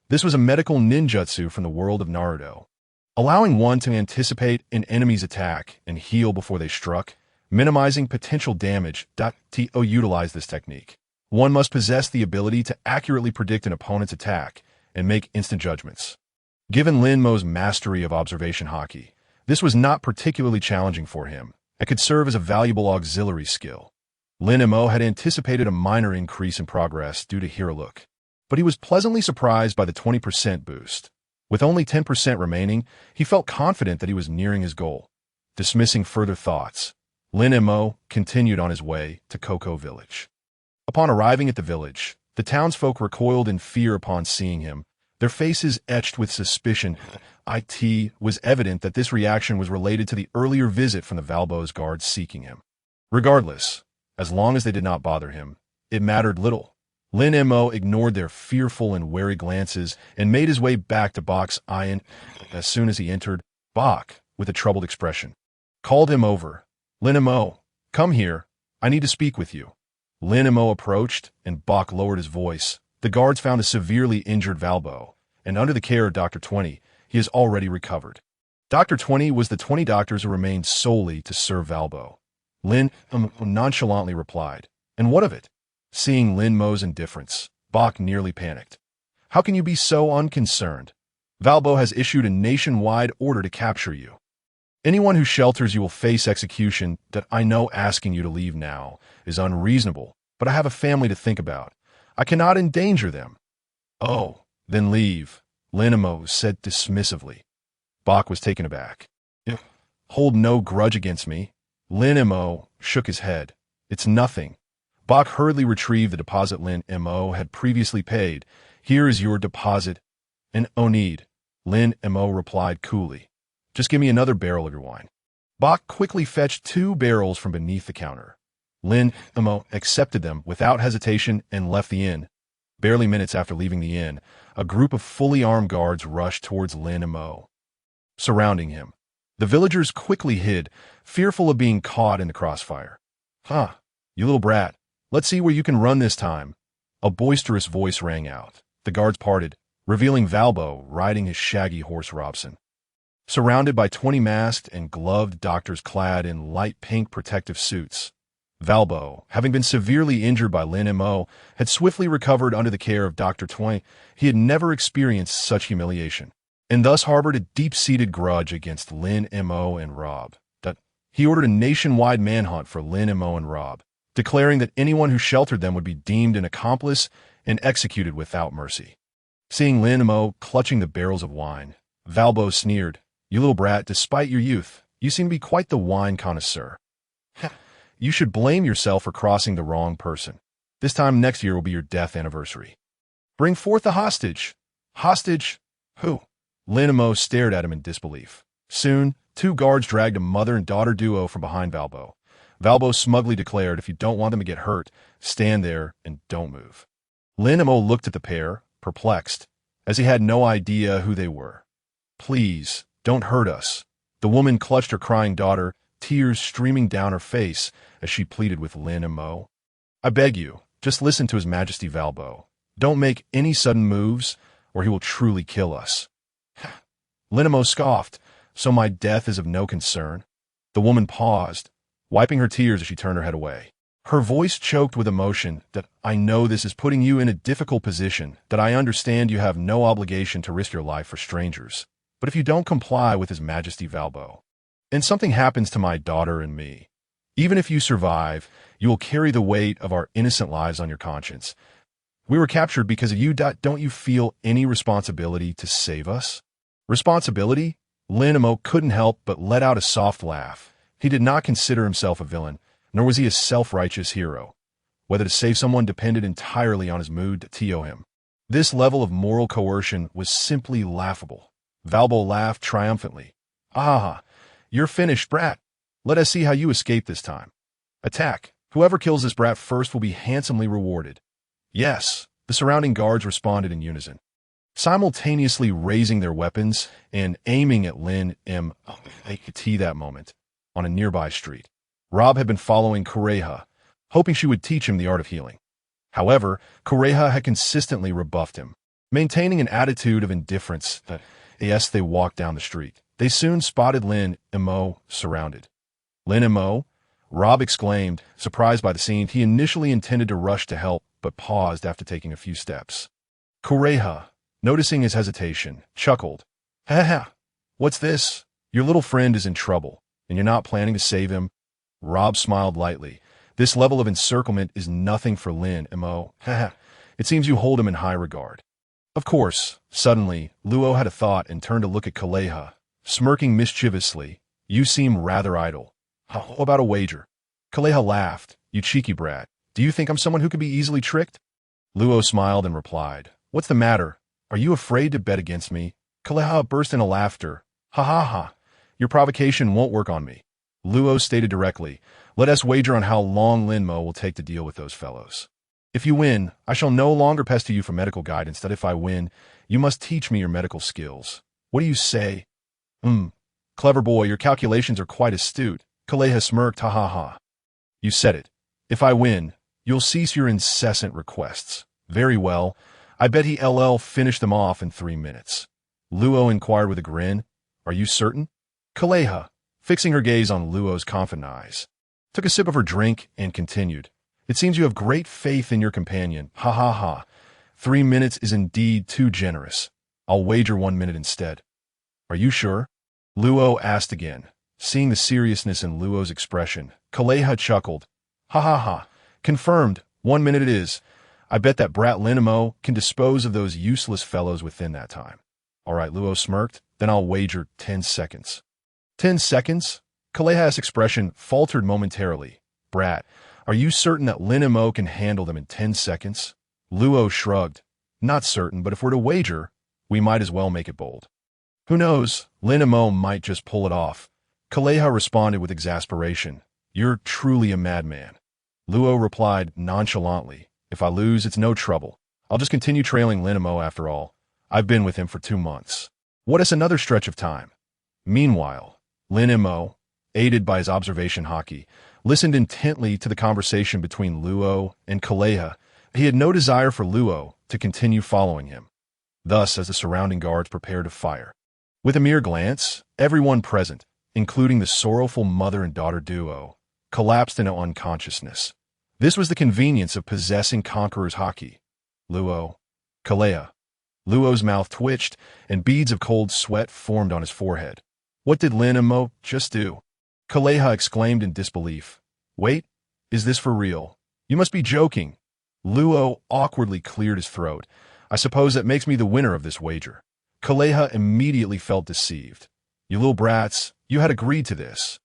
This was a medical ninjutsu from the world of Naruto, allowing one to anticipate an enemy's attack and heal before they struck, minimizing potential damage. To utilize this technique, one must possess the ability to accurately predict an opponent's attack and make instant judgments. Given Lin Mo's mastery of observation haki, this was not particularly challenging for him and could serve as a valuable auxiliary skill. Lin Mo had anticipated a minor increase in progress due to Hiraluk, but he was pleasantly surprised by the 20% boost. With only 10% remaining, he felt confident that he was nearing his goal. Dismissing further thoughts, Lin Mo continued on his way to Cocoa Village. Upon arriving at the village, the townsfolk recoiled in fear upon seeing him, their faces etched with suspicion. It was evident that this reaction was related to the earlier visit from the Valbo's guards seeking him. Regardless, as long as they did not bother him, it mattered little. Lin Mo ignored their fearful and wary glances and made his way back to Bok's Iron. As soon as he entered, Bok, with a troubled expression, called him over. Lin Mo, come here. I need to speak with you. Lin Mo approached, and Bok lowered his voice. The guards found a severely injured Valbo, and under the care of Dr. 20, he has already recovered. Dr. 20 was the 20 doctors who remained solely to serve Valbo. Lin nonchalantly replied, and what of it? Seeing Lin Mo's indifference, Bok nearly panicked. How can you be so unconcerned? Valbo has issued a nationwide order to capture you. Anyone who shelters you will face execution. That I know asking you to leave now is unreasonable, but I have a family to think about. I cannot endanger them. Oh, then leave, Lin Mo said dismissively. Bok was taken aback. Hold no grudge against me. Lin Mo shook his head. It's nothing. Bok hurriedly retrieved the deposit Lin Mo had previously paid. Here is your deposit. And no need, Lin Mo replied coolly. Just give me another barrel of your wine. Bok quickly fetched 2 barrels from beneath the counter. Lin Mo accepted them without hesitation and left the inn. Barely minutes after leaving the inn, a group of fully armed guards rushed towards Lin Mo, surrounding him. The villagers quickly hid, fearful of being caught in the crossfire. You little brat, let's see where you can run this time. A boisterous voice rang out. The guards parted, revealing Valbo riding his shaggy horse Robson. Surrounded by 20 masked and gloved doctors clad in light pink protective suits, Valbo, having been severely injured by Lin Mo, had swiftly recovered under the care of Dr. 20. He had never experienced such humiliation. and thus harbored a deep-seated grudge against Lin Mo and Rob. He ordered a nationwide manhunt for Lin Mo and Rob, declaring that anyone who sheltered them would be deemed an accomplice and executed without mercy. Seeing Lin Mo clutching the barrels of wine, Valbo sneered, "You little brat, despite your youth, you seem to be quite the wine connoisseur. You should blame yourself for crossing the wrong person. This time next year will be your death anniversary. Bring forth the hostage." "Hostage? Who?" Lin Mo stared at him in disbelief. Soon, 2 guards dragged a mother and daughter duo from behind Valbo. Valbo smugly declared, "If you don't want them to get hurt, stand there and don't move." Lin Mo looked at the pair, perplexed, as he had no idea who they were. "Please, don't hurt us." The woman clutched her crying daughter, tears streaming down her face as she pleaded with Lin Mo. "I beg you, just listen to His Majesty Valbo. Don't make any sudden moves, or he will truly kill us." Lin Mo scoffed, "So my death is of no concern?" The woman paused, wiping her tears as she turned her head away. Her voice choked with emotion. "I know this is putting you in a difficult position, that I understand you have no obligation to risk your life for strangers. But if you don't comply with His Majesty Valbo, and something happens to my daughter and me, even if you survive, you will carry the weight of our innocent lives on your conscience. We were captured because of you. Don't you feel any responsibility to save us?" Responsibility? Lin Mo couldn't help but let out a soft laugh. He did not consider himself a villain, nor was he a self-righteous hero. Whether to save someone depended entirely on his mood to TO him. This level of moral coercion was simply laughable. Valbo laughed triumphantly. "Ah, you're finished, brat. Let us see how you escape this time. Attack. Whoever kills this brat first will be handsomely rewarded." "Yes," the surrounding guards responded in unison, simultaneously raising their weapons and aiming at Lin M. They could see that moment. On a nearby street, Rob had been following Kureha, hoping she would teach him the art of healing. However, Kureha had consistently rebuffed him, maintaining an attitude of indifference. As they walked down the street, they soon spotted Lin Mo surrounded. "Lin Mo?" Rob exclaimed, surprised by the scene. He initially intended to rush to help, but paused after taking a few steps. Kureha, noticing his hesitation, chuckled. "Ha ha! What's this? Your little friend is in trouble, and you're not planning to save him?" Rob smiled lightly. "This level of encirclement is nothing for Lin Mo. Ha ha! It seems you hold him in high regard." Of course, suddenly, Luo had a thought and turned to look at Kureha, smirking mischievously. "You seem rather idle. How about a wager?" Kureha laughed. "You cheeky brat. Do you think I'm someone who could be easily tricked?" Luo smiled and replied, "What's the matter? Are you afraid to bet against me?" Kureha burst into laughter. "Ha ha ha! Your provocation won't work on me." Luo stated directly, "Let us wager on how long Lin Mo will take to deal with those fellows. If you win, I shall no longer pester you for medical guidance. That if I win, you must teach me your medical skills. What do you say?" Clever boy, your calculations are quite astute." Kureha smirked. "Ha ha ha. You said it. If I win, you'll cease your incessant requests." "Very well. I bet he LL finish them off in 3 minutes." Luo inquired with a grin. "Are you certain?" Kureha, fixing her gaze on Luo's confident eyes, took a sip of her drink and continued. "It seems you have great faith in your companion. Ha ha ha. 3 minutes is indeed too generous. I'll wager 1 minute instead." "Are you sure?" Luo asked again. Seeing the seriousness in Luo's expression, Kureha chuckled. "Ha ha ha. Confirmed. 1 minute it is. I bet that brat Lin Mo can dispose of those useless fellows within that time." "All right," Luo smirked. "Then I'll wager 10 seconds." 10 seconds? Kureha's expression faltered momentarily. "Brat, are you certain that Lin Mo can handle them in 10 seconds? Luo shrugged. "Not certain, but if we're to wager, we might as well make it bold. Who knows, Lin Mo might just pull it off." Kureha responded with exasperation. "You're truly a madman." Luo replied nonchalantly. "If I lose, it's no trouble. I'll just continue trailing Lin Mo after all. I've been with him for 2 months. What is another stretch of time?" Meanwhile, Lin Mo, aided by his observation haki, listened intently to the conversation between Luo and Kureha. He had no desire for Luo to continue following him. Thus, as the surrounding guards prepared to fire, with a mere glance, everyone present, including the sorrowful mother and daughter duo, collapsed into unconsciousness. This was the convenience of possessing Conqueror's haki. Luo, Kureha, Luo's mouth twitched, and beads of cold sweat formed on his forehead. What did Lin Mo just do? Kaleha exclaimed in disbelief. Wait, is this for real? You must be joking. Luo awkwardly cleared his throat. I suppose that makes me the winner of this wager. Kaleha immediately felt deceived. You little brats, you had agreed to this.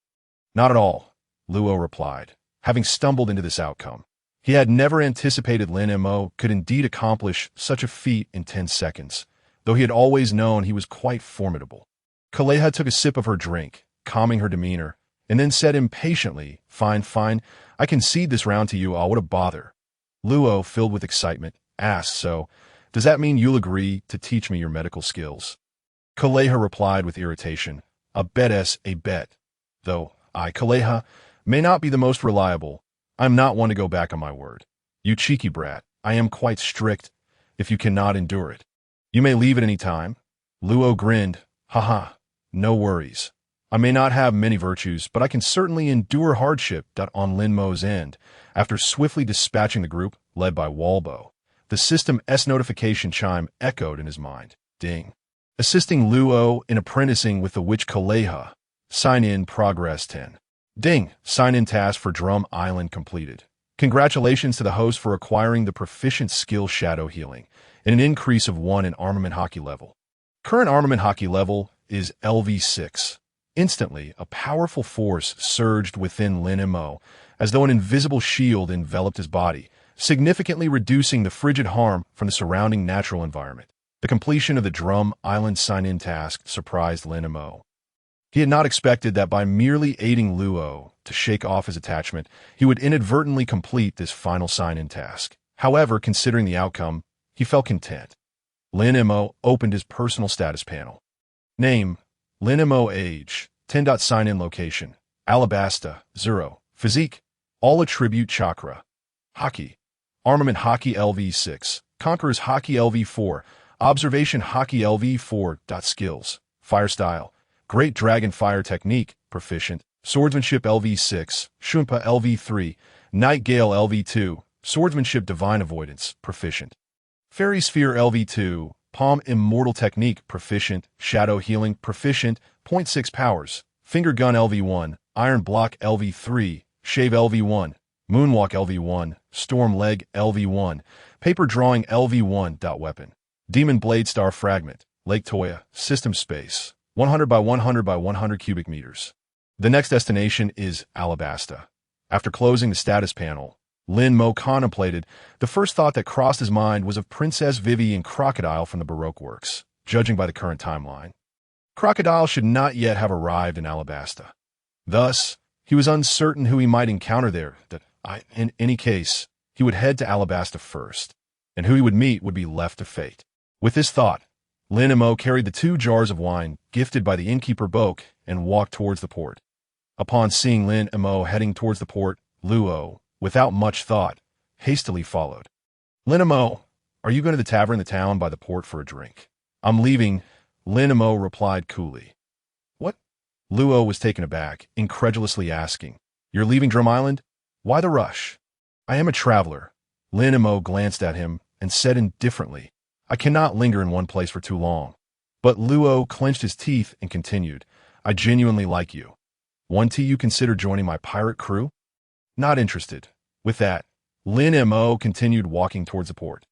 Not at all, Luo replied, having stumbled into this outcome. He had never anticipated Lin Mo could indeed accomplish such a feat in 10 seconds, though he had always known he was quite formidable. Kaleha took a sip of her drink, calming her demeanor, and then said impatiently, Fine, I concede this round to you, what a bother. Luo, filled with excitement, asked, So, does that mean you'll agree to teach me your medical skills? Kaleha replied with irritation, A bet, though I, Kaleha, may not be the most reliable. I'm not one to go back on my word. You cheeky brat, I am quite strict, if you cannot endure it. You may leave at any time. Luo grinned, Haha, no worries. I may not have many virtues, but I can certainly endure hardship. On Lin Mo's end, after swiftly dispatching the group, led by Walbo, the system's notification chime echoed in his mind. Ding. Assisting Luo in apprenticing with the witch Kaleha. Sign in progress 10. Ding. Sign in task for Drum Island completed. Congratulations to the host for acquiring the proficient skill Shadow Healing and an increase of 1 in Armament Haki level. Current Armament Haki level is LV6. Instantly, a powerful force surged within Lin Mo, as though an invisible shield enveloped his body, significantly reducing the frigid harm from the surrounding natural environment. The completion of the Drum Island sign-in task surprised Lin Mo. He had not expected that by merely aiding Luo to shake off his attachment, he would inadvertently complete this final sign-in task. However, considering the outcome, he felt content. Lin Mo opened his personal status panel. Name, Lin Mo. Age, 10. Sign-in location, Alabasta, 0. Physique, all attribute chakra. Haki, Armament Haki LV6, Conqueror's Haki LV4, Observation Haki LV4. Skills, Fire Style, Great Dragon Fire Technique, Proficient, Swordsmanship LV6, Shunpo LV3, Night Gale LV2, Swordsmanship Divine Avoidance, Proficient. Fairy Sphere LV2, Palm Immortal Technique, Proficient, Shadow Healing, Proficient, 0.6 Powers, Finger Gun LV1, Iron Block LV3, Shave LV1, Moonwalk LV1, Storm Leg LV1, Paper Drawing LV1. Weapon, Demon Blade Star Fragment, Lake Toya, System Space, 100 by 100 by 100 cubic meters. The next destination is Alabasta. After closing the status panel, Lin Mo contemplated. The first thought that crossed his mind was of Princess Vivi and Crocodile from the Baroque works, judging by the current timeline. Crocodile should not yet have arrived in Alabasta. Thus, he was uncertain who he might encounter there. In any case, he would head to Alabasta first, and who he would meet would be left to fate. With this thought, Lin Mo carried the 2 jars of wine gifted by the innkeeper Boke and walked towards the port. Upon seeing Lin Mo heading towards the port, Luo, without much thought, hastily followed. Lin Mo, are you going to the tavern in the town by the port for a drink? I'm leaving, Lin Mo replied coolly. What? Luo was taken aback, incredulously asking. You're leaving Drum Island? Why the rush? I am a traveler. Lin Mo glanced at him and said indifferently, I cannot linger in one place for too long. But Luo clenched his teeth and continued, I genuinely like you. Won't you consider joining my pirate crew? Not interested. With that, Lin Mo continued walking towards the port.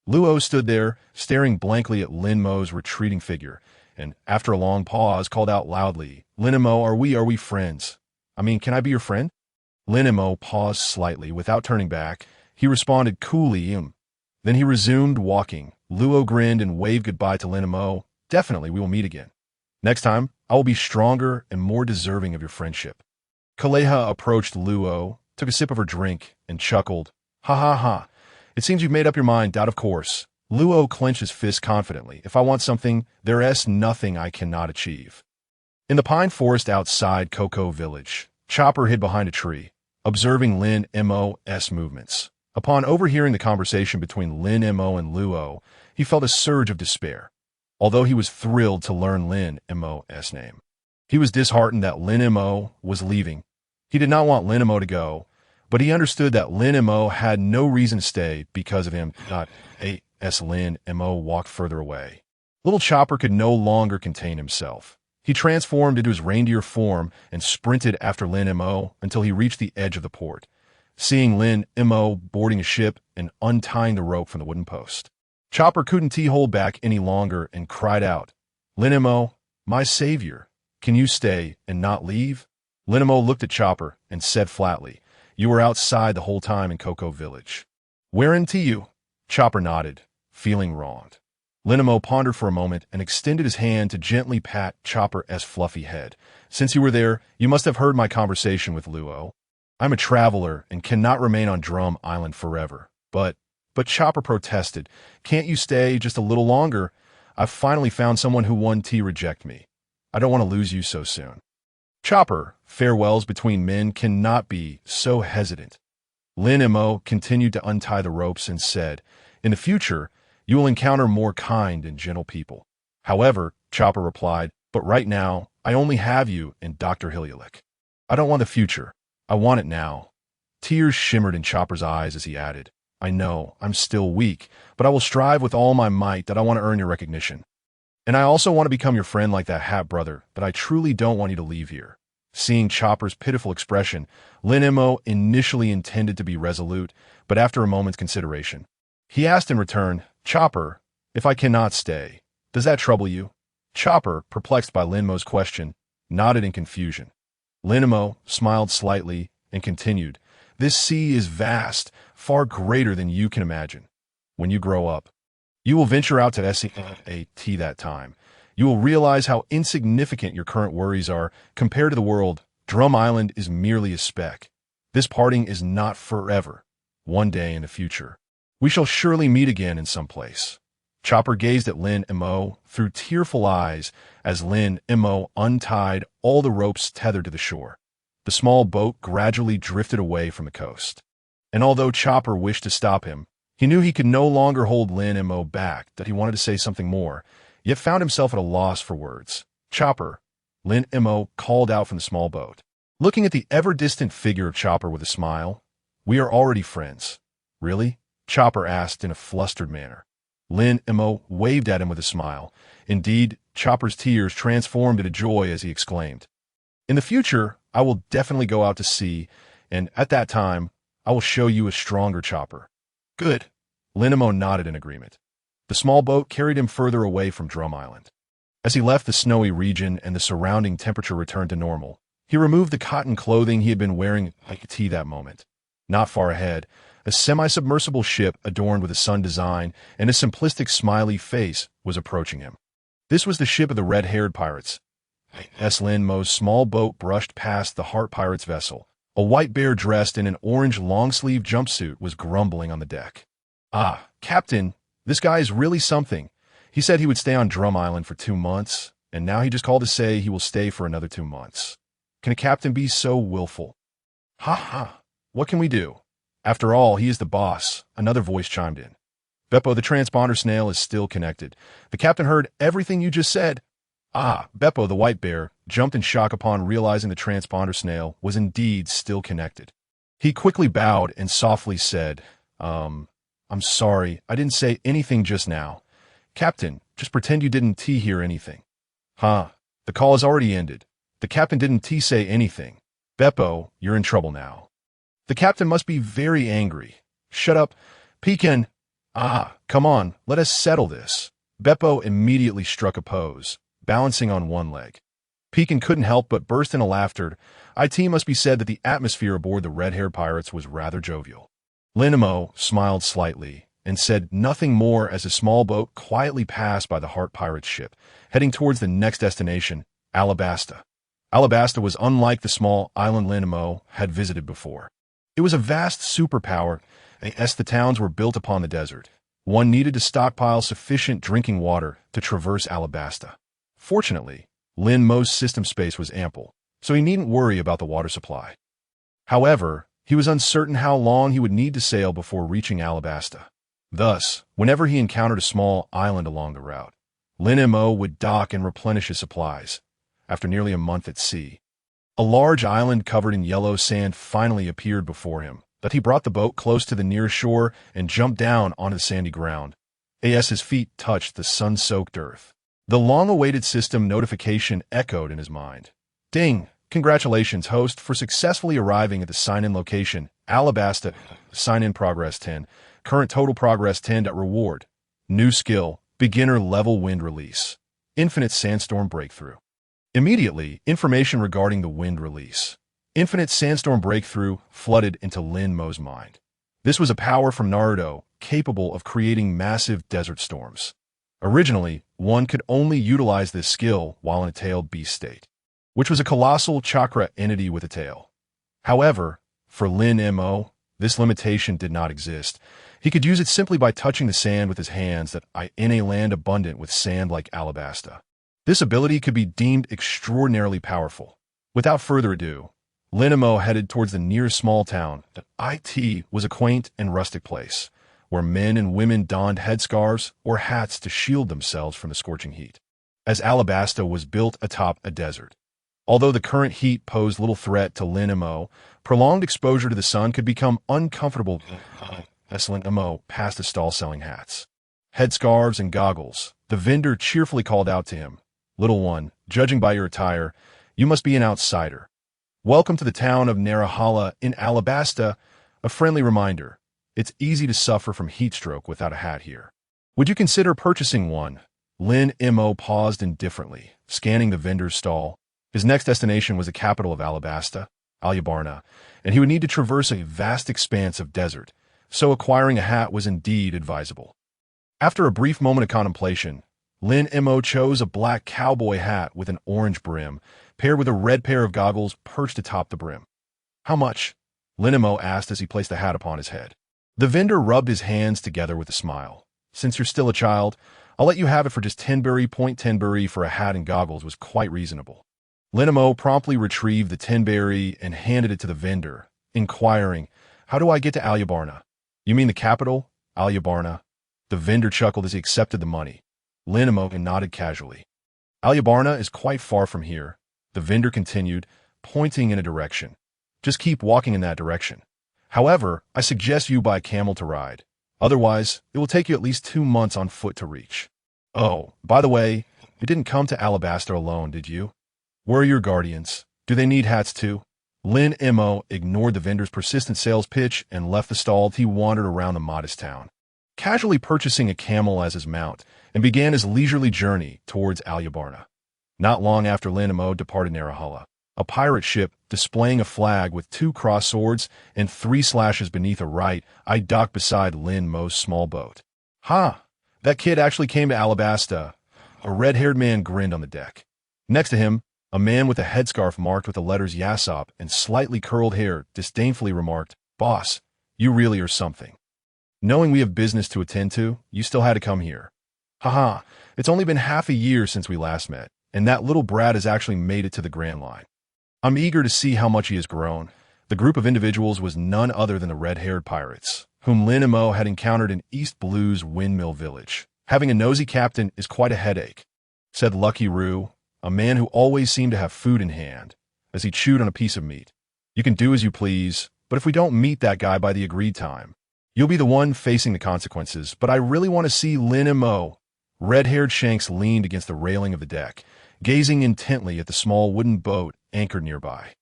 Luo stood there, staring blankly at Lin Mo's retreating figure, and after a long pause called out loudly, Lin Mo, are we friends? Can I be your friend? Lin Mo paused slightly without turning back. He responded coolly, Then he resumed walking. Luo grinned and waved goodbye to Lin Mo. Definitely, we will meet again. Next time, I will be stronger and more deserving of your friendship. Kaleha approached Luo, took a sip of her drink, and chuckled. Ha. It seems you've made up your mind, of course. Luo clenched his fist confidently. If I want something, there's nothing I cannot achieve. In the pine forest outside Cocoa Village, Chopper hid behind a tree, observing Lin Mo's movements. Upon overhearing the conversation between Lin Mo and Luo, he felt a surge of despair. Although he was thrilled to learn Lin Mo's name, he was disheartened that Lin Mo was leaving. He did not want Lin Mo to go, but he understood that Lin Mo had no reason to stay because of him. as Lin Mo walked further away. Little Chopper could no longer contain himself. He transformed into his reindeer form and sprinted after Lin Mo until he reached the edge of the port. Seeing Lin Mo boarding a ship and untying the rope from the wooden post, Chopper couldn't hold back any longer and cried out, "Lin Mo, my savior, can you stay and not leave?" Lin Mo looked at Chopper and said flatly, "You were outside the whole time in Cocoa Village." "Wherein to you?" Chopper nodded, feeling wronged. Lin Mo pondered for a moment and extended his hand to gently pat Chopper's fluffy head. "Since you were there, you must have heard my conversation with Luo. I'm a traveler and cannot remain on Drum Island forever." But Chopper protested. "Can't you stay just a little longer? I've finally found someone who won't reject me. I don't want to lose you so soon." "Chopper, farewells between men cannot be so hesitant." Lin Mo continued to untie the ropes and said, "In the future, you will encounter more kind and gentle people." "However," Chopper replied, "but right now, I only have you and Dr. Hillialik. I don't want the future. I want it now." Tears shimmered in Chopper's eyes as he added, "I know, I'm still weak, but I will strive with all my might that I want to earn your recognition. And I also want to become your friend like that Hat brother, but I truly don't want you to leave here." Seeing Chopper's pitiful expression, Lin Mo initially intended to be resolute, but after a moment's consideration, he asked in return, "Chopper, if I cannot stay, does that trouble you?" Chopper, perplexed by Lin Mo's question, nodded in confusion. Lin Mo smiled slightly and continued, "This sea is vast, far greater than you can imagine. When you grow up, you will venture out to SEAT that time. You will realize how insignificant your current worries are compared to the world. Drum Island is merely a speck. This parting is not forever. One day in the future, we shall surely meet again in some place." Chopper gazed at Lin Mo through tearful eyes as Lin Mo untied all the ropes tethered to the shore. The small boat gradually drifted away from the coast. And although Chopper wished to stop him, he knew he could no longer hold Lin Mo back, that he wanted to say something more, yet found himself at a loss for words. "Chopper," Lin Mo called out from the small boat, looking at the ever-distant figure of Chopper with a smile. "We are already friends." "Really?" Chopper asked in a flustered manner. Lin Mo waved at him with a smile. Indeed, Chopper's tears transformed into joy as he exclaimed, "In the future, I will definitely go out to sea, and at that time, I will show you a stronger Chopper." "Good." Lin Mo nodded in agreement. The small boat carried him further away from Drum Island. As he left the snowy region and the surrounding temperature returned to normal, he removed the cotton clothing he had been wearing like tea that moment. Not far ahead, a semi-submersible ship adorned with a sun design and a simplistic smiley face was approaching him. This was the ship of the red-haired pirates. Lin Mo's small boat brushed past the Heart Pirates vessel. A white bear dressed in an orange long-sleeve jumpsuit was grumbling on the deck. "Ah, Captain, this guy is really something. He said he would stay on Drum Island for 2 months, and now he just called to say he will stay for another 2 months. Can a captain be so willful?" "Ha ha, what can we do? After all, he is the boss," another voice chimed in. "Beppo the transponder snail is still connected. The captain heard everything you just said." Ah, Beppo the white bear jumped in shock upon realizing the transponder snail was indeed still connected. He quickly bowed and softly said, I'm sorry, I didn't say anything just now. Captain, just pretend you didn't hear anything." "Huh, the call has already ended. The captain didn't say anything. Beppo, you're in trouble now." "The captain must be very angry." "Shut up, Pekin." "Ah, come on, let us settle this." Beppo immediately struck a pose, balancing on one leg. Pekin couldn't help but burst into laughter. It must be said that the atmosphere aboard the red-haired pirates was rather jovial. Lin Mo smiled slightly and said nothing more as the small boat quietly passed by the Heart Pirates ship, heading towards the next destination, Alabasta. Alabasta was unlike the small island Lin Mo had visited before. It was a vast superpower, as the towns were built upon the desert. One needed to stockpile sufficient drinking water to traverse Alabasta. Fortunately, Lin Mo's system space was ample, so he needn't worry about the water supply. However, he was uncertain how long he would need to sail before reaching Alabasta. Thus, whenever he encountered a small island along the route, Lin Mo would dock and replenish his supplies. After nearly a month at sea, a large island covered in yellow sand finally appeared before him, that he brought the boat close to the nearest shore and jumped down onto the sandy ground. As his feet touched the sun-soaked earth. The long-awaited system notification echoed in his mind. Ding! Congratulations, host, for successfully arriving at the sign-in location. Alabasta. Sign-in progress 10. Current total progress 10. Reward. New skill. Beginner level wind release. Infinite sandstorm breakthrough. Immediately, information regarding the wind release. Infinite sandstorm breakthrough flooded into Lin Mo's mind. This was a power from Naruto, capable of creating massive desert storms. Originally, one could only utilize this skill while in a tailed beast state, which was a colossal chakra entity with a tail. However, for Lin Mo, this limitation did not exist. He could use it simply by touching the sand with his hands in a land abundant with sand like Alabasta. This ability could be deemed extraordinarily powerful. Without further ado, Lin Mo headed towards the nearest small town. It was a quaint and rustic place, where men and women donned headscarves or hats to shield themselves from the scorching heat, as Alabasta was built atop a desert. Although the current heat posed little threat to Lin Mo, prolonged exposure to the sun could become uncomfortable. As Lin Mo passed a stall selling hats, headscarves, and goggles, the vendor cheerfully called out to him, "Little one, judging by your attire, you must be an outsider. Welcome to the town of Narahala in Alabasta. A friendly reminder, it's easy to suffer from heat stroke without a hat here. Would you consider purchasing one?" Lin Mo paused indifferently, scanning the vendor's stall. His next destination was the capital of Alabasta, Alabasta, and he would need to traverse a vast expanse of desert, so acquiring a hat was indeed advisable. After a brief moment of contemplation, Lin Mo chose a black cowboy hat with an orange brim, paired with a red pair of goggles perched atop the brim. "How much?" Lin Mo asked as he placed the hat upon his head. The vendor rubbed his hands together with a smile. "Since you're still a child, I'll let you have it for just 10 berry. 10 berry for a hat and goggles was quite reasonable." Lin Mo promptly retrieved the 10 berry and handed it to the vendor, inquiring, "How do I get to Alabasta?" "You mean the capital, Alabasta?" The vendor chuckled as he accepted the money. Lin Mo nodded casually. "Alabasta is quite far from here," the vendor continued, pointing in a direction. "Just keep walking in that direction. However, I suggest you buy a camel to ride. Otherwise, it will take you at least 2 months on foot to reach. Oh, by the way, you didn't come to Alabasta alone, did you? Where are your guardians? Do they need hats too?" Lin Mo ignored the vendor's persistent sales pitch and left the stall. He wandered around the modest town, casually purchasing a camel as his mount, and began his leisurely journey towards Alabasta. Not long after Lin Mo departed Narahala, a pirate ship displaying a flag with 2 cross swords and 3 slashes beneath a right eye docked beside Lin Mo's small boat. "Ha! That kid actually came to Alabasta." A red-haired man grinned on the deck. Next to him, a man with a headscarf marked with the letters Yasop and slightly curled hair disdainfully remarked, "Boss, you really are something. Knowing we have business to attend to, you still had to come here. Haha, it's only been half a year since we last met, and that little brat has actually made it to the Grand Line. I'm eager to see how much he has grown." The group of individuals was none other than the red-haired pirates, whom Lin Mo had encountered in East Blue's Windmill Village. "Having a nosy captain is quite a headache," said Lucky Roo, a man who always seemed to have food in hand, as he chewed on a piece of meat. "You can do as you please, but if we don't meet that guy by the agreed time, you'll be the one facing the consequences, but I really want to see Lin Mo." Red-haired Shanks leaned against the railing of the deck, gazing intently at the small wooden boat anchored nearby.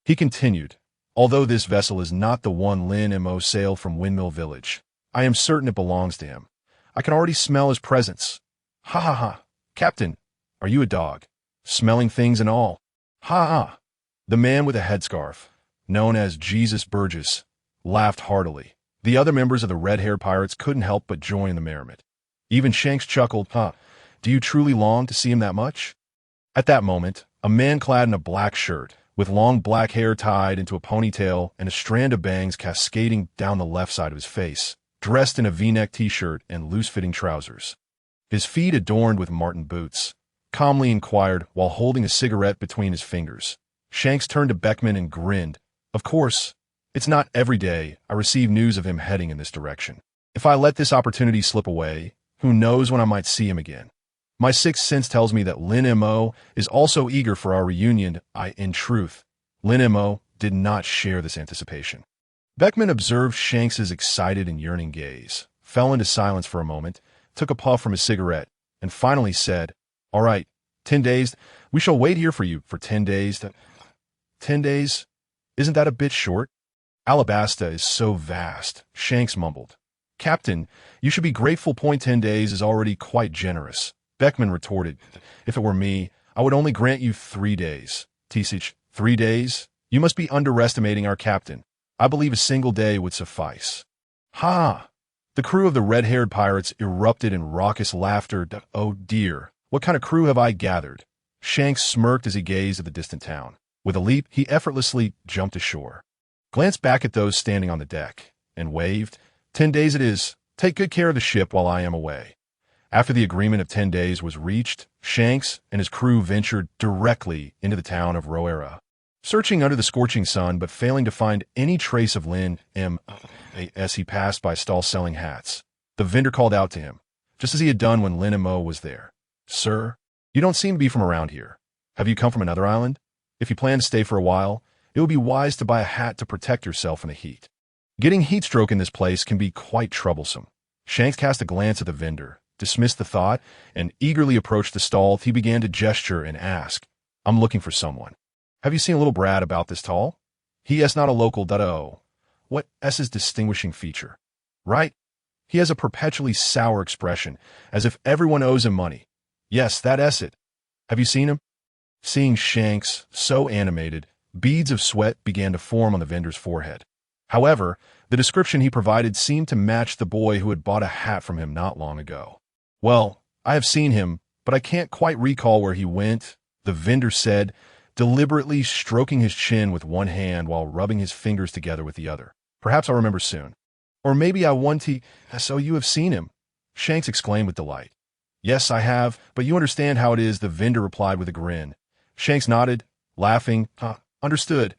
He continued, "Although this vessel is not the one Lin Mo sailed from Windmill Village, I am certain it belongs to him. I can already smell his presence. Ha ha ha. Captain, are you a dog? Smelling things and all. Ha ha." The man with a headscarf, known as Jesus Burgess, laughed heartily. The other members of the red-haired pirates couldn't help but join in the merriment. Even Shanks chuckled, "Do you truly long to see him that much?" At that moment, a man clad in a black shirt, with long black hair tied into a ponytail and a strand of bangs cascading down the left side of his face, dressed in a V-neck t-shirt and loose-fitting trousers, his feet adorned with marten boots, calmly inquired while holding a cigarette between his fingers. Shanks turned to Beckman and grinned. "Of course, it's not every day I receive news of him heading in this direction. If I let this opportunity slip away, who knows when I might see him again. My sixth sense tells me that Lin Mo is also eager for our reunion." In truth, Lin Mo did not share this anticipation. Beckman observed Shanks's excited and yearning gaze, fell into silence for a moment, took a puff from his cigarette, and finally said, "All right, 10 days. We shall wait here for you for 10 days. 10 days? Isn't that a bit short?" "Alabasta is so vast," Shanks mumbled. "Captain, you should be grateful. 10 days is already quite generous." Beckman retorted, "If it were me, I would only grant you 3 days. Tisich, 3 days? You must be underestimating our captain. I believe a single day would suffice." "Ha!" The crew of the red-haired pirates erupted in raucous laughter. "Oh dear, what kind of crew have I gathered?" Shanks smirked as he gazed at the distant town. With a leap, he effortlessly jumped ashore, glanced back at those standing on the deck, and waved. 10 days it is. Take good care of the ship while I am away." After the agreement of 10 days was reached, Shanks and his crew ventured directly into the town of Roera. Searching under the scorching sun but failing to find any trace of Lin Mo as he passed by a stall selling hats, the vendor called out to him, just as he had done when Lin Mo was there. "Sir, you don't seem to be from around here. Have you come from another island? If you plan to stay for a while, it would be wise to buy a hat to protect yourself from the heat. Getting heat stroke in this place can be quite troublesome." Shanks cast a glance at the vendor, dismissed the thought, and eagerly approached the stall. He began to gesture and ask, "I'm looking for someone. Have you seen a little brat about this tall? He is not a local .o. What is his distinguishing feature? Right? He has a perpetually sour expression, as if everyone owes him money. Yes, that is it. Have you seen him?" Seeing Shanks so animated, beads of sweat began to form on the vendor's forehead. However, the description he provided seemed to match the boy who had bought a hat from him not long ago. "Well, I have seen him, but I can't quite recall where he went," the vendor said, deliberately stroking his chin with one hand while rubbing his fingers together with the other. "Perhaps I'll remember soon. Or maybe I want to—" "So you have seen him?" Shanks exclaimed with delight. "Yes, I have, but you understand how it is," the vendor replied with a grin. Shanks nodded, laughing. Understood.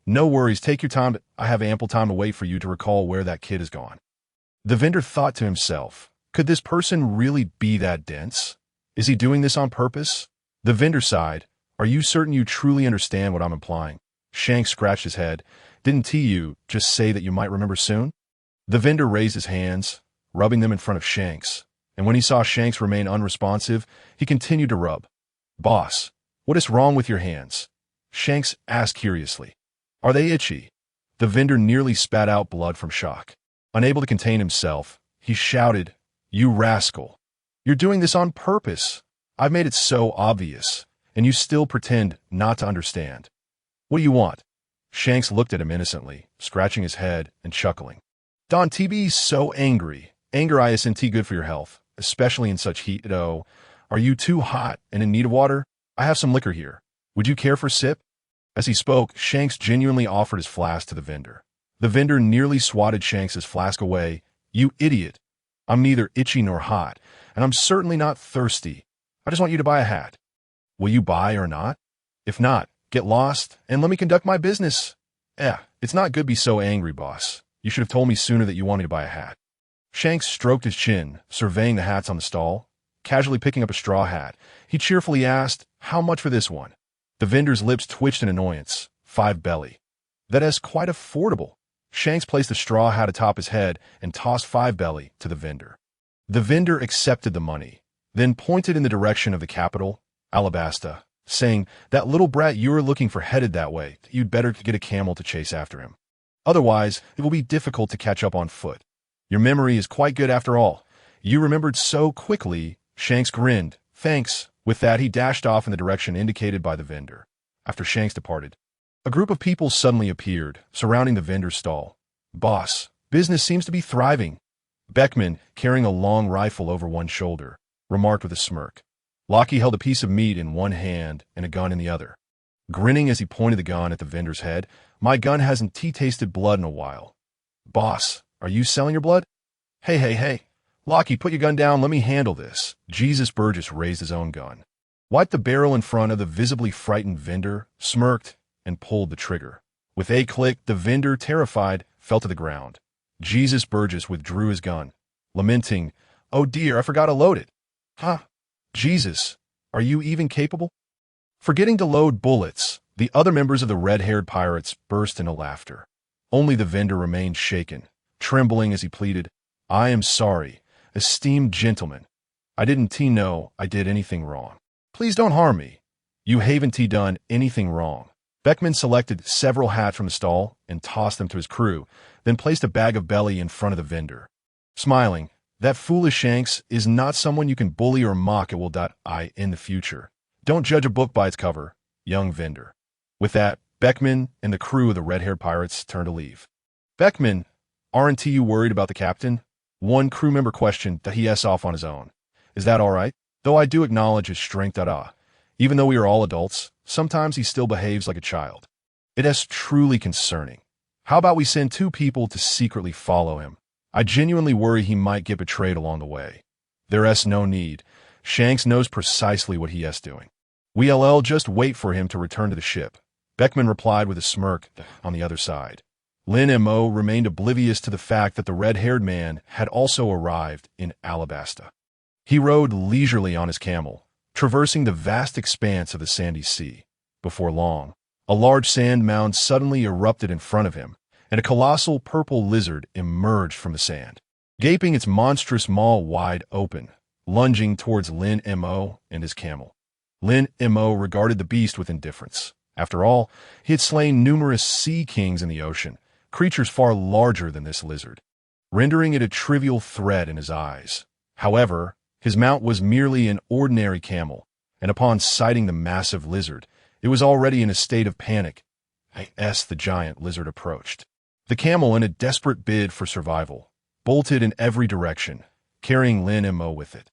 No worries, take your time. I have ample time to wait for you to recall where that kid has gone." The vendor thought to himself, could this person really be that dense? Is he doing this on purpose? The vendor sighed. "Are you certain you truly understand what I'm implying?" Shanks scratched his head. "Didn't you just say that you might remember soon?" The vendor raised his hands, rubbing them in front of Shanks, and when he saw Shanks remain unresponsive, he continued to rub. "Boss, what is wrong with your hands?" Shanks asked curiously. "Are they itchy?" The vendor nearly spat out blood from shock. Unable to contain himself, he shouted, "You rascal! You're doing this on purpose! I've made it so obvious, and you still pretend not to understand. What do you want?" Shanks looked at him innocently, scratching his head and chuckling. "Don TB's so angry. Anger isn't good for your health, especially in such heat. Oh, are you too hot and in need of water? I have some liquor here. Would you care for a sip?" As he spoke, Shanks genuinely offered his flask to the vendor. The vendor nearly swatted Shanks's flask away. "You idiot. I'm neither itchy nor hot, and I'm certainly not thirsty. I just want you to buy a hat. Will you buy or not? If not, get lost and let me conduct my business." It's not good to be so angry, boss. You should have told me sooner that you wanted to buy a hat." Shanks stroked his chin, surveying the hats on the stall. Casually picking up a straw hat, he cheerfully asked, "How much for this one?" The vendor's lips twitched in annoyance. 5 belly. "That is quite affordable." Shanks placed the straw hat atop his head and tossed 5 belly to the vendor. The vendor accepted the money, then pointed in the direction of the capital, Alabasta, saying, "That little brat you are looking for headed that way. You'd better get a camel to chase after him. Otherwise, it will be difficult to catch up on foot. Your memory is quite good after all. You remembered so quickly." Shanks grinned. "Thanks." With that, he dashed off in the direction indicated by the vendor. After Shanks departed, a group of people suddenly appeared, surrounding the vendor's stall. "Boss, business seems to be thriving." Beckman, carrying a long rifle over one shoulder, remarked with a smirk. Lockie held a piece of meat in one hand and a gun in the other. Grinning as he pointed the gun at the vendor's head, "My gun hasn't tasted blood in a while." "Boss, are you selling your blood?" Hey. Lockie, put your gun down, let me handle this." Jesus Burgess raised his own gun, wiped the barrel in front of the visibly frightened vendor, smirked, and pulled the trigger. With a click, the vendor, terrified, fell to the ground. Jesus Burgess withdrew his gun, lamenting, "Oh dear, I forgot to load it." Jesus, are you even capable?" Forgetting to load bullets, the other members of the red-haired pirates burst into laughter. Only the vendor remained shaken, trembling as he pleaded, "I am sorry. Esteemed gentlemen, I didn't know I did anything wrong. Please don't harm me. You haven't done anything wrong. Beckman selected several hats from the stall and tossed them to his crew, then placed a bag of belly in front of the vendor. Smiling, that foolish Shanks is not someone you can bully or mock at will.I in the future. Don't judge a book by its cover, young vendor. With that, Beckman and the crew of the red-haired pirates turned to leave. Beckman, aren't you worried about the captain? One crew member questioned that he off on his own. Is that all right? Though I do acknowledge his strength. Even though we are all adults, sometimes he still behaves like a child. It is truly concerning. How about we send 2 people to secretly follow him? I genuinely worry he might get betrayed along the way. There's no need. Shanks knows precisely what he is doing. We'll just wait for him to return to the ship. Beckman replied with a smirk on the other side. Lin Mo remained oblivious to the fact that the red-haired man had also arrived in Alabasta. He rode leisurely on his camel, traversing the vast expanse of the sandy sea. Before long, a large sand mound suddenly erupted in front of him, and a colossal purple lizard emerged from the sand, gaping its monstrous maw wide open, lunging towards Lin Mo and his camel. Lin Mo regarded the beast with indifference. After all, he had slain numerous sea kings in the ocean, creatures far larger than this lizard, rendering it a trivial threat in his eyes. However, his mount was merely an ordinary camel, and upon sighting the massive lizard, it was already in a state of panic as the giant lizard approached. The camel, in a desperate bid for survival, bolted in every direction, carrying Lin Mo with it.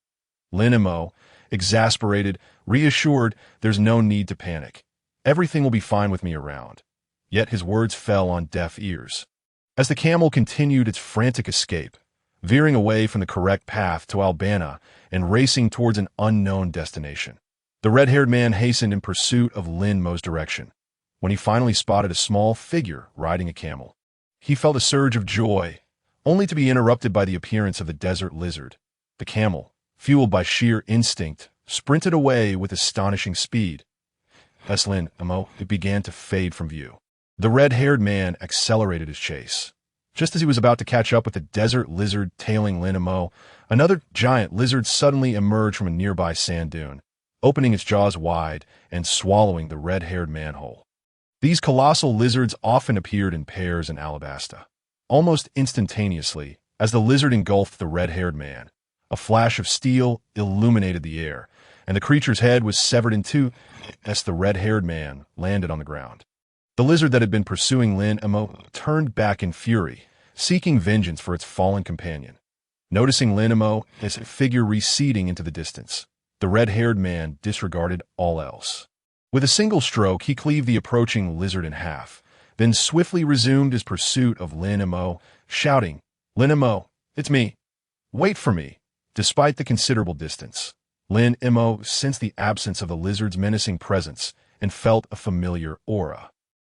Lin Mo, exasperated, reassured there's no need to panic. Everything will be fine with me around. Yet his words fell on deaf ears. As the camel continued its frantic escape, veering away from the correct path to Alabasta and racing towards an unknown destination, the red-haired man hastened in pursuit of Lin Mo's direction. When he finally spotted a small figure riding a camel, he felt a surge of joy, only to be interrupted by the appearance of the desert lizard. The camel, fueled by sheer instinct, sprinted away with astonishing speed. As Lin Mo began to fade from view, the red-haired man accelerated his chase. Just as he was about to catch up with the desert lizard tailing Lin Mo, another giant lizard suddenly emerged from a nearby sand dune, opening its jaws wide and swallowing the red-haired man whole. These colossal lizards often appeared in pairs in Alabasta. Almost instantaneously, as the lizard engulfed the red-haired man, a flash of steel illuminated the air, and the creature's head was severed in 2 as the red-haired man landed on the ground. The lizard that had been pursuing Lin Mo turned back in fury, seeking vengeance for its fallen companion. Noticing Lin Mo as a figure receding into the distance, the red-haired man disregarded all else. With a single stroke, he cleaved the approaching lizard in half, then swiftly resumed his pursuit of Lin Mo, shouting, "Lin Mo, it's me. Wait for me." Despite the considerable distance, Lin Mo sensed the absence of the lizard's menacing presence and felt a familiar aura.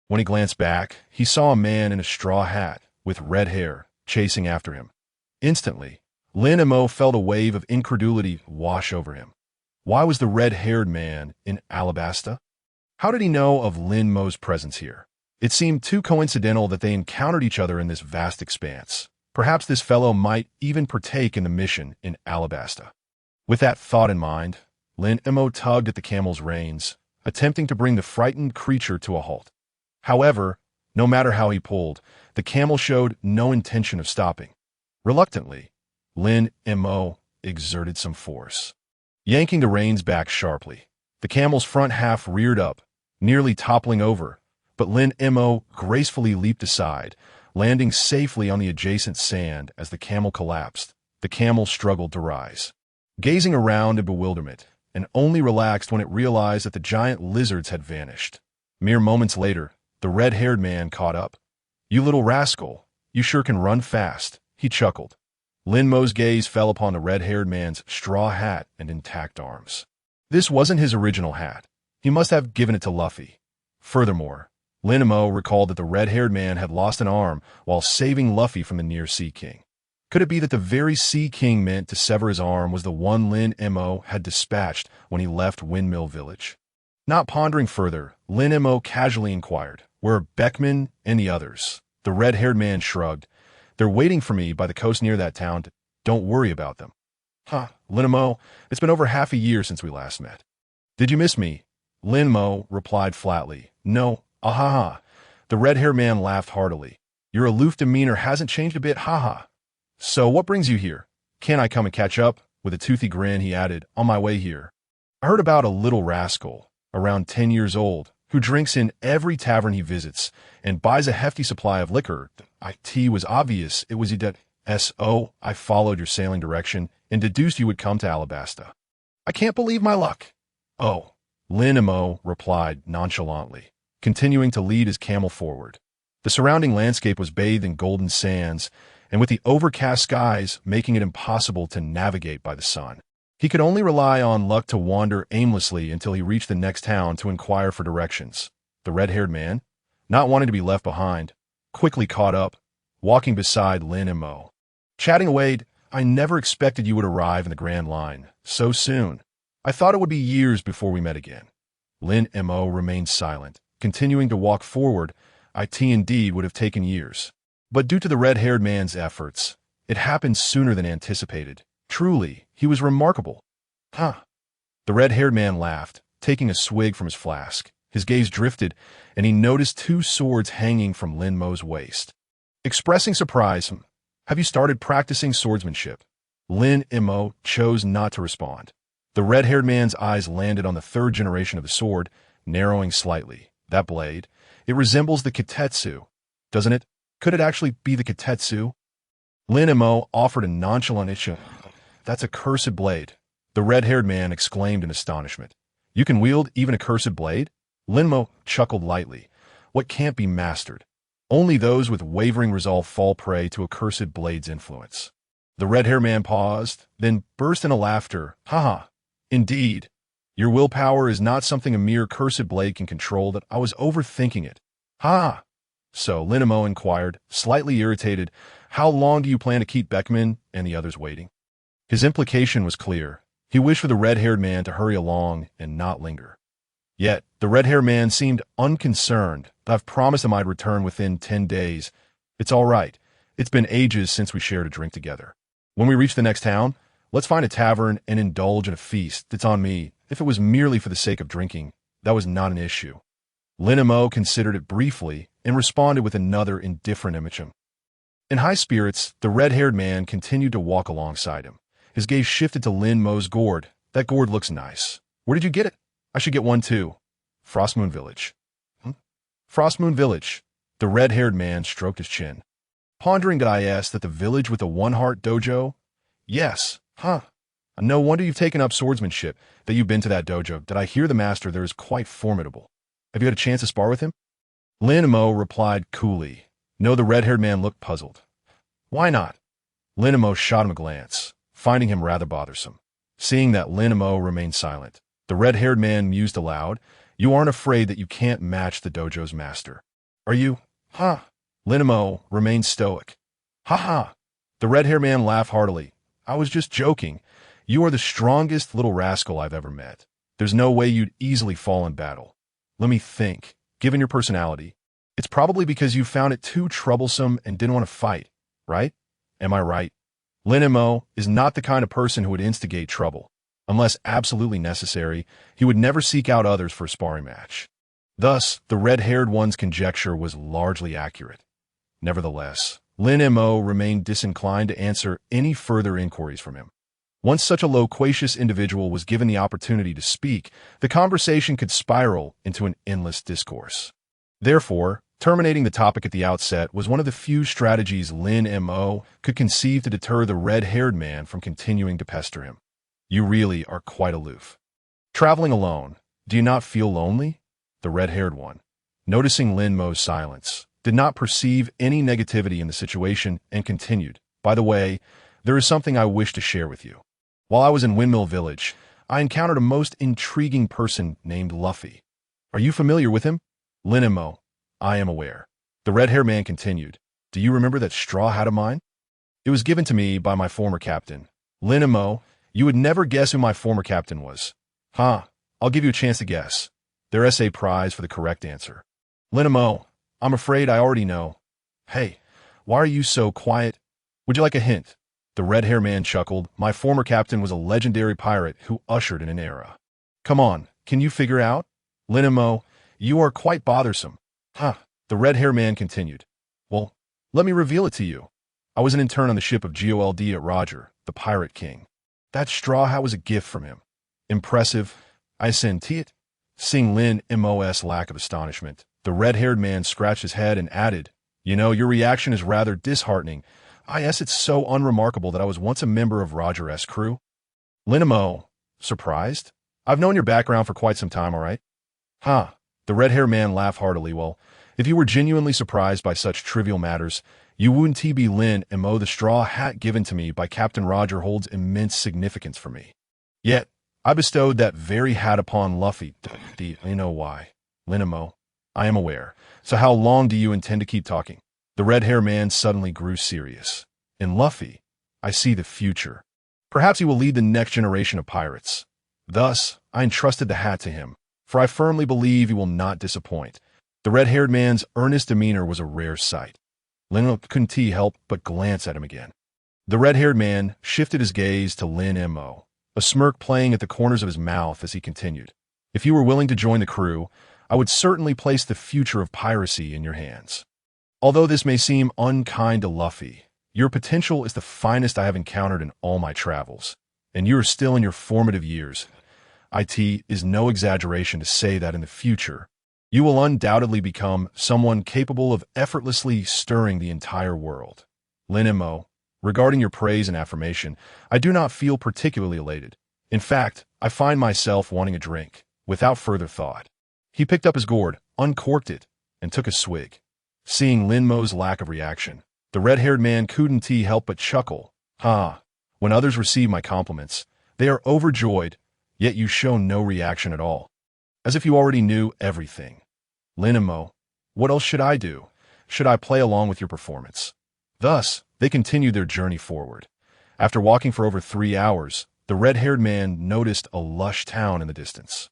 When he glanced back, he saw a man in a straw hat with red hair chasing after him. Instantly, Lin Mo felt a wave of incredulity wash over him. Why was the red-haired man in Alabasta? How did he know of Lin Mo's presence here? It seemed too coincidental that they encountered each other in this vast expanse. Perhaps this fellow might even partake in the mission in Alabasta. With that thought in mind, Lin Mo tugged at the camel's reins, attempting to bring the frightened creature to a halt. However, no matter how he pulled, the camel showed no intention of stopping. Reluctantly, Lin Mo exerted some force. Yanking the reins back sharply, the camel's front half reared up, nearly toppling over, but Lin Mo gracefully leaped aside, landing safely on the adjacent sand as the camel collapsed. The camel struggled to rise, gazing around in bewilderment, and only relaxed when it realized that the giant lizards had vanished. Mere moments later, the red-haired man caught up. "You little rascal, you sure can run fast," he chuckled. Lin Mo's gaze fell upon the red-haired man's straw hat and intact arms. This wasn't his original hat. He must have given it to Luffy. Furthermore, Lin Mo recalled that the red-haired man had lost an arm while saving Luffy from the near Sea King. Could it be that the very Sea King meant to sever his arm was the one Lin Mo had dispatched when he left Windmill Village? Not pondering further, Lin Mo casually inquired, "Where are Beckman and the others?" The red-haired man shrugged. "They're waiting for me by the coast near that town. Don't worry about them." Lin Mo, it's been over half a year since we last met. Did you miss me? Lin Mo replied flatly. No, ahaha. The red-haired man laughed heartily. Your aloof demeanor hasn't changed a bit, haha. So what brings you here? Can't I come and catch up? With a toothy grin, he added, on my way here. I heard about a little rascal, around 10 years old, who drinks in every tavern he visits and buys a hefty supply of liquor. It was obvious it was that S.O. I followed your sailing direction and deduced you would come to Alabasta. I can't believe my luck. Oh, Lin Mo replied nonchalantly, continuing to lead his camel forward. The surrounding landscape was bathed in golden sands, and with the overcast skies making it impossible to navigate by the sun. He could only rely on luck to wander aimlessly until he reached the next town to inquire for directions. The red-haired man, not wanting to be left behind, quickly caught up, walking beside Lin Mo. Chatting away, I never expected you would arrive in the Grand Line so soon. I thought it would be years before we met again. Lin Mo remained silent, continuing to walk forward. It indeed would have taken years. But due to the red-haired man's efforts, it happened sooner than anticipated. Truly, he was remarkable. The red-haired man laughed, taking a swig from his flask. His gaze drifted, and he noticed two swords hanging from Lin Mo's waist. Expressing surprise, have you started practicing swordsmanship? Lin Mo chose not to respond. The red-haired man's eyes landed on the third generation of the sword, narrowing slightly. That blade, it resembles the kitetsu, doesn't it? Could it actually be the kitetsu? Lin Mo offered a nonchalant issue. That's a cursed blade. The red-haired man exclaimed in astonishment. You can wield even a cursed blade? Lin Mo chuckled lightly. What can't be mastered? Only those with wavering resolve fall prey to a cursed blade's influence. The red-haired man paused, then burst into laughter. Indeed. Your willpower is not something a mere cursed blade can control. That I was overthinking it. So Lin Mo inquired, slightly irritated, how long do you plan to keep Beckman and the others waiting? His implication was clear. He wished for the red-haired man to hurry along and not linger. Yet, the red-haired man seemed unconcerned. I've promised him I'd return within 10 days. It's all right. It's been ages since we shared a drink together. When we reach the next town, let's find a tavern and indulge in a feast. It's on me. If it was merely for the sake of drinking, that was not an issue. Lin Mo considered it briefly and responded with another indifferent image. In high spirits, the red-haired man continued to walk alongside him. His gaze shifted to Lin Mo's gourd. That gourd looks nice. Where did you get it? I should get one too. Frostmoon Village. Frostmoon Village. The red-haired man stroked his chin. Pondering, did I ask that the village with the one-heart dojo? Yes. No wonder you've taken up swordsmanship, that you've been to that dojo. Did I hear the master there is quite formidable? Have you had a chance to spar with him? Lin Mo replied coolly. No, the red-haired man looked puzzled. Why not? Lin Mo shot him a glance, finding him rather bothersome. Seeing that Lin Mo remained silent, the red-haired man mused aloud. You aren't afraid that you can't match the dojo's master, are you? Lin Mo remained stoic. The red-haired man laughed heartily. I was just joking. You are the strongest little rascal I've ever met. There's no way you'd easily fall in battle. Let me think. Given your personality, it's probably because you found it too troublesome and didn't want to fight, right? Am I right? Lin Mo is not the kind of person who would instigate trouble. Unless absolutely necessary, he would never seek out others for a sparring match. Thus, the red-haired one's conjecture was largely accurate. Nevertheless, Lin Mo remained disinclined to answer any further inquiries from him. Once such a loquacious individual was given the opportunity to speak, the conversation could spiral into an endless discourse. Therefore, terminating the topic at the outset was one of the few strategies Lin Mo could conceive to deter the red-haired man from continuing to pester him. You really are quite aloof. Traveling alone, do you not feel lonely? The red-haired one, noticing Lin Mo's silence, did not perceive any negativity in the situation and continued. By the way, there is something I wish to share with you. While I was in Windmill Village, I encountered a most intriguing person named Luffy. Are you familiar with him? Lin Mo, I am aware. The red-haired man continued. Do you remember that straw hat of mine? It was given to me by my former captain. Lin Mo, you would never guess who my former captain was. I'll give you a chance to guess. Their essay prize for the correct answer. Lin Mo, I'm afraid I already know. Hey, why are you so quiet? Would you like a hint? The red-haired man chuckled. My former captain was a legendary pirate who ushered in an era. Come on, can you figure out? Lin Mo, you are quite bothersome. Huh, the red-haired man continued. Well, let me reveal it to you. I was an intern on the ship of GOLD at Roger, the Pirate King. That straw hat was a gift from him. Impressive, I sent it. Seeing Lin Mo's lack of astonishment, the red-haired man scratched his head and added, You know, your reaction is rather disheartening. Yes, it's so unremarkable that I was once a member of Roger's crew. Lin Mo, surprised? I've known your background for quite some time, all right? Huh. The red-haired man laughed heartily. Well, if you were genuinely surprised by such trivial matters, you wouldn't be Lin Mo. The straw hat given to me by Captain Roger holds immense significance for me. Yet, I bestowed that very hat upon Luffy. You know why. Lin Mo, I am aware. So how long do you intend to keep talking? The red-haired man suddenly grew serious. In Luffy, I see the future. Perhaps he will lead the next generation of pirates. Thus, I entrusted the hat to him, for I firmly believe he will not disappoint. The red-haired man's earnest demeanor was a rare sight. Lin Mo couldn't help but glance at him again. The red-haired man shifted his gaze to Lin Mo, a smirk playing at the corners of his mouth as he continued. If you were willing to join the crew, I would certainly place the future of piracy in your hands. Although this may seem unkind to Luffy, your potential is the finest I have encountered in all my travels, and you are still in your formative years. It is no exaggeration to say that in the future, you will undoubtedly become someone capable of effortlessly stirring the entire world. Lin Mo, regarding your praise and affirmation, I do not feel particularly elated. In fact, I find myself wanting a drink, without further thought. He picked up his gourd, uncorked it, and took a swig. Seeing Lin Mo's lack of reaction, the red-haired man couldn't help but chuckle. When others receive my compliments, they are overjoyed, yet you show no reaction at all. As if you already knew everything. Lin Mo, what else should I do? Should I play along with your performance? Thus, they continued their journey forward. After walking for over 3 hours, the red-haired man noticed a lush town in the distance.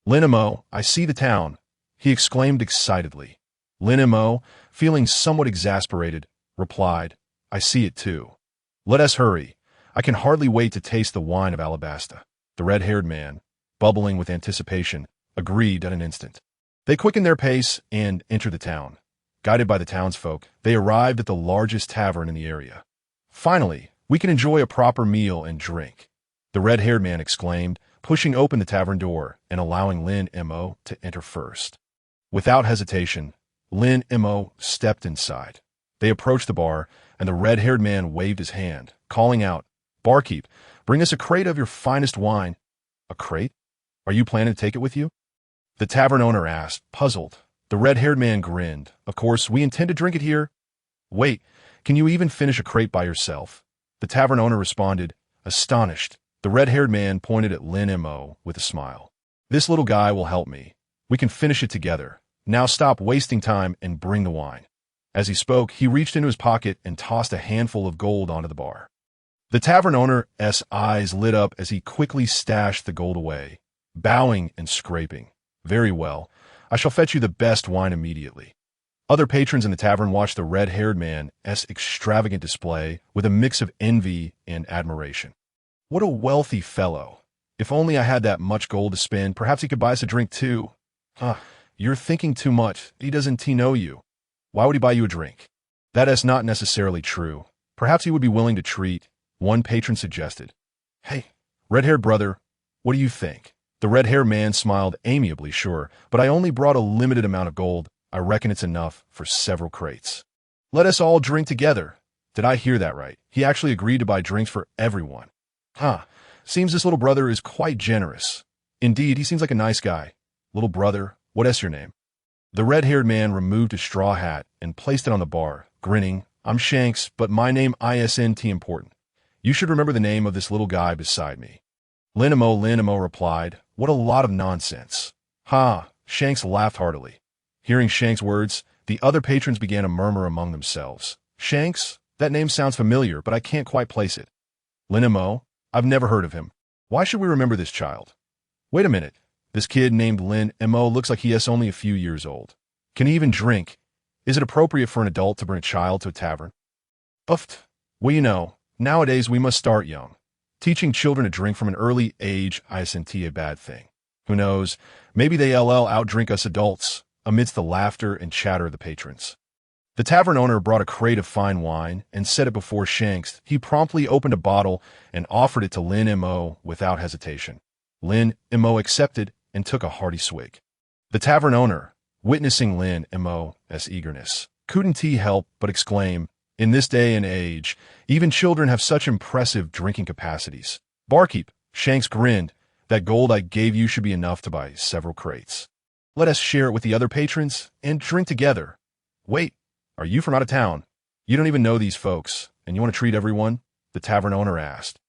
Lin Mo, I see the town, he exclaimed excitedly. Lin Mo, feeling somewhat exasperated, replied, I see it too. Let us hurry. I can hardly wait to taste the wine of Alabasta. The red-haired man, bubbling with anticipation, agreed at an instant. They quickened their pace and entered the town. Guided by the townsfolk, they arrived at the largest tavern in the area. Finally, we can enjoy a proper meal and drink, the red-haired man exclaimed, pushing open the tavern door and allowing Lin Mo to enter first. Without hesitation, Lin Mo stepped inside. They approached the bar, and the red-haired man waved his hand, calling out, Barkeep, bring us a crate of your finest wine. A crate? Are you planning to take it with you? The tavern owner asked, puzzled. The red-haired man grinned. Of course, we intend to drink it here. Wait, can you even finish a crate by yourself? The tavern owner responded, astonished. The red-haired man pointed at Lin Mo with a smile. This little guy will help me. We can finish it together. Now stop wasting time and bring the wine. As he spoke, he reached into his pocket and tossed a handful of gold onto the bar. The tavern owner's eyes lit up as he quickly stashed the gold away, bowing and scraping. Very well. I shall fetch you the best wine immediately. Other patrons in the tavern watched the red-haired man's extravagant display with a mix of envy and admiration. What a wealthy fellow. If only I had that much gold to spend, perhaps he could buy us a drink too. You're thinking too much. He doesn't know you. Why would he buy you a drink? That is not necessarily true. Perhaps he would be willing to treat, one patron suggested. Hey, red-haired brother, what do you think? The red-haired man smiled amiably, sure, but I only brought a limited amount of gold. I reckon it's enough for several crates. Let us all drink together. Did I hear that right? He actually agreed to buy drinks for everyone. Seems this little brother is quite generous. Indeed, he seems like a nice guy. Little brother, what is your name? The red-haired man removed his straw hat and placed it on the bar, grinning. I'm Shanks, but my name isn't important. You should remember the name of this little guy beside me. Lin Mo replied, what a lot of nonsense. Shanks laughed heartily. Hearing Shanks' words, the other patrons began to murmur among themselves. Shanks? That name sounds familiar, but I can't quite place it. Lin Mo? I've never heard of him. Why should we remember this child? Wait a minute. This kid named Lin Mo looks like he is only a few years old. Can he even drink? Is it appropriate for an adult to bring a child to a tavern? Well, you know, Nowadays, we must start young. Teaching children to drink from an early age isn't a bad thing. Who knows, maybe they outdrink us adults, amidst the laughter and chatter of the patrons. The tavern owner brought a crate of fine wine and set it before Shanks. He promptly opened a bottle and offered it to Lin Mo without hesitation. Lin Mo accepted and took a hearty swig. The tavern owner, witnessing Lin Mo's eagerness, couldn't help but exclaim, "In this day and age, even children have such impressive drinking capacities." "Barkeep," Shanks grinned, "that gold I gave you should be enough to buy several crates. Let us share it with the other patrons and drink together." "Wait, are you from out of town? You don't even know these folks, and you want to treat everyone?" the tavern owner asked.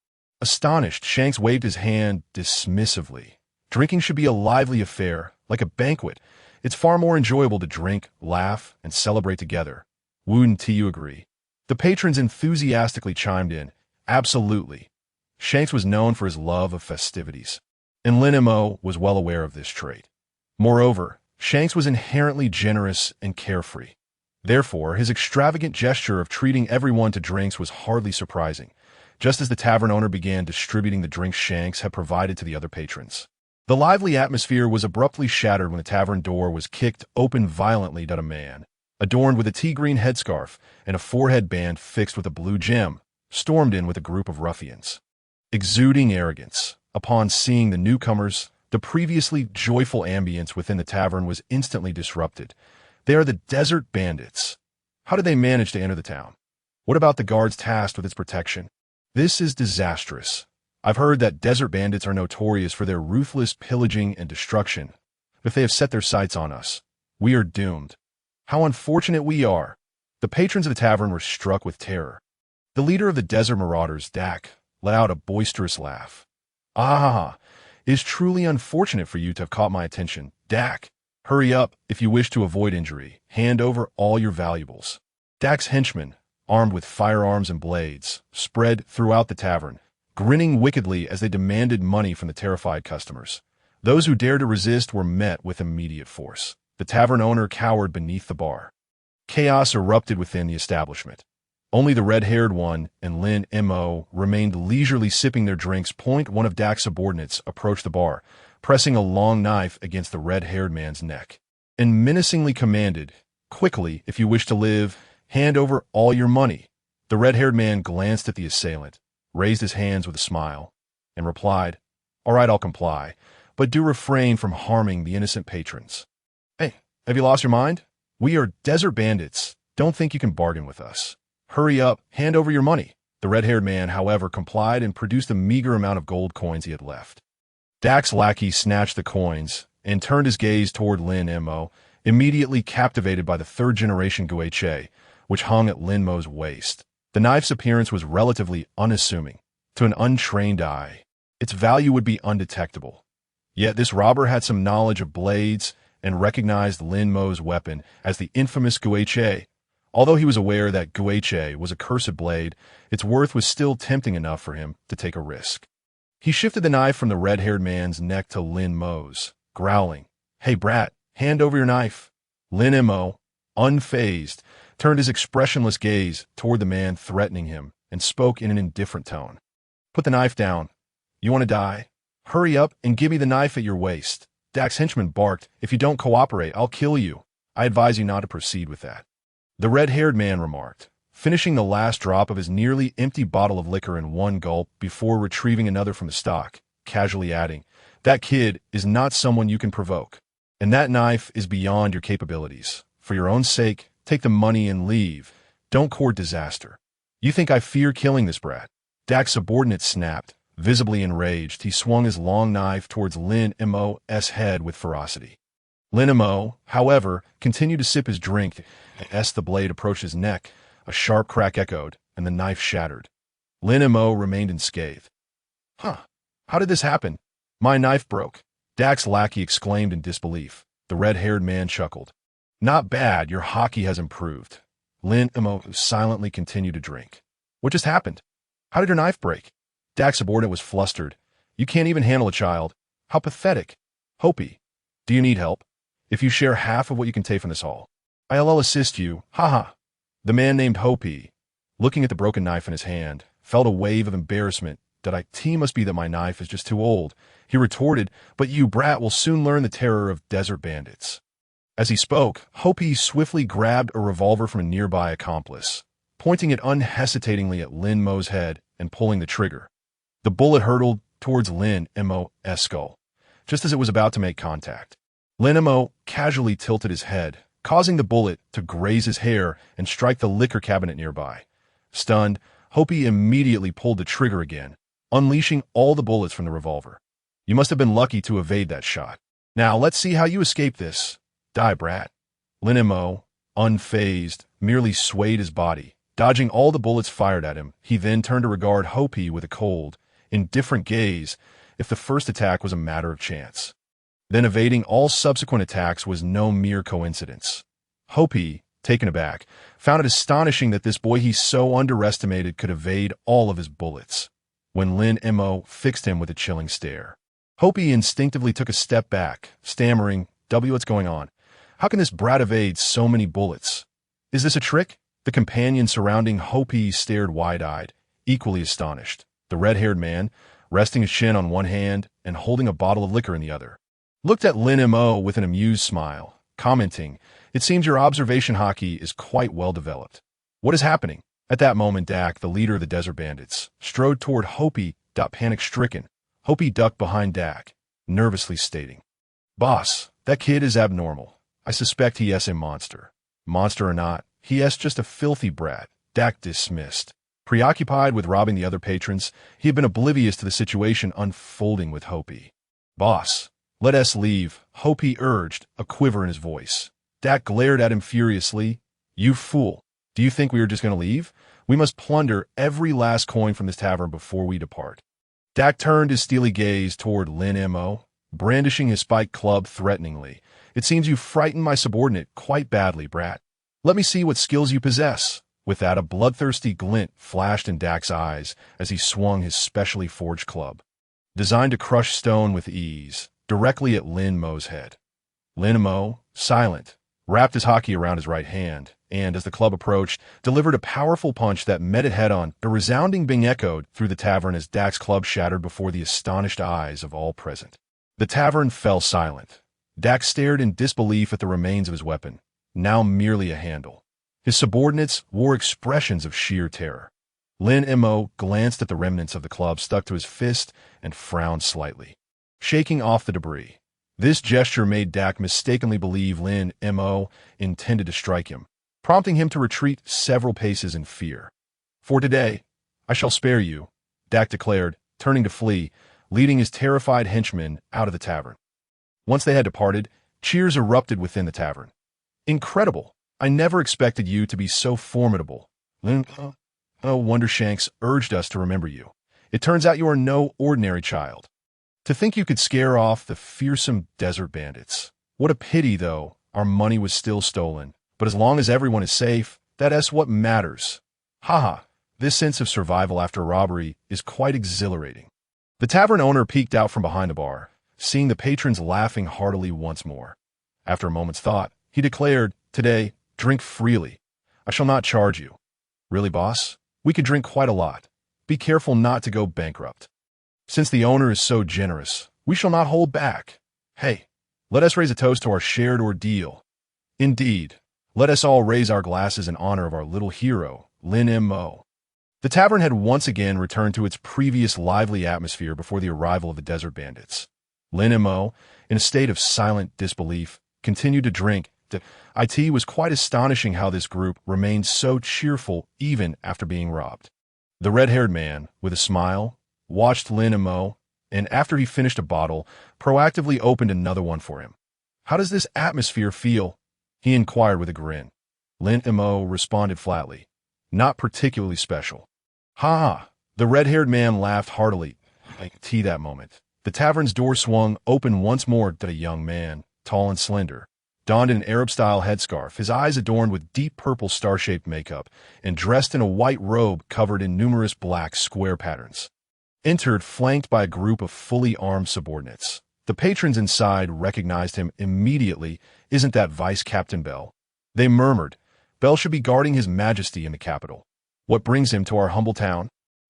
Astonished, Shanks waved his hand dismissively. Drinking should be a lively affair, like a banquet. It's far more enjoyable to drink, laugh, and celebrate together. Wouldn't you agree? The patrons enthusiastically chimed in. Absolutely. Shanks was known for his love of festivities, and Lin Mo was well aware of this trait. Moreover, Shanks was inherently generous and carefree. Therefore, his extravagant gesture of treating everyone to drinks was hardly surprising, just as the tavern owner began distributing the drinks Shanks had provided to the other patrons. The lively atmosphere was abruptly shattered when the tavern door was kicked open violently. A man, adorned with a tea-green headscarf and a forehead band fixed with a blue gem, stormed in with a group of ruffians. Exuding arrogance, upon seeing the newcomers, the previously joyful ambience within the tavern was instantly disrupted. "They are the desert bandits. How did they manage to enter the town? What about the guards tasked with its protection? This is disastrous. I've heard that desert bandits are notorious for their ruthless pillaging and destruction. If they have set their sights on us, we are doomed. How unfortunate we are." The patrons of the tavern were struck with terror. The leader of the desert marauders, Dak, let out a boisterous laugh. "Ah, it is truly unfortunate for you to have caught my attention. Dak, hurry up if you wish to avoid injury. Hand over all your valuables." Dak's henchmen, armed with firearms and blades, spread throughout the tavern, grinning wickedly as they demanded money from the terrified customers. Those who dared to resist were met with immediate force. The tavern owner cowered beneath the bar. Chaos erupted within the establishment. Only the red-haired one and Lin Mo remained leisurely sipping their drinks. One of Dak's subordinates approached the bar, pressing a long knife against the red-haired man's neck, and menacingly commanded, "Quickly, if you wish to live, hand over all your money." The red-haired man glanced at the assailant, raised his hands with a smile, and replied, "All right, I'll comply, but do refrain from harming the innocent patrons." "Hey, have you lost your mind? We are desert bandits. Don't think you can bargain with us. Hurry up, hand over your money." The red-haired man, however, complied and produced a meager amount of gold coins he had left. Dak's lackey snatched the coins and turned his gaze toward Lin Mo, immediately captivated by the third-generation guiche, which hung at Lin Mo's waist. The knife's appearance was relatively unassuming. To an untrained eye, its value would be undetectable. Yet this robber had some knowledge of blades and recognized Lin Mo's weapon as the infamous guiche. Although he was aware that guiche was a cursed blade, its worth was still tempting enough for him to take a risk. He shifted the knife from the red-haired man's neck to Lin Mo's, growling, "Hey, brat, hand over your knife." Lin Mo, unfazed, turned his expressionless gaze toward the man threatening him and spoke in an indifferent tone. "Put the knife down. You want to die? Hurry up and give me the knife at your waist." Dak's henchman barked, "If you don't cooperate, I'll kill you. I advise you not to proceed with that." The red-haired man remarked, finishing the last drop of his nearly empty bottle of liquor in one gulp before retrieving another from the stock, casually adding, "That kid is not someone you can provoke, and that knife is beyond your capabilities. For your own sake, take the money and leave. Don't court disaster. You think I fear killing this brat?" Dak's subordinate snapped. Visibly enraged, he swung his long knife towards Lin Mo's head with ferocity. Lin Mo, however, continued to sip his drink, and as the blade approached his neck, a sharp crack echoed, and the knife shattered. Lin Mo remained unscathed. "Huh, how did this happen? My knife broke." Dak's lackey exclaimed in disbelief. The red-haired man chuckled. "Not bad, your hockey has improved." Lin Mo silently continued to drink. "What just happened? How did your knife break?" Dak's subordinate was flustered. "You can't even handle a child. How pathetic. Hopi, do you need help? If you share half of what you can take from this haul, I'll assist you. Ha ha." The man named Hopi, looking at the broken knife in his hand, felt a wave of embarrassment. It must be that my knife is just too old, he retorted, but you brat will soon learn the terror of desert bandits. As he spoke, Hopi swiftly grabbed a revolver from a nearby accomplice, pointing it unhesitatingly at Lin Mo's head and pulling the trigger. The bullet hurtled towards Lin Mo's skull, just as it was about to make contact. Lin Mo casually tilted his head, causing the bullet to graze his hair and strike the liquor cabinet nearby. Stunned, Hopi immediately pulled the trigger again, unleashing all the bullets from the revolver. You must have been lucky to evade that shot. Now let's see how you escape this. Die, brat. Lin Mo, unfazed, merely swayed his body, dodging all the bullets fired at him. He then turned to regard Hopi with a cold, indifferent gaze, if the first attack was a matter of chance. Then evading all subsequent attacks was no mere coincidence. Hopi, taken aback, found it astonishing that this boy he so underestimated could evade all of his bullets. When Lin Mo fixed him with a chilling stare, Hopi instinctively took a step back, stammering, what's going on? How can this brat evade so many bullets? Is this a trick? The companion surrounding Hopi stared wide-eyed, equally astonished. The red-haired man, resting his chin on one hand and holding a bottle of liquor in the other, looked at Lin Mo with an amused smile, commenting, "It seems your observation haki is quite well developed. What is happening?" At that moment, Dak, the leader of the desert bandits, strode toward Hopi. Panic-stricken, Hopi ducked behind Dak, nervously stating, "Boss, that kid is abnormal. I suspect he is a monster. Monster or not, he is just a filthy brat." Dak dismissed. Preoccupied with robbing the other patrons, he had been oblivious to the situation unfolding with Hopi. "Boss, let us leave," Hopi urged, a quiver in his voice. Dak glared at him furiously. "You fool. Do you think we are just going to leave? We must plunder every last coin from this tavern before we depart." Dak turned his steely gaze toward Lin Mo, brandishing his spiked club threateningly. "It seems you frightened my subordinate quite badly, brat. Let me see what skills you possess." With that, a bloodthirsty glint flashed in Dak's eyes as he swung his specially forged club, designed to crush stone with ease, directly at Lin Mo's head. Lin Mo, silent, wrapped his haki around his right hand, and, as the club approached, delivered a powerful punch that met it head-on. A resounding bing echoed through the tavern as Dak's club shattered before the astonished eyes of all present. The tavern fell silent. Dak stared in disbelief at the remains of his weapon, now merely a handle. His subordinates wore expressions of sheer terror. Lin Mo glanced at the remnants of the club stuck to his fist and frowned slightly, shaking off the debris. This gesture made Dak mistakenly believe Lin Mo intended to strike him, prompting him to retreat several paces in fear. "For today, I shall spare you," Dak declared, turning to flee, leading his terrified henchmen out of the tavern. Once they had departed, cheers erupted within the tavern. "Incredible! I never expected you to be so formidable. No wonder Shanks urged us to remember you. It turns out you are no ordinary child. To think you could scare off the fearsome desert bandits. What a pity, though, our money was still stolen. But as long as everyone is safe, that is what matters. Haha, this sense of survival after robbery is quite exhilarating." The tavern owner peeked out from behind the bar, seeing the patrons laughing heartily once more. After a moment's thought, he declared, "Today, drink freely. I shall not charge you." "Really, boss? We could drink quite a lot. Be careful not to go bankrupt. Since the owner is so generous, we shall not hold back. Hey, let us raise a toast to our shared ordeal." "Indeed. Let us all raise our glasses in honor of our little hero, Lin Mo." The tavern had once again returned to its previous lively atmosphere before the arrival of the desert bandits. Lin Mo, in a state of silent disbelief, continued to drink. It was quite astonishing how this group remained so cheerful even after being robbed. The red-haired man, with a smile, watched Lin Mo, and after he finished a bottle, proactively opened another one for him. "How does this atmosphere feel?" he inquired with a grin. Lin Mo responded flatly, "Not particularly special." "Ha ha!" The red-haired man laughed heartily. That moment, the tavern's door swung open once more to a young man, tall and slender, donned in an Arab-style headscarf, his eyes adorned with deep purple star-shaped makeup, and dressed in a white robe covered in numerous black square patterns. Entered, flanked by a group of fully armed subordinates. The patrons inside recognized him immediately. "Isn't that Vice Captain Bell?" they murmured. "Bell should be guarding His Majesty in the capital. What brings him to our humble town?"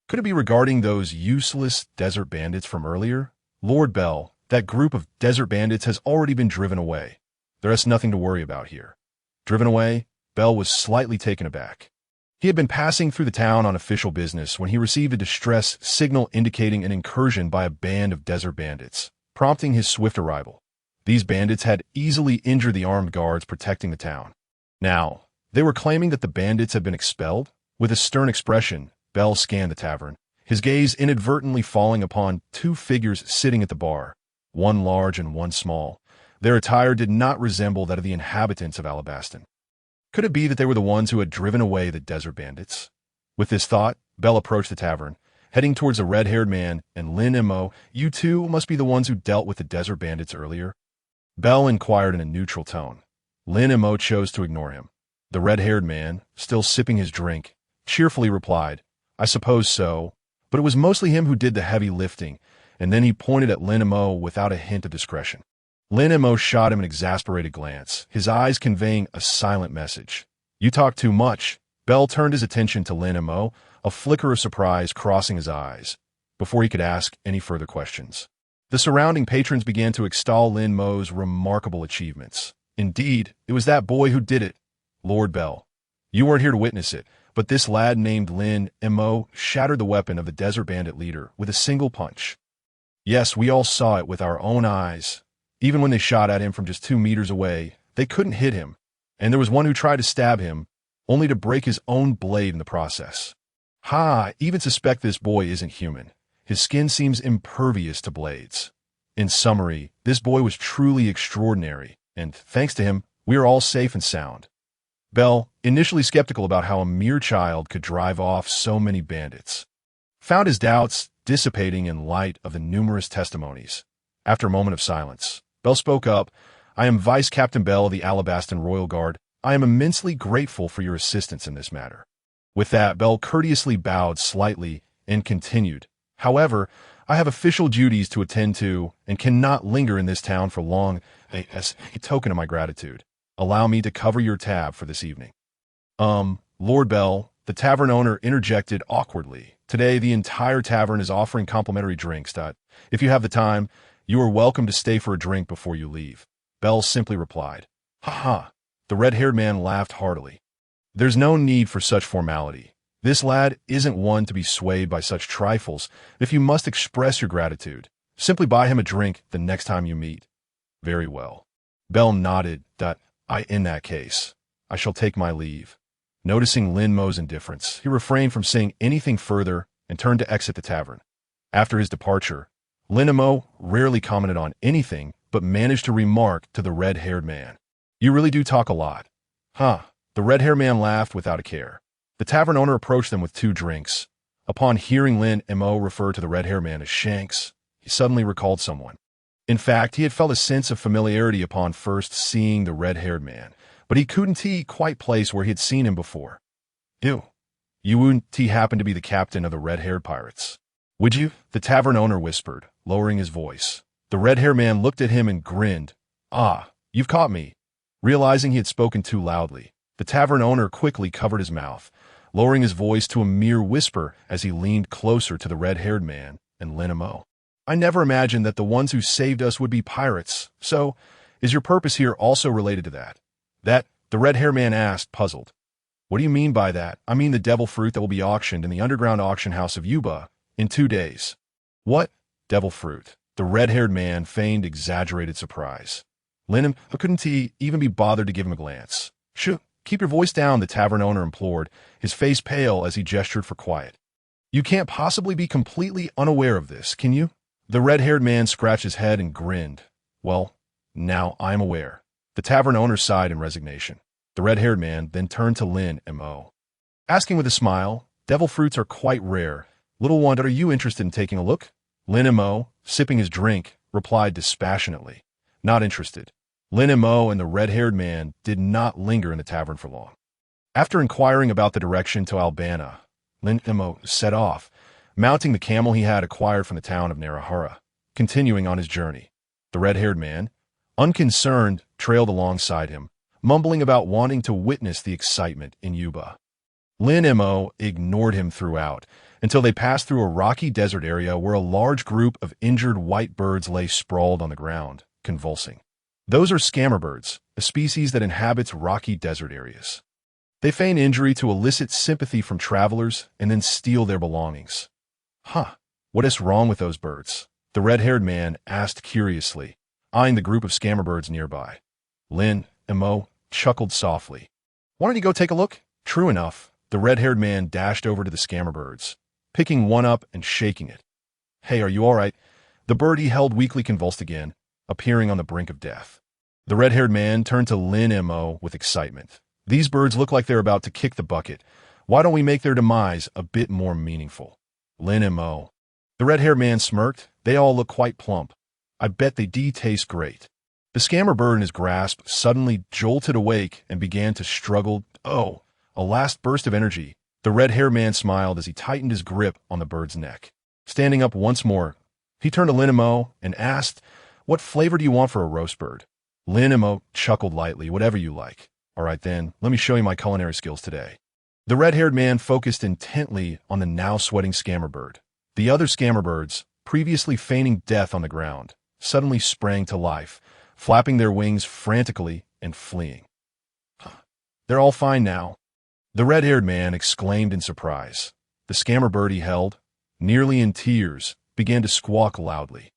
Could it be regarding those useless desert bandits from earlier? Lord Bell, that group of desert bandits has already been driven away. There's nothing to worry about here. Driven away? Bell was slightly taken aback. He had been passing through the town on official business when he received a distress signal indicating an incursion by a band of desert bandits, prompting his swift arrival. These bandits had easily injured the armed guards protecting the town. Now, they were claiming that the bandits had been expelled? With a stern expression, Bell scanned the tavern, his gaze inadvertently falling upon two figures sitting at the bar, one large and one small. Their attire did not resemble that of the inhabitants of Alabasta. Could it be that they were the ones who had driven away the desert bandits? With this thought, Bell approached the tavern, heading towards the red-haired man and Lin Mo. You two must be the ones who dealt with the desert bandits earlier? Bell inquired in a neutral tone. Lin Mo chose to ignore him. The red-haired man, still sipping his drink, cheerfully replied, I suppose so, but it was mostly him who did the heavy lifting, and then he pointed at Lin Mo without a hint of discretion. Lin Mo shot him an exasperated glance, his eyes conveying a silent message. You talk too much. Bell turned his attention to Lin Mo, a flicker of surprise crossing his eyes, before he could ask any further questions. The surrounding patrons began to extol Lin Mo's remarkable achievements. Indeed, it was that boy who did it. Lord Bell, you weren't here to witness it, but this lad named Lin Mo shattered the weapon of the desert bandit leader with a single punch. Yes, we all saw it with our own eyes. Even when they shot at him from just 2 meters away, they couldn't hit him, and there was one who tried to stab him, only to break his own blade in the process. I even suspect this boy isn't human. His skin seems impervious to blades. In summary, this boy was truly extraordinary, and thanks to him, we are all safe and sound. Bell, initially skeptical about how a mere child could drive off so many bandits, found his doubts dissipating in light of the numerous testimonies. After a moment of silence, Bell spoke up. I am Vice Captain Bell of the Alabastan Royal Guard. I am immensely grateful for your assistance in this matter. With that, Bell courteously bowed slightly and continued. However, I have official duties to attend to and cannot linger in this town for long. As a token of my gratitude, allow me to cover your tab for this evening. Lord Bell, the tavern owner interjected awkwardly. Today, the entire tavern is offering complimentary drinks. If you have the time, you are welcome to stay for a drink before you leave. Bell simply replied. Ha ha. The red-haired man laughed heartily. There's no need for such formality. This lad isn't one to be swayed by such trifles. If you must express your gratitude, simply buy him a drink the next time you meet. Very well. Bell nodded. In that case, I shall take my leave. Noticing Lin Mo's indifference, he refrained from saying anything further and turned to exit the tavern. After his departure, Lin Mo rarely commented on anything, but managed to remark to the red-haired man, You really do talk a lot. Huh. The red-haired man laughed without a care. The tavern owner approached them with 2 drinks. Upon hearing Lin Mo refer to the red-haired man as Shanks, he suddenly recalled someone. In fact, he had felt a sense of familiarity upon first seeing the red-haired man, but he couldn't quite place where he had seen him before. You wouldn't happen to be the captain of the red-haired pirates, would you? The tavern owner whispered, lowering his voice. The red-haired man looked at him and grinned. Ah, you've caught me. Realizing he had spoken too loudly, the tavern owner quickly covered his mouth, lowering his voice to a mere whisper as he leaned closer to the red-haired man and Lin Mo. I never imagined that the ones who saved us would be pirates. So, is your purpose here also related to that? The red-haired man asked, puzzled. What do you mean by that? I mean the devil fruit that will be auctioned in the underground auction house of Yuba in 2 days. What? Devil fruit? The red-haired man feigned exaggerated surprise. Lin Mo couldn't even be bothered to give him a glance. Shoo, keep your voice down, the tavern owner implored, his face pale as he gestured for quiet. You can't possibly be completely unaware of this, can you? The red-haired man scratched his head and grinned. Well, now I'm aware. The tavern owner sighed in resignation. The red-haired man then turned to Lin Mo, asking with a smile, Devil fruits are quite rare. Little one, are you interested in taking a look? Lin Mo, sipping his drink, replied dispassionately. Not interested. Lin Mo and the red-haired man did not linger in the tavern for long. After inquiring about the direction to Alabasta, Lin Mo set off, mounting the camel he had acquired from the town of Narahara, continuing on his journey. The red-haired man, unconcerned, trailed alongside him, mumbling about wanting to witness the excitement in Yuba. Lin Mo ignored him throughout, until they passed through a rocky desert area where a large group of injured white birds lay sprawled on the ground, convulsing. Those are scammer birds, a species that inhabits rocky desert areas. They feign injury to elicit sympathy from travelers and then steal their belongings. Huh, what is wrong with those birds? The red-haired man asked curiously, eyeing the group of scammer birds nearby. Lin Mo chuckled softly. Why don't you go take a look? True enough, the red-haired man dashed over to the scammer birds, picking one up and shaking it. Hey, are you all right? The bird he held weakly convulsed again, appearing on the brink of death. The red-haired man turned to Lin Mo with excitement. These birds look like they're about to kick the bucket. Why don't we make their demise a bit more meaningful? Lin Mo. The red-haired man smirked. They all look quite plump. I bet they taste great. The scammer bird in his grasp suddenly jolted awake and began to struggle. Oh, a last burst of energy. The red-haired man smiled as he tightened his grip on the bird's neck. Standing up once more, he turned to Lin Mo and asked, what flavor do you want for a roast bird? Lin Mo chuckled lightly. Whatever you like. All right then, let me show you my culinary skills today. The red-haired man focused intently on the now sweating scammer bird. The other scammer birds, previously feigning death on the ground, suddenly sprang to life, flapping their wings frantically and fleeing. They're all fine now. The red-haired man exclaimed in surprise. The scammer bird he held, nearly in tears, began to squawk loudly.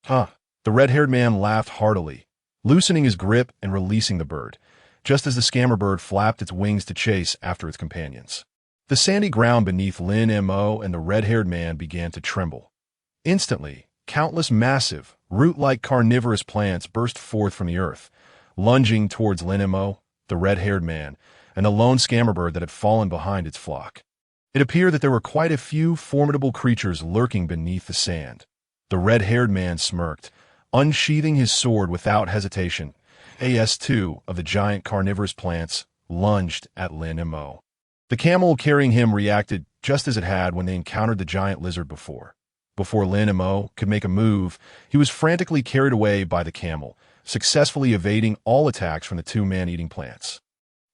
The red-haired man laughed heartily, loosening his grip and releasing the bird, just as the scammer bird flapped its wings to chase after its companions. The sandy ground beneath Lin Mo and the red-haired man began to tremble. Instantly, countless massive, root-like carnivorous plants burst forth from the earth, lunging towards Lin Mo, the red-haired man, and the lone scammer bird that had fallen behind its flock. It appeared that there were quite a few formidable creatures lurking beneath the sand. The red-haired man smirked, unsheathing his sword without hesitation. Two of the giant carnivorous plants lunged at Lin Mo. The camel carrying him reacted just as it had when they encountered the giant lizard before. Before Lin Mo could make a move, he was frantically carried away by the camel, successfully evading all attacks from the two man-eating plants.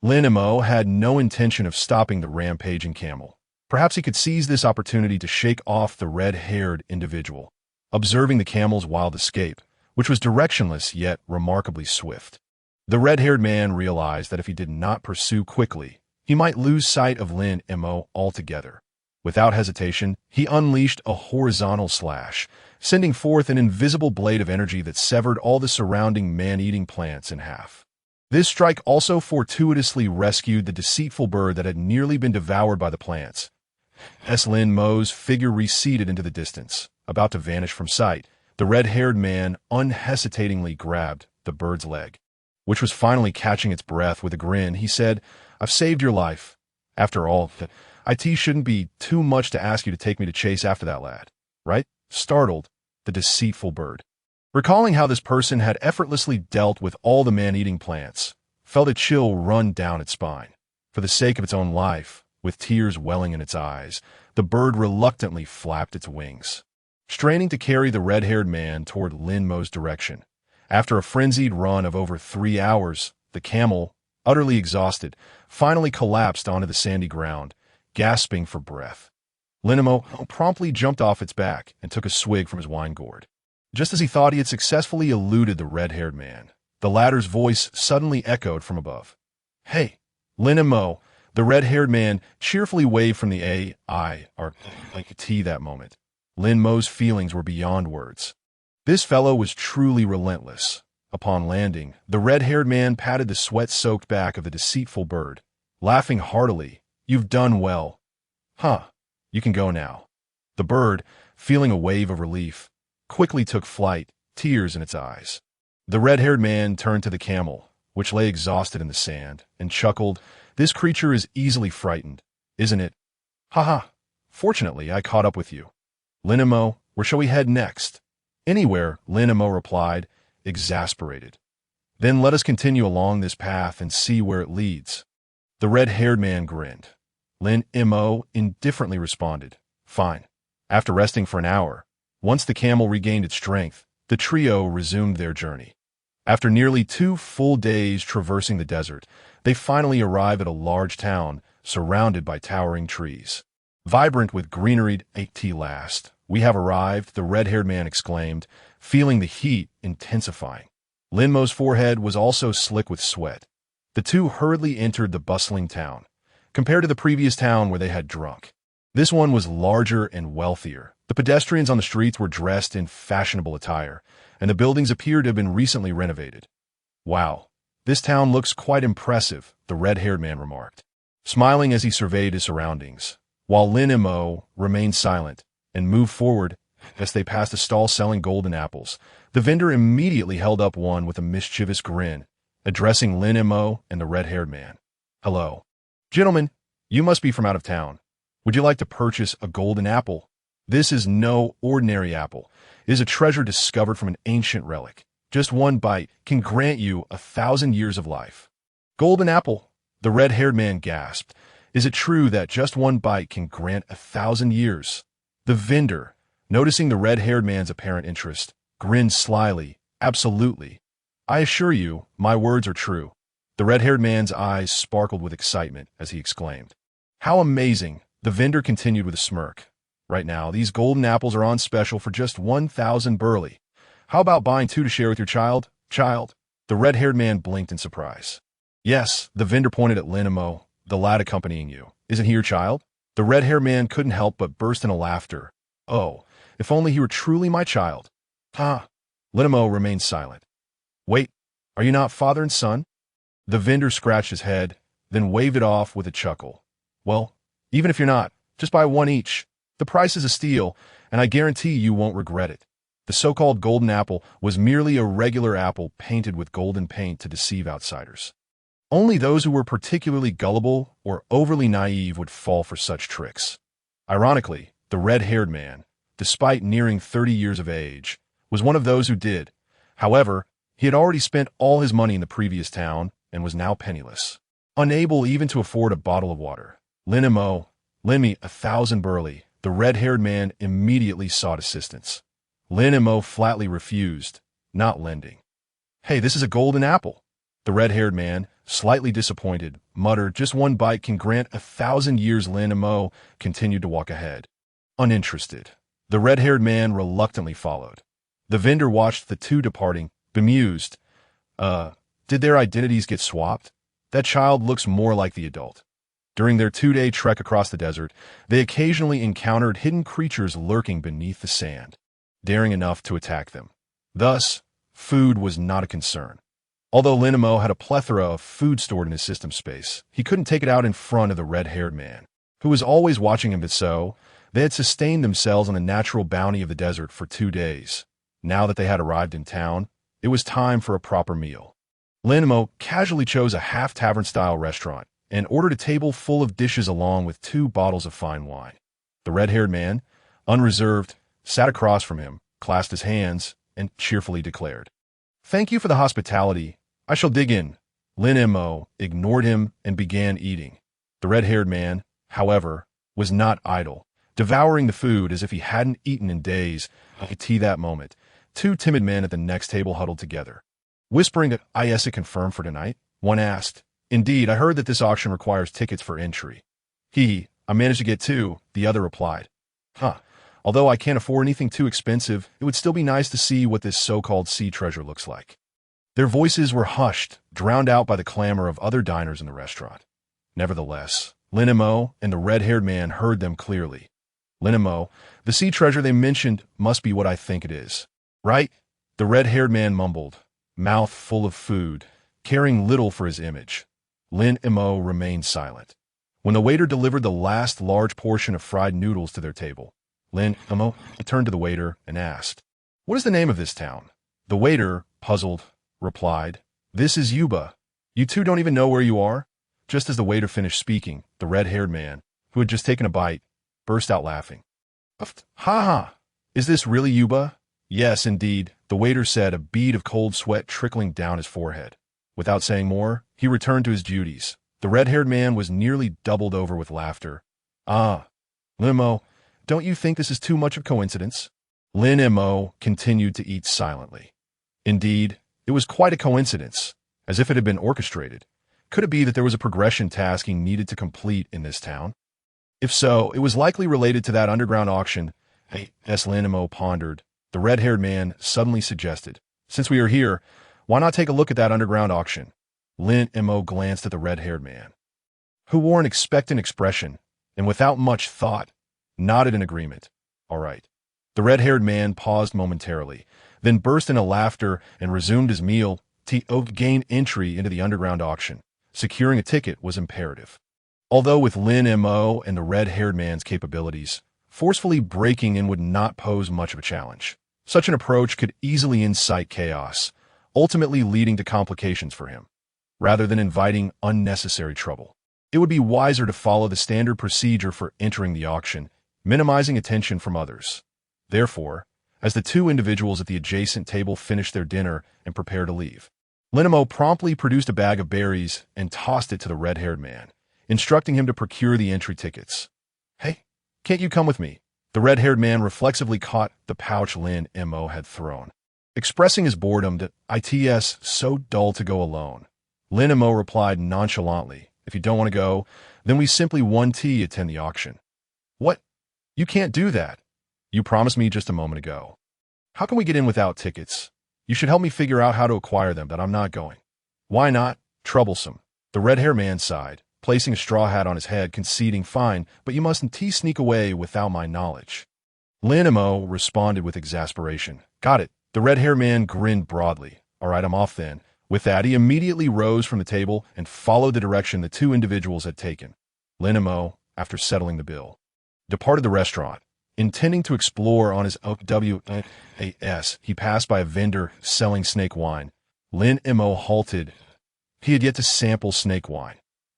Lin Mo had no intention of stopping the rampaging camel. Perhaps he could seize this opportunity to shake off the red-haired individual. Observing the camel's wild escape, which was directionless yet remarkably swift, the red-haired man realized that if he did not pursue quickly, he might lose sight of Lin Mo altogether. Without hesitation, he unleashed a horizontal slash, sending forth an invisible blade of energy that severed all the surrounding man-eating plants in half. This strike also fortuitously rescued the deceitful bird that had nearly been devoured by the plants. As Lin Mo's figure receded into the distance, about to vanish from sight, the red-haired man unhesitatingly grabbed the bird's leg, which was finally catching its breath. With a grin, he said, I've saved your life. After all, it shouldn't be too much to ask you to take me to chase after that lad, right? Startled, the deceitful bird, recalling how this person had effortlessly dealt with all the man-eating plants, felt a chill run down its spine. For the sake of its own life, with tears welling in its eyes, the bird reluctantly flapped its wings, straining to carry the red-haired man toward Lin Mo's direction. After a frenzied run of over 3 hours, the camel, utterly exhausted, finally collapsed onto the sandy ground, gasping for breath. Lin Mo promptly jumped off its back and took a swig from his wine gourd. Just as he thought he had successfully eluded the red-haired man, the latter's voice suddenly echoed from above. Hey, Lin Mo, the red-haired man cheerfully waved from the T that moment. Lin Mo's feelings were beyond words. This fellow was truly relentless. Upon landing, the red-haired man patted the sweat-soaked back of the deceitful bird, laughing heartily. You've done well. You can go now. The bird, feeling a wave of relief, quickly took flight, tears in its eyes. The red-haired man turned to the camel, which lay exhausted in the sand, and chuckled. This creature is easily frightened, isn't it? Fortunately, I caught up with you. Lin Mo, where shall we head next? Anywhere, Lin Mo replied, exasperated. Then let us continue along this path and see where it leads. The red-haired man grinned. Lin Mo indifferently responded, fine. After resting for an hour, once the camel regained its strength, the trio resumed their journey. After nearly 2 full days traversing the desert, they finally arrived at a large town surrounded by towering trees. Vibrant with greenery at last. We have arrived, the red-haired man exclaimed, feeling the heat intensifying. Lin Mo's forehead was also slick with sweat. The two hurriedly entered the bustling town. Compared to the previous town where they had drunk, this one was larger and wealthier. The pedestrians on the streets were dressed in fashionable attire, and the buildings appeared to have been recently renovated. Wow, this town looks quite impressive, the red-haired man remarked, smiling as he surveyed his surroundings, while Lin Mo remained silent and moved forward as they passed a stall selling golden apples. The vendor immediately held up one with a mischievous grin, addressing Lin Mo and the red-haired man. Hello. Gentlemen, you must be from out of town. Would you like to purchase a golden apple? This is no ordinary apple. It is a treasure discovered from an ancient relic. Just one bite can grant you 1,000 years of life. Golden apple, the red-haired man gasped. Is it true that just one bite can grant 1,000 years? The vendor, noticing the red-haired man's apparent interest, grinned slyly. Absolutely. I assure you, my words are true. The red-haired man's eyes sparkled with excitement as he exclaimed. How amazing! The vendor continued with a smirk. Right now, these golden apples are on special for just 1,000 burley. How about buying 2 to share with your child? Child? The red-haired man blinked in surprise. Yes, the vendor pointed at Lin Mo, the lad accompanying you. Isn't he your child? The red-haired man couldn't help but burst into laughter. Oh, if only he were truly my child. Ha! Lin Mo remained silent. Wait, are you not father and son? The vendor scratched his head, then waved it off with a chuckle. Well, even if you're not, just buy 1 each. The price is a steal, and I guarantee you won't regret it. The so-called golden apple was merely a regular apple painted with golden paint to deceive outsiders. Only those who were particularly gullible or overly naive would fall for such tricks. Ironically, the red-haired man, despite nearing 30 years of age, was one of those who did. However, he had already spent all his money in the previous town and was now penniless. Unable even to afford a bottle of water. Lin Mo, lend me 1,000 burley. The red-haired man immediately sought assistance. Lin Mo flatly refused, not lending. Hey, this is a golden apple. The red-haired man, slightly disappointed, muttered, just 1 bite can grant 1,000 years. Lin Mo continued to walk ahead. Uninterested. The red-haired man reluctantly followed. The vendor watched the two departing, bemused. Did their identities get swapped? That child looks more like the adult. During their 2-day trek across the desert, they occasionally encountered hidden creatures lurking beneath the sand, daring enough to attack them. Thus, food was not a concern. Although Lin Mo had a plethora of food stored in his system space, he couldn't take it out in front of the red-haired man, who was always watching him. But so, they had sustained themselves on the natural bounty of the desert for 2 days. Now that they had arrived in town, it was time for a proper meal. Lin Mo casually chose a half-tavern-style restaurant and ordered a table full of dishes along with 2 bottles of fine wine. The red-haired man, unreserved, sat across from him, clasped his hands, and cheerfully declared, "Thank you for the hospitality. I shall dig in." Lin Mo ignored him and began eating. The red-haired man, however, was not idle, devouring the food as if he hadn't eaten in days. At that moment, 2 timid men at the next table huddled together. Whispering that, "Is it confirmed for tonight?" one asked. "Indeed, I heard that this auction requires tickets for entry." I managed to get 2, the other replied. Although I can't afford anything too expensive, it would still be nice to see what this so-called sea treasure looks like." Their voices were hushed, drowned out by the clamor of other diners in the restaurant. Nevertheless, Lin Mo and the red-haired man heard them clearly. Lin Mo, the sea treasure they mentioned must be what I think it is. Right? The red-haired man mumbled, mouth full of food, caring little for his image. Lin Mo remained silent. When the waiter delivered the last large portion of fried noodles to their table, Lin Mo turned to the waiter and asked, "What is the name of this town?" The waiter, puzzled, replied, "This is Yuba. You two don't even know where you are?" Just as the waiter finished speaking, the red-haired man, who had just taken a bite, burst out laughing. "Ha ha! Is this really Yuba?" "Yes, indeed," the waiter said, a bead of cold sweat trickling down his forehead. Without saying more, he returned to his duties. The red-haired man was nearly doubled over with laughter. Lin Mo, don't you think this is too much of coincidence?" Lin Mo continued to eat silently. Indeed, it was quite a coincidence, as if it had been orchestrated. Could it be that there was a progression task he needed to complete in this town? If so, it was likely related to that underground auction. Hey, as Lin Mo pondered, the red-haired man suddenly suggested, "Since we are here, why not take a look at that underground auction?" Lin Mo glanced at the red-haired man, who wore an expectant expression, and without much thought, nodded in agreement. "All right." The red-haired man paused momentarily, then burst into laughter and resumed his meal. To gain entry into the underground auction, securing a ticket was imperative. Although with Lin Mo and the red-haired man's capabilities, forcefully breaking in would not pose much of a challenge. Such an approach could easily incite chaos, ultimately leading to complications for him. Rather than inviting unnecessary trouble, it would be wiser to follow the standard procedure for entering the auction, minimizing attention from others. Therefore, as the two individuals at the adjacent table finished their dinner and prepared to leave, Lin Mo promptly produced a bag of berries and tossed it to the red-haired man, instructing him to procure the entry tickets. "Hey, can't you come with me?" The red-haired man reflexively caught the pouch Lin Mo had thrown, expressing his boredom that it's so dull to go alone. Lin Mo replied nonchalantly, "If you don't want to go, then we simply attend the auction." "What? You can't do that. You promised me just a moment ago. How can we get in without tickets? You should help me figure out how to acquire them, but I'm not going." "Why not? Troublesome." The red-haired man sighed, placing a straw hat on his head, conceding, "Fine, but you mustn't sneak away without my knowledge." Lin Mo responded with exasperation. "Got it." The red-haired man grinned broadly. "All right, I'm off then." With that, he immediately rose from the table and followed the direction the two individuals had taken. Lin Mo, after settling the bill, departed the restaurant. Intending to explore on his WAS, he passed by a vendor selling snake wine. Lin Mo halted. He had yet to sample snake wine.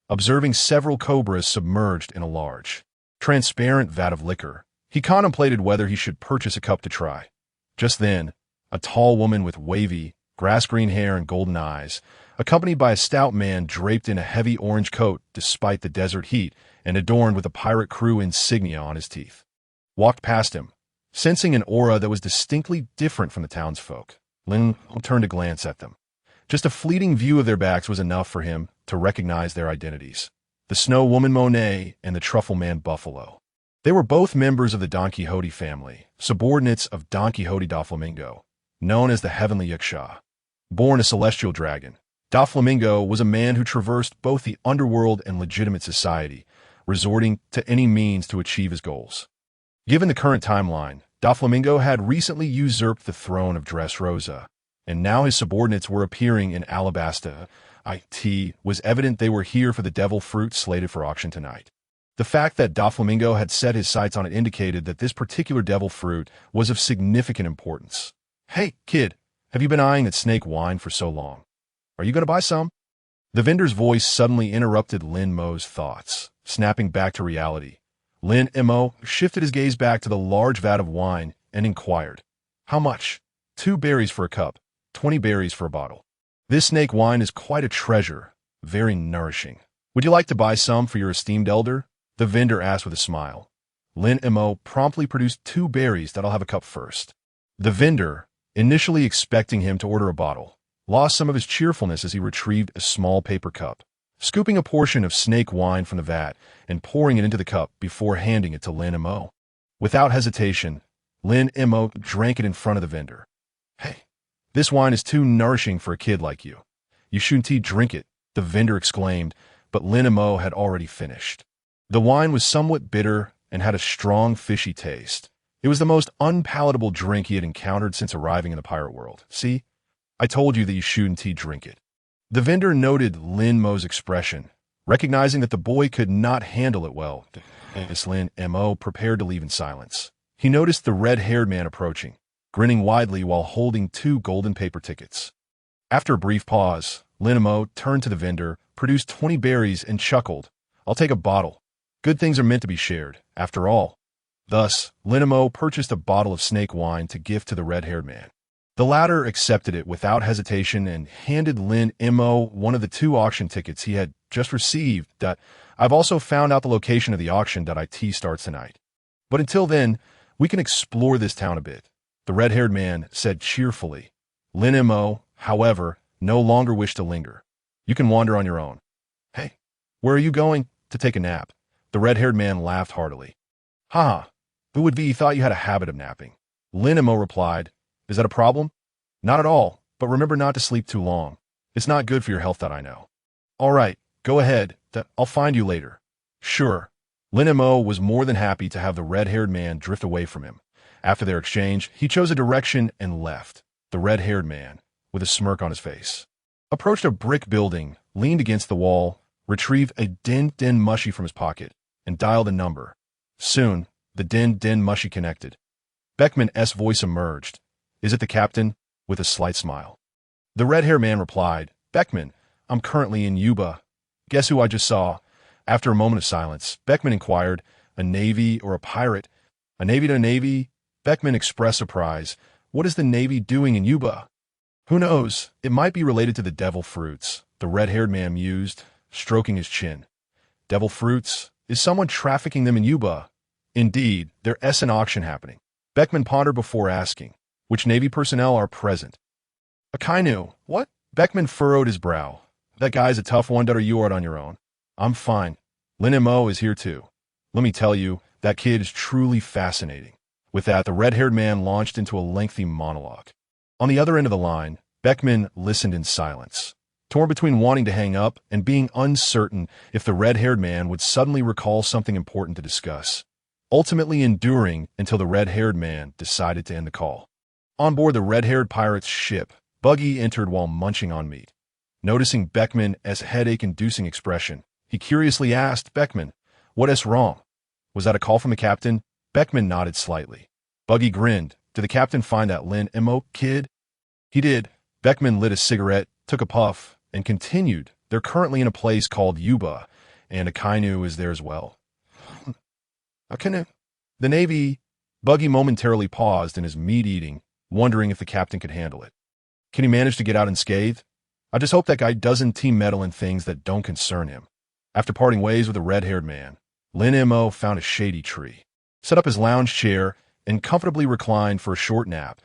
Observing several cobras submerged in a large, transparent vat of liquor, he contemplated whether he should purchase a cup to try. Just then, a tall woman with wavy, grass-green hair and golden eyes, accompanied by a stout man draped in a heavy orange coat despite the desert heat and adorned with a pirate crew insignia on his teeth, walked past him, sensing an aura that was distinctly different from the townsfolk. Lin turned to glance at them. Just a fleeting view of their backs was enough for him to recognize their identities: the Snow Woman Monet and the Truffle Man Buffalo. They were both members of the Don Quixote family, subordinates of Don Quixote da Flamingo, known as the Heavenly Yaksha. Born a celestial dragon, Da Flamingo was a man who traversed both the underworld and legitimate society, resorting to any means to achieve his goals. Given the current timeline, Da Flamingo had recently usurped the throne of Dressrosa, and now his subordinates were appearing in Alabasta. It was evident they were here for the devil fruit slated for auction tonight. The fact that Da Flamingo had set his sights on it indicated that this particular devil fruit was of significant importance. "Hey, kid, have you been eyeing that snake wine for so long? Are you going to buy some?" The vendor's voice suddenly interrupted Lin Mo's thoughts, snapping back to reality. Lin Mo shifted his gaze back to the large vat of wine and inquired, "How much?" 2 berries for a cup, 20 berries for a bottle. "This snake wine is quite a treasure, very nourishing. Would you like to buy some for your esteemed elder?" the vendor asked with a smile. Lin Mo promptly produced 2 berries that I'll have a cup first. The vendor, initially expecting him to order a bottle, lost some of his cheerfulness as he retrieved a small paper cup, scooping a portion of snake wine from the vat and pouring it into the cup before handing it to Lin Mo. Without hesitation, Lin Mo drank it in front of the vendor. "Hey, this wine is too nourishing for a kid like you. You shouldn't drink it," the vendor exclaimed, but Lin Mo had already finished. The wine was somewhat bitter and had a strong fishy taste. It was the most unpalatable drink he had encountered since arriving in the pirate world. "See, I told you that you shouldn't drink it." The vendor noted Lin Mo's expression, recognizing that the boy could not handle it well. As Lin Mo prepared to leave in silence, he noticed the red-haired man approaching, grinning widely while holding 2 golden paper tickets. After a brief pause, Lin Mo turned to the vendor, produced 20 berries, and chuckled, "I'll take a bottle. Good things are meant to be shared, after all." Thus, Lin Mo purchased a bottle of snake wine to gift to the red-haired man. The latter accepted it without hesitation and handed Lin Mo one of the 2 auction tickets he had just received. "I've also found out the location of the auction. It starts tonight. But until then, we can explore this town a bit," the red-haired man said cheerfully. Lin Mo, however, no longer wished to linger. "You can wander on your own." "Hey, where are you going?" "To take a nap." The red-haired man laughed heartily. Ha! Who would be thought you had a habit of napping? Lin Mo replied, Is that a problem? Not at all, but remember not to sleep too long. It's not good for your health that I know. All right, go ahead. I'll find you later. Sure. Lin Mo was more than happy to have the red-haired man drift away from him. After their exchange, he chose a direction and left. The red-haired man, with a smirk on his face, approached a brick building, leaned against the wall, retrieved a din mushy from his pocket, and dialed a number. Soon, the din mushy connected. Beckman's voice emerged. Is it the captain? With a slight smile. The red-haired man replied, Beckman, I'm currently in Yuba. Guess who I just saw? After a moment of silence, Beckman inquired, a Navy or a pirate? A Navy to a Navy? Beckman expressed surprise. What is the Navy doing in Yuba? Who knows? It might be related to the devil fruits, the red-haired man mused, stroking his chin. Devil fruits? Is someone trafficking them in Yuba? Indeed, there's an auction happening. Beckman pondered before asking, which Navy personnel are present? A Kainu. What? Beckman furrowed his brow. That guy's a tough one, or you are on your own. I'm fine. Lin Mo is here too. Let me tell you, that kid is truly fascinating. With that, the red-haired man launched into a lengthy monologue. On the other end of the line, Beckman listened in silence, torn between wanting to hang up and being uncertain if the red-haired man would suddenly recall something important to discuss, ultimately enduring until the red-haired man decided to end the call. On board the red-haired pirate's ship, Buggy entered while munching on meat. Noticing Beckman's headache-inducing expression, he curiously asked Beckman, What is wrong? Was that a call from the captain? Beckman nodded slightly. Buggy grinned. Did the captain find that Lin Mo kid? He did. Beckman lit a cigarette, took a puff, and continued. They're currently in a place called Yuba, and a Kainu is there as well. A Kainu? The Navy. Buggy momentarily paused in his meat eating, wondering if the captain could handle it. Can he manage to get out unscathed? I just hope that guy doesn't team meddle in things that don't concern him. After parting ways with the red-haired man, Lin Mo found a shady tree, set up his lounge chair, and comfortably reclined for a short nap.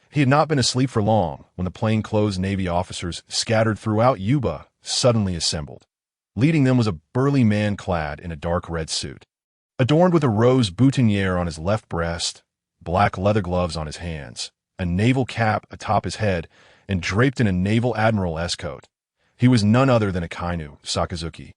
He had not been asleep for long when the plainclothes Navy officers scattered throughout Yuba suddenly assembled. Leading them was a burly man clad in a dark red suit, adorned with a rose boutonniere on his left breast, black leather gloves on his hands, a naval cap atop his head, and draped in a naval admiral-esque coat. He was none other than a Kainu, Sakazuki,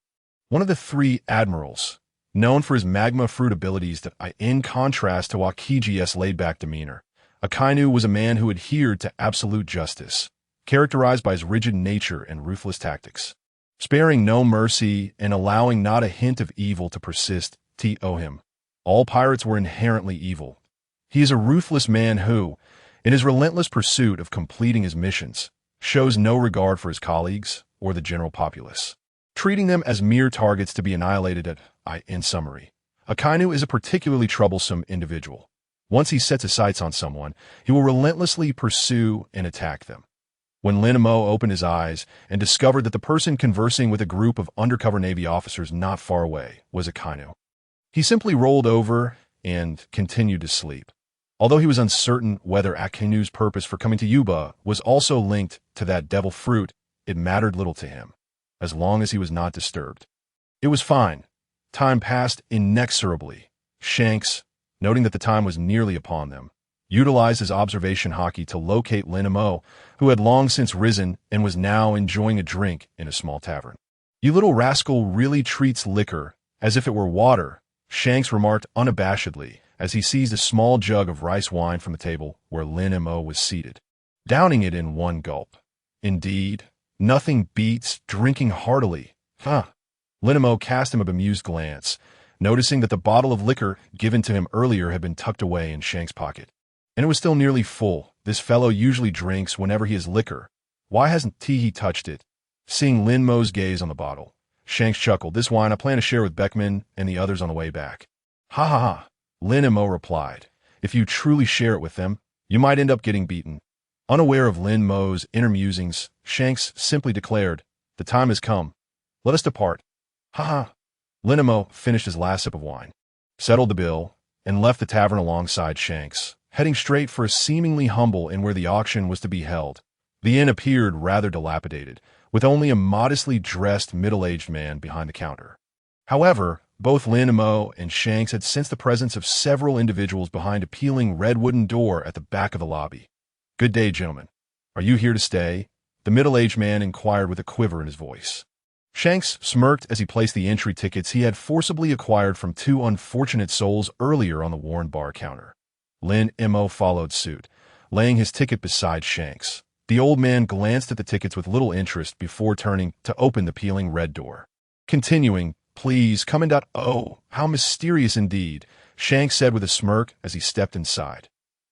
one of the three admirals, known for his magma fruit abilities that in contrast to Wakiji's laid-back demeanor. A Kainu was a man who adhered to absolute justice, characterized by his rigid nature and ruthless tactics, sparing no mercy and allowing not a hint of evil to persist to him. All pirates were inherently evil. He is a ruthless man who, in his relentless pursuit of completing his missions, shows no regard for his colleagues or the general populace, treating them as mere targets to be annihilated. In summary, a Kainu is a particularly troublesome individual. Once he sets his sights on someone, he will relentlessly pursue and attack them. When Lin Mo opened his eyes and discovered that the person conversing with a group of undercover Navy officers not far away was a Kainu, he simply rolled over and continued to sleep. Although he was uncertain whether Akainu's purpose for coming to Yuba was also linked to that devil fruit, it mattered little to him, as long as he was not disturbed. It was fine. Time passed inexorably. Shanks, noting that the time was nearly upon them, utilized his observation haki to locate Lin Mo, who had long since risen and was now enjoying a drink in a small tavern. You little rascal really treats liquor as if it were water, Shanks remarked unabashedly as he seized a small jug of rice wine from the table where Lin Mo was seated, downing it in one gulp. Indeed, nothing beats drinking heartily. Lin Mo cast him a bemused glance, noticing that the bottle of liquor given to him earlier had been tucked away in Shanks' pocket. And it was still nearly full. This fellow usually drinks whenever he has liquor. Why hasn't he touched it? Seeing Lin Mo's gaze on the bottle, Shanks chuckled. This wine I plan to share with Beckman and the others on the way back. Ha ha ha, Lin Mo replied. If you truly share it with them, you might end up getting beaten. Unaware of Lin Mo's inner musings, Shanks simply declared, The time has come. Let us depart. Ha ha. Lin Mo finished his last sip of wine, settled the bill, and left the tavern alongside Shanks, heading straight for a seemingly humble inn where the auction was to be held. The inn appeared rather dilapidated, with only a modestly dressed middle-aged man behind the counter. However, Both Lin Mo and Shanks had sensed the presence of several individuals behind a peeling red wooden door at the back of the lobby. "Good day, gentlemen. Are you here to stay?" the middle-aged man inquired with a quiver in his voice. Shanks smirked as he placed the entry tickets he had forcibly acquired from two unfortunate souls earlier on the worn bar counter. Lin Mo followed suit, laying his ticket beside Shanks. The old man glanced at the tickets with little interest before turning to open the peeling red door. Continuing, "Please come in. Oh, how mysterious indeed," Shanks said with a smirk as he stepped inside.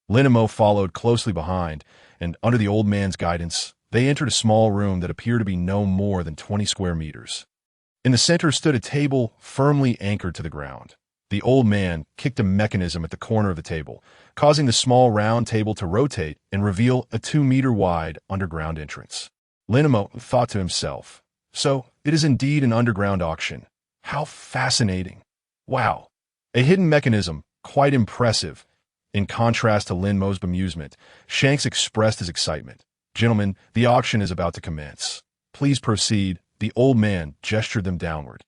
Lin Mo followed closely behind, and under the old man's guidance, they entered a small room that appeared to be no more than 20 square meters. In the center stood a table firmly anchored to the ground. The old man kicked a mechanism at the corner of the table, causing the small round table to rotate and reveal a 2-meter-wide underground entrance. Lin Mo thought to himself, "So, it is indeed an underground auction. How fascinating. Wow." A hidden mechanism, quite impressive. In contrast to Lin Mo's bemusement, Shanks expressed his excitement. "Gentlemen, the auction is about to commence. Please proceed." The old man gestured them downward.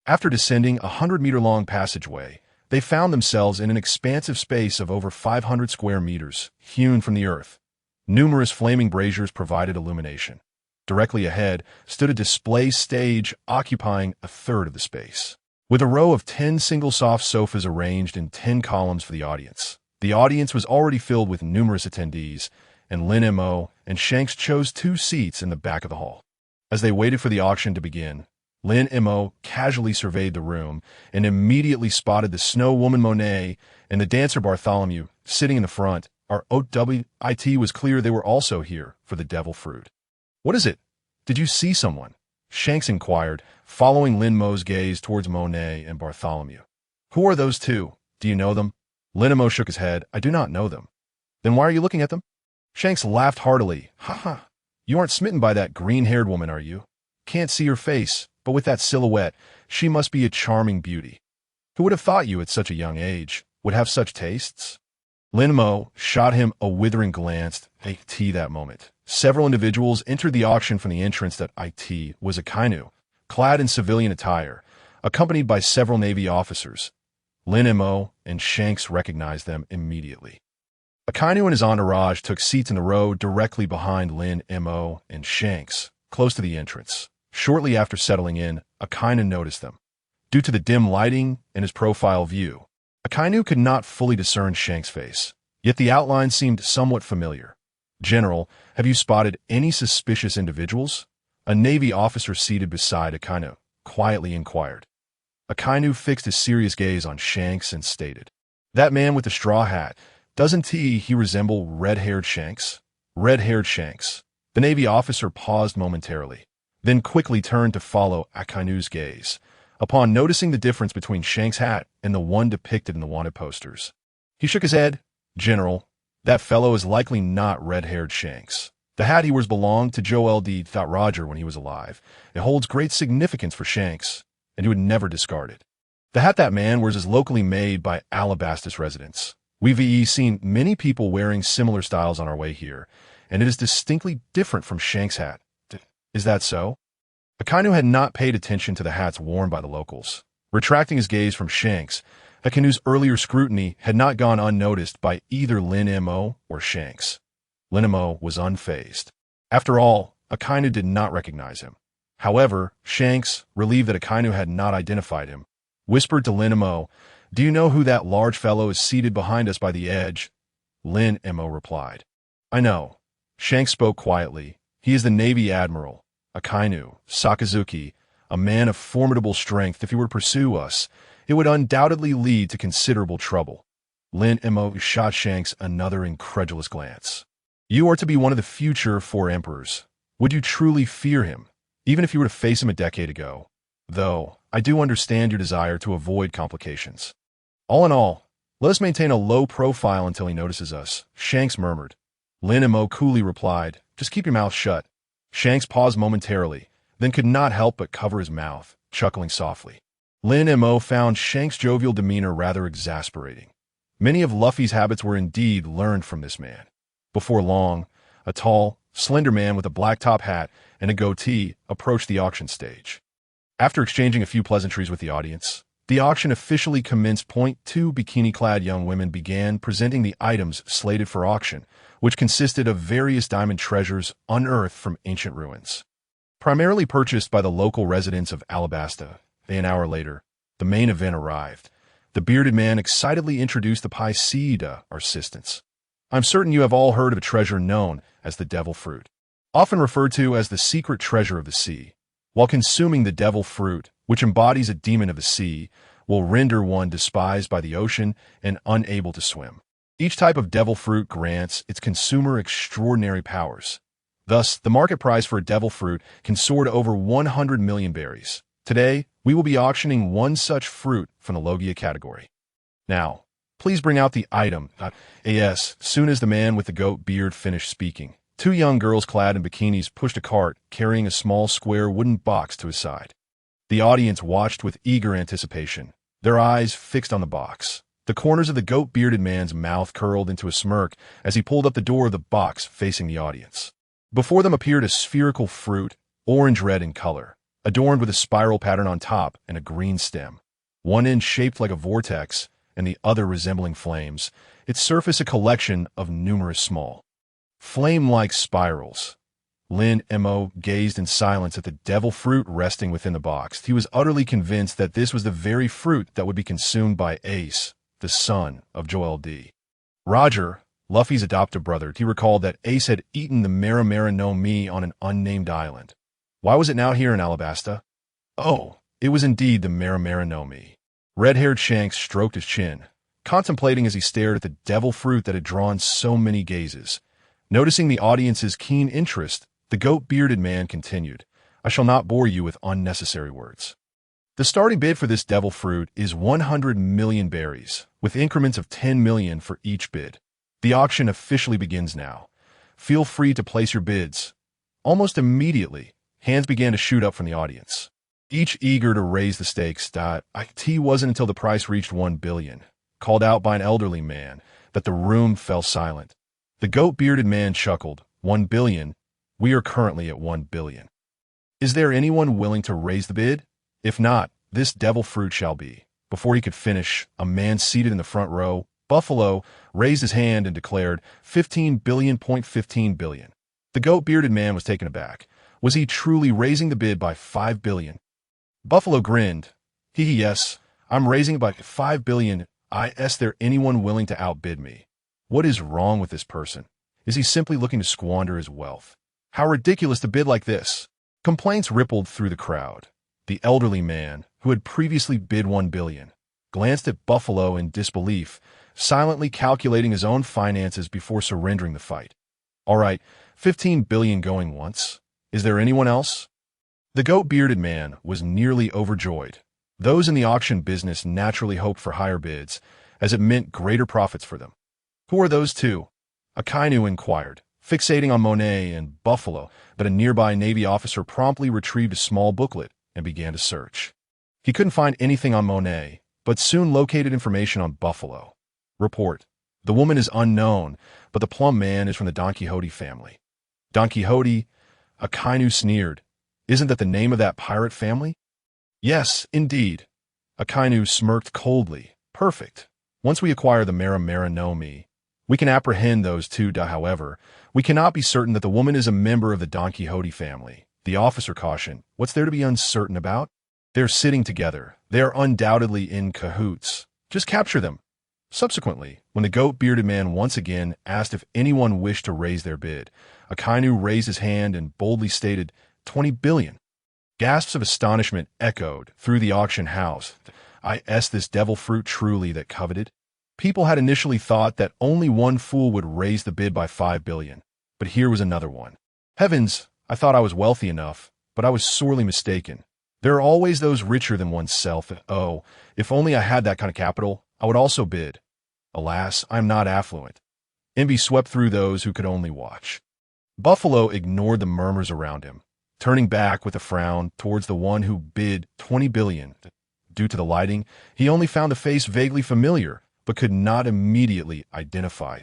After descending a 100-meter-long passageway, they found themselves in an expansive space of over 500 square meters, hewn from the earth. Numerous flaming braziers provided illumination. Directly ahead stood a display stage occupying a third of the space, with a row of 10 single soft sofas arranged in 10 columns for the audience. The audience was already filled with numerous attendees, and Lin Mo and Shanks chose 2 seats in the back of the hall. As they waited for the auction to begin, Lin Mo casually surveyed the room and immediately spotted the snow woman Monet and the dancer Bartholomew sitting in the front. It was clear they were also here for the devil fruit. "What is it? Did you see someone?" Shanks inquired, following Lin Mo's gaze towards Monet and Bartholomew. "Who are those two? Do you know them?" Lin Mo shook his head. "I do not know them." "Then why are you looking at them?" Shanks laughed heartily. "Ha ha! You aren't smitten by that green-haired woman, are you? Can't see her face, but with that silhouette, she must be a charming beauty. Who would have thought you at such a young age would have such tastes?" Lin Mo shot him a withering glance that moment. Several individuals entered the auction from the entrance that was a Kainu, clad in civilian attire, accompanied by several Navy officers. Lin Mo and Shanks recognized them immediately. Akainu and his entourage took seats in the row directly behind Lin Mo and Shanks, close to the entrance. Shortly after settling in, Akainu noticed them. Due to the dim lighting and his profile view, Akainu could not fully discern Shanks' face, yet the outline seemed somewhat familiar. "General, have you spotted any suspicious individuals?" A Navy officer seated beside Akainu quietly inquired. Akainu fixed his serious gaze on Shanks and stated, "That man with the straw hat, doesn't he resemble red-haired Shanks?" Red-haired Shanks. The Navy officer paused momentarily, then quickly turned to follow Akainu's gaze, upon noticing the difference between Shanks' hat and the one depicted in the wanted posters. He shook his head. "General, that fellow is likely not red-haired Shanks. The hat he wears belonged to Joel D. Roger when he was alive. It holds great significance for Shanks, and he would never discard it. The hat that man wears is locally made by Alabasta's residents. We've seen many people wearing similar styles on our way here, and it is distinctly different from Shanks' hat. Is that so?" Akainu had not paid attention to the hats worn by the locals. Retracting his gaze from Shanks, Akainu's earlier scrutiny had not gone unnoticed by either Lin Mo or Shanks. Lin Mo was unfazed. After all, Akainu did not recognize him. However, Shanks, relieved that Akainu had not identified him, whispered to Lin Mo, "Do you know who that large fellow is seated behind us by the edge?" Lin Mo replied, "I know." Shanks spoke quietly. "He is the Navy Admiral, Akainu Sakazuki, a man of formidable strength. If he were to pursue us, it would undoubtedly lead to considerable trouble." Lin Mo shot Shanks another incredulous glance. "You are to be one of the future 4 emperors. Would you truly fear him, even if you were to face him a decade ago? Though, I do understand your desire to avoid complications. All in all, let us maintain a low profile until he notices us," Shanks murmured. Lin Mo coolly replied, "Just keep your mouth shut." Shanks paused momentarily, then could not help but cover his mouth, chuckling softly. Lin Mo found Shanks' jovial demeanor rather exasperating. Many of Luffy's habits were indeed learned from this man. Before long, a tall, slender man with a black top hat and a goatee approached the auction stage. After exchanging a few pleasantries with the audience, The auction officially commenced. Two bikini-clad young women began presenting the items slated for auction, which consisted of various diamond treasures unearthed from ancient ruins. Primarily purchased by the local residents of Alabasta, an hour later, the main event arrived. The bearded man excitedly introduced the Paisida assistants. I'm certain you have all heard of a treasure known as the devil fruit, often referred to as the secret treasure of the sea. While consuming the devil fruit, which embodies a demon of the sea, will render one despised by the ocean and unable to swim. Each type of devil fruit grants its consumer extraordinary powers. Thus, the market price for a devil fruit can soar to over 100 million berries. Today, we will be auctioning one such fruit from the Logia category. Now, please bring out the item. Soon as the man with the goat beard finished speaking, two young girls clad in bikinis pushed a cart carrying a small square wooden box to his side. The audience watched with eager anticipation, their eyes fixed on the box. The corners of the goat-bearded man's mouth curled into a smirk as he pulled up the door of the box facing the audience. Before them appeared a spherical fruit, orange-red in color, adorned with a spiral pattern on top and a green stem. One end shaped like a vortex and the other resembling flames, its surface a collection of numerous small, flame-like spirals. Lin Mo gazed in silence at the devil fruit resting within the box. He was utterly convinced that this was the very fruit that would be consumed by Ace, the son of Joel D. Roger, Luffy's adoptive brother. He recalled that Ace had eaten the Mara no Mi on an unnamed island. Why was it now here in Alabasta? Oh, it was indeed the Mara no Mi. Red-haired Shanks stroked his chin, contemplating as he stared at the devil fruit that had drawn so many gazes. Noticing the audience's keen interest, the goat-bearded man continued, I shall not bore you with unnecessary words. The starting bid for this devil fruit is 100 million berries, with increments of 10 million for each bid. The auction officially begins now. Feel free to place your bids. Almost immediately, hands began to shoot up from the audience, each eager to raise the stakes. It wasn't until the price reached 1 billion, called out by an elderly man, that the room fell silent. The goat-bearded man chuckled. 1 billion? We are currently at 1 billion. Is there anyone willing to raise the bid? If not, this devil fruit shall be. Before he could finish, a man seated in the front row, Buffalo, raised his hand and declared 15 billion. 15 billion. The goat-bearded man was taken aback. Was he truly raising the bid by 5 billion? Buffalo grinned. Yes, I'm raising it by 5 billion. Is there anyone willing to outbid me? What is wrong with this person? Is he simply looking to squander his wealth? How ridiculous to bid like this! Complaints rippled through the crowd. The elderly man, who had previously bid 1 billion, glanced at Buffalo in disbelief, silently calculating his own finances before surrendering the fight. All right, 15 billion going once. Is there anyone else? The goat-bearded man was nearly overjoyed. Those in the auction business naturally hoped for higher bids, as it meant greater profits for them. Who are those two? Akainu inquired, fixating on Monet and Buffalo, but a nearby Navy officer promptly retrieved a small booklet and began to search. He couldn't find anything on Monet, but soon located information on Buffalo. Report. The woman is unknown, but the plump man is from the Don Quixote family. Don Quixote? Akainu sneered. Isn't that the name of that pirate family? Yes, indeed. Akainu smirked coldly. Perfect. Once we acquire the Mara no Mi, we can apprehend those two. However, we cannot be certain that the woman is a member of the Don Quixote family. The officer cautioned. What's there to be uncertain about? They're sitting together. They are undoubtedly in cahoots. Just capture them. Subsequently, when the goat-bearded man once again asked if anyone wished to raise their bid, Akainu raised his hand and boldly stated 20 billion. Gasps of astonishment echoed through the auction house. Is this devil fruit truly that coveted? People had initially thought that only one fool would raise the bid by 5 billion, but here was another one. Heavens, I thought I was wealthy enough, but I was sorely mistaken. There are always those richer than oneself. Oh, if only I had that kind of capital, I would also bid. Alas, I am not affluent. Envy swept through those who could only watch. Buffalo ignored the murmurs around him, turning back with a frown towards the one who bid 20 billion. Due to the lighting, he only found the face vaguely familiar, but could not immediately identify.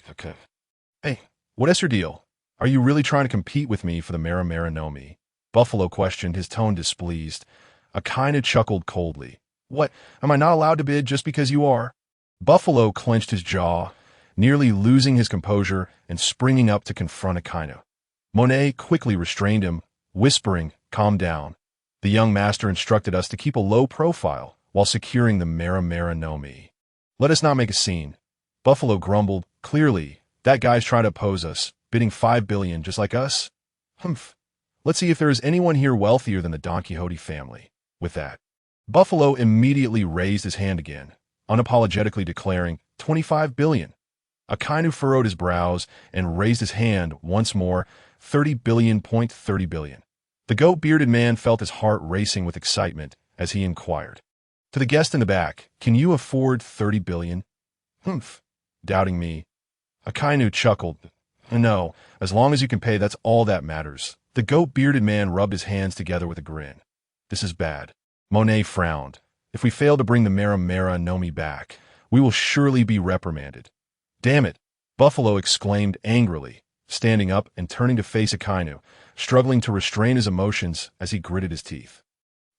Hey, what is your deal? Are you really trying to compete with me for the Mara no Mi? Buffalo questioned, his tone displeased. Akainu chuckled coldly. What? Am I not allowed to bid just because you are? Buffalo clenched his jaw, nearly losing his composure and springing up to confront Akainu. Monet quickly restrained him, whispering, "Calm down." The young master instructed us to keep a low profile while securing the Mera Mera no Mi. "Let us not make a scene." Buffalo grumbled, "Clearly, that guy's trying to oppose us, bidding 5 billion just like us. Humph. Let's see if there is anyone here wealthier than the Don Quixote family." With that, Buffalo immediately raised his hand again, unapologetically declaring 25 billion. Akainu furrowed his brows and raised his hand once more, 30 billion. The goat-bearded man felt his heart racing with excitement as he inquired. To the guest in the back, "Can you afford 30 billion? Humph. Doubting me. Akainu chuckled. "No, as long as you can pay, that's all that matters." The goat-bearded man rubbed his hands together with a grin. "This is bad." Monet frowned. "If we fail to bring the Mera Mera no Mi back, we will surely be reprimanded." "Damn it!" Buffalo exclaimed angrily, standing up and turning to face Akainu, struggling to restrain his emotions as he gritted his teeth.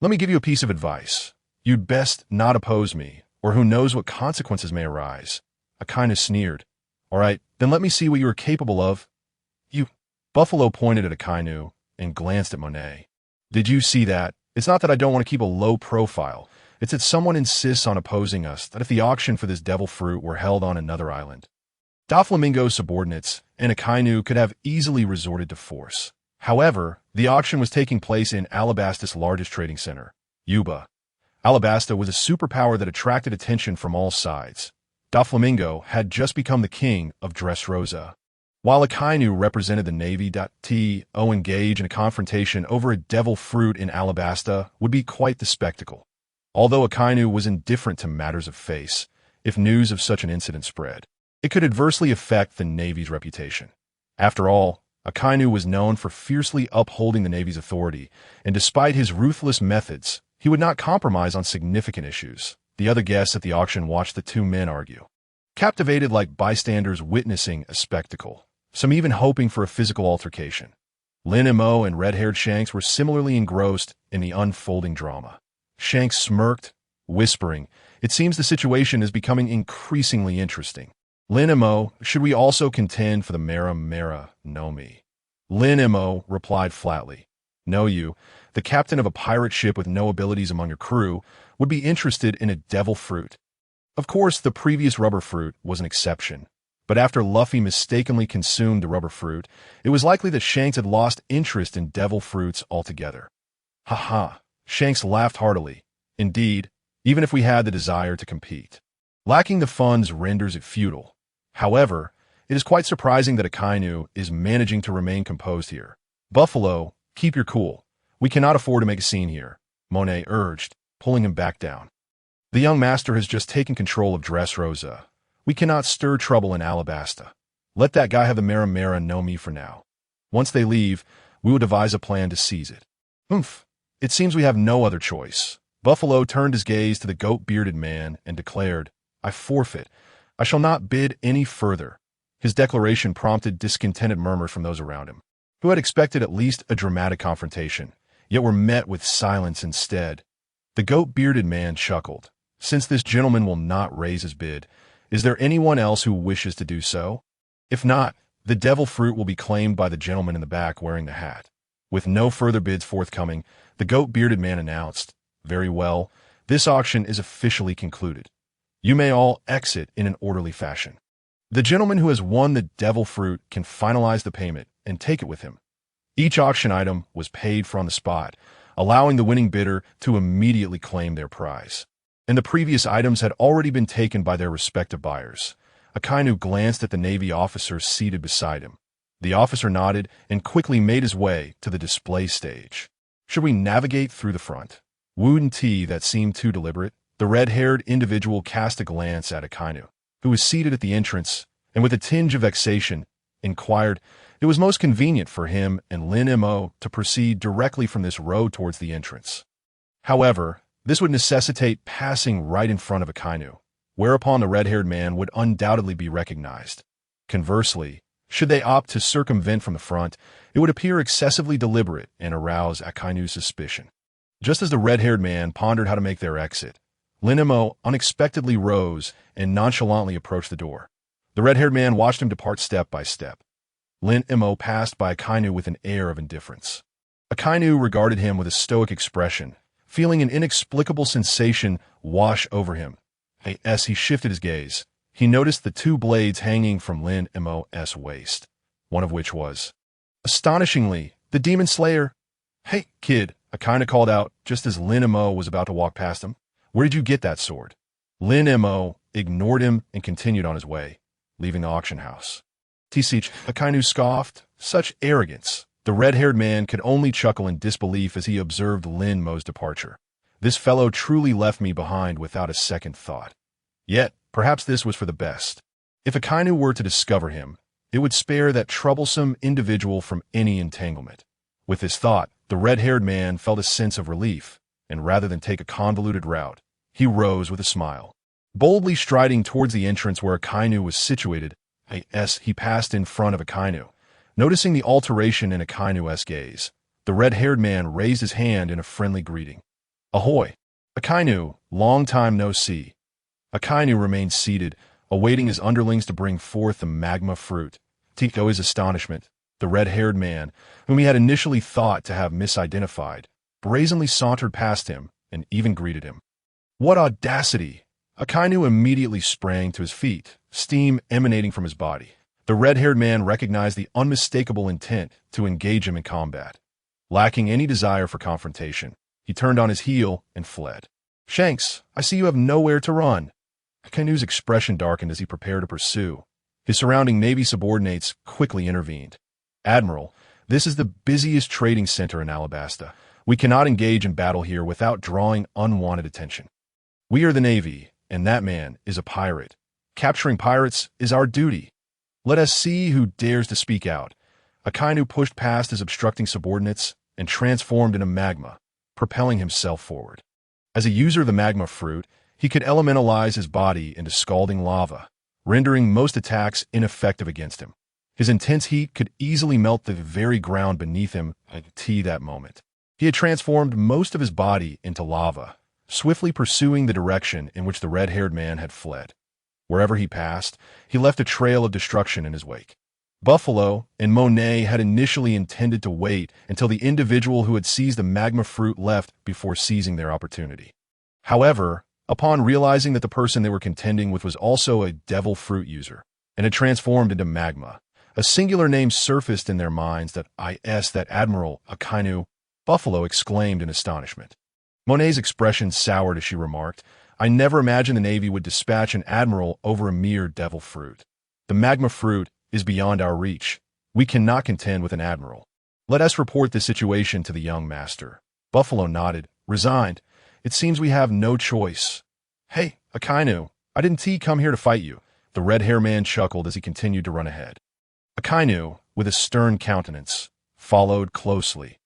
"Let me give you a piece of advice. You'd best not oppose me, or who knows what consequences may arise." Akainu sneered. "All right, then let me see what you are capable of." "You..." Buffalo pointed at Akainu and glanced at Monet. "Did you see that? It's not that I don't want to keep a low profile. It's that someone insists on opposing us, that if the auction for this devil fruit were held on another island, Doflamingo's subordinates and Akainu could have easily resorted to force. However, the auction was taking place in Alabasta's largest trading center, Yuba. Alabasta was a superpower that attracted attention from all sides. Doflamingo had just become the king of Dressrosa, while Akainu represented the Navy. To engage in a confrontation over a devil fruit in Alabasta would be quite the spectacle. Although Akainu was indifferent to matters of face, if news of such an incident spread, it could adversely affect the Navy's reputation. After all, Akainu was known for fiercely upholding the Navy's authority, and despite his ruthless methods, he would not compromise on significant issues. The other guests at the auction watched the two men argue, captivated like bystanders witnessing a spectacle, some even hoping for a physical altercation. Lin Mo and red-haired Shanks were similarly engrossed in the unfolding drama. Shanks smirked, whispering, "It seems the situation is becoming increasingly interesting." "Lin Mo, should we also contend for the Mera Mera no Mi?" Lin Mo replied flatly, "No, you, the captain of a pirate ship with no abilities among your crew, would be interested in a devil fruit." Of course, the previous rubber fruit was an exception, but after Luffy mistakenly consumed the rubber fruit, it was likely that Shanks had lost interest in devil fruits altogether. "Ha!" Shanks laughed heartily. "Indeed, even if we had the desire to compete, lacking the funds renders it futile. However, it is quite surprising that Akainu is managing to remain composed here." "Buffalo, keep your cool. We cannot afford to make a scene here," Monet urged, pulling him back down. "The young master has just taken control of Dressrosa. We cannot stir trouble in Alabasta. Let that guy have the Mera Mera no Mi for now. Once they leave, we will devise a plan to seize it." "Oomph. It seems we have no other choice." Buffalo turned his gaze to the goat-bearded man and declared, "I forfeit. I shall not bid any further." His declaration prompted discontented murmurs from those around him, who had expected at least a dramatic confrontation, yet were met with silence instead. The goat-bearded man chuckled. "Since this gentleman will not raise his bid, is there anyone else who wishes to do so? If not, the devil fruit will be claimed by the gentleman in the back wearing the hat." With no further bids forthcoming, the goat-bearded man announced, "Very well, this auction is officially concluded. You may all exit in an orderly fashion. The gentleman who has won the devil fruit can finalize the payment and take it with him." Each auction item was paid for on the spot, allowing the winning bidder to immediately claim their prize. And the previous items had already been taken by their respective buyers. Akainu glanced at the Navy officer seated beside him. The officer nodded and quickly made his way to the display stage. "Should we navigate through the front?" Wooden T that seemed too deliberate. The red-haired individual cast a glance at Akainu, who was seated at the entrance, and with a tinge of vexation, inquired, "It was most convenient for him and Lin Mo to proceed directly from this road towards the entrance. However, this would necessitate passing right in front of Akainu, whereupon the red-haired man would undoubtedly be recognized. Conversely, should they opt to circumvent from the front, it would appear excessively deliberate and arouse Akainu's suspicion." Just as the red-haired man pondered how to make their exit, Lin Mo unexpectedly rose and nonchalantly approached the door. The red-haired man watched him depart step by step. Lin Mo passed by Akainu with an air of indifference. Akainu regarded him with a stoic expression, feeling an inexplicable sensation wash over him. As he shifted his gaze, he noticed the two blades hanging from Lin Mo's waist, one of which was, astonishingly, the Demon Slayer. "Hey, kid," Akainu called out just as Lin Mo was about to walk past him. "Where did you get that sword?" Lin Mo ignored him and continued on his way, leaving the auction house. Tisich, Akainu scoffed. Such arrogance. The red-haired man could only chuckle in disbelief as he observed Lin Mo's departure. This fellow truly left me behind without a second thought. Yet, perhaps this was for the best. If Akainu were to discover him, it would spare that troublesome individual from any entanglement. With this thought, the red-haired man felt a sense of relief, and rather than take a convoluted route, he rose with a smile. Boldly striding towards the entrance where Akainu was situated, he passed in front of Akainu. Noticing the alteration in Akainu's gaze, the red-haired man raised his hand in a friendly greeting. "Ahoy! Akainu, long time no see." Akainu remained seated, awaiting his underlings to bring forth the magma fruit. To his astonishment, the red-haired man, whom he had initially thought to have misidentified, brazenly sauntered past him and even greeted him. What audacity! Akainu immediately sprang to his feet, steam emanating from his body. The red-haired man recognized the unmistakable intent to engage him in combat. Lacking any desire for confrontation, he turned on his heel and fled. "Shanks, I see you have nowhere to run." Akainu's expression darkened as he prepared to pursue. His surrounding Navy subordinates quickly intervened. "Admiral, this is the busiest trading center in Alabasta. We cannot engage in battle here without drawing unwanted attention. We are the Navy, and that man is a pirate. Capturing pirates is our duty. Let us see who dares to speak out." Akainu pushed past his obstructing subordinates and transformed into magma, propelling himself forward. As a user of the magma fruit, he could elementalize his body into scalding lava, rendering most attacks ineffective against him. His intense heat could easily melt the very ground beneath him at that moment. He had transformed most of his body into lava, swiftly pursuing the direction in which the red-haired man had fled. Wherever he passed, he left a trail of destruction in his wake. Buffalo and Monet had initially intended to wait until the individual who had seized the magma fruit left before seizing their opportunity. However, upon realizing that the person they were contending with was also a devil fruit user and had transformed into magma, a singular name surfaced in their minds that Admiral Akainu. Buffalo exclaimed in astonishment. Monet's expression soured as she remarked, "I never imagined the Navy would dispatch an admiral over a mere devil fruit. The magma fruit is beyond our reach. We cannot contend with an admiral. Let us report this situation to the young master." Buffalo nodded, resigned. "It seems we have no choice." "Hey, Akainu, I didn't come here to fight you." The red-haired man chuckled as he continued to run ahead. Akainu, with a stern countenance, followed closely.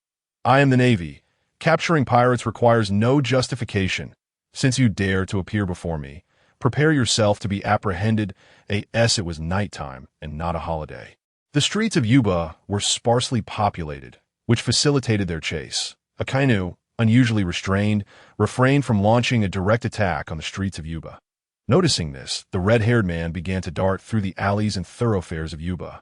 "I am the Navy. Capturing pirates requires no justification. Since you dare to appear before me, prepare yourself to be apprehended. It was nighttime and not a holiday." The streets of Yuba were sparsely populated, which facilitated their chase. Akainu, unusually restrained, refrained from launching a direct attack on the streets of Yuba. Noticing this, the red-haired man began to dart through the alleys and thoroughfares of Yuba.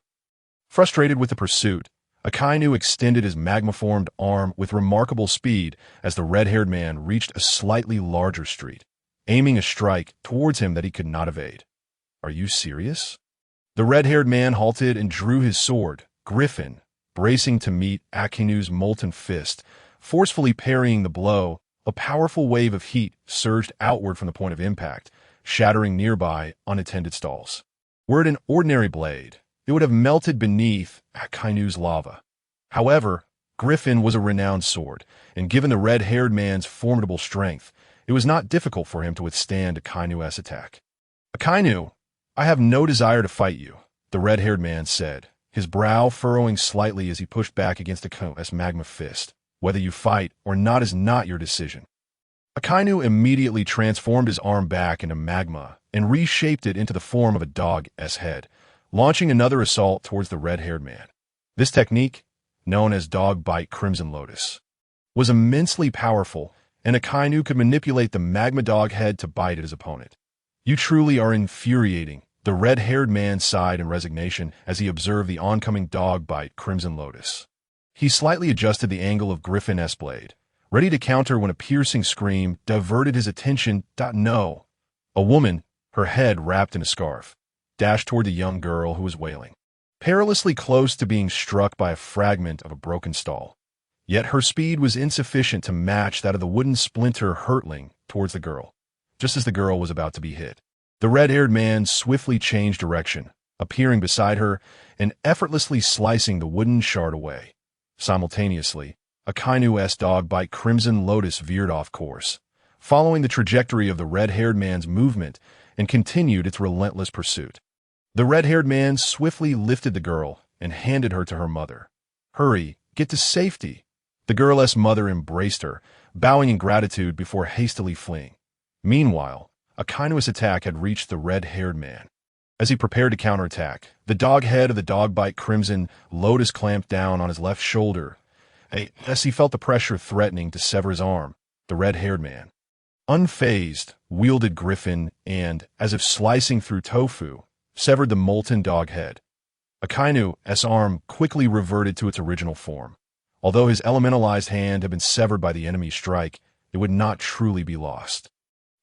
Frustrated with the pursuit, Akainu extended his magma-formed arm with remarkable speed as the red-haired man reached a slightly larger street, aiming a strike towards him that he could not evade. "Are you serious?" The red-haired man halted and drew his sword, Griffin, bracing to meet Akainu's molten fist. Forcefully parrying the blow, a powerful wave of heat surged outward from the point of impact, shattering nearby unattended stalls. Were it an ordinary blade, it would have melted beneath Akainu's lava. However, Griffin was a renowned sword, and given the red-haired man's formidable strength, it was not difficult for him to withstand Akainu's attack. "Akainu, I have no desire to fight you," the red-haired man said, his brow furrowing slightly as he pushed back against Akainu's magma fist. "Whether you fight or not is not your decision." Akainu immediately transformed his arm back into magma and reshaped it into the form of a dog's head, launching another assault towards the red-haired man. This technique, known as Dog Bite Crimson Lotus, was immensely powerful and Akainu could manipulate the magma dog head to bite at his opponent. You truly are infuriating, the red-haired man sighed in resignation as he observed the oncoming dog bite Crimson Lotus. He slightly adjusted the angle of Griffin's blade, ready to counter when a piercing scream diverted his attention. No! A woman, her head wrapped in a scarf, dashed toward the young girl who was wailing, perilously close to being struck by a fragment of a broken stall. Yet her speed was insufficient to match that of the wooden splinter hurtling towards the girl, just as the girl was about to be hit. The red-haired man swiftly changed direction, appearing beside her and effortlessly slicing the wooden shard away. Simultaneously, Akainu's dog bite Crimson Lotus veered off course, following the trajectory of the red-haired man's movement and continued its relentless pursuit. The red-haired man swiftly lifted the girl and handed her to her mother. Hurry, get to safety. The girl's mother embraced her, bowing in gratitude before hastily fleeing. Meanwhile, Akainu's attack had reached the red-haired man. As he prepared to counterattack, the dog head of the dog bite Crimson Lotus clamped down on his left shoulder. As he felt the pressure threatening to sever his arm, the red-haired man, unfazed, wielded Griffin and, as if slicing through tofu, severed the molten dog head. Akainu's arm quickly reverted to its original form. Although his elementalized hand had been severed by the enemy's strike, it would not truly be lost.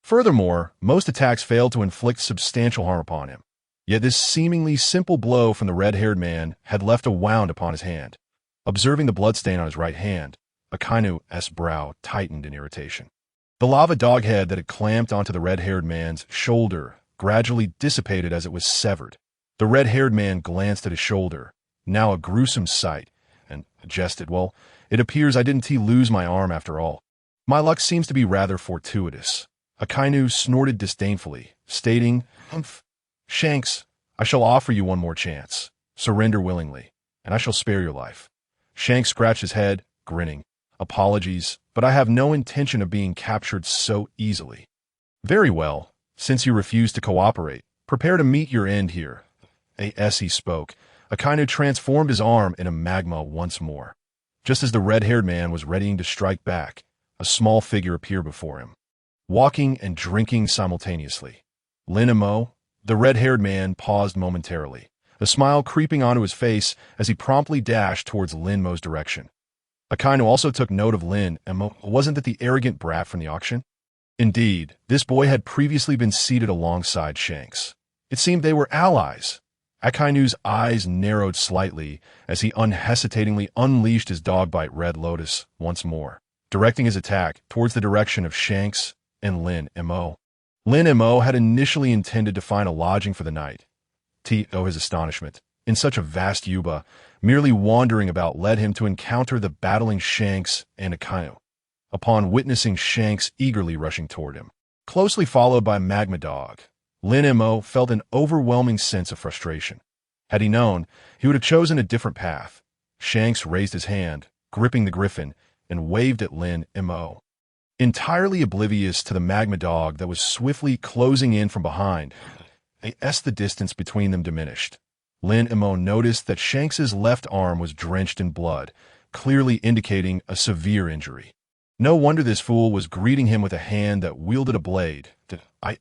Furthermore, most attacks failed to inflict substantial harm upon him. Yet this seemingly simple blow from the red-haired man had left a wound upon his hand. Observing the bloodstain on his right hand, Akainu's brow tightened in irritation. The lava dog head that had clamped onto the red-haired man's shoulder gradually dissipated as it was severed. The red-haired man glanced at his shoulder, now a gruesome sight, and jested, "Well, it appears I didn't lose my arm after all. My luck seems to be rather fortuitous." Akainu snorted disdainfully, stating, "Humph. Shanks, I shall offer you one more chance. Surrender willingly, and I shall spare your life." Shanks scratched his head, grinning. "Apologies, but I have no intention of being captured so easily." "Very well. Since you refuse to cooperate, prepare to meet your end here." As he spoke, Akainu transformed his arm into magma once more. Just as the red-haired man was readying to strike back, a small figure appeared before him, walking and drinking simultaneously. Lin Mo, the red-haired man, paused momentarily, a smile creeping onto his face as he promptly dashed towards Lin Mo's direction. Akainu also took note of Lin Mo. Wasn't that the arrogant brat from the auction? Indeed, this boy had previously been seated alongside Shanks. It seemed they were allies. Akainu's eyes narrowed slightly as he unhesitatingly unleashed his dog-bite Red Lotus once more, directing his attack towards the direction of Shanks and Lin Mo. Lin Mo had initially intended to find a lodging for the night. To his astonishment, in such a vast yuba, merely wandering about led him to encounter the battling Shanks and Akainu. Upon witnessing Shanks eagerly rushing toward him, closely followed by Magma Dog, Lin Mo felt an overwhelming sense of frustration. Had he known, he would have chosen a different path. Shanks raised his hand, gripping the griffin, and waved at Lin Mo. Entirely oblivious to the Magma Dog that was swiftly closing in from behind, as the distance between them diminished, Lin Mo noticed that Shanks's left arm was drenched in blood, clearly indicating a severe injury. No wonder this fool was greeting him with a hand that wielded a blade.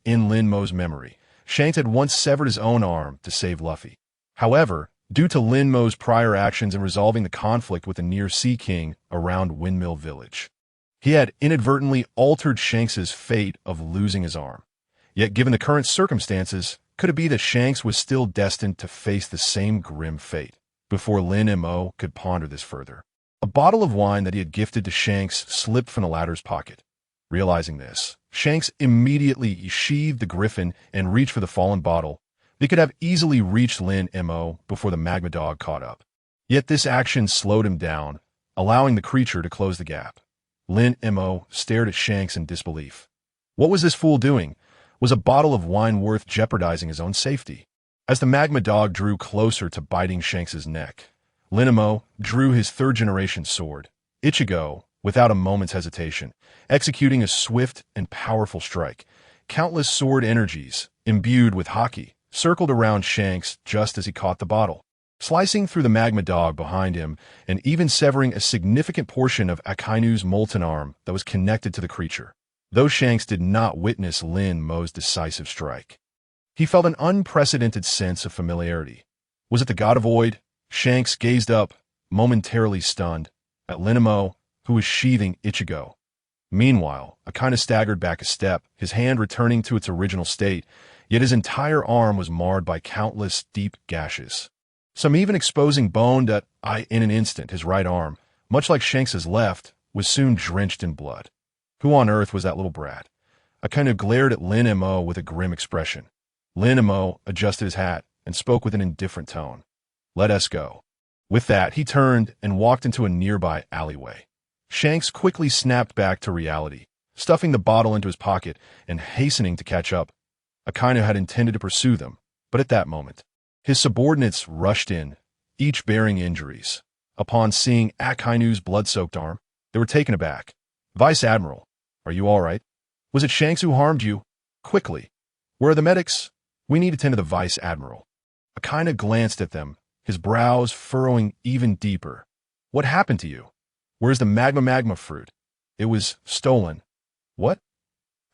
In Lin Mo's memory, Shanks had once severed his own arm to save Luffy. However, due to Lin Mo's prior actions in resolving the conflict with the near Sea King around Windmill Village, he had inadvertently altered Shanks's fate of losing his arm. Yet given the current circumstances, could it be that Shanks was still destined to face the same grim fate? Before Lin Mo could ponder this further, a bottle of wine that he had gifted to Shanks slipped from the latter's pocket. Realizing this, Shanks immediately sheathed the griffin and reached for the fallen bottle. They could have easily reached Lin Mo before the Magma Dog caught up. Yet this action slowed him down, allowing the creature to close the gap. Lin Mo stared at Shanks in disbelief. What was this fool doing? Was a bottle of wine worth jeopardizing his own safety? As the Magma Dog drew closer to biting Shanks's neck, Lin Mo drew his third-generation sword, Ichigo, without a moment's hesitation, executing a swift and powerful strike. Countless sword energies, imbued with haki, circled around Shanks just as he caught the bottle. slicing through the magma dog behind him and even severing a significant portion of Akainu's molten arm that was connected to the creature. Though Shanks did not witness Lin Mo's decisive strike, he felt an unprecedented sense of familiarity. Was it the God of Void? Shanks gazed up, momentarily stunned, at Lin Mo, who was sheathing Ichigo. Meanwhile, Akainu staggered back a step, his hand returning to its original state, yet his entire arm was marred by countless deep gashes, some even exposing bone that, in an instant, his right arm, much like Shanks's left, was soon drenched in blood. Who on earth was that little brat? Akainu glared at Lin Mo with a grim expression. Lin Mo adjusted his hat and spoke with an indifferent tone. Let us go. With that, he turned and walked into a nearby alleyway. Shanks quickly snapped back to reality, stuffing the bottle into his pocket and hastening to catch up. Akainu had intended to pursue them, but at that moment, his subordinates rushed in, each bearing injuries. Upon seeing Akainu's blood-soaked arm, they were taken aback. Vice Admiral, are you all right? Was it Shanks who harmed you? Quickly. Where are the medics? We need to tend to the Vice Admiral. Akainu glanced at them, his brows furrowing even deeper. What happened to you? Where's the magma fruit? It was stolen. What?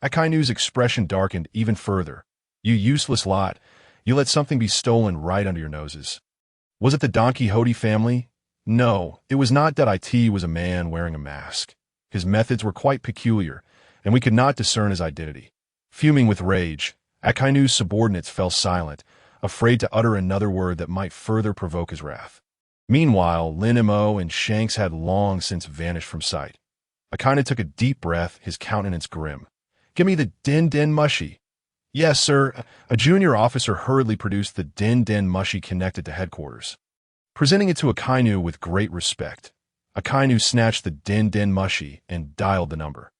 Akainu's expression darkened even further. You useless lot. You let something be stolen right under your noses. Was it the Don Quixote family? No, it was not. It was a man wearing a mask. His methods were quite peculiar, and we could not discern his identity. Fuming with rage, Akainu's subordinates fell silent, afraid to utter another word that might further provoke his wrath. Meanwhile, Lin Mo and Shanks had long since vanished from sight. Akainu took a deep breath, his countenance grim. Give me the din mushy. Yes, sir. A junior officer hurriedly produced the din mushy connected to headquarters. Presenting it to Akainu with great respect, Akainu snatched the din mushy and dialed the number.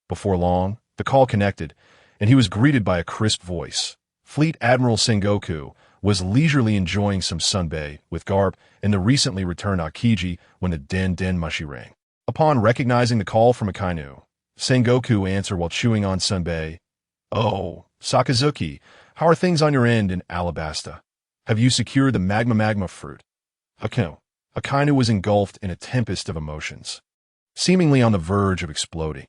Before long, the call connected, and he was greeted by a crisp voice. Fleet Admiral Sengoku was leisurely enjoying some sunbae with Garp and the recently returned Akiji when the din mushy rang. Upon recognizing the call from Akainu, Sengoku answered while chewing on sunbae. Oh, Sakazuki, how are things on your end in Alabasta? Have you secured the magma fruit? Akainu was engulfed in a tempest of emotions, seemingly on the verge of exploding.